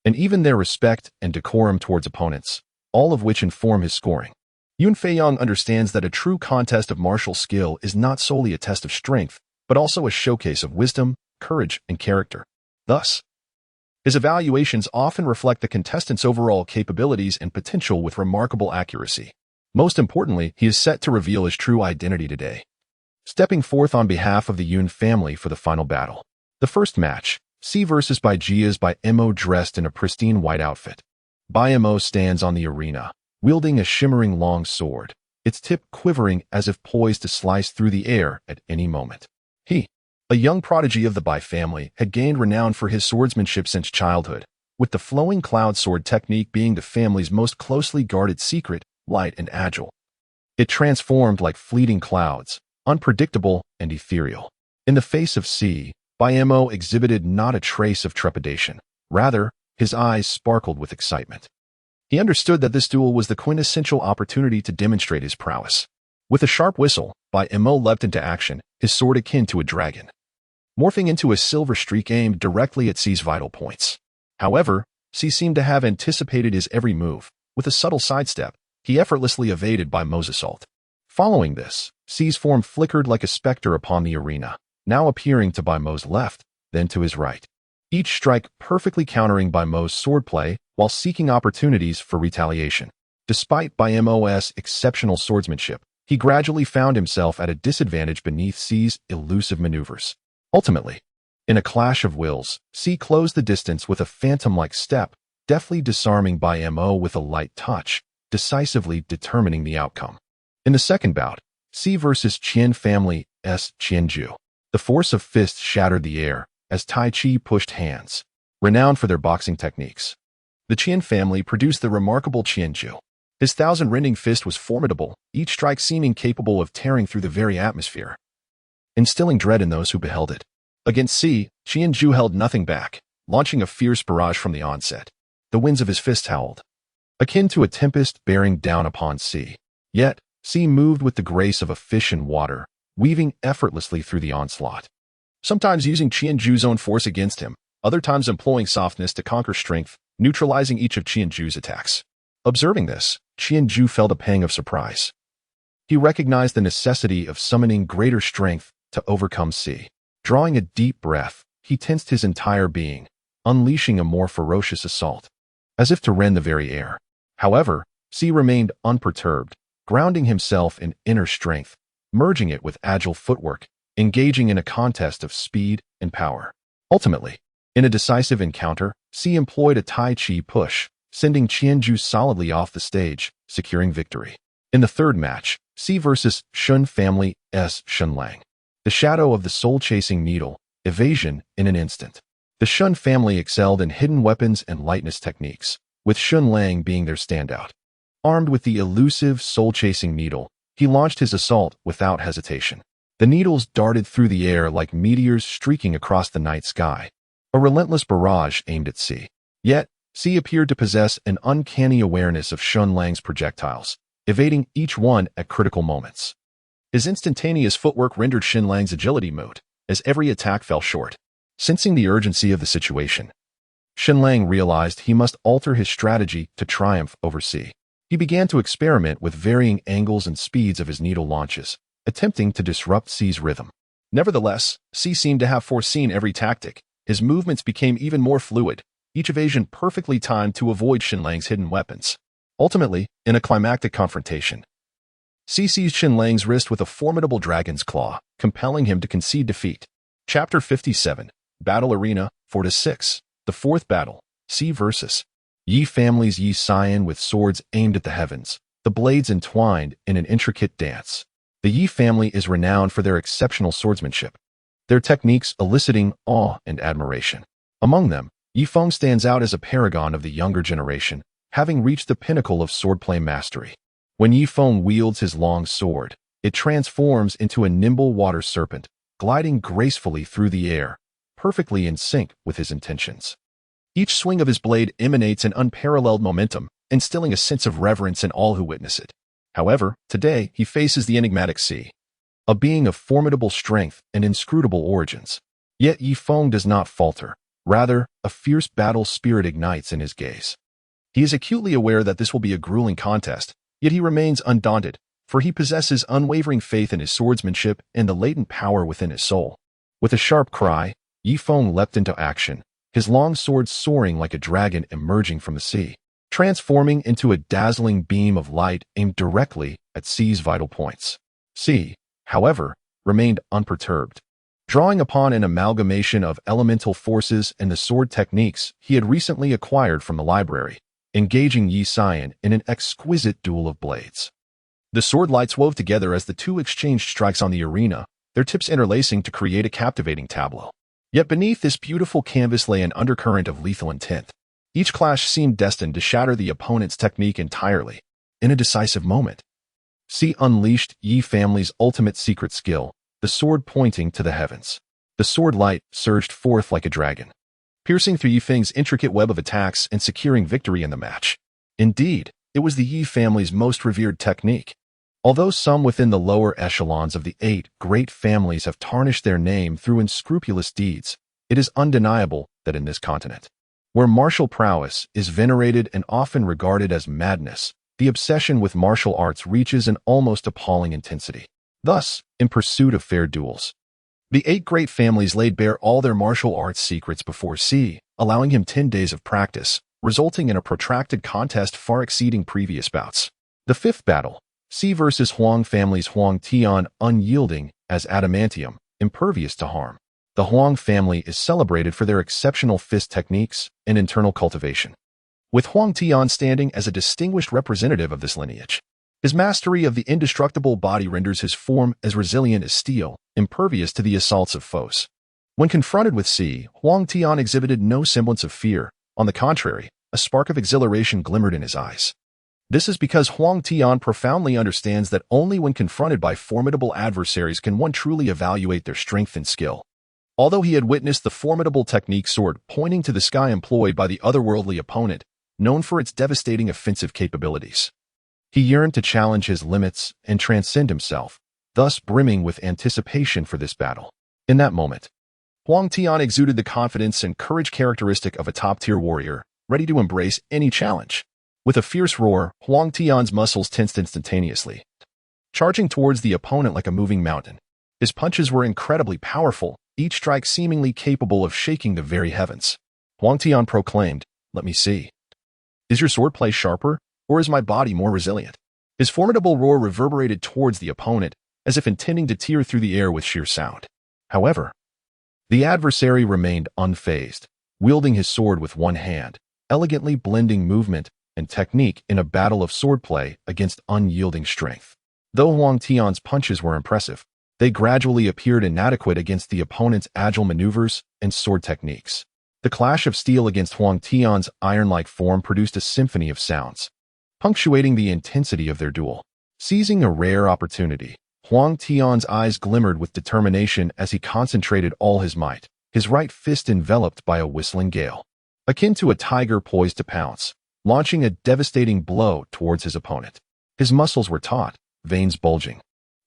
and even their respect and decorum towards opponents, all of which inform his scoring. Yunfei understands that a true contest of martial skill is not solely a test of strength, but also a showcase of wisdom, courage, and character. Thus, his evaluations often reflect the contestant's overall capabilities and potential with remarkable accuracy. Most importantly, he is set to reveal his true identity today, stepping forth on behalf of the Yun family for the final battle. The first match, C vs. Bai Jia, is Bai Mo dressed in a pristine white outfit. Bai Mo stands on the arena, wielding a shimmering long sword, its tip quivering as if poised to slice through the air at any moment. He, a young prodigy of the Bai family, had gained renown for his swordsmanship since childhood, with the flowing cloud sword technique being the family's most closely guarded secret, light and agile. It transformed like fleeting clouds, unpredictable and ethereal. In the face of C, Bai Mo exhibited not a trace of trepidation. Rather, his eyes sparkled with excitement. He understood that this duel was the quintessential opportunity to demonstrate his prowess. With a sharp whistle, Bai Mo leapt into action, his sword akin to a dragon, morphing into a silver streak aimed directly at C's vital points. However, C seemed to have anticipated his every move. With a subtle sidestep, he effortlessly evaded Bai Mo's assault. Following this, C's form flickered like a specter upon the arena, now appearing to Bai Mo's left, then to his right. Each strike perfectly countering Bai Mo's swordplay while seeking opportunities for retaliation. Despite Bai Mo's exceptional swordsmanship, he gradually found himself at a disadvantage beneath C's elusive maneuvers. Ultimately, In a clash of wills, C closed the distance with a phantom-like step, deftly disarming Bai Mo with a light touch, decisively determining the outcome. In the second bout, C versus Qian family S Qianju. The force of fists shattered the air as Tai Chi pushed hands, renowned for their boxing techniques. The Qian family produced the remarkable Qianju. His thousand-rending fist was formidable, each strike seeming capable of tearing through the very atmosphere, instilling dread in those who beheld it. Against C, Qianju held nothing back, launching a fierce barrage from the onset. The winds of his fist howled, akin to a tempest bearing down upon C. Yet, C moved with the grace of a fish in water, weaving effortlessly through the onslaught. Sometimes using Qianju's own force against him, other times employing softness to conquer strength, neutralizing each of Qianju's attacks. Observing this, Qianju felt a pang of surprise. He recognized the necessity of summoning greater strength to overcome C. Drawing a deep breath, he tensed his entire being, unleashing a more ferocious assault, as if to rend the very air. However, C remained unperturbed, grounding himself in inner strength, merging it with agile footwork, engaging in a contest of speed and power. Ultimately, in a decisive encounter, C employed a Tai Chi push, sending Qianju solidly off the stage, securing victory. In the third match, C versus Shun family S Shunlang. The shadow of the soul-chasing needle, evasion in an instant. The Shun family excelled in hidden weapons and lightness techniques, with Shunlang being their standout. Armed with the elusive soul-chasing needle, he launched his assault without hesitation. The needles darted through the air like meteors streaking across the night sky, a relentless barrage aimed at C. Yet, C appeared to possess an uncanny awareness of Shunlang's projectiles, evading each one at critical moments. His instantaneous footwork rendered Shunlang's agility moot, as every attack fell short. Sensing the urgency of the situation, Shunlang realized he must alter his strategy to triumph over C. He began to experiment with varying angles and speeds of his needle launches, attempting to disrupt C's rhythm. Nevertheless, C seemed to have foreseen every tactic. His movements became even more fluid, each evasion perfectly timed to avoid Shunlang's hidden weapons. Ultimately, in a climactic confrontation, C seized Shunlang's wrist with a formidable dragon's claw, compelling him to concede defeat. Chapter 57, Battle Arena 4-6. The fourth battle, C versus Yi family's Yi Xian with swords aimed at the heavens, the blades entwined in an intricate dance. The Yi family is renowned for their exceptional swordsmanship, their techniques eliciting awe and admiration. Among them, Yi Feng stands out as a paragon of the younger generation, having reached the pinnacle of swordplay mastery. When Yi Feng wields his long sword, it transforms into a nimble water serpent, gliding gracefully through the air, perfectly in sync with his intentions. Each swing of his blade emanates an unparalleled momentum, instilling a sense of reverence in all who witness it. However, today he faces the enigmatic C, a being of formidable strength and inscrutable origins. Yet Yi Feng does not falter. Rather, a fierce battle spirit ignites in his gaze. He is acutely aware that this will be a grueling contest, yet he remains undaunted, for he possesses unwavering faith in his swordsmanship and the latent power within his soul. With a sharp cry, Yi Feng leapt into action, his long sword soaring like a dragon emerging from the sea, transforming into a dazzling beam of light aimed directly at C's vital points. C, however, remained unperturbed, drawing upon an amalgamation of elemental forces and the sword techniques he had recently acquired from the library, engaging Yi Xian in an exquisite duel of blades. The sword lights wove together as the two exchanged strikes on the arena, their tips interlacing to create a captivating tableau. Yet beneath this beautiful canvas lay an undercurrent of lethal intent. Each clash seemed destined to shatter the opponent's technique entirely. In a decisive moment, C unleashed Yi family's ultimate secret skill, the sword pointing to the heavens. The sword light surged forth like a dragon, piercing through Yi Feng's intricate web of attacks and securing victory in the match. Indeed, it was the Yi family's most revered technique. Although some within the lower echelons of the 8 great families have tarnished their name through unscrupulous deeds, it is undeniable that in this continent, where martial prowess is venerated and often regarded as madness, the obsession with martial arts reaches an almost appalling intensity. Thus, in pursuit of fair duels, the 8 great families laid bare all their martial arts secrets before C, allowing him 10 days of practice, resulting in a protracted contest far exceeding previous bouts. The fifth battle, C versus Huang family's Huang Tian, unyielding as adamantium, impervious to harm. The Huang family is celebrated for their exceptional fist techniques and internal cultivation, with Huang Tian standing as a distinguished representative of this lineage. His mastery of the indestructible body renders his form as resilient as steel, impervious to the assaults of foes. When confronted with Si, Huang Tian exhibited no semblance of fear. On the contrary, a spark of exhilaration glimmered in his eyes. This is because Huang Tian profoundly understands that only when confronted by formidable adversaries can one truly evaluate their strength and skill. Although he had witnessed the formidable technique sword pointing to the sky employed by the otherworldly opponent, known for its devastating offensive capabilities, he yearned to challenge his limits and transcend himself, thus brimming with anticipation for this battle. In that moment, Huang Tian exuded the confidence and courage characteristic of a top-tier warrior, ready to embrace any challenge. With a fierce roar, Huang Tian's muscles tensed instantaneously, charging towards the opponent like a moving mountain. His punches were incredibly powerful, each strike seemingly capable of shaking the very heavens. Huang Tian proclaimed, "Let me see. Is your swordplay sharper, or is my body more resilient?" His formidable roar reverberated towards the opponent, as if intending to tear through the air with sheer sound. However, the adversary remained unfazed, wielding his sword with one hand, elegantly blending movement and technique in a battle of swordplay against unyielding strength. Though Huang Tian's punches were impressive, they gradually appeared inadequate against the opponent's agile maneuvers and sword techniques. The clash of steel against Huang Tian's iron-like form produced a symphony of sounds, punctuating the intensity of their duel. Seizing a rare opportunity, Huang Tian's eyes glimmered with determination as he concentrated all his might, his right fist enveloped by a whistling gale, akin to a tiger poised to pounce, launching a devastating blow towards his opponent. His muscles were taut, veins bulging.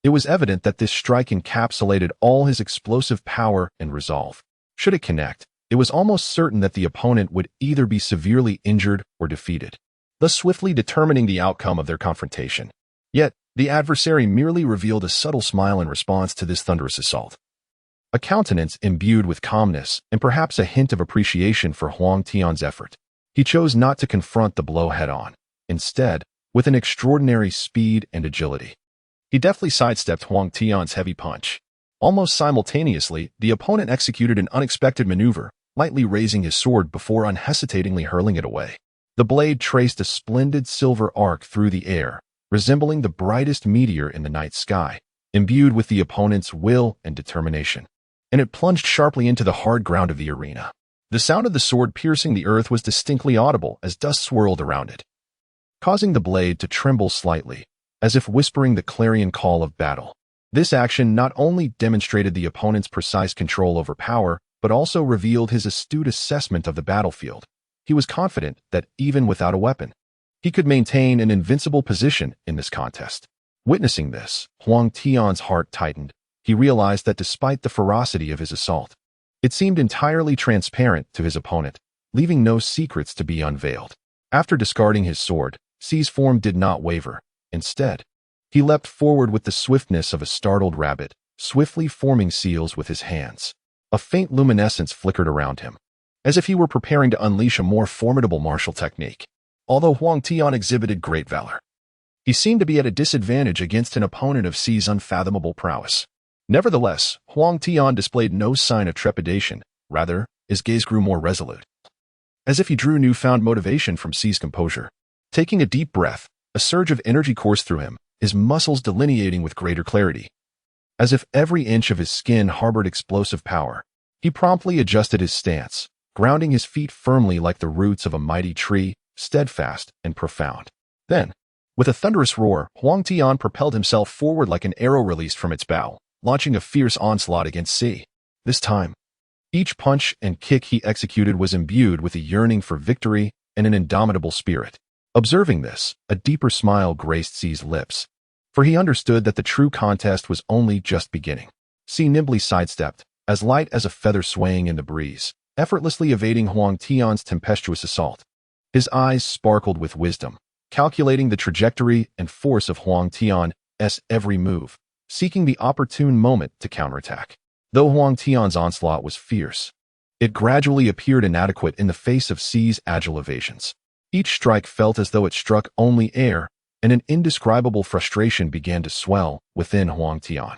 It was evident that this strike encapsulated all his explosive power and resolve. Should it connect, it was almost certain that the opponent would either be severely injured or defeated, thus swiftly determining the outcome of their confrontation. Yet, the adversary merely revealed a subtle smile in response to this thunderous assault. A countenance imbued with calmness and perhaps a hint of appreciation for Huang Tian's effort. He chose not to confront the blow head-on. Instead, with an extraordinary speed and agility, he deftly sidestepped Huang Tian's heavy punch. Almost simultaneously, the opponent executed an unexpected maneuver, lightly raising his sword before unhesitatingly hurling it away. The blade traced a splendid silver arc through the air, resembling the brightest meteor in the night sky, imbued with the opponent's will and determination, and it plunged sharply into the hard ground of the arena. The sound of the sword piercing the earth was distinctly audible as dust swirled around it, causing the blade to tremble slightly, as if whispering the clarion call of battle. This action not only demonstrated the opponent's precise control over power, but also revealed his astute assessment of the battlefield. He was confident that, even without a weapon, he could maintain an invincible position in this contest. Witnessing this, Huang Tian's heart tightened. He realized that despite the ferocity of his assault, it seemed entirely transparent to his opponent, leaving no secrets to be unveiled. After discarding his sword, Si's form did not waver. Instead, he leapt forward with the swiftness of a startled rabbit, swiftly forming seals with his hands. A faint luminescence flickered around him, as if he were preparing to unleash a more formidable martial technique. Although Huang Tian exhibited great valor, he seemed to be at a disadvantage against an opponent of Si's unfathomable prowess. Nevertheless, Huang Tian displayed no sign of trepidation. Rather, his gaze grew more resolute, as if he drew newfound motivation from Si's composure. Taking a deep breath, a surge of energy coursed through him, his muscles delineating with greater clarity. As if every inch of his skin harbored explosive power, he promptly adjusted his stance, grounding his feet firmly like the roots of a mighty tree, steadfast and profound. Then, with a thunderous roar, Huang Tian propelled himself forward like an arrow released from its bow, launching a fierce onslaught against Si. This time, each punch and kick he executed was imbued with a yearning for victory and an indomitable spirit. Observing this, a deeper smile graced Si's lips, for he understood that the true contest was only just beginning. Si nimbly sidestepped, as light as a feather swaying in the breeze, effortlessly evading Huang Tian's tempestuous assault. His eyes sparkled with wisdom, calculating the trajectory and force of Huang Tian's every move, seeking the opportune moment to counterattack. Though Huang Tian's onslaught was fierce, it gradually appeared inadequate in the face of Si's agile evasions. Each strike felt as though it struck only air, and an indescribable frustration began to swell within Huang Tian.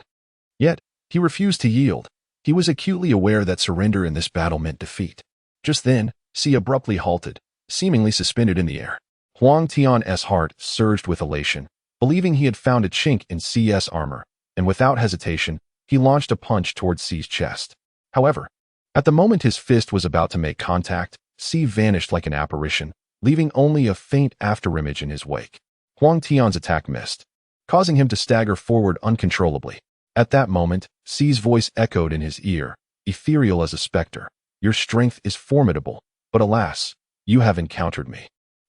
Yet, he refused to yield. He was acutely aware that surrender in this battle meant defeat. Just then, Si abruptly halted, seemingly suspended in the air. Huang Tian's heart surged with elation, believing he had found a chink in Si's armor, and without hesitation, he launched a punch towards Si's chest. However, at the moment his fist was about to make contact, Si vanished like an apparition, leaving only a faint afterimage in his wake. Huang Tian's attack missed, causing him to stagger forward uncontrollably. At that moment, Si's voice echoed in his ear, ethereal as a specter. Your strength is formidable, but alas, you have encountered me.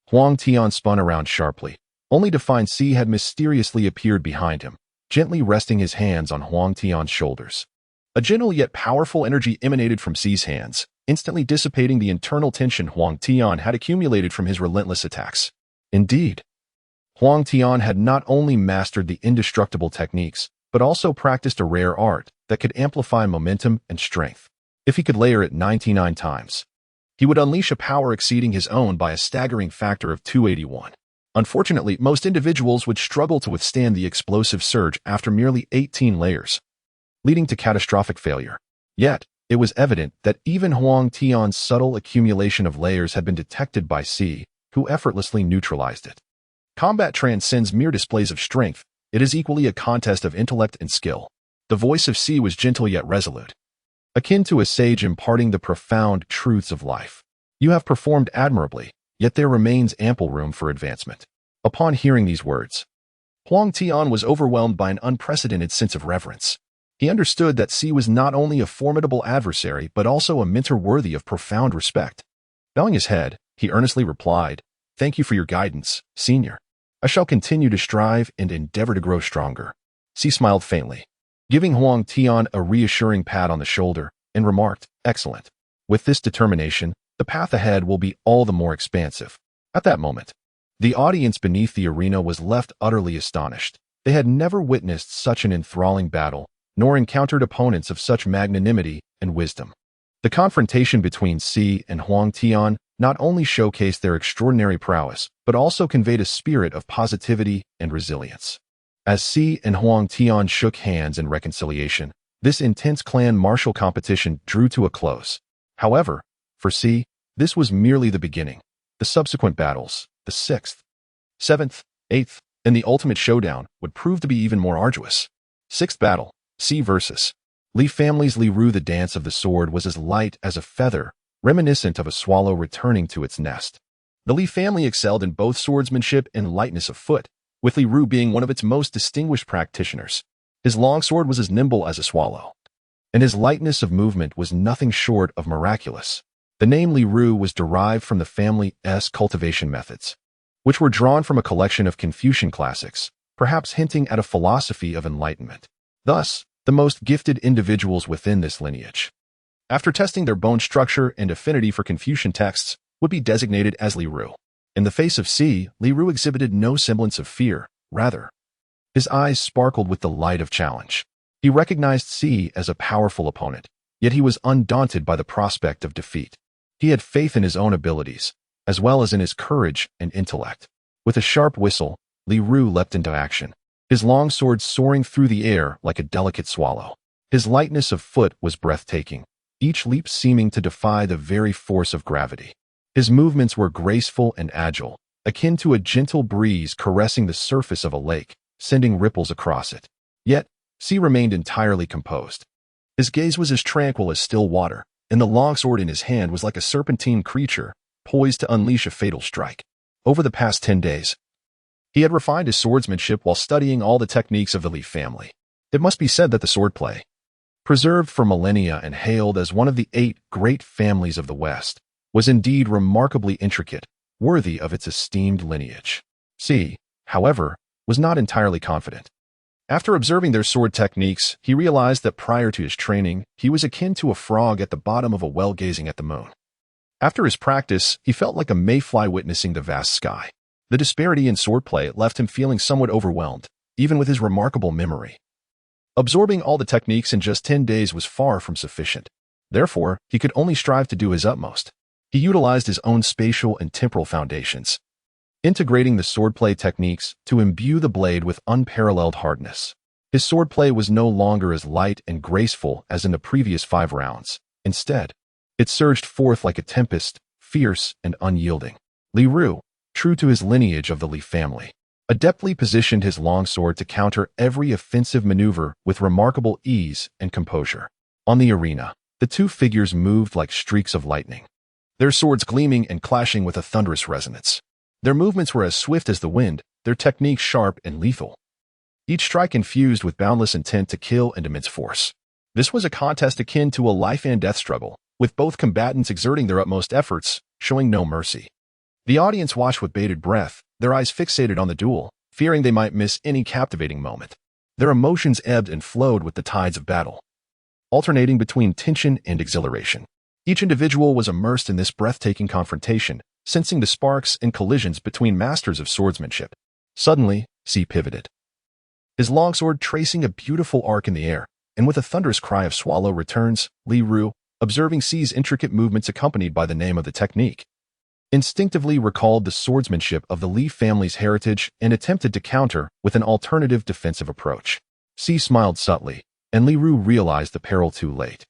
Huang Tian spun around sharply, only to find Si had mysteriously appeared behind him, gently resting his hands on Huang Tian's shoulders. A gentle yet powerful energy emanated from Si's hands, instantly dissipating the internal tension Huang Tian had accumulated from his relentless attacks. Indeed, Huang Tian had not only mastered the indestructible techniques, but also practiced a rare art that could amplify momentum and strength. If he could layer it 99 times, he would unleash a power exceeding his own by a staggering factor of 281. Unfortunately, most individuals would struggle to withstand the explosive surge after merely 18 layers, leading to catastrophic failure. Yet, it was evident that even Huang Tian's subtle accumulation of layers had been detected by Si, who effortlessly neutralized it. Combat transcends mere displays of strength. It is equally a contest of intellect and skill. The voice of Si was gentle yet resolute, akin to a sage imparting the profound truths of life. You have performed admirably, yet there remains ample room for advancement. Upon hearing these words, Huang Tian was overwhelmed by an unprecedented sense of reverence. He understood that Si was not only a formidable adversary, but also a mentor worthy of profound respect. Bowing his head, he earnestly replied, "Thank you for your guidance, Senior. I shall continue to strive and endeavor to grow stronger." Si smiled faintly, giving Huang Tian a reassuring pat on the shoulder, and remarked, "Excellent. With this determination, the path ahead will be all the more expansive." At that moment, the audience beneath the arena was left utterly astonished. They had never witnessed such an enthralling battle, nor encountered opponents of such magnanimity and wisdom. The confrontation between Si and Huang Tian not only showcased their extraordinary prowess, but also conveyed a spirit of positivity and resilience. As Si and Huang Tian shook hands in reconciliation, this intense clan martial competition drew to a close. However, for Si, this was merely the beginning. The subsequent battles, the 6th, 7th, 8th, and the ultimate showdown would prove to be even more arduous. 6th battle, Si versus Li family's Li Ru. The dance of the sword was as light as a feather, reminiscent of a swallow returning to its nest. The Li family excelled in both swordsmanship and lightness of foot, with Li Ru being one of its most distinguished practitioners. His longsword was as nimble as a swallow, and his lightness of movement was nothing short of miraculous. The name Li Ru was derived from the family's cultivation methods, which were drawn from a collection of Confucian classics, perhaps hinting at a philosophy of enlightenment. Thus, the most gifted individuals within this lineage, after testing their bone structure and affinity for Confucian texts, would be designated as Li Ru. In the face of Si, Li Ru exhibited no semblance of fear. Rather, his eyes sparkled with the light of challenge. He recognized Si as a powerful opponent, yet he was undaunted by the prospect of defeat. He had faith in his own abilities, as well as in his courage and intellect. With a sharp whistle, Li Ru leapt into action, his long sword soaring through the air like a delicate swallow. His lightness of foot was breathtaking, each leap seeming to defy the very force of gravity. His movements were graceful and agile, akin to a gentle breeze caressing the surface of a lake, sending ripples across it. Yet, Si remained entirely composed. His gaze was as tranquil as still water, and the longsword in his hand was like a serpentine creature, poised to unleash a fatal strike. Over the past 10 days, he had refined his swordsmanship while studying all the techniques of the Li family. It must be said that the swordplay, preserved for millennia and hailed as one of the 8 great families of the West, was indeed remarkably intricate, worthy of its esteemed lineage. Si, however, was not entirely confident. After observing their sword techniques, he realized that prior to his training, he was akin to a frog at the bottom of a well gazing at the moon. After his practice, he felt like a mayfly witnessing the vast sky. The disparity in swordplay left him feeling somewhat overwhelmed, even with his remarkable memory. Absorbing all the techniques in just 10 days was far from sufficient. Therefore, he could only strive to do his utmost. He utilized his own spatial and temporal foundations, integrating the swordplay techniques to imbue the blade with unparalleled hardness. His swordplay was no longer as light and graceful as in the previous 5 rounds. Instead, it surged forth like a tempest, fierce and unyielding. Li Ru, true to his lineage of the Li family, adeptly positioned his longsword to counter every offensive maneuver with remarkable ease and composure. On the arena, the two figures moved like streaks of lightning, their swords gleaming and clashing with a thunderous resonance. Their movements were as swift as the wind, their techniques sharp and lethal, each strike infused with boundless intent to kill and immense force. This was a contest akin to a life-and-death struggle, with both combatants exerting their utmost efforts, showing no mercy. The audience watched with bated breath, their eyes fixated on the duel, fearing they might miss any captivating moment. Their emotions ebbed and flowed with the tides of battle, alternating between tension and exhilaration. Each individual was immersed in this breathtaking confrontation, sensing the sparks and collisions between masters of swordsmanship. Suddenly, C pivoted, his longsword tracing a beautiful arc in the air, and with a thunderous cry of "Swallow returns," Li Ru, observing C's intricate movements accompanied by the name of the technique, instinctively recalled the swordsmanship of the Li family's heritage and attempted to counter with an alternative defensive approach. C smiled subtly, and Li Ru realized the peril too late.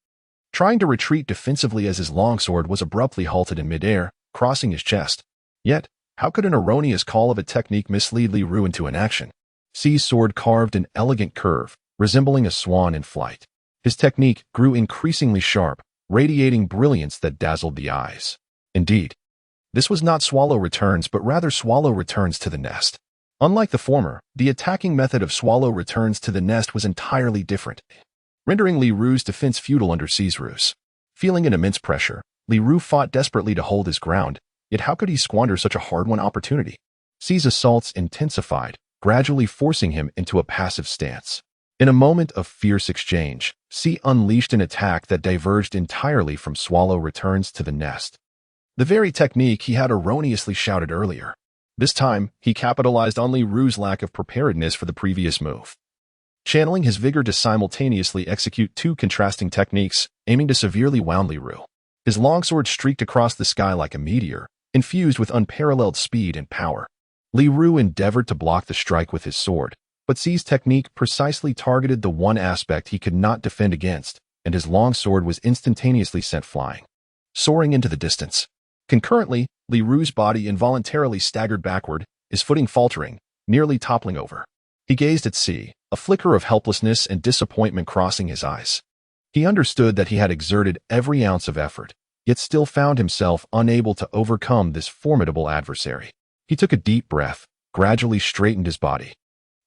Trying to retreat defensively as his longsword was abruptly halted in midair, crossing his chest. Yet, how could an erroneous call of a technique mislead Li Ru into inaction? C's sword carved an elegant curve, resembling a swan in flight. His technique grew increasingly sharp, radiating brilliance that dazzled the eyes. Indeed, this was not Swallow returns but rather Swallow returns to the nest. Unlike the former, the attacking method of Swallow returns to the nest was entirely different, rendering Li Ru's defense futile under C's ruse. Feeling an immense pressure, Li Ru fought desperately to hold his ground, yet how could he squander such a hard-won opportunity? C's assaults intensified, gradually forcing him into a passive stance. In a moment of fierce exchange, C unleashed an attack that diverged entirely from Swallow returns to the nest, the very technique he had erroneously shouted earlier. This time, he capitalized on Li Ru's lack of preparedness for the previous move, channeling his vigor to simultaneously execute 2 contrasting techniques, aiming to severely wound Li Ru. His longsword streaked across the sky like a meteor, infused with unparalleled speed and power. Li Ru endeavored to block the strike with his sword, but C's technique precisely targeted the one aspect he could not defend against, and his longsword was instantaneously sent flying, soaring into the distance. Concurrently, Li Ru's body involuntarily staggered backward, his footing faltering, nearly toppling over. He gazed at C, a flicker of helplessness and disappointment crossing his eyes. He understood that he had exerted every ounce of effort, yet still found himself unable to overcome this formidable adversary. He took a deep breath, gradually straightened his body,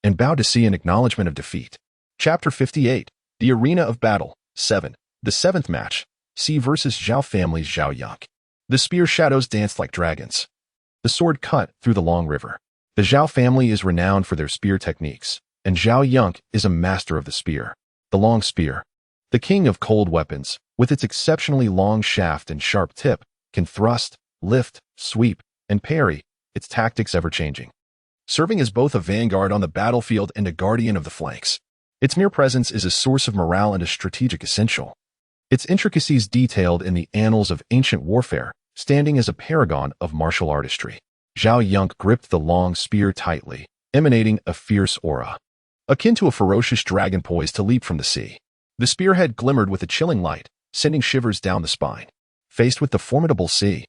and bowed to C in acknowledgement of defeat. Chapter 58, The Arena of Battle, 7. The 7th match, C versus Zhao family's Zhao Yang. The spear shadows danced like dragons. The sword cut through the long river. The Zhao family is renowned for their spear techniques, and Zhao Yang is a master of the spear. The long spear, the king of cold weapons, with its exceptionally long shaft and sharp tip, can thrust, lift, sweep, and parry, its tactics ever-changing, serving as both a vanguard on the battlefield and a guardian of the flanks. Its mere presence is a source of morale and a strategic essential, its intricacies detailed in the annals of ancient warfare, standing as a paragon of martial artistry. Zhao Yang gripped the long spear tightly, emanating a fierce aura, akin to a ferocious dragon poised to leap from the sea. The spearhead glimmered with a chilling light, sending shivers down the spine. Faced with the formidable C,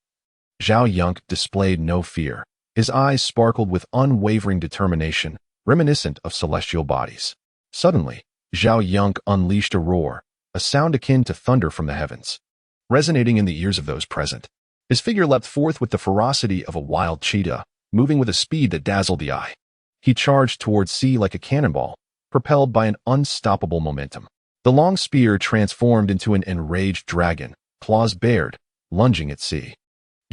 Zhao Yang displayed no fear. His eyes sparkled with unwavering determination, reminiscent of celestial bodies. Suddenly, Zhao Yang unleashed a roar, a sound akin to thunder from the heavens, resonating in the ears of those present. His figure leapt forth with the ferocity of a wild cheetah, moving with a speed that dazzled the eye. He charged towards C like a cannonball, propelled by an unstoppable momentum. The long spear transformed into an enraged dragon, claws bared, lunging at C.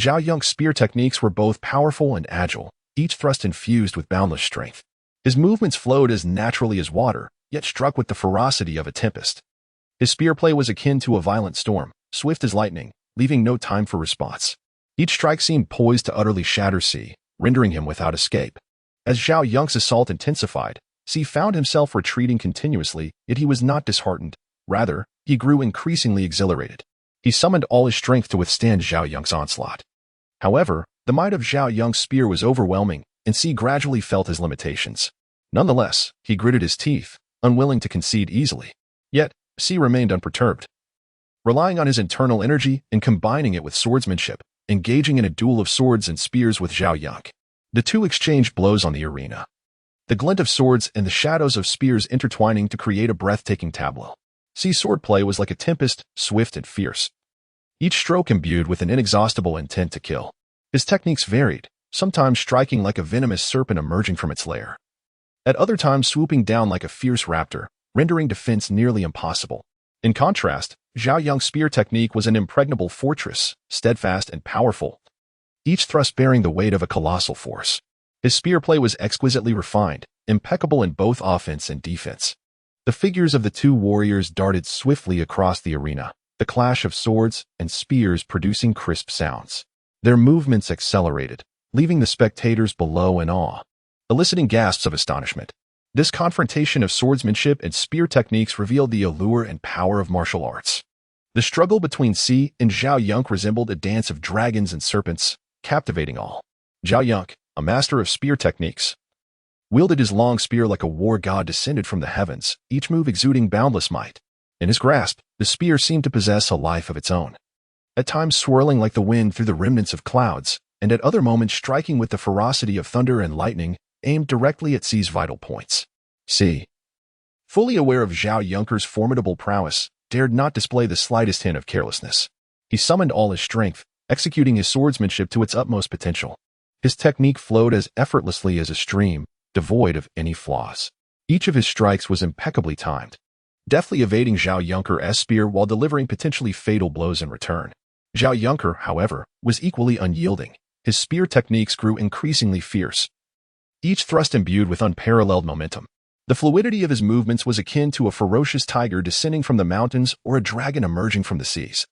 Zhao Yang's spear techniques were both powerful and agile, each thrust infused with boundless strength. His movements flowed as naturally as water, yet struck with the ferocity of a tempest. His spear play was akin to a violent storm, swift as lightning, leaving no time for response. Each strike seemed poised to utterly shatter C, rendering him without escape. As Zhao Yang's assault intensified, C found himself retreating continuously, yet he was not disheartened. Rather, he grew increasingly exhilarated. He summoned all his strength to withstand Zhao Yang's onslaught. However, the might of Zhao Yang's spear was overwhelming, and C gradually felt his limitations. Nonetheless, he gritted his teeth, unwilling to concede easily. Yet, C remained unperturbed. Relying on his internal energy and combining it with swordsmanship, engaging in a duel of swords and spears with Zhao Yunque. The two exchanged blows on the arena. The glint of swords and the shadows of spears intertwining to create a breathtaking tableau. C's swordplay was like a tempest, swift and fierce. Each stroke imbued with an inexhaustible intent to kill. His techniques varied, sometimes striking like a venomous serpent emerging from its lair. At other times swooping down like a fierce raptor, rendering defense nearly impossible. In contrast, Zhao Yunque's spear technique was an impregnable fortress, steadfast and powerful, each thrust bearing the weight of a colossal force. His spear play was exquisitely refined, impeccable in both offense and defense. The figures of the two warriors darted swiftly across the arena, the clash of swords and spears producing crisp sounds. Their movements accelerated, leaving the spectators below in awe, eliciting gasps of astonishment. This confrontation of swordsmanship and spear techniques revealed the allure and power of martial arts. The struggle between C and Zhao Yunque resembled a dance of dragons and serpents, captivating all. Zhao Yunque, a master of spear techniques, wielded his long spear like a war god descended from the heavens, each move exuding boundless might. In his grasp, the spear seemed to possess a life of its own, at times swirling like the wind through the remnants of clouds, and at other moments striking with the ferocity of thunder and lightning, aimed directly at C's vital points. C, fully aware of Zhao Yunque's formidable prowess, dared not display the slightest hint of carelessness. He summoned all his strength, executing his swordsmanship to its utmost potential. His technique flowed as effortlessly as a stream, devoid of any flaws. Each of his strikes was impeccably timed, deftly evading Zhao Yunque's spear while delivering potentially fatal blows in return. Zhao Yunque, however, was equally unyielding. His spear techniques grew increasingly fierce, each thrust imbued with unparalleled momentum. The fluidity of his movements was akin to a ferocious tiger descending from the mountains or a dragon emerging from the seas,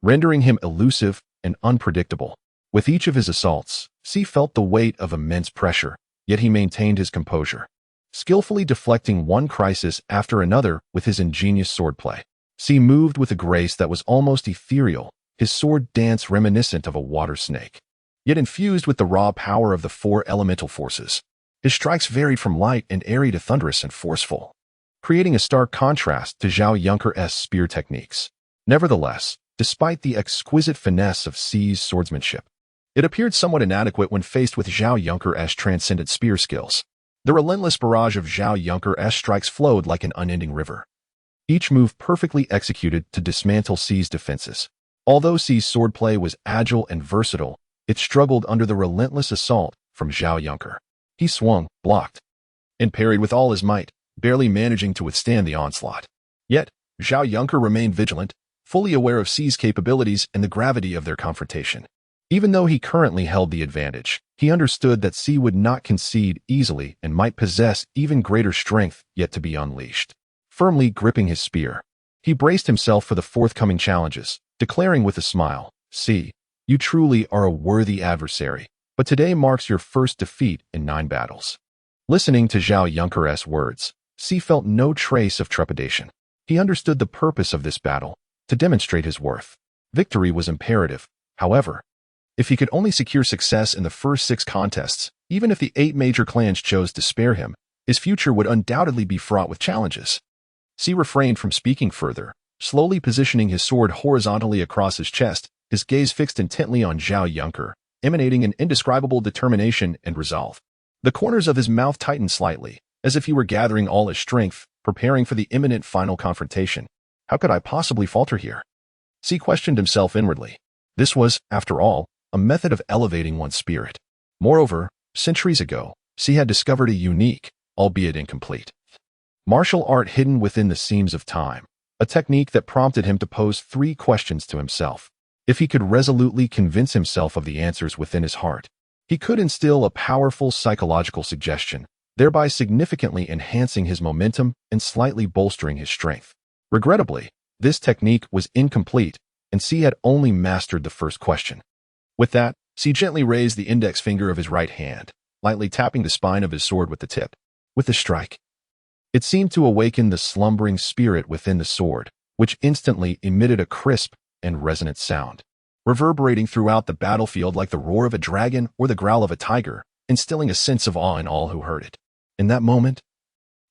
rendering him elusive and unpredictable. With each of his assaults, C felt the weight of immense pressure, yet he maintained his composure, skillfully deflecting one crisis after another with his ingenious swordplay. C moved with a grace that was almost ethereal, his sword dance reminiscent of a water snake, yet infused with the raw power of the four elemental forces. His strikes varied from light and airy to thunderous and forceful, creating a stark contrast to Zhao Yunque's spear techniques. Nevertheless, despite the exquisite finesse of C's swordsmanship, it appeared somewhat inadequate when faced with Zhao Yunque's transcendent spear skills. The relentless barrage of Zhao Yunque's strikes flowed like an unending river, each move perfectly executed to dismantle C's defenses. Although C's swordplay was agile and versatile, it struggled under the relentless assault from Zhao Yunque. He swung, blocked, and parried with all his might, barely managing to withstand the onslaught. Yet, Zhao Yunque remained vigilant, fully aware of C's capabilities and the gravity of their confrontation. Even though he currently held the advantage, he understood that C would not concede easily and might possess even greater strength yet to be unleashed. Firmly gripping his spear, he braced himself for the forthcoming challenges, declaring with a smile, "C, you truly are a worthy adversary, but today marks your first defeat in 9 battles." Listening to Zhao Yunque's words, C felt no trace of trepidation. He understood the purpose of this battle, to demonstrate his worth. Victory was imperative, however. If he could only secure success in the first 6 contests, even if the 8 major clans chose to spare him, his future would undoubtedly be fraught with challenges. C refrained from speaking further, slowly positioning his sword horizontally across his chest, his gaze fixed intently on Zhao Yunque, emanating an indescribable determination and resolve. The corners of his mouth tightened slightly, as if he were gathering all his strength, preparing for the imminent final confrontation. How could I possibly falter here? C questioned himself inwardly. This was, after all, a method of elevating one's spirit. Moreover, centuries ago, C had discovered a unique, albeit incomplete, martial art hidden within the seams of time, a technique that prompted him to pose 3 questions to himself. If he could resolutely convince himself of the answers within his heart, he could instill a powerful psychological suggestion, thereby significantly enhancing his momentum and slightly bolstering his strength. Regrettably, this technique was incomplete, and C had only mastered the first question. With that, C gently raised the index finger of his right hand, lightly tapping the spine of his sword with the tip. With the strike, it seemed to awaken the slumbering spirit within the sword, which instantly emitted a crisp and resonant sound, reverberating throughout the battlefield like the roar of a dragon or the growl of a tiger, instilling a sense of awe in all who heard it. In that moment,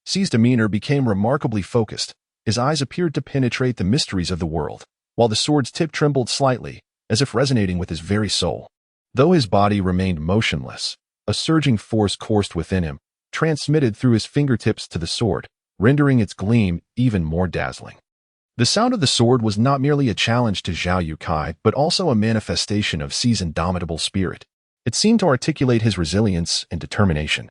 C's demeanor became remarkably focused. His eyes appeared to penetrate the mysteries of the world, while the sword's tip trembled slightly, as if resonating with his very soul. Though his body remained motionless, a surging force coursed within him, transmitted through his fingertips to the sword, rendering its gleam even more dazzling. The sound of the sword was not merely a challenge to Zhao Yunkai, but also a manifestation of C's indomitable spirit. It seemed to articulate his resilience and determination,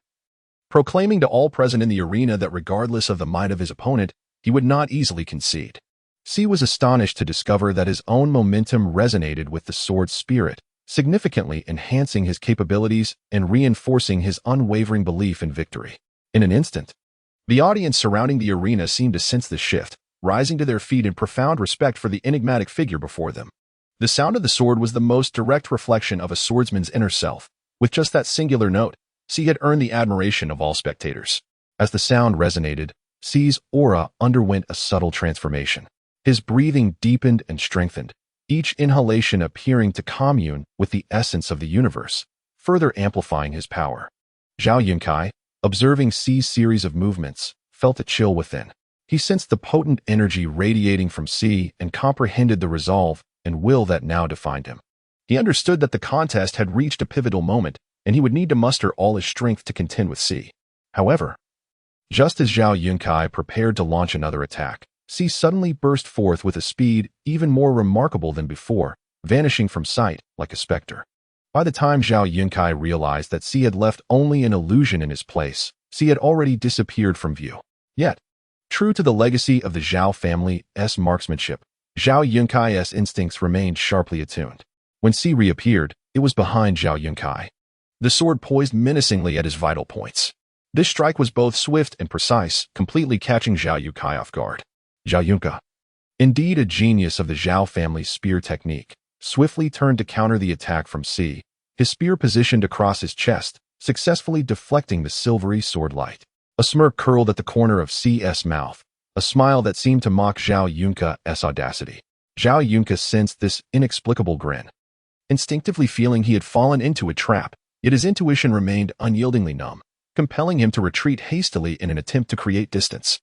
proclaiming to all present in the arena that regardless of the might of his opponent, he would not easily concede. C was astonished to discover that his own momentum resonated with the sword's spirit, significantly enhancing his capabilities and reinforcing his unwavering belief in victory. In an instant, the audience surrounding the arena seemed to sense the shift, rising to their feet in profound respect for the enigmatic figure before them. The sound of the sword was the most direct reflection of a swordsman's inner self. With just that singular note, C had earned the admiration of all spectators. As the sound resonated, C's aura underwent a subtle transformation. His breathing deepened and strengthened, each inhalation appearing to commune with the essence of the universe, further amplifying his power. Zhao Yunkai, observing C's series of movements, felt a chill within. He sensed the potent energy radiating from C and comprehended the resolve and will that now defined him. He understood that the contest had reached a pivotal moment, and he would need to muster all his strength to contend with C. However, just as Zhao Yunkai prepared to launch another attack, C suddenly burst forth with a speed even more remarkable than before, vanishing from sight like a specter. By the time Zhao Yunkai realized that C had left only an illusion in his place, C had already disappeared from view. Yet, true to the legacy of the Zhao family's marksmanship, Zhao Yunkai's instincts remained sharply attuned. When C reappeared, it was behind Zhao Yunkai, the sword poised menacingly at his vital points. This strike was both swift and precise, completely catching Zhao Yunkai off guard. Zhao Yunkai, indeed a genius of the Zhao family's spear technique, swiftly turned to counter the attack from C, his spear positioned across his chest, successfully deflecting the silvery sword light. A smirk curled at the corner of C's mouth, a smile that seemed to mock Zhao Yunkai's audacity. Zhao Yunkai sensed this inexplicable grin, instinctively feeling he had fallen into a trap, yet his intuition remained unyieldingly numb, compelling him to retreat hastily in an attempt to create distance.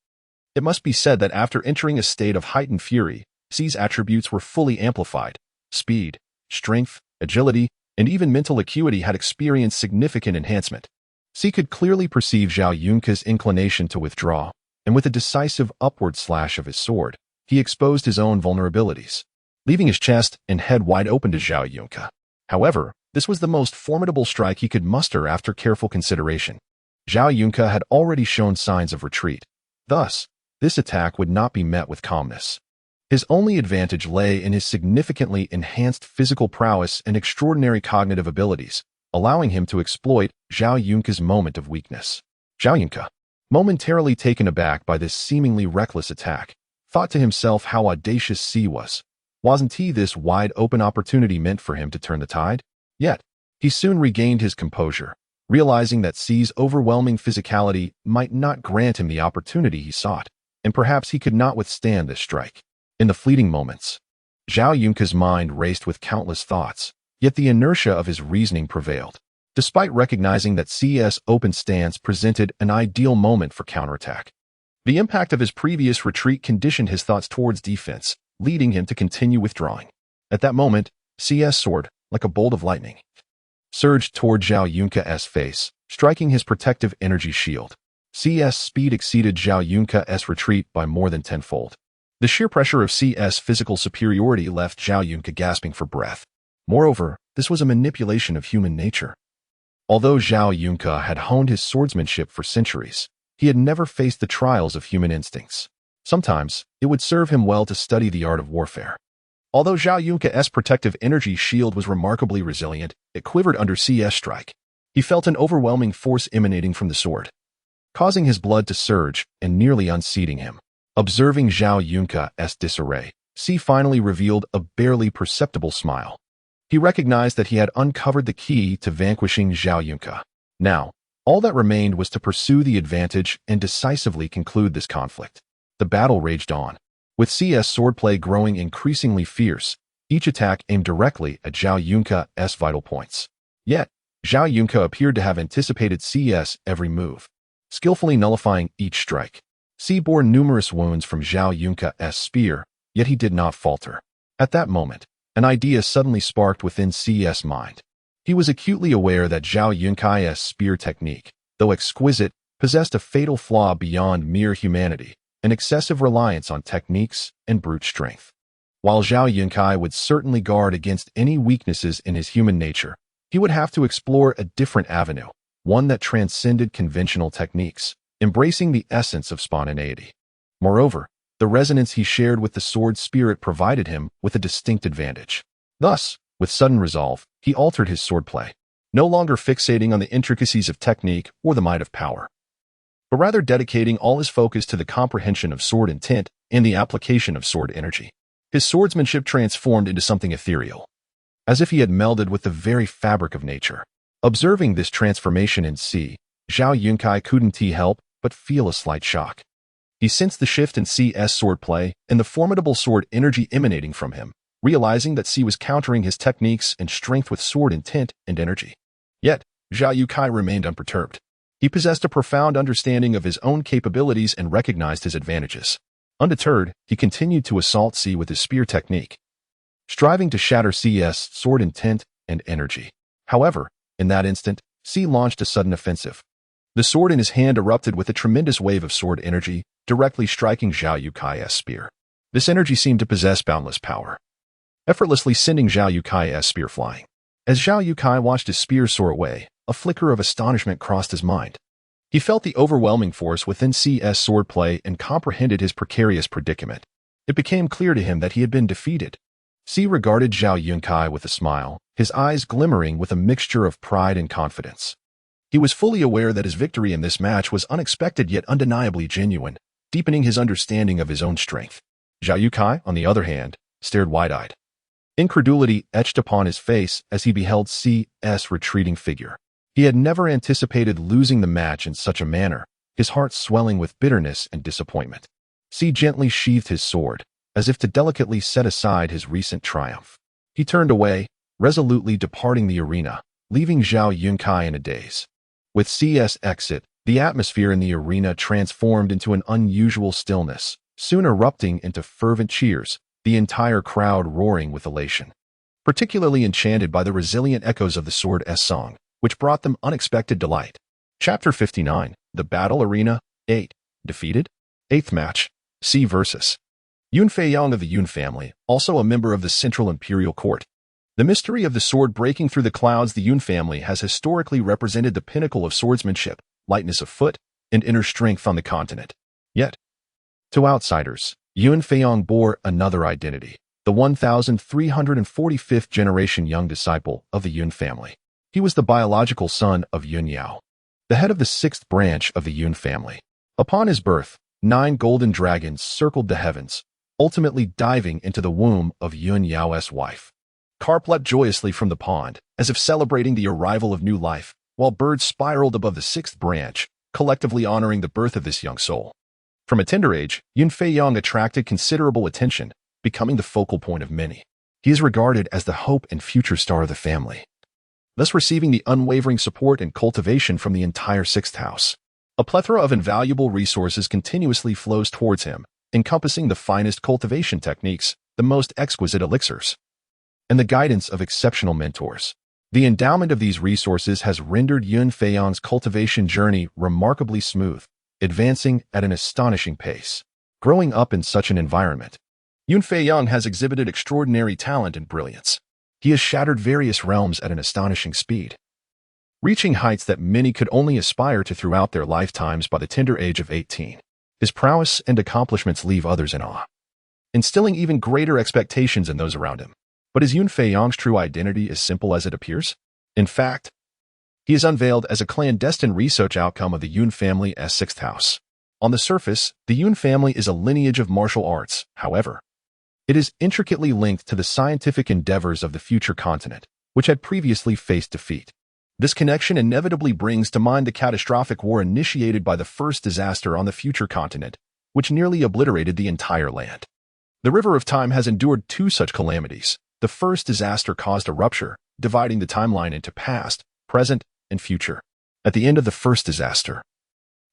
It must be said that after entering a state of heightened fury, C's attributes were fully amplified. Speed, strength, agility, and even mental acuity had experienced significant enhancement. C could clearly perceive Zhao Yunkai's inclination to withdraw, and with a decisive upward slash of his sword, he exposed his own vulnerabilities, leaving his chest and head wide open to Zhao Yunkai. However, this was the most formidable strike he could muster after careful consideration. Zhao Yunkai had already shown signs of retreat. Thus, this attack would not be met with calmness. His only advantage lay in his significantly enhanced physical prowess and extraordinary cognitive abilities, allowing him to exploit Zhao Yunkai's moment of weakness. Zhao Yunkai, momentarily taken aback by this seemingly reckless attack, thought to himself how audacious C was. Wasn't he this wide-open opportunity meant for him to turn the tide? Yet, he soon regained his composure, realizing that C's overwhelming physicality might not grant him the opportunity he sought, and perhaps he could not withstand this strike. In the fleeting moments, Zhao Yunkai's mind raced with countless thoughts, yet the inertia of his reasoning prevailed. Despite recognizing that C's open stance presented an ideal moment for counterattack, the impact of his previous retreat conditioned his thoughts towards defense, leading him to continue withdrawing. At that moment, C's sword, like a bolt of lightning, surged toward Zhao Yunkai's face, striking his protective energy shield. C's speed exceeded Zhao Yunkai's retreat by more than tenfold. The sheer pressure of C's physical superiority left Zhao Yunkai gasping for breath. Moreover, this was a manipulation of human nature. Although Zhao Yunkai had honed his swordsmanship for centuries, he had never faced the trials of human instincts. Sometimes, it would serve him well to study the art of warfare. Although Zhao Yunkai's protective energy shield was remarkably resilient, it quivered under C's strike. He felt an overwhelming force emanating from the sword, causing his blood to surge and nearly unseating him. Observing Zhao Yunkai's disarray, C finally revealed a barely perceptible smile. He recognized that he had uncovered the key to vanquishing Zhao Yunkai. Now, all that remained was to pursue the advantage and decisively conclude this conflict. The battle raged on, with C's swordplay growing increasingly fierce, each attack aimed directly at Zhao Yunkai's vital points. Yet, Zhao Yunkai appeared to have anticipated C's every move. skillfully nullifying each strike. C bore numerous wounds from Zhao Yunca's spear, yet he did not falter. At that moment, an idea suddenly sparked within C's mind. He was acutely aware that Zhao Yunca's spear technique, though exquisite, possessed a fatal flaw beyond mere humanity, an excessive reliance on techniques and brute strength. While Zhao Yuncai would certainly guard against any weaknesses in his human nature, he would have to explore a different avenue, one that transcended conventional techniques, embracing the essence of spontaneity. Moreover, the resonance he shared with the sword spirit provided him with a distinct advantage. Thus, with sudden resolve, he altered his swordplay, no longer fixating on the intricacies of technique or the might of power, but rather dedicating all his focus to the comprehension of sword intent and the application of sword energy. His swordsmanship transformed into something ethereal, as if he had melded with the very fabric of nature. Observing this transformation in C, Zhao Yuncai couldn't help but feel a slight shock. He sensed the shift in C's swordplay and the formidable sword energy emanating from him, realizing that C was countering his techniques and strength with sword intent and energy. Yet, Zhao Yuncai remained unperturbed. He possessed a profound understanding of his own capabilities and recognized his advantages. Undeterred, he continued to assault C with his spear technique, striving to shatter C's sword intent and energy. However, in that instant, C launched a sudden offensive. The sword in his hand erupted with a tremendous wave of sword energy, directly striking Zhao Yuncai's spear. This energy seemed to possess boundless power, effortlessly sending Zhao Yuncai's spear flying. As Zhao Yuncai watched his spear soar away, a flicker of astonishment crossed his mind. He felt the overwhelming force within C's swordplay and comprehended his precarious predicament. It became clear to him that he had been defeated. C regarded Zhao Yuncai with a smile, his eyes glimmering with a mixture of pride and confidence. He was fully aware that his victory in this match was unexpected yet undeniably genuine, deepening his understanding of his own strength. Zhao Yuncai, on the other hand, stared wide-eyed. Incredulity etched upon his face as he beheld C's retreating figure. He had never anticipated losing the match in such a manner, his heart swelling with bitterness and disappointment. C gently sheathed his sword, as if to delicately set aside his recent triumph. He turned away, resolutely departing the arena, leaving Zhao Yuncai in a daze. With C's exit, the atmosphere in the arena transformed into an unusual stillness, soon erupting into fervent cheers, the entire crowd roaring with elation. Particularly enchanted by the resilient echoes of the sword's song, which brought them unexpected delight. Chapter 59, The Battle Arena, 8. Defeated? 8th match, C versus Yun Feiyang of the Yun family, also a member of the Central Imperial Court. The mystery of the sword breaking through the clouds. The Yun family has historically represented the pinnacle of swordsmanship, lightness of foot, and inner strength on the continent. Yet, to outsiders, Yun Feiyang bore another identity, the 1345th generation young disciple of the Yun family. He was the biological son of Yun Yao, the head of the 6th branch of the Yun family. Upon his birth, 9 golden dragons circled the heavens, ultimately diving into the womb of Yun Yao's wife. Carp leapt joyously from the pond, as if celebrating the arrival of new life, while birds spiraled above the 6th branch, collectively honoring the birth of this young soul. From a tender age, Yun Feiyang attracted considerable attention, becoming the focal point of many. He is regarded as the hope and future star of the family, thus receiving the unwavering support and cultivation from the entire 6th house. A plethora of invaluable resources continuously flows towards him, encompassing the finest cultivation techniques, the most exquisite elixirs, and the guidance of exceptional mentors. The endowment of these resources has rendered Yun Feiyang's cultivation journey remarkably smooth, advancing at an astonishing pace. Growing up in such an environment, Yun Feiyang has exhibited extraordinary talent and brilliance. He has shattered various realms at an astonishing speed, reaching heights that many could only aspire to throughout their lifetimes by the tender age of 18. His prowess and accomplishments leave others in awe, instilling even greater expectations in those around him. But is Yun Feiyang's true identity as simple as it appears? In fact, he is unveiled as a clandestine research outcome of the Yun family as 6th house. On the surface, the Yun family is a lineage of martial arts. However, it is intricately linked to the scientific endeavors of the future continent, which had previously faced defeat. This connection inevitably brings to mind the catastrophic war initiated by the first disaster on the future continent, which nearly obliterated the entire land. The River of Time has endured 2 such calamities. The first disaster caused a rupture, dividing the timeline into past, present, and future. At the end of the first disaster,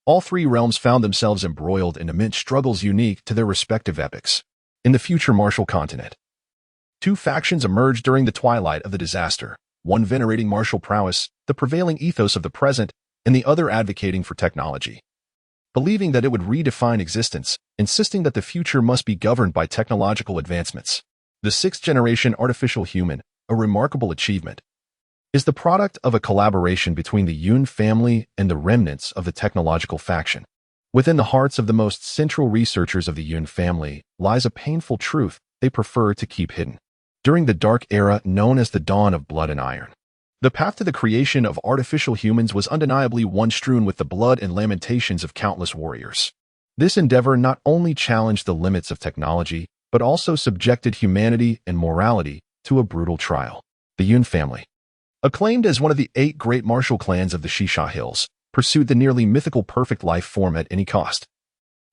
All three realms found themselves embroiled in immense struggles unique to their respective epochs. In the future martial continent, two factions emerged during the twilight of the disaster, one venerating martial prowess, the prevailing ethos of the present, and the other advocating for technology, believing that it would redefine existence, insisting that the future must be governed by technological advancements. The sixth-generation artificial human, a remarkable achievement, is the product of a collaboration between the Yun family and the remnants of the technological faction. Within the hearts of the most central researchers of the Yun family lies a painful truth they prefer to keep hidden. During the dark era known as the dawn of blood and iron, the path to the creation of artificial humans was undeniably one strewn with the blood and lamentations of countless warriors. This endeavor not only challenged the limits of technology, but also subjected humanity and morality to a brutal trial. The Yun family, acclaimed as one of the 8 great martial clans of the Shisha Hills, pursued the nearly mythical perfect life form at any cost,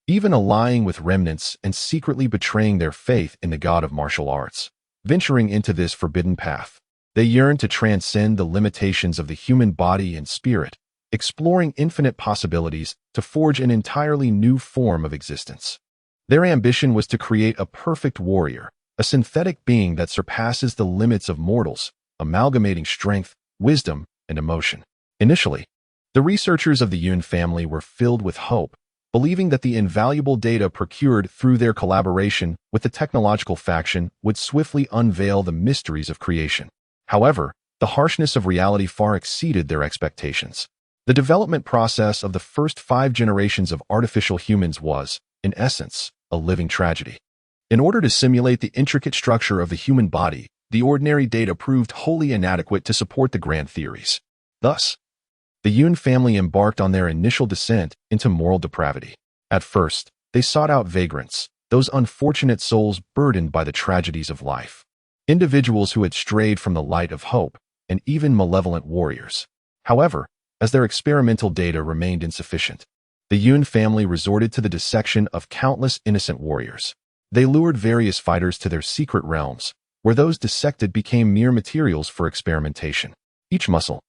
even allying with remnants and secretly betraying their faith in the god of martial arts. Venturing into this forbidden path, they yearned to transcend the limitations of the human body and spirit, exploring infinite possibilities to forge an entirely new form of existence. Their ambition was to create a perfect warrior, a synthetic being that surpasses the limits of mortals, amalgamating strength, wisdom, and emotion. Initially, the researchers of the Yun family were filled with hope, believing that the invaluable data procured through their collaboration with the technological faction would swiftly unveil the mysteries of creation. However, the harshness of reality far exceeded their expectations. The development process of the first 5 generations of artificial humans was, in essence, a living tragedy. In order to simulate the intricate structure of the human body, the ordinary data proved wholly inadequate to support the grand theories. Thus, the Yun family embarked on their initial descent into moral depravity. At first, they sought out vagrants, those unfortunate souls burdened by the tragedies of life, individuals who had strayed from the light of hope, and even malevolent warriors. However, as their experimental data remained insufficient, the Yun family resorted to the dissection of countless innocent warriors. They lured various fighters to their secret realms, where those dissected became mere materials for experimentation. Each muscle,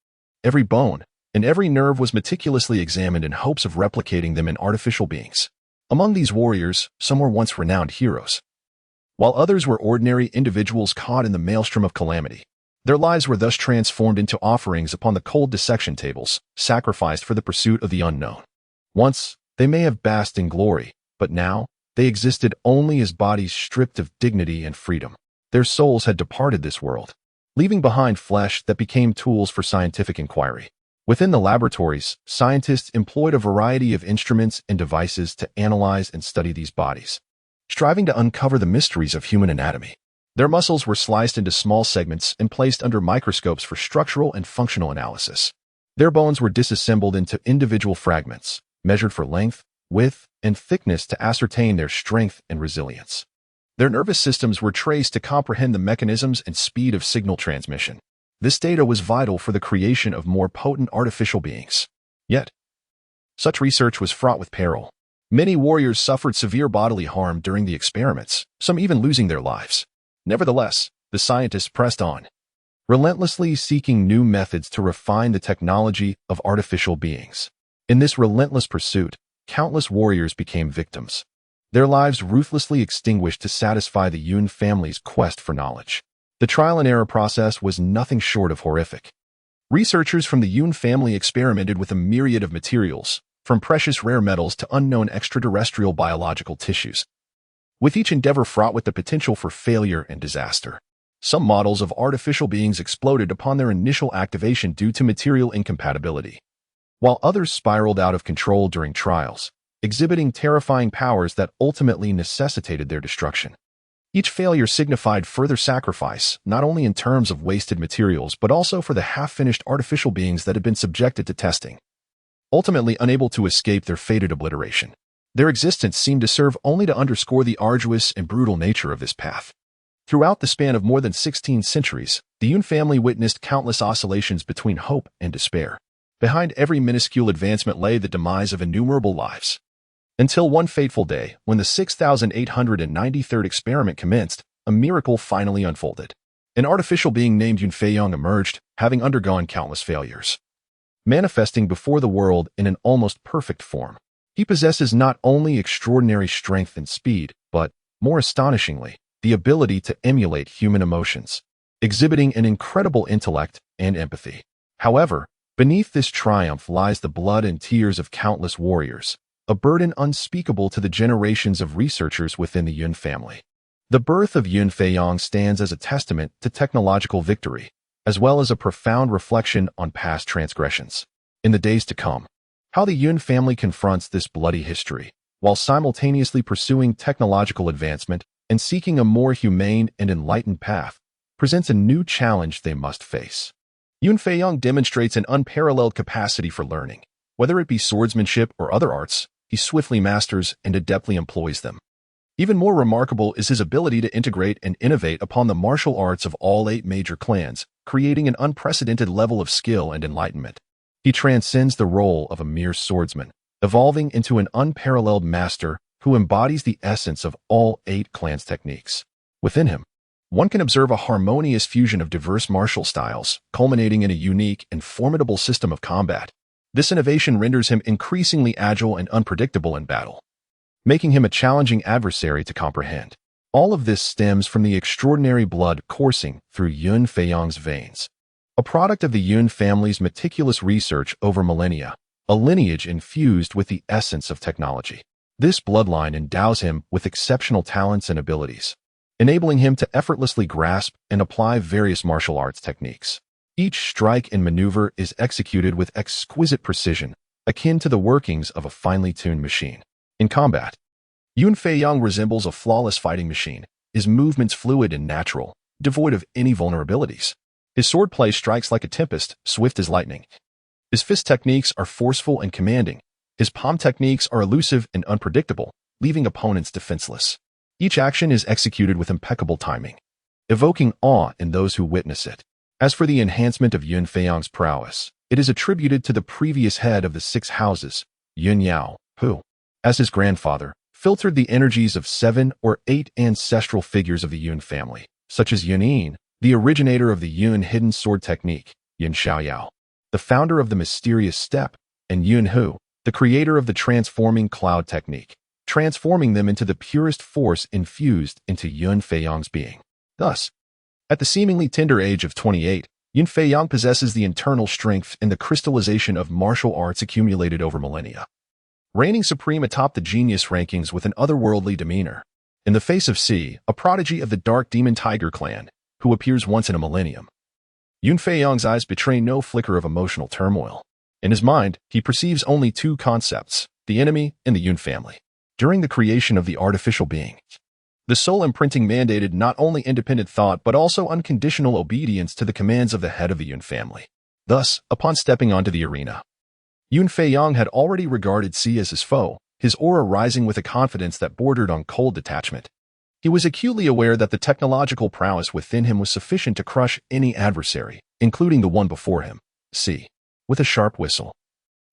every bone, and every nerve was meticulously examined in hopes of replicating them in artificial beings. Among these warriors, some were once renowned heroes, while others were ordinary individuals caught in the maelstrom of calamity. Their lives were thus transformed into offerings upon the cold dissection tables, sacrificed for the pursuit of the unknown. Once, they may have basked in glory, but now, they existed only as bodies stripped of dignity and freedom. Their souls had departed this world, leaving behind flesh that became tools for scientific inquiry. Within the laboratories, scientists employed a variety of instruments and devices to analyze and study these bodies, striving to uncover the mysteries of human anatomy. Their muscles were sliced into small segments and placed under microscopes for structural and functional analysis. Their bones were disassembled into individual fragments, measured for length, width, and thickness to ascertain their strength and resilience. Their nervous systems were traced to comprehend the mechanisms and speed of signal transmission. This data was vital for the creation of more potent artificial beings. Yet, such research was fraught with peril. Many warriors suffered severe bodily harm during the experiments, some even losing their lives. Nevertheless, the scientists pressed on, relentlessly seeking new methods to refine the technology of artificial beings. In this relentless pursuit, countless warriors became victims, their lives ruthlessly extinguished to satisfy the Yun family's quest for knowledge. The trial and error process was nothing short of horrific. Researchers from the Yun family experimented with a myriad of materials, from precious rare metals to unknown extraterrestrial biological tissues, with each endeavor fraught with the potential for failure and disaster. Some models of artificial beings exploded upon their initial activation due to material incompatibility, while others spiraled out of control during trials, exhibiting terrifying powers that ultimately necessitated their destruction. Each failure signified further sacrifice, not only in terms of wasted materials, but also for the half-finished artificial beings that had been subjected to testing. Ultimately unable to escape their fated obliteration, their existence seemed to serve only to underscore the arduous and brutal nature of this path. Throughout the span of more than 16 centuries, the Yun family witnessed countless oscillations between hope and despair. Behind every minuscule advancement lay the demise of innumerable lives. Until one fateful day, when the 6,893rd experiment commenced, a miracle finally unfolded. An artificial being named Yun Feiyong emerged, having undergone countless failures. manifesting before the world in an almost perfect form. He possesses not only extraordinary strength and speed, but, more astonishingly, the ability to emulate human emotions, exhibiting an incredible intellect and empathy. However, beneath this triumph lies the blood and tears of countless warriors, a burden unspeakable to the generations of researchers within the Yun family. The birth of Yun Feiyong stands as a testament to technological victory, as well as a profound reflection on past transgressions. In the days to come, how the Yun family confronts this bloody history, while simultaneously pursuing technological advancement and seeking a more humane and enlightened path, presents a new challenge they must face. Yun Feiyong demonstrates an unparalleled capacity for learning. Whether it be swordsmanship or other arts, he swiftly masters and adeptly employs them. Even more remarkable is his ability to integrate and innovate upon the martial arts of all 8 major clans, creating an unprecedented level of skill and enlightenment. He transcends the role of a mere swordsman, evolving into an unparalleled master who embodies the essence of all 8 clans' techniques. Within him, one can observe a harmonious fusion of diverse martial styles, culminating in a unique and formidable system of combat. This innovation renders him increasingly agile and unpredictable in battle, making him a challenging adversary to comprehend. All of this stems from the extraordinary blood coursing through Yun Feiyong's veins, a product of the Yun family's meticulous research over millennia, a lineage infused with the essence of technology. This bloodline endows him with exceptional talents and abilities, enabling him to effortlessly grasp and apply various martial arts techniques. Each strike and maneuver is executed with exquisite precision, akin to the workings of a finely tuned machine. In combat, Yun Feiyong resembles a flawless fighting machine, his movements fluid and natural, devoid of any vulnerabilities. His swordplay strikes like a tempest, swift as lightning. His fist techniques are forceful and commanding. His palm techniques are elusive and unpredictable, leaving opponents defenseless. Each action is executed with impeccable timing, evoking awe in those who witness it. As for the enhancement of Yun Feiyong's prowess, it is attributed to the previous head of the 6 houses, Yun Yao, who, as his grandfather, filtered the energies of 7 or 8 ancestral figures of the Yun family, such as Yunin, the originator of the Yun hidden sword technique, Yun Xiaoyao, the founder of the mysterious step, and Yun Hu, the creator of the transforming cloud technique, transforming them into the purest force infused into Yun Feiyong's being. Thus, at the seemingly tender age of 28, Yun Feiyong possesses the internal strength and the crystallization of martial arts accumulated over millennia, reigning supreme atop the genius rankings with an otherworldly demeanor. In the face of C, a prodigy of the Dark Demon Tiger clan, who appears once in a millennium, Yun Feiyong's eyes betray no flicker of emotional turmoil. In his mind, he perceives only 2 concepts, the enemy and the Yun family. During the creation of the artificial being, the soul imprinting mandated not only independent thought but also unconditional obedience to the commands of the head of the Yun family. Thus, upon stepping onto the arena, Yun Feiyong had already regarded C as his foe, his aura rising with a confidence that bordered on cold detachment. He was acutely aware that the technological prowess within him was sufficient to crush any adversary, including the one before him, C. With a sharp whistle,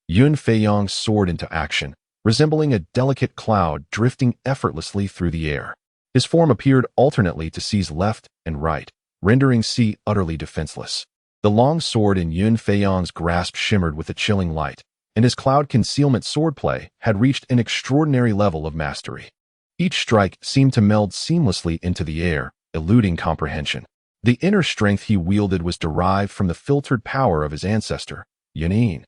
Yun Feiyong soared into action, resembling a delicate cloud drifting effortlessly through the air. His form appeared alternately to C's left and right, rendering C utterly defenseless. The long sword in Yun Feiyong's grasp shimmered with a chilling light, and his cloud concealment swordplay had reached an extraordinary level of mastery. Each strike seemed to meld seamlessly into the air, eluding comprehension. The inner strength he wielded was derived from the filtered power of his ancestor, Yunin,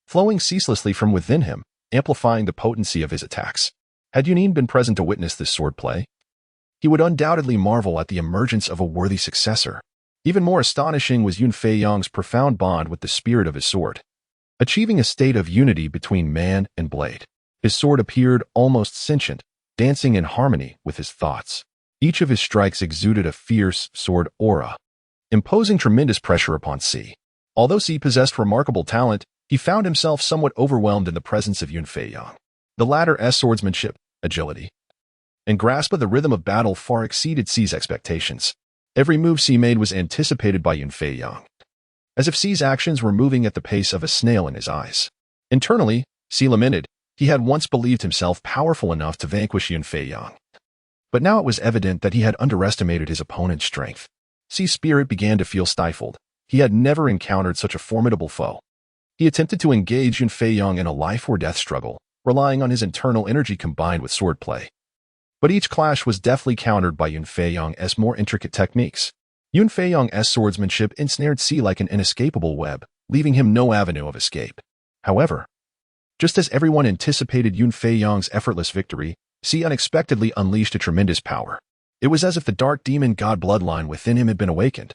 flowing ceaselessly from within him, amplifying the potency of his attacks. Had Yunin been present to witness this swordplay, he would undoubtedly marvel at the emergence of a worthy successor. Even more astonishing was Yun Feiyong's profound bond with the spirit of his sword, achieving a state of unity between man and blade. His sword appeared almost sentient, dancing in harmony with his thoughts. Each of his strikes exuded a fierce sword aura, imposing tremendous pressure upon C. Although C possessed remarkable talent, he found himself somewhat overwhelmed in the presence of Yun Feiyong. The latter's swordsmanship, agility, and grasp of the rhythm of battle far exceeded C's expectations. Every move C made was anticipated by Yun Feiyong, as if C's actions were moving at the pace of a snail in his eyes. Internally, C lamented. He had once believed himself powerful enough to vanquish Yun Feiyong, but now it was evident that he had underestimated his opponent's strength. C's spirit began to feel stifled. He had never encountered such a formidable foe. He attempted to engage Yun Fei-yong in a life-or-death struggle, relying on his internal energy combined with swordplay. But each clash was deftly countered by Yun Fei-yong's more intricate techniques. Yun Fei-yong's swordsmanship ensnared C like an inescapable web, leaving him no avenue of escape. However, just as everyone anticipated Yun Fei-yong's effortless victory, C unexpectedly unleashed a tremendous power. It was as if the dark demon god bloodline within him had been awakened.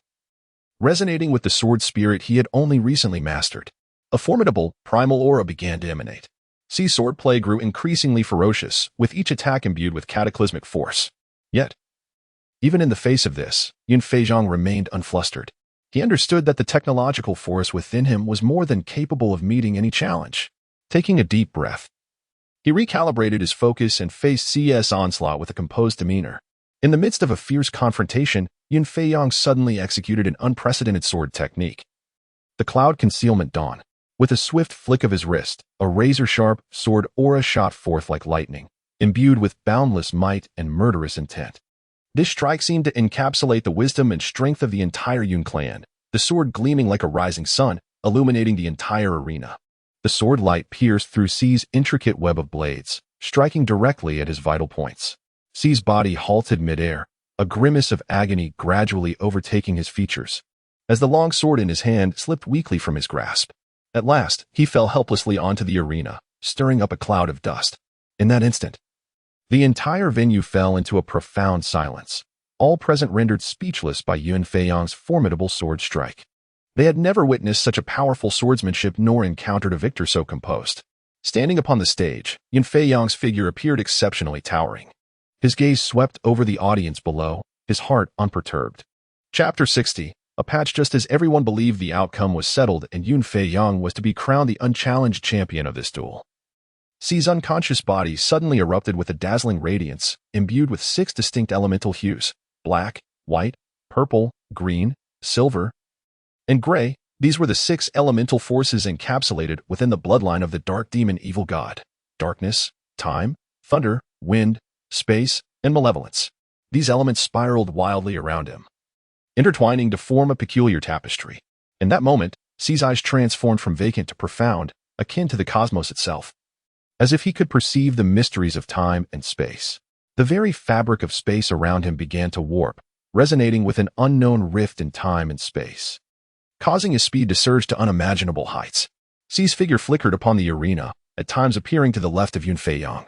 Resonating with the sword spirit he had only recently mastered, a formidable, primal aura began to emanate. C's swordplay grew increasingly ferocious, with each attack imbued with cataclysmic force. Yet, even in the face of this, Yun Fei-yong remained unflustered. He understood that the technological force within him was more than capable of meeting any challenge. Taking a deep breath, he recalibrated his focus and faced C's onslaught with a composed demeanor. In the midst of a fierce confrontation, Yun Fei-yong suddenly executed an unprecedented sword technique. The Cloud Concealment Dawn. With a swift flick of his wrist, a razor-sharp sword aura shot forth like lightning, imbued with boundless might and murderous intent. This strike seemed to encapsulate the wisdom and strength of the entire Yun clan, the sword gleaming like a rising sun, illuminating the entire arena. The sword light pierced through C's intricate web of blades, striking directly at his vital points. C's body halted midair, a grimace of agony gradually overtaking his features, as the long sword in his hand slipped weakly from his grasp. At last, he fell helplessly onto the arena, stirring up a cloud of dust. In that instant, the entire venue fell into a profound silence, all present rendered speechless by Yun Fei-yong's formidable sword strike. They had never witnessed such a powerful swordsmanship nor encountered a victor so composed. Standing upon the stage, Yun Fei-yong's figure appeared exceptionally towering. His gaze swept over the audience below, his heart unperturbed. Chapter 60. A patch. Just as everyone believed the outcome was settled and Yun Fei-yong was to be crowned the unchallenged champion of this duel, C's unconscious body suddenly erupted with a dazzling radiance, imbued with 6 distinct elemental hues: black, white, purple, green, silver, and gray. These were the 6 elemental forces encapsulated within the bloodline of the dark demon evil god: darkness, time, thunder, wind, space, and malevolence. These elements spiraled wildly around him, intertwining to form a peculiar tapestry. In that moment, C's eyes transformed from vacant to profound, akin to the cosmos itself. As if he could perceive the mysteries of time and space, the very fabric of space around him began to warp, resonating with an unknown rift in time and space, causing his speed to surge to unimaginable heights. C's figure flickered upon the arena, at times appearing to the left of Yun Fei-yong,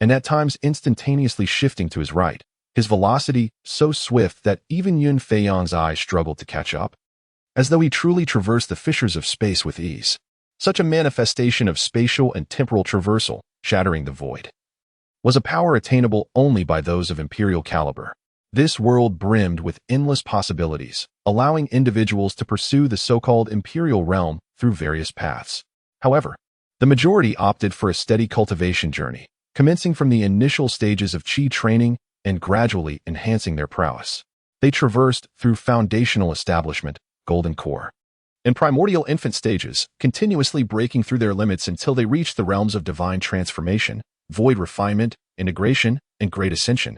and at times instantaneously shifting to his right, his velocity so swift that even Yun Fei-yong's eyes struggled to catch up, as though he truly traversed the fissures of space with ease. Such a manifestation of spatial and temporal traversal, shattering the void, was a power attainable only by those of imperial caliber. This world brimmed with endless possibilities, allowing individuals to pursue the so-called imperial realm through various paths. However, the majority opted for a steady cultivation journey, commencing from the initial stages of chi training and gradually enhancing their prowess. They traversed through foundational establishment, golden core, and primordial infant stages, continuously breaking through their limits until they reached the realms of divine transformation, void refinement, integration, and great ascension,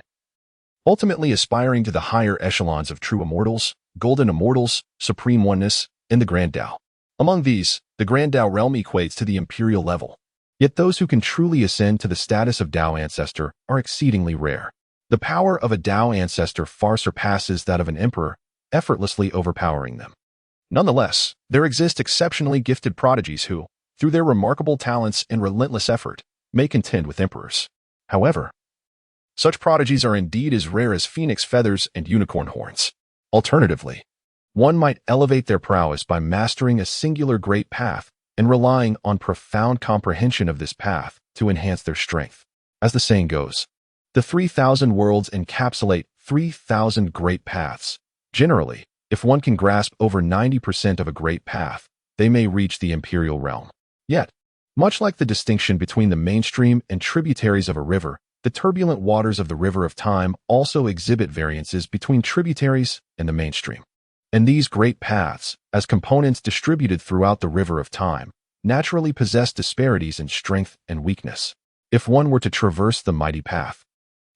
ultimately aspiring to the higher echelons of true immortals, golden immortals, supreme oneness, and the Grand Tao. Among these, the Grand Tao realm equates to the imperial level. Yet those who can truly ascend to the status of Tao ancestor are exceedingly rare. The power of a Tao ancestor far surpasses that of an emperor, effortlessly overpowering them. Nonetheless, there exist exceptionally gifted prodigies who, through their remarkable talents and relentless effort, may contend with emperors. However, such prodigies are indeed as rare as phoenix feathers and unicorn horns. Alternatively, one might elevate their prowess by mastering a singular great path and relying on profound comprehension of this path to enhance their strength. As the saying goes, the 3,000 worlds encapsulate 3,000 great paths. Generally, if one can grasp over 90% of a great path, they may reach the imperial realm. Yet, much like the distinction between the mainstream and tributaries of a river, the turbulent waters of the river of time also exhibit variances between tributaries and the mainstream. And these great paths, as components distributed throughout the river of time, naturally possess disparities in strength and weakness. If one were to traverse the mighty path,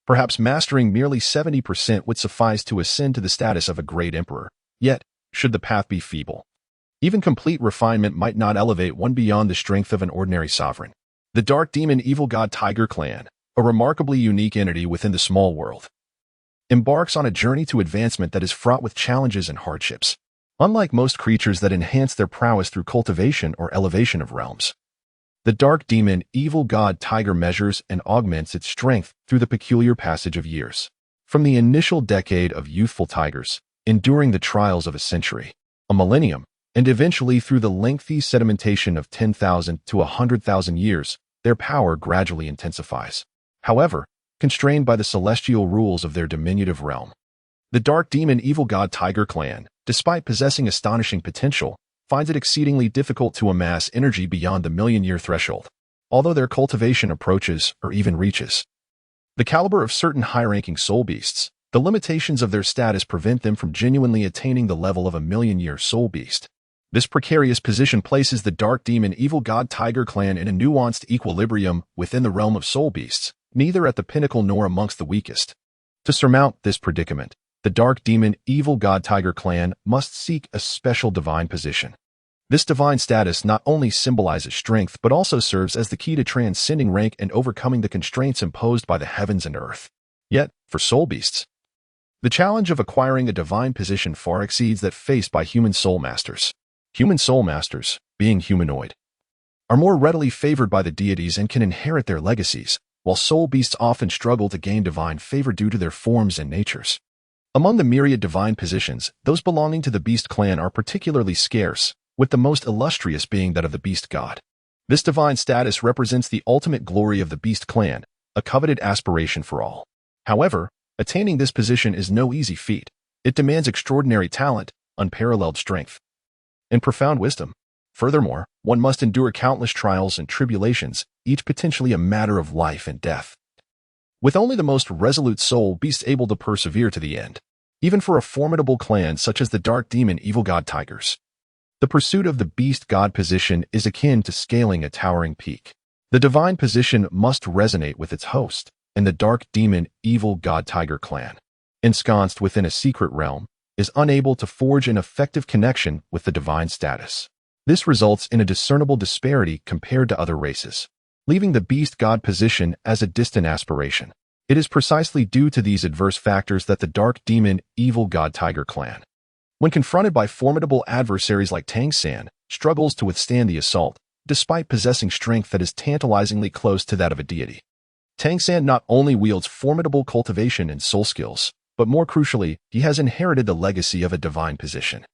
perhaps mastering merely 70% would suffice to ascend to the status of a great emperor. Yet, should the path be feeble, Even complete refinement might not elevate one beyond the strength of an ordinary sovereign. The Dark Demon Evil God Tiger Clan, a remarkably unique entity within the small world, embarks on a journey to advancement that is fraught with challenges and hardships. Unlike most creatures that enhance their prowess through cultivation or elevation of realms, the Dark Demon Evil God Tiger measures and augments its strength through the peculiar passage of years. From the initial decade of youthful tigers, enduring the trials of a century, a millennium, and eventually through the lengthy sedimentation of 10,000 to 100,000 years, their power gradually intensifies. However, constrained by the celestial rules of their diminutive realm, the Dark Demon Evil God Tiger Clan, despite possessing astonishing potential, finds it exceedingly difficult to amass energy beyond the million-year threshold, although their cultivation approaches or even reaches the caliber of certain high-ranking soul beasts. The limitations of their status prevent them from genuinely attaining the level of a million-year soul beast. This precarious position places the Dark Demon Evil God Tiger Clan in a nuanced equilibrium within the realm of soul beasts, neither at the pinnacle nor amongst the weakest. To surmount this predicament, the Dark Demon Evil God Tiger Clan must seek a special divine position. This divine status not only symbolizes strength but also serves as the key to transcending rank and overcoming the constraints imposed by the heavens and earth. Yet, for soul beasts, the challenge of acquiring a divine position far exceeds that faced by human soul masters. Human soul masters, being humanoid, are more readily favored by the deities and can inherit their legacies, while soul beasts often struggle to gain divine favor due to their forms and natures. Among the myriad divine positions, those belonging to the beast clan are particularly scarce, with the most illustrious being that of the beast god. This divine status represents the ultimate glory of the beast clan, a coveted aspiration for all. However, attaining this position is no easy feat. It demands extraordinary talent, unparalleled strength, and profound wisdom. Furthermore, one must endure countless trials and tribulations, each potentially a matter of life and death, with only the most resolute soul beasts able to persevere to the end. Even for a formidable clan such as the Dark Demon Evil God Tigers, the pursuit of the beast god position is akin to scaling a towering peak. The divine position must resonate with its host, and the Dark Demon Evil God Tiger Clan, ensconced within a secret realm, is unable to forge an effective connection with the divine status. This results in a discernible disparity compared to other races, leaving the beast god position as a distant aspiration. It is precisely due to these adverse factors that the Dark Demon Evil God Tiger Clan, when confronted by formidable adversaries like Tang San, struggles to withstand the assault, despite possessing strength that is tantalizingly close to that of a deity. Tang San not only wields formidable cultivation and soul skills, but more crucially, he has inherited the legacy of a divine position,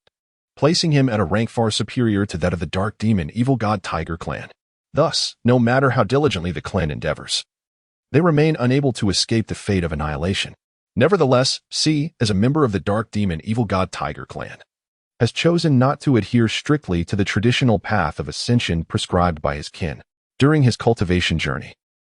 placing him at a rank far superior to that of the Dark Demon Evil God Tiger Clan. Thus, no matter how diligently the clan endeavors, they remain unable to escape the fate of annihilation. Nevertheless, C, as a member of the Dark Demon Evil God Tiger Clan, has chosen not to adhere strictly to the traditional path of ascension prescribed by his kin. During his cultivation journey,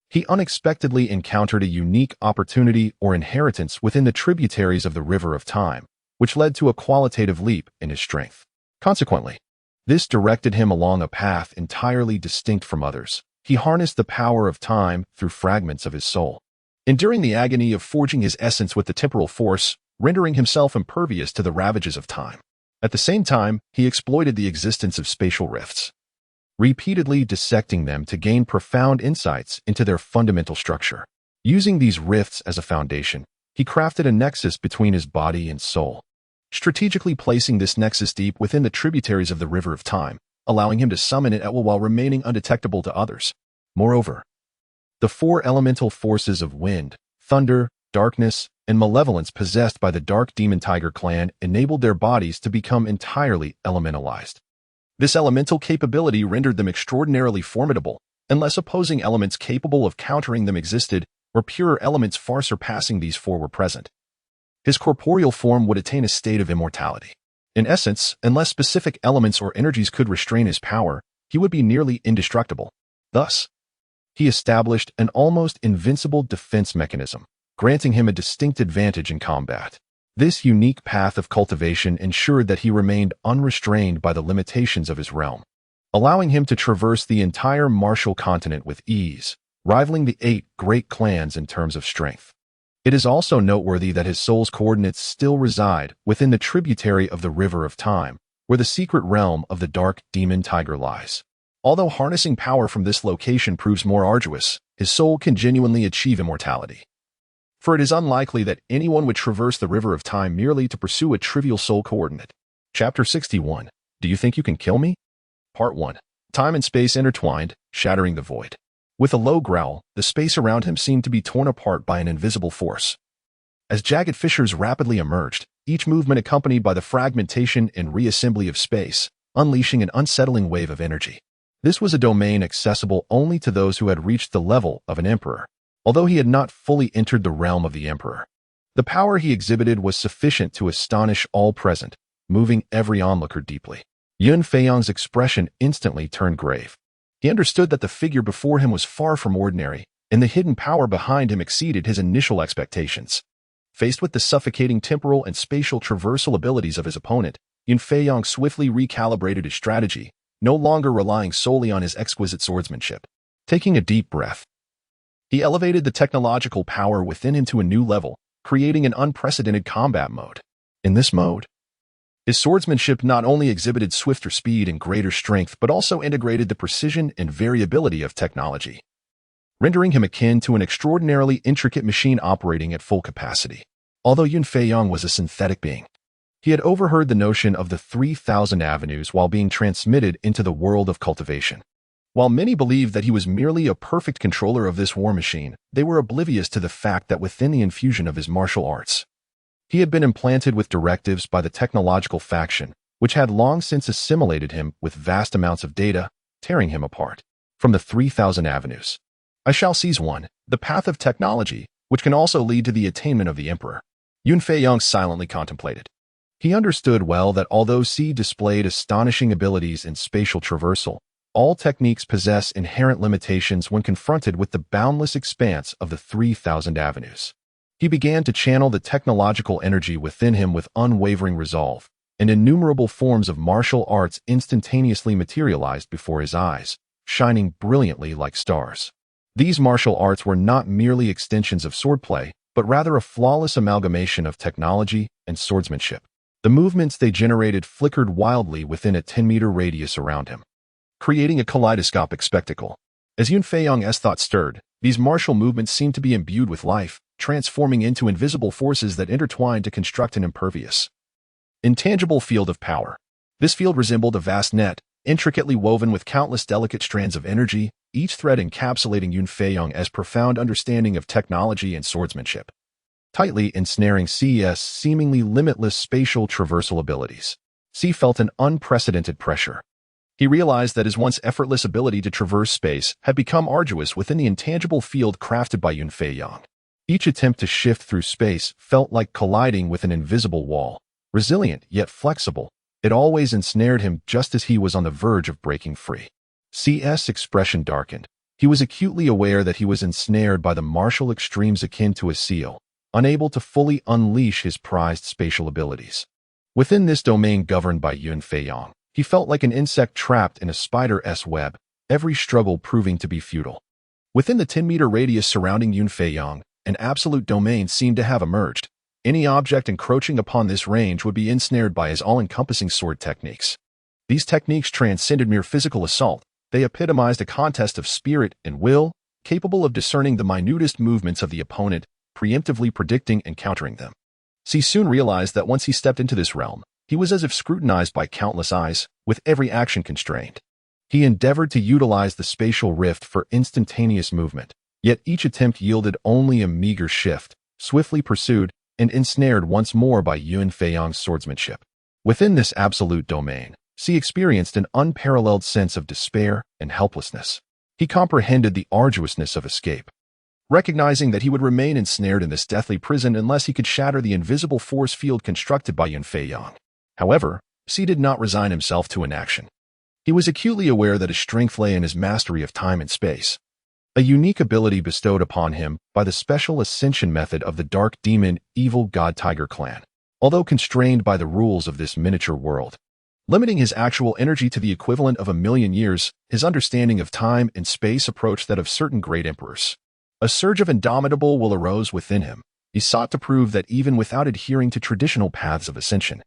he unexpectedly encountered a unique opportunity or inheritance within the tributaries of the River of Time, which led to a qualitative leap in his strength. Consequently, this directed him along a path entirely distinct from others. He harnessed the power of time through fragments of his soul, enduring the agony of forging his essence with the temporal force, rendering himself impervious to the ravages of time. At the same time, he exploited the existence of spatial rifts, repeatedly dissecting them to gain profound insights into their fundamental structure. Using these rifts as a foundation, he crafted a nexus between his body and soul, strategically placing this nexus deep within the tributaries of the River of Time, allowing him to summon it at will while remaining undetectable to others. Moreover, the four elemental forces of wind, thunder, darkness, and malevolence possessed by the Dark Demon Tiger Clan enabled their bodies to become entirely elementalized. This elemental capability rendered them extraordinarily formidable, unless opposing elements capable of countering them existed, or purer elements far surpassing these four were present. His corporeal form would attain a state of immortality. In essence, unless specific elements or energies could restrain his power, he would be nearly indestructible. Thus, he established an almost invincible defense mechanism, granting him a distinct advantage in combat. This unique path of cultivation ensured that he remained unrestrained by the limitations of his realm, allowing him to traverse the entire martial continent with ease, rivaling the 8 great clans in terms of strength. It is also noteworthy that his soul's coordinates still reside within the tributary of the River of Time, where the secret realm of the dark demon tiger lies. Although harnessing power from this location proves more arduous, his soul can genuinely achieve immortality. For it is unlikely that anyone would traverse the river of time merely to pursue a trivial soul coordinate. Chapter 61. Do you think you can kill me? Part 1. Time and space intertwined, shattering the void. With a low growl, the space around him seemed to be torn apart by an invisible force. As jagged fissures rapidly emerged, each movement accompanied by the fragmentation and reassembly of space, unleashing an unsettling wave of energy. This was a domain accessible only to those who had reached the level of an emperor, although he had not fully entered the realm of the emperor. The power he exhibited was sufficient to astonish all present, moving every onlooker deeply. Yun Feiyang's expression instantly turned grave. He understood that the figure before him was far from ordinary, and the hidden power behind him exceeded his initial expectations. Faced with the suffocating temporal and spatial traversal abilities of his opponent, Yun Feiyang swiftly recalibrated his strategy, no longer relying solely on his exquisite swordsmanship. Taking a deep breath, he elevated the technological power within him to a new level, creating an unprecedented combat mode. In this mode, his swordsmanship not only exhibited swifter speed and greater strength but also integrated the precision and variability of technology, rendering him akin to an extraordinarily intricate machine operating at full capacity. Although Yun Feiyang was a synthetic being, he had overheard the notion of the 3,000 avenues while being transmitted into the world of cultivation. While many believed that he was merely a perfect controller of this war machine, they were oblivious to the fact that within the infusion of his martial arts, he had been implanted with directives by the technological faction, which had long since assimilated him with vast amounts of data, tearing him apart. From the 3,000 avenues, I shall seize one, the path of technology, which can also lead to the attainment of the emperor. Yun Feiyang silently contemplated. He understood well that although C displayed astonishing abilities in spatial traversal, all techniques possess inherent limitations when confronted with the boundless expanse of the 3,000 avenues. He began to channel the technological energy within him with unwavering resolve, and innumerable forms of martial arts instantaneously materialized before his eyes, shining brilliantly like stars. These martial arts were not merely extensions of swordplay, but rather a flawless amalgamation of technology and swordsmanship. The movements they generated flickered wildly within a 10-meter radius around him, creating a kaleidoscopic spectacle. As Yun Feiyang's thought stirred, these martial movements seemed to be imbued with life, transforming into invisible forces that intertwined to construct an impervious, intangible field of power. This field resembled a vast net, intricately woven with countless delicate strands of energy, each thread encapsulating Yun Feiyang's profound understanding of technology and swordsmanship, tightly ensnaring C's seemingly limitless spatial traversal abilities. C felt an unprecedented pressure. He realized that his once effortless ability to traverse space had become arduous within the intangible field crafted by Yun Feiyang. Each attempt to shift through space felt like colliding with an invisible wall. Resilient yet flexible, it always ensnared him just as he was on the verge of breaking free. C's expression darkened. He was acutely aware that he was ensnared by the martial extremes akin to a seal, unable to fully unleash his prized spatial abilities. Within this domain governed by Yun Feiyang, he felt like an insect trapped in a spider's web, every struggle proving to be futile. Within the 10-meter radius surrounding Yun Feiyang, an absolute domain seemed to have emerged. Any object encroaching upon this range would be ensnared by his all-encompassing sword techniques. These techniques transcended mere physical assault. They epitomized a contest of spirit and will, capable of discerning the minutest movements of the opponent, preemptively predicting and countering them. C soon realized that once he stepped into this realm, he was as if scrutinized by countless eyes, with every action constrained. He endeavored to utilize the spatial rift for instantaneous movement, yet each attempt yielded only a meager shift, swiftly pursued and ensnared once more by Yun Feiyang's swordsmanship. Within this absolute domain, C experienced an unparalleled sense of despair and helplessness. He comprehended the arduousness of escape, recognizing that he would remain ensnared in this deathly prison unless he could shatter the invisible force field constructed by Yun Feiyang. However, C did not resign himself to inaction. He was acutely aware that his strength lay in his mastery of time and space, a unique ability bestowed upon him by the special ascension method of the dark demon evil god tiger clan. Although constrained by the rules of this miniature world, limiting his actual energy to the equivalent of 1,000,000 years, his understanding of time and space approached that of certain great emperors. A surge of indomitable will arose within him. He sought to prove that even without adhering to traditional paths of ascension,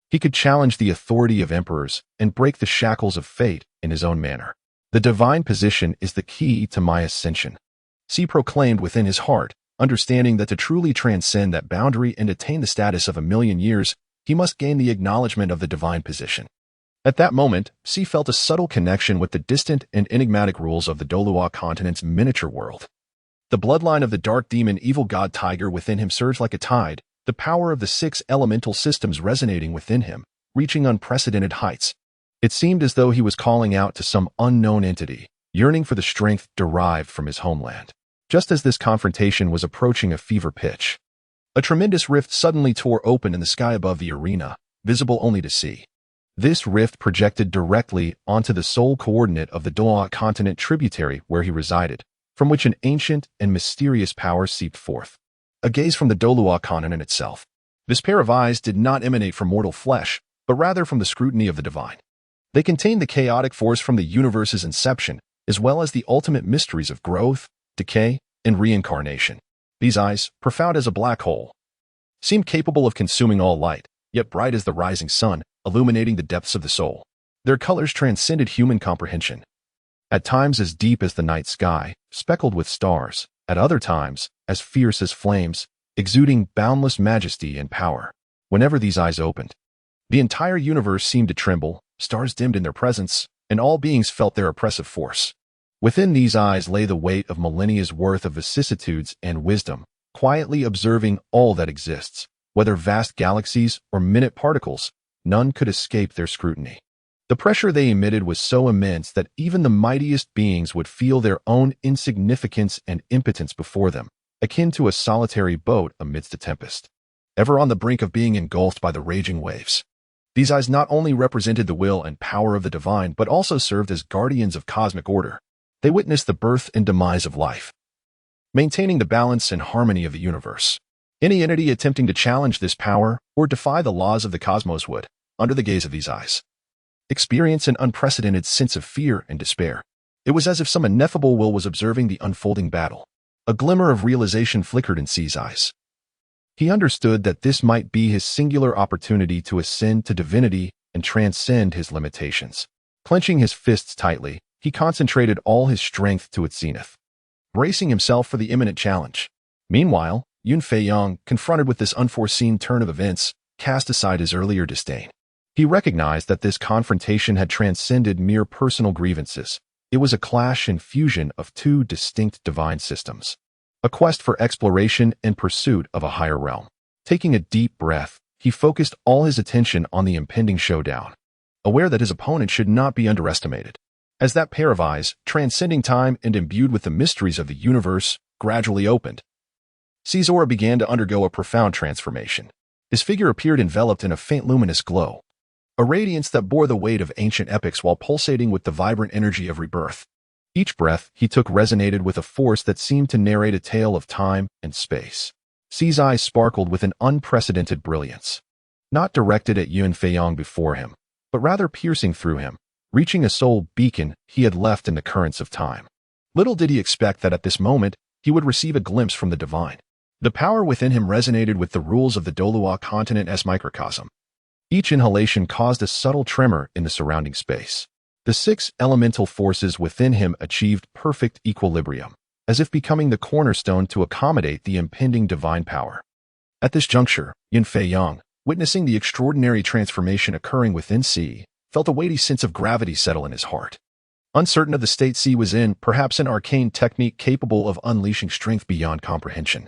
He could challenge the authority of emperors and break the shackles of fate in his own manner. The divine position is the key to my ascension, C proclaimed within his heart, understanding that to truly transcend that boundary and attain the status of 1,000,000 years, he must gain the acknowledgement of the divine position. At that moment, C felt a subtle connection with the distant and enigmatic rules of the Douluo continent's miniature world. The bloodline of the dark demon evil god tiger within him surged like a tide, the power of the 6 elemental systems resonating within him, reaching unprecedented heights. It seemed as though he was calling out to some unknown entity, yearning for the strength derived from his homeland. Just as this confrontation was approaching a fever pitch, a tremendous rift suddenly tore open in the sky above the arena, visible only to see. This rift projected directly onto the sole coordinate of the Douluo continent tributary where he resided, from which an ancient and mysterious power seeped forth. A gaze from the Douluo continent itself. This pair of eyes did not emanate from mortal flesh, but rather from the scrutiny of the divine. They contained the chaotic force from the universe's inception, as well as the ultimate mysteries of growth, decay, and reincarnation. These eyes, profound as a black hole, seemed capable of consuming all light, yet bright as the rising sun, illuminating the depths of the soul. Their colors transcended human comprehension. At times as deep as the night sky, speckled with stars, at other times as fierce as flames, exuding boundless majesty and power. Whenever these eyes opened, the entire universe seemed to tremble, stars dimmed in their presence, and all beings felt their oppressive force. Within these eyes lay the weight of millennia's worth of vicissitudes and wisdom, quietly observing all that exists, whether vast galaxies or minute particles. None could escape their scrutiny. The pressure they emitted was so immense that even the mightiest beings would feel their own insignificance and impotence before them, akin to a solitary boat amidst a tempest, ever on the brink of being engulfed by the raging waves. These eyes not only represented the will and power of the divine, but also served as guardians of cosmic order. They witnessed the birth and demise of life, maintaining the balance and harmony of the universe. Any entity attempting to challenge this power or defy the laws of the cosmos would, under the gaze of these eyes, experience an unprecedented sense of fear and despair. It was as if some ineffable will was observing the unfolding battle. A glimmer of realization flickered in C's eyes. He understood that this might be his singular opportunity to ascend to divinity and transcend his limitations. Clenching his fists tightly, he concentrated all his strength to its zenith, bracing himself for the imminent challenge. Meanwhile, Yun Feiyong, confronted with this unforeseen turn of events, cast aside his earlier disdain. He recognized that this confrontation had transcended mere personal grievances. It was a clash and fusion of 2 distinct divine systems, a quest for exploration and pursuit of a higher realm. Taking a deep breath, he focused all his attention on the impending showdown, aware that his opponent should not be underestimated. As that pair of eyes, transcending time and imbued with the mysteries of the universe, gradually opened, C's aura began to undergo a profound transformation. His figure appeared enveloped in a faint luminous glow, a radiance that bore the weight of ancient epics while pulsating with the vibrant energy of rebirth. Each breath he took resonated with a force that seemed to narrate a tale of time and space. C's eyes sparkled with an unprecedented brilliance, not directed at Yun Feiyong before him, but rather piercing through him, reaching a soul beacon he had left in the currents of time. Little did he expect that at this moment he would receive a glimpse from the divine. The power within him resonated with the rules of the Douluo continent as microcosm. Each inhalation caused a subtle tremor in the surrounding space. The 6 elemental forces within him achieved perfect equilibrium, as if becoming the cornerstone to accommodate the impending divine power. At this juncture, Yun Feiyong, witnessing the extraordinary transformation occurring within C, felt a weighty sense of gravity settle in his heart. Uncertain of the state C was in, perhaps an arcane technique capable of unleashing strength beyond comprehension,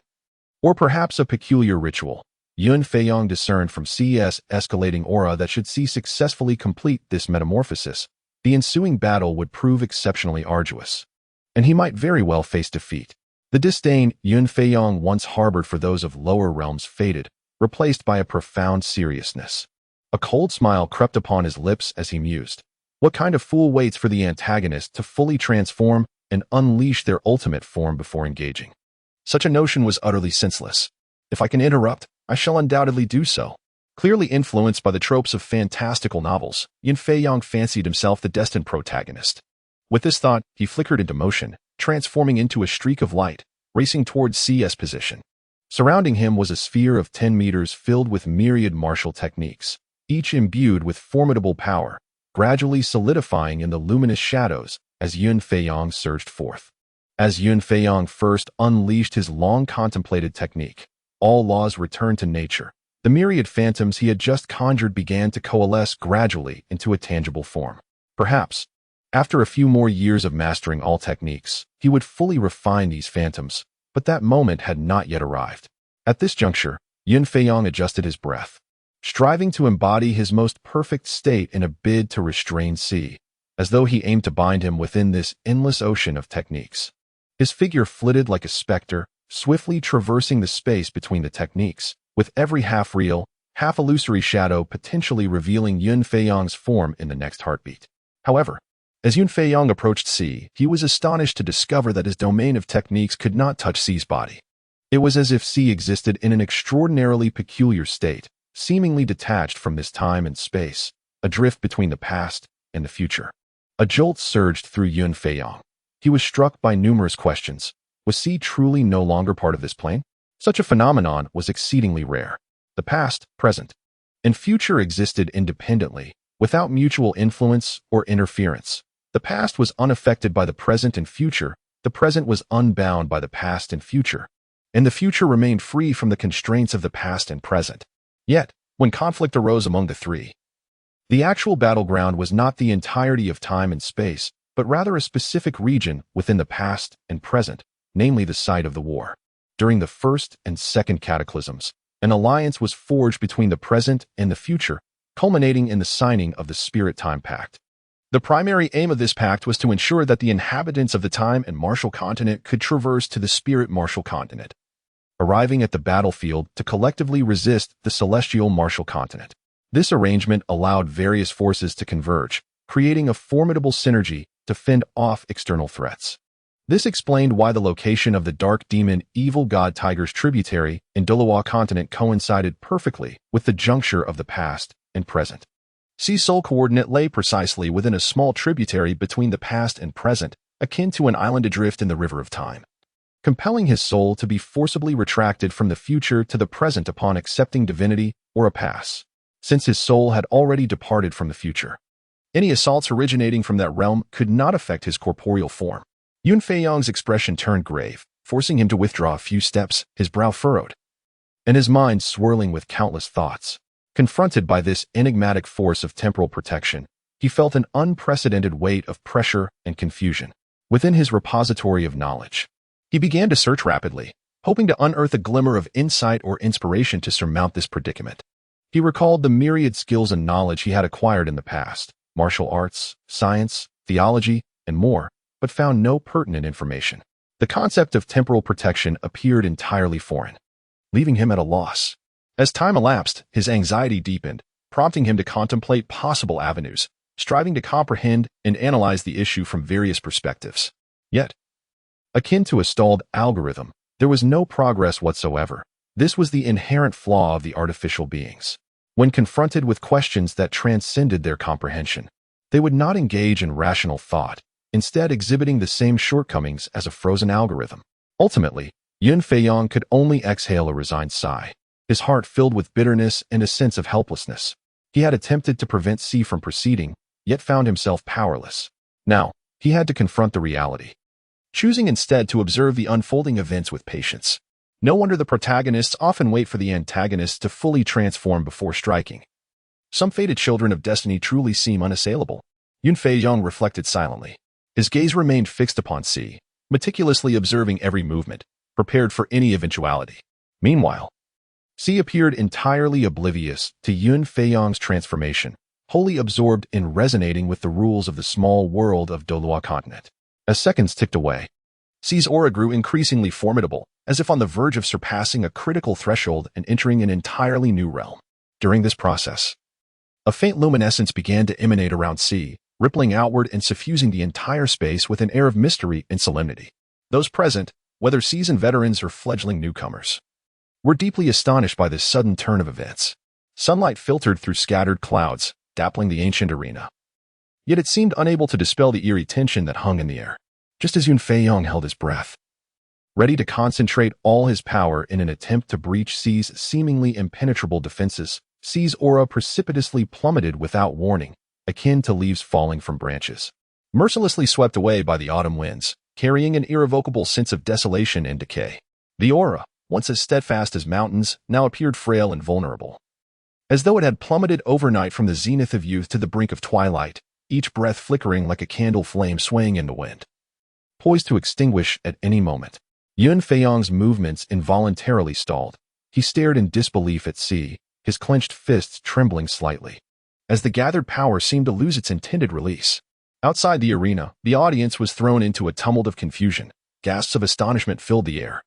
or perhaps a peculiar ritual, Yun Feiyong discerned from C's escalating aura that should C successfully complete this metamorphosis, the ensuing battle would prove exceptionally arduous, and he might very well face defeat. The disdain Yun Feiyong once harbored for those of lower realms faded, replaced by a profound seriousness. A cold smile crept upon his lips as he mused. What kind of fool waits for the antagonist to fully transform and unleash their ultimate form before engaging? Such a notion was utterly senseless. If I can interrupt, I shall undoubtedly do so. Clearly influenced by the tropes of fantastical novels, Yun Feiyong fancied himself the destined protagonist. With this thought, he flickered into motion, transforming into a streak of light, racing towards C's position. Surrounding him was a sphere of 10 meters filled with myriad martial techniques, each imbued with formidable power, gradually solidifying in the luminous shadows as Yun Feiyong surged forth. As Yun Feiyong first unleashed his long-contemplated technique, all laws returned to nature. The myriad phantoms he had just conjured began to coalesce gradually into a tangible form. Perhaps, after a few more years of mastering all techniques, he would fully refine these phantoms, but that moment had not yet arrived. At this juncture, Yun Feiyong adjusted his breath, striving to embody his most perfect state in a bid to restrain Xi, as though he aimed to bind him within this endless ocean of techniques. His figure flitted like a specter, swiftly traversing the space between the techniques, with every half-real, half-illusory shadow potentially revealing Yun Feiyong's form in the next heartbeat. However, as Yun Feiyong approached Xi, he was astonished to discover that his domain of techniques could not touch Xi's body. It was as if Xi existed in an extraordinarily peculiar state, seemingly detached from this time and space, adrift between the past and the future. A jolt surged through Yun Feiyong. He was struck by numerous questions. Was Xi truly no longer part of this plane? Such a phenomenon was exceedingly rare. The past, present, and future existed independently, without mutual influence or interference. The past was unaffected by the present and future, the present was unbound by the past and future, and the future remained free from the constraints of the past and present. Yet, when conflict arose among the three, the actual battleground was not the entirety of time and space, but rather a specific region within the past and present, namely the site of the war. During the first and second cataclysms, an alliance was forged between the present and the future, culminating in the signing of the Spirit Time Pact. The primary aim of this pact was to ensure that the inhabitants of the Time and Martial Continent could traverse to the Spirit Martial Continent, arriving at the battlefield to collectively resist the Celestial Martial Continent. This arrangement allowed various forces to converge, creating a formidable synergy to fend off external threats. This explained why the location of the Dark Demon Evil God Tiger's tributary in Douluo continent coincided perfectly with the juncture of the past and present. Xi's soul coordinate lay precisely within a small tributary between the past and present, akin to an island adrift in the river of time, compelling his soul to be forcibly retracted from the future to the present upon accepting divinity or a pass. Since his soul had already departed from the future, any assaults originating from that realm could not affect his corporeal form. Yun Feiyong's expression turned grave, forcing him to withdraw a few steps, his brow furrowed, and his mind swirling with countless thoughts. Confronted by this enigmatic force of temporal protection, he felt an unprecedented weight of pressure and confusion within his repository of knowledge. He began to search rapidly, hoping to unearth a glimmer of insight or inspiration to surmount this predicament. He recalled the myriad skills and knowledge he had acquired in the past, martial arts, science, theology, and more, but found no pertinent information. The concept of temporal protection appeared entirely foreign, leaving him at a loss. As time elapsed, his anxiety deepened, prompting him to contemplate possible avenues, striving to comprehend and analyze the issue from various perspectives. Yet, akin to a stalled algorithm, there was no progress whatsoever. This was the inherent flaw of the artificial beings. When confronted with questions that transcended their comprehension, they would not engage in rational thought, instead exhibiting the same shortcomings as a frozen algorithm. Ultimately, Yun Feiyong could only exhale a resigned sigh, his heart filled with bitterness and a sense of helplessness. He had attempted to prevent Xi from proceeding, yet found himself powerless. Now, he had to confront the reality, choosing instead to observe the unfolding events with patience. No wonder the protagonists often wait for the antagonists to fully transform before striking. Some fated children of destiny truly seem unassailable. Yun Feiyong reflected silently. His gaze remained fixed upon Xi, meticulously observing every movement, prepared for any eventuality. Meanwhile, Xi appeared entirely oblivious to Yun Feiyong's transformation, wholly absorbed in resonating with the rules of the small world of Douluo continent. As seconds ticked away, Xi's aura grew increasingly formidable, as if on the verge of surpassing a critical threshold and entering an entirely new realm. During this process, a faint luminescence began to emanate around Xi, rippling outward and suffusing the entire space with an air of mystery and solemnity. Those present, whether seasoned veterans or fledgling newcomers, were deeply astonished by this sudden turn of events. Sunlight filtered through scattered clouds, dappling the ancient arena. Yet it seemed unable to dispel the eerie tension that hung in the air. Just as Yun Feiyong held his breath, ready to concentrate all his power in an attempt to breach Xi's seemingly impenetrable defenses, C's aura precipitously plummeted without warning, akin to leaves falling from branches. Mercilessly swept away by the autumn winds, carrying an irrevocable sense of desolation and decay. The aura, once as steadfast as mountains, now appeared frail and vulnerable. As though it had plummeted overnight from the zenith of youth to the brink of twilight, each breath flickering like a candle flame swaying in the wind. Poised to extinguish at any moment. Yun Feiyong's movements involuntarily stalled. He stared in disbelief at C, his clenched fists trembling slightly, as the gathered power seemed to lose its intended release. Outside the arena, the audience was thrown into a tumult of confusion. Gasps of astonishment filled the air.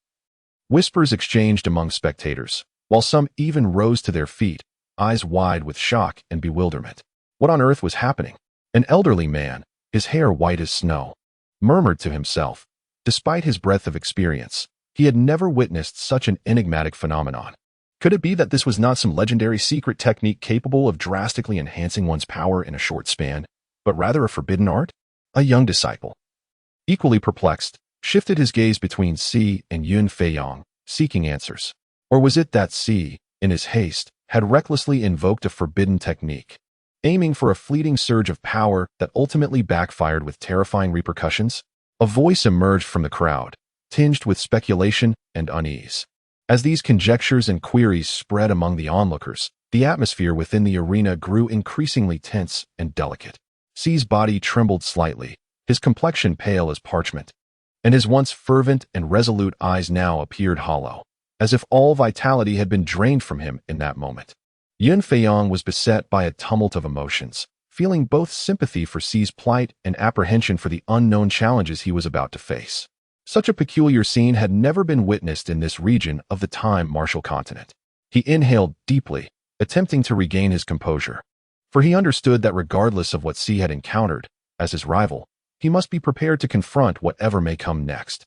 Whispers exchanged among spectators, while some even rose to their feet, eyes wide with shock and bewilderment. What on earth was happening? An elderly man, his hair white as snow, murmured to himself. Despite his breadth of experience, he had never witnessed such an enigmatic phenomenon. Could it be that this was not some legendary secret technique capable of drastically enhancing one's power in a short span, but rather a forbidden art? A young disciple, equally perplexed, shifted his gaze between C and Yun Feiyong, seeking answers. Or was it that C, in his haste, had recklessly invoked a forbidden technique, aiming for a fleeting surge of power that ultimately backfired with terrifying repercussions? A voice emerged from the crowd, tinged with speculation and unease. As these conjectures and queries spread among the onlookers, the atmosphere within the arena grew increasingly tense and delicate. C's body trembled slightly, his complexion pale as parchment, and his once fervent and resolute eyes now appeared hollow, as if all vitality had been drained from him in that moment. Yun Feiyong was beset by a tumult of emotions, feeling both sympathy for C's plight and apprehension for the unknown challenges he was about to face. Such a peculiar scene had never been witnessed in this region of the time Martial continent. He inhaled deeply, attempting to regain his composure, for he understood that regardless of what C had encountered, as his rival, he must be prepared to confront whatever may come next.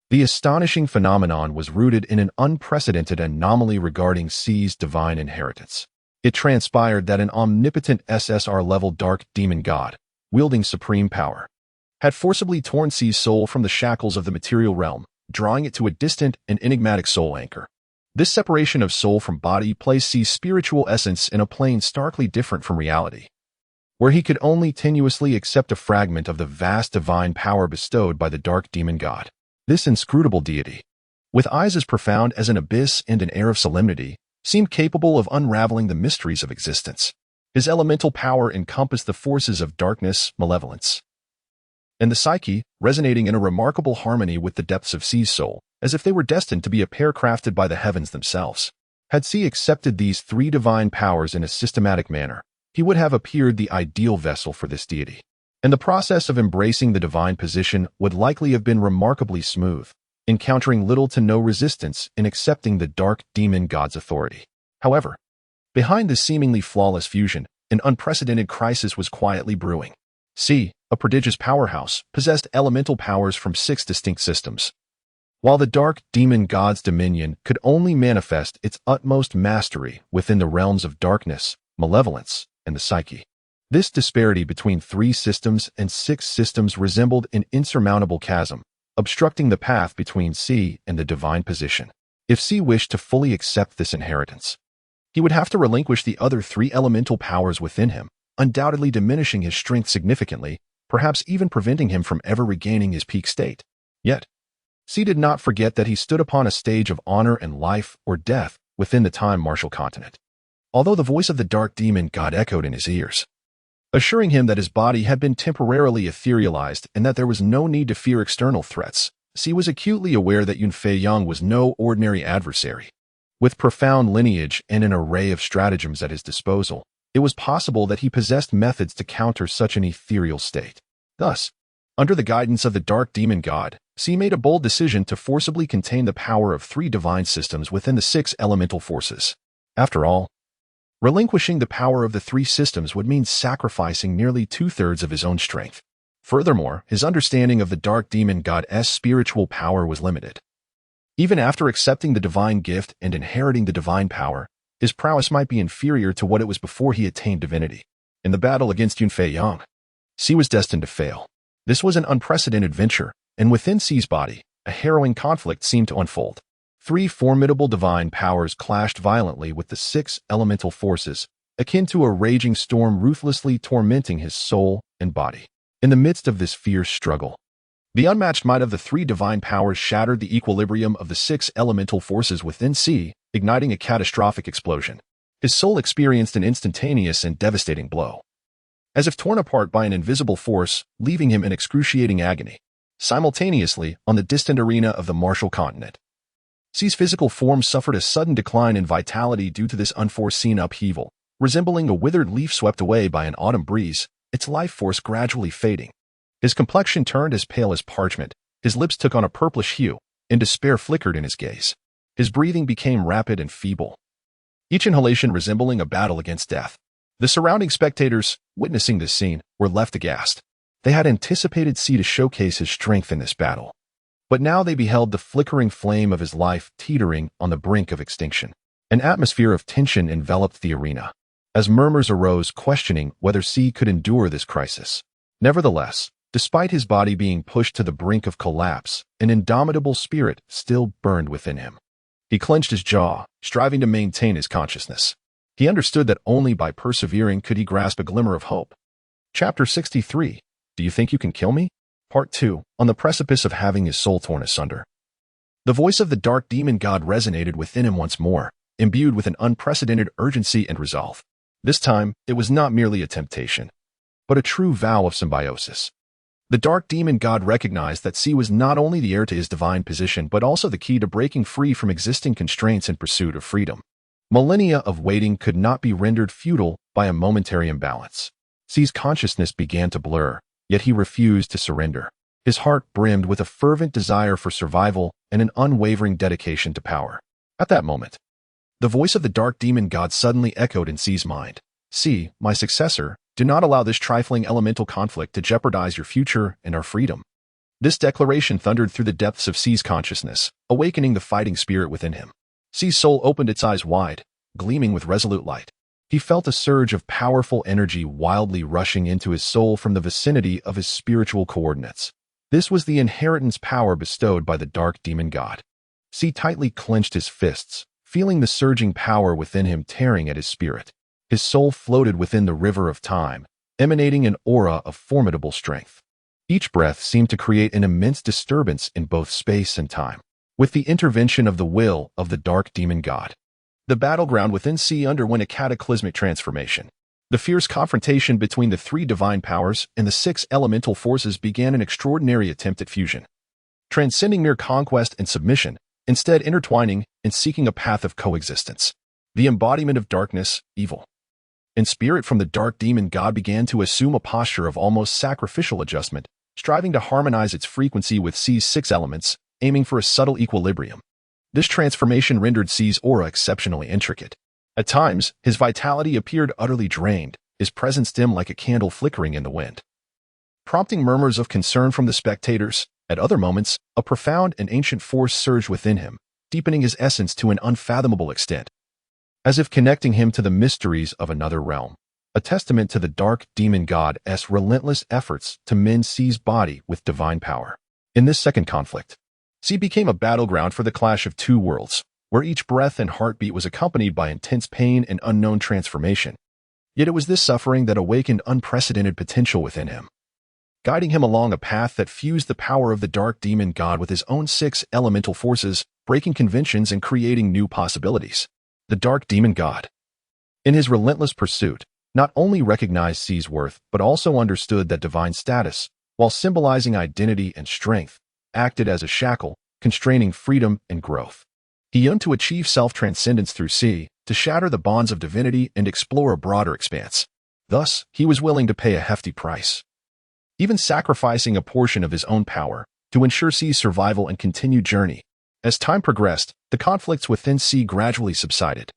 The astonishing phenomenon was rooted in an unprecedented anomaly regarding C's divine inheritance. It transpired that an omnipotent SSR-level dark demon god, wielding supreme power, had forcibly torn C's soul from the shackles of the material realm, drawing it to a distant and enigmatic soul anchor. This separation of soul from body placed C's spiritual essence in a plane starkly different from reality, where he could only tenuously accept a fragment of the vast divine power bestowed by the dark demon god. This inscrutable deity, with eyes as profound as an abyss and an air of solemnity, seemed capable of unraveling the mysteries of existence. His elemental power encompassed the forces of darkness, malevolence, and the psyche, resonating in a remarkable harmony with the depths of C's soul, as if they were destined to be a pair crafted by the heavens themselves. Had C accepted these three divine powers in a systematic manner, he would have appeared the ideal vessel for this deity. And the process of embracing the divine position would likely have been remarkably smooth, encountering little to no resistance in accepting the dark demon god's authority. However, behind this seemingly flawless fusion, an unprecedented crisis was quietly brewing. C, a prodigious powerhouse, possessed elemental powers from 6 distinct systems, while the dark demon god's dominion could only manifest its utmost mastery within the realms of darkness, malevolence, and the psyche. This disparity between 3 systems and 6 systems resembled an insurmountable chasm, obstructing the path between C and the divine position. If C wished to fully accept this inheritance, he would have to relinquish the other 3 elemental powers within him, undoubtedly diminishing his strength significantly, perhaps even preventing him from ever regaining his peak state. Yet, C did not forget that he stood upon a stage of honor and life or death within the time Martial continent. Although the voice of the dark demon god echoed in his ears, assuring him that his body had been temporarily etherealized and that there was no need to fear external threats, C was acutely aware that Yun Feiyong was no ordinary adversary. With profound lineage and an array of stratagems at his disposal, it was possible that he possessed methods to counter such an ethereal state. Thus, under the guidance of the dark demon god, C made a bold decision to forcibly contain the power of 3 divine systems within the 6 elemental forces. After all, relinquishing the power of the 3 systems would mean sacrificing nearly 2/3 of his own strength. Furthermore, his understanding of the dark demon god's spiritual power was limited. Even after accepting the divine gift and inheriting the divine power, his prowess might be inferior to what it was before he attained divinity. In the battle against Yun Feiyong, C was destined to fail. This was an unprecedented venture, and within C's body, a harrowing conflict seemed to unfold. Three formidable divine powers clashed violently with the six elemental forces, akin to a raging storm ruthlessly tormenting his soul and body. In the midst of this fierce struggle, the unmatched might of the three divine powers shattered the equilibrium of the six elemental forces within C, igniting a catastrophic explosion. His soul experienced an instantaneous and devastating blow, as if torn apart by an invisible force, leaving him in excruciating agony. Simultaneously, on the distant arena of the Martial continent, C's physical form suffered a sudden decline in vitality due to this unforeseen upheaval. Resembling a withered leaf swept away by an autumn breeze, its life force gradually fading. His complexion turned as pale as parchment, his lips took on a purplish hue, and despair flickered in his gaze. His breathing became rapid and feeble, each inhalation resembling a battle against death. The surrounding spectators, witnessing this scene, were left aghast. They had anticipated C to showcase his strength in this battle, but now they beheld the flickering flame of his life teetering on the brink of extinction. An atmosphere of tension enveloped the arena, as murmurs arose questioning whether C could endure this crisis. Nevertheless, despite his body being pushed to the brink of collapse, an indomitable spirit still burned within him. He clenched his jaw, striving to maintain his consciousness. He understood that only by persevering could he grasp a glimmer of hope. Chapter 63. Do you think you can kill me? Part 2. On the precipice of having his soul torn asunder. The voice of the dark demon god resonated within him once more, imbued with an unprecedented urgency and resolve. This time, it was not merely a temptation, but a true vow of symbiosis. The dark demon god recognized that C was not only the heir to his divine position but also the key to breaking free from existing constraints in pursuit of freedom. Millennia of waiting could not be rendered futile by a momentary imbalance. C's consciousness began to blur, yet he refused to surrender. His heart brimmed with a fervent desire for survival and an unwavering dedication to power. At that moment, the voice of the dark demon god suddenly echoed in C's mind. C, my successor, do not allow this trifling elemental conflict to jeopardize your future and our freedom. This declaration thundered through the depths of C's consciousness, awakening the fighting spirit within him. C's soul opened its eyes wide, gleaming with resolute light. He felt a surge of powerful energy wildly rushing into his soul from the vicinity of his spiritual coordinates. This was the inheritance power bestowed by the dark demon god. C tightly clenched his fists, feeling the surging power within him tearing at his spirit. His soul floated within the river of time, emanating an aura of formidable strength. Each breath seemed to create an immense disturbance in both space and time. With the intervention of the will of the dark demon god, the battleground within C underwent a cataclysmic transformation. The fierce confrontation between the three divine powers and the six elemental forces began an extraordinary attempt at fusion, transcending mere conquest and submission, instead intertwining and seeking a path of coexistence. The embodiment of darkness, evil, and spirit from the dark demon god began to assume a posture of almost sacrificial adjustment, striving to harmonize its frequency with C's six elements, aiming for a subtle equilibrium. This transformation rendered C's aura exceptionally intricate. At times, his vitality appeared utterly drained, his presence dim like a candle flickering in the wind, prompting murmurs of concern from the spectators. At other moments, a profound and ancient force surged within him, deepening his essence to an unfathomable extent, as if connecting him to the mysteries of another realm, a testament to the dark demon god's relentless efforts to mend C's body with divine power. In this second conflict, C became a battleground for the clash of two worlds, where each breath and heartbeat was accompanied by intense pain and unknown transformation. Yet it was this suffering that awakened unprecedented potential within him, guiding him along a path that fused the power of the dark demon god with his own six elemental forces, breaking conventions and creating new possibilities. The dark demon god, in his relentless pursuit, not only recognized C's worth but also understood that divine status, while symbolizing identity and strength, acted as a shackle, constraining freedom and growth. He yearned to achieve self-transcendence through C, to shatter the bonds of divinity and explore a broader expanse. Thus, he was willing to pay a hefty price, even sacrificing a portion of his own power, to ensure C's survival and continued journey. As time progressed, the conflicts within C gradually subsided,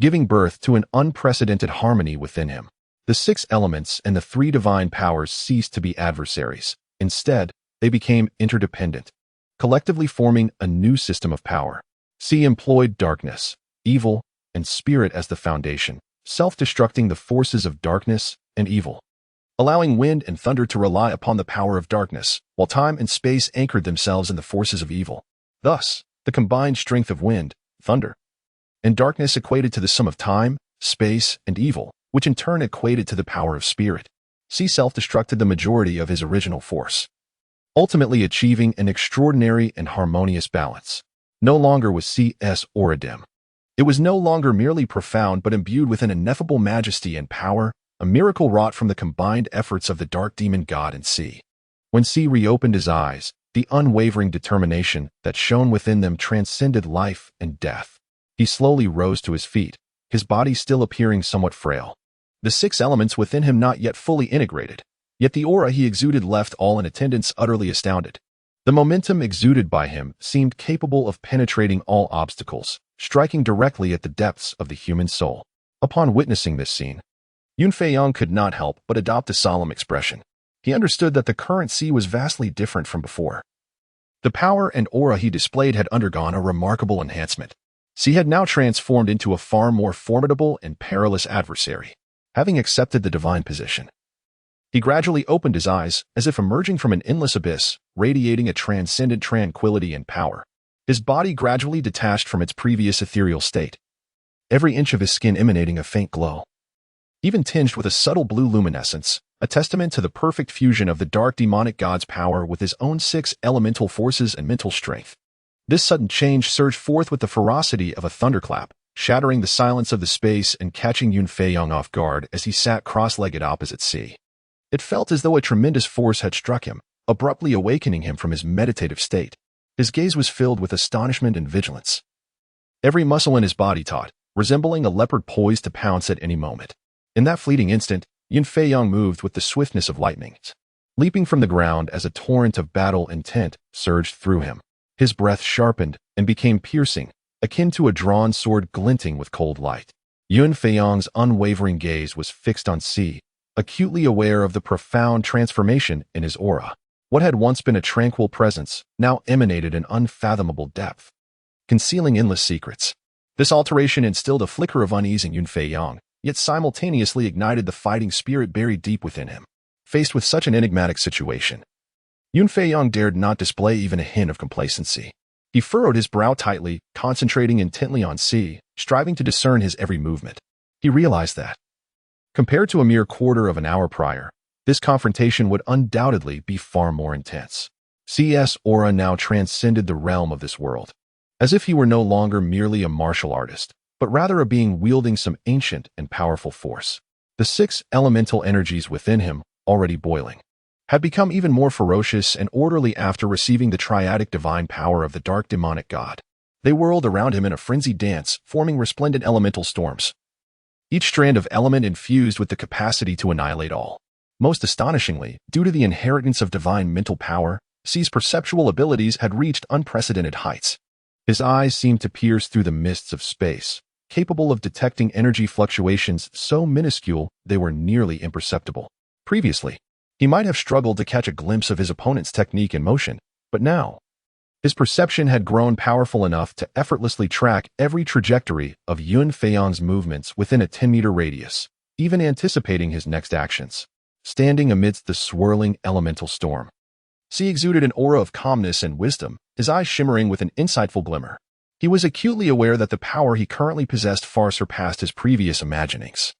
giving birth to an unprecedented harmony within him. The six elements and the three divine powers ceased to be adversaries. Instead, they became interdependent, collectively forming a new system of power. C employed darkness, evil, and spirit as the foundation, self-destructing the forces of darkness and evil, allowing wind and thunder to rely upon the power of darkness, while time and space anchored themselves in the forces of evil. Thus, The combined strength of wind, thunder, and darkness equated to the sum of time, space, and evil, which in turn equated to the power of spirit. C self-destructed the majority of his original force, ultimately achieving an extraordinary and harmonious balance. No longer was CS aura dim. It was no longer merely profound but imbued with an ineffable majesty and power, a miracle wrought from the combined efforts of the dark demon god and C. When C reopened his eyes, the unwavering determination that shone within them transcended life and death. He slowly rose to his feet, his body still appearing somewhat frail. The 6 elements within him not yet fully integrated, yet the aura he exuded left all in attendance utterly astounded. The momentum exuded by him seemed capable of penetrating all obstacles, striking directly at the depths of the human soul. Upon witnessing this scene, Yun Feiyong could not help but adopt a solemn expression. He understood that the current C was vastly different from before. The power and aura he displayed had undergone a remarkable enhancement. C had now transformed into a far more formidable and perilous adversary. Having accepted the divine position, he gradually opened his eyes, as if emerging from an endless abyss, radiating a transcendent tranquility and power. His body gradually detached from its previous ethereal state, every inch of his skin emanating a faint glow, even tinged with a subtle blue luminescence, a testament to the perfect fusion of the dark demonic god's power with his own 6 elemental forces and mental strength. This sudden change surged forth with the ferocity of a thunderclap, shattering the silence of the space and catching Yun Feiyong off guard as he sat cross-legged opposite C. It felt as though a tremendous force had struck him, abruptly awakening him from his meditative state. His gaze was filled with astonishment and vigilance. Every muscle in his body taut, resembling a leopard poised to pounce at any moment. In that fleeting instant, Yun Feiyong moved with the swiftness of lightning, leaping from the ground as a torrent of battle intent surged through him. His breath sharpened and became piercing, akin to a drawn sword glinting with cold light. Yun Feiyong's unwavering gaze was fixed on C, acutely aware of the profound transformation in his aura. What had once been a tranquil presence now emanated an unfathomable depth, concealing endless secrets. This alteration instilled a flicker of unease in Yun Feiyong, yet simultaneously ignited the fighting spirit buried deep within him. Faced with such an enigmatic situation, Yun Feiyong dared not display even a hint of complacency. He furrowed his brow tightly, concentrating intently on C, striving to discern his every movement. He realized that, compared to a mere quarter of an hour prior, this confrontation would undoubtedly be far more intense. C's aura now transcended the realm of this world, as if he were no longer merely a martial artist, but rather a being wielding some ancient and powerful force. The 6 elemental energies within him, already boiling, had become even more ferocious and orderly after receiving the triadic divine power of the dark demonic god. They whirled around him in a frenzied dance, forming resplendent elemental storms, each strand of element infused with the capacity to annihilate all. Most astonishingly, due to the inheritance of divine mental power, C's perceptual abilities had reached unprecedented heights. His eyes seemed to pierce through the mists of space, capable of detecting energy fluctuations so minuscule they were nearly imperceptible. Previously, he might have struggled to catch a glimpse of his opponent's technique and motion, but now, his perception had grown powerful enough to effortlessly track every trajectory of Yun Feiyong's movements within a 10-meter radius, even anticipating his next actions. Standing amidst the swirling elemental storm, C exuded an aura of calmness and wisdom, his eyes shimmering with an insightful glimmer. He was acutely aware that the power he currently possessed far surpassed his previous imaginings.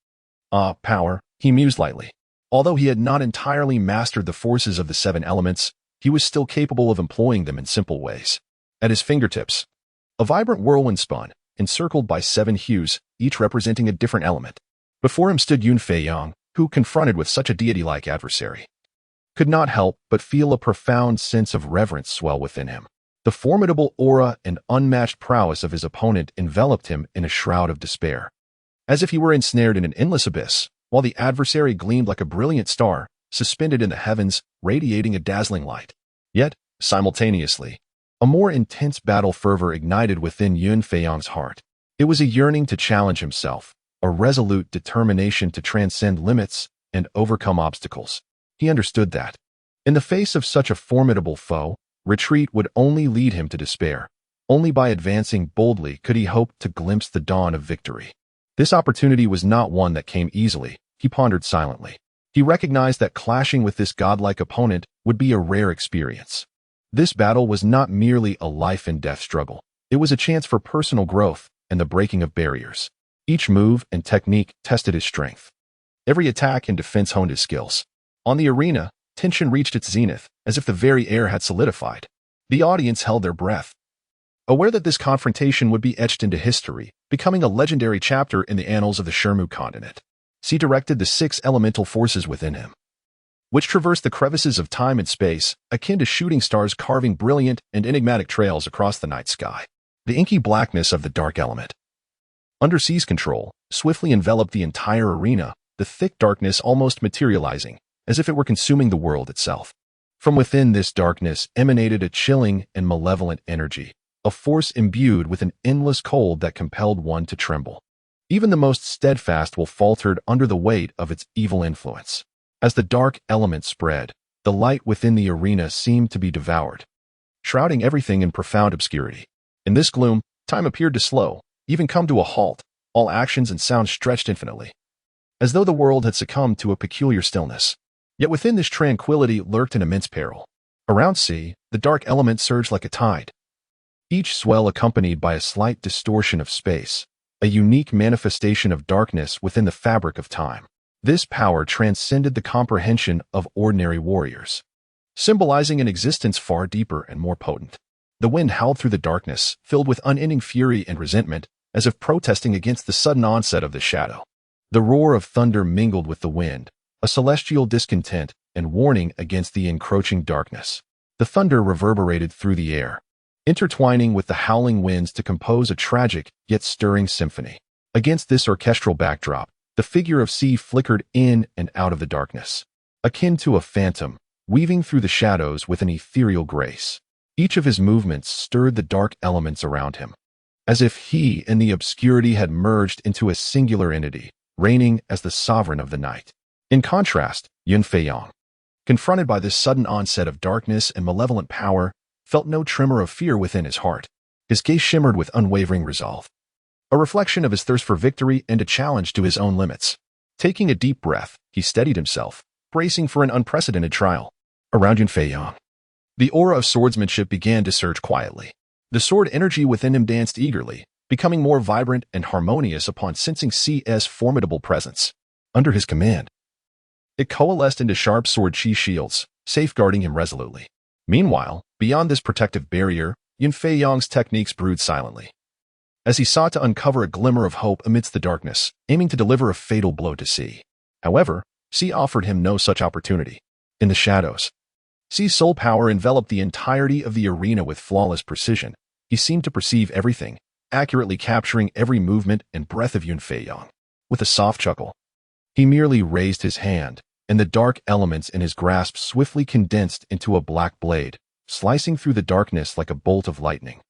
Power, he mused lightly. Although he had not entirely mastered the forces of the 7 elements, he was still capable of employing them in simple ways. At his fingertips, a vibrant whirlwind spun, encircled by 7 hues, each representing a different element. Before him stood Yun Feiyong, who, confronted with such a deity-like adversary, could not help but feel a profound sense of reverence swell within him. The formidable aura and unmatched prowess of his opponent enveloped him in a shroud of despair, as if he were ensnared in an endless abyss, while the adversary gleamed like a brilliant star, suspended in the heavens, radiating a dazzling light. Yet, simultaneously, a more intense battle fervor ignited within Yun Feiyong's heart. It was a yearning to challenge himself, a resolute determination to transcend limits and overcome obstacles. He understood that, in the face of such a formidable foe, retreat would only lead him to despair. Only by advancing boldly could he hope to glimpse the dawn of victory. This opportunity was not one that came easily, he pondered silently. He recognized that clashing with this godlike opponent would be a rare experience. This battle was not merely a life-and-death struggle. It was a chance for personal growth and the breaking of barriers. Each move and technique tested his strength. Every attack and defense honed his skills. On the arena, tension reached its zenith, as if the very air had solidified. The audience held their breath, aware that this confrontation would be etched into history, becoming a legendary chapter in the annals of the Shermu continent. He directed the 6 elemental forces within him, which traversed the crevices of time and space, akin to shooting stars carving brilliant and enigmatic trails across the night sky. The inky blackness of the dark element, under C's control, swiftly enveloped the entire arena, the thick darkness almost materializing, as if it were consuming the world itself. From within this darkness emanated a chilling and malevolent energy, a force imbued with an endless cold that compelled one to tremble. Even the most steadfast will faltered under the weight of its evil influence. As the dark element spread, the light within the arena seemed to be devoured, shrouding everything in profound obscurity. In this gloom, time appeared to slow, even come to a halt, all actions and sounds stretched infinitely, as though the world had succumbed to a peculiar stillness. Yet within this tranquility lurked an immense peril. Around C, the dark element surged like a tide, each swell accompanied by a slight distortion of space, a unique manifestation of darkness within the fabric of time. This power transcended the comprehension of ordinary warriors, symbolizing an existence far deeper and more potent. The wind howled through the darkness, filled with unending fury and resentment, as if protesting against the sudden onset of the shadow. The roar of thunder mingled with the wind, a celestial discontent and warning against the encroaching darkness. The thunder reverberated through the air, intertwining with the howling winds to compose a tragic yet stirring symphony. Against this orchestral backdrop, the figure of C flickered in and out of the darkness, akin to a phantom, weaving through the shadows with an ethereal grace. Each of his movements stirred the dark elements around him, as if he and the obscurity had merged into a singular entity, reigning as the sovereign of the night. In contrast, Yun Feiyang, confronted by this sudden onset of darkness and malevolent power, felt no tremor of fear within his heart. His gaze shimmered with unwavering resolve, a reflection of his thirst for victory and a challenge to his own limits. Taking a deep breath, he steadied himself, bracing for an unprecedented trial. Around Yun Feiyang, the aura of swordsmanship began to surge quietly. The sword energy within him danced eagerly, becoming more vibrant and harmonious upon sensing C's formidable presence. Under his command, it coalesced into sharp sword chi shields, safeguarding him resolutely. Meanwhile, beyond this protective barrier, Yun Feiyang's techniques brewed silently, as he sought to uncover a glimmer of hope amidst the darkness, aiming to deliver a fatal blow to C. However, C offered him no such opportunity. In the shadows, C's soul power enveloped the entirety of the arena with flawless precision. He seemed to perceive everything, accurately capturing every movement and breath of Yun Feiyang. With a soft chuckle, he merely raised his hand, and the dark elements in his grasp swiftly condensed into a black blade, slicing through the darkness like a bolt of lightning,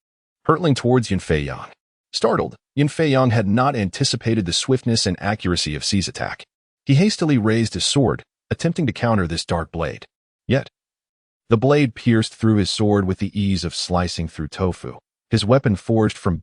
hurtling towards Yun Feiyang. Startled, Yun Feiyang had not anticipated the swiftness and accuracy of C's attack. He hastily raised his sword, attempting to counter this dark blade. Yet, the blade pierced through his sword with the ease of slicing through tofu, his weapon forged from